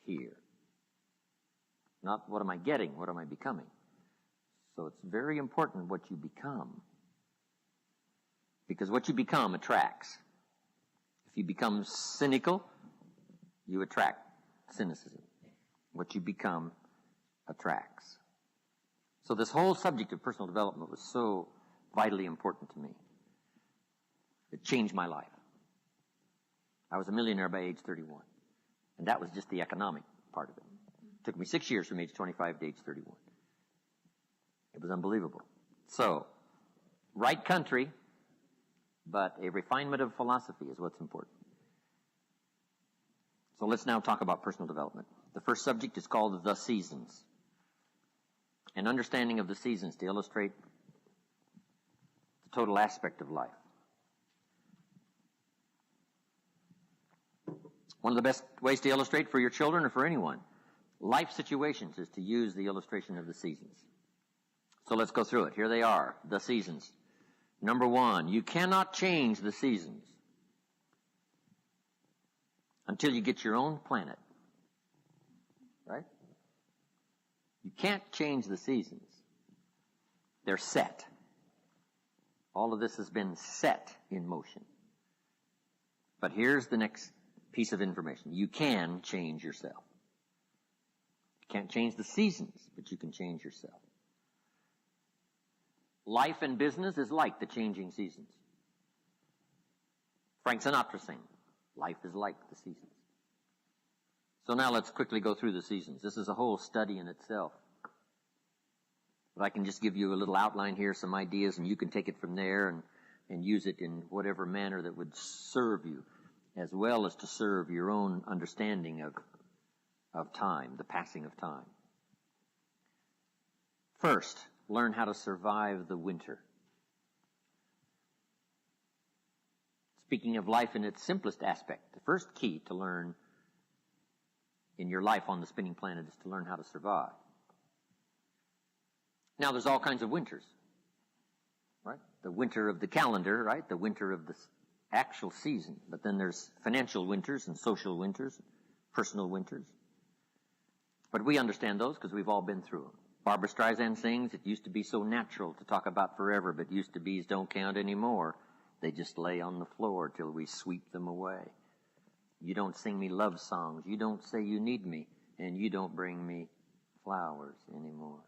here. Not what am I getting, what am I becoming. So it's very important what you become. Because what you become attracts. If you become cynical, you attract cynicism. What you become attracts. So this whole subject of personal development was so vitally important to me. It changed my life. I was a millionaire by age 31. And that was just the economic part of it. It took me 6 years from age 25 to age 31. It was unbelievable. So, right country, but a refinement of philosophy is what's important. So let's now talk about personal development. The first subject is called the seasons. An understanding of the seasons to illustrate the total aspect of life. One of the best ways to illustrate for your children or for anyone, life situations, is to use the illustration of the seasons. So let's go through it. Here they are, the seasons. Number one, you cannot change the seasons until you get your own planet. Right? You can't change the seasons. They're set. All of this has been set in motion. But here's the next piece of information. You can change yourself. You can't change the seasons, but you can change yourself. Life and business is like the changing seasons. Frank Sinatra sang, life is like the seasons. So now let's quickly go through the seasons. This is a whole study in itself. But I can just give you a little outline here, some ideas, and you can take it from there and use it in whatever manner that would serve you, as well as to serve your own understanding of time, the passing of time. First, learn how to survive the winter. Speaking of life in its simplest aspect, the first key to learn in your life on the spinning planet is to learn how to survive. Now, there's all kinds of winters, right? The winter of the calendar, right? The winter of the actual season. But then there's financial winters and social winters, personal winters. But we understand those because we've all been through them. Barbra Streisand sings, it used to be so natural to talk about forever, but used to be's don't count anymore. They just lay on the floor till we sweep them away. You don't sing me love songs. You don't say you need me. And you don't bring me flowers anymore.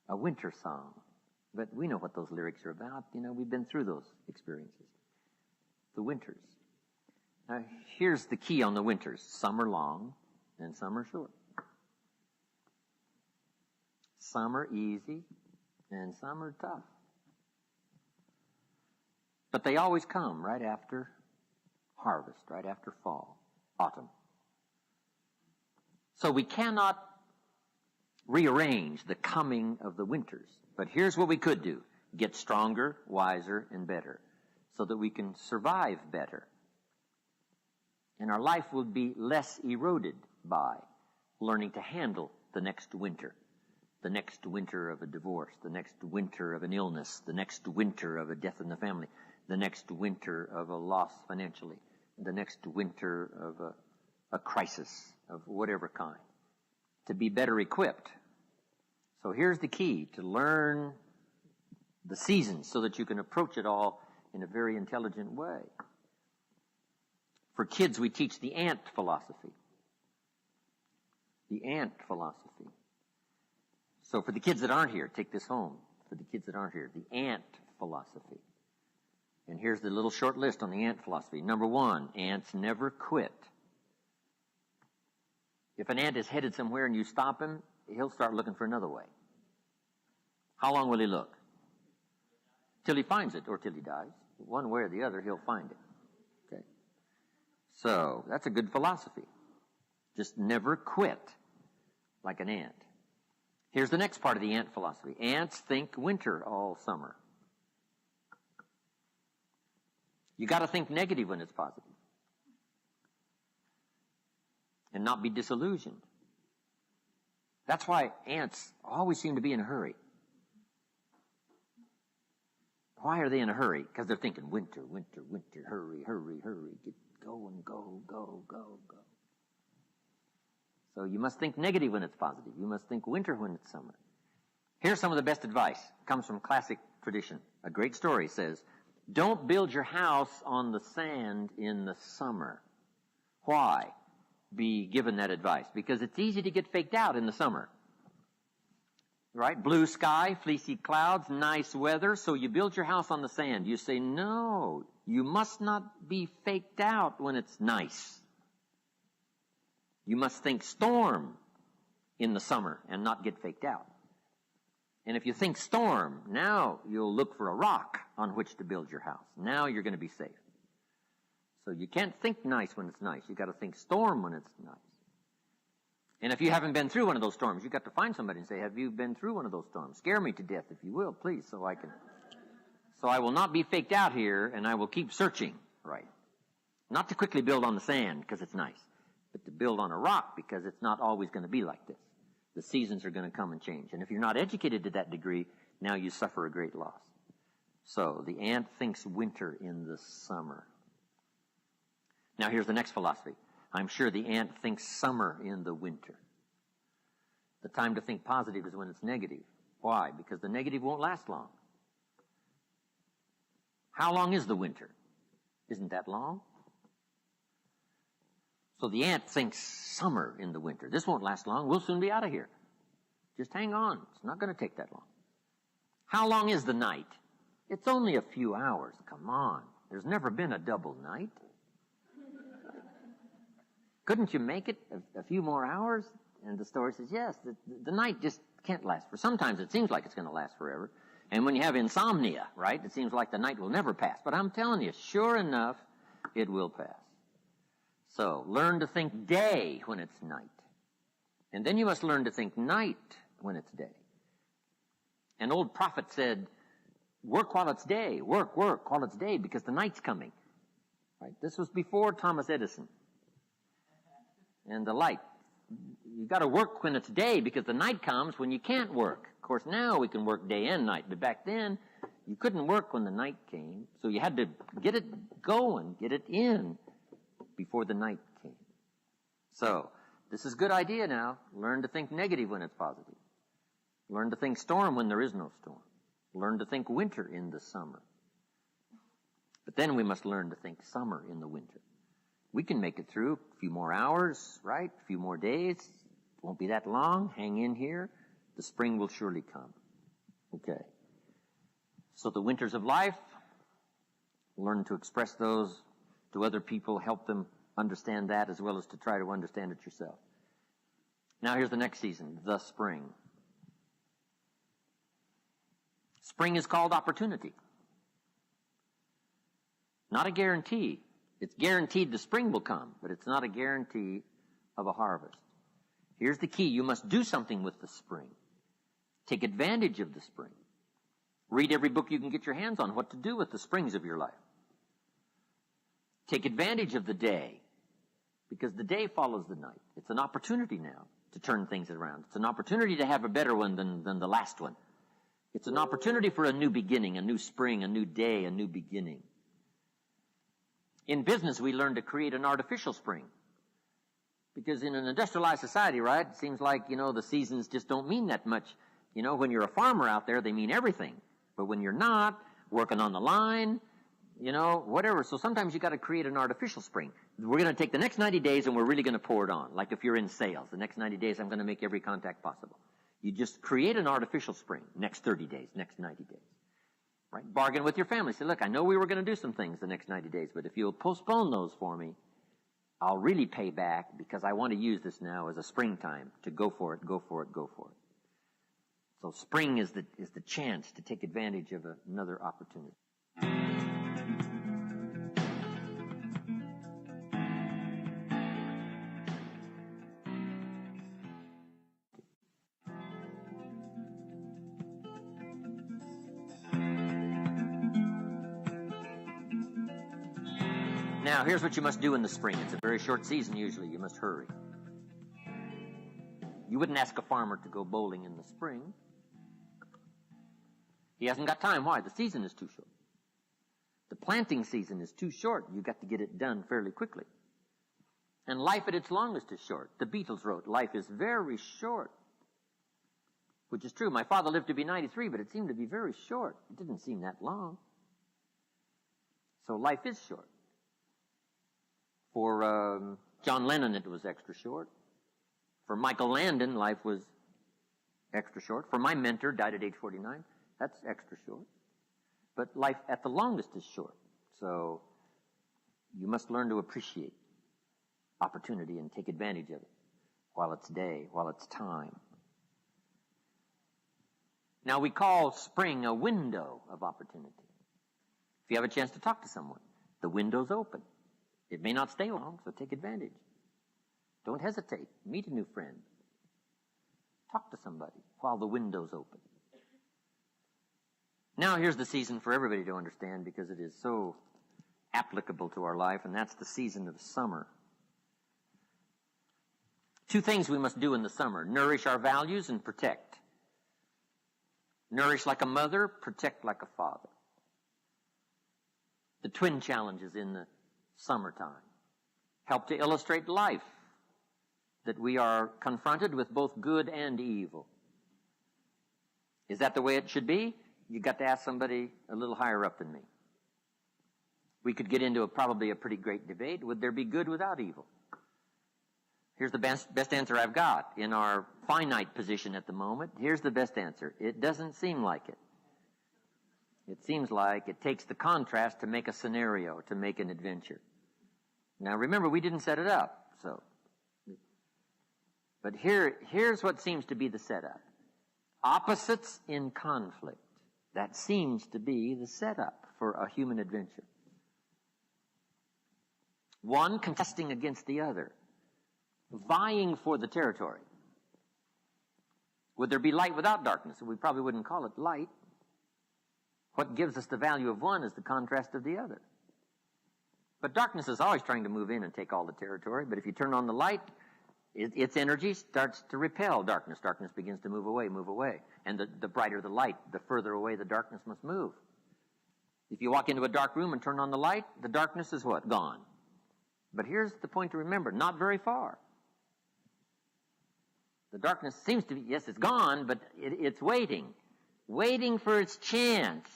A winter song. But we know what those lyrics are about. You know, we've been through those experiences. The winters. Now, here's the key on the winters. Some are long and some are short. Some are easy and some are tough. But they always come right after harvest, right after fall, autumn. So we cannot rearrange the coming of the winters. But here's what we could do. Get stronger, wiser, and better so that we can survive better. And our life will be less eroded by learning to handle the next winter. The next winter of a divorce, the next winter of an illness, the next winter of a death in the family, the next winter of a loss financially, the next winter of a crisis of whatever kind, to be better equipped. So here's the key, to learn the seasons so that you can approach it all in a very intelligent way. For kids, we teach the ant philosophy. The ant philosophy. So for the kids that aren't here, take this home. For the kids that aren't here, the ant philosophy. And here's the little short list on the ant philosophy. Number one, ants never quit. If an ant is headed somewhere and you stop him, he'll start looking for another way. How long will he look? Till he finds it or till he dies. One way or the other, he'll find it. Okay. So that's a good philosophy. Just never quit like an ant. Here's the next part of the ant philosophy. Ants think winter all summer. You got to think negative when it's positive. And not be disillusioned. That's why ants always seem to be in a hurry. Why are they in a hurry? Because they're thinking winter, winter, winter, hurry, hurry, hurry, get going, go, go, go, go. So you must think negative when it's positive. You must think winter when it's summer. Here's some of the best advice. It comes from classic tradition. A great story says, don't build your house on the sand in the summer. Why be given that advice? Because it's easy to get faked out in the summer. Right? Blue sky, fleecy clouds, nice weather. So you build your house on the sand. You say, no, you must not be faked out when it's nice. You must think storm in the summer and not get faked out. And if you think storm, now you'll look for a rock on which to build your house. Now you're going to be safe. So you can't think nice when it's nice. You got to think storm when it's nice. And if you haven't been through one of those storms, you got to find somebody and say, have you been through one of those storms? Scare me to death, if you will, please, so I will not be faked out here, and I will keep searching, right? Not to quickly build on the sand because it's nice, but to build on a rock because it's not always going to be like this. The seasons are going to come and change. And if you're not educated to that degree, now you suffer a great loss. So the ant thinks winter in the summer. Now here's the next philosophy. I'm sure the ant thinks summer in the winter. The time to think positive is when it's negative. Why? Because the negative won't last long. How long is the winter? Isn't that long? So the ant thinks summer in the winter. This won't last long. We'll soon be out of here. Just hang on. It's not going to take that long. How long is the night? It's only a few hours. Come on. There's never been a double night. Couldn't you make it a few more hours? And the story says, yes, the night just can't last. For sometimes it seems like it's going to last forever. And when you have insomnia, right, it seems like the night will never pass. But I'm telling you, sure enough, it will pass. So learn to think day when it's night. And then you must learn to think night when it's day. An old prophet said, work while it's day. Work while it's day because the night's coming. Right? This was before Thomas Edison and the light. You got to work when it's day because the night comes when you can't work. Of course, now we can work day and night, but back then you couldn't work when the night came, so you had to get it going, get it in before the night came. So this is a good idea now. Learn to think negative when it's positive. Learn to think storm when there is no storm. Learn to think winter in the summer. But then we must learn to think summer in the winter. We can make it through a few more hours, right? A few more days. It won't be that long. Hang in here. The spring will surely come. Okay. So the winters of life, learn to express those to other people, help them understand that as well as to try to understand it yourself. Now here's the next season, the spring. Spring is called opportunity. Not a guarantee. It's guaranteed the spring will come, but it's not a guarantee of a harvest. Here's the key. You must do something with the spring. Take advantage of the spring. Read every book you can get your hands on what to do with the springs of your life. Take advantage of the day, because the day follows the night. It's an opportunity now to turn things around. It's an opportunity to have a better one than the last one. It's an opportunity for a new beginning, a new spring, a new day, a new beginning. In business, we learn to create an artificial spring. Because in an industrialized society, right, it seems like, the seasons just don't mean that much. When you're a farmer out there, they mean everything. But when you're not, working on the line, whatever. So sometimes you got to create an artificial spring. We're going to take the next 90 days and we're really going to pour it on. Like if you're in sales, the next 90 days I'm going to make every contact possible. You just create an artificial spring. Next 30 days, next 90 days. Right? Bargain with your family. Say, look, I know we were going to do some things the next 90 days, but if you'll postpone those for me, I'll really pay back because I want to use this now as a springtime to go for it, go for it, go for it. So spring is the chance to take advantage of another opportunity. Now, here's what you must do in the spring. It's a very short season usually. You must hurry. You wouldn't ask a farmer to go bowling in the spring. He hasn't got time. Why? The season is too short. The planting season is too short. You've got to get it done fairly quickly. And life at its longest is short. The Beatles wrote, life is very short. Which is true. My father lived to be 93, but it seemed to be very short. It didn't seem that long. So life is short. For John Lennon, it was extra short. For Michael Landon, life was extra short. For my mentor, died at age 49, that's extra short. But life at the longest is short. So you must learn to appreciate opportunity and take advantage of it while it's day, while it's time. Now, we call spring a window of opportunity. If you have a chance to talk to someone, the window's open. It may not stay long, so take advantage. Don't hesitate. Meet a new friend. Talk to somebody while the window's open. Now here's the season for everybody to understand because it is so applicable to our life, and that's the season of summer. Two things we must do in the summer: nourish our values and protect. Nourish like a mother, protect like a father. The twin challenges in the summertime help to illustrate life, that we are confronted with both good and evil. Is that the way it should be? You got to ask somebody a little higher up than me. We could get into probably a pretty great debate. Would there be good without evil? Here's the best answer I've got. In our finite position at the moment, here's the best answer. It doesn't seem like it. It seems like it takes the contrast to make a scenario, to make an adventure. Now remember, we didn't set it up, so. But here's what seems to be the setup. Opposites in conflict. That seems to be the setup for a human adventure. One contesting against the other, vying for the territory. Would there be light without darkness? We probably wouldn't call it light. What gives us the value of one is the contrast of the other. But darkness is always trying to move in and take all the territory. But if you turn on the light, its energy starts to repel darkness. Darkness begins to move away, move away. And the brighter the light, the further away the darkness must move. If you walk into a dark room and turn on the light, the darkness is what? Gone. But here's the point to remember, not very far. The darkness seems to be, yes, it's gone, but it's waiting for its chance.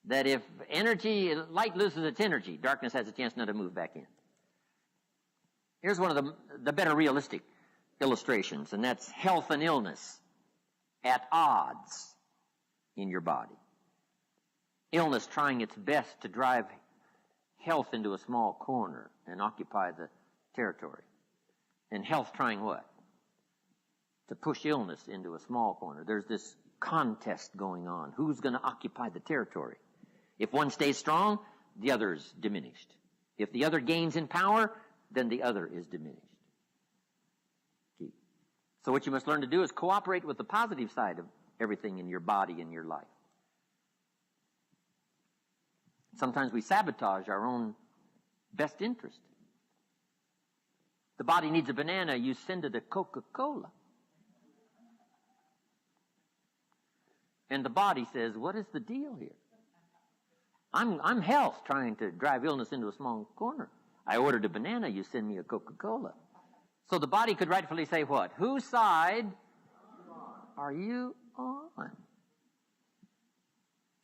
That if light loses its energy, darkness has a chance now to move back in. Here's one of the better realistic illustrations, and that's health and illness at odds in your body. Illness trying its best to drive health into a small corner and occupy the territory. And health trying what? To push illness into a small corner. There's this contest going on. Who's going to occupy the territory? If one stays strong, the other is diminished. If the other gains in power, then the other is diminished. Okay. So what you must learn to do is cooperate with the positive side of everything in your body and your life. Sometimes we sabotage our own best interest. The body needs a banana, you send it a Coca-Cola. And the body says, what is the deal here? I'm health trying to drive illness into a small corner. I ordered a banana, you send me a Coca-Cola. So the body could rightfully say what? Whose side are you on?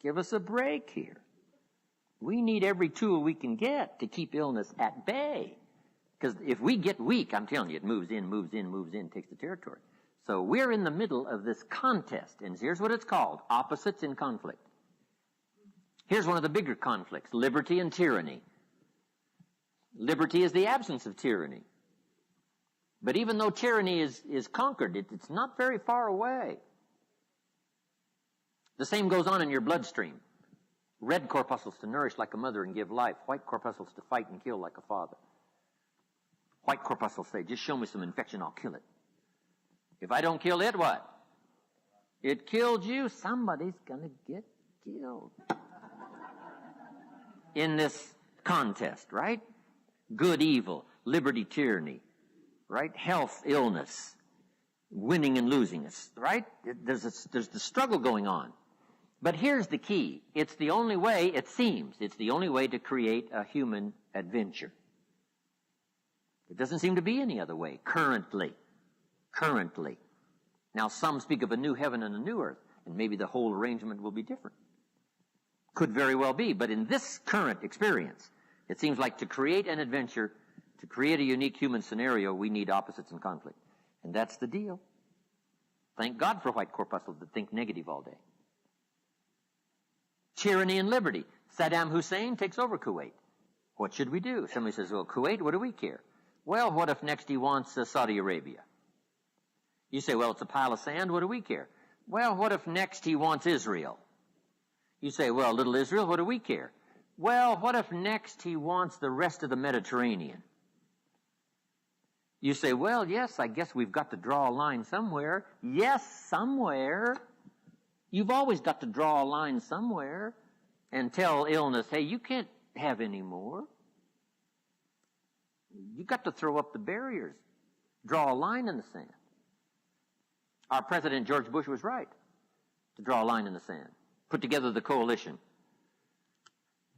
Give us a break here. We need every tool we can get to keep illness at bay. Because if we get weak, I'm telling you, it moves in, takes the territory. So we're in the middle of this contest, and here's what it's called, opposites in conflict. Here's one of the bigger conflicts, liberty and tyranny. Liberty is the absence of tyranny. But even though tyranny is conquered, it's not very far away. The same goes on in your bloodstream. Red corpuscles to nourish like a mother and give life. White corpuscles to fight and kill like a father. White corpuscles say, just show me some infection, I'll kill it. If I don't kill it, what? It killed you. Somebody's going to get killed. In this contest, right? Good, evil, liberty, tyranny, right? Health, illness, winning and losing, right? There's the struggle going on. But here's the key. It's the only way, it seems, it's the only way to create a human adventure. It doesn't seem to be any other way, currently. Now, some speak of a new heaven and a new earth, and maybe the whole arrangement will be different. Could very well be, but in this current experience, it seems like to create an adventure, to create a unique human scenario, we need opposites in conflict. And that's the deal. Thank God for white corpuscles that think negative all day. Tyranny and liberty. Saddam Hussein takes over Kuwait. What should we do? Somebody says, well, Kuwait, what do we care? Well, what if next he wants Saudi Arabia? You say, well, it's a pile of sand, what do we care? Well, what if next he wants Israel? You say, well, little Israel, what do we care? Well, what if next he wants the rest of the Mediterranean? You say, well, yes, I guess we've got to draw a line somewhere. Yes, somewhere. You've always got to draw a line somewhere and tell illness, hey, you can't have any more. You've got to throw up the barriers, draw a line in the sand. Our President George Bush was right to draw a line in the sand, put together the coalition,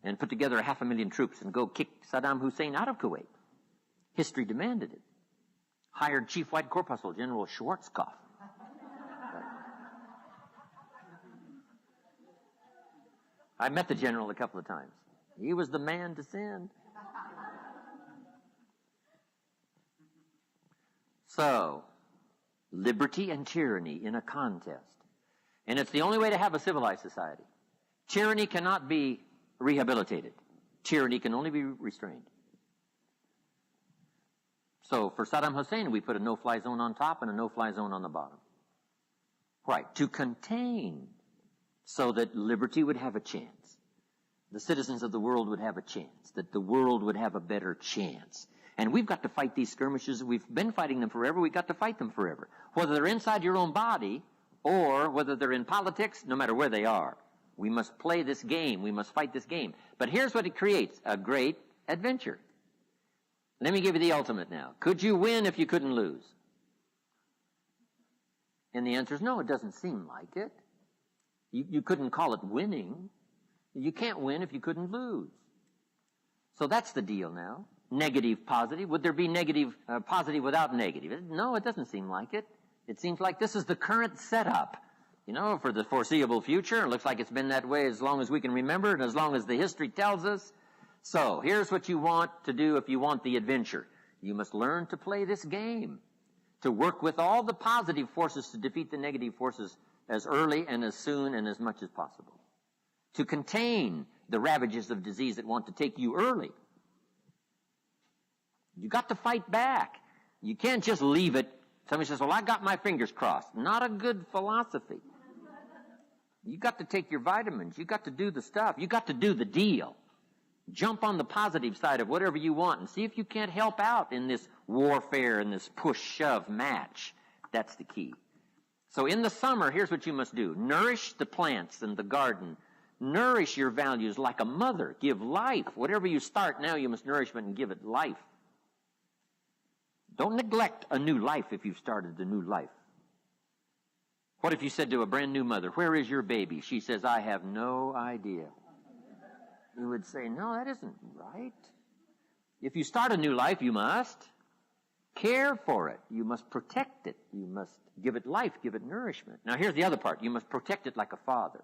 and put together 500,000 troops and go kick Saddam Hussein out of Kuwait. History demanded it. Hired Chief White Corpuscle General Schwarzkopf. I met the general a couple of times. He was the man to send. So, liberty and tyranny in a contest. And it's the only way to have a civilized society. Tyranny cannot be rehabilitated. Tyranny can only be restrained. So for Saddam Hussein, we put a no-fly zone on top and a no-fly zone on the bottom. Right, to contain, so that liberty would have a chance. The citizens of the world would have a chance, that the world would have a better chance. And we've got to fight these skirmishes. We've been fighting them forever. We've got to fight them forever. Whether they're inside your own body or whether they're in politics, no matter where they are. We must play this game. We must fight this game. But here's what it creates, a great adventure. Let me give you the ultimate now. Could you win if you couldn't lose? And the answer is no, it doesn't seem like it. You couldn't call it winning. You can't win if you couldn't lose. So that's the deal now. Negative, positive. Would there be negative, positive without negative? No, it doesn't seem like it. It seems like this is the current setup, for the foreseeable future. It looks like it's been that way as long as we can remember and as long as the history tells us. So here's what you want to do if you want the adventure. You must learn to play this game, to work with all the positive forces to defeat the negative forces as early and as soon and as much as possible. To contain the ravages of disease that want to take you early. You got to fight back. You can't just leave it. Somebody says, well, I got my fingers crossed. Not a good philosophy. You got to take your vitamins. You got to do the stuff. You got to do the deal. Jump on the positive side of whatever you want and see if you can't help out in this warfare and this push-shove match. That's the key. So in the summer, here's what you must do. Nourish the plants and the garden. Nourish your values like a mother. Give life. Whatever you start now, you must nourish it and give it life. Don't neglect a new life if you've started a new life. What if you said to a brand new mother, where is your baby? She says, I have no idea. You would say, no, that isn't right. If you start a new life, you must care for it. You must protect it. You must give it life, give it nourishment. Now here's the other part. You must protect it like a father.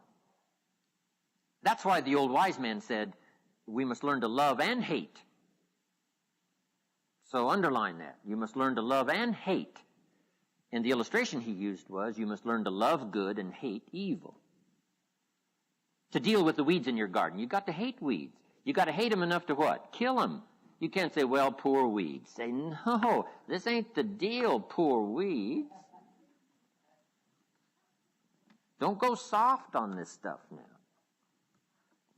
That's why the old wise man said, we must learn to love and hate. So underline that. You must learn to love and hate. And the illustration he used was, you must learn to love good and hate evil. To deal with the weeds in your garden, you've got to hate weeds. You've got to hate them enough to what? Kill them. You can't say, well, poor weeds. Say, no, this ain't the deal, poor weeds. Don't go soft on this stuff now.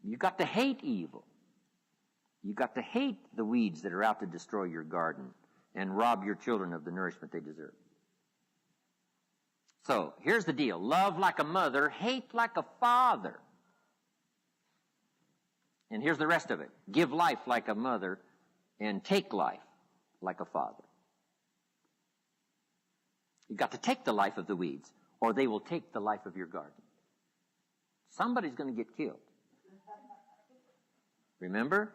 You've got to hate evil. You've got to hate the weeds that are out to destroy your garden and rob your children of the nourishment they deserve. So, here's the deal. Love like a mother, hate like a father. And here's the rest of it. Give life like a mother and take life like a father. You've got to take the life of the weeds or they will take the life of your garden. Somebody's going to get killed. Remember?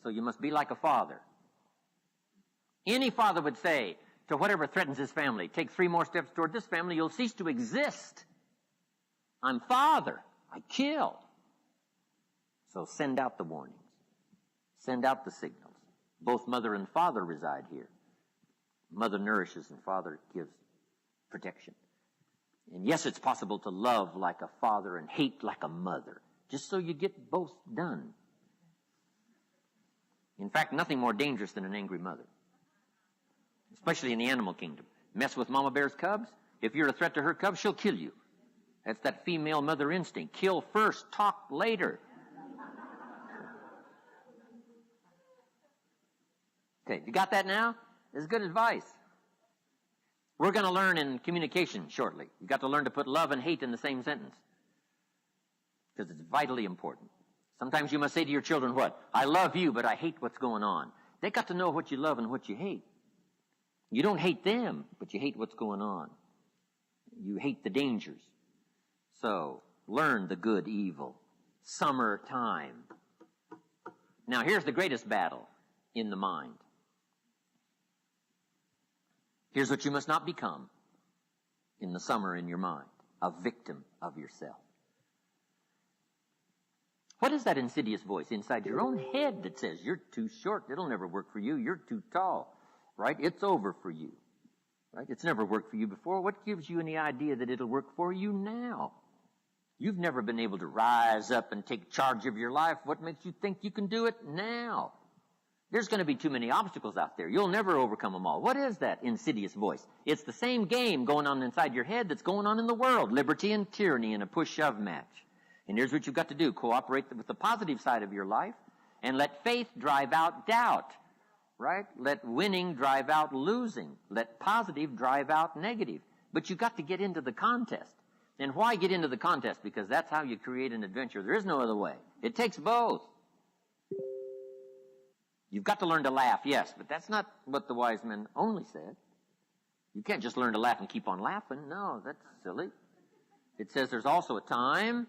So you must be like a father. Any father would say to whatever threatens his family, take 3 more steps toward this family, you'll cease to exist. I'm father. I kill. So send out the warnings. Send out the signals. Both mother and father reside here. Mother nourishes and father gives protection. And yes, it's possible to love like a father and hate like a mother, just so you get both done. In fact, nothing more dangerous than an angry mother, especially in the animal kingdom. Mess with Mama Bear's cubs. If you're a threat to her cubs, she'll kill you. That's that female mother instinct. Kill first, talk later. Okay, you got that now? This is good advice. We're going to learn in communication shortly. You've got to learn to put love and hate in the same sentence, because it's vitally important. Sometimes you must say to your children, what? I love you, but I hate what's going on. They got to know what you love and what you hate. You don't hate them, but you hate what's going on. You hate the dangers. So, learn the good, evil. Summertime. Now, here's the greatest battle in the mind. Here's what you must not become in the summer in your mind. A victim of yourself. What is that insidious voice inside your own head that says, you're too short, it'll never work for you, you're too tall, right? It's over for you, right? It's never worked for you before. What gives you any idea that it'll work for you now? You've never been able to rise up and take charge of your life. What makes you think you can do it now? There's going to be too many obstacles out there. You'll never overcome them all. What is that insidious voice? It's the same game going on inside your head that's going on in the world. Liberty and tyranny in a push-shove match. And here's what you've got to do. Cooperate with the positive side of your life and let faith drive out doubt, right? Let winning drive out losing. Let positive drive out negative. But you've got to get into the contest. And why get into the contest? Because that's how you create an adventure. There is no other way. It takes both. You've got to learn to laugh, yes, but that's not what the wise men only said. You can't just learn to laugh and keep on laughing. No, that's silly. It says there's also a time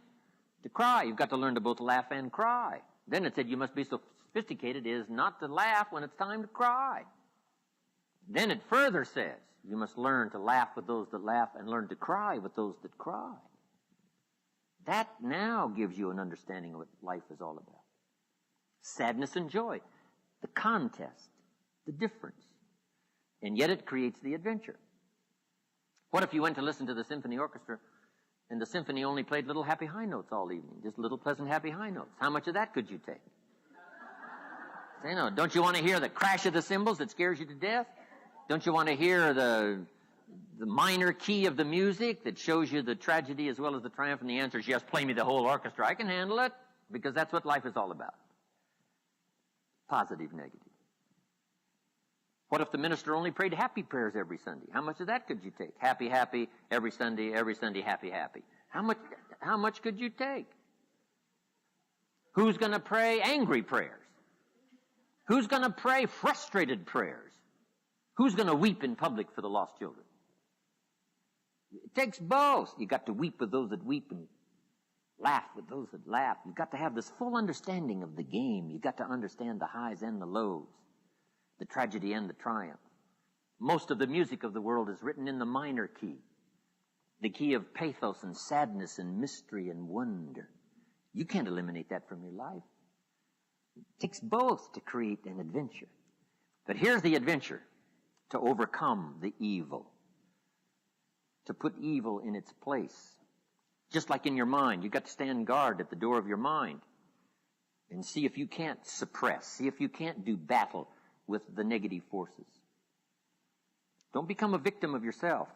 to cry. You've got to learn to both laugh and cry. Then it said you must be so sophisticated as not to laugh when it's time to cry. Then it further says you must learn to laugh with those that laugh and learn to cry with those that cry. That now gives you an understanding of what life is all about. Sadness and joy, the contest, the difference. And yet it creates the adventure. What if you went to listen to the symphony orchestra and the symphony only played little happy high notes all evening, just little pleasant happy high notes? How much of that could you take? Say no. Don't you want to hear the crash of the cymbals that scares you to death? Don't you want to hear the minor key of the music that shows you the tragedy as well as the triumph? And the answer is yes, play me the whole orchestra. I can handle it, because that's what life is all about. Positive, negative. What if the minister only prayed happy prayers every Sunday? How much of that could you take? Happy, happy, every Sunday, happy, happy. How much could you take? Who's going to pray angry prayers? Who's going to pray frustrated prayers? Who's going to weep in public for the lost children? It takes both. You've got to weep with those that weep and laugh with those that laugh. You've got to have this full understanding of the game. You've got to understand the highs and the lows, the tragedy and the triumph. Most of the music of the world is written in the minor key, the key of pathos and sadness and mystery and wonder. You can't eliminate that from your life. It takes both to create an adventure. But here's the adventure: to overcome the evil, to put evil in its place. Just like in your mind, you've got to stand guard at the door of your mind and see if you can't suppress, see if you can't do battle with the negative forces. Don't become a victim of yourself.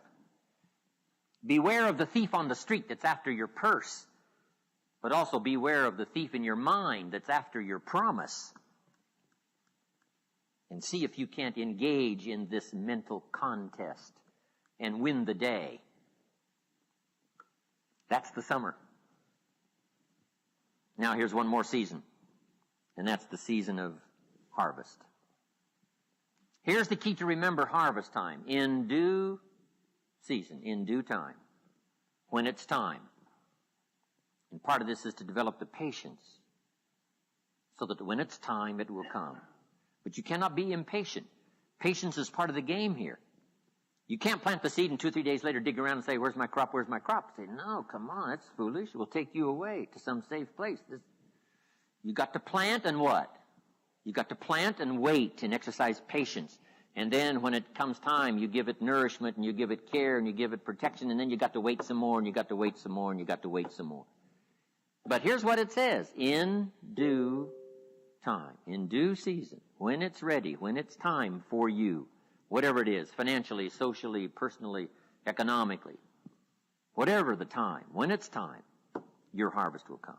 Beware of the thief on the street that's after your purse, but also beware of the thief in your mind that's after your promise. And see if you can't engage in this mental contest and win the day. That's the summer. Now here's one more season, and that's the season of harvest. Here's the key to remember harvest time. In due season, in due time, when it's time. And part of this is to develop the patience so that when it's time, it will come. But you cannot be impatient. Patience is part of the game here. You can't plant the seed and 2 or 3 days later dig around and say, where's my crop, where's my crop? Say, no, come on, that's foolish. It will take you away to some safe place. You got to plant and what? You got to plant and wait and exercise patience. And then when it comes time, you give it nourishment and you give it care and you give it protection, and then you got to wait some more and you got to wait some more and you got to wait some more. But here's what it says: in due time, in due season, when it's ready, when it's time for you, whatever it is, financially, socially, personally, economically, whatever the time, when it's time, your harvest will come.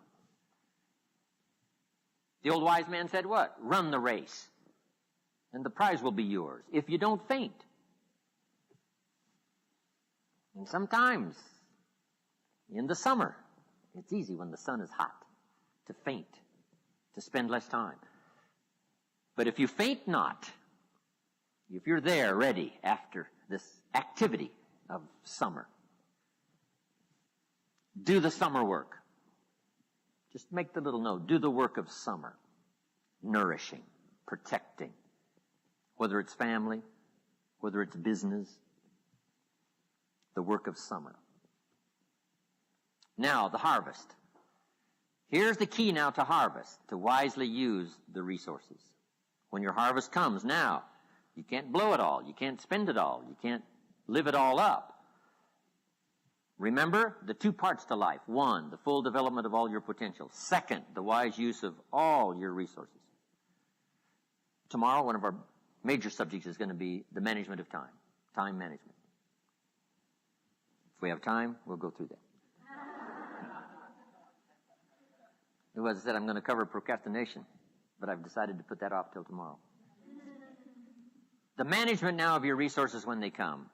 The old wise man said what? Run the race. And the prize will be yours if you don't faint. And sometimes, in the summer, it's easy when the sun is hot to faint, to spend less time. But if you faint not, if you're there ready after this activity of summer, do the summer work. Just make the little note. Do the work of summer. Nourishing, protecting. Whether it's family, whether it's business, the work of summer. Now, the harvest. Here's the key now to harvest, to wisely use the resources. When your harvest comes now, you can't blow it all. You can't spend it all. You can't live it all up. Remember the two parts to life. One, the full development of all your potential. Second, the wise use of all your resources. Tomorrow, one of our major subjects is going to be the management of time. Time management. If we have time, we'll go through that. As I said, I'm going to cover procrastination, but I've decided to put that off till tomorrow. The management now of your resources when they come.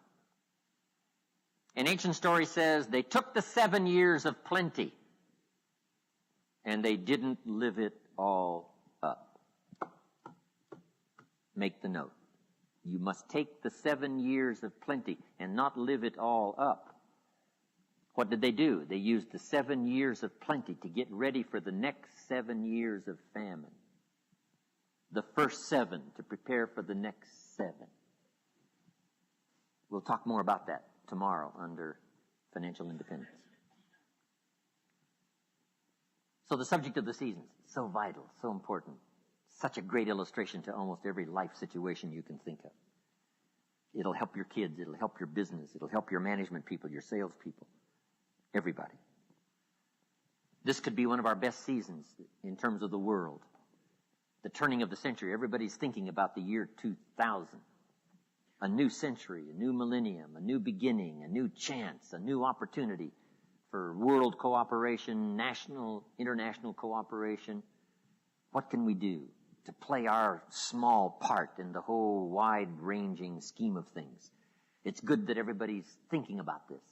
An ancient story says they took the 7 years of plenty and they didn't live it all up. Make the note. You must take the 7 years of plenty and not live it all up. What did they do? They used the 7 years of plenty to get ready for the next 7 years of famine. The first 7 to prepare for the next 7. We'll talk more about that tomorrow under financial independence. So the subject of the seasons, so vital, so important. Such a great illustration to almost every life situation you can think of. It'll help your kids, it'll help your business, it'll help your management people, your sales people, everybody. This could be one of our best seasons in terms of the world. The turning of the century, everybody's thinking about the year 2000. A new century, a new millennium, a new beginning, a new chance, a new opportunity for world cooperation, national, international cooperation. What can we do to play our small part in the whole wide-ranging scheme of things? It's good that everybody's thinking about this.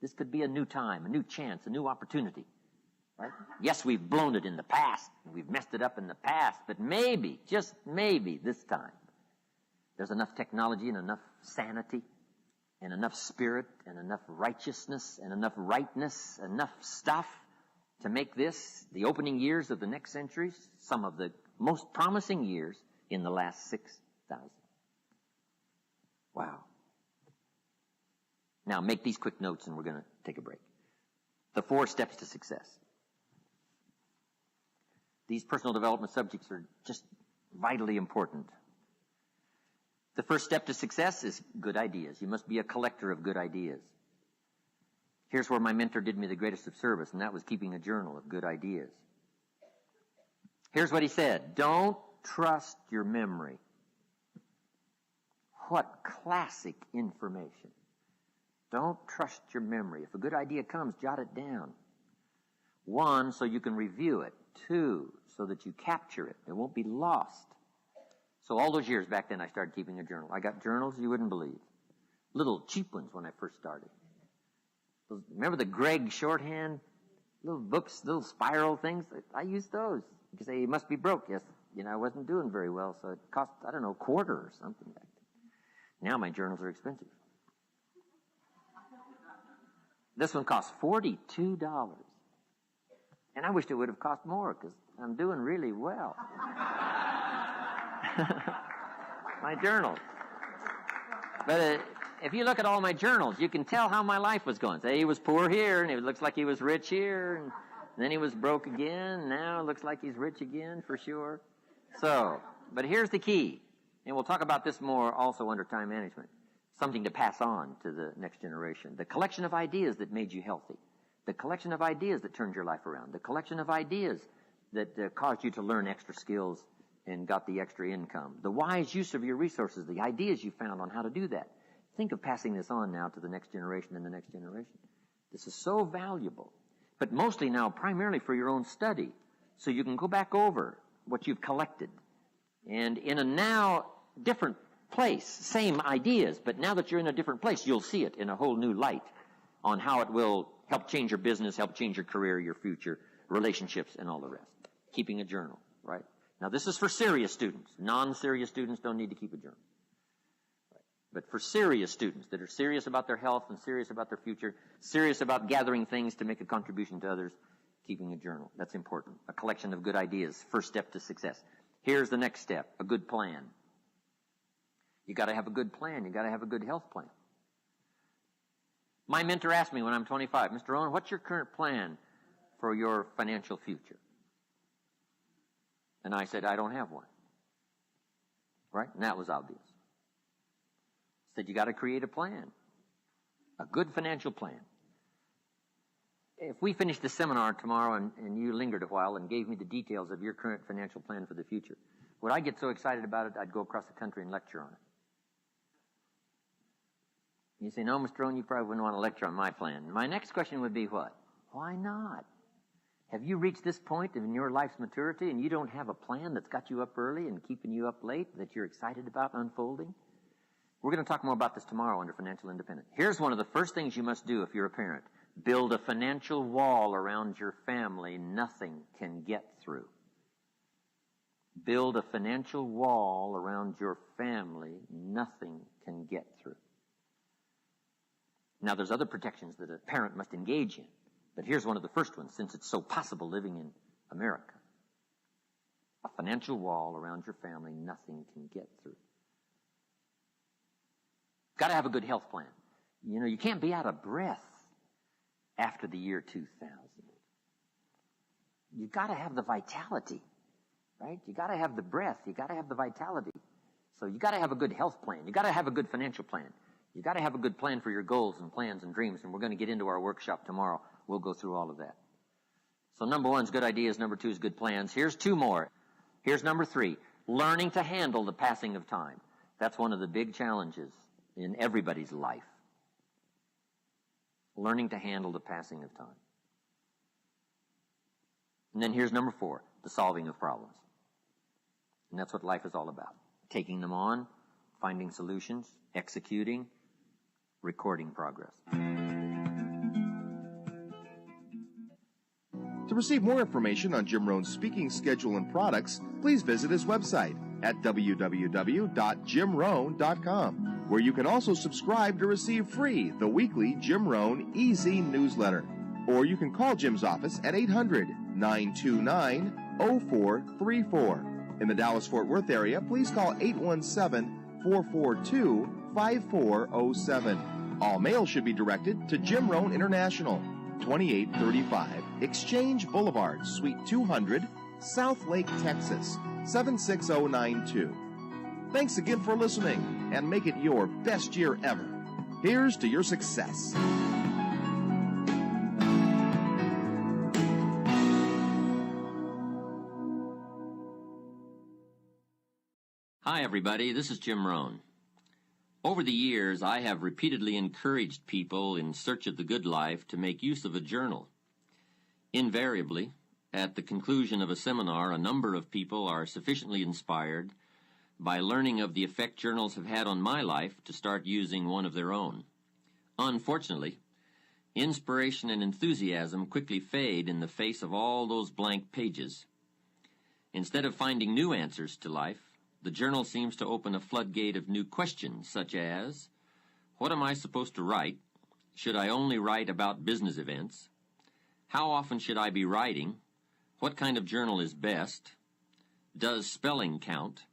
This could be a new time, a new chance, a new opportunity. Right? Yes, we've blown it in the past, and we've messed it up in the past, but maybe, just maybe this time, there's enough technology and enough sanity and enough spirit and enough righteousness and enough rightness, enough stuff to make this, the opening years of the next centuries, some of the most promising years in the last 6,000. Wow. Now, make these quick notes and we're going to take a break. The 4 steps to success. These personal development subjects are just vitally important. The first step to success is good ideas. You must be a collector of good ideas. Here's where my mentor did me the greatest of service, and that was keeping a journal of good ideas. Here's what he said. Don't trust your memory. What classic information. Don't trust your memory. If a good idea comes, jot it down. 1, so you can review it. 2, so that you capture it. It won't be lost. So all those years back then, I started keeping a journal. I got journals you wouldn't believe. Little cheap ones when I first started. Remember the Gregg shorthand? Little books, little spiral things? I used those. You can say, you must be broke. Yes, I wasn't doing very well, so it cost, $1 or something back then. Now my journals are expensive. This one costs $42. And I wished it would have cost more, because I'm doing really well. My journals. But if you look at all my journals, you can tell how my life was going. Say he was poor here, and it looks like he was rich here, and then he was broke again. Now it looks like he's rich again, for sure. So, but here's the key, and we'll talk about this more also under time management. Something to pass on to the next generation. The collection of ideas that made you healthy. The collection of ideas that turned your life around. The collection of ideas that caused you to learn extra skills and got the extra income. The wise use of your resources, the ideas you found on how to do that. Think of passing this on now to the next generation and the next generation. This is so valuable, but mostly now primarily for your own study, so you can go back over what you've collected. And in a now different place, same ideas, but now that you're in a different place, you'll see it in a whole new light on how it will help change your business, help change your career, your future, relationships, and all the rest. Keeping a journal, right? Now, this is for serious students. Non-serious students don't need to keep a journal. Right? But for serious students that are serious about their health and serious about their future, serious about gathering things to make a contribution to others, keeping a journal. That's important. A collection of good ideas, first step to success. Here's the next step, a good plan. You got to have a good plan. You got to have a good health plan. My mentor asked me when I'm 25, Mr. Owen, what's your current plan for your financial future? And I said, I don't have one. Right? And that was obvious. I said, you got to create a plan. A good financial plan. If we finished the seminar tomorrow and you lingered a while and gave me the details of your current financial plan for the future, would I get so excited about it I'd go across the country and lecture on it? You say, no, Mr. Owen, you probably wouldn't want to lecture on my plan. My next question would be what? Why not? Have you reached this point in your life's maturity and you don't have a plan that's got you up early and keeping you up late that you're excited about unfolding? We're going to talk more about this tomorrow under Financial Independence. Here's one of the first things you must do if you're a parent. Build a financial wall around your family nothing can get through. Build a financial wall around your family nothing can get through. Now, there's other protections that a parent must engage in, but here's one of the first ones, since it's so possible living in America. A financial wall around your family nothing can get through. Got to have a good health plan. You know, you can't be out of breath after the year 2000. You've got to have the vitality, right? You got to have the breath. You got to have the vitality. So you got to have a good health plan. You got to have a good financial plan. You got to have a good plan for your goals and plans and dreams, and we're going to get into our workshop tomorrow. We'll go through all of that. So number 1 is good ideas. Number 2 is good plans. Here's 2 more. Here's number 3, learning to handle the passing of time. That's one of the big challenges in everybody's life. Learning to handle the passing of time. And then here's number 4, the solving of problems. And that's what life is all about. Taking them on, finding solutions, executing, recording progress. To receive more information on Jim Rohn's speaking schedule and products, please visit his website at www.jimrohn.com, where you can also subscribe to receive free the weekly Jim Rohn Easy newsletter. Or you can call Jim's office at 800-929-0434. In the Dallas-Fort Worth area, please call 817-442-5407. All mail should be directed to Jim Rohn International, 2835 Exchange Boulevard, Suite 200, South Lake, Texas, 76092. Thanks again for listening, and make it your best year ever. Here's to your success. Hi, everybody. This is Jim Rohn. Over the years, I have repeatedly encouraged people in search of the good life to make use of a journal. Invariably, at the conclusion of a seminar, a number of people are sufficiently inspired by learning of the effect journals have had on my life to start using one of their own. Unfortunately, inspiration and enthusiasm quickly fade in the face of all those blank pages. Instead of finding new answers to life, the journal seems to open a floodgate of new questions, such as, what am I supposed to write? Should I only write about business events? How often should I be writing? What kind of journal is best? Does spelling count?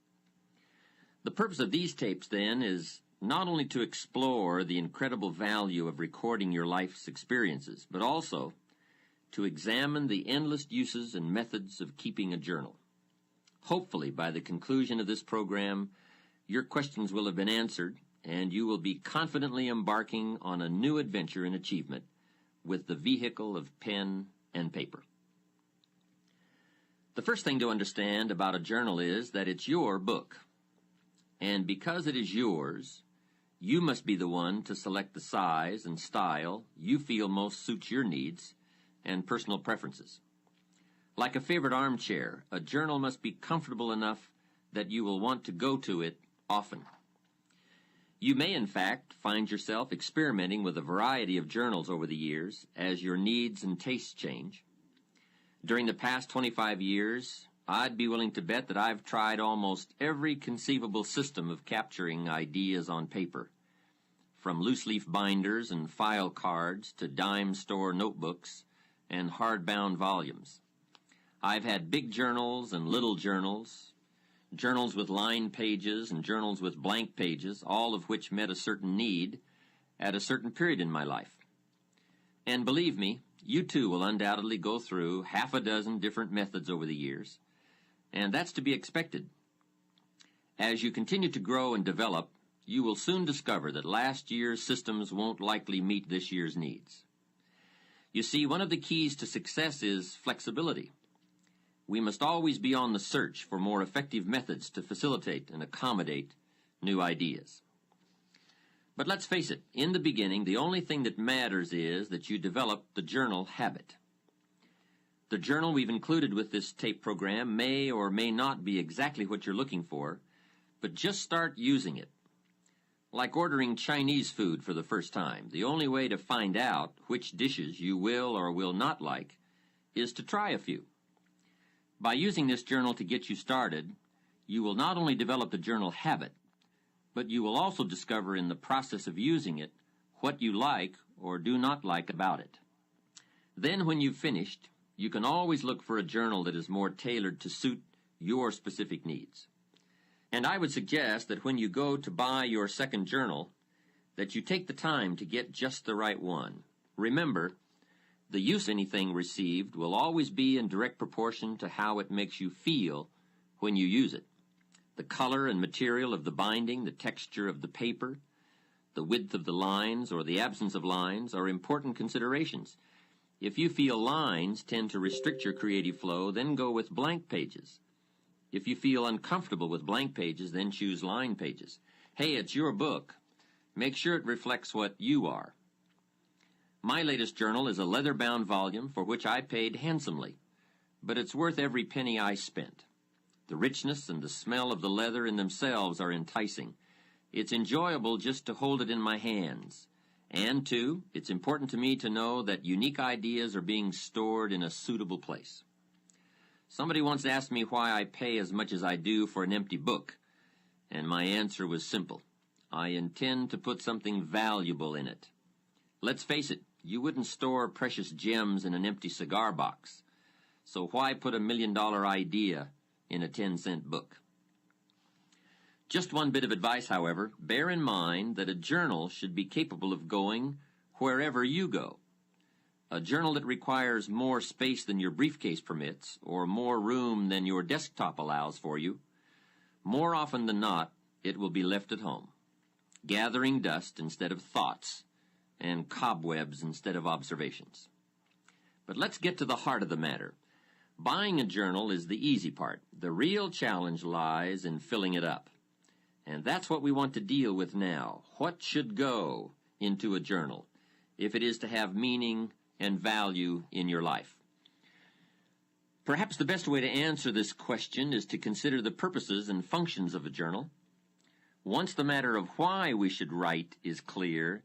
The purpose of these tapes, then, is not only to explore the incredible value of recording your life's experiences, but also to examine the endless uses and methods of keeping a journal. Hopefully, by the conclusion of this program, your questions will have been answered, and you will be confidently embarking on a new adventure in achievement with the vehicle of pen and paper. The first thing to understand about a journal is that it's your book. And because it is yours, you must be the one to select the size and style you feel most suits your needs and personal preferences. Like a favorite armchair, a journal must be comfortable enough that you will want to go to it often. You may, in fact, find yourself experimenting with a variety of journals over the years as your needs and tastes change. During the past 25 years, I'd be willing to bet that I've tried almost every conceivable system of capturing ideas on paper, from loose-leaf binders and file cards to dime store notebooks and hardbound volumes. I've had big journals and little journals, journals with lined pages and journals with blank pages, all of which met a certain need at a certain period in my life. And believe me, you too will undoubtedly go through half a dozen different methods over the years, and that's to be expected. As you continue to grow and develop, you will soon discover that last year's systems won't likely meet this year's needs. You see, one of the keys to success is flexibility. We must always be on the search for more effective methods to facilitate and accommodate new ideas. But let's face it, in the beginning, the only thing that matters is that you develop the journal habit. The journal we've included with this tape program may or may not be exactly what you're looking for, but just start using it. Like ordering Chinese food for the first time, the only way to find out which dishes you will or will not like is to try a few. By using this journal to get you started, you will not only develop the journal habit, but you will also discover in the process of using it what you like or do not like about it. Then when you've finished, you can always look for a journal that is more tailored to suit your specific needs. And I would suggest that when you go to buy your second journal, that you take the time to get just the right one. Remember, the use of anything received will always be in direct proportion to how it makes you feel when you use it. The color and material of the binding, the texture of the paper, the width of the lines or the absence of lines are important considerations. If you feel lines tend to restrict your creative flow, then go with blank pages. If you feel uncomfortable with blank pages, then choose line pages. Hey, it's your book. Make sure it reflects what you are. My latest journal is a leather-bound volume for which I paid handsomely, but it's worth every penny I spent. The richness and the smell of the leather in themselves are enticing. It's enjoyable just to hold it in my hands. And, too, it's important to me to know that unique ideas are being stored in a suitable place. Somebody once asked me why I pay as much as I do for an empty book, and my answer was simple. I intend to put something valuable in it. Let's face it, you wouldn't store precious gems in an empty cigar box, so why put $1 million idea in a 10-cent book? Just one bit of advice, however. Bear in mind that a journal should be capable of going wherever you go. A journal that requires more space than your briefcase permits or more room than your desktop allows for you, more often than not, it will be left at home, gathering dust instead of thoughts and cobwebs instead of observations. But let's get to the heart of the matter. Buying a journal is the easy part. The real challenge lies in filling it up. And that's what we want to deal with now. What should go into a journal if it is to have meaning and value in your life? Perhaps the best way to answer this question is to consider the purposes and functions of a journal. Once the matter of why we should write is clear,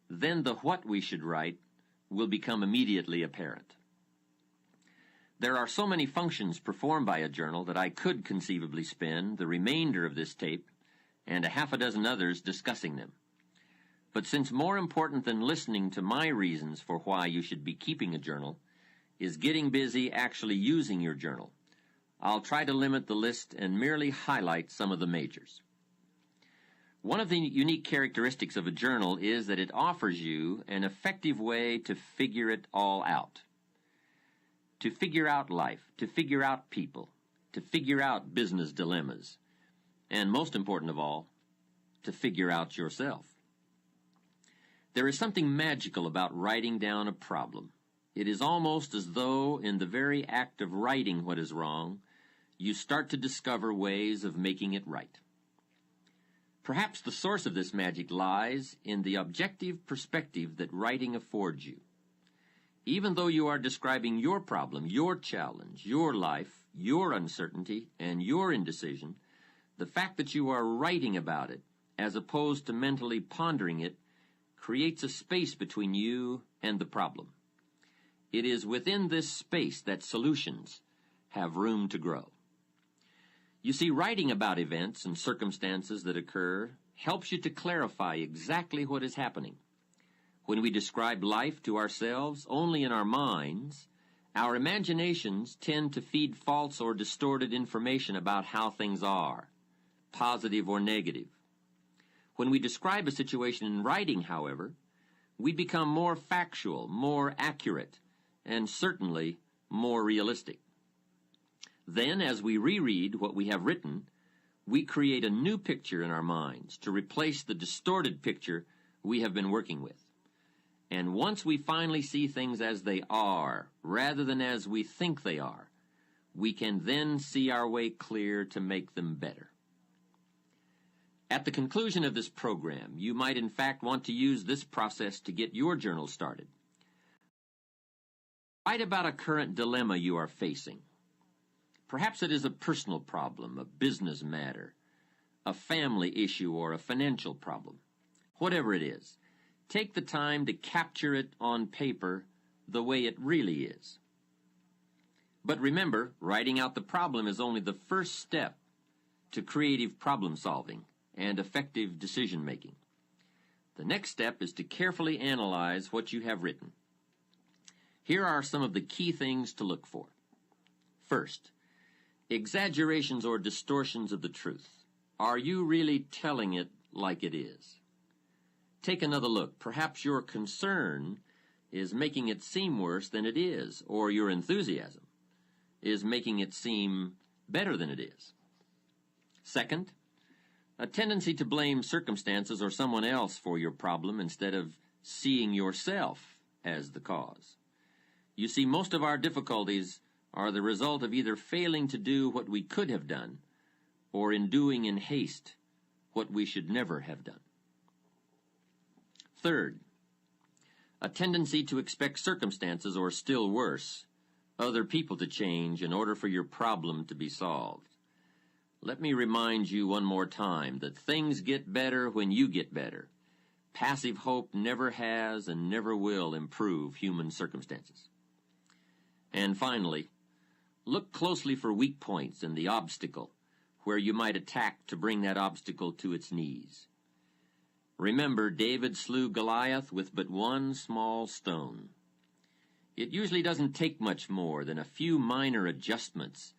then the what we should write will become immediately apparent. There are so many functions performed by a journal that I could conceivably spend the remainder of this tape and a half a dozen others discussing them. But since more important than listening to my reasons for why you should be keeping a journal is getting busy actually using your journal, I'll try to limit the list and merely highlight some of the majors. One of the unique characteristics of a journal is that it offers you an effective way to figure it all out. To figure out life, to figure out people, to figure out business dilemmas, and most important of all, to figure out yourself. There is something magical about writing down a problem. It is almost as though in the very act of writing what is wrong, you start to discover ways of making it right. Perhaps the source of this magic lies in the objective perspective that writing affords you. Even though you are describing your problem, your challenge, your life, your uncertainty, and your indecision, The fact that you are writing about it, as opposed to mentally pondering it, creates a space between you and the problem. It is within this space that solutions have room to grow. You see, writing about events and circumstances that occur helps you to clarify exactly what is happening. When we describe life to ourselves only in our minds, our imaginations tend to feed false or distorted information about how things are, positive or negative. When we describe a situation in writing, however, we become more factual, more accurate, and certainly more realistic. Then, as we reread what we have written, we create a new picture in our minds to replace the distorted picture we have been working with. And once we finally see things as they are, rather than as we think they are, we can then see our way clear to make them better. At the conclusion of this program, you might in fact want to use this process to get your journal started. Write about a current dilemma you are facing. Perhaps it is a personal problem, a business matter, a family issue, or a financial problem. Whatever it is, take the time to capture it on paper the way it really is. But remember, writing out the problem is only the first step to creative problem solving and effective decision making. The next step is to carefully analyze what you have written. Here are some of the key things to look for. First, exaggerations or distortions of the truth. Are you really telling it like it is? Take another look. Perhaps your concern is making it seem worse than it is, or your enthusiasm is making it seem better than it is. Second, a tendency to blame circumstances or someone else for your problem instead of seeing yourself as the cause. You see, most of our difficulties are the result of either failing to do what we could have done or in doing in haste what we should never have done. Third, a tendency to expect circumstances, or still worse, other people to change in order for your problem to be solved. Let me remind you one more time that things get better when you get better. Passive hope never has and never will improve human circumstances. And finally, look closely for weak points in the obstacle where you might attack to bring that obstacle to its knees. Remember, David slew Goliath with but one small stone. It usually doesn't take much more than a few minor adjustments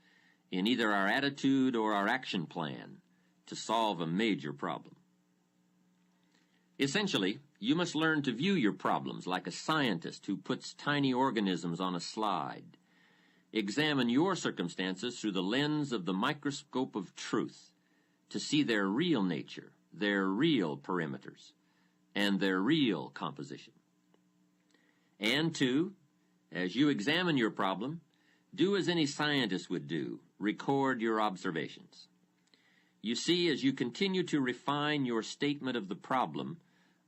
in either our attitude or our action plan to solve a major problem. Essentially, you must learn to view your problems like a scientist who puts tiny organisms on a slide. Examine your circumstances through the lens of the microscope of truth to see their real nature, their real perimeters, and their real composition. And two, as you examine your problem, do as any scientist would do. Record your observations. You see, as you continue to refine your statement of the problem,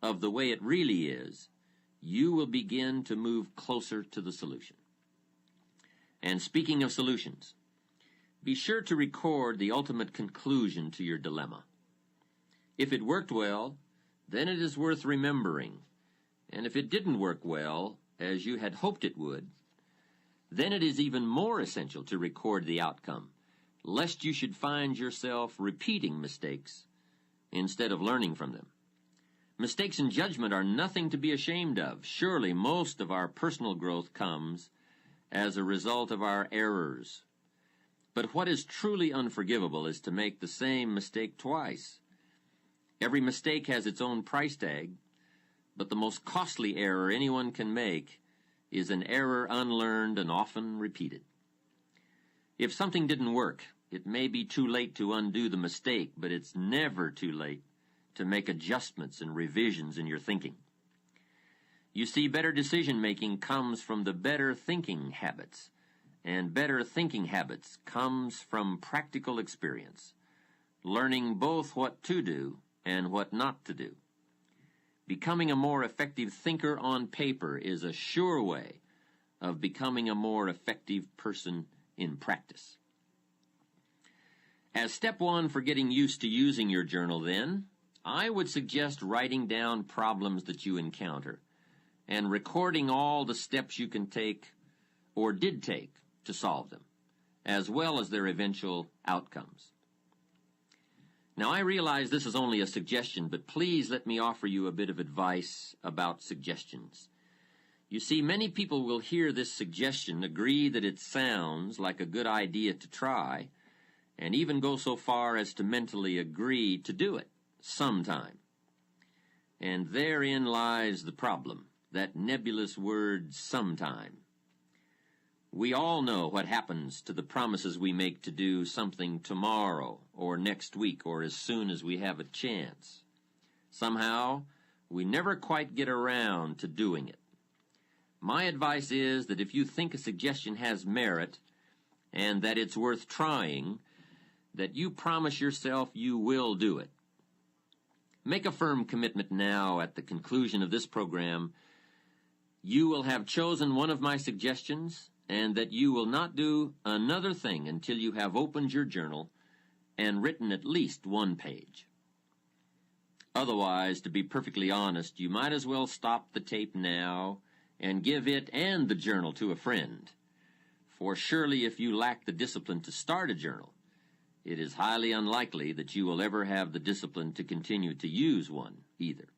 of the way it really is, you will begin to move closer to the solution. And speaking of solutions, be sure to record the ultimate conclusion to your dilemma. If it worked well, then it is worth remembering. And if it didn't work well, as you had hoped it would, then it is even more essential to record the outcome, lest you should find yourself repeating mistakes instead of learning from them. Mistakes in judgment are nothing to be ashamed of. Surely most of our personal growth comes as a result of our errors. But what is truly unforgivable is to make the same mistake twice. Every mistake has its own price tag, but the most costly error anyone can make is an error unlearned and often repeated. If something didn't work, it may be too late to undo the mistake, but it's never too late to make adjustments and revisions in your thinking. You see, better decision-making comes from the better thinking habits, and better thinking habits comes from practical experience, learning both what to do and what not to do. Becoming a more effective thinker on paper is a sure way of becoming a more effective person in practice. As step one for getting used to using your journal, then, I would suggest writing down problems that you encounter and recording all the steps you can take or did take to solve them, as well as their eventual outcomes. Now, I realize this is only a suggestion, but please let me offer you a bit of advice about suggestions. You see, many people will hear this suggestion, agree that it sounds like a good idea to try, and even go so far as to mentally agree to do it sometime. And therein lies the problem, that nebulous word sometime. We all know what happens to the promises we make to do something tomorrow or next week or as soon as we have a chance. Somehow, we never quite get around to doing it. My advice is that if you think a suggestion has merit and that it's worth trying, that you promise yourself you will do it. Make a firm commitment now at the conclusion of this program. You will have chosen one of my suggestions, and that you will not do another thing until you have opened your journal and written at least one page. Otherwise, to be perfectly honest, you might as well stop the tape now and give it and the journal to a friend. For surely if you lack the discipline to start a journal, it is highly unlikely that you will ever have the discipline to continue to use one either.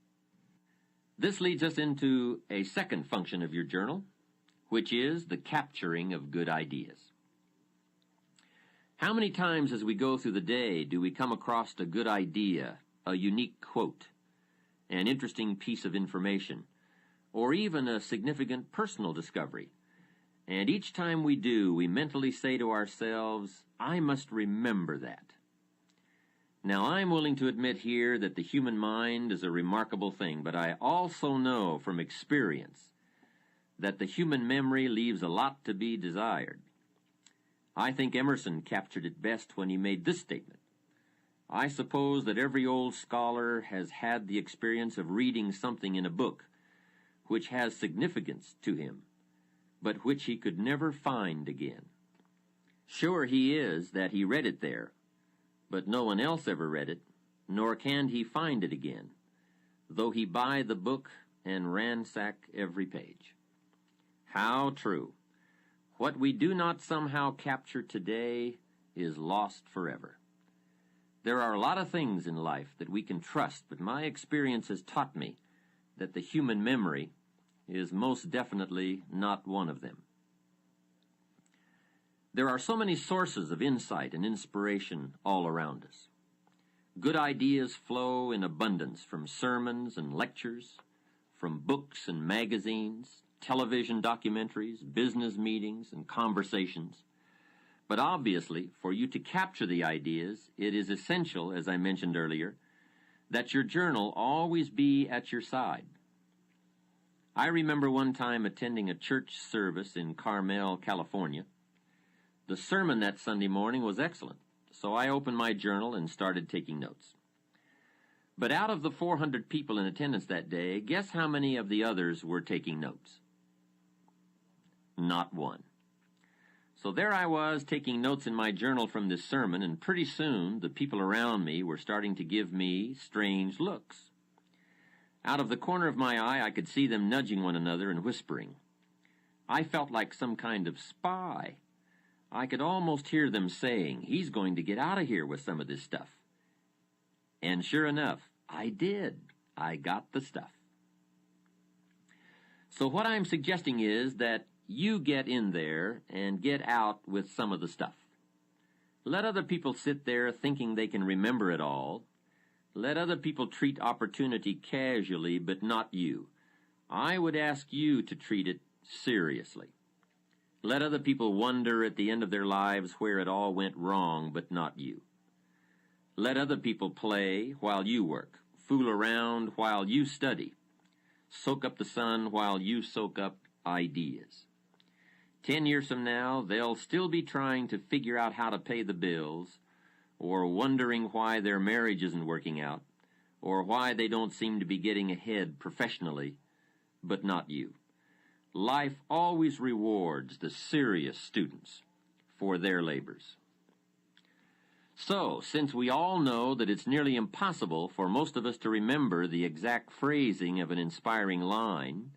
This leads us into a second function of your journal, which is the capturing of good ideas. How many times as we go through the day do we come across a good idea, a unique quote, an interesting piece of information, or even a significant personal discovery? And each time we do, we mentally say to ourselves, I must remember that. Now, I'm willing to admit here that the human mind is a remarkable thing, but I also know from experience that the human memory leaves a lot to be desired. I think Emerson captured it best when he made this statement. I suppose that every old scholar has had the experience of reading something in a book which has significance to him, but which he could never find again. Sure he is that he read it there, but no one else ever read it, nor can he find it again, though he buy the book and ransack every page. How true. What we do not somehow capture today is lost forever. There are a lot of things in life that we can trust, but my experience has taught me that the human memory is most definitely not one of them. There are so many sources of insight and inspiration all around us. Good ideas flow in abundance from sermons and lectures, from books and magazines, television documentaries, business meetings, and conversations. But obviously, for you to capture the ideas, it is essential, as I mentioned earlier, that your journal always be at your side. I remember one time attending a church service in Carmel, California. The sermon that Sunday morning was excellent, so I opened my journal and started taking notes. But out of the 400 people in attendance that day, guess how many of the others were taking notes? Not one. So there I was taking notes in my journal from this sermon, and pretty soon the people around me were starting to give me strange looks. Out of the corner of my eye, I could see them nudging one another and whispering. I felt like some kind of spy. I could almost hear them saying, he's going to get out of here with some of this stuff. And sure enough, I did. I got the stuff. So what I'm suggesting is that you get in there and get out with some of the stuff. Let other people sit there thinking they can remember it all. Let other people treat opportunity casually, but not you. I would ask you to treat it seriously. Let other people wonder at the end of their lives where it all went wrong, but not you. Let other people play while you work, fool around while you study, soak up the sun while you soak up ideas. 10 years from now, they'll still be trying to figure out how to pay the bills, or wondering why their marriage isn't working out, or why they don't seem to be getting ahead professionally, but not you. Life always rewards the serious students for their labors. So, since we all know that it's nearly impossible for most of us to remember the exact phrasing of an inspiring line,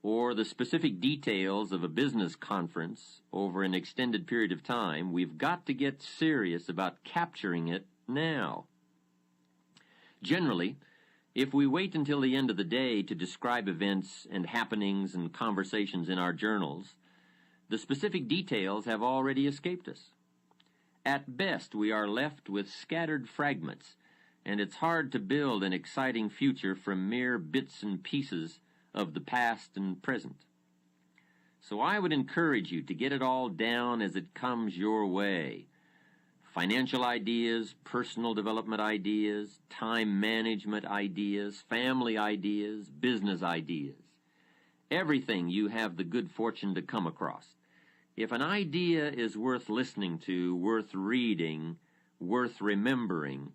or the specific details of a business conference over an extended period of time, we've got to get serious about capturing it now. Generally, if we wait until the end of the day to describe events and happenings and conversations in our journals, the specific details have already escaped us. At best, we are left with scattered fragments, and it's hard to build an exciting future from mere bits and pieces of the past and present. So I would encourage you to get it all down as it comes your way. Financial ideas, personal development ideas, time management ideas, family ideas, business ideas. Everything you have the good fortune to come across. If an idea is worth listening to, worth reading, worth remembering,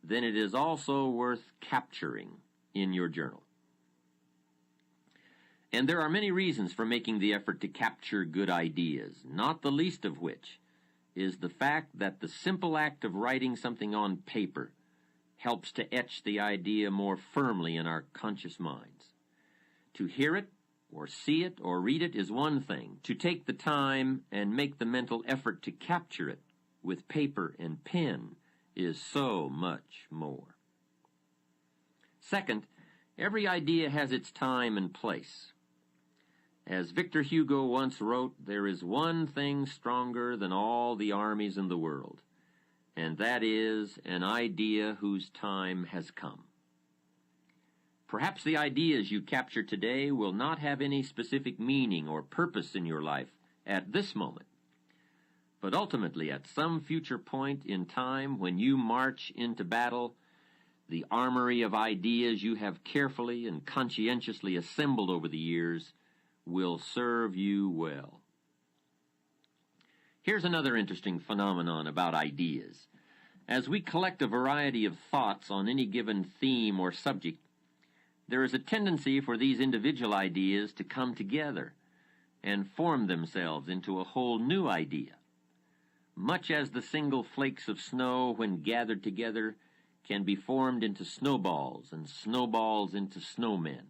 then it is also worth capturing in your journal. And there are many reasons for making the effort to capture good ideas, not the least of which is the fact that the simple act of writing something on paper helps to etch the idea more firmly in our conscious minds. To hear it, or see it, or read it is one thing. To take the time and make the mental effort to capture it with paper and pen is so much more. Second, every idea has its time and place. As Victor Hugo once wrote, there is one thing stronger than all the armies in the world, and that is an idea whose time has come. Perhaps the ideas you capture today will not have any specific meaning or purpose in your life at this moment, but ultimately at some future point in time when you march into battle, the armory of ideas you have carefully and conscientiously assembled over the years will serve you well. Here's another interesting phenomenon about ideas. As we collect a variety of thoughts on any given theme or subject, there is a tendency for these individual ideas to come together and form themselves into a whole new idea, much as the single flakes of snow, when gathered together, can be formed into snowballs and snowballs into snowmen.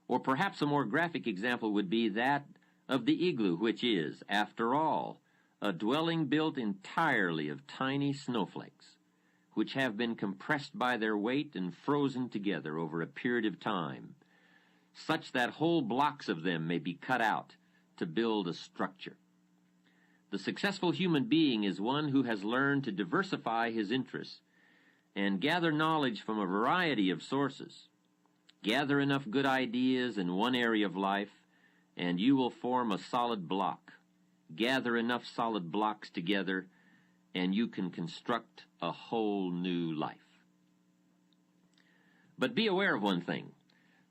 Or perhaps a more graphic example would be that of the igloo, which is, after all, a dwelling built entirely of tiny snowflakes, which have been compressed by their weight and frozen together over a period of time, such that whole blocks of them may be cut out to build a structure. The successful human being is one who has learned to diversify his interests and gather knowledge from a variety of sources. Gather enough good ideas in one area of life, and you will form a solid block. Gather enough solid blocks together, and you can construct a whole new life. But be aware of one thing.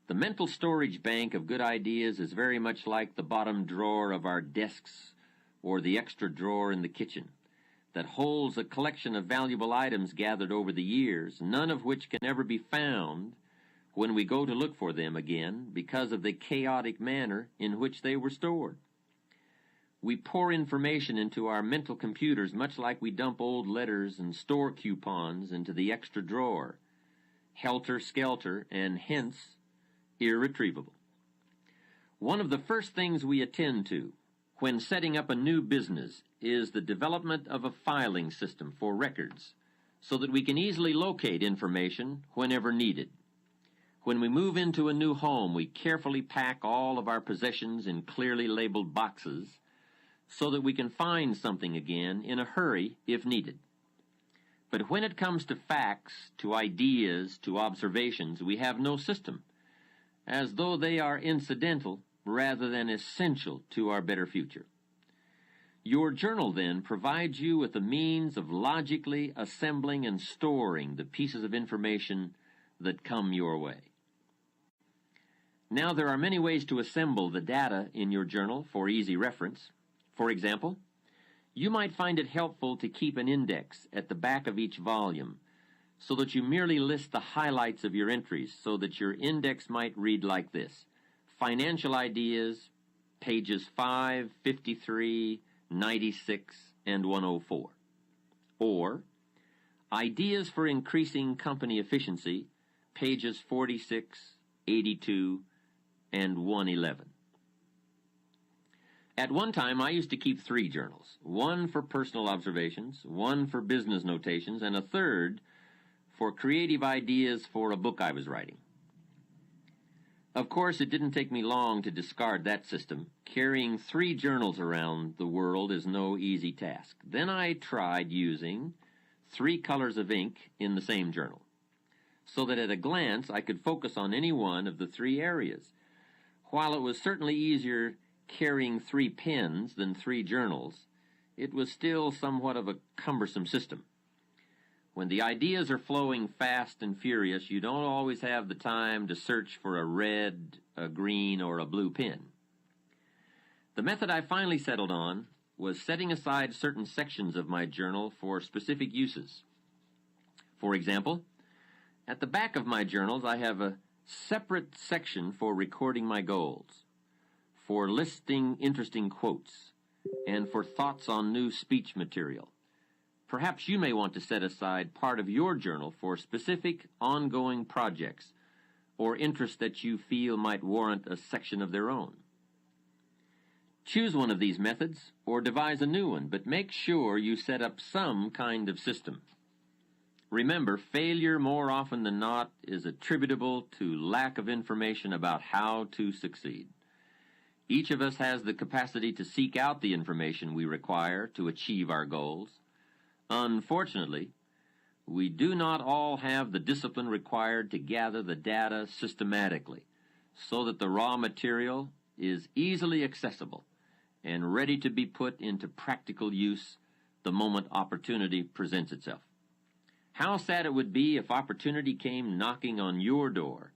The mental storage bank of good ideas is very much like the bottom drawer of our desks or the extra drawer in the kitchen that holds a collection of valuable items gathered over the years, none of which can ever be found when we go to look for them again because of the chaotic manner in which they were stored. We pour information into our mental computers much like we dump old letters and store coupons into the extra drawer, helter-skelter, and hence irretrievable. One of the first things we attend to when setting up a new business is the development of a filing system for records so that we can easily locate information whenever needed. When we move into a new home, we carefully pack all of our possessions in clearly labeled boxes so that we can find something again in a hurry if needed. But when it comes to facts, to ideas, to observations, we have no system, as though they are incidental rather than essential to our better future. Your journal, then, provides you with the means of logically assembling and storing the pieces of information that come your way. Now, there are many ways to assemble the data in your journal for easy reference. For example, you might find it helpful to keep an index at the back of each volume so that you merely list the highlights of your entries so that your index might read like this: Financial Ideas, pages 5, 53, 96, and 104. Or Ideas for Increasing Company Efficiency, pages 46, 82, and 111. At one time, I used to keep 3 journals, one for personal observations, one for business notations, and a third for creative ideas for a book I was writing. Of course, it didn't take me long to discard that system. Carrying 3 journals around the world is no easy task. Then I tried using 3 colors of ink in the same journal, so that at a glance I could focus on any one of the 3 areas. While it was certainly easier carrying 3 pens than 3 journals, it was still somewhat of a cumbersome system. When the ideas are flowing fast and furious, you don't always have the time to search for a red, a green, or a blue pen. The method I finally settled on was setting aside certain sections of my journal for specific uses. For example, at the back of my journals I have a separate section for recording my goals, for listing interesting quotes, and for thoughts on new speech material. Perhaps you may want to set aside part of your journal for specific ongoing projects or interests that you feel might warrant a section of their own. Choose one of these methods or devise a new one, but make sure you set up some kind of system. Remember, failure more often than not is attributable to lack of information about how to succeed. Each of us has the capacity to seek out the information we require to achieve our goals. Unfortunately, we do not all have the discipline required to gather the data systematically so that the raw material is easily accessible and ready to be put into practical use the moment opportunity presents itself. How sad it would be if opportunity came knocking on your door,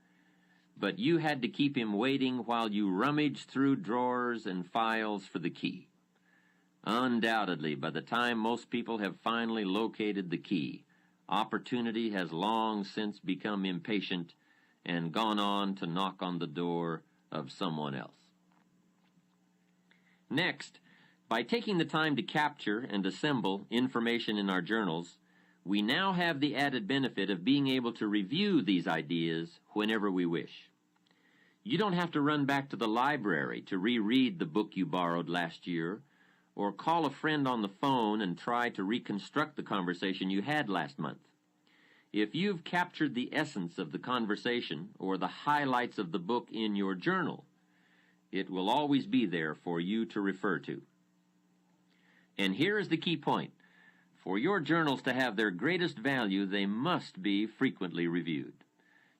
but you had to keep him waiting while you rummaged through drawers and files for the key. Undoubtedly, by the time most people have finally located the key, opportunity has long since become impatient and gone on to knock on the door of someone else. Next, by taking the time to capture and assemble information in our journals, we now have the added benefit of being able to review these ideas whenever we wish. You don't have to run back to the library to reread the book you borrowed last year, or call a friend on the phone and try to reconstruct the conversation you had last month. If you've captured the essence of the conversation or the highlights of the book in your journal, it will always be there for you to refer to. And here is the key point. For your journals to have their greatest value, they must be frequently reviewed.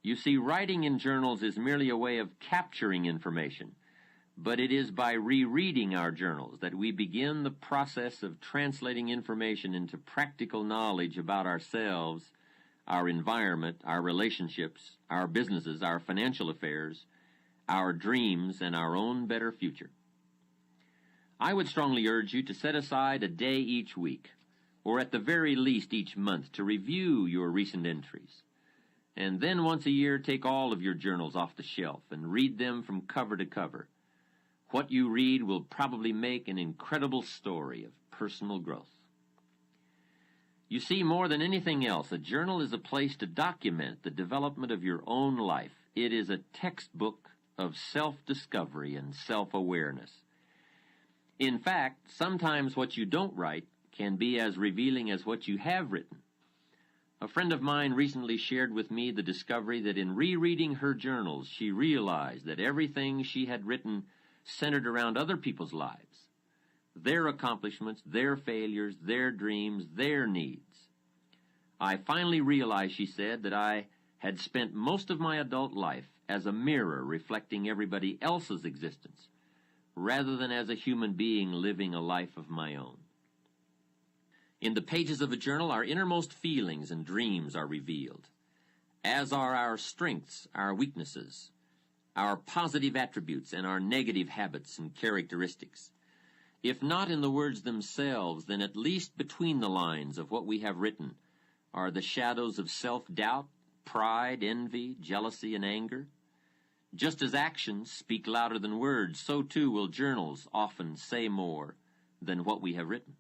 You see, writing in journals is merely a way of capturing information, but it is by rereading our journals that we begin the process of translating information into practical knowledge about ourselves, our environment, our relationships, our businesses, our financial affairs, our dreams, and our own better future. I would strongly urge you to set aside a day each week, or at the very least each month, to review your recent entries. And then once a year, take all of your journals off the shelf and read them from cover to cover. What you read will probably make an incredible story of personal growth. You see, more than anything else, a journal is a place to document the development of your own life. It is a textbook of self-discovery and self-awareness. In fact, sometimes what you don't write can be as revealing as what you have written. A friend of mine recently shared with me the discovery that in rereading her journals, she realized that everything she had written centered around other people's lives, their accomplishments, their failures, their dreams, their needs. I finally realized, she said, that I had spent most of my adult life as a mirror reflecting everybody else's existence, rather than as a human being living a life of my own. In the pages of a journal, our innermost feelings and dreams are revealed, as are our strengths, our weaknesses, our positive attributes, and our negative habits and characteristics. If not in the words themselves, then at least between the lines of what we have written are the shadows of self-doubt, pride, envy, jealousy, and anger. Just as actions speak louder than words, so too will journals often say more than what we have written.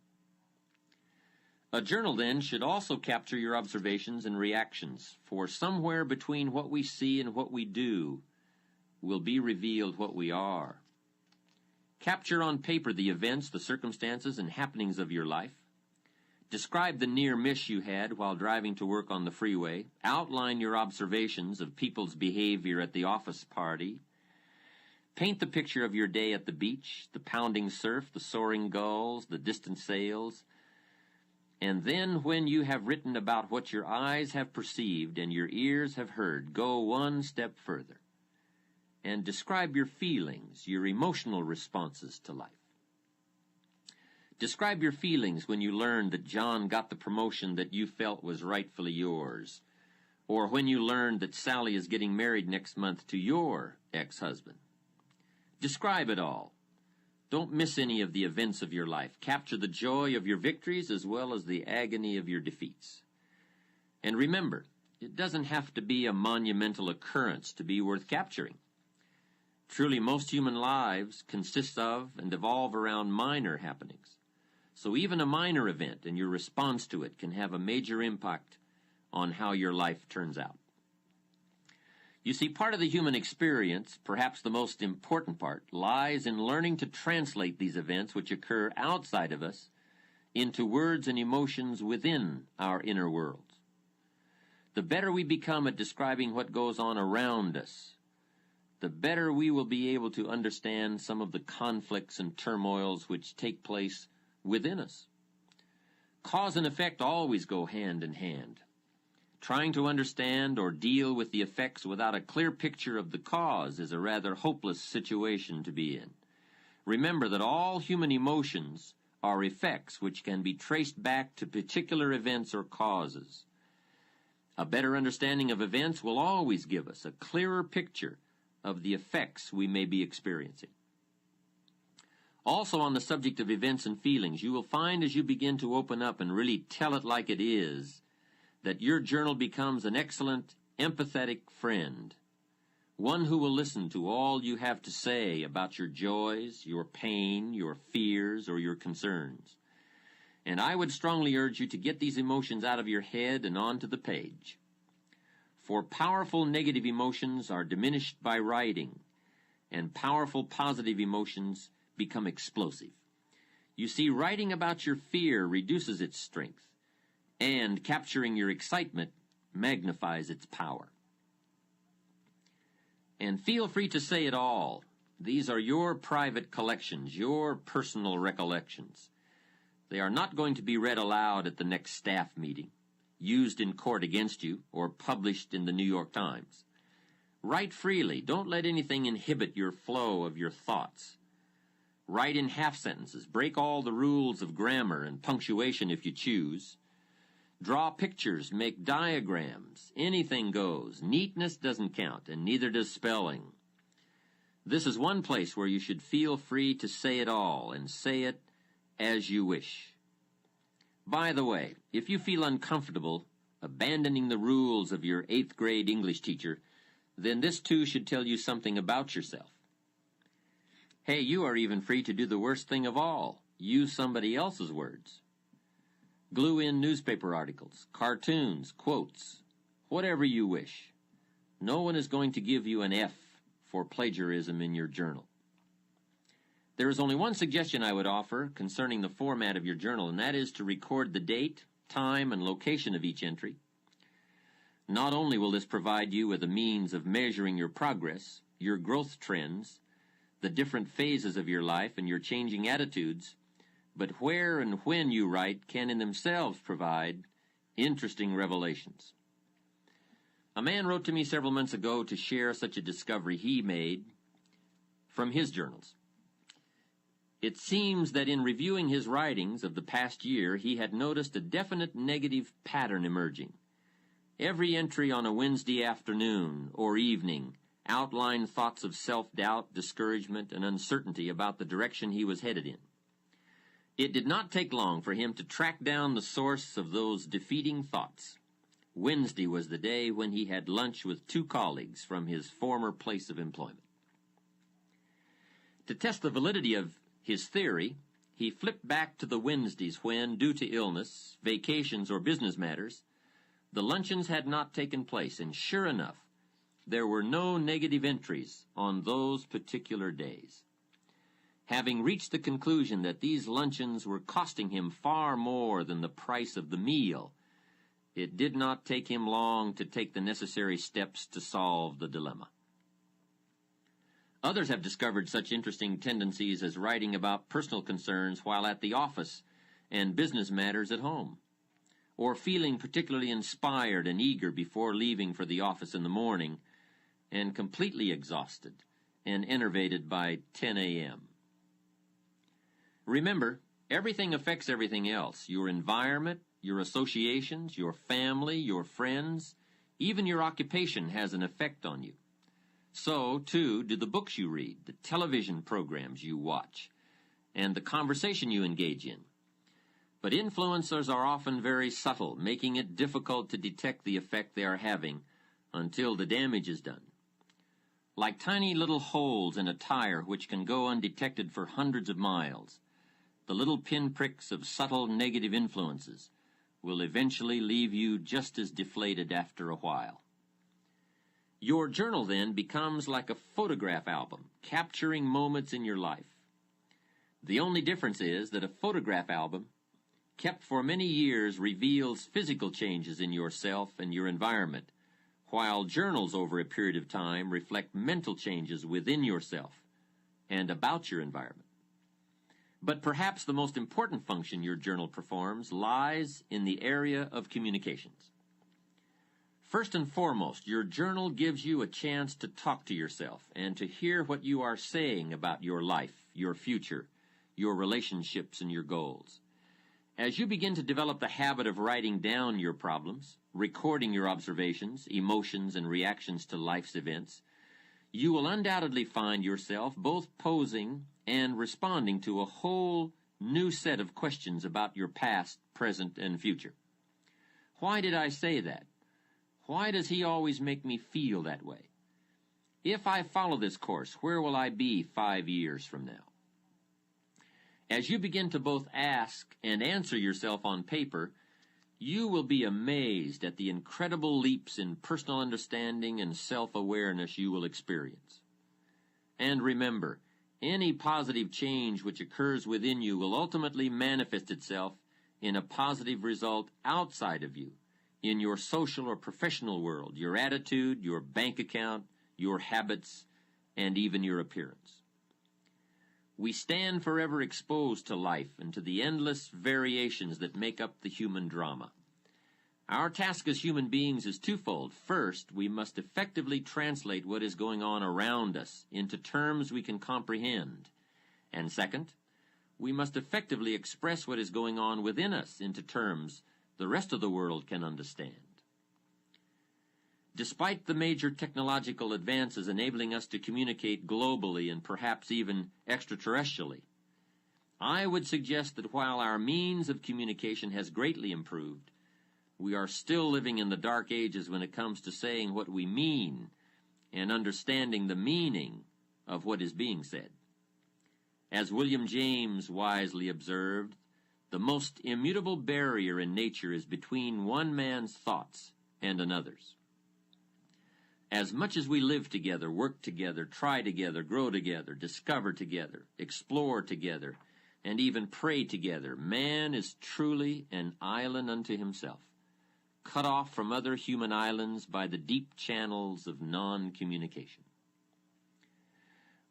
A journal, then, should also capture your observations and reactions, for somewhere between what we see and what we do will be revealed what we are. Capture on paper the events, the circumstances, and happenings of your life. Describe the near miss you had while driving to work on the freeway. Outline your observations of people's behavior at the office party. Paint the picture of your day at the beach, the pounding surf, the soaring gulls, the distant sails. And then, when you have written about what your eyes have perceived and your ears have heard, go one step further and describe your feelings, your emotional responses to life. Describe your feelings when you learned that John got the promotion that you felt was rightfully yours, or when you learned that Sally is getting married next month to your ex-husband. Describe it all. Don't miss any of the events of your life. Capture the joy of your victories as well as the agony of your defeats. And remember, it doesn't have to be a monumental occurrence to be worth capturing. Truly, most human lives consist of and evolve around minor happenings. So even a minor event and your response to it can have a major impact on how your life turns out. You see, part of the human experience, perhaps the most important part, lies in learning to translate these events which occur outside of us into words and emotions within our inner worlds. The better we become at describing what goes on around us, the better we will be able to understand some of the conflicts and turmoils which take place within us. Cause and effect always go hand in hand. Trying to understand or deal with the effects without a clear picture of the cause is a rather hopeless situation to be in. Remember that all human emotions are effects which can be traced back to particular events or causes. A better understanding of events will always give us a clearer picture of the effects we may be experiencing. Also, on the subject of events and feelings, you will find as you begin to open up and really tell it like it is, that your journal becomes an excellent, empathetic friend, one who will listen to all you have to say about your joys, your pain, your fears, or your concerns. And I would strongly urge you to get these emotions out of your head and onto the page. For powerful negative emotions are diminished by writing, and powerful positive emotions become explosive. You see, writing about your fear reduces its strength, and capturing your excitement magnifies its power. And feel free to say it all. These are your private collections, your personal recollections. They are not going to be read aloud at the next staff meeting, used in court against you, or published in the New York Times. Write freely. Don't let anything inhibit your flow of your thoughts. Write in half sentences. Break all the rules of grammar and punctuation if you choose. Draw pictures, make diagrams. Anything goes. Neatness doesn't count, and neither does spelling. This is one place where you should feel free to say it all, and say it as you wish. By the way, if you feel uncomfortable abandoning the rules of your 8th grade English teacher, then this too should tell you something about yourself. Hey, you are even free to do the worst thing of all. Use somebody else's words. Glue in newspaper articles, cartoons, quotes, whatever you wish. No one is going to give you an F for plagiarism in your journal. There is only one suggestion I would offer concerning the format of your journal, and that is to record the date, time, and location of each entry. Not only will this provide you with a means of measuring your progress, your growth trends, the different phases of your life, and your changing attitudes, but where and when you write can in themselves provide interesting revelations. A man wrote to me several months ago to share such a discovery he made from his journals. It seems that in reviewing his writings of the past year, he had noticed a definite negative pattern emerging. Every entry on a Wednesday afternoon or evening outlined thoughts of self-doubt, discouragement, and uncertainty about the direction he was headed in. It did not take long for him to track down the source of those defeating thoughts. Wednesday was the day when he had lunch with 2 colleagues from his former place of employment. To test the validity of his theory, he flipped back to the Wednesdays when, due to illness, vacations, or business matters, the luncheons had not taken place, and sure enough, there were no negative entries on those particular days. Having reached the conclusion that these luncheons were costing him far more than the price of the meal, it did not take him long to take the necessary steps to solve the dilemma. Others have discovered such interesting tendencies as writing about personal concerns while at the office and business matters at home, or feeling particularly inspired and eager before leaving for the office in the morning, and completely exhausted and enervated by 10 a.m. Remember, everything affects everything else. Your environment, your associations, your family, your friends, even your occupation has an effect on you. So, too, do the books you read, the television programs you watch, and the conversation you engage in. But influencers are often very subtle, making it difficult to detect the effect they are having until the damage is done. Like tiny little holes in a tire which can go undetected for hundreds of miles, the little pinpricks of subtle negative influences will eventually leave you just as deflated after a while. Your journal then becomes like a photograph album, capturing moments in your life. The only difference is that a photograph album, kept for many years, reveals physical changes in yourself and your environment, while journals over a period of time reflect mental changes within yourself and about your environment. But perhaps the most important function your journal performs lies in the area of communications. First and foremost, your journal gives you a chance to talk to yourself and to hear what you are saying about your life, your future, your relationships, and your goals. As you begin to develop the habit of writing down your problems, recording your observations, emotions, and reactions to life's events, you will undoubtedly find yourself both posing and responding to a whole new set of questions about your past, present, and future. Why did I say that? Why does he always make me feel that way? If I follow this course, where will I be 5 years from now? As you begin to both ask and answer yourself on paper, you will be amazed at the incredible leaps in personal understanding and self-awareness you will experience. And remember, any positive change which occurs within you will ultimately manifest itself in a positive result outside of you, in your social or professional world, your attitude, your bank account, your habits, and even your appearance. We stand forever exposed to life and to the endless variations that make up the human drama. Our task as human beings is twofold. First, we must effectively translate what is going on around us into terms we can comprehend. And second, we must effectively express what is going on within us into terms the rest of the world can understand. Despite the major technological advances enabling us to communicate globally and perhaps even extraterrestrially, I would suggest that while our means of communication has greatly improved, we are still living in the dark ages when it comes to saying what we mean and understanding the meaning of what is being said. As William James wisely observed, the most immutable barrier in nature is between one man's thoughts and another's. As much as we live together, work together, try together, grow together, discover together, explore together, and even pray together, man is truly an island unto himself, cut off from other human islands by the deep channels of non-communication.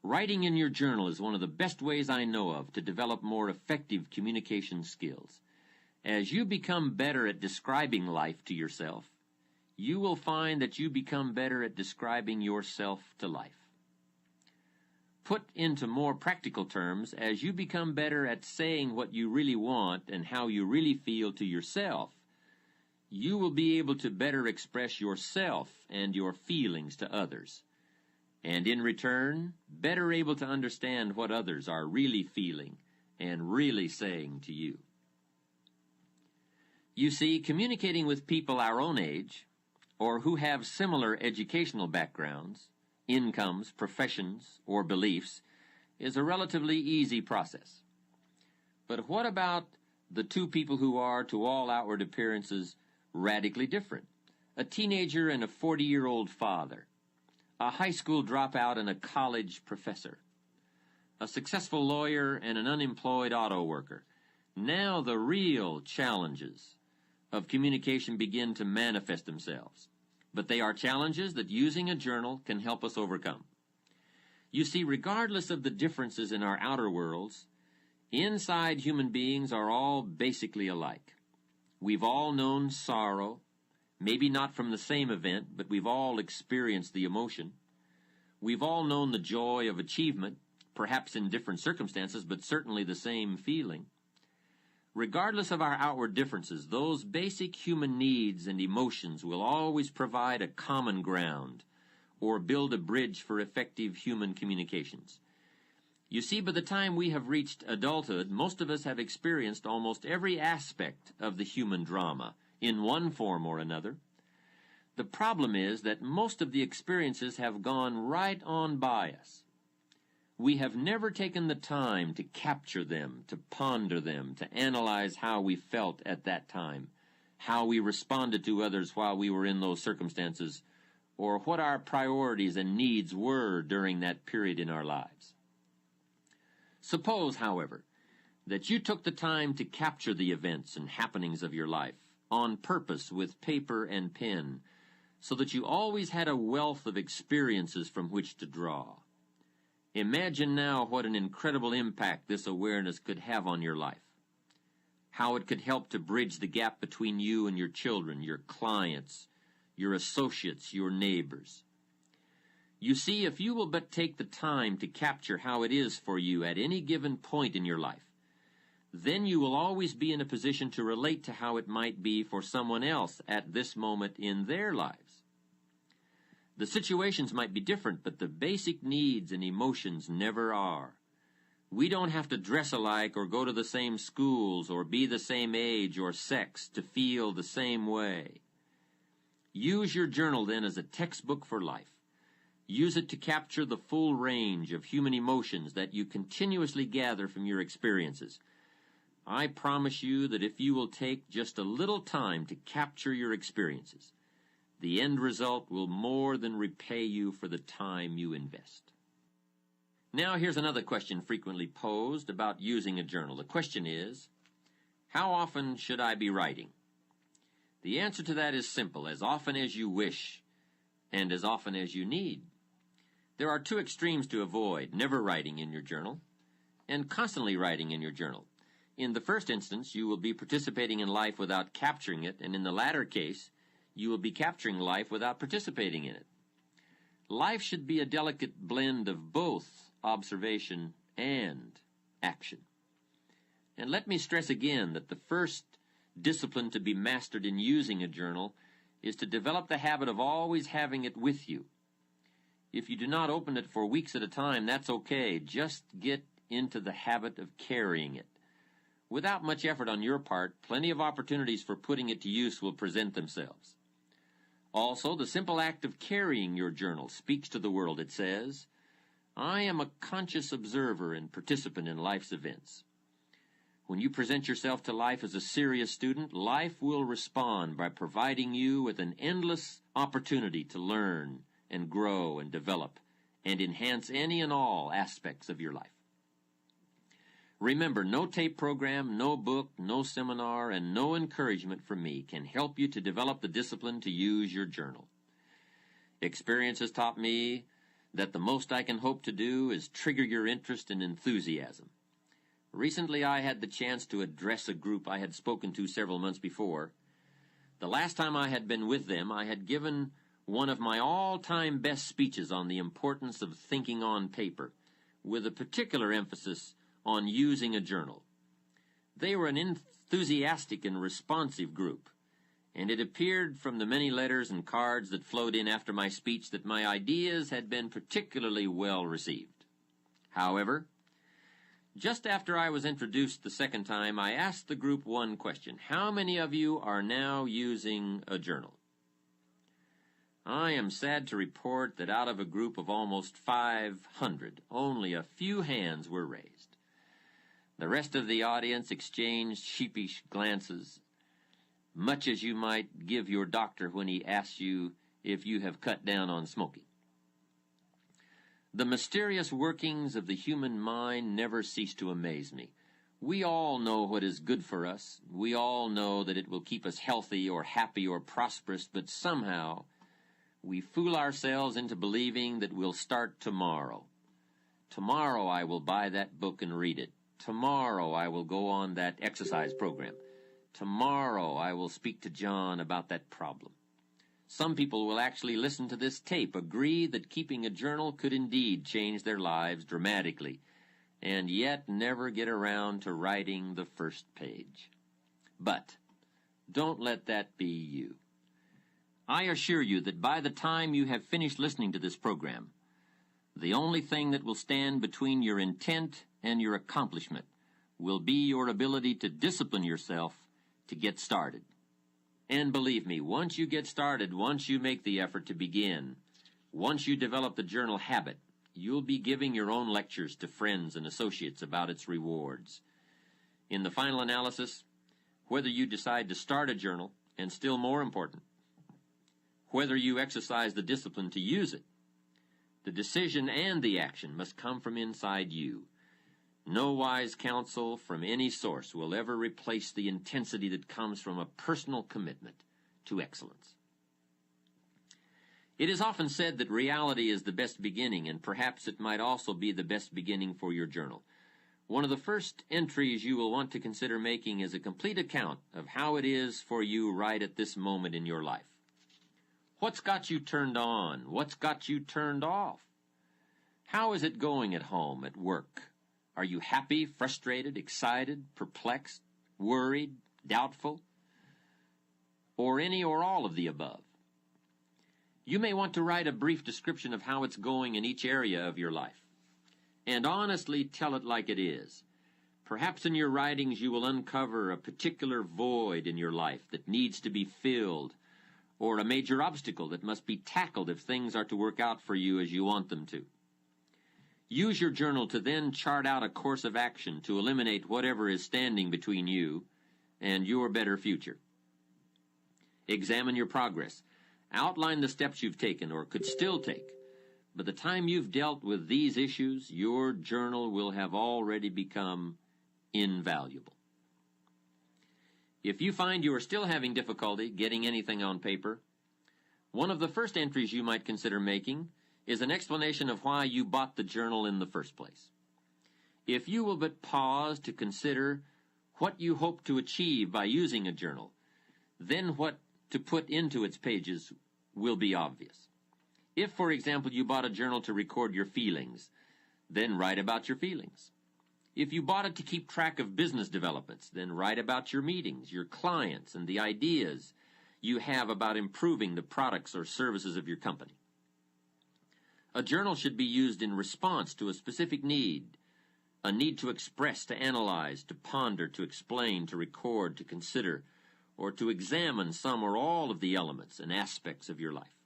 Writing in your journal is one of the best ways I know of to develop more effective communication skills. As you become better at describing life to yourself, you will find that you become better at describing yourself to life. Put into more practical terms, as you become better at saying what you really want and how you really feel to yourself, you will be able to better express yourself and your feelings to others, and in return, better able to understand what others are really feeling and really saying to you. You see, communicating with people our own age, or who have similar educational backgrounds, incomes, professions, or beliefs, is a relatively easy process. But what about the two people who are, to all outward appearances, radically different? A teenager and a 40-year-old father, a high school dropout and a college professor, a successful lawyer and an unemployed auto worker. Now the real challenges of communication begin to manifest themselves. But they are challenges that using a journal can help us overcome. You see, regardless of the differences in our outer worlds, inside human beings are all basically alike. We've all known sorrow, maybe not from the same event, but we've all experienced the emotion. We've all known the joy of achievement, perhaps in different circumstances, but certainly the same feeling. Regardless of our outward differences, those basic human needs and emotions will always provide a common ground or build a bridge for effective human communications. You see, by the time we have reached adulthood, most of us have experienced almost every aspect of the human drama in one form or another. The problem is that most of the experiences have gone right on by us. We have never taken the time to capture them, to ponder them, to analyze how we felt at that time, how we responded to others while we were in those circumstances, or what our priorities and needs were during that period in our lives. Suppose, however, that you took the time to capture the events and happenings of your life on purpose with paper and pen, so that you always had a wealth of experiences from which to draw. Imagine now what an incredible impact this awareness could have on your life, how it could help to bridge the gap between you and your children, your clients, your associates, your neighbors. You see, if you will but take the time to capture how it is for you at any given point in your life, then you will always be in a position to relate to how it might be for someone else at this moment in their lives. The situations might be different, but the basic needs and emotions never are. We don't have to dress alike or go to the same schools or be the same age or sex to feel the same way. Use your journal then as a textbook for life. Use it to capture the full range of human emotions that you continuously gather from your experiences. I promise you that if you will take just a little time to capture your experiences, the end result will more than repay you for the time you invest. Now here's another question frequently posed about using a journal. The question is, how often should I be writing? The answer to that is simple: as often as you wish and as often as you need. There are two extremes to avoid: never writing in your journal and constantly writing in your journal. In the first instance, you will be participating in life without capturing it, and in the latter case, you will be capturing life without participating in it. Life should be a delicate blend of both observation and action. And let me stress again that the first discipline to be mastered in using a journal is to develop the habit of always having it with you. If you do not open it for weeks at a time, that's okay. Just get into the habit of carrying it. Without much effort on your part, plenty of opportunities for putting it to use will present themselves. Also, the simple act of carrying your journal speaks to the world. It says, I am a conscious observer and participant in life's events. When you present yourself to life as a serious student, life will respond by providing you with an endless opportunity to learn and grow and develop and enhance any and all aspects of your life. Remember, no tape program, no book, no seminar, and no encouragement from me can help you to develop the discipline to use your journal. Experience has taught me that the most I can hope to do is trigger your interest and enthusiasm. Recently, I had the chance to address a group I had spoken to several months before. The last time I had been with them, I had given one of my all-time best speeches on the importance of thinking on paper, with a particular emphasis on using a journal. They were an enthusiastic and responsive group, and it appeared from the many letters and cards that flowed in after my speech that my ideas had been particularly well received. However, just after I was introduced the second time, I asked the group one question: how many of you are now using a journal? I am sad to report that out of a group of almost 500, only a few hands were raised. The rest of the audience exchanged sheepish glances, much as you might give your doctor when he asks you if you have cut down on smoking. The mysterious workings of the human mind never cease to amaze me. We all know what is good for us. We all know that it will keep us healthy or happy or prosperous, but somehow we fool ourselves into believing that we'll start tomorrow. Tomorrow I will buy that book and read it. Tomorrow I will go on that exercise program. Tomorrow I will speak to John about that problem. Some people will actually listen to this tape, agree that keeping a journal could indeed change their lives dramatically, and yet never get around to writing the first page. But don't let that be you. I assure you that by the time you have finished listening to this program, the only thing that will stand between your intent and your accomplishment will be your ability to discipline yourself to get started. And believe me, once you get started, once you make the effort to begin, once you develop the journal habit, you'll be giving your own lectures to friends and associates about its rewards. In the final analysis, whether you decide to start a journal, and still more important, whether you exercise the discipline to use it, the decision and the action must come from inside you. No wise counsel from any source will ever replace the intensity that comes from a personal commitment to excellence. It is often said that reality is the best beginning, and perhaps it might also be the best beginning for your journal. One of the first entries you will want to consider making is a complete account of how it is for you right at this moment in your life. What's got you turned on? What's got you turned off? How is it going at home, at work? Are you happy, frustrated, excited, perplexed, worried, doubtful, or any or all of the above? You may want to write a brief description of how it's going in each area of your life, and honestly tell it like it is. Perhaps in your writings you will uncover a particular void in your life that needs to be filled, or a major obstacle that must be tackled if things are to work out for you as you want them to. Use your journal to then chart out a course of action to eliminate whatever is standing between you and your better future. Examine your progress. Outline the steps you've taken or could still take. By the time you've dealt with these issues, your journal will have already become invaluable. If you find you are still having difficulty getting anything on paper, one of the first entries you might consider making is an explanation of why you bought the journal in the first place. If you will but pause to consider what you hope to achieve by using a journal, then what to put into its pages will be obvious. If, for example, you bought a journal to record your feelings, then write about your feelings. If you bought it to keep track of business developments, then write about your meetings, your clients, and the ideas you have about improving the products or services of your company. A journal should be used in response to a specific need, a need to express, to analyze, to ponder, to explain, to record, to consider, or to examine some or all of the elements and aspects of your life.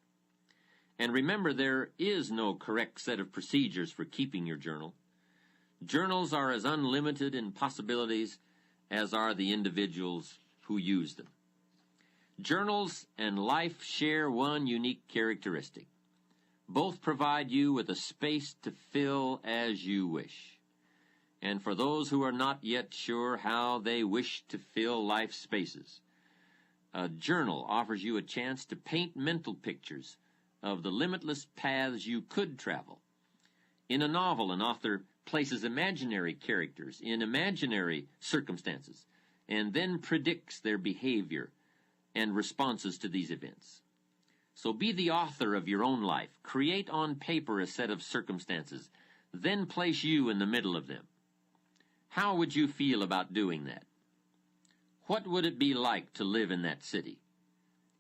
And remember, there is no correct set of procedures for keeping your journal. Journals are as unlimited in possibilities as are the individuals who use them. Journals and life share one unique characteristic. Both provide you with a space to fill as you wish. And for those who are not yet sure how they wish to fill life spaces, a journal offers you a chance to paint mental pictures of the limitless paths you could travel. In a novel, an author places imaginary characters in imaginary circumstances and then predicts their behavior and responses to these events. So be the author of your own life. Create on paper a set of circumstances, then place you in the middle of them. How would you feel about doing that? What would it be like to live in that city?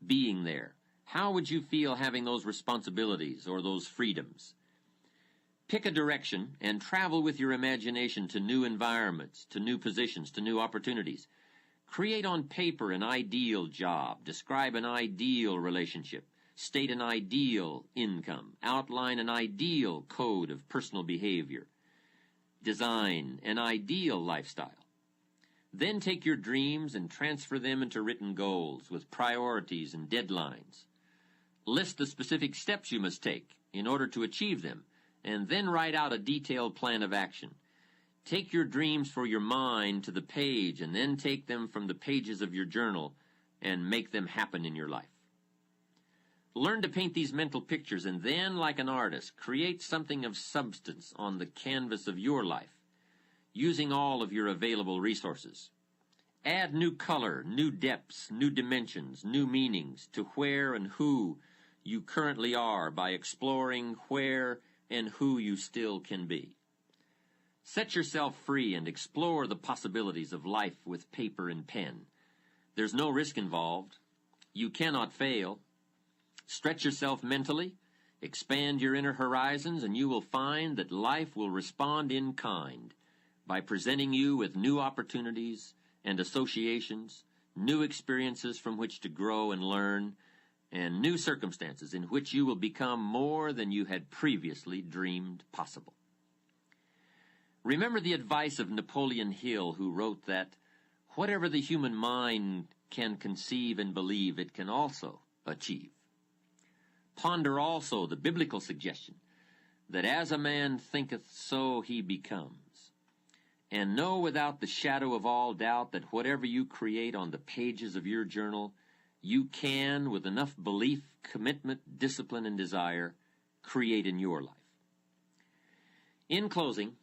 Being there, how would you feel having those responsibilities or those freedoms? Pick a direction and travel with your imagination to new environments, to new positions, to new opportunities. Create on paper an ideal job. Describe an ideal relationship. State an ideal income. Outline an ideal code of personal behavior. design an ideal lifestyle. Then take your dreams and transfer them into written goals with priorities and deadlines. List the specific steps you must take in order to achieve them, and then write out a detailed plan of action. Take your dreams for your mind to the page, and then take them from the pages of your journal and make them happen in your life. Learn to paint these mental pictures, and then, like an artist, create something of substance on the canvas of your life, using all of your available resources. Add new color, new depths, new dimensions, new meanings to where and who you currently are by exploring where and who you still can be. Set yourself free and explore the possibilities of life with paper and pen. There's no risk involved. You cannot fail. Stretch yourself mentally, expand your inner horizons, and you will find that life will respond in kind by presenting you with new opportunities and associations, new experiences from which to grow and learn, and new circumstances in which you will become more than you had previously dreamed possible. Remember the advice of Napoleon Hill, who wrote that whatever the human mind can conceive and believe, it can also achieve. Ponder also the biblical suggestion that as a man thinketh, so he becomes. And know without the shadow of all doubt that whatever you create on the pages of your journal, you can, with enough belief, commitment, discipline, and desire, create in your life. In closing,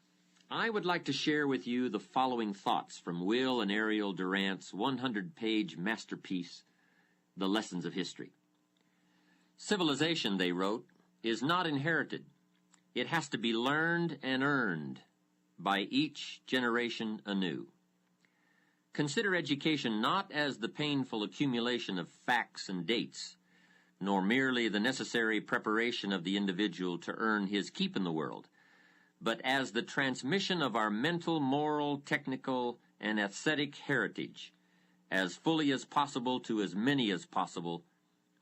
I would like to share with you the following thoughts from Will and Ariel Durant's 100-page masterpiece, The Lessons of History. Civilization, they wrote, is not inherited. It has to be learned and earned by each generation anew. Consider education not as the painful accumulation of facts and dates, nor merely the necessary preparation of the individual to earn his keep in the world, but as the transmission of our mental, moral, technical, and aesthetic heritage, as fully as possible to as many as possible,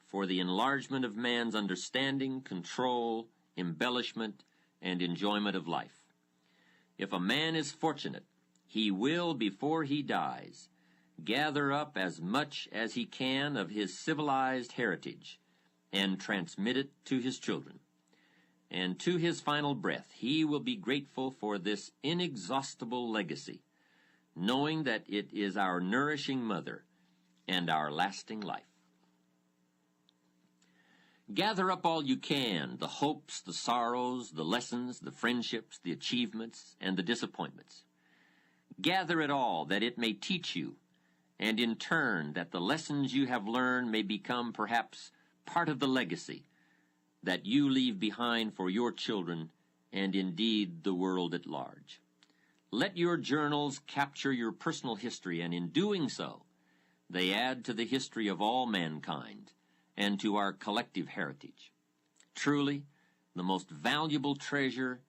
for the enlargement of man's understanding, control, embellishment, and enjoyment of life. If a man is fortunate, he will, before he dies, gather up as much as he can of his civilized heritage and transmit it to his children. And to his final breath, he will be grateful for this inexhaustible legacy, knowing that it is our nourishing mother and our lasting life. Gather up all you can, the hopes, the sorrows, the lessons, the friendships, the achievements, and the disappointments. Gather it all that it may teach you, and in turn that the lessons you have learned may become perhaps part of the legacy that you leave behind for your children and indeed the world at large. Let your journals capture your personal history, and in doing so, they add to the history of all mankind and to our collective heritage. Truly, the most valuable treasure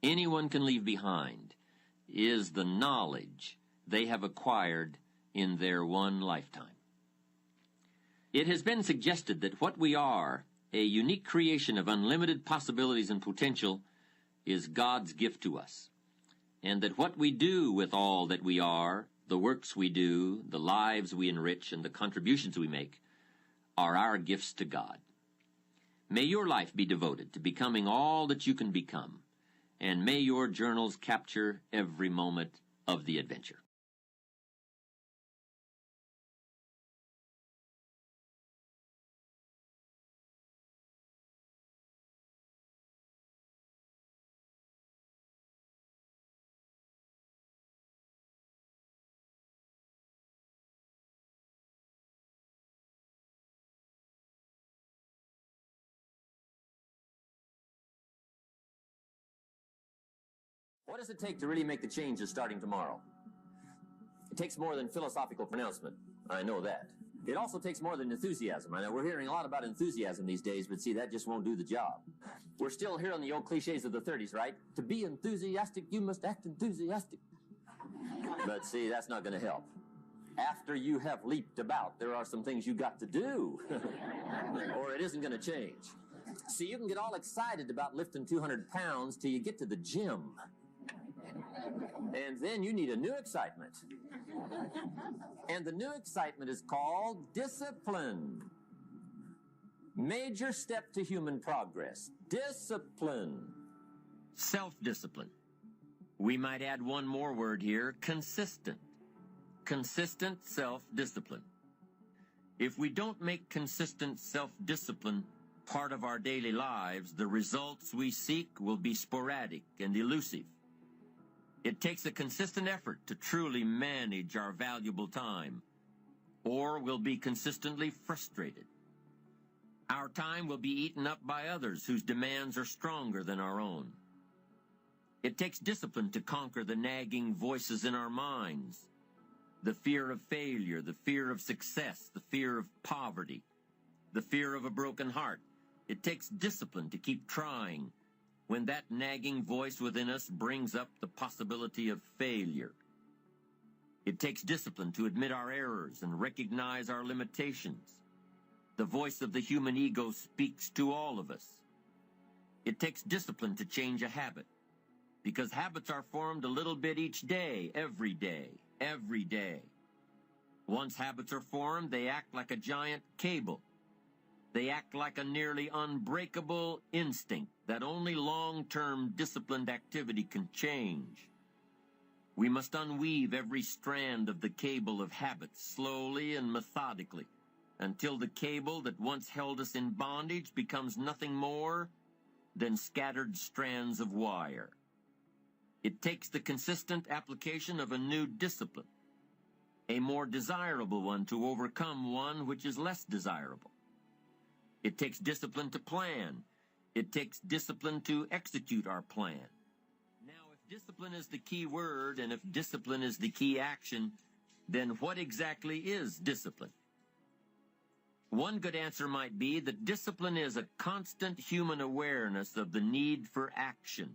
anyone can leave behind is the knowledge they have acquired in their one lifetime. It has been suggested that what we are, a unique creation of unlimited possibilities and potential, is God's gift to us, and that what we do with all that we are, the works we do, the lives we enrich, and the contributions we make, are our gifts to God. May your life be devoted to becoming all that you can become, and may your journals capture every moment of the adventure. What does it take to really make the changes starting tomorrow? It takes more than philosophical pronouncement. I know that. It also takes more than enthusiasm. I know we're hearing a lot about enthusiasm these days, but see, that just won't do the job. We're still hearing the old cliches of the 30s, right? To be enthusiastic, you must act enthusiastic. But see, that's not going to help. After you have leaped about, there are some things you got to do, or it isn't going to change. See, you can get all excited about lifting 200 pounds till you get to the gym. And then you need a new excitement. And the new excitement is called discipline. Major step to human progress. Discipline. Self-discipline. We might add one more word here, consistent. Consistent self-discipline. If we don't make consistent self-discipline part of our daily lives, the results we seek will be sporadic and elusive. It takes a consistent effort to truly manage our valuable time, or we'll be consistently frustrated. Our time will be eaten up by others whose demands are stronger than our own. It takes discipline to conquer the nagging voices in our minds, the fear of failure, the fear of success, the fear of poverty, the fear of a broken heart. It takes discipline to keep trying when that nagging voice within us brings up the possibility of failure. It takes discipline to admit our errors and recognize our limitations. The voice of the human ego speaks to all of us. It takes discipline to change a habit, because habits are formed a little bit each day, every day, every day. Once habits are formed, they act like a giant cable. They act like a nearly unbreakable instinct that only long-term disciplined activity can change. We must unweave every strand of the cable of habits slowly and methodically until the cable that once held us in bondage becomes nothing more than scattered strands of wire. It takes the consistent application of a new discipline, a more desirable one to overcome one which is less desirable. It takes discipline to plan. It takes discipline to execute our plan. Now, if discipline is the key word, and if discipline is the key action, then what exactly is discipline? One good answer might be that discipline is a constant human awareness of the need for action,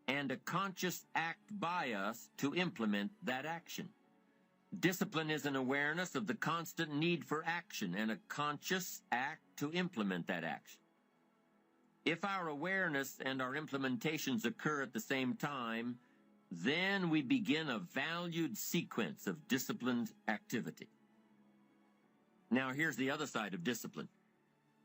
and a conscious act by us to implement that action. Discipline is an awareness of the constant need for action and a conscious act to implement that action. If our awareness and our implementations occur at the same time, then we begin a valued sequence of disciplined activity. Now, here's the other side of discipline.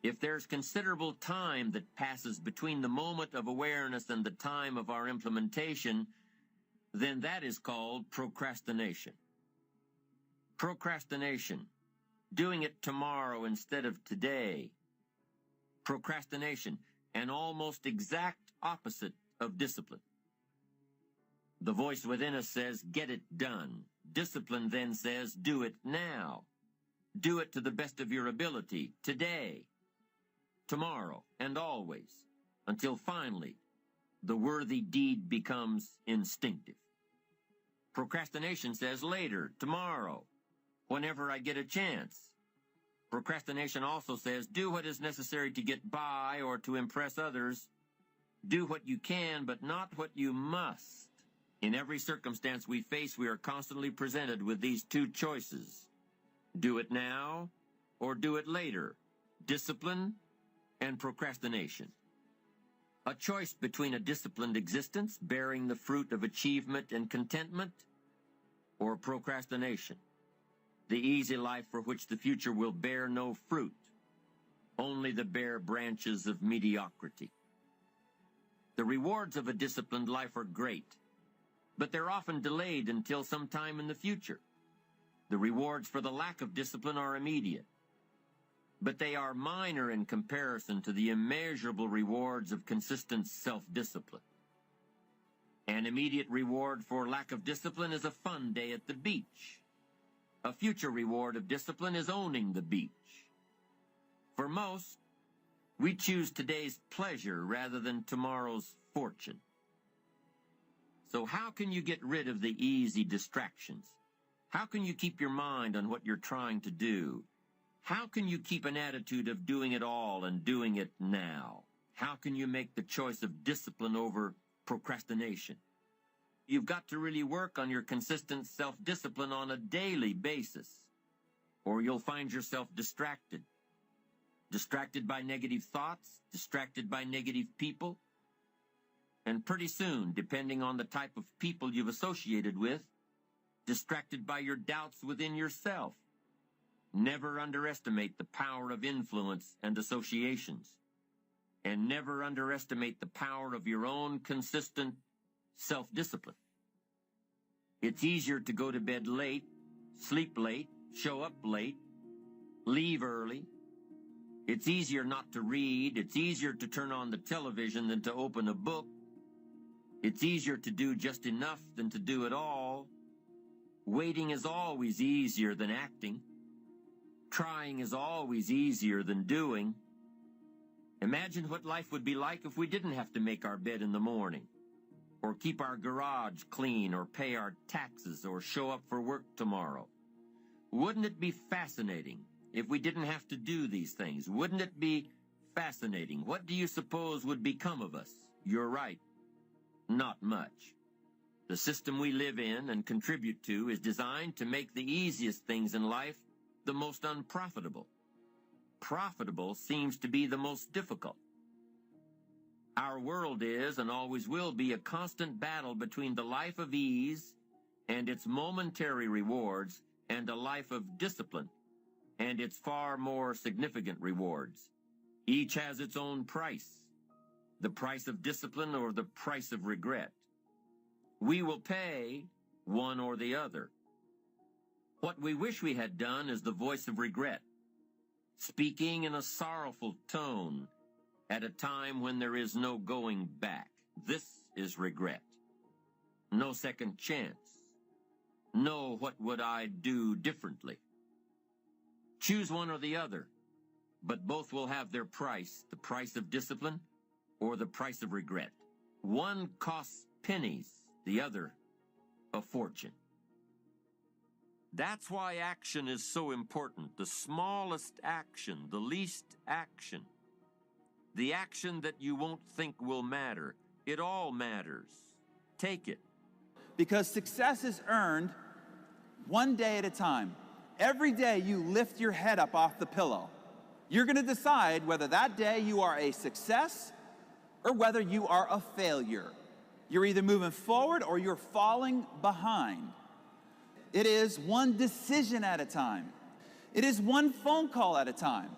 If there's considerable time that passes between the moment of awareness and the time of our implementation, then that is called procrastination. Procrastination, doing it tomorrow instead of today. Procrastination, an almost exact opposite of discipline. The voice within us says, get it done. Discipline then says, do it now. Do it to the best of your ability, today, tomorrow, and always, until finally the worthy deed becomes instinctive. Procrastination says later, tomorrow, whenever I get a chance. Procrastination also says, do what is necessary to get by or to impress others. Do what you can, but not what you must. In every circumstance we face, we are constantly presented with these two choices. Do it now or do it later. Discipline and procrastination. A choice between a disciplined existence, bearing the fruit of achievement and contentment, or procrastination, the easy life for which the future will bear no fruit, only the bare branches of mediocrity. The rewards of a disciplined life are great, but they're often delayed until some time in the future. The rewards for the lack of discipline are immediate, but they are minor in comparison to the immeasurable rewards of consistent self-discipline. An immediate reward for lack of discipline is a fun day at the beach. A future reward of discipline is owning the beach. For most, we choose today's pleasure rather than tomorrow's fortune. So how can you get rid of the easy distractions? How can you keep your mind on what you're trying to do? How can you keep an attitude of doing it all and doing it now? How can you make the choice of discipline over procrastination? You've got to really work on your consistent self-discipline on a daily basis, or you'll find yourself distracted. Distracted by negative thoughts, distracted by negative people, And pretty soon, depending on the type of people you've associated with, distracted by your doubts within yourself. Never underestimate the power of influence and associations. And never underestimate the power of your own consistent self-discipline. It's easier to go to bed late, sleep late, show up late, leave early. It's easier not to read. It's easier to turn on the television than to open a book. It's easier to do just enough than to do it all. Waiting is always easier than acting. Trying is always easier than doing. Imagine what life would be like if we didn't have to make our bed in the morning, or keep our garage clean, or pay our taxes, or show up for work tomorrow. Wouldn't it be fascinating if we didn't have to do these things? Wouldn't it be fascinating? What do you suppose would become of us? You're right. Not much. The system we live in and contribute to is designed to make the easiest things in life the most unprofitable. Profitable seems to be the most difficult. Our world is and always will be a constant battle between the life of ease and its momentary rewards and a life of discipline and its far more significant rewards. Each has its own price, the price of discipline or the price of regret. We will pay one or the other. What we wish we had done is the voice of regret, speaking in a sorrowful tone at a time when there is no going back. This is regret. No second chance. No, what would I do differently? Choose one or the other, but both will have their price, the price of discipline or the price of regret. One costs pennies, the other a fortune. That's why action is so important. The smallest action, the least action. The action that you won't think will matter. It all matters. Take it. Because success is earned one day at a time. Every day you lift your head up off the pillow. You're going to decide whether that day you are a success or whether you are a failure. You're either moving forward or you're falling behind. It is one decision at a time. It is one phone call at a time.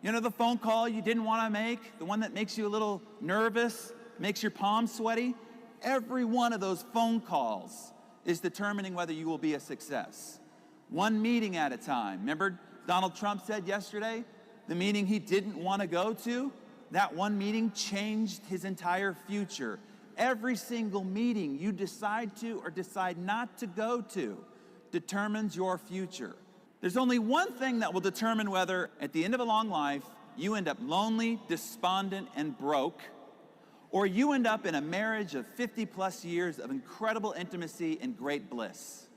You know, the phone call you didn't want to make, the one that makes you a little nervous, makes your palms sweaty. Every one of those phone calls is determining whether you will be a success. One meeting at a time. Remember Donald Trump said yesterday, the meeting he didn't want to go to, that one meeting changed his entire future. Every single meeting you decide to or decide not to go to determines your future. There's only one thing that will determine whether, at the end of a long life, you end up lonely, despondent, and broke, or you end up in a marriage of 50-plus years of incredible intimacy and great bliss.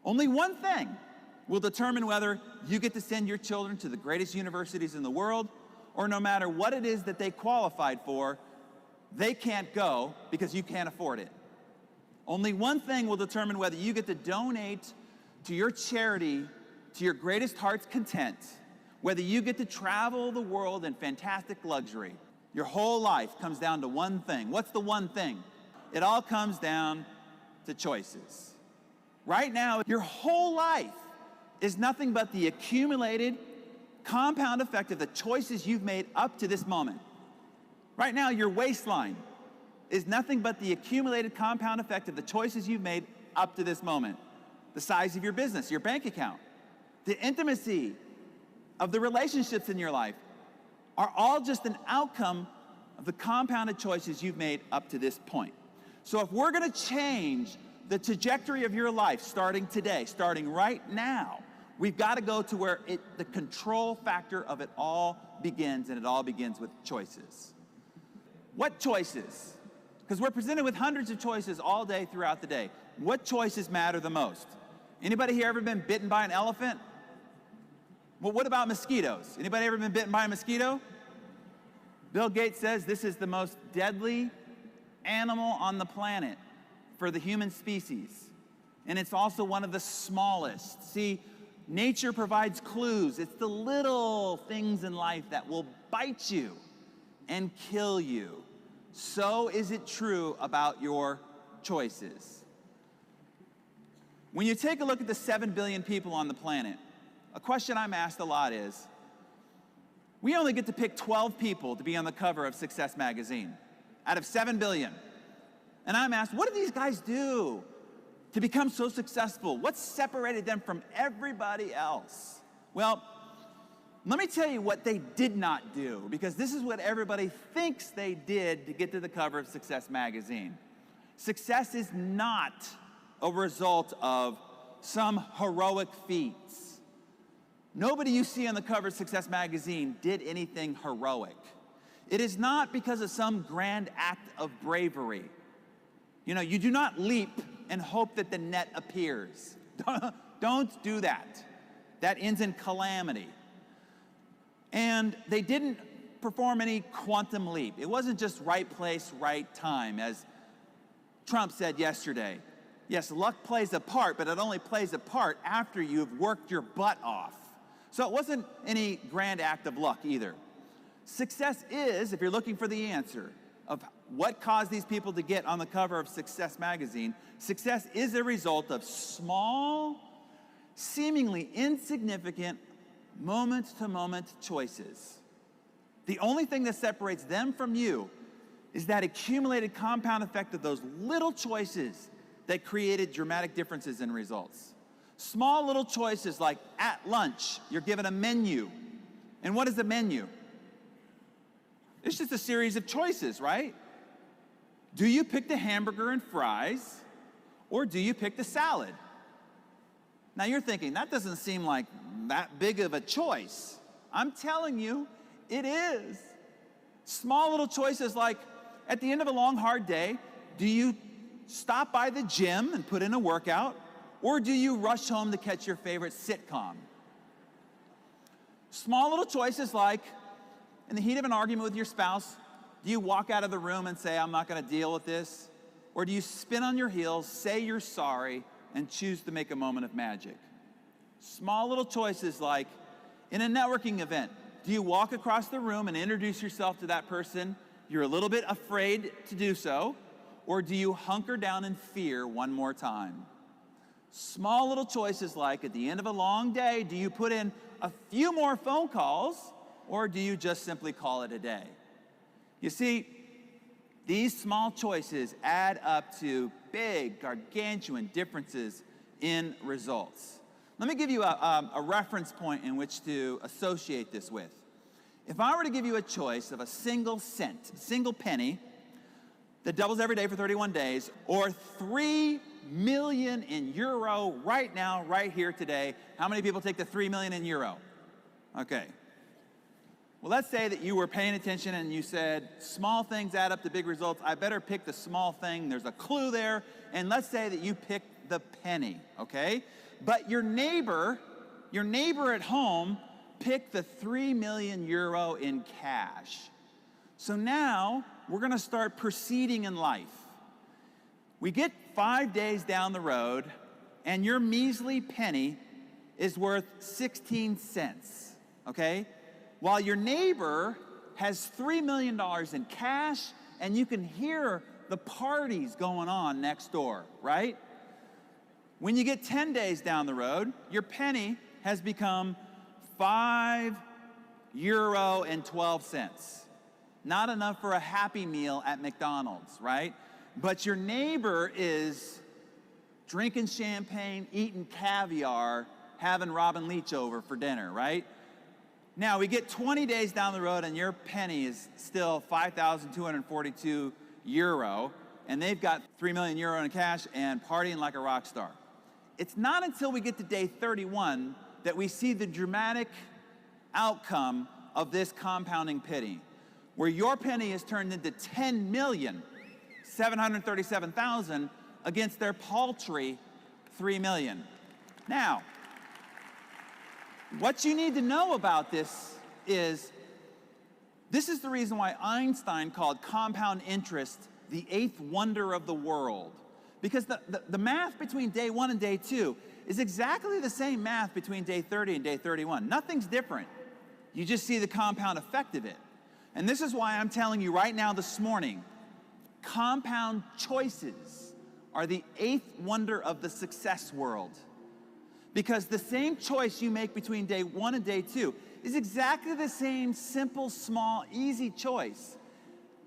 Only one thing will determine whether you get to send your children to the greatest universities in the world, or no matter what it is that they qualified for, they can't go because you can't afford it. Only one thing will determine whether you get to donate to your charity to your greatest heart's content, whether you get to travel the world in fantastic luxury. Your whole life comes down to one thing. What's the one thing? It all comes down to choices. Right now, your whole life is nothing but the accumulated compound effect of the choices you've made up to this moment. Right now, your waistline is nothing but the accumulated compound effect of the choices you've made up to this moment. The size of your business, your bank account, the intimacy of the relationships in your life are all just an outcome of the compounded choices you've made up to this point. So if we're going to change the trajectory of your life starting today, starting right now, we've got to go to where the control factor of it all begins, and it all begins with choices. What choices? Because we're presented with hundreds of choices all day throughout the day. What choices matter the most? Anybody here ever been bitten by an elephant? Well, what about mosquitoes? Anybody ever been bitten by a mosquito? Bill Gates says this is the most deadly animal on the planet for the human species. And it's also one of the smallest. See, nature provides clues. It's the little things in life that will bite you and kill you. so is it true about your choices. When you take a look at the 7 billion people on the planet, a question I'm asked a lot is, we only get to pick 12 people to be on the cover of Success magazine out of 7 billion. And I'm asked, what do these guys do to become so successful? What separated them from everybody else? Well, let me tell you what they did not do, because this is what everybody thinks they did to get to the cover of Success magazine. Success is not a result of some heroic feats. Nobody you see on the cover of Success magazine did anything heroic. It is not because of some grand act of bravery. You know, you do not leap and hope that the net appears. Don't do that. That ends in calamity. And they didn't perform any quantum leap. It wasn't just right place, right time, as Trump said yesterday. Yes, luck plays a part, but it only plays a part after you've worked your butt off. So it wasn't any grand act of luck either. Success is, if you're looking for the answer of what caused these people to get on the cover of Success magazine, success is a result of small, seemingly insignificant, moment-to-moment choices. The only thing that separates them from you is that accumulated compound effect of those little choices that created dramatic differences in results. Small little choices like at lunch, you're given a menu. And what is the menu? It's just a series of choices, right? Do you pick the hamburger and fries, or do you pick the salad? Now you're thinking, that doesn't seem like that big of a choice. I'm telling you, it is. Small little choices like, at the end of a long, hard day, do you stop by the gym and put in a workout, or do you rush home to catch your favorite sitcom? Small little choices like, in the heat of an argument with your spouse, do you walk out of the room and say, I'm not going to deal with this? Or do you spin on your heels, say you're sorry, and choose to make a moment of magic? Small little choices like, in a networking event, do you walk across the room and introduce yourself to that person? You're a little bit afraid to do so. Or do you hunker down in fear one more time? Small little choices like, at the end of a long day, do you put in a few more phone calls, or do you just simply call it a day? You see, these small choices add up to big, gargantuan differences in results. Let me give you a reference point in which to associate this with. If I were to give you a choice of a single cent, single penny, that doubles every day for 31 days, or 3 million in euro right now, right here today, how many people take the 3 million in euro? Okay. Well, let's say that you were paying attention and you said, small things add up to big results. I better pick the small thing. There's a clue there. And let's say that you picked the penny, okay? But your neighbor at home picked the 3 million euro in cash. So now we're going to start proceeding in life. We get 5 days down the road, and your measly penny is worth 16 cents, okay? While your neighbor has $3 million in cash, and you can hear the parties going on next door, right? When you get 10 days down the road, your penny has become €5.12. Not enough for a Happy Meal at McDonald's, right? But your neighbor is drinking champagne, eating caviar, having Robin Leach over for dinner, right? Now, we get 20 days down the road, and your penny is still 5,242 euro, and they've got 3 million euro in cash and partying like a rock star. It's not until we get to day 31 that we see the dramatic outcome of this compounding penny, where your penny is turned into 10,737,000 against their paltry 3 million. Now, what you need to know about this is the reason why Einstein called compound interest the eighth wonder of the world. Because the math between day 1 and day 2 is exactly the same math between day 30 and day 31. Nothing's different. You just see the compound effect of it. And this is why I'm telling you right now this morning, Compound choices are the eighth wonder of the success world. Because the same choice you make between day 1 and day 2 is exactly the same simple, small, easy choice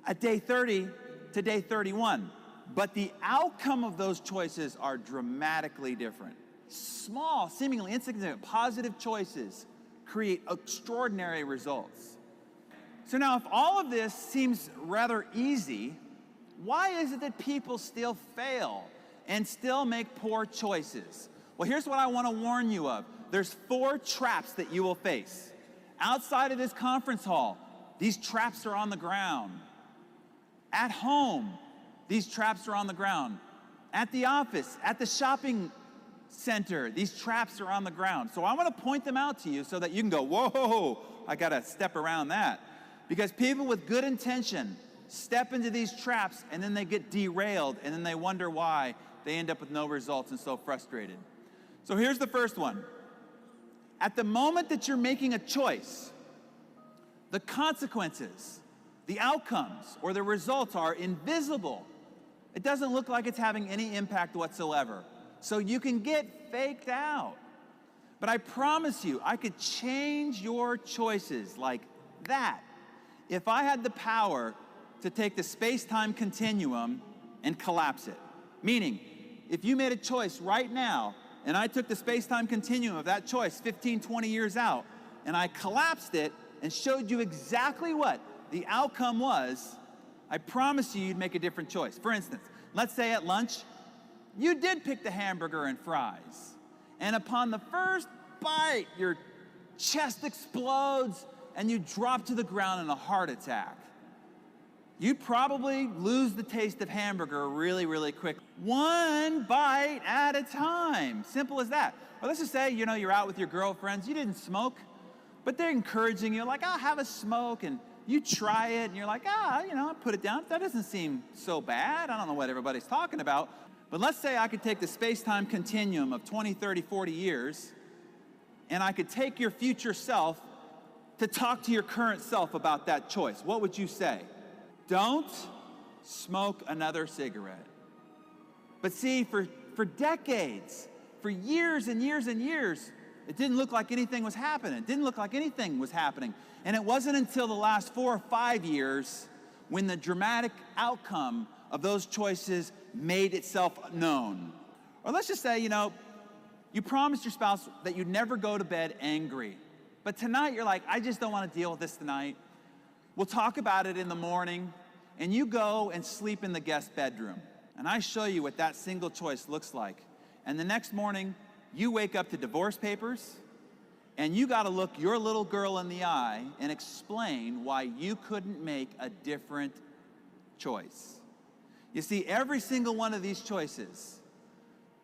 at day 30 to day 31. But the outcome of those choices are dramatically different. Small, seemingly insignificant, positive choices create extraordinary results. So now, if all of this seems rather easy, why is it that people still fail and still make poor choices? Well, here's what I want to warn you of. There's 4 traps that you will face. Outside of this conference hall, these traps are on the ground. At home, these traps are on the ground. At the office, at the shopping center, these traps are on the ground. So I want to point them out to you so that you can go, whoa, I got to step around that. Because people with good intention step into these traps and then they get derailed and then they wonder why they end up with no results and so frustrated. So here's the first one. At the moment that you're making a choice, the consequences, the outcomes, or the results are invisible. It doesn't look like it's having any impact whatsoever. So you can get faked out. But I promise you, I could change your choices like that if I had the power to take the space-time continuum and collapse it. Meaning, if you made a choice right now, and I took the space-time continuum of that choice 15, 20 years out, and I collapsed it and showed you exactly what the outcome was, I promise you'd make a different choice. For instance, let's say at lunch, you did pick the hamburger and fries. And upon the first bite, your chest explodes and you drop to the ground in a heart attack. You'd probably lose the taste of hamburger really, really quick. One bite at a time. Simple as that. Or let's just say, you're out with your girlfriends. You didn't smoke, but they're encouraging you, like, have a smoke. And you try it, and you're like, put it down. That doesn't seem so bad. I don't know what everybody's talking about. But let's say I could take the space-time continuum of 20, 30, 40 years, and I could take your future self to talk to your current self about that choice. What would you say? Don't smoke another cigarette. But see, for decades, for years and years and years, it didn't look like anything was happening. It didn't look like anything was happening. And it wasn't until the last 4 or 5 years when the dramatic outcome of those choices made itself known. Or let's just say, you promised your spouse that you'd never go to bed angry. But tonight you're like, I just don't want to deal with this tonight. We'll talk about it in the morning, and you go and sleep in the guest bedroom. And I show you what that single choice looks like. And the next morning, you wake up to divorce papers, and you got to look your little girl in the eye and explain why you couldn't make a different choice. You see, every single one of these choices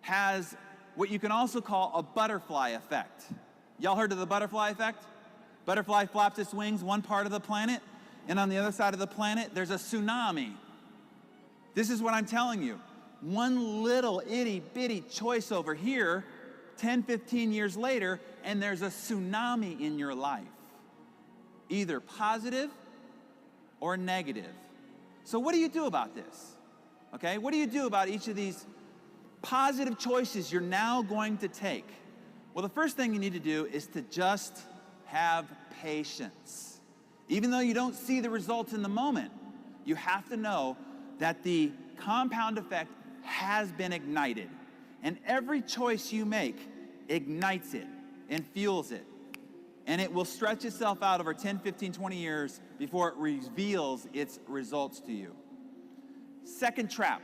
has what you can also call a butterfly effect. Y'all heard of the butterfly effect? Butterfly flaps its wings one part of the planet, and on the other side of the planet, there's a tsunami. This is what I'm telling you. One little itty-bitty choice over here, 10, 15 years later, and there's a tsunami in your life. Either positive or negative. So what do you do about this? Okay, what do you do about each of these positive choices you're now going to take? Well, the first thing you need to do is to just have patience. Even though you don't see the results in the moment, you have to know that the compound effect has been ignited. And every choice you make ignites it and fuels it. And it will stretch itself out over 10, 15, 20 years before it reveals its results to you. Second trap.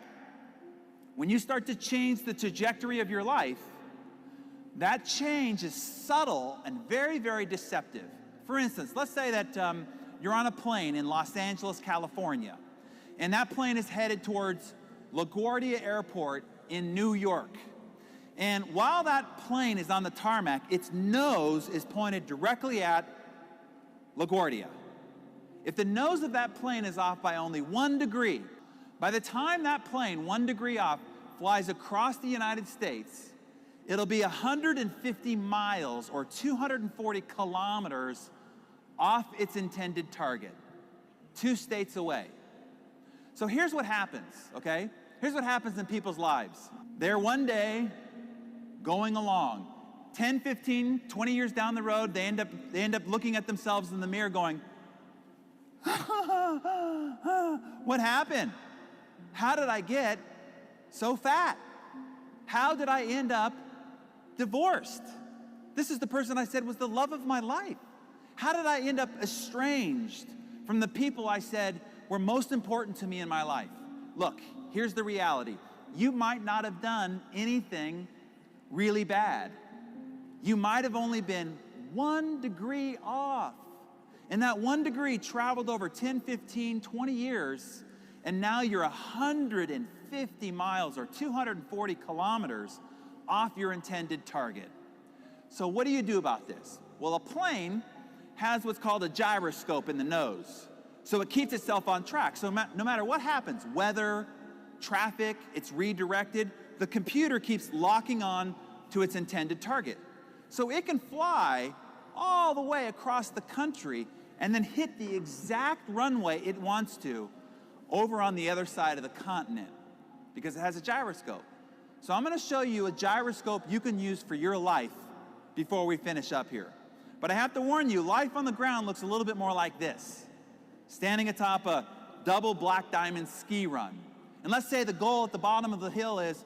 When you start to change the trajectory of your life, that change is subtle and very, very deceptive. For instance, let's say that you're on a plane in Los Angeles, California, and that plane is headed towards LaGuardia Airport in New York. And while that plane is on the tarmac, its nose is pointed directly at LaGuardia. If the nose of that plane is off by only 1 degree, by the time that plane, 1 degree off, flies across the United States, it'll be 150 miles or 240 kilometers off its intended target, 2 states away. So here's what happens, okay? Here's what happens in people's lives. They're one day going along. 10, 15, 20 years down the road, they end up looking at themselves in the mirror going, what happened? How did I get so fat? How did I end up divorced? This is the person I said was the love of my life. How did I end up estranged from the people I said were most important to me in my life? Look, here's the reality. You might not have done anything really bad. You might have only been 1 degree off. And that 1 degree traveled over 10, 15, 20 years, and now you're 150 miles or 240 kilometers off your intended target. So what do you do about this? Well, a plane has what's called a gyroscope in the nose. So it keeps itself on track. So no matter what happens, weather, traffic, it's redirected, the computer keeps locking on to its intended target. So it can fly all the way across the country and then hit the exact runway it wants to over on the other side of the continent because it has a gyroscope. So I'm going to show you a gyroscope you can use for your life before we finish up here. But I have to warn you, life on the ground looks a little bit more like this. Standing atop a double black diamond ski run. And let's say the goal at the bottom of the hill is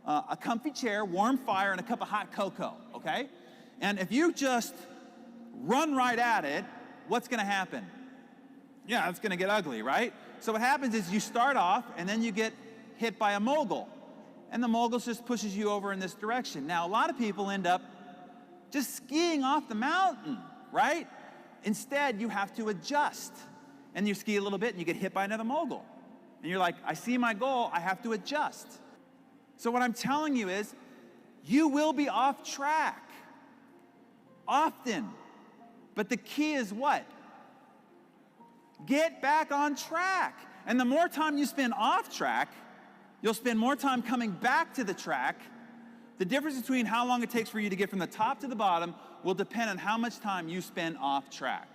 a comfy chair, warm fire, and a cup of hot cocoa, okay? And if you just run right at it, what's going to happen? Yeah, it's going to get ugly, right? So what happens is you start off, and then you get hit by a mogul. And the mogul just pushes you over in this direction. Now, a lot of people end up just skiing off the mountain, right? Instead, you have to adjust. And you ski a little bit, and you get hit by another mogul. And you're like, I see my goal, I have to adjust. So what I'm telling you is, you will be off track. Often. But the key is what? Get back on track. And the more time you spend off track, you'll spend more time coming back to the track. The difference between how long it takes for you to get from the top to the bottom will depend on how much time you spend off track.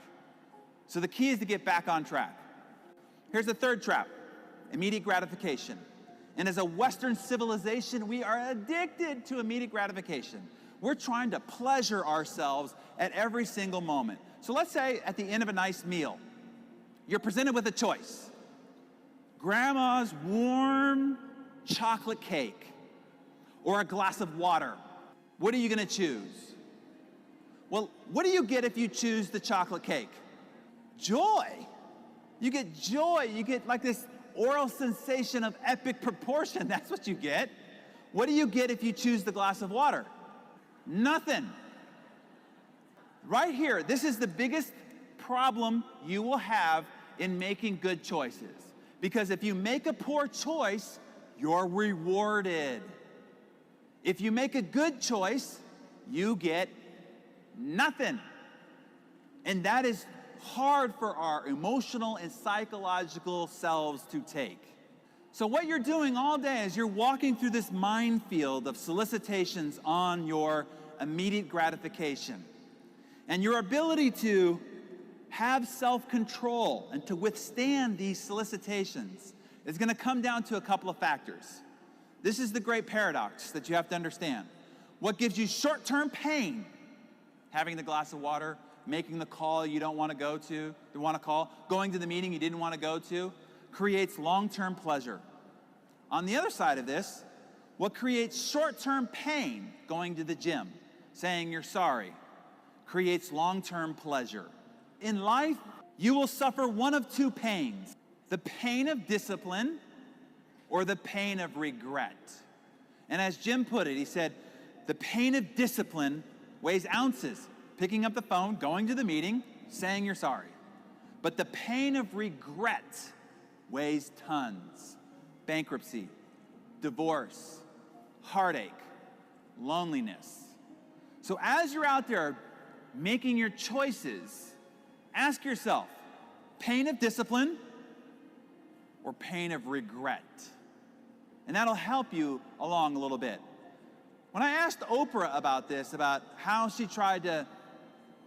So the key is to get back on track. Here's the third trap, immediate gratification. And as a Western civilization, we are addicted to immediate gratification. We're trying to pleasure ourselves at every single moment. So let's say at the end of a nice meal, you're presented with a choice. Grandma's warm chocolate cake or a glass of water. What are you going to choose? Well, what do you get if you choose the chocolate cake? Joy. You get joy. You get like this oral sensation of epic proportion. That's what you get. What do you get if you choose the glass of water? Nothing. Right here, this is the biggest problem you will have in making good choices. Because if you make a poor choice, you're rewarded. If you make a good choice, you get nothing. And that is hard for our emotional and psychological selves to take. So what you're doing all day is you're walking through this minefield of solicitations on your immediate gratification. And your ability to have self-control and to withstand these solicitations is going to come down to a couple of factors. This is the great paradox that you have to understand. What gives you short-term pain? Having the glass of water, making the call you don't want to go to, you want to call, going to the meeting you didn't want to go to, creates long-term pleasure. On the other side of this, what creates short-term pain, going to the gym, saying you're sorry, creates long-term pleasure. In life, you will suffer one of two pains, the pain of discipline or the pain of regret. And as Jim put it, he said, the pain of discipline weighs ounces, picking up the phone, going to the meeting, saying you're sorry. But the pain of regret weighs tons. Bankruptcy, divorce, heartache, loneliness. So as you're out there making your choices, ask yourself, pain of discipline or pain of regret? And that'll help you along a little bit. When I asked Oprah about this, about how she tried to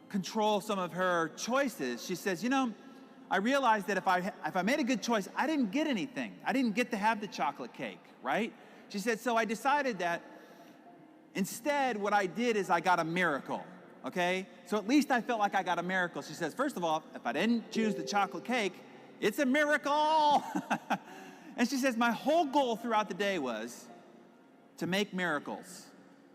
control some of her choices, she says, I realized that if I made a good choice, I didn't get anything. I didn't get to have the chocolate cake, right? She said, so I decided that instead what I did is I got a miracle, okay? So at least I felt like I got a miracle. She says, first of all, if I didn't choose the chocolate cake, it's a miracle. And she says, my whole goal throughout the day was to make miracles.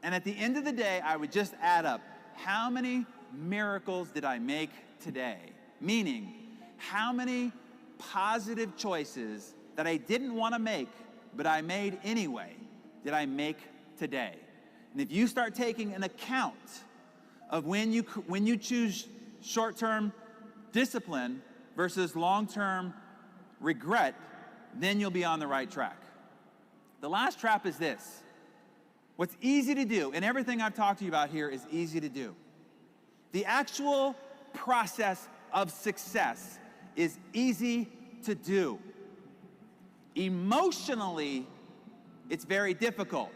And at the end of the day, I would just add up, how many miracles did I make today? Meaning, how many positive choices that I didn't want to make, but I made anyway, did I make today? And if you start taking an account of when you choose short-term discipline versus long-term regret, then you'll be on the right track. The last trap is this. What's easy to do, and everything I've talked to you about here is easy to do. The actual process of success is easy to do. Emotionally, it's very difficult,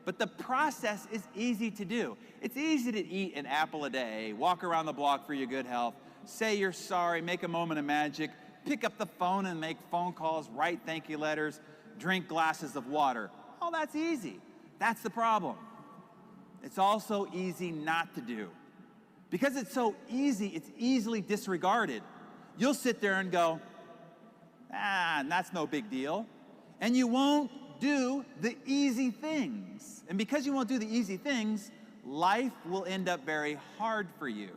but the process is easy to do. It's easy to eat an apple a day, walk around the block for your good health, say you're sorry, make a moment of magic, pick up the phone and make phone calls, write thank you letters, drink glasses of water. Oh, that's easy. That's the problem. It's also easy not to do. Because it's so easy, it's easily disregarded. You'll sit there and go, that's no big deal. And you won't do the easy things. And because you won't do the easy things, life will end up very hard for you.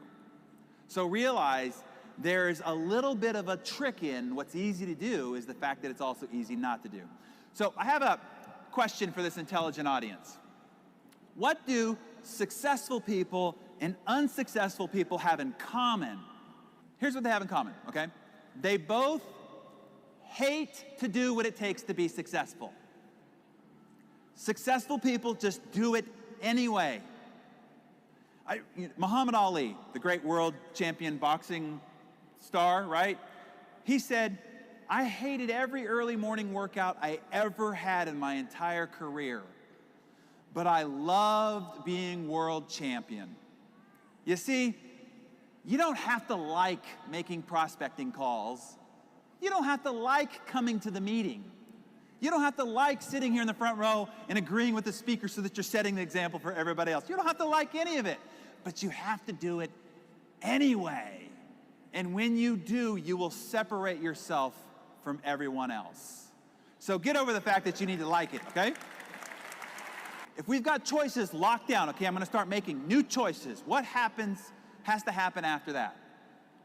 So realize there's a little bit of a trick in what's easy to do is the fact that it's also easy not to do. So I have a question for this intelligent audience. What do successful people and unsuccessful people have in common? Here's what they have in common, okay? They both hate to do what it takes to be successful. Successful people just do it anyway. Muhammad Ali, the great world champion boxing star, right? He said, I hated every early morning workout I ever had in my entire career, but I loved being world champion. You see, you don't have to like making prospecting calls. You don't have to like coming to the meeting. You don't have to like sitting here in the front row and agreeing with the speaker so that you're setting the example for everybody else. You don't have to like any of it, but you have to do it anyway. And when you do, you will separate yourself from everyone else. So get over the fact that you need to like it, okay? If we've got choices locked down, okay, I'm going to start making new choices. What has to happen after that?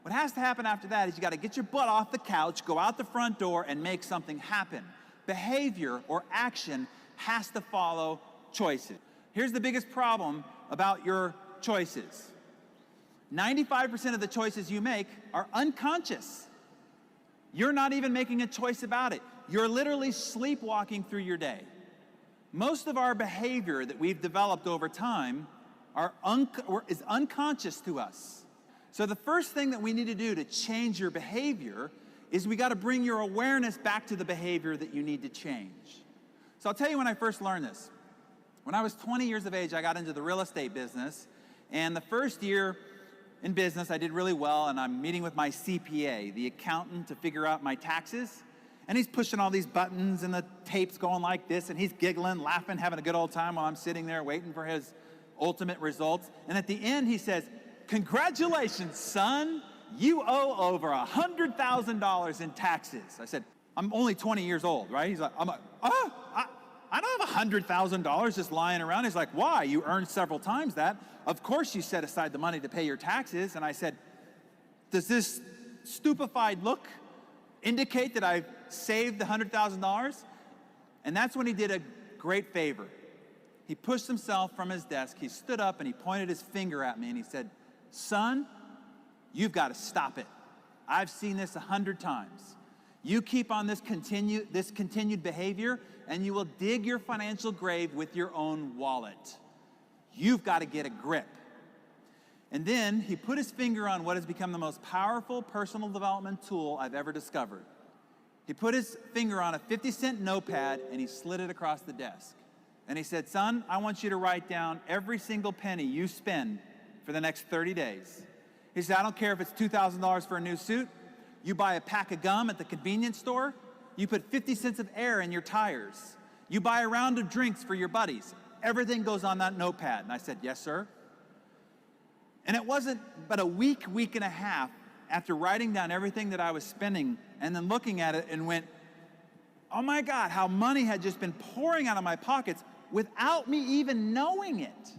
What has to happen after that is you got to get your butt off the couch, go out the front door, and make something happen. Behavior or action has to follow choices. Here's the biggest problem about your choices. 95% of the choices you make are unconscious. You're not even making a choice about it. You're literally sleepwalking through your day. Most of our behavior that we've developed over time is unconscious to us. So the first thing that we need to do to change your behavior is we got to bring your awareness back to the behavior that you need to change. So I'll tell you when I first learned this. When I was 20 years of age, I got into the real estate business, and the first year in business, I did really well, and I'm meeting with my CPA, the accountant, to figure out my taxes. And he's pushing all these buttons, and the tape's going like this, and he's giggling, laughing, having a good old time while I'm sitting there waiting for his ultimate results. And at the end, he says, congratulations, son. You owe over $100,000 in taxes. I said, I'm only 20 years old, right? He's like, I don't have $100,000 just lying around. He's like, why? You earned several times that. Of course you set aside the money to pay your taxes. And I said, does this stupefied look indicate that I've saved the $100,000? And that's when he did a great favor. He pushed himself from his desk. He stood up and he pointed his finger at me and he said, son, you've got to stop it. I've seen this 100 times. You keep on this continued behavior, and you will dig your financial grave with your own wallet. You've got to get a grip. And then he put his finger on what has become the most powerful personal development tool I've ever discovered. He put his finger on a 50-cent notepad, and he slid it across the desk. And he said, son, I want you to write down every single penny you spend for the next 30 days. He said, I don't care if it's $2,000 for a new suit, You buy a pack of gum at the convenience store, you put 50 cents of air in your tires. You buy a round of drinks for your buddies. Everything goes on that notepad. And I said, yes, sir. And it wasn't but a week and a half after writing down everything that I was spending and then looking at it and went, oh my God, how money had just been pouring out of my pockets without me even knowing it.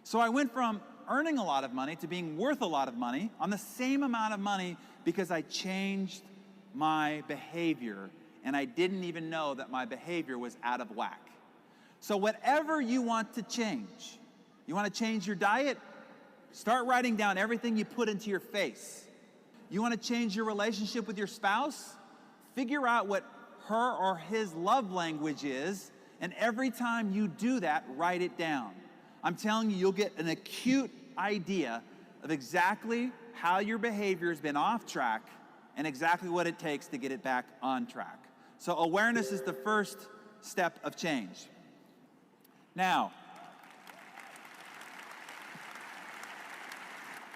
So I went from earning a lot of money to being worth a lot of money on the same amount of money because I changed my behavior and I didn't even know that my behavior was out of whack. So whatever you want to change, you want to change your diet? Start writing down everything you put into your face. You want to change your relationship with your spouse? Figure out what her or his love language is, and every time you do that, write it down. I'm telling you, you'll get an acute idea of exactly how your behavior has been off track and exactly what it takes to get it back on track. So awareness is the first step of change. Now,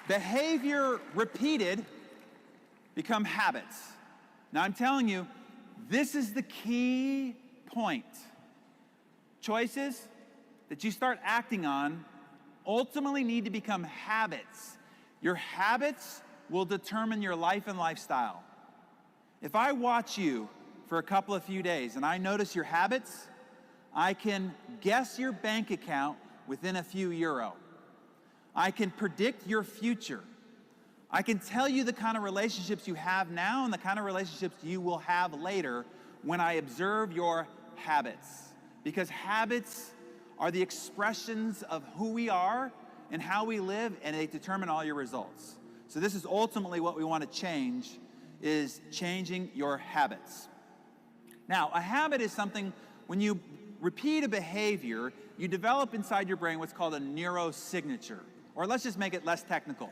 behavior repeated become habits. Now I'm telling you, this is the key point. Choices that you start acting on ultimately need to become habits. Your habits will determine your life and lifestyle. If I watch you for a few days and I notice your habits, I can guess your bank account within a few euro. I can predict your future. I can tell you the kind of relationships you have now and the kind of relationships you will have later when I observe your habits. Because habits are the expressions of who we are and how we live, and they determine all your results. So this is ultimately what we want to change, is changing your habits. Now, a habit is something, when you repeat a behavior, you develop inside your brain what's called a neurosignature. Or let's just make it less technical.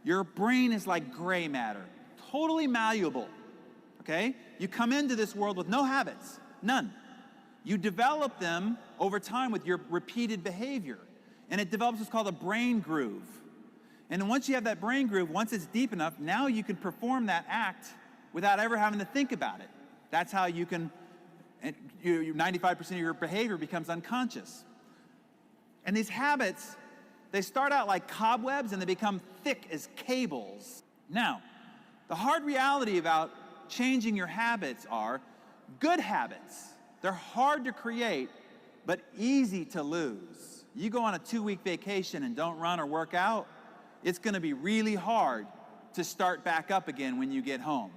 Your brain is like gray matter, totally malleable, okay? You come into this world with no habits, none. You develop them over time with your repeated behavior. And it develops what's called a brain groove. And once you have that brain groove, once it's deep enough, now you can perform that act without ever having to think about it. That's how you can, 95% of your behavior becomes unconscious. And these habits, they start out like cobwebs and they become thick as cables. Now, the hard reality about changing your habits are good habits. They're hard to create, but easy to lose. You go on a 2-week vacation and don't run or work out, it's going to be really hard to start back up again when you get home.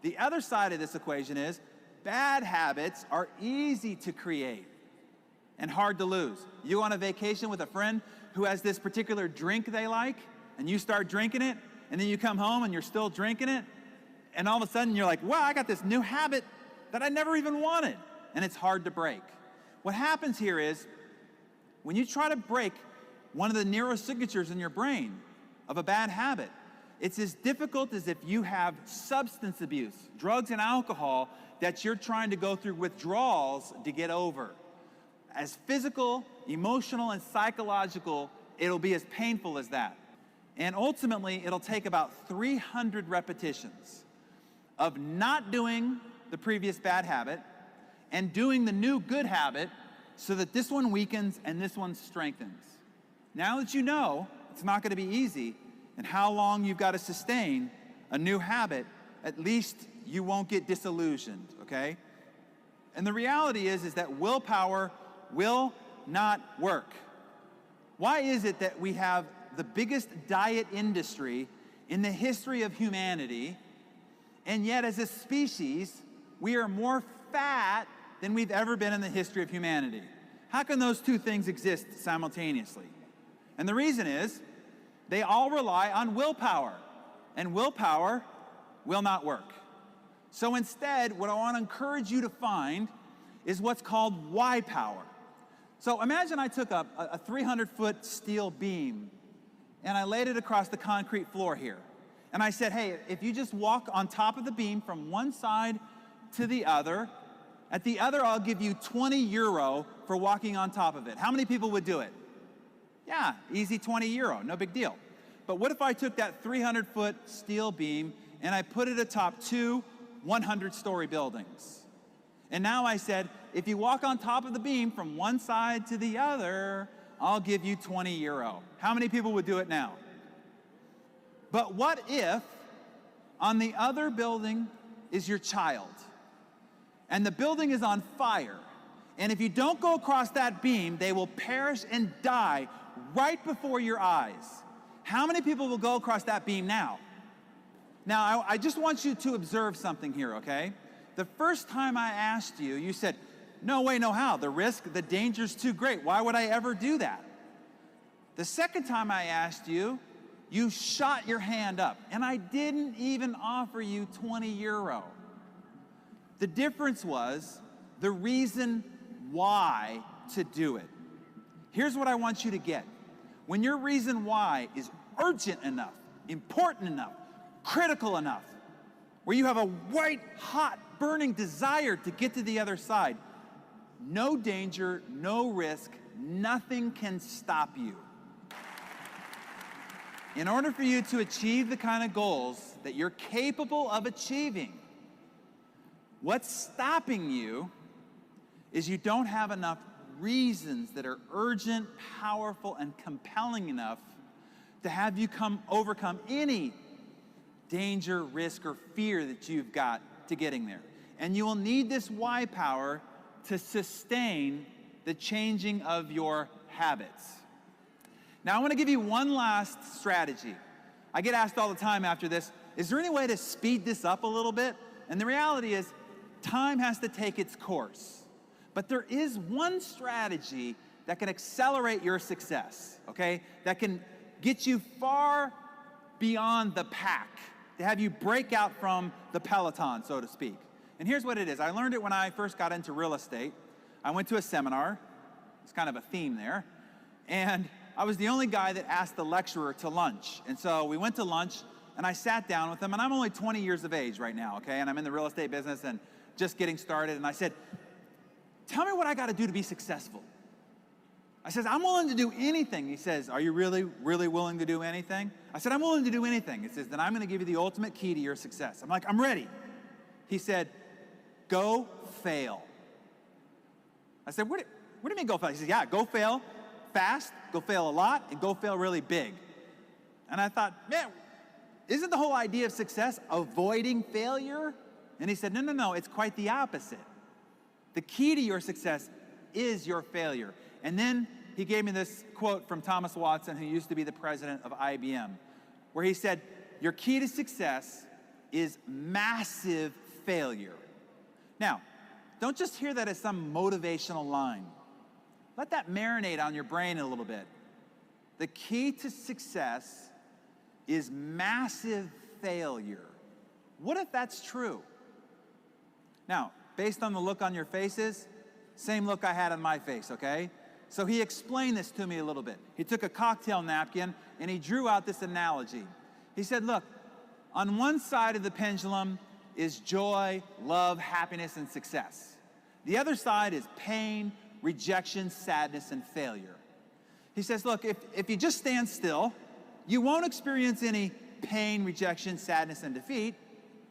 The other side of this equation is bad habits are easy to create and hard to lose. You go on a vacation with a friend who has this particular drink they like, and you start drinking it, and then you come home and you're still drinking it, and all of a sudden you're like, wow, I got this new habit that I never even wanted, and it's hard to break. What happens here is, when you try to break one of the neurosignatures in your brain of a bad habit, it's as difficult as if you have substance abuse, drugs and alcohol, that you're trying to go through withdrawals to get over. As physical, emotional, and psychological, it'll be as painful as that. And ultimately, it'll take about 300 repetitions of not doing the previous bad habit and doing the new good habit so that this one weakens and this one strengthens. Now that you know it's not going to be easy and how long you've got to sustain a new habit, at least you won't get disillusioned, okay? And the reality is that willpower will not work. Why is it that we have the biggest diet industry in the history of humanity, and yet as a species, we are more fat than we've ever been in the history of humanity? How can those two things exist simultaneously? And the reason is, they all rely on willpower, and willpower will not work. So instead, what I want to encourage you to find is what's called why power. So imagine I took a 300-foot steel beam and I laid it across the concrete floor here. And I said, hey, if you just walk on top of the beam from one side to the other, at the other I'll give you 20 euro for walking on top of it. How many people would do it? Yeah, easy 20 euro, no big deal. But what if I took that 300-foot steel beam and I put it atop two 100-story buildings. And now I said, if you walk on top of the beam from one side to the other, I'll give you 20 euro. How many people would do it now? But what if on the other building is your child, and the building is on fire, and if you don't go across that beam, they will perish and die right before your eyes? How many people will go across that beam now? Now, I just want you to observe something here, okay? The first time I asked you, you said, no way, no how. The risk, the danger's too great. Why would I ever do that? The second time I asked you, you shot your hand up, and I didn't even offer you 20 euro. The difference was the reason why to do it. Here's what I want you to get. When your reason why is urgent enough, important enough, critical enough, where you have a white hot burning desire to get to the other side, no danger, no risk, nothing can stop you. In order for you to achieve the kind of goals that you're capable of achieving, what's stopping you is you don't have enough reasons that are urgent, powerful, and compelling enough to have you overcome any danger, risk, or fear that you've got to getting there. And you will need this why power to sustain the changing of your habits. Now, I want to give you one last strategy. I get asked all the time after this, is there any way to speed this up a little bit? And the reality is, time has to take its course. But there is one strategy that can accelerate your success, okay? That can get you far beyond the pack, to have you break out from the peloton, so to speak. And here's what it is. I learned it when I first got into real estate. I went to a seminar. It's kind of a theme there. And I was the only guy that asked the lecturer to lunch. And so we went to lunch, and I sat down with him, and I'm only 20 years of age right now, okay? And I'm in the real estate business and just getting started. And I said, tell me what I got to do to be successful. I said, I'm willing to do anything. He says, are you really, really willing to do anything? I said, I'm willing to do anything. He says, then I'm going to give you the ultimate key to your success. I'm like, I'm ready. He said, go fail. I said, what do you mean go fail? He said, yeah, go fail fast, go fail a lot, and go fail really big. And I thought, man, isn't the whole idea of success avoiding failure? And he said, no, it's quite the opposite. The key to your success is your failure. And then he gave me this quote from Thomas Watson, who used to be the president of IBM, where he said, your key to success is massive failure. Now, don't just hear that as some motivational line. Let that marinate on your brain a little bit. The key to success is massive failure. What if that's true? Now, based on the look on your faces, same look I had on my face, okay? So he explained this to me a little bit. He took a cocktail napkin and he drew out this analogy. He said, look, on one side of the pendulum is joy, love, happiness, and success. The other side is pain, rejection, sadness, and failure. He says, look, if you just stand still, you won't experience any pain, rejection, sadness, and defeat,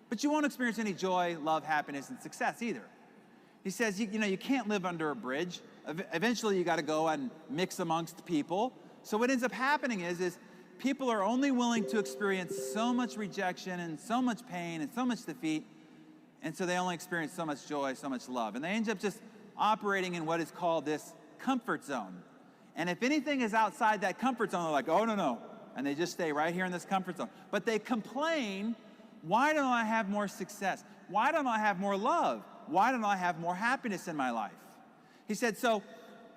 but you won't experience any joy, love, happiness, and success either. He says, you can't live under a bridge. Eventually, you got to go and mix amongst people. So what ends up happening is people are only willing to experience so much rejection and so much pain and so much defeat, and so they only experience so much joy, so much love. And they end up just operating in what is called this comfort zone. And if anything is outside that comfort zone, they're like, oh, no. And they just stay right here in this comfort zone. But they complain, why don't I have more success? Why don't I have more love? Why don't I have more happiness in my life? He said, so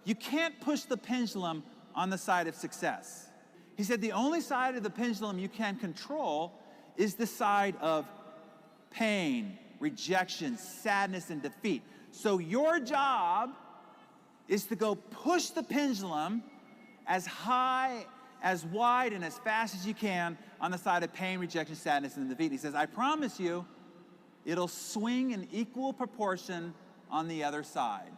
you can't push the pendulum on the side of success. He said, the only side of the pendulum you can control is the side of pain, rejection, sadness, and defeat. So your job is to go push the pendulum as high, as wide, and as fast as you can on the side of pain, rejection, sadness, and defeat. He says, I promise you, it'll swing in equal proportion on the other side.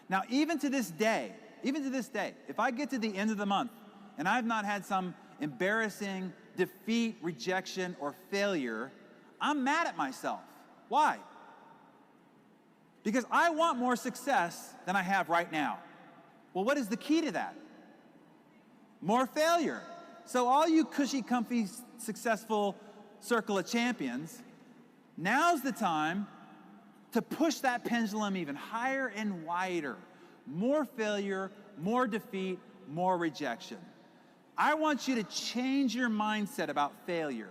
Now, even to this day, if I get to the end of the month and I've not had some embarrassing defeat, rejection, or failure, I'm mad at myself. Why? Because I want more success than I have right now. Well, what is the key to that? More failure. So all you cushy, comfy, successful circle of champions, now's the time to push that pendulum even higher and wider. More failure, more defeat, more rejection. I want you to change your mindset about failure,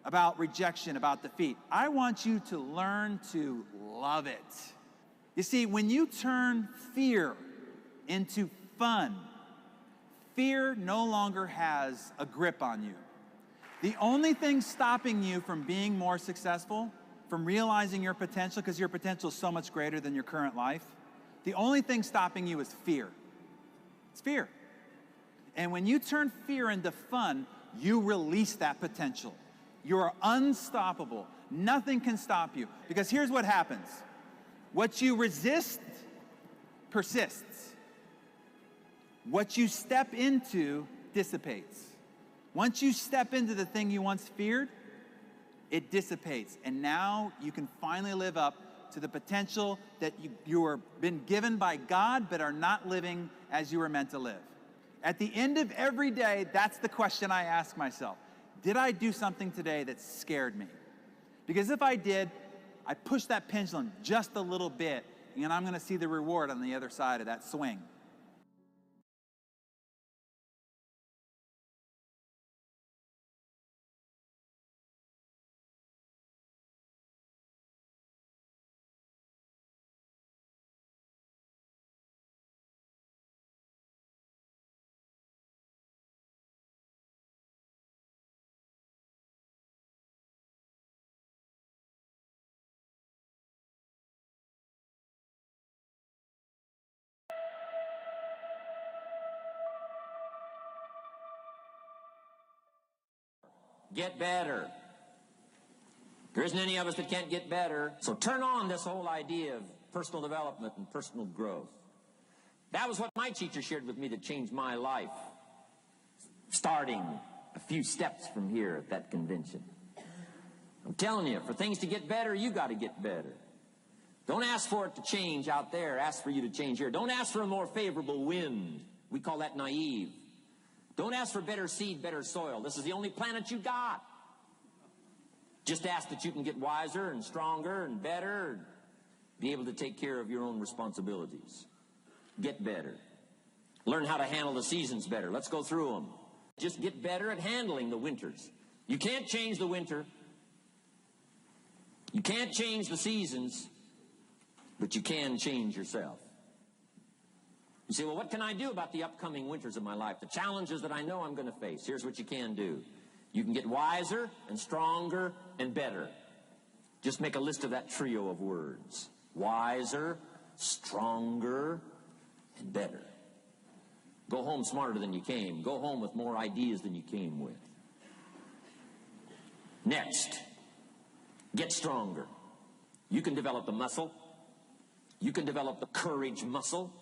about rejection, about defeat. I want you to learn to love it. You see, when you turn fear into fun, fear no longer has a grip on you. The only thing stopping you from being more successful, from realizing your potential, because your potential is so much greater than your current life, the only thing stopping you is fear. It's fear. And when you turn fear into fun, you release that potential. You're unstoppable. Nothing can stop you. Because here's what happens. What you resist persists. What you step into dissipates. Once you step into the thing you once feared, it dissipates. And now you can finally live up to the potential that you were been given by God, but are not living as you were meant to live. At the end of every day, that's the question I ask myself. Did I do something today that scared me? Because if I did, I push that pendulum just a little bit, and I'm going to see the reward on the other side of that swing. Get better. There isn't any of us that can't get better. So turn on this whole idea of personal development and personal growth. That was what my teacher shared with me that changed my life. Starting a few steps from here at that convention. I'm telling you, for things to get better, you got to get better. Don't ask for it to change out there. Ask for you to change here. Don't ask for a more favorable wind. We call that naive. Don't ask for better seed, better soil. This is the only planet you got. Just ask that you can get wiser and stronger and better and be able to take care of your own responsibilities. Get better. Learn how to handle the seasons better. Let's go through them. Just get better at handling the winters. You can't change the winter. You can't change the seasons, but you can change yourself. You say, well, what can I do about the upcoming winters of my life? The challenges that I know I'm going to face. Here's what you can do. You can get wiser and stronger and better. Just make a list of that trio of words. Wiser, stronger, and better. Go home smarter than you came. Go home with more ideas than you came with. Next, get stronger. You can develop the muscle. You can develop the courage muscle.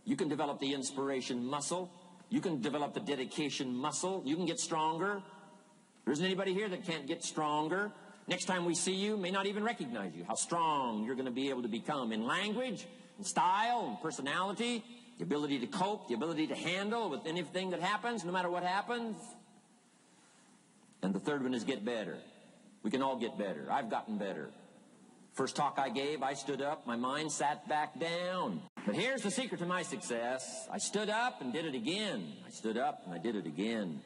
You can develop the inspiration muscle. You can develop the dedication muscle. You can get stronger. There isn't anybody here that can't get stronger. Next time we see you, may not even recognize you. How strong you're going to be able to become in language, in style, in personality, the ability to cope, the ability to handle with anything that happens, no matter what happens. And the third one is get better. We can all get better. I've gotten better. First talk I gave, I stood up, my mind sat back down. But here's the secret to my success. I stood up and did it again. I stood up and I did it again.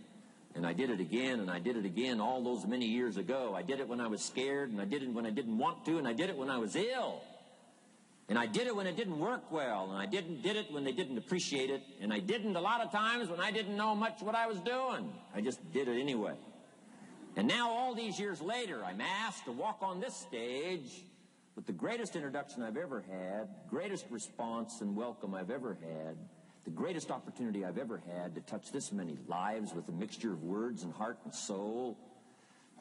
And I did it again and I did it again all those many years ago. I did it when I was scared, and I did it when I didn't want to, and I did it when I was ill. And I did it when it didn't work well, and I did it when they didn't appreciate it, and I didn't a lot of times when I didn't know much what I was doing. I just did it anyway. And now all these years later, I'm asked to walk on this stage with the greatest introduction I've ever had, greatest response and welcome I've ever had, the greatest opportunity I've ever had to touch this many lives with a mixture of words and heart and soul.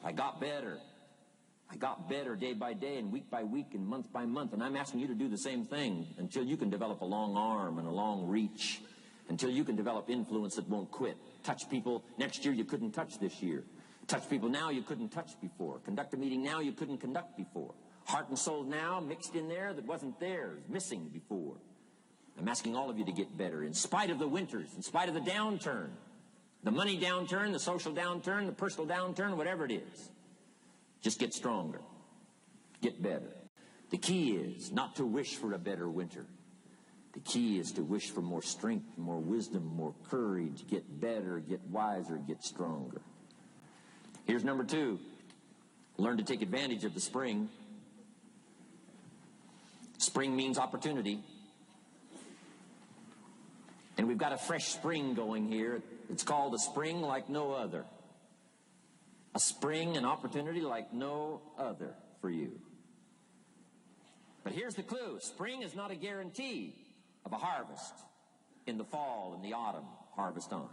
I got better. I got better day by day and week by week and month by month, and I'm asking you to do the same thing until you can develop a long arm and a long reach, until you can develop influence that won't quit. Touch people next year you couldn't touch this year. Touch people now you couldn't touch before. Conduct a meeting now you couldn't conduct before. Heart and soul now mixed in there that wasn't theirs, missing before. I'm asking all of you to get better in spite of the winters, in spite of the downturn, the money downturn, the social downturn, the personal downturn, whatever it is. Just get stronger. Get better. The key is not to wish for a better winter. The key is to wish for more strength, more wisdom, more courage, get better, get wiser, get stronger. Here's number 2. Learn to take advantage of the spring. Spring means opportunity. And we've got a fresh spring going here. It's called a spring like no other. A spring, an opportunity like no other for you. But here's the clue. Spring is not a guarantee of a harvest in the fall and the autumn harvest time.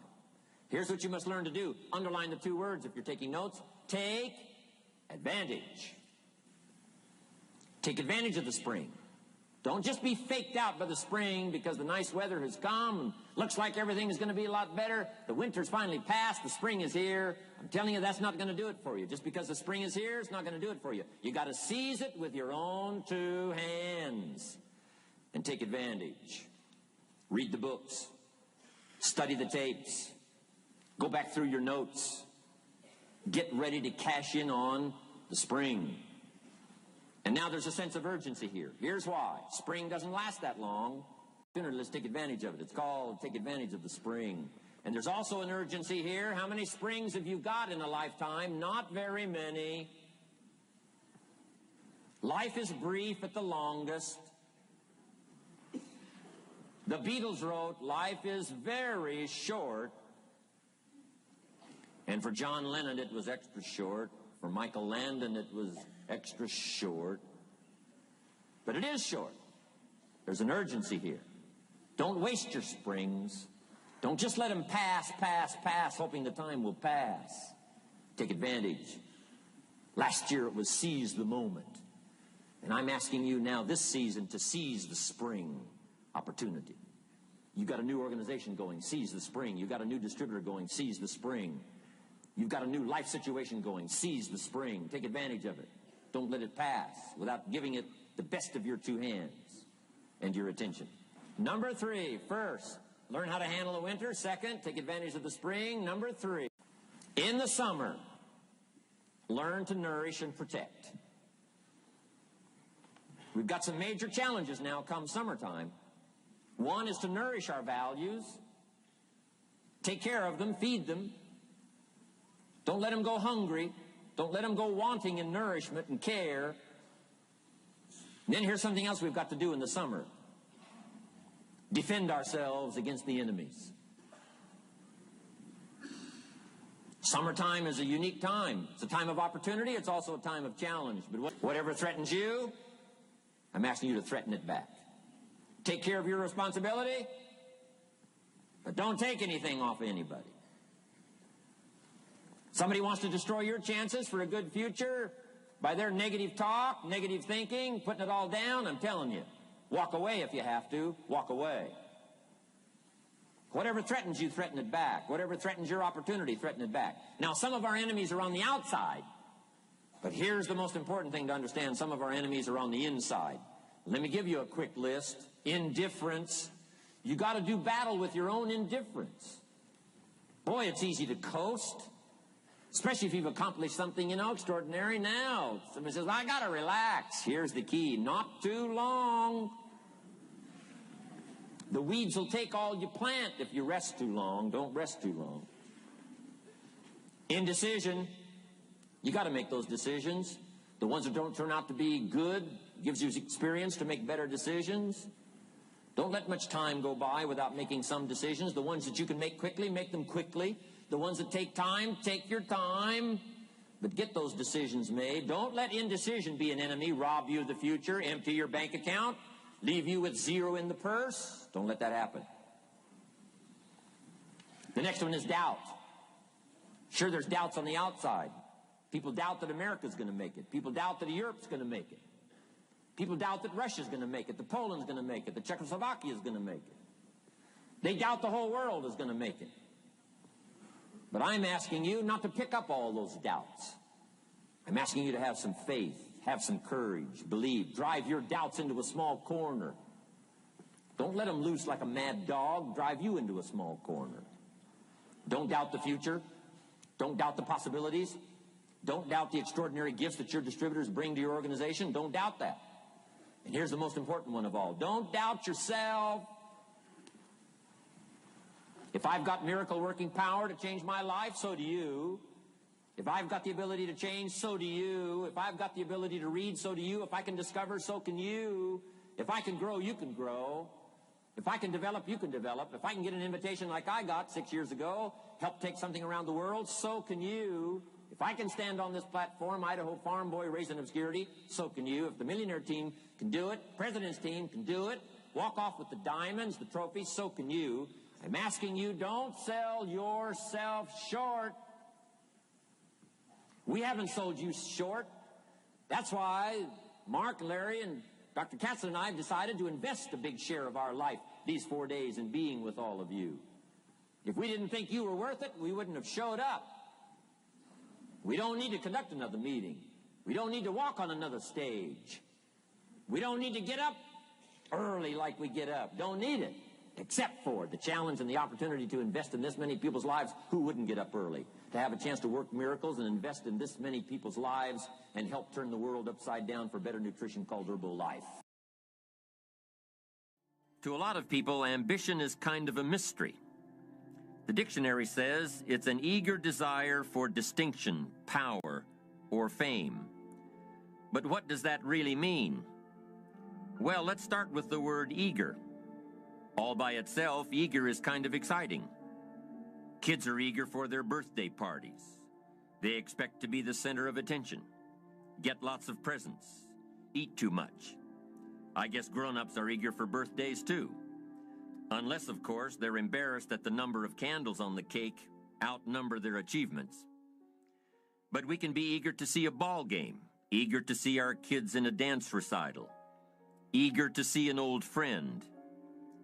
Here's what you must learn to do. Underline the 2 words if you're taking notes. Take advantage. Take advantage of the spring. Don't just be faked out by the spring because the nice weather has come and looks like everything is going to be a lot better. The winter's finally passed. The spring is here. I'm telling you, that's not going to do it for you. Just because the spring is here, it's not going to do it for you. You got to seize it with your own 2 hands and take advantage. Read the books. Study the tapes. Go back through your notes. Get ready to cash in on the spring. And now there's a sense of urgency here. Here's why. Spring doesn't last that long. Let's take advantage of it. It's called take advantage of the spring. And there's also an urgency here. How many springs have you got in a lifetime? Not very many. Life is brief at the longest. The Beatles wrote, life is very short. And for John Lennon, it was extra short. For Michael Landon, it was extra short. But it is short. There's an urgency here. Don't waste your springs. Don't just let them pass, hoping the time will pass. Take advantage. Last year it was seize the moment. And I'm asking you now this season to seize the spring opportunity. You've got a new organization going, seize the spring. You've got a new distributor going, seize the spring. You've got a new life situation going, seize the spring. Take advantage of it. Don't let it pass without giving it the best of your 2 hands and your attention. Number 3, first, learn how to handle the winter. Second, take advantage of the spring. Number 3, in the summer, learn to nourish and protect. We've got some major challenges now come summertime. One is to nourish our values, take care of them, feed them. Don't let them go hungry. Don't let them go wanting in nourishment and care. And then here's something else we've got to do in the summer. Defend ourselves against the enemies. Summertime is a unique time. It's a time of opportunity. It's also a time of challenge. But whatever threatens you, I'm asking you to threaten it back. Take care of your responsibility, but don't take anything off of anybody. Somebody wants to destroy your chances for a good future by their negative talk, negative thinking, putting it all down. I'm telling you, walk away if you have to. Walk away. Whatever threatens you, threaten it back. Whatever threatens your opportunity, threaten it back. Now, some of our enemies are on the outside, but here's the most important thing to understand. Some of our enemies are on the inside. Let me give you a quick list. Indifference. You got to do battle with your own indifference. Boy, it's easy to coast. Especially if you've accomplished something, extraordinary. Now, somebody says, I got to relax. Here's the key. Not too long. The weeds will take all you plant if you rest too long. Don't rest too long. Indecision. You got to make those decisions. The ones that don't turn out to be good gives you experience to make better decisions. Don't let much time go by without making some decisions. The ones that you can make quickly, make them quickly. The ones that take time, take your time, but get those decisions made. Don't let indecision be an enemy, rob you of the future, empty your bank account, leave you with 0 in the purse. Don't let that happen. The next one is doubt. Sure, there's doubts on the outside. People doubt that America's going to make it. People doubt that Europe's going to make it. People doubt that Russia's going to make it, that Poland's going to make it, that Czechoslovakia is going to make it. They doubt the whole world is going to make it. But I'm asking you not to pick up all those doubts. I'm asking you to have some faith, have some courage, believe, drive your doubts into a small corner. Don't let them loose like a mad dog, drive you into a small corner. Don't doubt the future. Don't doubt the possibilities. Don't doubt the extraordinary gifts that your distributors bring to your organization. Don't doubt that. And here's the most important one of all. Don't doubt yourself. If I've got miracle working power to change my life, so do you. If I've got the ability to change, so do you. If I've got the ability to read, so do you. If I can discover, so can you. If I can grow, you can grow. If I can develop, you can develop. If I can get an invitation like I got 6 years ago, help take something around the world, so can you. If I can stand on this platform, Idaho farm boy raised in obscurity, so can you. If the millionaire team can do it, president's team can do it, walk off with the diamonds, the trophies, so can you. I'm asking you, don't sell yourself short. We haven't sold you short. That's why Mark, Larry, and Dr. Katzler and I have decided to invest a big share of our life these 4 days in being with all of you. If we didn't think you were worth it, we wouldn't have showed up. We don't need to conduct another meeting. We don't need to walk on another stage. We don't need to get up early like we get up. Don't need it. Except for the challenge and the opportunity to invest in this many people's lives who wouldn't get up early. To have a chance to work miracles and invest in this many people's lives and help turn the world upside down for better nutrition called Herbalife. To a lot of people, ambition is kind of a mystery. The dictionary says it's an eager desire for distinction, power, or fame. But what does that really mean? Well, let's start with the word eager. All by itself, eager is kind of exciting. Kids are eager for their birthday parties. They expect to be the center of attention, get lots of presents, eat too much. I guess grown-ups are eager for birthdays too. Unless, of course, they're embarrassed that the number of candles on the cake outnumber their achievements. But we can be eager to see a ball game, eager to see our kids in a dance recital, eager to see an old friend,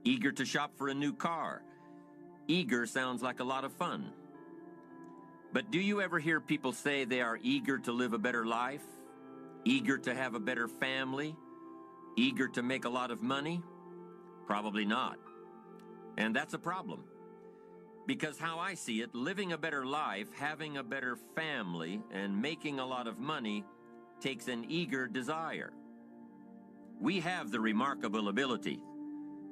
eager to shop for a new car. Eager sounds like a lot of fun. But do you ever hear people say they are eager to live a better life, eager to have a better family, eager to make a lot of money? Probably not. And that's a problem. Because how I see it, living a better life, having a better family, and making a lot of money takes an eager desire. We have the remarkable ability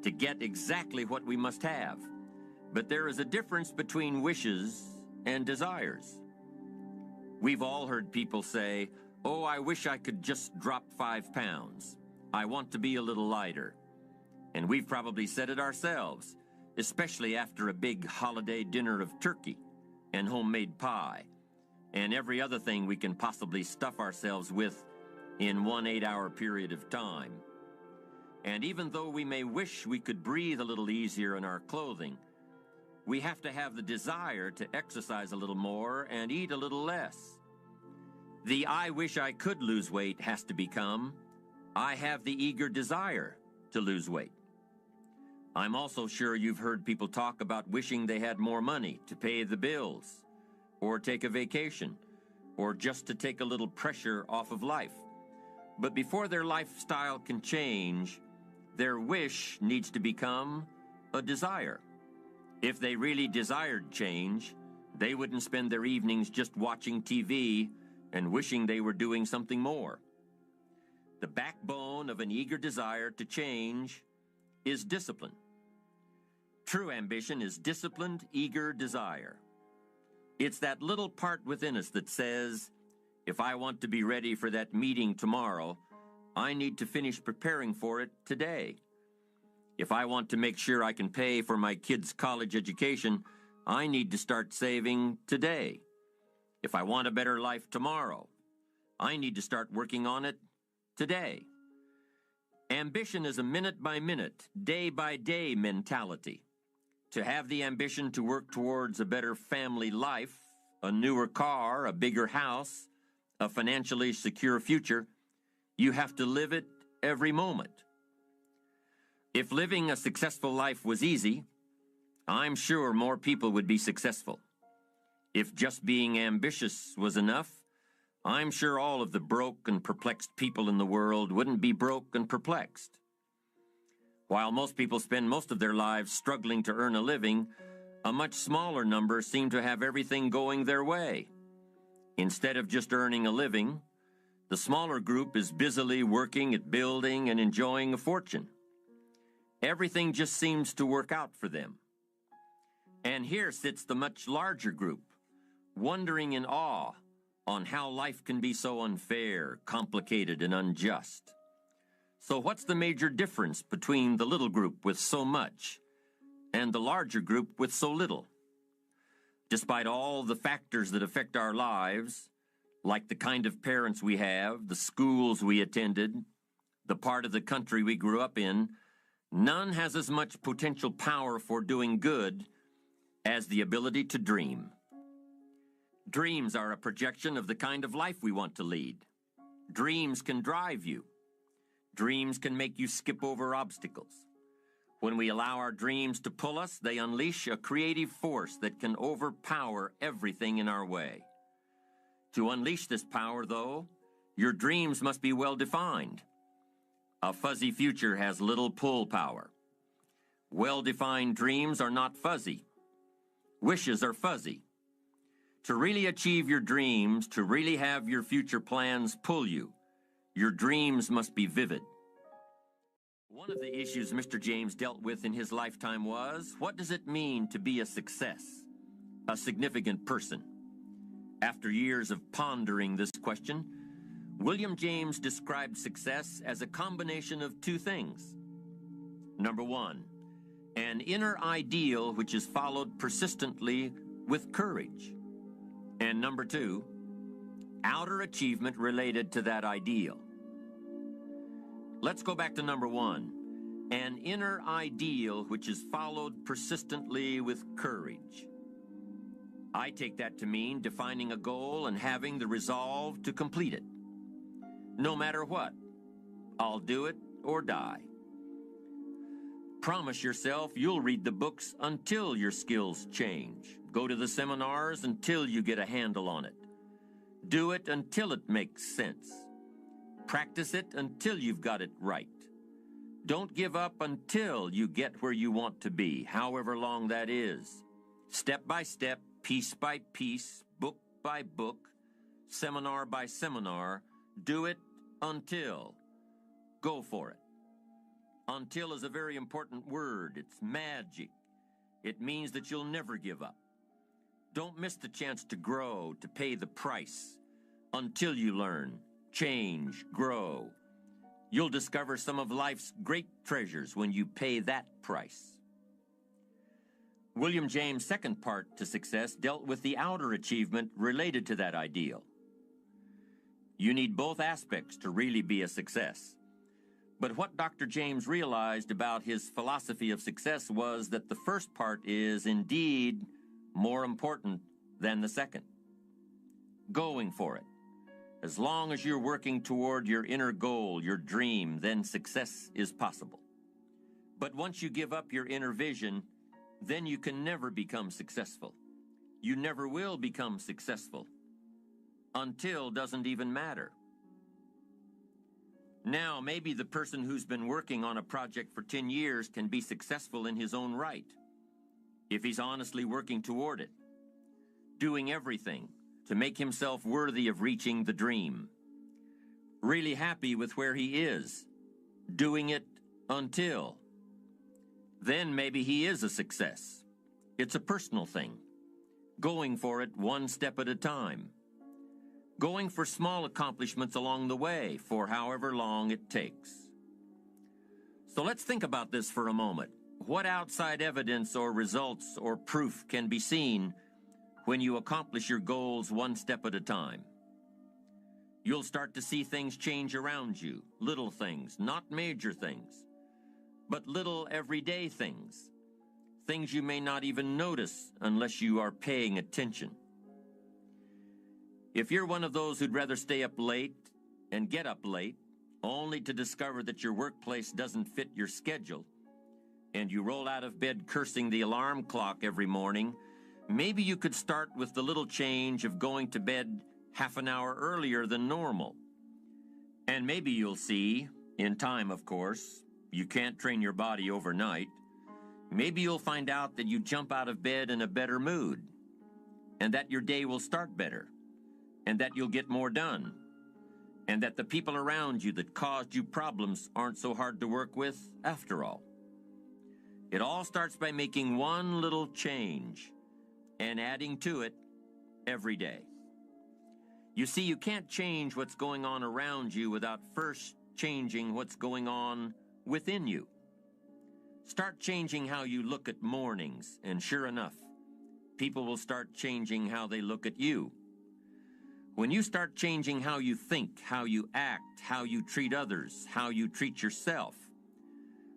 to get exactly what we must have. But there is a difference between wishes and desires. We've all heard people say, "Oh, I wish I could just drop 5 pounds. I want to be a little lighter." And we've probably said it ourselves, especially after a big holiday dinner of turkey and homemade pie and every other thing we can possibly stuff ourselves with in one 8-hour period of time. And even though we may wish we could breathe a little easier in our clothing, we have to have the desire to exercise a little more and eat a little less. The "I wish I could lose weight" has to become, "I have the eager desire to lose weight." I'm also sure you've heard people talk about wishing they had more money to pay the bills, or take a vacation, or just to take a little pressure off of life. But before their lifestyle can change, their wish needs to become a desire. If they really desired change, they wouldn't spend their evenings just watching TV and wishing they were doing something more. The backbone of an eager desire to change is discipline. True ambition is disciplined, eager desire. It's that little part within us that says, if I want to be ready for that meeting tomorrow, I need to finish preparing for it today. If I want to make sure I can pay for my kids' college education, I need to start saving today. If I want a better life tomorrow, I need to start working on it today. Ambition is a minute-by-minute, day-by-day mentality. To have the ambition to work towards a better family life, a newer car, a bigger house, a financially secure future, you have to live it every moment. If living a successful life was easy, I'm sure more people would be successful. If just being ambitious was enough, I'm sure all of the broke and perplexed people in the world wouldn't be broke and perplexed. While most people spend most of their lives struggling to earn a living, a much smaller number seem to have everything going their way. Instead of just earning a living, the smaller group is busily working at building and enjoying a fortune. Everything just seems to work out for them. And here sits the much larger group, wondering in awe on how life can be so unfair, complicated, and unjust. So what's the major difference between the little group with so much and the larger group with so little? Despite all the factors that affect our lives, like the kind of parents we have, the schools we attended, the part of the country we grew up in, none has as much potential power for doing good as the ability to dream. Dreams are a projection of the kind of life we want to lead. Dreams can drive you. Dreams can make you skip over obstacles. When we allow our dreams to pull us, they unleash a creative force that can overpower everything in our way. To unleash this power, though, your dreams must be well defined. A fuzzy future has little pull power. Well-defined dreams are not fuzzy. Wishes are fuzzy. To really achieve your dreams, to really have your future plans pull you, your dreams must be vivid. One of the issues Mr. James dealt with in his lifetime was, what does it mean to be a success, a significant person? After years of pondering this question, William James described success as a combination of two things. Number one, an inner ideal which is followed persistently with courage. And number two, outer achievement related to that ideal. Let's go back to number one, an inner ideal which is followed persistently with courage. I take that to mean defining a goal and having the resolve to complete it. No matter what, I'll do it or die. Promise yourself you'll read the books until your skills change. Go to the seminars until you get a handle on it. Do it until it makes sense. Practice it until you've got it right. Don't give up until you get where you want to be, however long that is. Step by step, piece by piece, book by book, seminar by seminar, do it until. Go for it. Until is a very important word. It's magic. It means that you'll never give up. Don't miss the chance to grow, to pay the price. Until you learn, change, grow. You'll discover some of life's great treasures when you pay that price. William James' second part to success dealt with the outer achievement related to that ideal. You need both aspects to really be a success. But what Dr. James realized about his philosophy of success was that the first part is indeed more important than the second. Going for it. As long as you're working toward your inner goal, your dream, then success is possible. But once you give up your inner vision, then you can never become successful. You never will become successful. Until doesn't even matter. Now, maybe the person who's been working on a project for 10 years can be successful in his own right, if he's honestly working toward it, doing everything to make himself worthy of reaching the dream, really happy with where he is, doing it until. Then maybe he is a success. It's a personal thing, going for it one step at a time, going for small accomplishments along the way for however long it takes. So let's think about this for a moment. What outside evidence or results or proof can be seen when you accomplish your goals one step at a time? You'll start to see things change around you, little things, not major things, but little everyday things, things you may not even notice unless you are paying attention. If you're one of those who'd rather stay up late and get up late, only to discover that your workplace doesn't fit your schedule, and you roll out of bed cursing the alarm clock every morning, Maybe you could start with the little change of going to bed half an hour earlier than normal. And maybe you'll see, in time of course, you can't train your body overnight, maybe you'll find out that you jump out of bed in a better mood, and that your day will start better, and that you'll get more done, and that the people around you that caused you problems aren't so hard to work with after all. It all starts by making one little change and adding to it every day. You see, you can't change what's going on around you without first changing what's going on within you. Start changing how you look at mornings, and sure enough, people will start changing how they look at you. When you start changing how you think, how you act, how you treat others, how you treat yourself,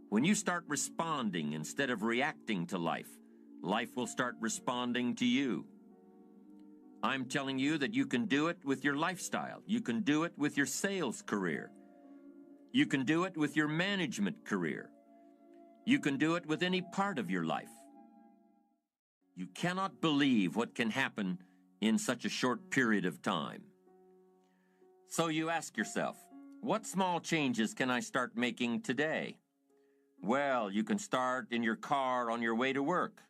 when you start responding instead of reacting to life, life will start responding to you. I'm telling you that you can do it with your lifestyle. You can do it with your sales career. You can do it with your management career. You can do it with any part of your life. You cannot believe what can happen in such a short period of time. So you ask yourself, what small changes can I start making today? Well, you can start in your car on your way to work.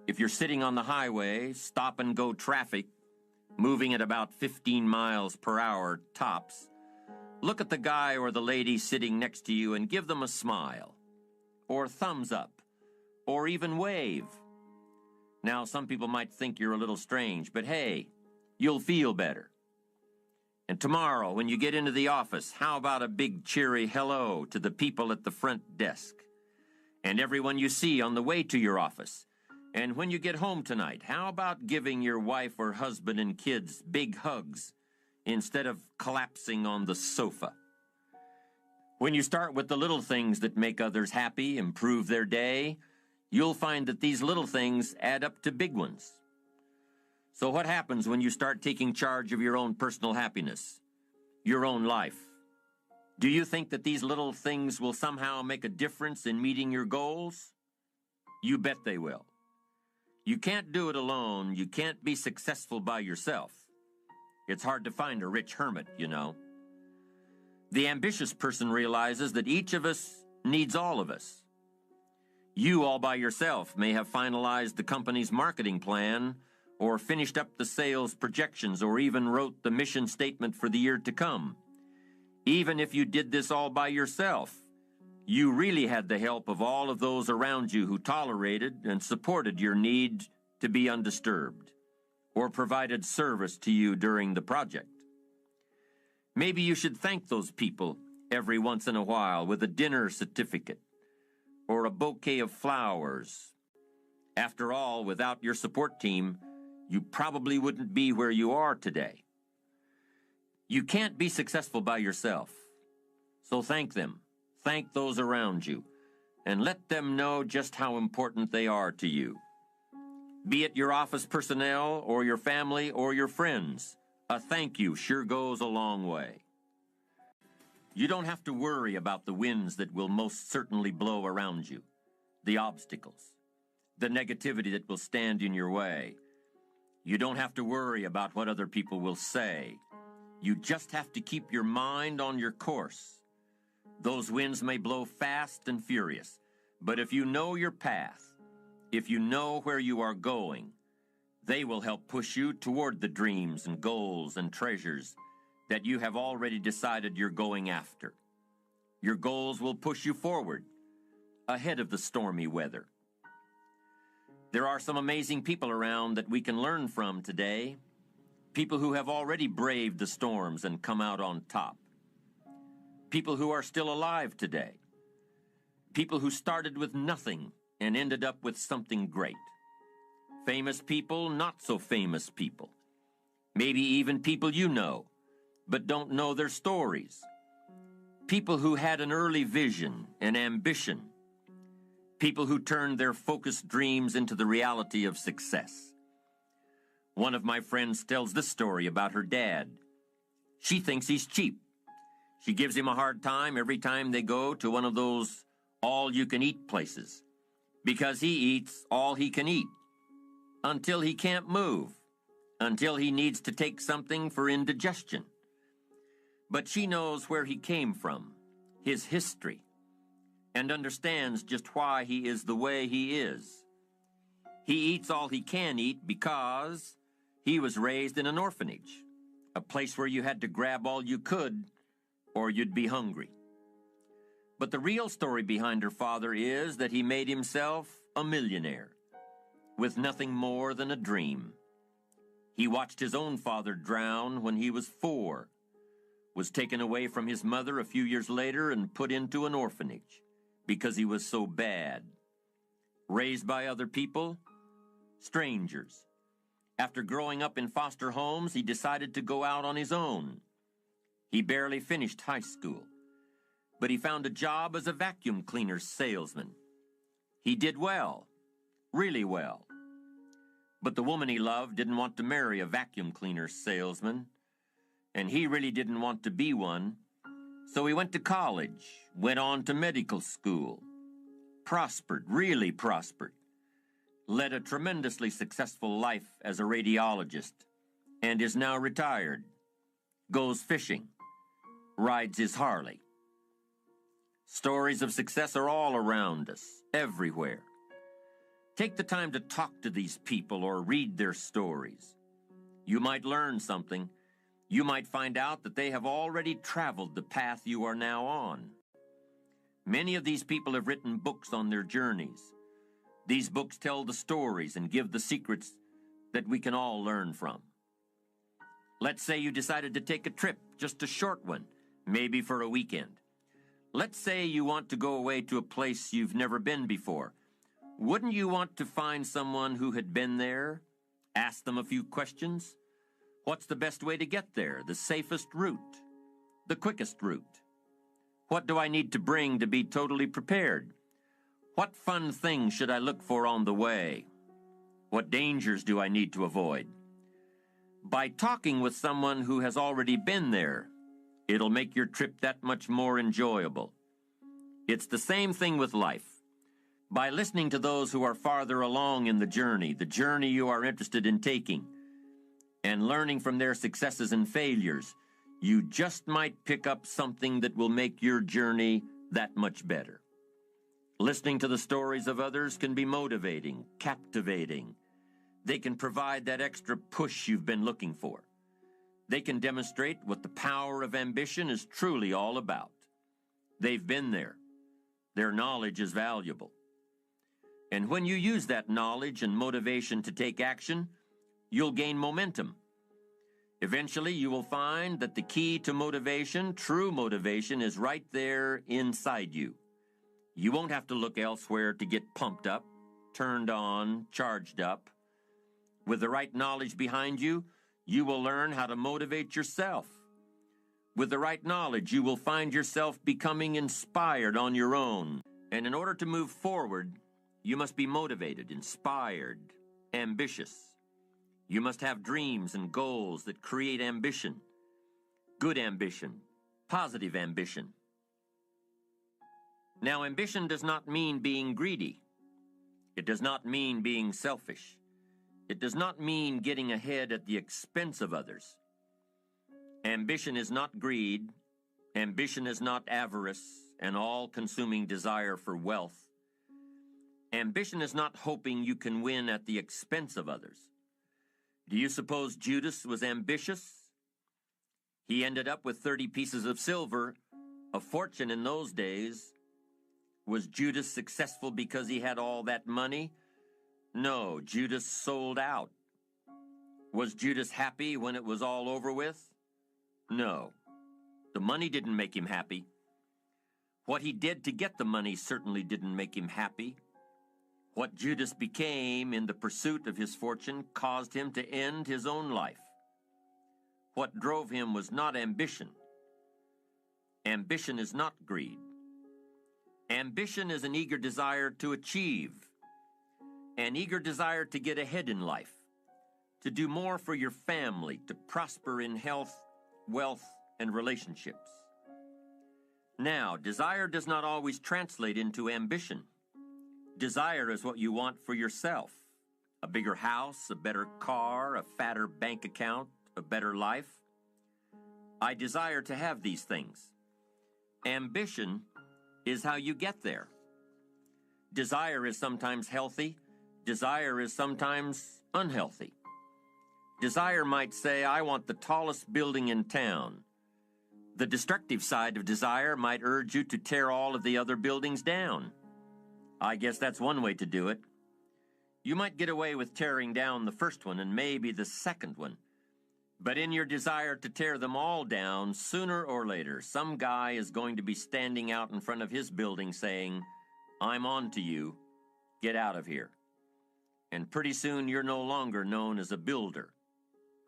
If you're sitting on the highway, stop and go traffic, moving at about 15 miles per hour tops, look at the guy or the lady sitting next to you and give them a smile, or thumbs up, or even wave. Now, some people might think you're a little strange, but hey, you'll feel better. And tomorrow, when you get into the office, how about a big cheery hello to the people at the front desk, and everyone you see on the way to your office? And when you get home tonight, how about giving your wife or husband and kids big hugs instead of collapsing on the sofa? When you start with the little things that make others happy, improve their day, you'll find that these little things add up to big ones. So what happens when you start taking charge of your own personal happiness, your own life? Do you think that these little things will somehow make a difference in meeting your goals? You bet they will. You can't do it alone. You can't be successful by yourself. It's hard to find a rich hermit, you know. The ambitious person realizes that each of us needs all of us. You all by yourself may have finalized the company's marketing plan, or finished up the sales projections, or even wrote the mission statement for the year to come. Even if you did this all by yourself, you really had the help of all of those around you who tolerated and supported your need to be undisturbed, or provided service to you during the project. Maybe you should thank those people every once in a while with a dinner certificate or a bouquet of flowers. After all, without your support team, you probably wouldn't be where you are today. You can't be successful by yourself, so thank them. Thank those around you, and let them know just how important they are to you. Be it your office personnel or your family or your friends, a thank you sure goes a long way. You don't have to worry about the winds that will most certainly blow around you, the obstacles, the negativity that will stand in your way. You don't have to worry about what other people will say. You just have to keep your mind on your course. Those winds may blow fast and furious, but if you know your path, if you know where you are going, they will help push you toward the dreams and goals and treasures that you have already decided you're going after. Your goals will push you forward, ahead of the stormy weather. There are some amazing people around that we can learn from today, people who have already braved the storms and come out on top. People who are still alive today. People who started with nothing and ended up with something great. Famous people, not so famous people. Maybe even people you know, but don't know their stories. People who had an early vision and ambition. People who turned their focused dreams into the reality of success. One of my friends tells this story about her dad. She thinks he's cheap. She gives him a hard time every time they go to one of those all-you-can-eat places, because he eats all he can eat. until he can't move, until he needs to take something for indigestion. But she knows where he came from, his history, and understands just why he is the way he is. He eats all he can eat because he was raised in an orphanage, a place where you had to grab all you could or you'd be hungry. But the real story behind her father is that he made himself a millionaire with nothing more than a dream. He watched his own father drown when he was 4, was taken away from his mother a few years later and put into an orphanage because he was so bad. Raised by other people, strangers. After growing up in foster homes, he decided to go out on his own. He barely finished high school, but he found a job as a vacuum cleaner salesman. He did well, really well. But the woman he loved didn't want to marry a vacuum cleaner salesman, and he really didn't want to be one. So he went to college, went on to medical school, prospered, really prospered, led a tremendously successful life as a radiologist, and is now retired, goes fishing, rides his Harley. Stories of success are all around us, everywhere. Take the time to talk to these people or read their stories. You might learn something. You might find out that they have already traveled the path you are now on. Many of these people have written books on their journeys. These books tell the stories and give the secrets that we can all learn from. Let's say you decided to take a trip, just a short one, maybe for a weekend. Let's say you want to go away to a place you've never been before. Wouldn't you want to find someone who had been there? Ask them a few questions? What's the best way to get there? The safest route? The quickest route? What do I need to bring to be totally prepared? What fun things should I look for on the way? What dangers do I need to avoid? By talking with someone who has already been there, it'll make your trip that much more enjoyable. It's the same thing with life. By listening to those who are farther along in the journey you are interested in taking, and learning from their successes and failures, you just might pick up something that will make your journey that much better. Listening to the stories of others can be motivating, captivating. They can provide that extra push you've been looking for. They can demonstrate what the power of ambition is truly all about. They've been there. Their knowledge is valuable. And when you use that knowledge and motivation to take action, you'll gain momentum. Eventually, you will find that the key to motivation, true motivation, is right there inside you. You won't have to look elsewhere to get pumped up, turned on, charged up. With the right knowledge behind you, you will learn how to motivate yourself. With the right knowledge, you will find yourself becoming inspired on your own. And in order to move forward, you must be motivated, inspired, ambitious. You must have dreams and goals that create ambition, good ambition, positive ambition. Now, ambition does not mean being greedy. It does not mean being selfish. It does not mean getting ahead at the expense of others. Ambition is not greed. Ambition is not avarice, an all-consuming desire for wealth. Ambition is not hoping you can win at the expense of others. Do you suppose Judas was ambitious? He ended up with 30 pieces of silver, a fortune in those days. Was Judas successful because he had all that money? No, Judas sold out. Was Judas happy when it was all over with? No. The money didn't make him happy. What he did to get the money certainly didn't make him happy. What Judas became in the pursuit of his fortune caused him to end his own life. What drove him was not ambition. Ambition is not greed. Ambition is an eager desire to achieve, an eager desire to get ahead in life, to do more for your family, to prosper in health, wealth, and relationships. Now, desire does not always translate into ambition. Desire is what you want for yourself, A bigger house, a better car, a fatter bank account, a better life? I desire to have these things. Ambition is how you get there. Desire is sometimes healthy. Desire is sometimes unhealthy. Desire might say, I want the tallest building in town. The destructive side of desire might urge you to tear all of the other buildings down. I guess that's one way to do it. You might get away with tearing down the first one and maybe the second one. But in your desire to tear them all down, sooner or later, some guy is going to be standing out in front of his building saying, I'm on to you. Get out of here. And pretty soon you're no longer known as a builder.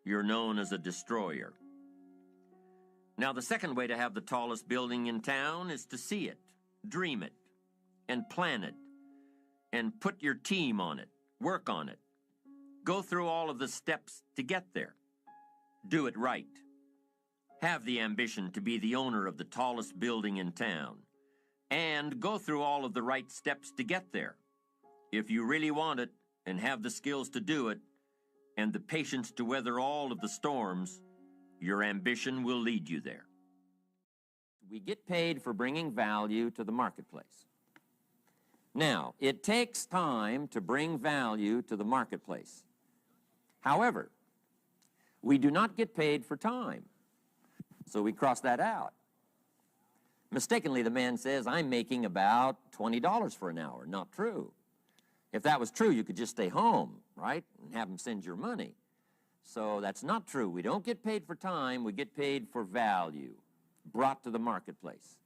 You're known as a destroyer. Now, the second way to have the tallest building in town is to see it, dream it, and plan it, and put your team on it, work on it. Go through all of the steps to get there. Do it right. Have the ambition to be the owner of the tallest building in town. And go through all of the right steps to get there. If you really want it, and have the skills to do it, and the patience to weather all of the storms, your ambition will lead you there. We get paid for bringing value to the marketplace. Now, it takes time to bring value to the marketplace. However, we do not get paid for time, so we cross that out. Mistakenly, the man says, I'm making about $20 for an hour. Not true. If that was true, you could just stay home, right, and have him send your money. So that's not true. We don't get paid for time. We get paid for value brought to the marketplace.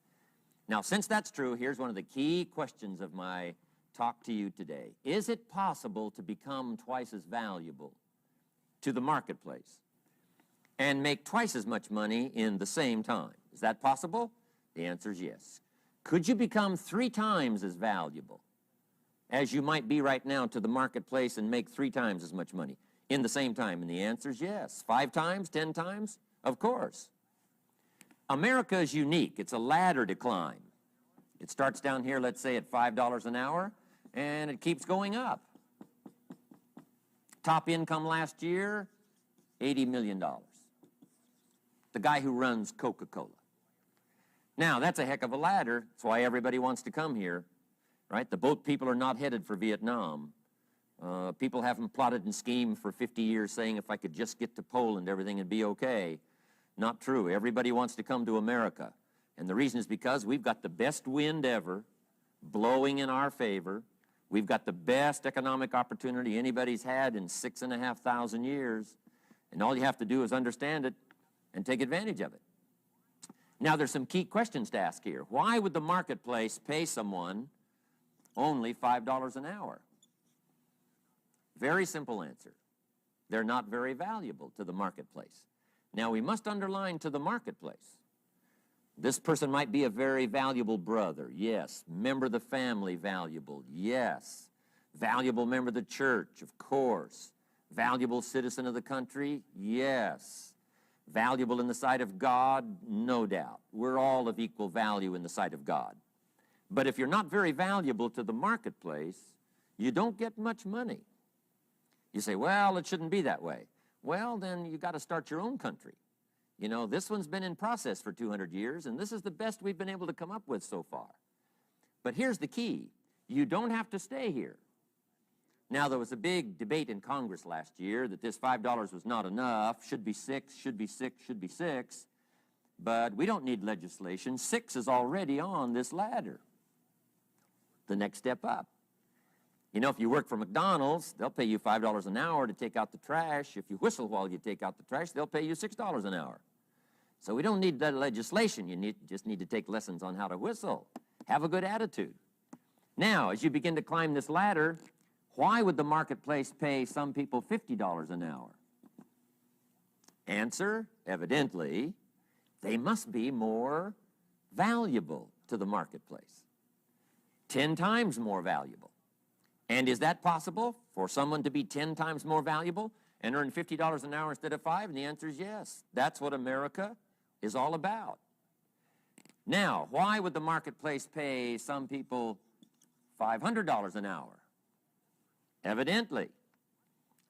Now, since that's true, here's one of the key questions of my talk to you today. Is it possible to become twice as valuable to the marketplace and make twice as much money in the same time? Is that possible? The answer is yes. Could you become 3 times as valuable as you might be right now to the marketplace and make 3 times as much money in the same time? And the answer is yes. 5 times, 10 times? Of course. America is unique. It's a ladder to climb. It starts down here, let's say, at $5 an hour, and it keeps going up. Top income last year, $80 million. The guy who runs Coca-Cola. Now, that's a heck of a ladder. That's why everybody wants to come here. Right? The boat people are not headed for Vietnam. People haven't plotted and schemed for 50 years saying if I could just get to Poland, everything would be okay. Not true. Everybody wants to come to America. And the reason is because we've got the best wind ever blowing in our favor. We've got the best economic opportunity anybody's had in 6,500 years. And all you have to do is understand it and take advantage of it. Now, there's some key questions to ask here. Why would the marketplace pay someone only $5 an hour? Very simple answer. They're not very valuable to the marketplace. Now, we must underline to the marketplace. This person might be a very valuable brother. Yes. Member of the family, valuable. Yes. Valuable member of the church, of course. Valuable citizen of the country? Yes. Valuable in the sight of God? No doubt. We're all of equal value in the sight of God. But if you're not very valuable to the marketplace, you don't get much money. You say, well, it shouldn't be that way. Well, then you got to start your own country. You know, this one's been in process for 200 years, and this is the best we've been able to come up with so far. But here's the key. You don't have to stay here. Now, there was a big debate in Congress last year that this $5 was not enough, should be 6, should be 6, should be 6. But we don't need legislation. 6 is already on this ladder. The next step up. You know, if you work for McDonald's, they'll pay you $5 an hour to take out the trash. If you whistle while you take out the trash, they'll pay you $6 an hour. So we don't need that legislation. You just need to take lessons on how to whistle. Have a good attitude. Now, as you begin to climb this ladder, why would the marketplace pay some people $50 an hour? Answer, evidently, they must be more valuable to the marketplace. 10 times more valuable. And is that possible for someone to be 10 times more valuable and earn $50 an hour instead of 5? And the answer is yes. That's what America is all about. Now, why would the marketplace pay some people $500 an hour? Evidently,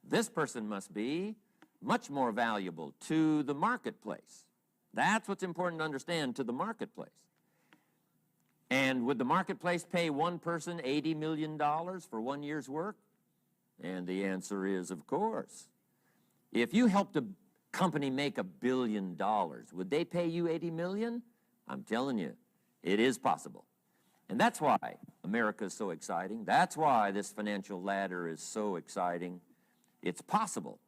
this person must be much more valuable to the marketplace. That's what's important to understand, to the marketplace. And would the marketplace pay one person $80 million for 1 year's work? And the answer is, of course. If you helped a company make $1 billion, would they pay you $80 million? I'm telling you, it is possible. And that's why America is so exciting. That's why this financial ladder is so exciting. It's possible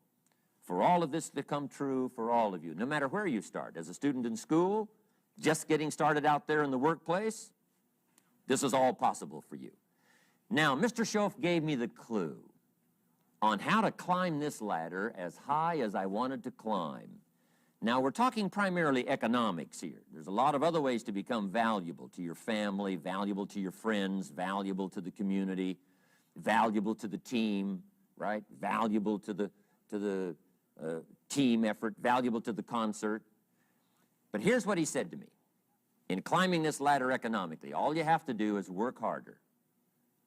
for all of this to come true for all of you, no matter where you start. As a student in school, just getting started out there in the workplace, this is all possible for you. Now, Mr. Schoaf gave me the clue on how to climb this ladder as high as I wanted to climb. Now, we're talking primarily economics here. There's a lot of other ways to become valuable to your family, valuable to your friends, valuable to the community, valuable to the team, right? Valuable to the team effort, valuable to the concert. But here's what he said to me. In climbing this ladder economically, all you have to do is work harder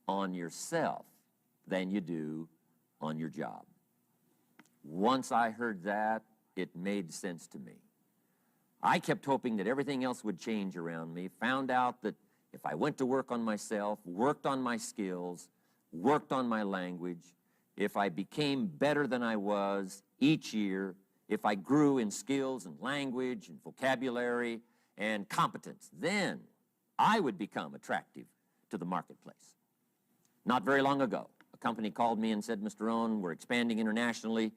on yourself than you do on your job. Once I heard that, it made sense to me. I kept hoping that everything else would change around me, found out that if I went to work on myself, worked on my skills, worked on my language, if I became better than I was each year, if I grew in skills and language and vocabulary and competence, then I would become attractive to the marketplace. Not very long ago, a company called me and said, Mr. Owen, we're expanding internationally.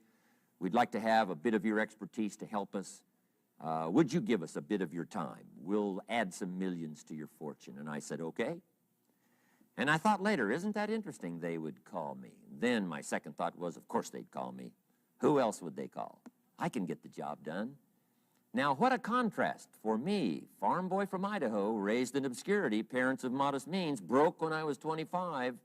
We'd like to have a bit of your expertise to help us. Would you give us a bit of your time? We'll add some millions to your fortune. And I said, okay. And I thought later, isn't that interesting they would call me? Then my second thought was, of course they'd call me. Who else would they call? I can get the job done. Now, what a contrast for me, farm boy from Idaho, raised in obscurity, parents of modest means, broke when I was 25.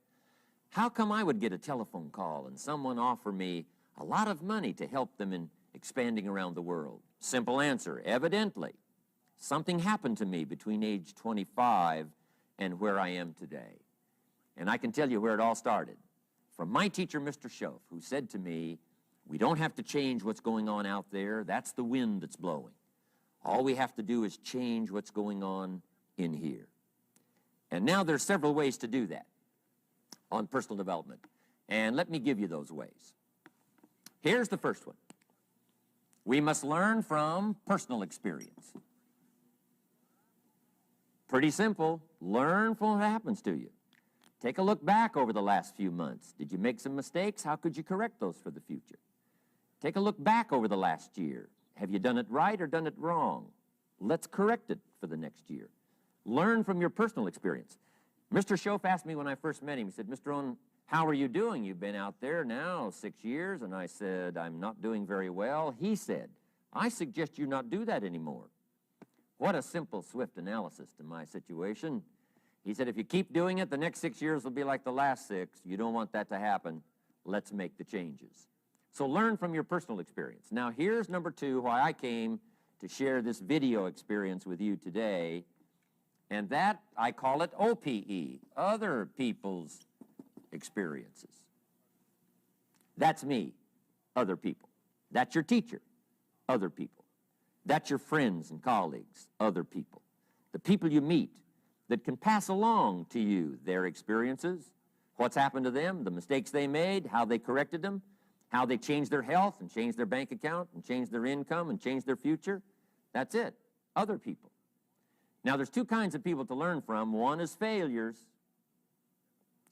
How come I would get a telephone call and someone offer me a lot of money to help them in expanding around the world? Simple answer, evidently. Something happened to me between age 25 and where I am today. And I can tell you where it all started. From my teacher, Mr. Schoaf, who said to me, we don't have to change what's going on out there. That's the wind that's blowing. All we have to do is change what's going on in here. And now there's several ways to do that on personal development. And let me give you those ways. Here's the first one. We must learn from personal experience. Pretty simple. Learn from what happens to you. Take a look back over the last few months. Did you make some mistakes? How could you correct those for the future? Take a look back over the last year. Have you done it right or done it wrong? Let's correct it for the next year. Learn from your personal experience. Mr. Schoaf asked me when I first met him, he said, Mr. Owen, how are you doing? You've been out there now 6 years. And I said, I'm not doing very well. He said, I suggest you not do that anymore. What a simple, swift analysis to my situation. He said, if you keep doing it, the next 6 years will be like the last 6. You don't want that to happen. Let's make the changes. So learn from your personal experience. Now, here's number 2, why I came to share this video experience with you today. And that, I call it OPE, other people's experiences. That's me, other people. That's your teacher, other people. That's your friends and colleagues, other people. The people you meet that can pass along to you their experiences, what's happened to them, the mistakes they made, how they corrected them, how they changed their health and changed their bank account and changed their income and changed their future. That's it, other people. Now, there's 2 kinds of people to learn from. One is failures.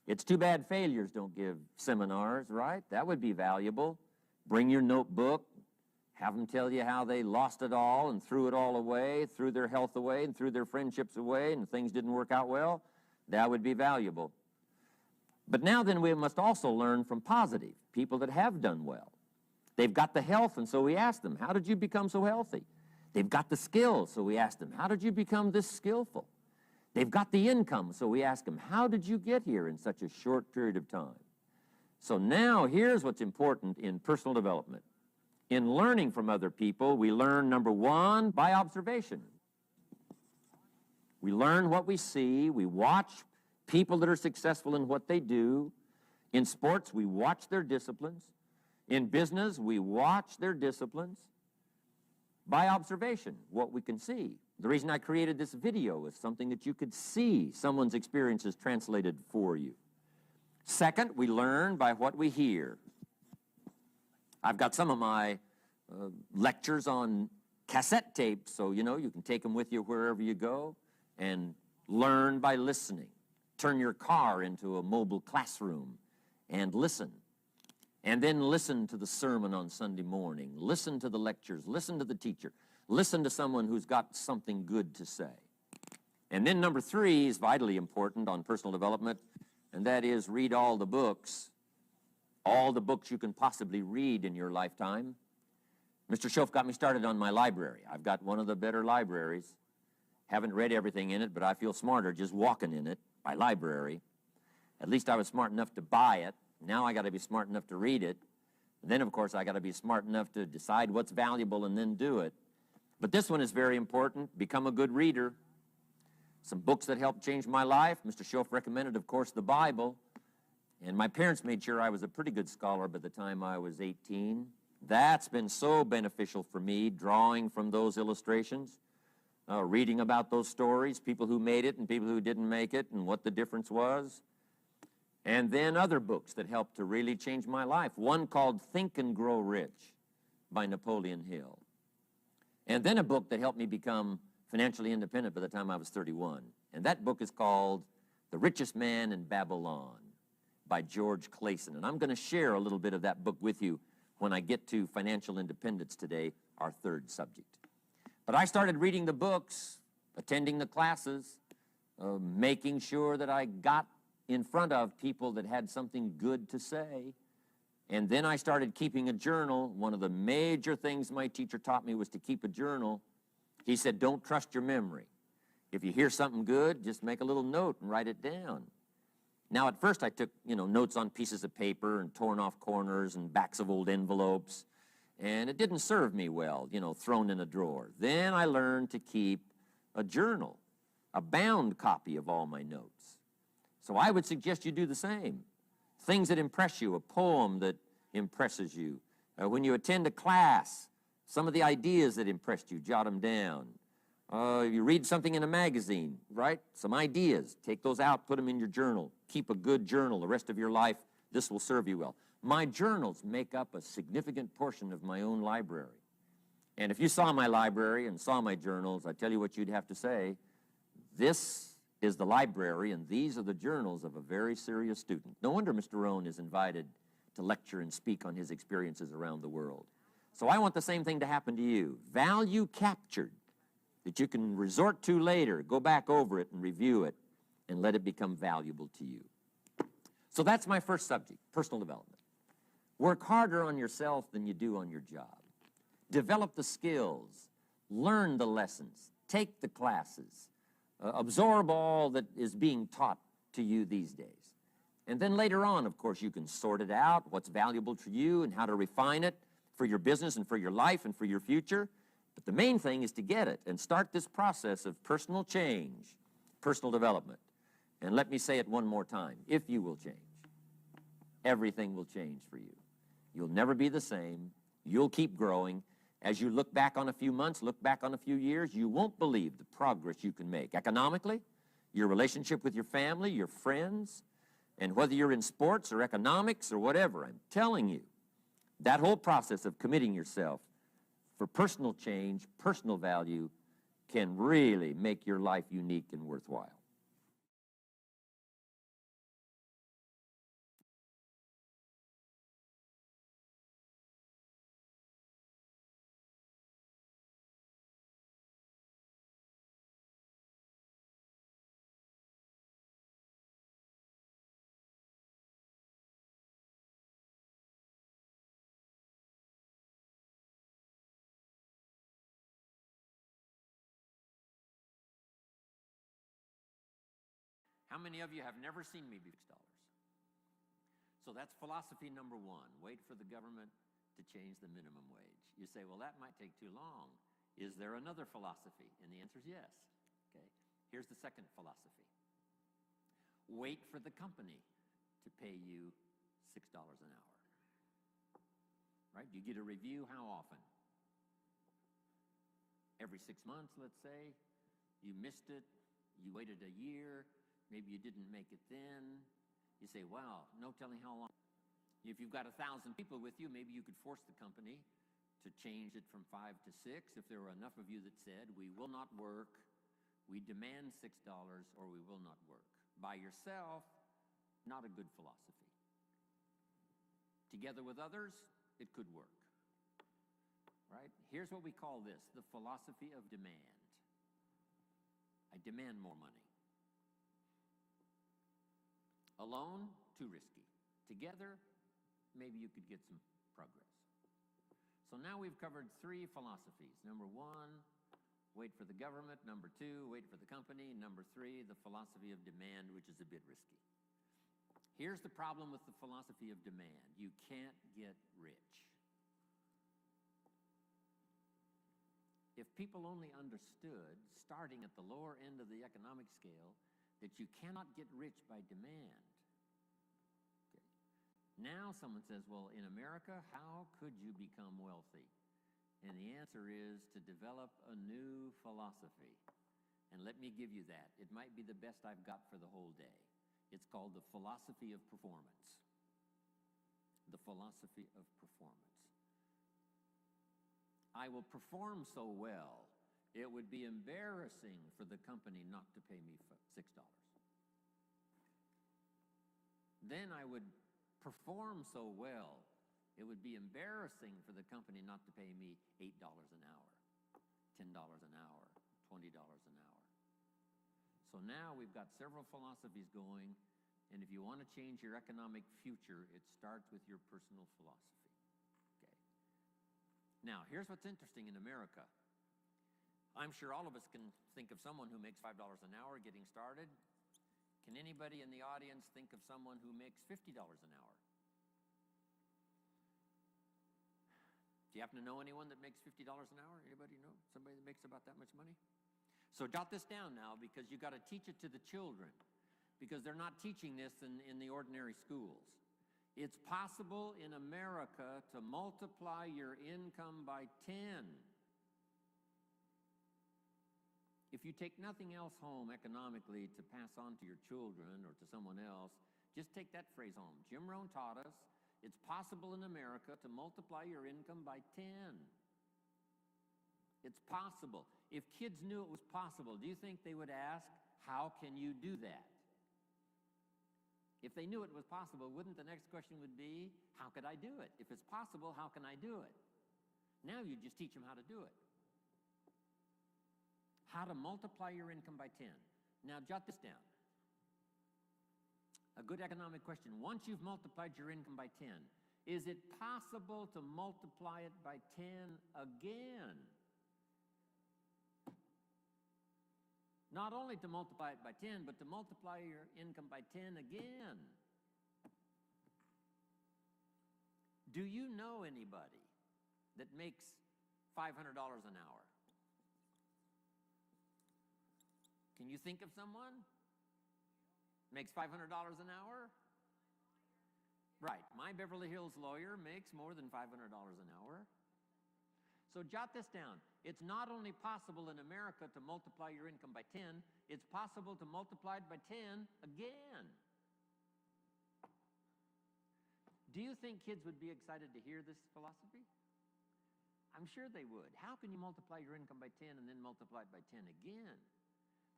It's too bad failures don't give seminars, right? That would be valuable. Bring your notebook, have them tell you how they lost it all and threw it all away, threw their health away and threw their friendships away and things didn't work out well. That would be valuable. But now then we must also learn from positive, people that have done well. They've got the health, and so we ask them, how did you become so healthy? They've got the skills, so we ask them, how did you become this skillful? They've got the income, so we ask them, how did you get here in such a short period of time? So now here's what's important in personal development. In learning from other people, we learn, number 1, by observation. We learn what we see. We watch people that are successful in what they do. In sports, we watch their disciplines. In business, we watch their disciplines by observation, what we can see. The reason I created this video is something that you could see someone's experiences translated for you. Second, we learn by what we hear. I've got some of my lectures on cassette tapes, so you can take them with you wherever you go and learn by listening. Turn your car into a mobile classroom and listen. And then listen to the sermon on Sunday morning. Listen to the lectures. Listen to the teacher. Listen to someone who's got something good to say. And then number 3 is vitally important on personal development, and that is read all the books you can possibly read in your lifetime. Mr. Schoaf got me started on my library. I've got one of the better libraries. Haven't read everything in it, but I feel smarter just walking in it, my library. At least I was smart enough to buy it. Now I got to be smart enough to read it. And then, of course, I got to be smart enough to decide what's valuable and then do it. But this one is very important. Become a good reader. Some books that helped change my life. Mr. Schoaf recommended, of course, the Bible. And my parents made sure I was a pretty good scholar by the time I was 18. That's been so beneficial for me, drawing from those illustrations, reading about those stories, people who made it and people who didn't make it, and what the difference was. And then other books that helped to really change my life. One called Think and Grow Rich by Napoleon Hill. And then a book that helped me become financially independent by the time I was 31. And that book is called The Richest Man in Babylon by George Clayson. And I'm going to share a little bit of that book with you when I get to financial independence today, our third subject. But I started reading the books, attending the classes, making sure that I got in front of people that had something good to say. And then I started keeping a journal. One of the major things my teacher taught me was to keep a journal. He said, don't trust your memory. If you hear something good, just make a little note and write it down. Now, at first I took, notes on pieces of paper and torn off corners and backs of old envelopes. And it didn't serve me well, thrown in a drawer. Then I learned to keep a journal, a bound copy of all my notes. So I would suggest you do the same. Things that impress you, a poem that impresses you. When you attend a class, some of the ideas that impressed you, jot them down. You read something in a magazine, right? Some ideas. Take those out, put them in your journal. Keep a good journal the rest of your life. This will serve you well. My journals make up a significant portion of my own library. And if you saw my library and saw my journals, I tell you what you'd have to say. This is the library, and these are the journals of a very serious student. No wonder Mr. Rohn is invited to lecture and speak on his experiences around the world. So I want the same thing to happen to you. Value captured that you can resort to later, go back over it and review it, and let it become valuable to you. So that's my first subject, personal development. Work harder on yourself than you do on your job. Develop the skills, learn the lessons, take the classes, absorb all that is being taught to you these days. And then later on, of course, you can sort it out, what's valuable to you and how to refine it for your business and for your life and for your future. But the main thing is to get it and start this process of personal change, personal development. And let me say it one more time. If you will change, everything will change for you. You'll never be the same. You'll keep growing. As you look back on a few months, look back on a few years, you won't believe the progress you can make. Economically, your relationship with your family, your friends, and whether you're in sports or economics or whatever, I'm telling you, that whole process of committing yourself for personal change, personal value, can really make your life unique and worthwhile. How many of you have never seen me before? So that's philosophy number 1. Wait for the government to change the minimum wage. You say, well, that might take too long. Is there another philosophy? And the answer is yes. Okay. Here's the second philosophy. Wait for the company to pay you $6 an hour. right? You get a review how often? Every 6 months, let's say. You missed it, you waited a year, maybe you didn't make it then. You say, wow, no telling how long. If you've got 1,000 people with you, maybe you could force the company to change it from 5 to 6 if there were enough of you that said, we will not work, we demand $6, or we will not work. By yourself, not a good philosophy. Together with others, it could work. Right? Here's what we call this, the philosophy of demand. I demand more money. Alone, too risky. Together, maybe you could get some progress. So now we've covered 3 philosophies. Number 1, wait for the government. Number 2, wait for the company. Number 3, the philosophy of demand, which is a bit risky. Here's the problem with the philosophy of demand. You can't get rich. If people only understood, starting at the lower end of the economic scale, that you cannot get rich by demand. Okay. Now someone says, well, in America, how could you become wealthy? And the answer is to develop a new philosophy. And let me give you that. It might be the best I've got for the whole day. It's called the philosophy of performance. The philosophy of performance. I will perform so well, it would be embarrassing for the company not to pay me $6. Then I would perform so well, it would be embarrassing for the company not to pay me $8 an hour, $10 an hour, $20 an hour. So now we've got several philosophies going, and if you want to change your economic future, it starts with your personal philosophy. Okay. Now, here's what's interesting in America. I'm sure all of us can think of someone who makes $5 an hour getting started. Can anybody in the audience think of someone who makes $50 an hour? Do you happen to know anyone that makes $50 an hour? Anybody know somebody that makes about that much money? So jot this down now, because you've got to teach it to the children, because they're not teaching this in the ordinary schools. It's possible in America to multiply your income by 10. If you take nothing else home economically to pass on to your children or to someone else, just take that phrase home. Jim Rohn taught us it's possible in America to multiply your income by 10. It's possible. If kids knew it was possible, do you think they would ask, how can you do that? If they knew it was possible, wouldn't the next question would be, how could I do it? If it's possible, how can I do it? Now you just teach them how to do it. How to multiply your income by 10. Now jot this down. A good economic question. Once you've multiplied your income by 10, is it possible to multiply it by 10 again? Not only to multiply it by 10, but to multiply your income by 10 again. Do you know anybody that makes $500 an hour? Can you think of someone? Makes $500 an hour? Right. My Beverly Hills lawyer makes more than $500 an hour. So jot this down. It's not only possible in America to multiply your income by 10, it's possible to multiply it by 10 again. Do you think kids would be excited to hear this philosophy? I'm sure they would. How can you multiply your income by 10 and then multiply it by 10 again?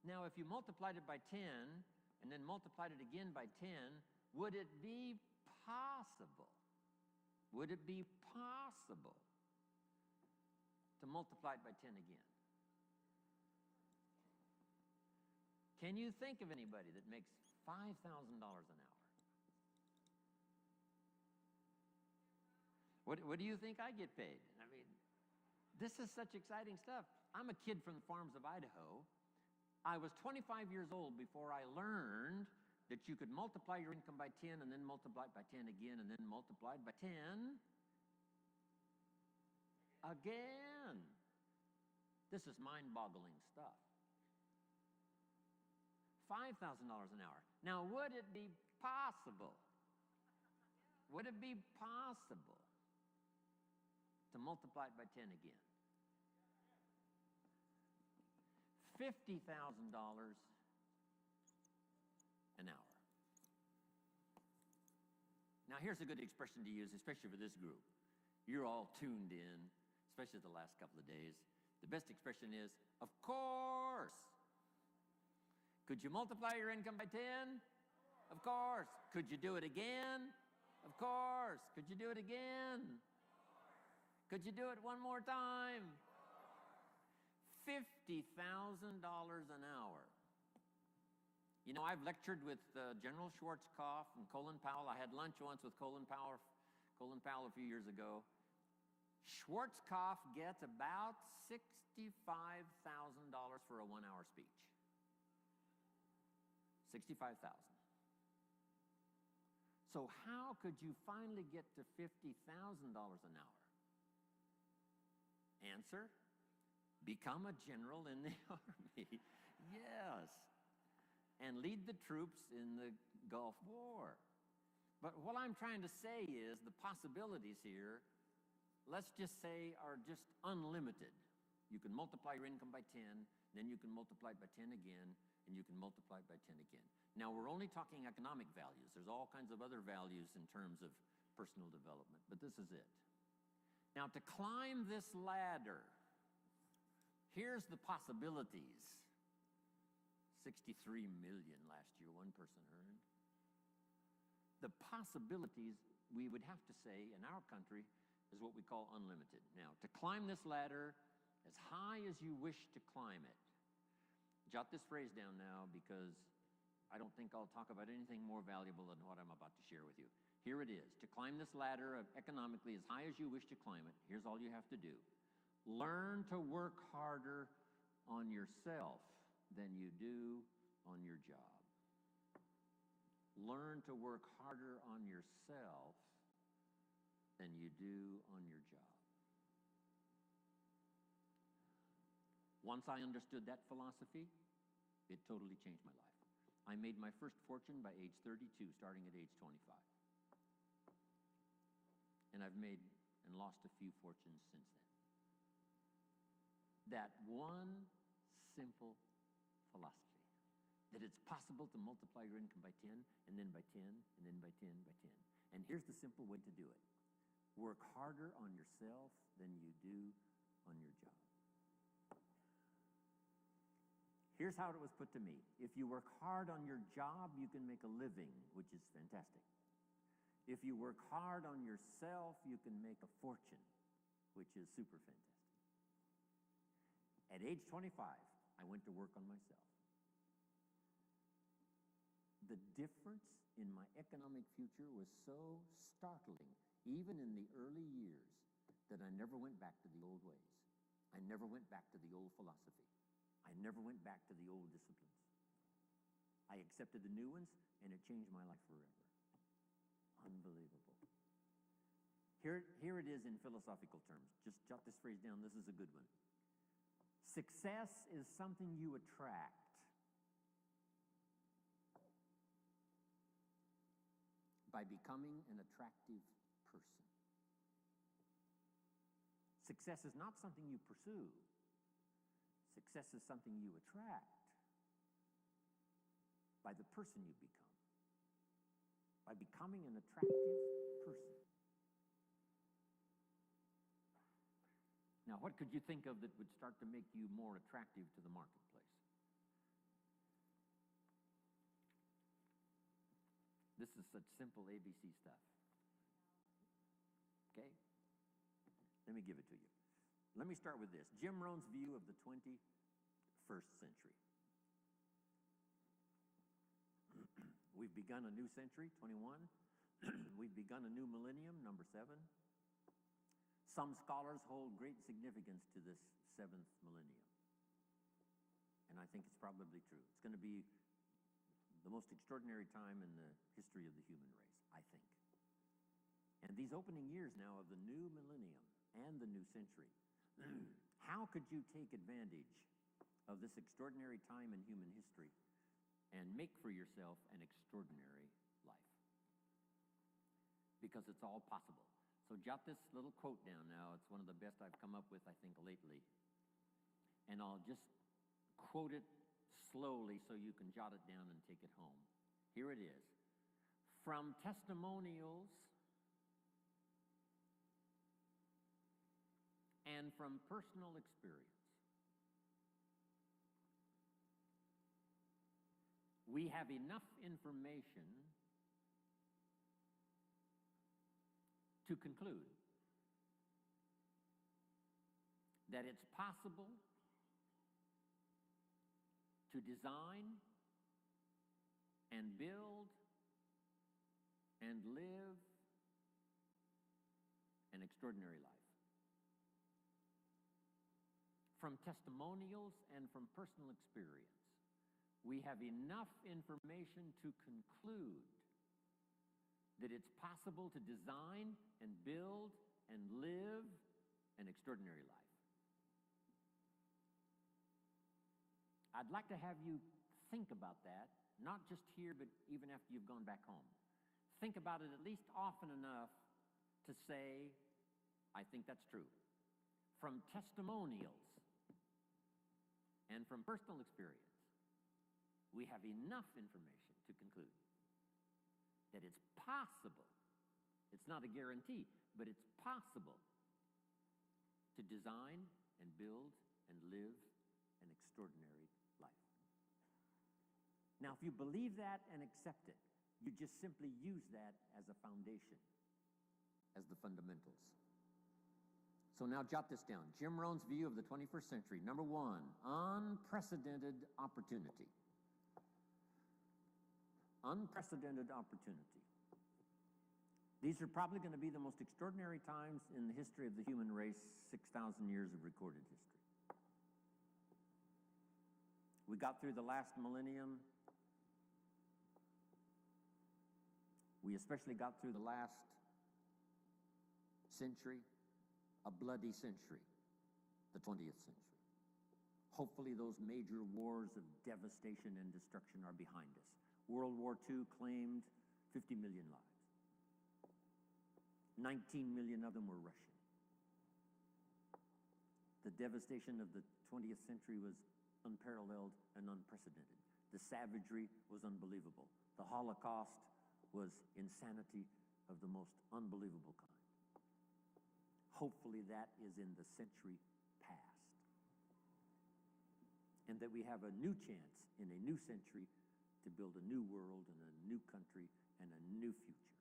Now, if you multiplied it by 10 and then multiplied it again by 10, would it be possible? Would it be possible to multiply it by 10 again? Can you think of anybody that makes $5,000 an hour? What do you think I get paid? I mean, this is such exciting stuff. I'm a kid from the farms of Idaho. I was 25 years old before I learned that you could multiply your income by 10 and then multiply it by 10 again and then multiply it by 10 again. This is mind-boggling stuff. $5,000 an hour. Now, would it be possible? Would it be possible to multiply it by 10 again? $50,000 an hour. Now, here's a good expression to use, especially for this group. You're all tuned in, especially the last couple of days. The best expression is, of course. Could you multiply your income by 10? Of course. Could you do it again? Of course. Could you do it again? Could you do it one more time? $50,000 an hour. You know, I've lectured with General Schwarzkopf and Colin Powell. I had lunch once with Colin Powell a few years ago. Schwarzkopf gets about $65,000 for a 1-hour speech. $65,000. So how could you finally get to $50,000 an hour? Answer: become a general in the Army. Yes. And lead the troops in the Gulf War. But what I'm trying to say is the possibilities here, let's just say, are just unlimited. You can multiply your income by 10, then you can multiply it by 10 again, and you can multiply it by 10 again. Now, we're only talking economic values. There's all kinds of other values in terms of personal development, but this is it. Now, to climb this ladder, here's the possibilities. 63 million last year, one person earned. The possibilities, we would have to say, in our country, is what we call unlimited. Now, to climb this ladder as high as you wish to climb it, jot this phrase down now, because I don't think I'll talk about anything more valuable than what I'm about to share with you. Here it is. To climb this ladder economically as high as you wish to climb it, here's all you have to do. Learn to work harder on yourself than you do on your job. Learn to work harder on yourself than you do on your job. Once I understood that philosophy, it totally changed my life. I made my first fortune by age 32, starting at age 25. And I've made and lost a few fortunes since then. That one simple philosophy, that it's possible to multiply your income by 10, and then by 10, and then by 10, by 10. And here's the simple way to do it. Work harder on yourself than you do on your job. Here's how it was put to me. If you work hard on your job, you can make a living, which is fantastic. If you work hard on yourself, you can make a fortune, which is super fantastic. At age 25, I went to work on myself. The difference in my economic future was so startling, even in the early years, that I never went back to the old ways. I never went back to the old philosophy. I never went back to the old disciplines. I accepted the new ones, and it changed my life forever. Unbelievable. Here it is in philosophical terms. Just jot this phrase down. This is a good one. Success is something you attract by becoming an attractive person. Success is not something you pursue. Success is something you attract by the person you become, by becoming an attractive person. Now, what could you think of that would start to make you more attractive to the marketplace? This is such simple ABC stuff. Okay? Let me give it to you. Let me start with this. Jim Rohn's view of the 21st century. We've begun a new century, 21. We've begun a new millennium, number 7. Some scholars hold great significance to this 7th millennium. And I think it's probably true. It's going to be the most extraordinary time in the history of the human race, I think. And these opening years now of the new millennium and the new century, how could you take advantage of this extraordinary time in human history and make for yourself an extraordinary life? Because it's all possible. So jot this little quote down now. It's one of the best I've come up with, I think, lately. And I'll just quote it slowly so you can jot it down and take it home. Here it is. From testimonials and from personal experience, we have enough information to conclude that it's possible to design and build and live an extraordinary life. From testimonials and from personal experience, we have enough information to conclude that it's possible to design and build and live an extraordinary life. I'd like to have you think about that, not just here, but even after you've gone back home. Think about it at least often enough to say, I think that's true. From testimonials and from personal experience, we have enough information to conclude that it's possible, it's not a guarantee, but it's possible to design and build and live an extraordinary life. Now, if you believe that and accept it, you just simply use that as a foundation, as the fundamentals. So now jot this down. Jim Rohn's view of the 21st century. Number one, unprecedented opportunity. Unprecedented opportunity. These are probably going to be the most extraordinary times in the history of the human race, 6,000 years of recorded history. We got through the last millennium. We especially got through the last century, a bloody century, the 20th century. Hopefully those major wars of devastation and destruction are behind us. World War II claimed 50 million lives. 19 million of them were Russian. The devastation of the 20th century was unparalleled and unprecedented. The savagery was unbelievable. The Holocaust was insanity of the most unbelievable kind. Hopefully that is in the century past. And that we have a new chance in a new century to build a new world and a new country and a new future.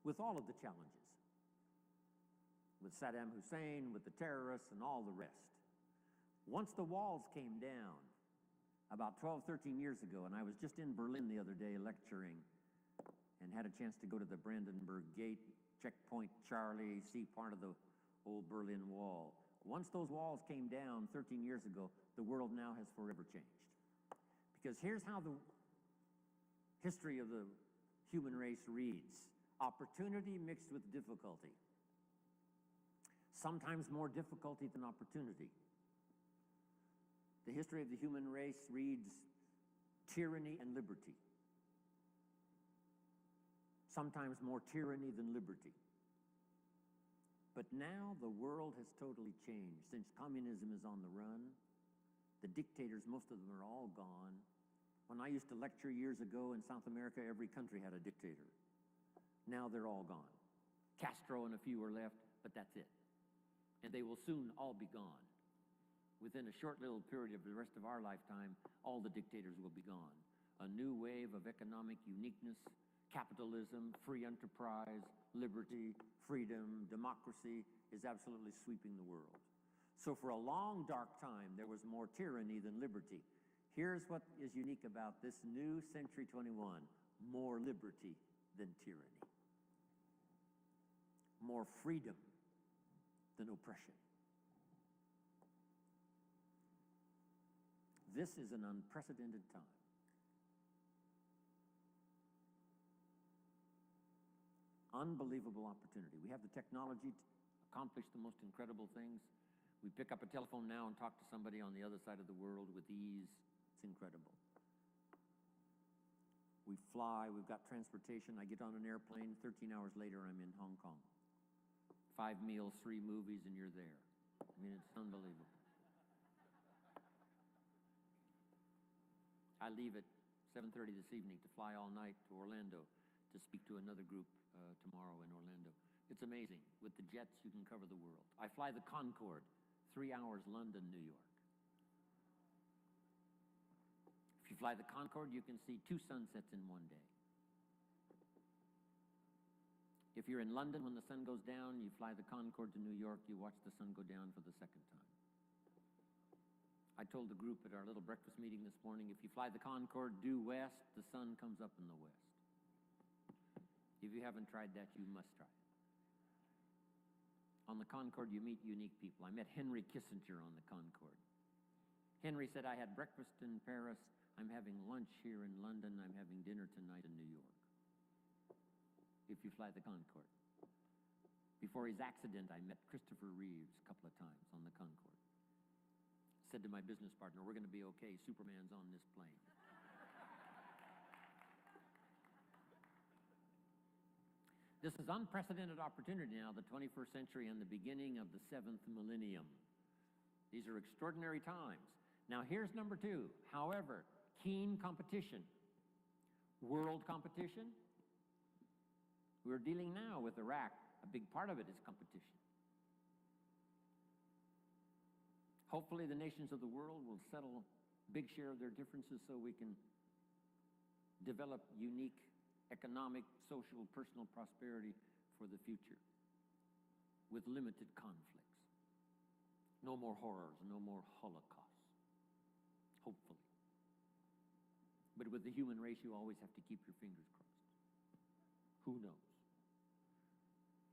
With all of the challenges. With Saddam Hussein, with the terrorists, and all the rest. Once the walls came down, about 12, 13 years ago, and I was just in Berlin the other day lecturing and had a chance to go to the Brandenburg Gate, Checkpoint Charlie, see part of the old Berlin Wall. Once those walls came down 13 years ago, the world now has forever changed. Because here's how the history of the human race reads. Opportunity mixed with difficulty. Sometimes more difficulty than opportunity. The history of the human race reads tyranny and liberty. Sometimes more tyranny than liberty. But now the world has totally changed. Since communism is on the run, the dictators, most of them are all gone. When I used to lecture years ago in South America, every country had a dictator. Now they're all gone. Castro and a few are left, but that's it. And they will soon all be gone. Within a short little period of the rest of our lifetime, all the dictators will be gone. A new wave of economic uniqueness, capitalism, free enterprise, liberty, freedom, democracy is absolutely sweeping the world. So for a long, dark time, there was more tyranny than liberty. Here's what is unique about this new Century 21, more liberty than tyranny. More freedom than oppression. This is an unprecedented time. Unbelievable opportunity. We have the technology to accomplish the most incredible things. We pick up a telephone now and talk to somebody on the other side of the world with ease. It's incredible. We fly, we've got transportation. I get on an airplane, 13 hours later, I'm in Hong Kong. 5 meals, 3 movies, and you're there. I mean, it's unbelievable. I leave at 7:30 this evening to fly all night to Orlando to speak to another group tomorrow in Orlando. It's amazing. With the jets, you can cover the world. I fly the Concorde, 3 hours, London, New York. If you fly the Concorde, you can see 2 sunsets in one day. If you're in London when the sun goes down, you fly the Concorde to New York, you watch the sun go down for the second time. I told the group at our little breakfast meeting this morning, if you fly the Concorde due west, the sun comes up in the west. If you haven't tried that, you must try it. On the Concorde, you meet unique people. I met Henry Kissinger on the Concorde. Henry said, I had breakfast in Paris, I'm having lunch here in London, I'm having dinner tonight in New York. If you fly the Concorde. Before his accident, I met Christopher Reeves a couple of times on the Concorde. Said to my business partner, we're going to be okay, Superman's on this plane. This is unprecedented opportunity now, the 21st century and the beginning of the 7th millennium. These are extraordinary times. Now here's number 2. However, keen competition. World competition. We're dealing now with Iraq. A big part of it is competition. Hopefully the nations of the world will settle a big share of their differences so we can develop unique economic, social, personal prosperity for the future with limited conflicts. No more horrors, no more holocausts, hopefully. But with the human race, you always have to keep your fingers crossed. Who knows?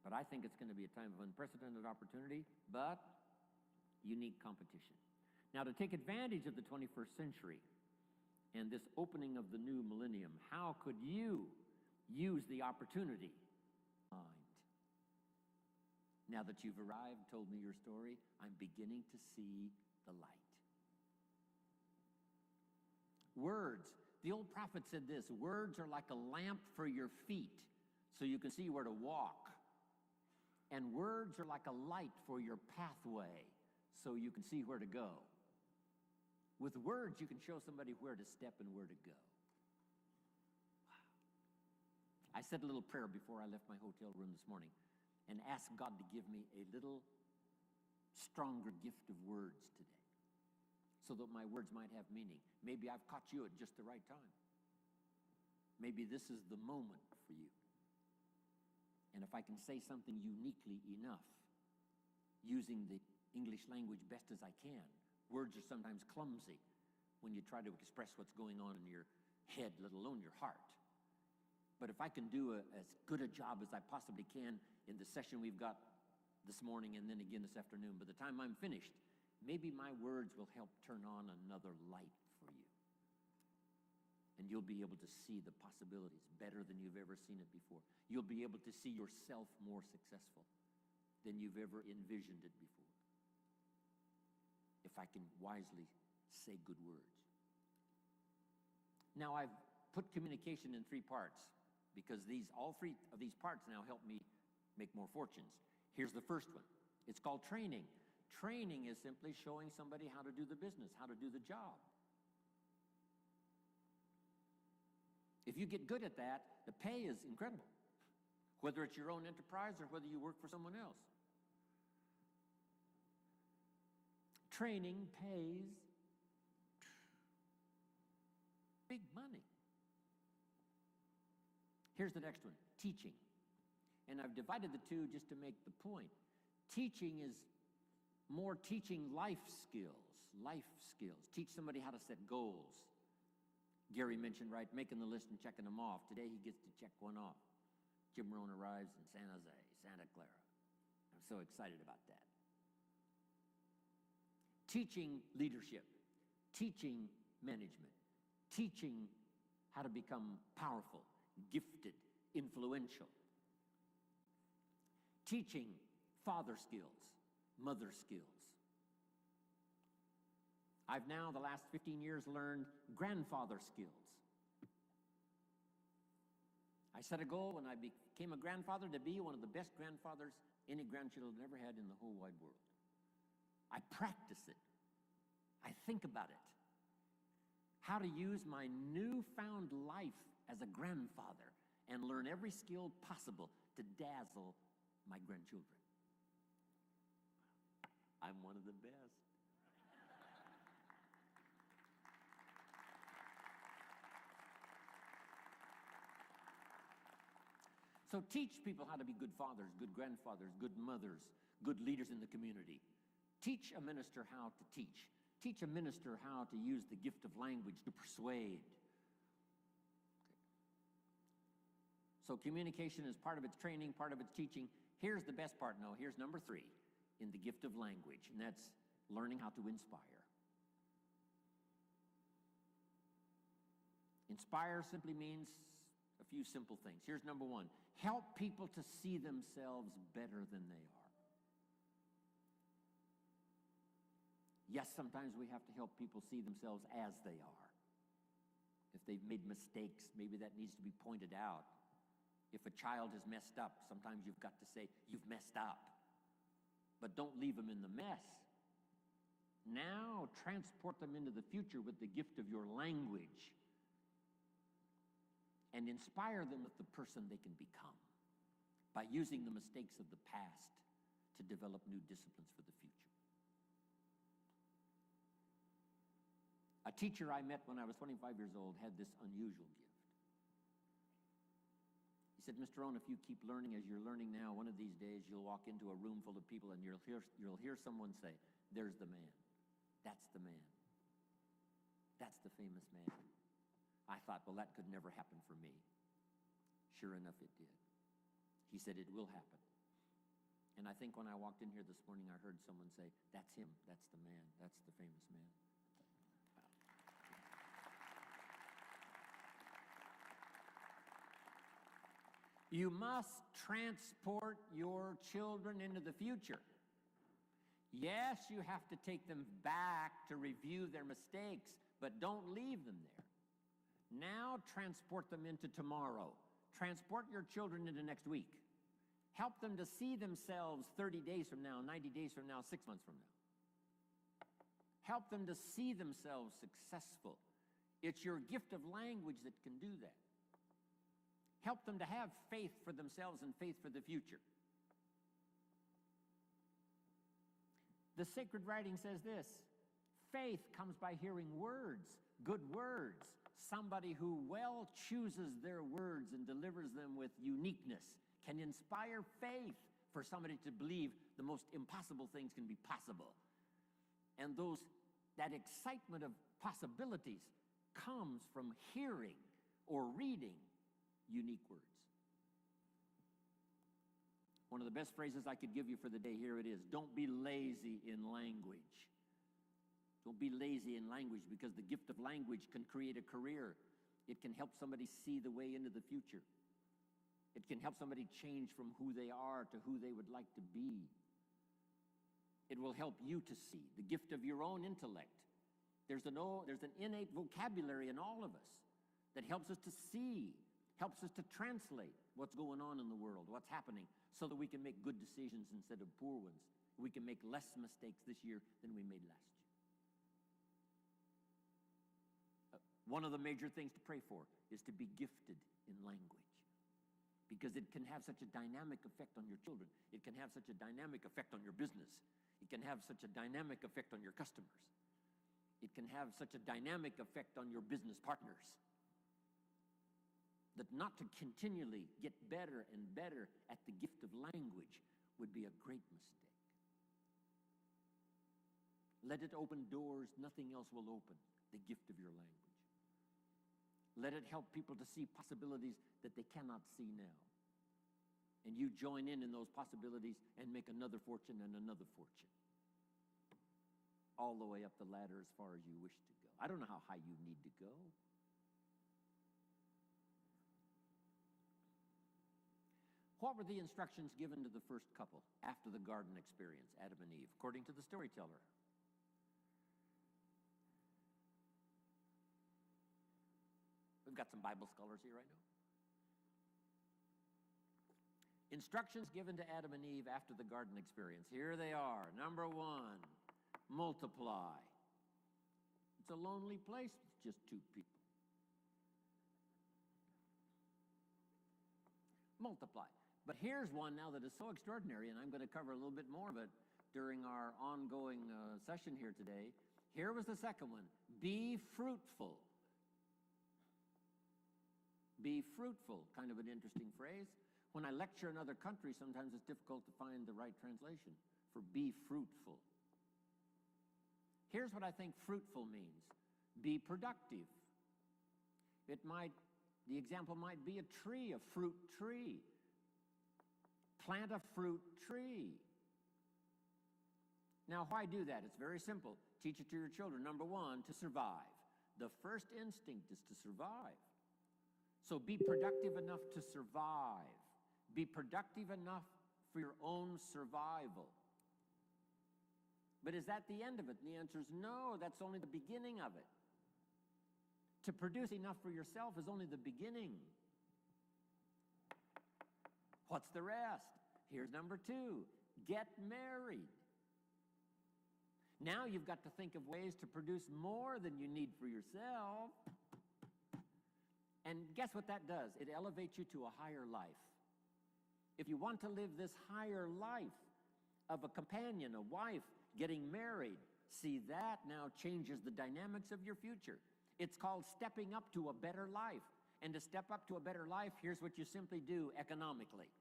But I think it's going to be a time of unprecedented opportunity, but unique competition. Now, to take advantage of the 21st century and this opening of the new millennium, how could you use the opportunity? Now that you've arrived, told me your story, I'm beginning to see the light. Words. The old prophet said this, words are like a lamp for your feet, so you can see where to walk. And words are like a light for your pathway, so you can see where to go. With words, you can show somebody where to step and where to go. Wow. I said a little prayer before I left my hotel room this morning and asked God to give me a little stronger gift of words today so that my words might have meaning. Maybe I've caught you at just the right time. Maybe this is the moment for you. And if I can say something uniquely enough, using the English language best as I can, words are sometimes clumsy when you try to express what's going on in your head, let alone your heart. But if I can do as good a job as I possibly can in the session we've got this morning and then again this afternoon, by the time I'm finished, maybe my words will help turn on another light for you. And you'll be able to see the possibilities better than you've ever seen it before. You'll be able to see yourself more successful than you've ever envisioned it before. If I can wisely say good words. Now I've put communication in 3 parts because all 3 of these parts now help me make more fortunes. Here's the first one. It's called training. Training is simply showing somebody how to do the business, how to do the job. If you get good at that, the pay is incredible, whether it's your own enterprise or whether you work for someone else. Training pays big money. Here's the next one, teaching. And I've divided the 2 just to make the point. Teaching is more teaching life skills. Teach somebody how to set goals. Gary mentioned, right, making the list and checking them off. Today he gets to check one off. Jim Rohn arrives in San Jose, Santa Clara. I'm so excited about that. Teaching leadership, teaching management, teaching how to become powerful, gifted, influential. Teaching father skills, mother skills. I've now, the last 15 years, learned grandfather skills. I set a goal when I became a grandfather to be one of the best grandfathers any grandchildren ever had in the whole wide world. I practice it. I think about it. How to use my newfound life as a grandfather and learn every skill possible to dazzle my grandchildren. I'm one of the best. So teach people how to be good fathers, good grandfathers, good mothers, good leaders in the community. Teach a minister how to teach. Teach a minister how to use the gift of language to persuade. Okay. So communication is part of its training, part of its teaching. Here's the best part. No, here's number 3 in the gift of language, and that's learning how to inspire. Inspire simply means a few simple things. Here's number 1. Help people to see themselves better than they are. Yes, sometimes we have to help people see themselves as they are. If they've made mistakes, maybe that needs to be pointed out. If a child has messed up, sometimes you've got to say, you've messed up. But don't leave them in the mess. Now transport them into the future with the gift of your language and inspire them with the person they can become by using the mistakes of the past to develop new disciplines for the future. A teacher I met when I was 25 years old had this unusual gift. He said, Mr. Rohn, if you keep learning as you're learning now, one of these days you'll walk into a room full of people and you'll hear someone say, there's the man. That's the man. That's the famous man. I thought, well, that could never happen for me. Sure enough, it did. He said, it will happen. And I think when I walked in here this morning, I heard someone say, that's him. That's the man. That's the famous man. You must transport your children into the future. Yes, you have to take them back to review their mistakes, but don't leave them there. Now transport them into tomorrow. Transport your children into next week. Help them to see themselves 30 days from now, 90 days from now, 6 months from now. Help them to see themselves successful. It's your gift of language that can do that. Help them to have faith for themselves and faith for the future. The sacred writing says this: faith comes by hearing words, good words. Somebody who well chooses their words and delivers them with uniqueness can inspire faith for somebody to believe the most impossible things can be possible. And that excitement of possibilities comes from hearing or reading unique words. One of the best phrases I could give you for the day, here it is: don't be lazy in language. Don't be lazy in language, because the gift of language can create a career. It can help somebody see the way into the future. It can help somebody change from who they are to who they would like to be. It will help you to see the gift of your own intellect. There's an innate vocabulary in all of us that helps us to see, helps us to translate what's going on in the world, what's happening, so that we can make good decisions instead of poor ones. We can make less mistakes this year than we made last year. One of the major things to pray for is to be gifted in language, because it can have such a dynamic effect on your children. It can have such a dynamic effect on your business. It can have such a dynamic effect on your customers. It can have such a dynamic effect on your business partners, that not to continually get better and better at the gift of language would be a great mistake. Let it open doors nothing else will open, the gift of your language. Let it help people to see possibilities that they cannot see now. And you join in those possibilities and make another fortune and another fortune, all the way up the ladder as far as you wish to go. I don't know how high you need to go. What were the instructions given to the first couple after the garden experience, Adam and Eve, according to the storyteller? We've got some Bible scholars here, I know. Instructions given to Adam and Eve after the garden experience. Here they are. Number 1, multiply. It's a lonely place with just 2 people. Multiply. But here's one now that is so extraordinary, and I'm going to cover a little bit more of it during our ongoing session here today. Here was the second one. Be fruitful. Be fruitful, kind of an interesting phrase. When I lecture in other countries, sometimes it's difficult to find the right translation for be fruitful. Here's what I think fruitful means. Be productive. The example might be a tree, a fruit tree. Plant a fruit tree. Now, why do that? It's very simple. Teach it to your children. Number 1, to survive. The first instinct is to survive. So be productive enough to survive. Be productive enough for your own survival. But is that the end of it? And the answer is no, that's only the beginning of it. To produce enough for yourself is only the beginning. What's the rest? Here's number 2, get married. Now you've got to think of ways to produce more than you need for yourself. And guess what that does? It elevates you to a higher life. If you want to live this higher life of a companion, a wife, getting married, see, that now changes the dynamics of your future. It's called stepping up to a better life. And to step up to a better life, here's what you simply do economically.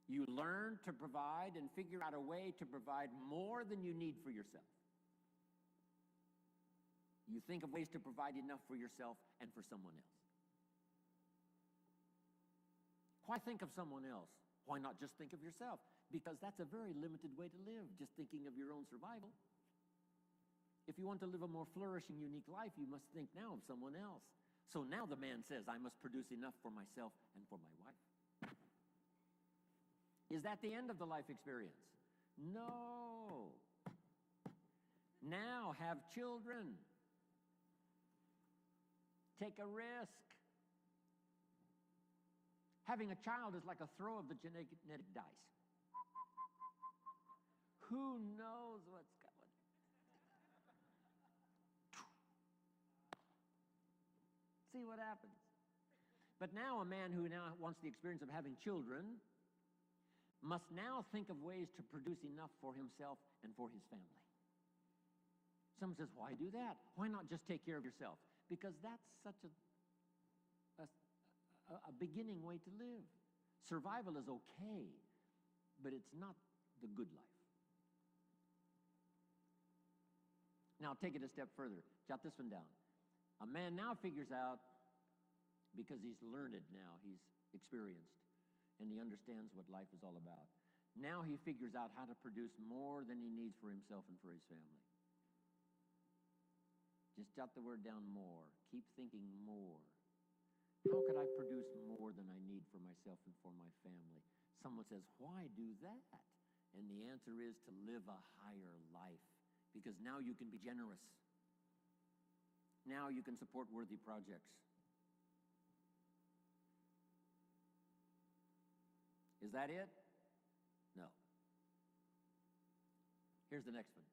You learn to provide and figure out a way to provide more than you need for yourself. You think of ways to provide enough for yourself and for someone else. Why think of someone else? Why not just think of yourself? Because that's a very limited way to live, just thinking of your own survival. If you want to live a more flourishing, unique life, you must think now of someone else. So now the man says, I must produce enough for myself and for my wife. Is that the end of the life experience? No. Now have children. Take a risk. Having a child is like a throw of the genetic dice. Who knows what's coming? See what happens. But now a man who now wants the experience of having children must now think of ways to produce enough for himself and for his family. Someone says, why do that? Why not just take care of yourself? Because that's such a beginning way to live. Survival is okay, but it's not the good life. Now take it a step further. Jot this one down. A man now figures out, because he's learned now, he's experienced, and he understands what life is all about. Now he figures out how to produce more than he needs for himself and for his family. Just jot the word down, more. Keep thinking more. How could I produce more than I need for myself and for my family? Someone says, why do that? And the answer is to live a higher life, because now you can be generous. Now you can support worthy projects. Is that it? No. Here's the next one.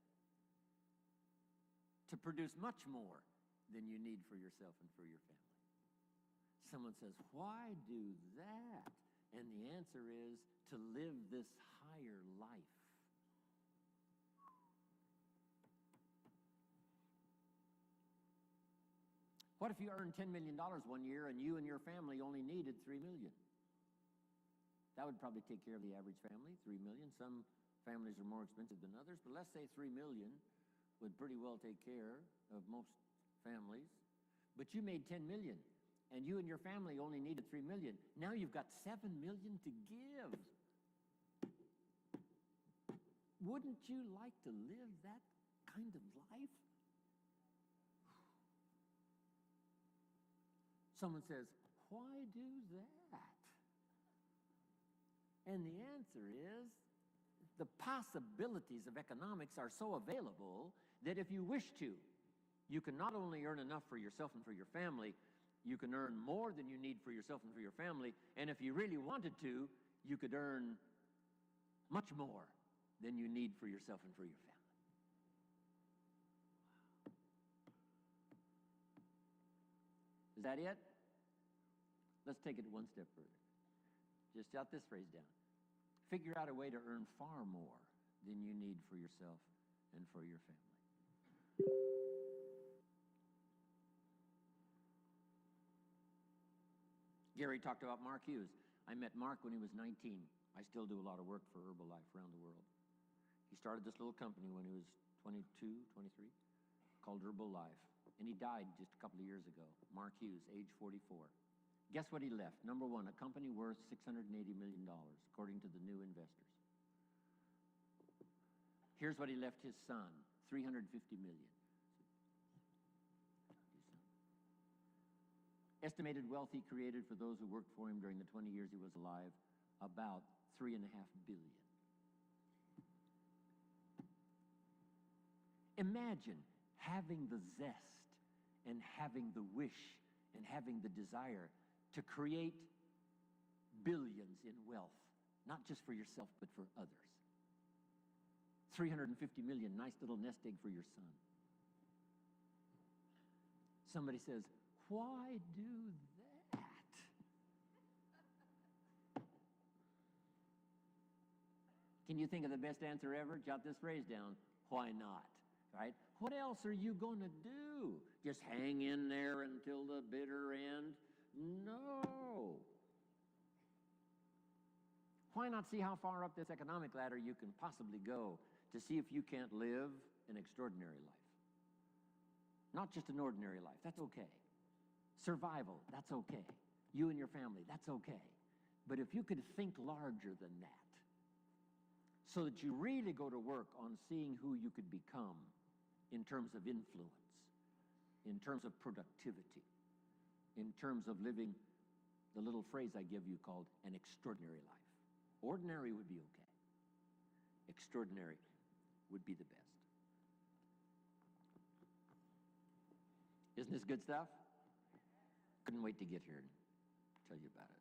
To produce much more than you need for yourself and for your family. Someone says, why do that? And the answer is to live this higher life. What if you earned $10 million one year and you and your family only needed $3 million? That would probably take care of the average family, $3 million. Some families are more expensive than others, but let's say $3 million would pretty well take care of most families. But you made $10 million, and you and your family only needed $3 million. Now you've got $7 million to give. Wouldn't you like to live that kind of life? Someone says, why do that? And the answer is, the possibilities of economics are so available that if you wish to, you can not only earn enough for yourself and for your family, you can earn more than you need for yourself and for your family, and if you really wanted to, you could earn much more than you need for yourself and for your family. Wow. Is that it? Let's take it one step further. Just jot this phrase down. Figure out a way to earn far more than you need for yourself and for your family. Gary talked about Mark Hughes. I met Mark when he was 19. I still do a lot of work for Herbalife around the world. He started this little company when he was 22, 23, called Herbalife. And he died just a couple of years ago. Mark Hughes, age 44. Guess what he left? Number one, a company worth $680 million, according to the new investors. Here's what he left his son, $350 million. Estimated wealth he created for those who worked for him during the 20 years he was alive, about $3.5 billion. Imagine having the zest and having the wish and having the desire to create billions in wealth, not just for yourself, but for others. 350 million, nice little nest egg for your son. Somebody says, why do that? Can you think of the best answer ever? Jot this phrase down. Why not? Right? What else are you going to do? Just hang in there until the bitter end? No. Why not see how far up this economic ladder you can possibly go to see if you can't live an extraordinary life? Not just an ordinary life. That's okay. Survival, that's okay. You and your family, that's okay. But if you could think larger than that, so that you really go to work on seeing who you could become in terms of influence, in terms of productivity, in terms of living the little phrase I give you called an extraordinary life. Ordinary would be okay. Extraordinary would be the best. Isn't this good stuff? Couldn't wait to get here and tell you about it.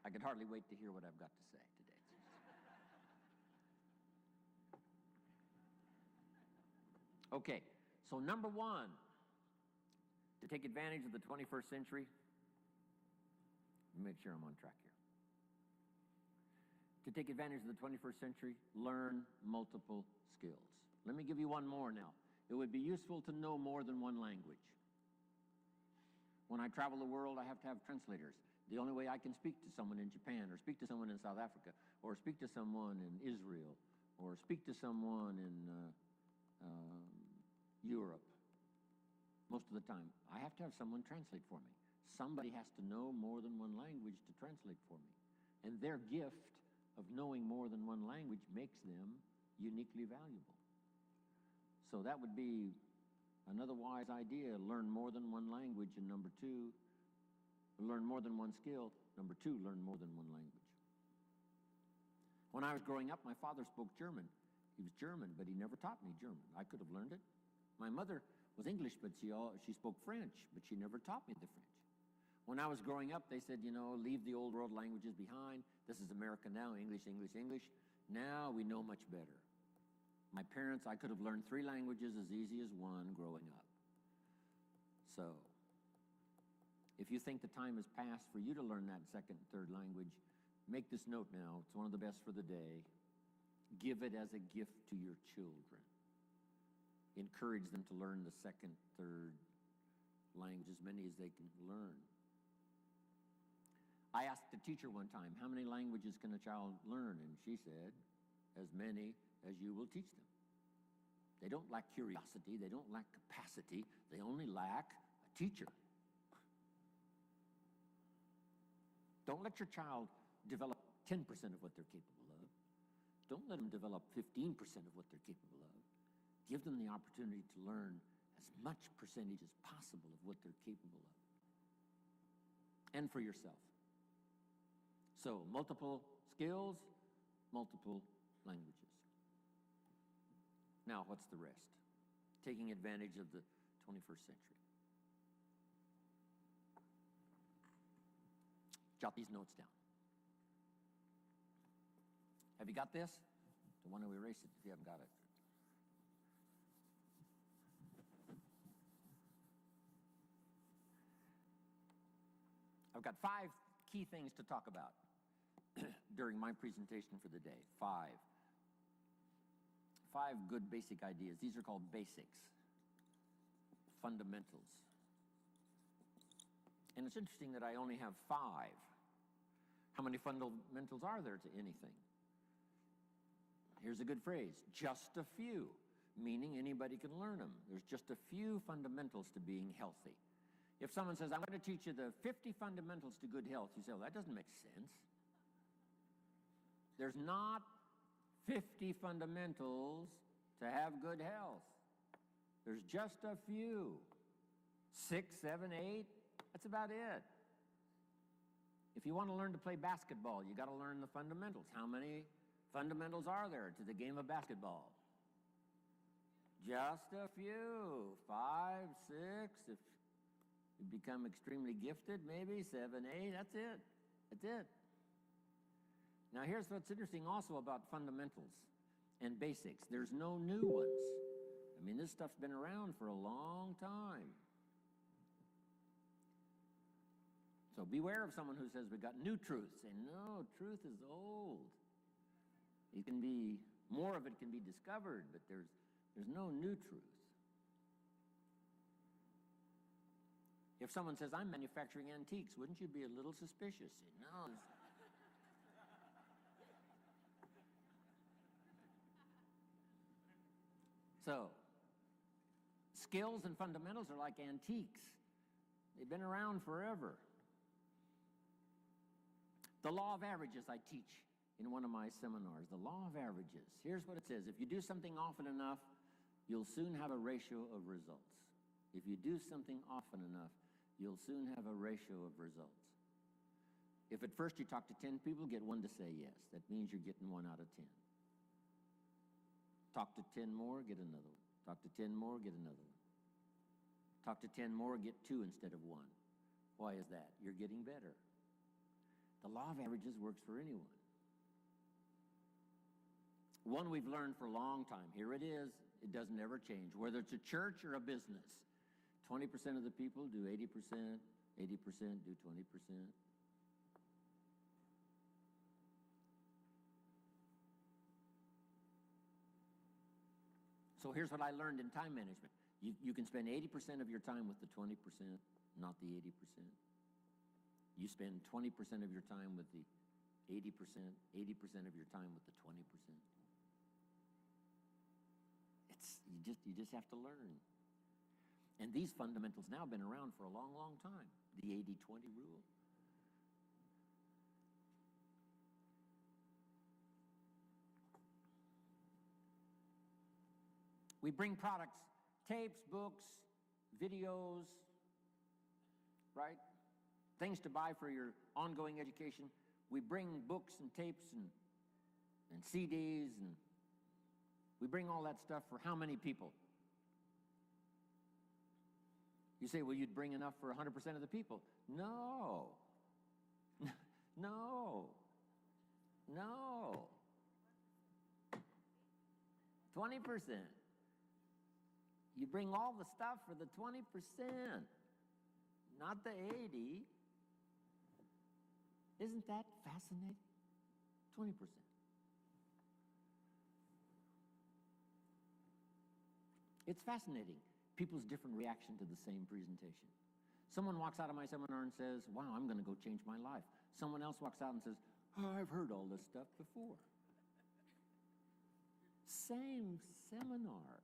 I could hardly wait to hear what I've got to say today. Okay, so number one, to take advantage of the 21st century, make sure I'm on track here. To take advantage of the 21st century, learn multiple skills. Let me give you one more now. It would be useful to know more than one language. When I travel the world, I have to have translators. The only way I can speak to someone in Japan, or speak to someone in South Africa, or speak to someone in Israel, or speak to someone in Europe, most of the time, I have to have someone translate for me. Somebody has to know more than one language to translate for me. And their gift of knowing more than one language makes them uniquely valuable. So that would be another wise idea. Learn more than one language. And number two, learn more than one skill. Number two, learn more than one language. When I was growing up, my father spoke German. He was German, but he never taught me German. I could have learned it. My mother was English, but she spoke French, but she never taught me the French. When I was growing up, they said, you know, leave the old world languages behind. This is America now, English, English, English. Now we know much better. My parents, I could have learned 3 languages as easy as one growing up. So, if you think the time has passed for you to learn that second, third language, make this note now. It's one of the best for the day. Give it as a gift to your children. Encourage them to learn the second, third language, as many as they can learn. I asked a teacher one time, how many languages can a child learn? And she said, as many as you will teach them. They don't lack curiosity. They don't lack capacity. They only lack a teacher. Don't let your child develop 10% of what they're capable of. Don't let them develop 15% of what they're capable of. Give them the opportunity to learn as much percentage as possible of what they're capable of. And for yourself. So, multiple skills, multiple languages. Now, what's the rest? Taking advantage of the 21st century. Jot these notes down. Have you got this? Don't want to erase it if you haven't got it. I've got 5 key things to talk about during my presentation for the day. 5 good basic ideas. These are called basics, fundamentals. And it's interesting that I only have 5. How many fundamentals are there to anything? Here's a good phrase, just a few, meaning anybody can learn them. There's just a few fundamentals to being healthy. If someone says, I'm going to teach you the 50 fundamentals to good health, you say, well, that doesn't make sense. There's not 50 fundamentals to have good health. There's just a few. 6, 7, 8, that's about it. If you want to learn to play basketball, you got to learn the fundamentals. How many fundamentals are there to the game of basketball? Just a few. 5, 6, if you become extremely gifted, maybe 7, 8, that's it. That's it. Now here's what's interesting also about fundamentals and basics. There's no new ones. I mean, this stuff's been around for a long time. So beware of someone who says we've got new truths. Say, no, truth is old. It can be, more of it can be discovered, but there's no new truth. If someone says, I'm manufacturing antiques, wouldn't you be a little suspicious? Say, no. So, skills and fundamentals are like antiques. They've been around forever. The law of averages I teach in one of my seminars. The law of averages. Here's what it says. If you do something often enough, you'll soon have a ratio of results. If you do something often enough, you'll soon have a ratio of results. If at first you talk to 10 people, get 1 to say yes. That means you're getting 1 out of 10. Talk to 10 more, get another one. Talk to 10 more, get another one. Talk to 10 more, get 2 instead of 1. Why is that? You're getting better. The law of averages works for anyone. One we've learned for a long time. Here it is. It doesn't ever change. Whether it's a church or a business, 20% of the people do 80%, 80% do 20%. So here's what I learned in time management. You can spend 80% of your time with the 20%, not the 80%. You spend 20% of your time with the 80%, 80% of your time with the 20%. You just have to learn. And these fundamentals now have been around for a long, long time. The 80-20 rule. We bring products, tapes, books, videos, right? Things to buy for your ongoing education. We bring books and tapes and CDs, and we bring all that stuff for how many people? You say, well, you'd bring enough for 100% of the people. No. No. No. 20%. You bring all the stuff for the 20%, not the 80%. Isn't that fascinating? 20%. It's fascinating, people's different reaction to the same presentation. Someone walks out of my seminar and says, wow, I'm going to go change my life. Someone else walks out and says, oh, I've heard all this stuff before. Same seminar.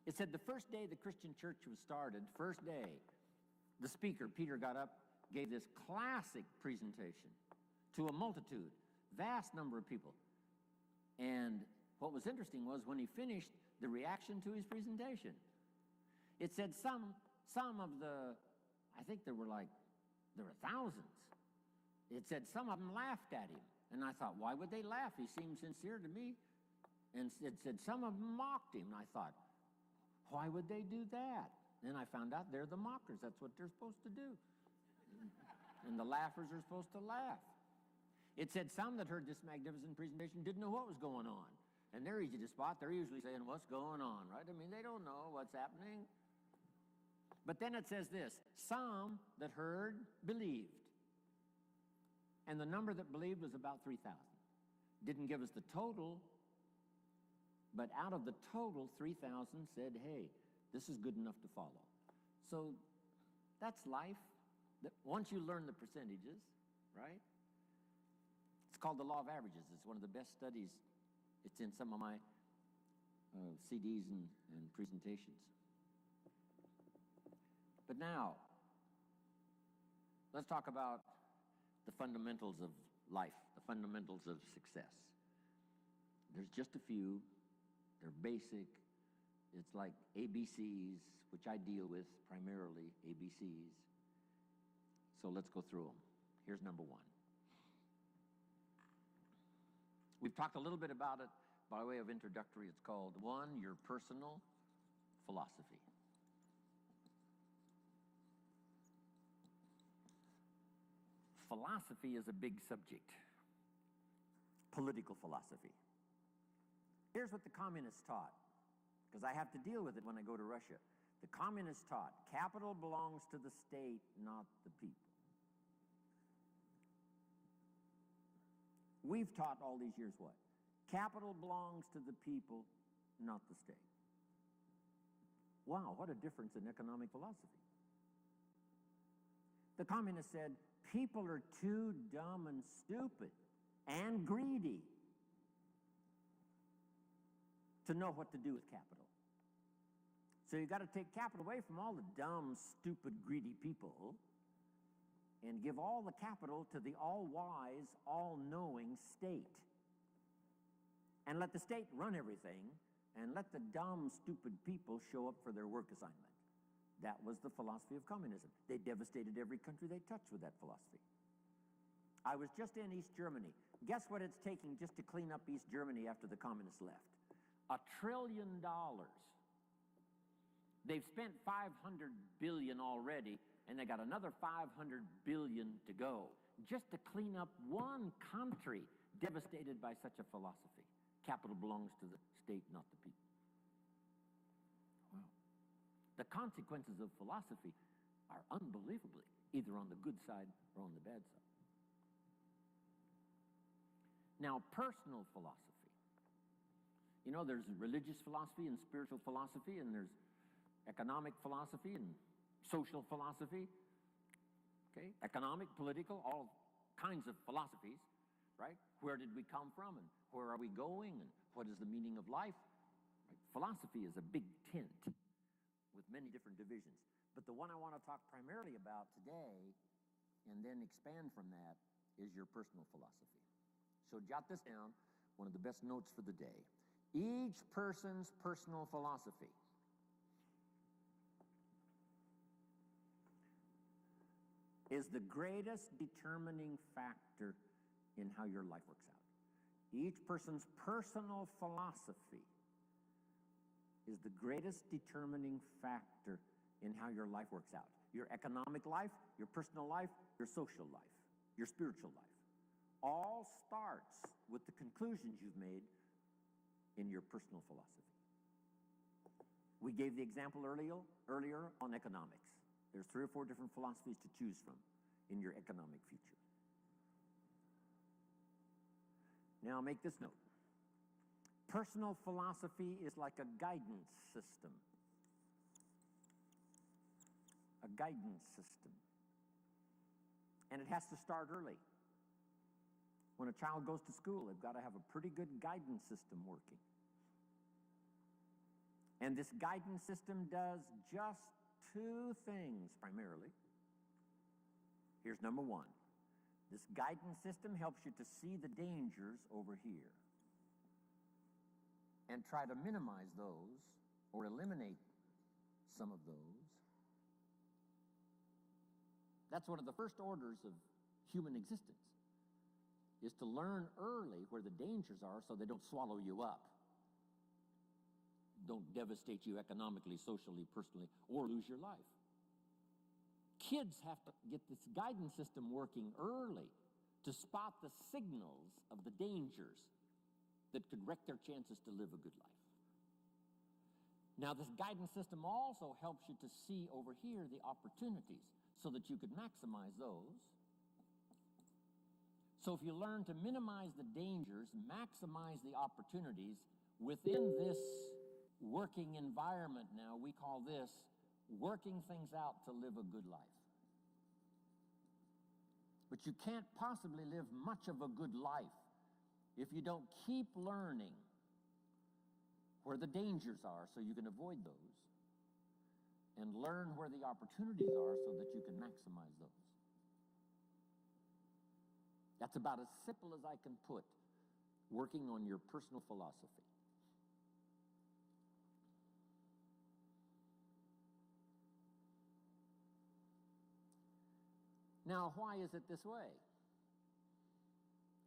It said the first day the Christian church was started, first day, the speaker, Peter, got up, gave this classic presentation to a multitude, vast number of people. And what was interesting was when he finished, the reaction to his presentation. It said some of the, I think there were thousands. It said some of them laughed at him. And I thought, why would they laugh? He seemed sincere to me. And it said some of them mocked him. And I thought, why would they do that? Then I found out they're the mockers. That's what they're supposed to do. and the laughers are supposed to laugh. It said some that heard this magnificent presentation didn't know what was going on. And they're easy to spot. They're usually saying, what's going on, right? I mean, they don't know what's happening. But then it says this, some that heard believed. And the number that believed was about 3,000. Didn't give us the total, but out of the total, 3,000 said, hey, this is good enough to follow. So that's life. Once you learn the percentages, right? It's called the law of averages. It's one of the best studies. It's in some of my CDs and presentations. But now, let's talk about the fundamentals of life, the fundamentals of success. There's just a few. They're basic. It's like ABCs, which I deal with primarily, ABCs. So let's go through them. Here's number one. We've talked a little bit about it by way of introductory. It's called, one, your personal philosophy. Philosophy is a big subject. Political philosophy. Here's what the communists taught, because I have to deal with it when I go to Russia. The communists taught, capital belongs to the state, not the people. We've taught all these years what? Capital belongs to the people, not the state. Wow, what a difference in economic philosophy. The communists said, people are too dumb and stupid and greedy to know what to do with capital. So you got to take capital away from all the dumb, stupid, greedy people and give all the capital to the all-wise, all-knowing state. And let the state run everything, and let the dumb, stupid people show up for their work assignment. That was the philosophy of communism. They devastated every country they touched with that philosophy. I was just in East Germany. Guess what it's taking just to clean up East Germany after the communists left? $1 trillion. They've spent $500 billion already, and they got another $500 billion to go, just to clean up one country devastated by such a philosophy. Capital belongs to the state, not the people. Wow. The consequences of philosophy are unbelievably either on the good side or on the bad side. Now, personal philosophy. You know, there's religious philosophy and spiritual philosophy, and there's economic philosophy and social philosophy, okay? Economic, political, all kinds of philosophies, right? Where did we come from, and where are we going, and what is the meaning of life? Right? Philosophy is a big tent with many different divisions. But the one I want to talk primarily about today, and then expand from that, is your personal philosophy. So jot this down, one of the best notes for the day. Each person's personal philosophy is the greatest determining factor in how your life works out. Each person's personal philosophy is the greatest determining factor in how your life works out. Your economic life, your personal life, your social life, your spiritual life. All starts with the conclusions you've made in your personal philosophy. We gave the example earlier on economics. There's 3 or 4 different philosophies to choose from in your economic future. Now make this note. Personal philosophy is like a guidance system. A guidance system. And it has to start early. When a child goes to school, they've got to have a pretty good guidance system working. And this guidance system does just 2 things primarily. Here's number 1. This guidance system helps you to see the dangers over here and try to minimize those or eliminate some of those. That's one of the first orders of human existence, is to learn early where the dangers are so they don't swallow you up, don't devastate you economically, socially, personally, or lose your life. Kids have to get this guidance system working early to spot the signals of the dangers that could wreck their chances to live a good life. Now, this guidance system also helps you to see over here the opportunities so that you could maximize those. So if you learn to minimize the dangers, maximize the opportunities within this working environment now, we call this working things out to live a good life. But you can't possibly live much of a good life if you don't keep learning where the dangers are so you can avoid those, and learn where the opportunities are so that you can maximize those. That's about as simple as I can put working on your personal philosophy. Now, why is it this way?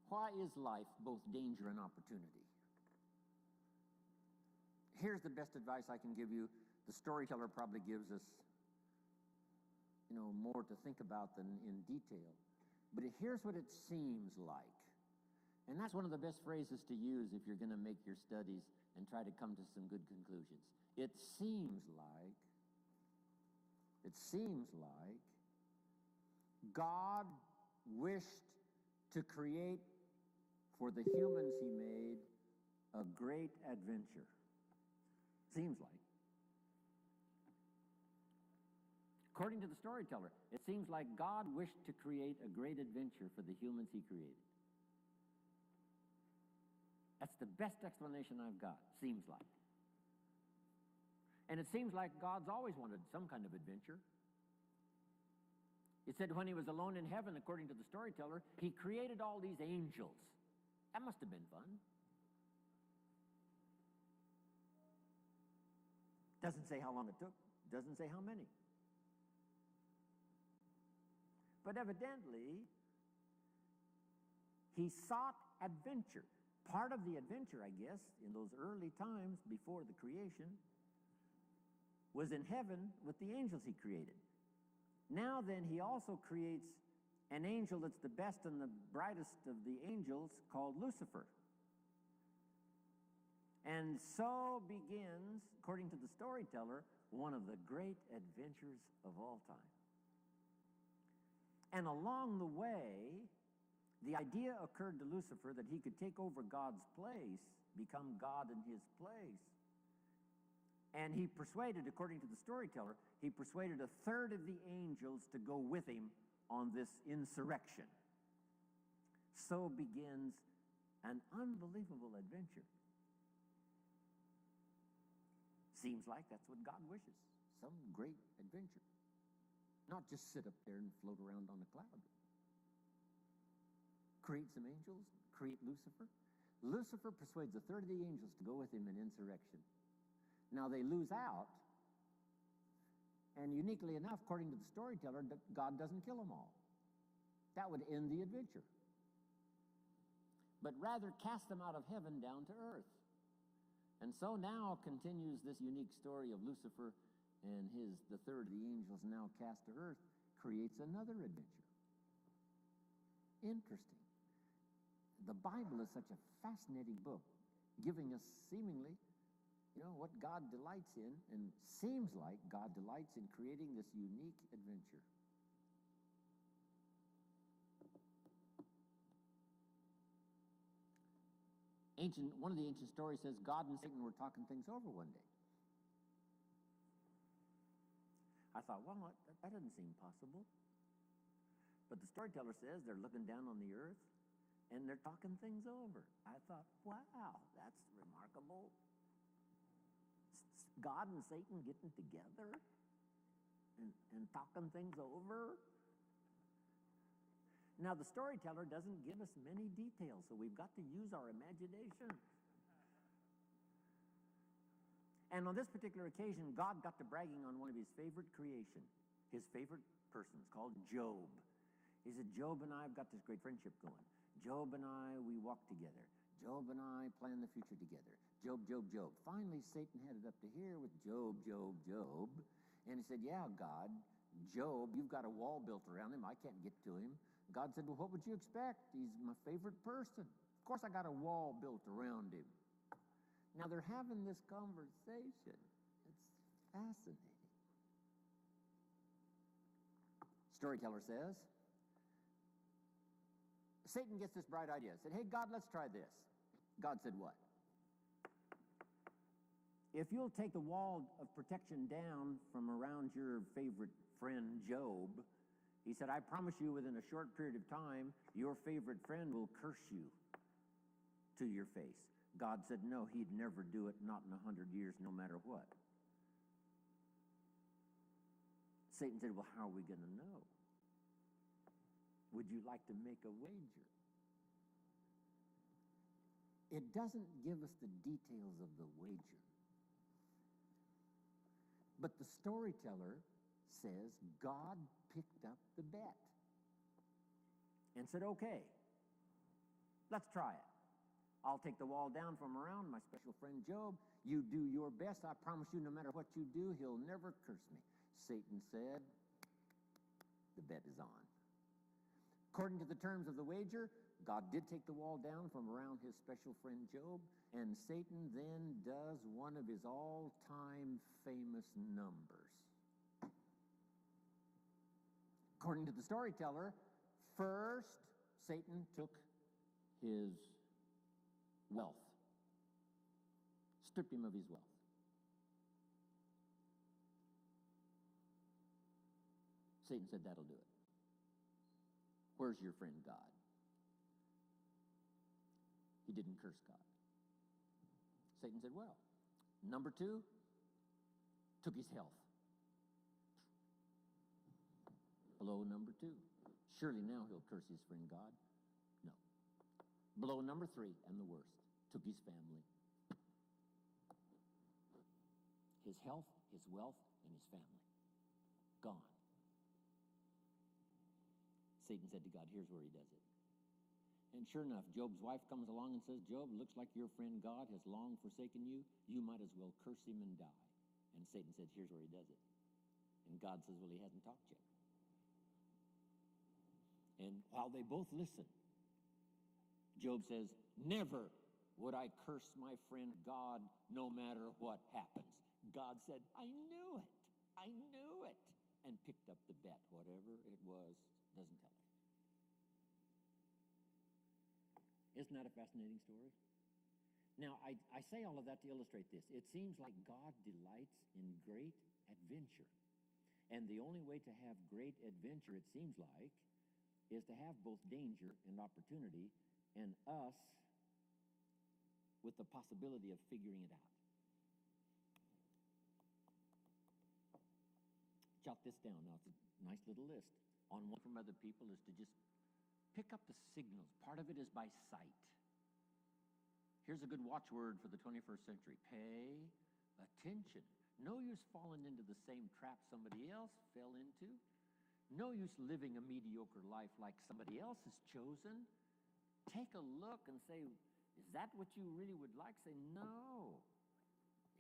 Why is life both danger and opportunity? Here's the best advice I can give you. The storyteller probably gives us, more to think about than in detail. But here's what it seems like. And that's one of the best phrases to use if you're going to make your studies and try to come to some good conclusions. It seems like God wished to create for the humans he made a great adventure. Seems like. According to the storyteller, it seems like God wished to create a great adventure for the humans he created. That's the best explanation I've got, seems like. And it seems like God's always wanted some kind of adventure. It said when he was alone in heaven, according to the storyteller, he created all these angels. That must have been fun. Doesn't say how long it took, doesn't say how many. But evidently, he sought adventure. Part of the adventure, I guess, in those early times before the creation, was in heaven with the angels he created. Now then, he also creates an angel that's the best and the brightest of the angels, called Lucifer. And so begins, according to the storyteller, one of the great adventures of all time. And along the way, the idea occurred to Lucifer that he could take over God's place, become God in his place. And he persuaded, according to the storyteller, he persuaded a third of the angels to go with him on this insurrection. So begins an unbelievable adventure. Seems like that's what God wishes, some great adventure. Not just sit up there and float around on a cloud. Create some angels, create Lucifer. Lucifer persuades a third of the angels to go with him in insurrection. Now they lose out, and uniquely enough, according to the storyteller, God doesn't kill them all. That would end the adventure. But rather cast them out of heaven down to earth. And so now continues this unique story of Lucifer and the third of the angels now cast to earth, creates another adventure. Interesting. The Bible is such a fascinating book, giving us seemingly, what God delights in, and seems like God delights in creating this unique adventure. One of the ancient stories says God and Satan were talking things over one day. I thought, well, that doesn't seem possible. But the storyteller says they're looking down on the earth and they're talking things over. I thought, wow, that's remarkable. God and Satan getting together and talking things over. Now, the storyteller doesn't give us many details, so we've got to use our imagination. And on this particular occasion, God got to bragging on one of his favorite creation, his favorite persons, called Job. He said, Job and I have got this great friendship going. Job and I, we walk together. Job and I plan the future together. Job, Job, Job. Finally, Satan headed up to here with Job, Job, Job. And he said, yeah, God, Job, you've got a wall built around him. I can't get to him. God said, well, what would you expect? He's my favorite person. Of course I got a wall built around him. Now they're having this conversation. It's fascinating. Storyteller says, Satan gets this bright idea. Said, hey, God, let's try this. God said what? If you'll take the wall of protection down from around your favorite friend, Job, he said, I promise you within a short period of time, your favorite friend will curse you to your face. God said, no, he'd never do it, not in 100 years, no matter what. Satan said, well, how are we going to know? Would you like to make a wager? It doesn't give us the details of the wager. But the storyteller says God picked up the bet and said, okay, let's try it. I'll take the wall down from around my special friend Job. You do your best. I promise you, no matter what you do, he'll never curse me. Satan said, the bet is on. According to the terms of the wager, God did take the wall down from around his special friend Job, and Satan then does one of his all-time famous numbers. According to the storyteller, first Satan took his wealth, stripped him of his wealth. Satan said, that'll do it. Where's your friend God? He didn't curse God. Satan said, well, number two, took his health. Blow number two. Surely now he'll curse his friend God. No. Blow number three, and the worst, took his family. His health, his wealth, and his family. Gone. Satan said to God, here's where he does it. And sure enough, Job's wife comes along and says, Job, looks like your friend God has long forsaken you. You might as well curse him and die. And Satan said, here's where he does it. And God says, well, he hasn't talked yet. And while they both listen, Job says, never would I curse my friend God no matter what happens. God said, I knew it. I knew it. And picked up the bet. Whatever it was, doesn't tell us. Isn't that a fascinating story? Now, I say all of that to illustrate this. It seems like God delights in great adventure. And the only way to have great adventure, it seems like, is to have both danger and opportunity, and us with the possibility of figuring it out. Jot this down. Now, it's a nice little list. On one from other people is to just pick up the signals. Part of it is by sight. Here's a good watchword for the 21st century. Pay attention. No use falling into the same trap somebody else fell into. No use living a mediocre life like somebody else has chosen. Take a look and say, is that what you really would like? Say, no.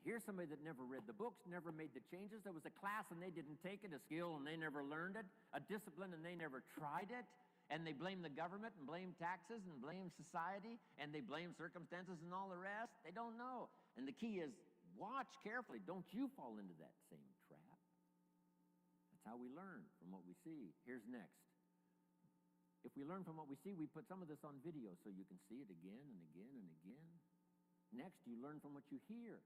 Here's somebody that never read the books, never made the changes. There was a class and they didn't take it, a skill and they never learned it, a discipline and they never tried it. And they blame the government and blame taxes and blame society and they blame circumstances and all the rest. They don't know. And the key is watch carefully. Don't you fall into that same trap. That's how we learn, from what we see. Here's next. If we learn from what we see, we put some of this on video so you can see it again and again and again. Next, you learn from what you hear.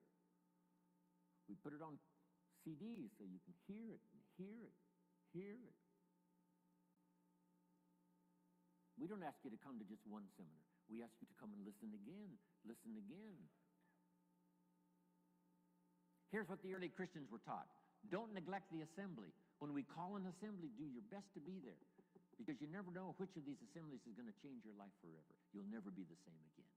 We put it on CDs so you can hear it and hear it, hear it. We don't ask you to come to just one seminar. We ask you to come and listen again, listen again. Here's what the early Christians were taught. Don't neglect the assembly. When we call an assembly, do your best to be there, because you never know which of these assemblies is going to change your life forever. You'll never be the same again.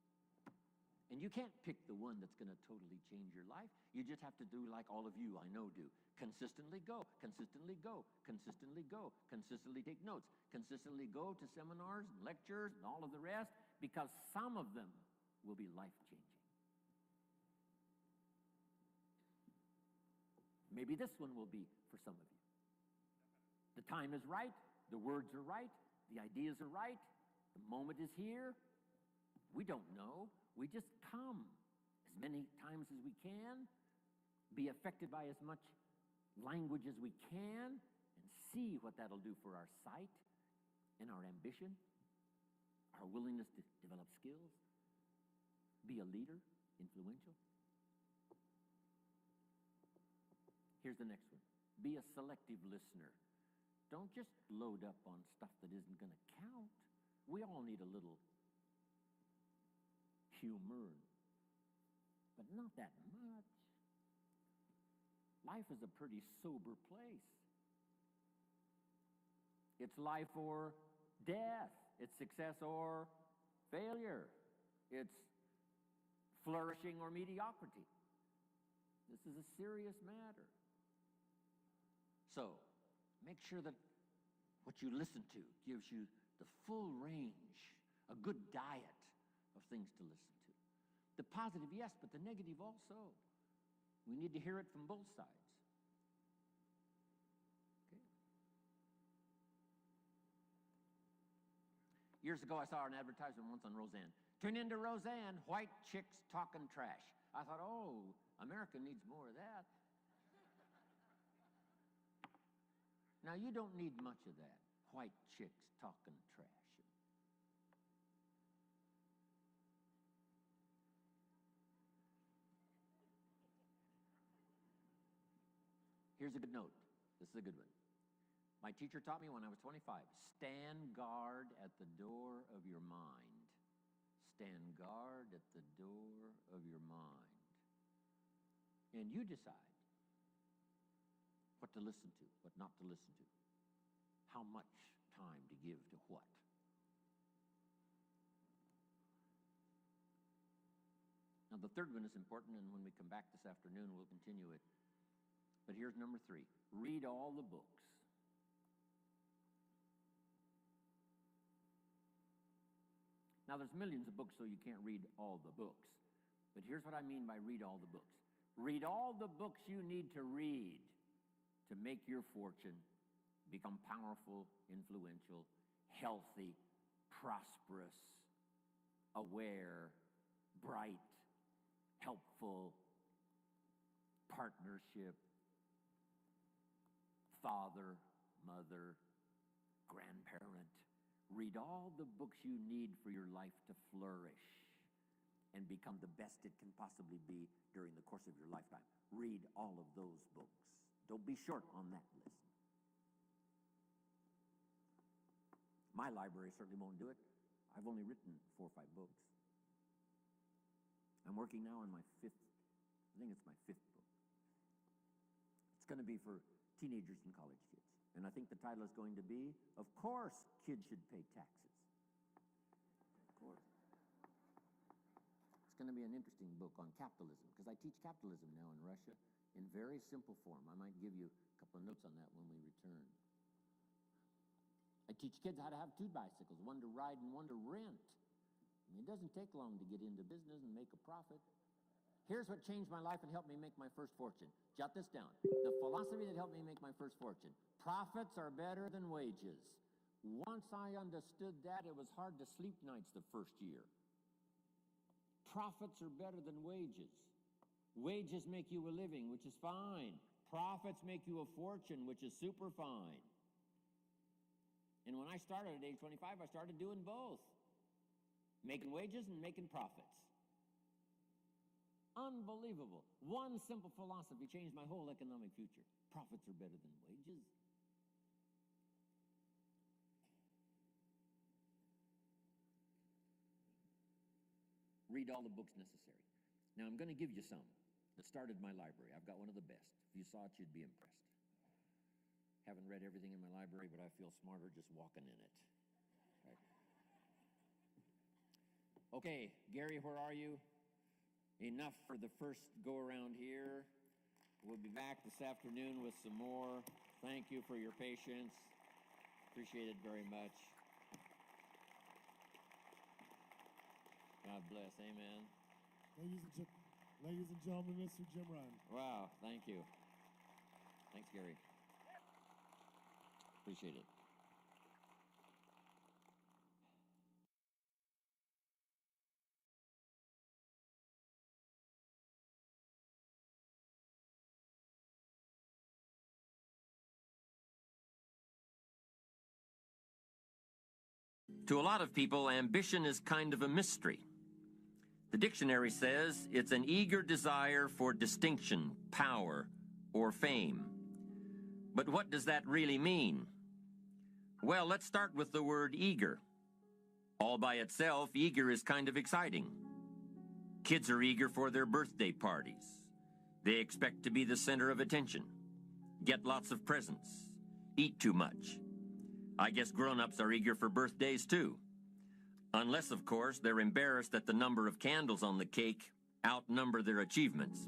And you can't pick the one that's going to totally change your life. You just have to do like all of you I know do. Consistently go, consistently go, consistently go, consistently take notes, consistently go to seminars and lectures and all of the rest, because some of them will be life-changing. Maybe this one will be for some of you. The time is right, the words are right, the ideas are right, the moment is here. We don't know. We just come as many times as we can, be affected by as much language as we can, and see what that'll do for our sight and our ambition, our willingness to develop skills, be a leader, influential. Here's the next one. Be a selective listener. Don't just load up on stuff that isn't going to count. We all need a little humor, but not that much. Life is a pretty sober place. It's life or death. It's success or failure. It's flourishing or mediocrity. This is a serious matter. So, make sure that what you listen to gives you the full range, a good diet of things to listen to. The positive, yes, but the negative also. We need to hear it from both sides. Okay. Years ago, I saw an advertisement once on Roseanne. Tune into Roseanne, white chicks talking trash. I thought, oh, America needs more of that. Now, you don't need much of that, white chicks talking trash. Here's a good note. This is a good one. My teacher taught me when I was 25, stand guard at the door of your mind. Stand guard at the door of your mind. And you decide what to listen to, what not to listen to, how much time to give to what. Now, the third one is important, and when we come back this afternoon, we'll continue it. But here's number 3. Read all the books. Now, there's millions of books, so you can't read all the books. But here's what I mean by read all the books. Read all the books you need to read to make your fortune, become powerful, influential, healthy, prosperous, aware, bright, helpful, partnership, father, mother, grandparent. Read all the books you need for your life to flourish and become the best it can possibly be during the course of your lifetime. Read all of those books. Don't be short on that list. My library certainly won't do it. I've only written 4 or 5 books. I'm working now on my 5th, I think it's my 5th book. It's going to be for teenagers and college kids. And I think the title is going to be, of course, kids should pay taxes. Of course. It's going to be an interesting book on capitalism, because I teach capitalism now in Russia in very simple form. I might give you a couple of notes on that when we return. I teach kids how to have 2 bicycles, one to ride and one to rent. I mean, it doesn't take long to get into business and make a profit. Here's what changed my life and helped me make my first fortune. Jot this down. The philosophy that helped me make my first fortune. Profits are better than wages. Once I understood that, it was hard to sleep nights the first year. Profits are better than wages. Wages make you a living, which is fine. Profits make you a fortune, which is super fine. And when I started at age 25, I started doing both. Making wages and making profits. Unbelievable. One simple philosophy changed my whole economic future. Profits are better than wages. Read all the books necessary. Now, I'm going to give you some that started my library. I've got one of the best. If you saw it, you'd be impressed. Haven't read everything in my library, but I feel smarter just walking in it. Right. Okay, Gary, where are you? Enough for the first go-around here. We'll be back this afternoon with some more. Thank you for your patience. Appreciate it very much. God bless. Amen. Ladies and gentlemen, Mr. Jim Rohn. Wow, thank you. Thanks, Gary. Appreciate it. To a lot of people, ambition is kind of a mystery. The dictionary says it's an eager desire for distinction, power, or fame. But what does that really mean? Well, let's start with the word eager. All by itself, eager is kind of exciting. Kids are eager for their birthday parties. They expect to be the center of attention, get lots of presents, eat too much. I guess grown-ups are eager for birthdays too. Unless, of course, they're embarrassed that the number of candles on the cake outnumber their achievements.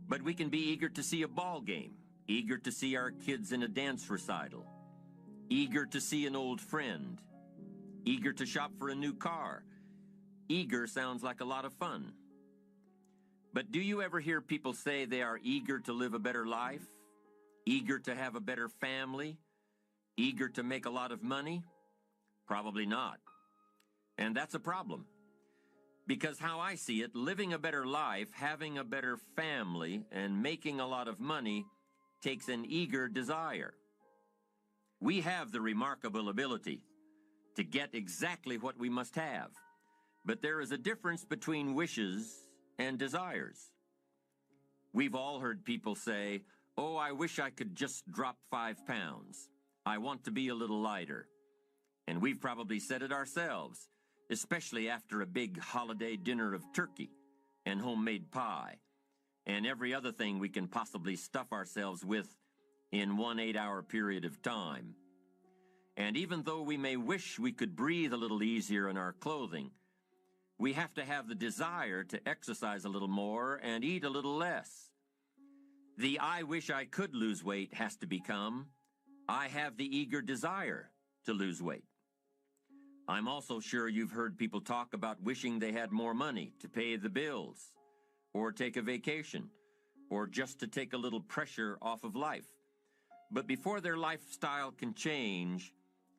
But we can be eager to see a ball game, eager to see our kids in a dance recital, eager to see an old friend, eager to shop for a new car. Eager sounds like a lot of fun. But do you ever hear people say they are eager to live a better life, eager to have a better family, eager to make a lot of money? Probably not. And that's a problem. Because how I see it, living a better life, having a better family, and making a lot of money takes an eager desire. We have the remarkable ability to get exactly what we must have. But there is a difference between wishes and desires. We've all heard people say, "Oh, I wish I could just drop 5 pounds. I want to be a little lighter." And we've probably said it ourselves, especially after a big holiday dinner of turkey and homemade pie and every other thing we can possibly stuff ourselves with in one 8-hour period of time. And even though we may wish we could breathe a little easier in our clothing, we have to have the desire to exercise a little more and eat a little less. The "I wish I could lose weight" has to become, "I have the eager desire to lose weight." I'm also sure you've heard people talk about wishing they had more money to pay the bills, or take a vacation, or just to take a little pressure off of life. But before their lifestyle can change,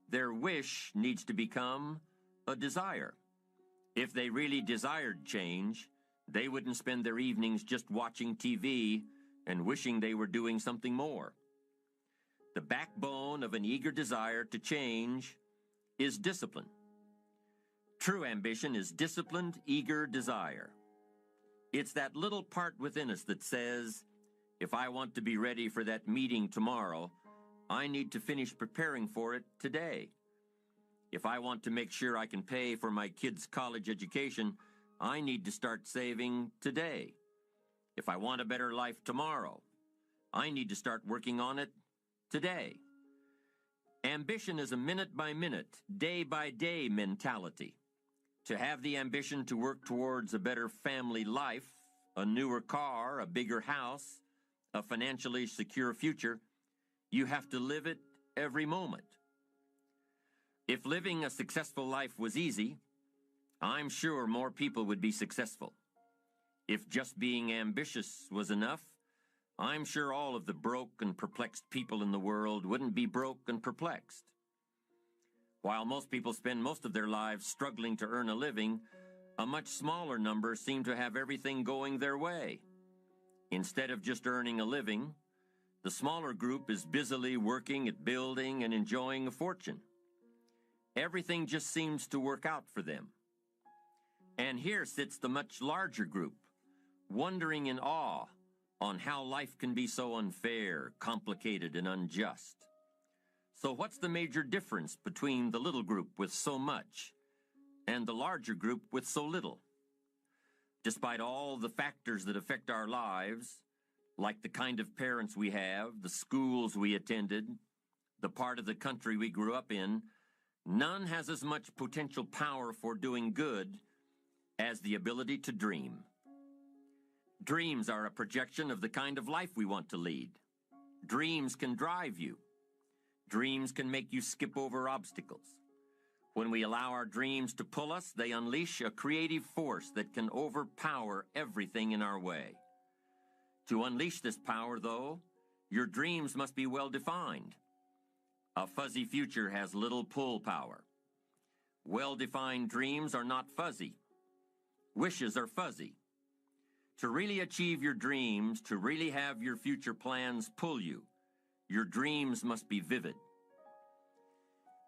their wish needs to become a desire. If they really desired change, they wouldn't spend their evenings just watching TV and wishing they were doing something more. The backbone of an eager desire to change is discipline. True ambition is disciplined, eager desire. It's that little part within us that says, if I want to be ready for that meeting tomorrow, I need to finish preparing for it today. If I want to make sure I can pay for my kids' college education, I need to start saving today. If I want a better life tomorrow, I need to start working on it today. Ambition is a minute-by-minute, day-by-day mentality. To have the ambition to work towards a better family life, a newer car, a bigger house, a financially secure future, you have to live it every moment. If living a successful life was easy, I'm sure more people would be successful. If just being ambitious was enough, I'm sure all of the broke and perplexed people in the world wouldn't be broke and perplexed. While most people spend most of their lives struggling to earn a living, a much smaller number seem to have everything going their way. Instead of just earning a living, the smaller group is busily working at building and enjoying a fortune. Everything just seems to work out for them. And here sits the much larger group, wondering in awe on how life can be so unfair, complicated, and unjust. So what's the major difference between the little group with so much and the larger group with so little? Despite all the factors that affect our lives, like the kind of parents we have, the schools we attended, the part of the country we grew up in, none has as much potential power for doing good as the ability to dream. Dreams are a projection of the kind of life we want to lead. Dreams can drive you. Dreams can make you skip over obstacles. When we allow our dreams to pull us, they unleash a creative force that can overpower everything in our way. To unleash this power, though, your dreams must be well defined. A fuzzy future has little pull power. Well-defined dreams are not fuzzy. Wishes are fuzzy. To really achieve your dreams, to really have your future plans pull you, your dreams must be vivid.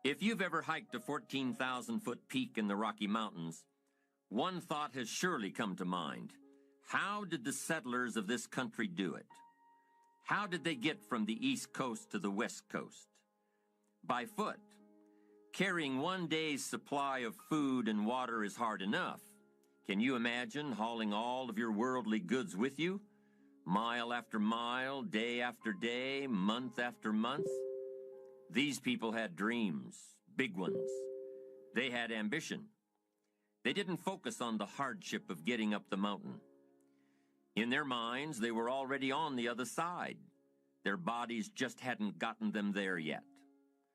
If you've ever hiked a 14,000-foot peak in the Rocky Mountains, one thought has surely come to mind. How did the settlers of this country do it? How did they get from the East Coast to the West Coast? By foot. Carrying one day's supply of food and water is hard enough. Can you imagine hauling all of your worldly goods with you? Mile after mile, day after day, month after month? These people had dreams, big ones. They had ambition. They didn't focus on the hardship of getting up the mountain. In their minds, they were already on the other side. Their bodies just hadn't gotten them there yet.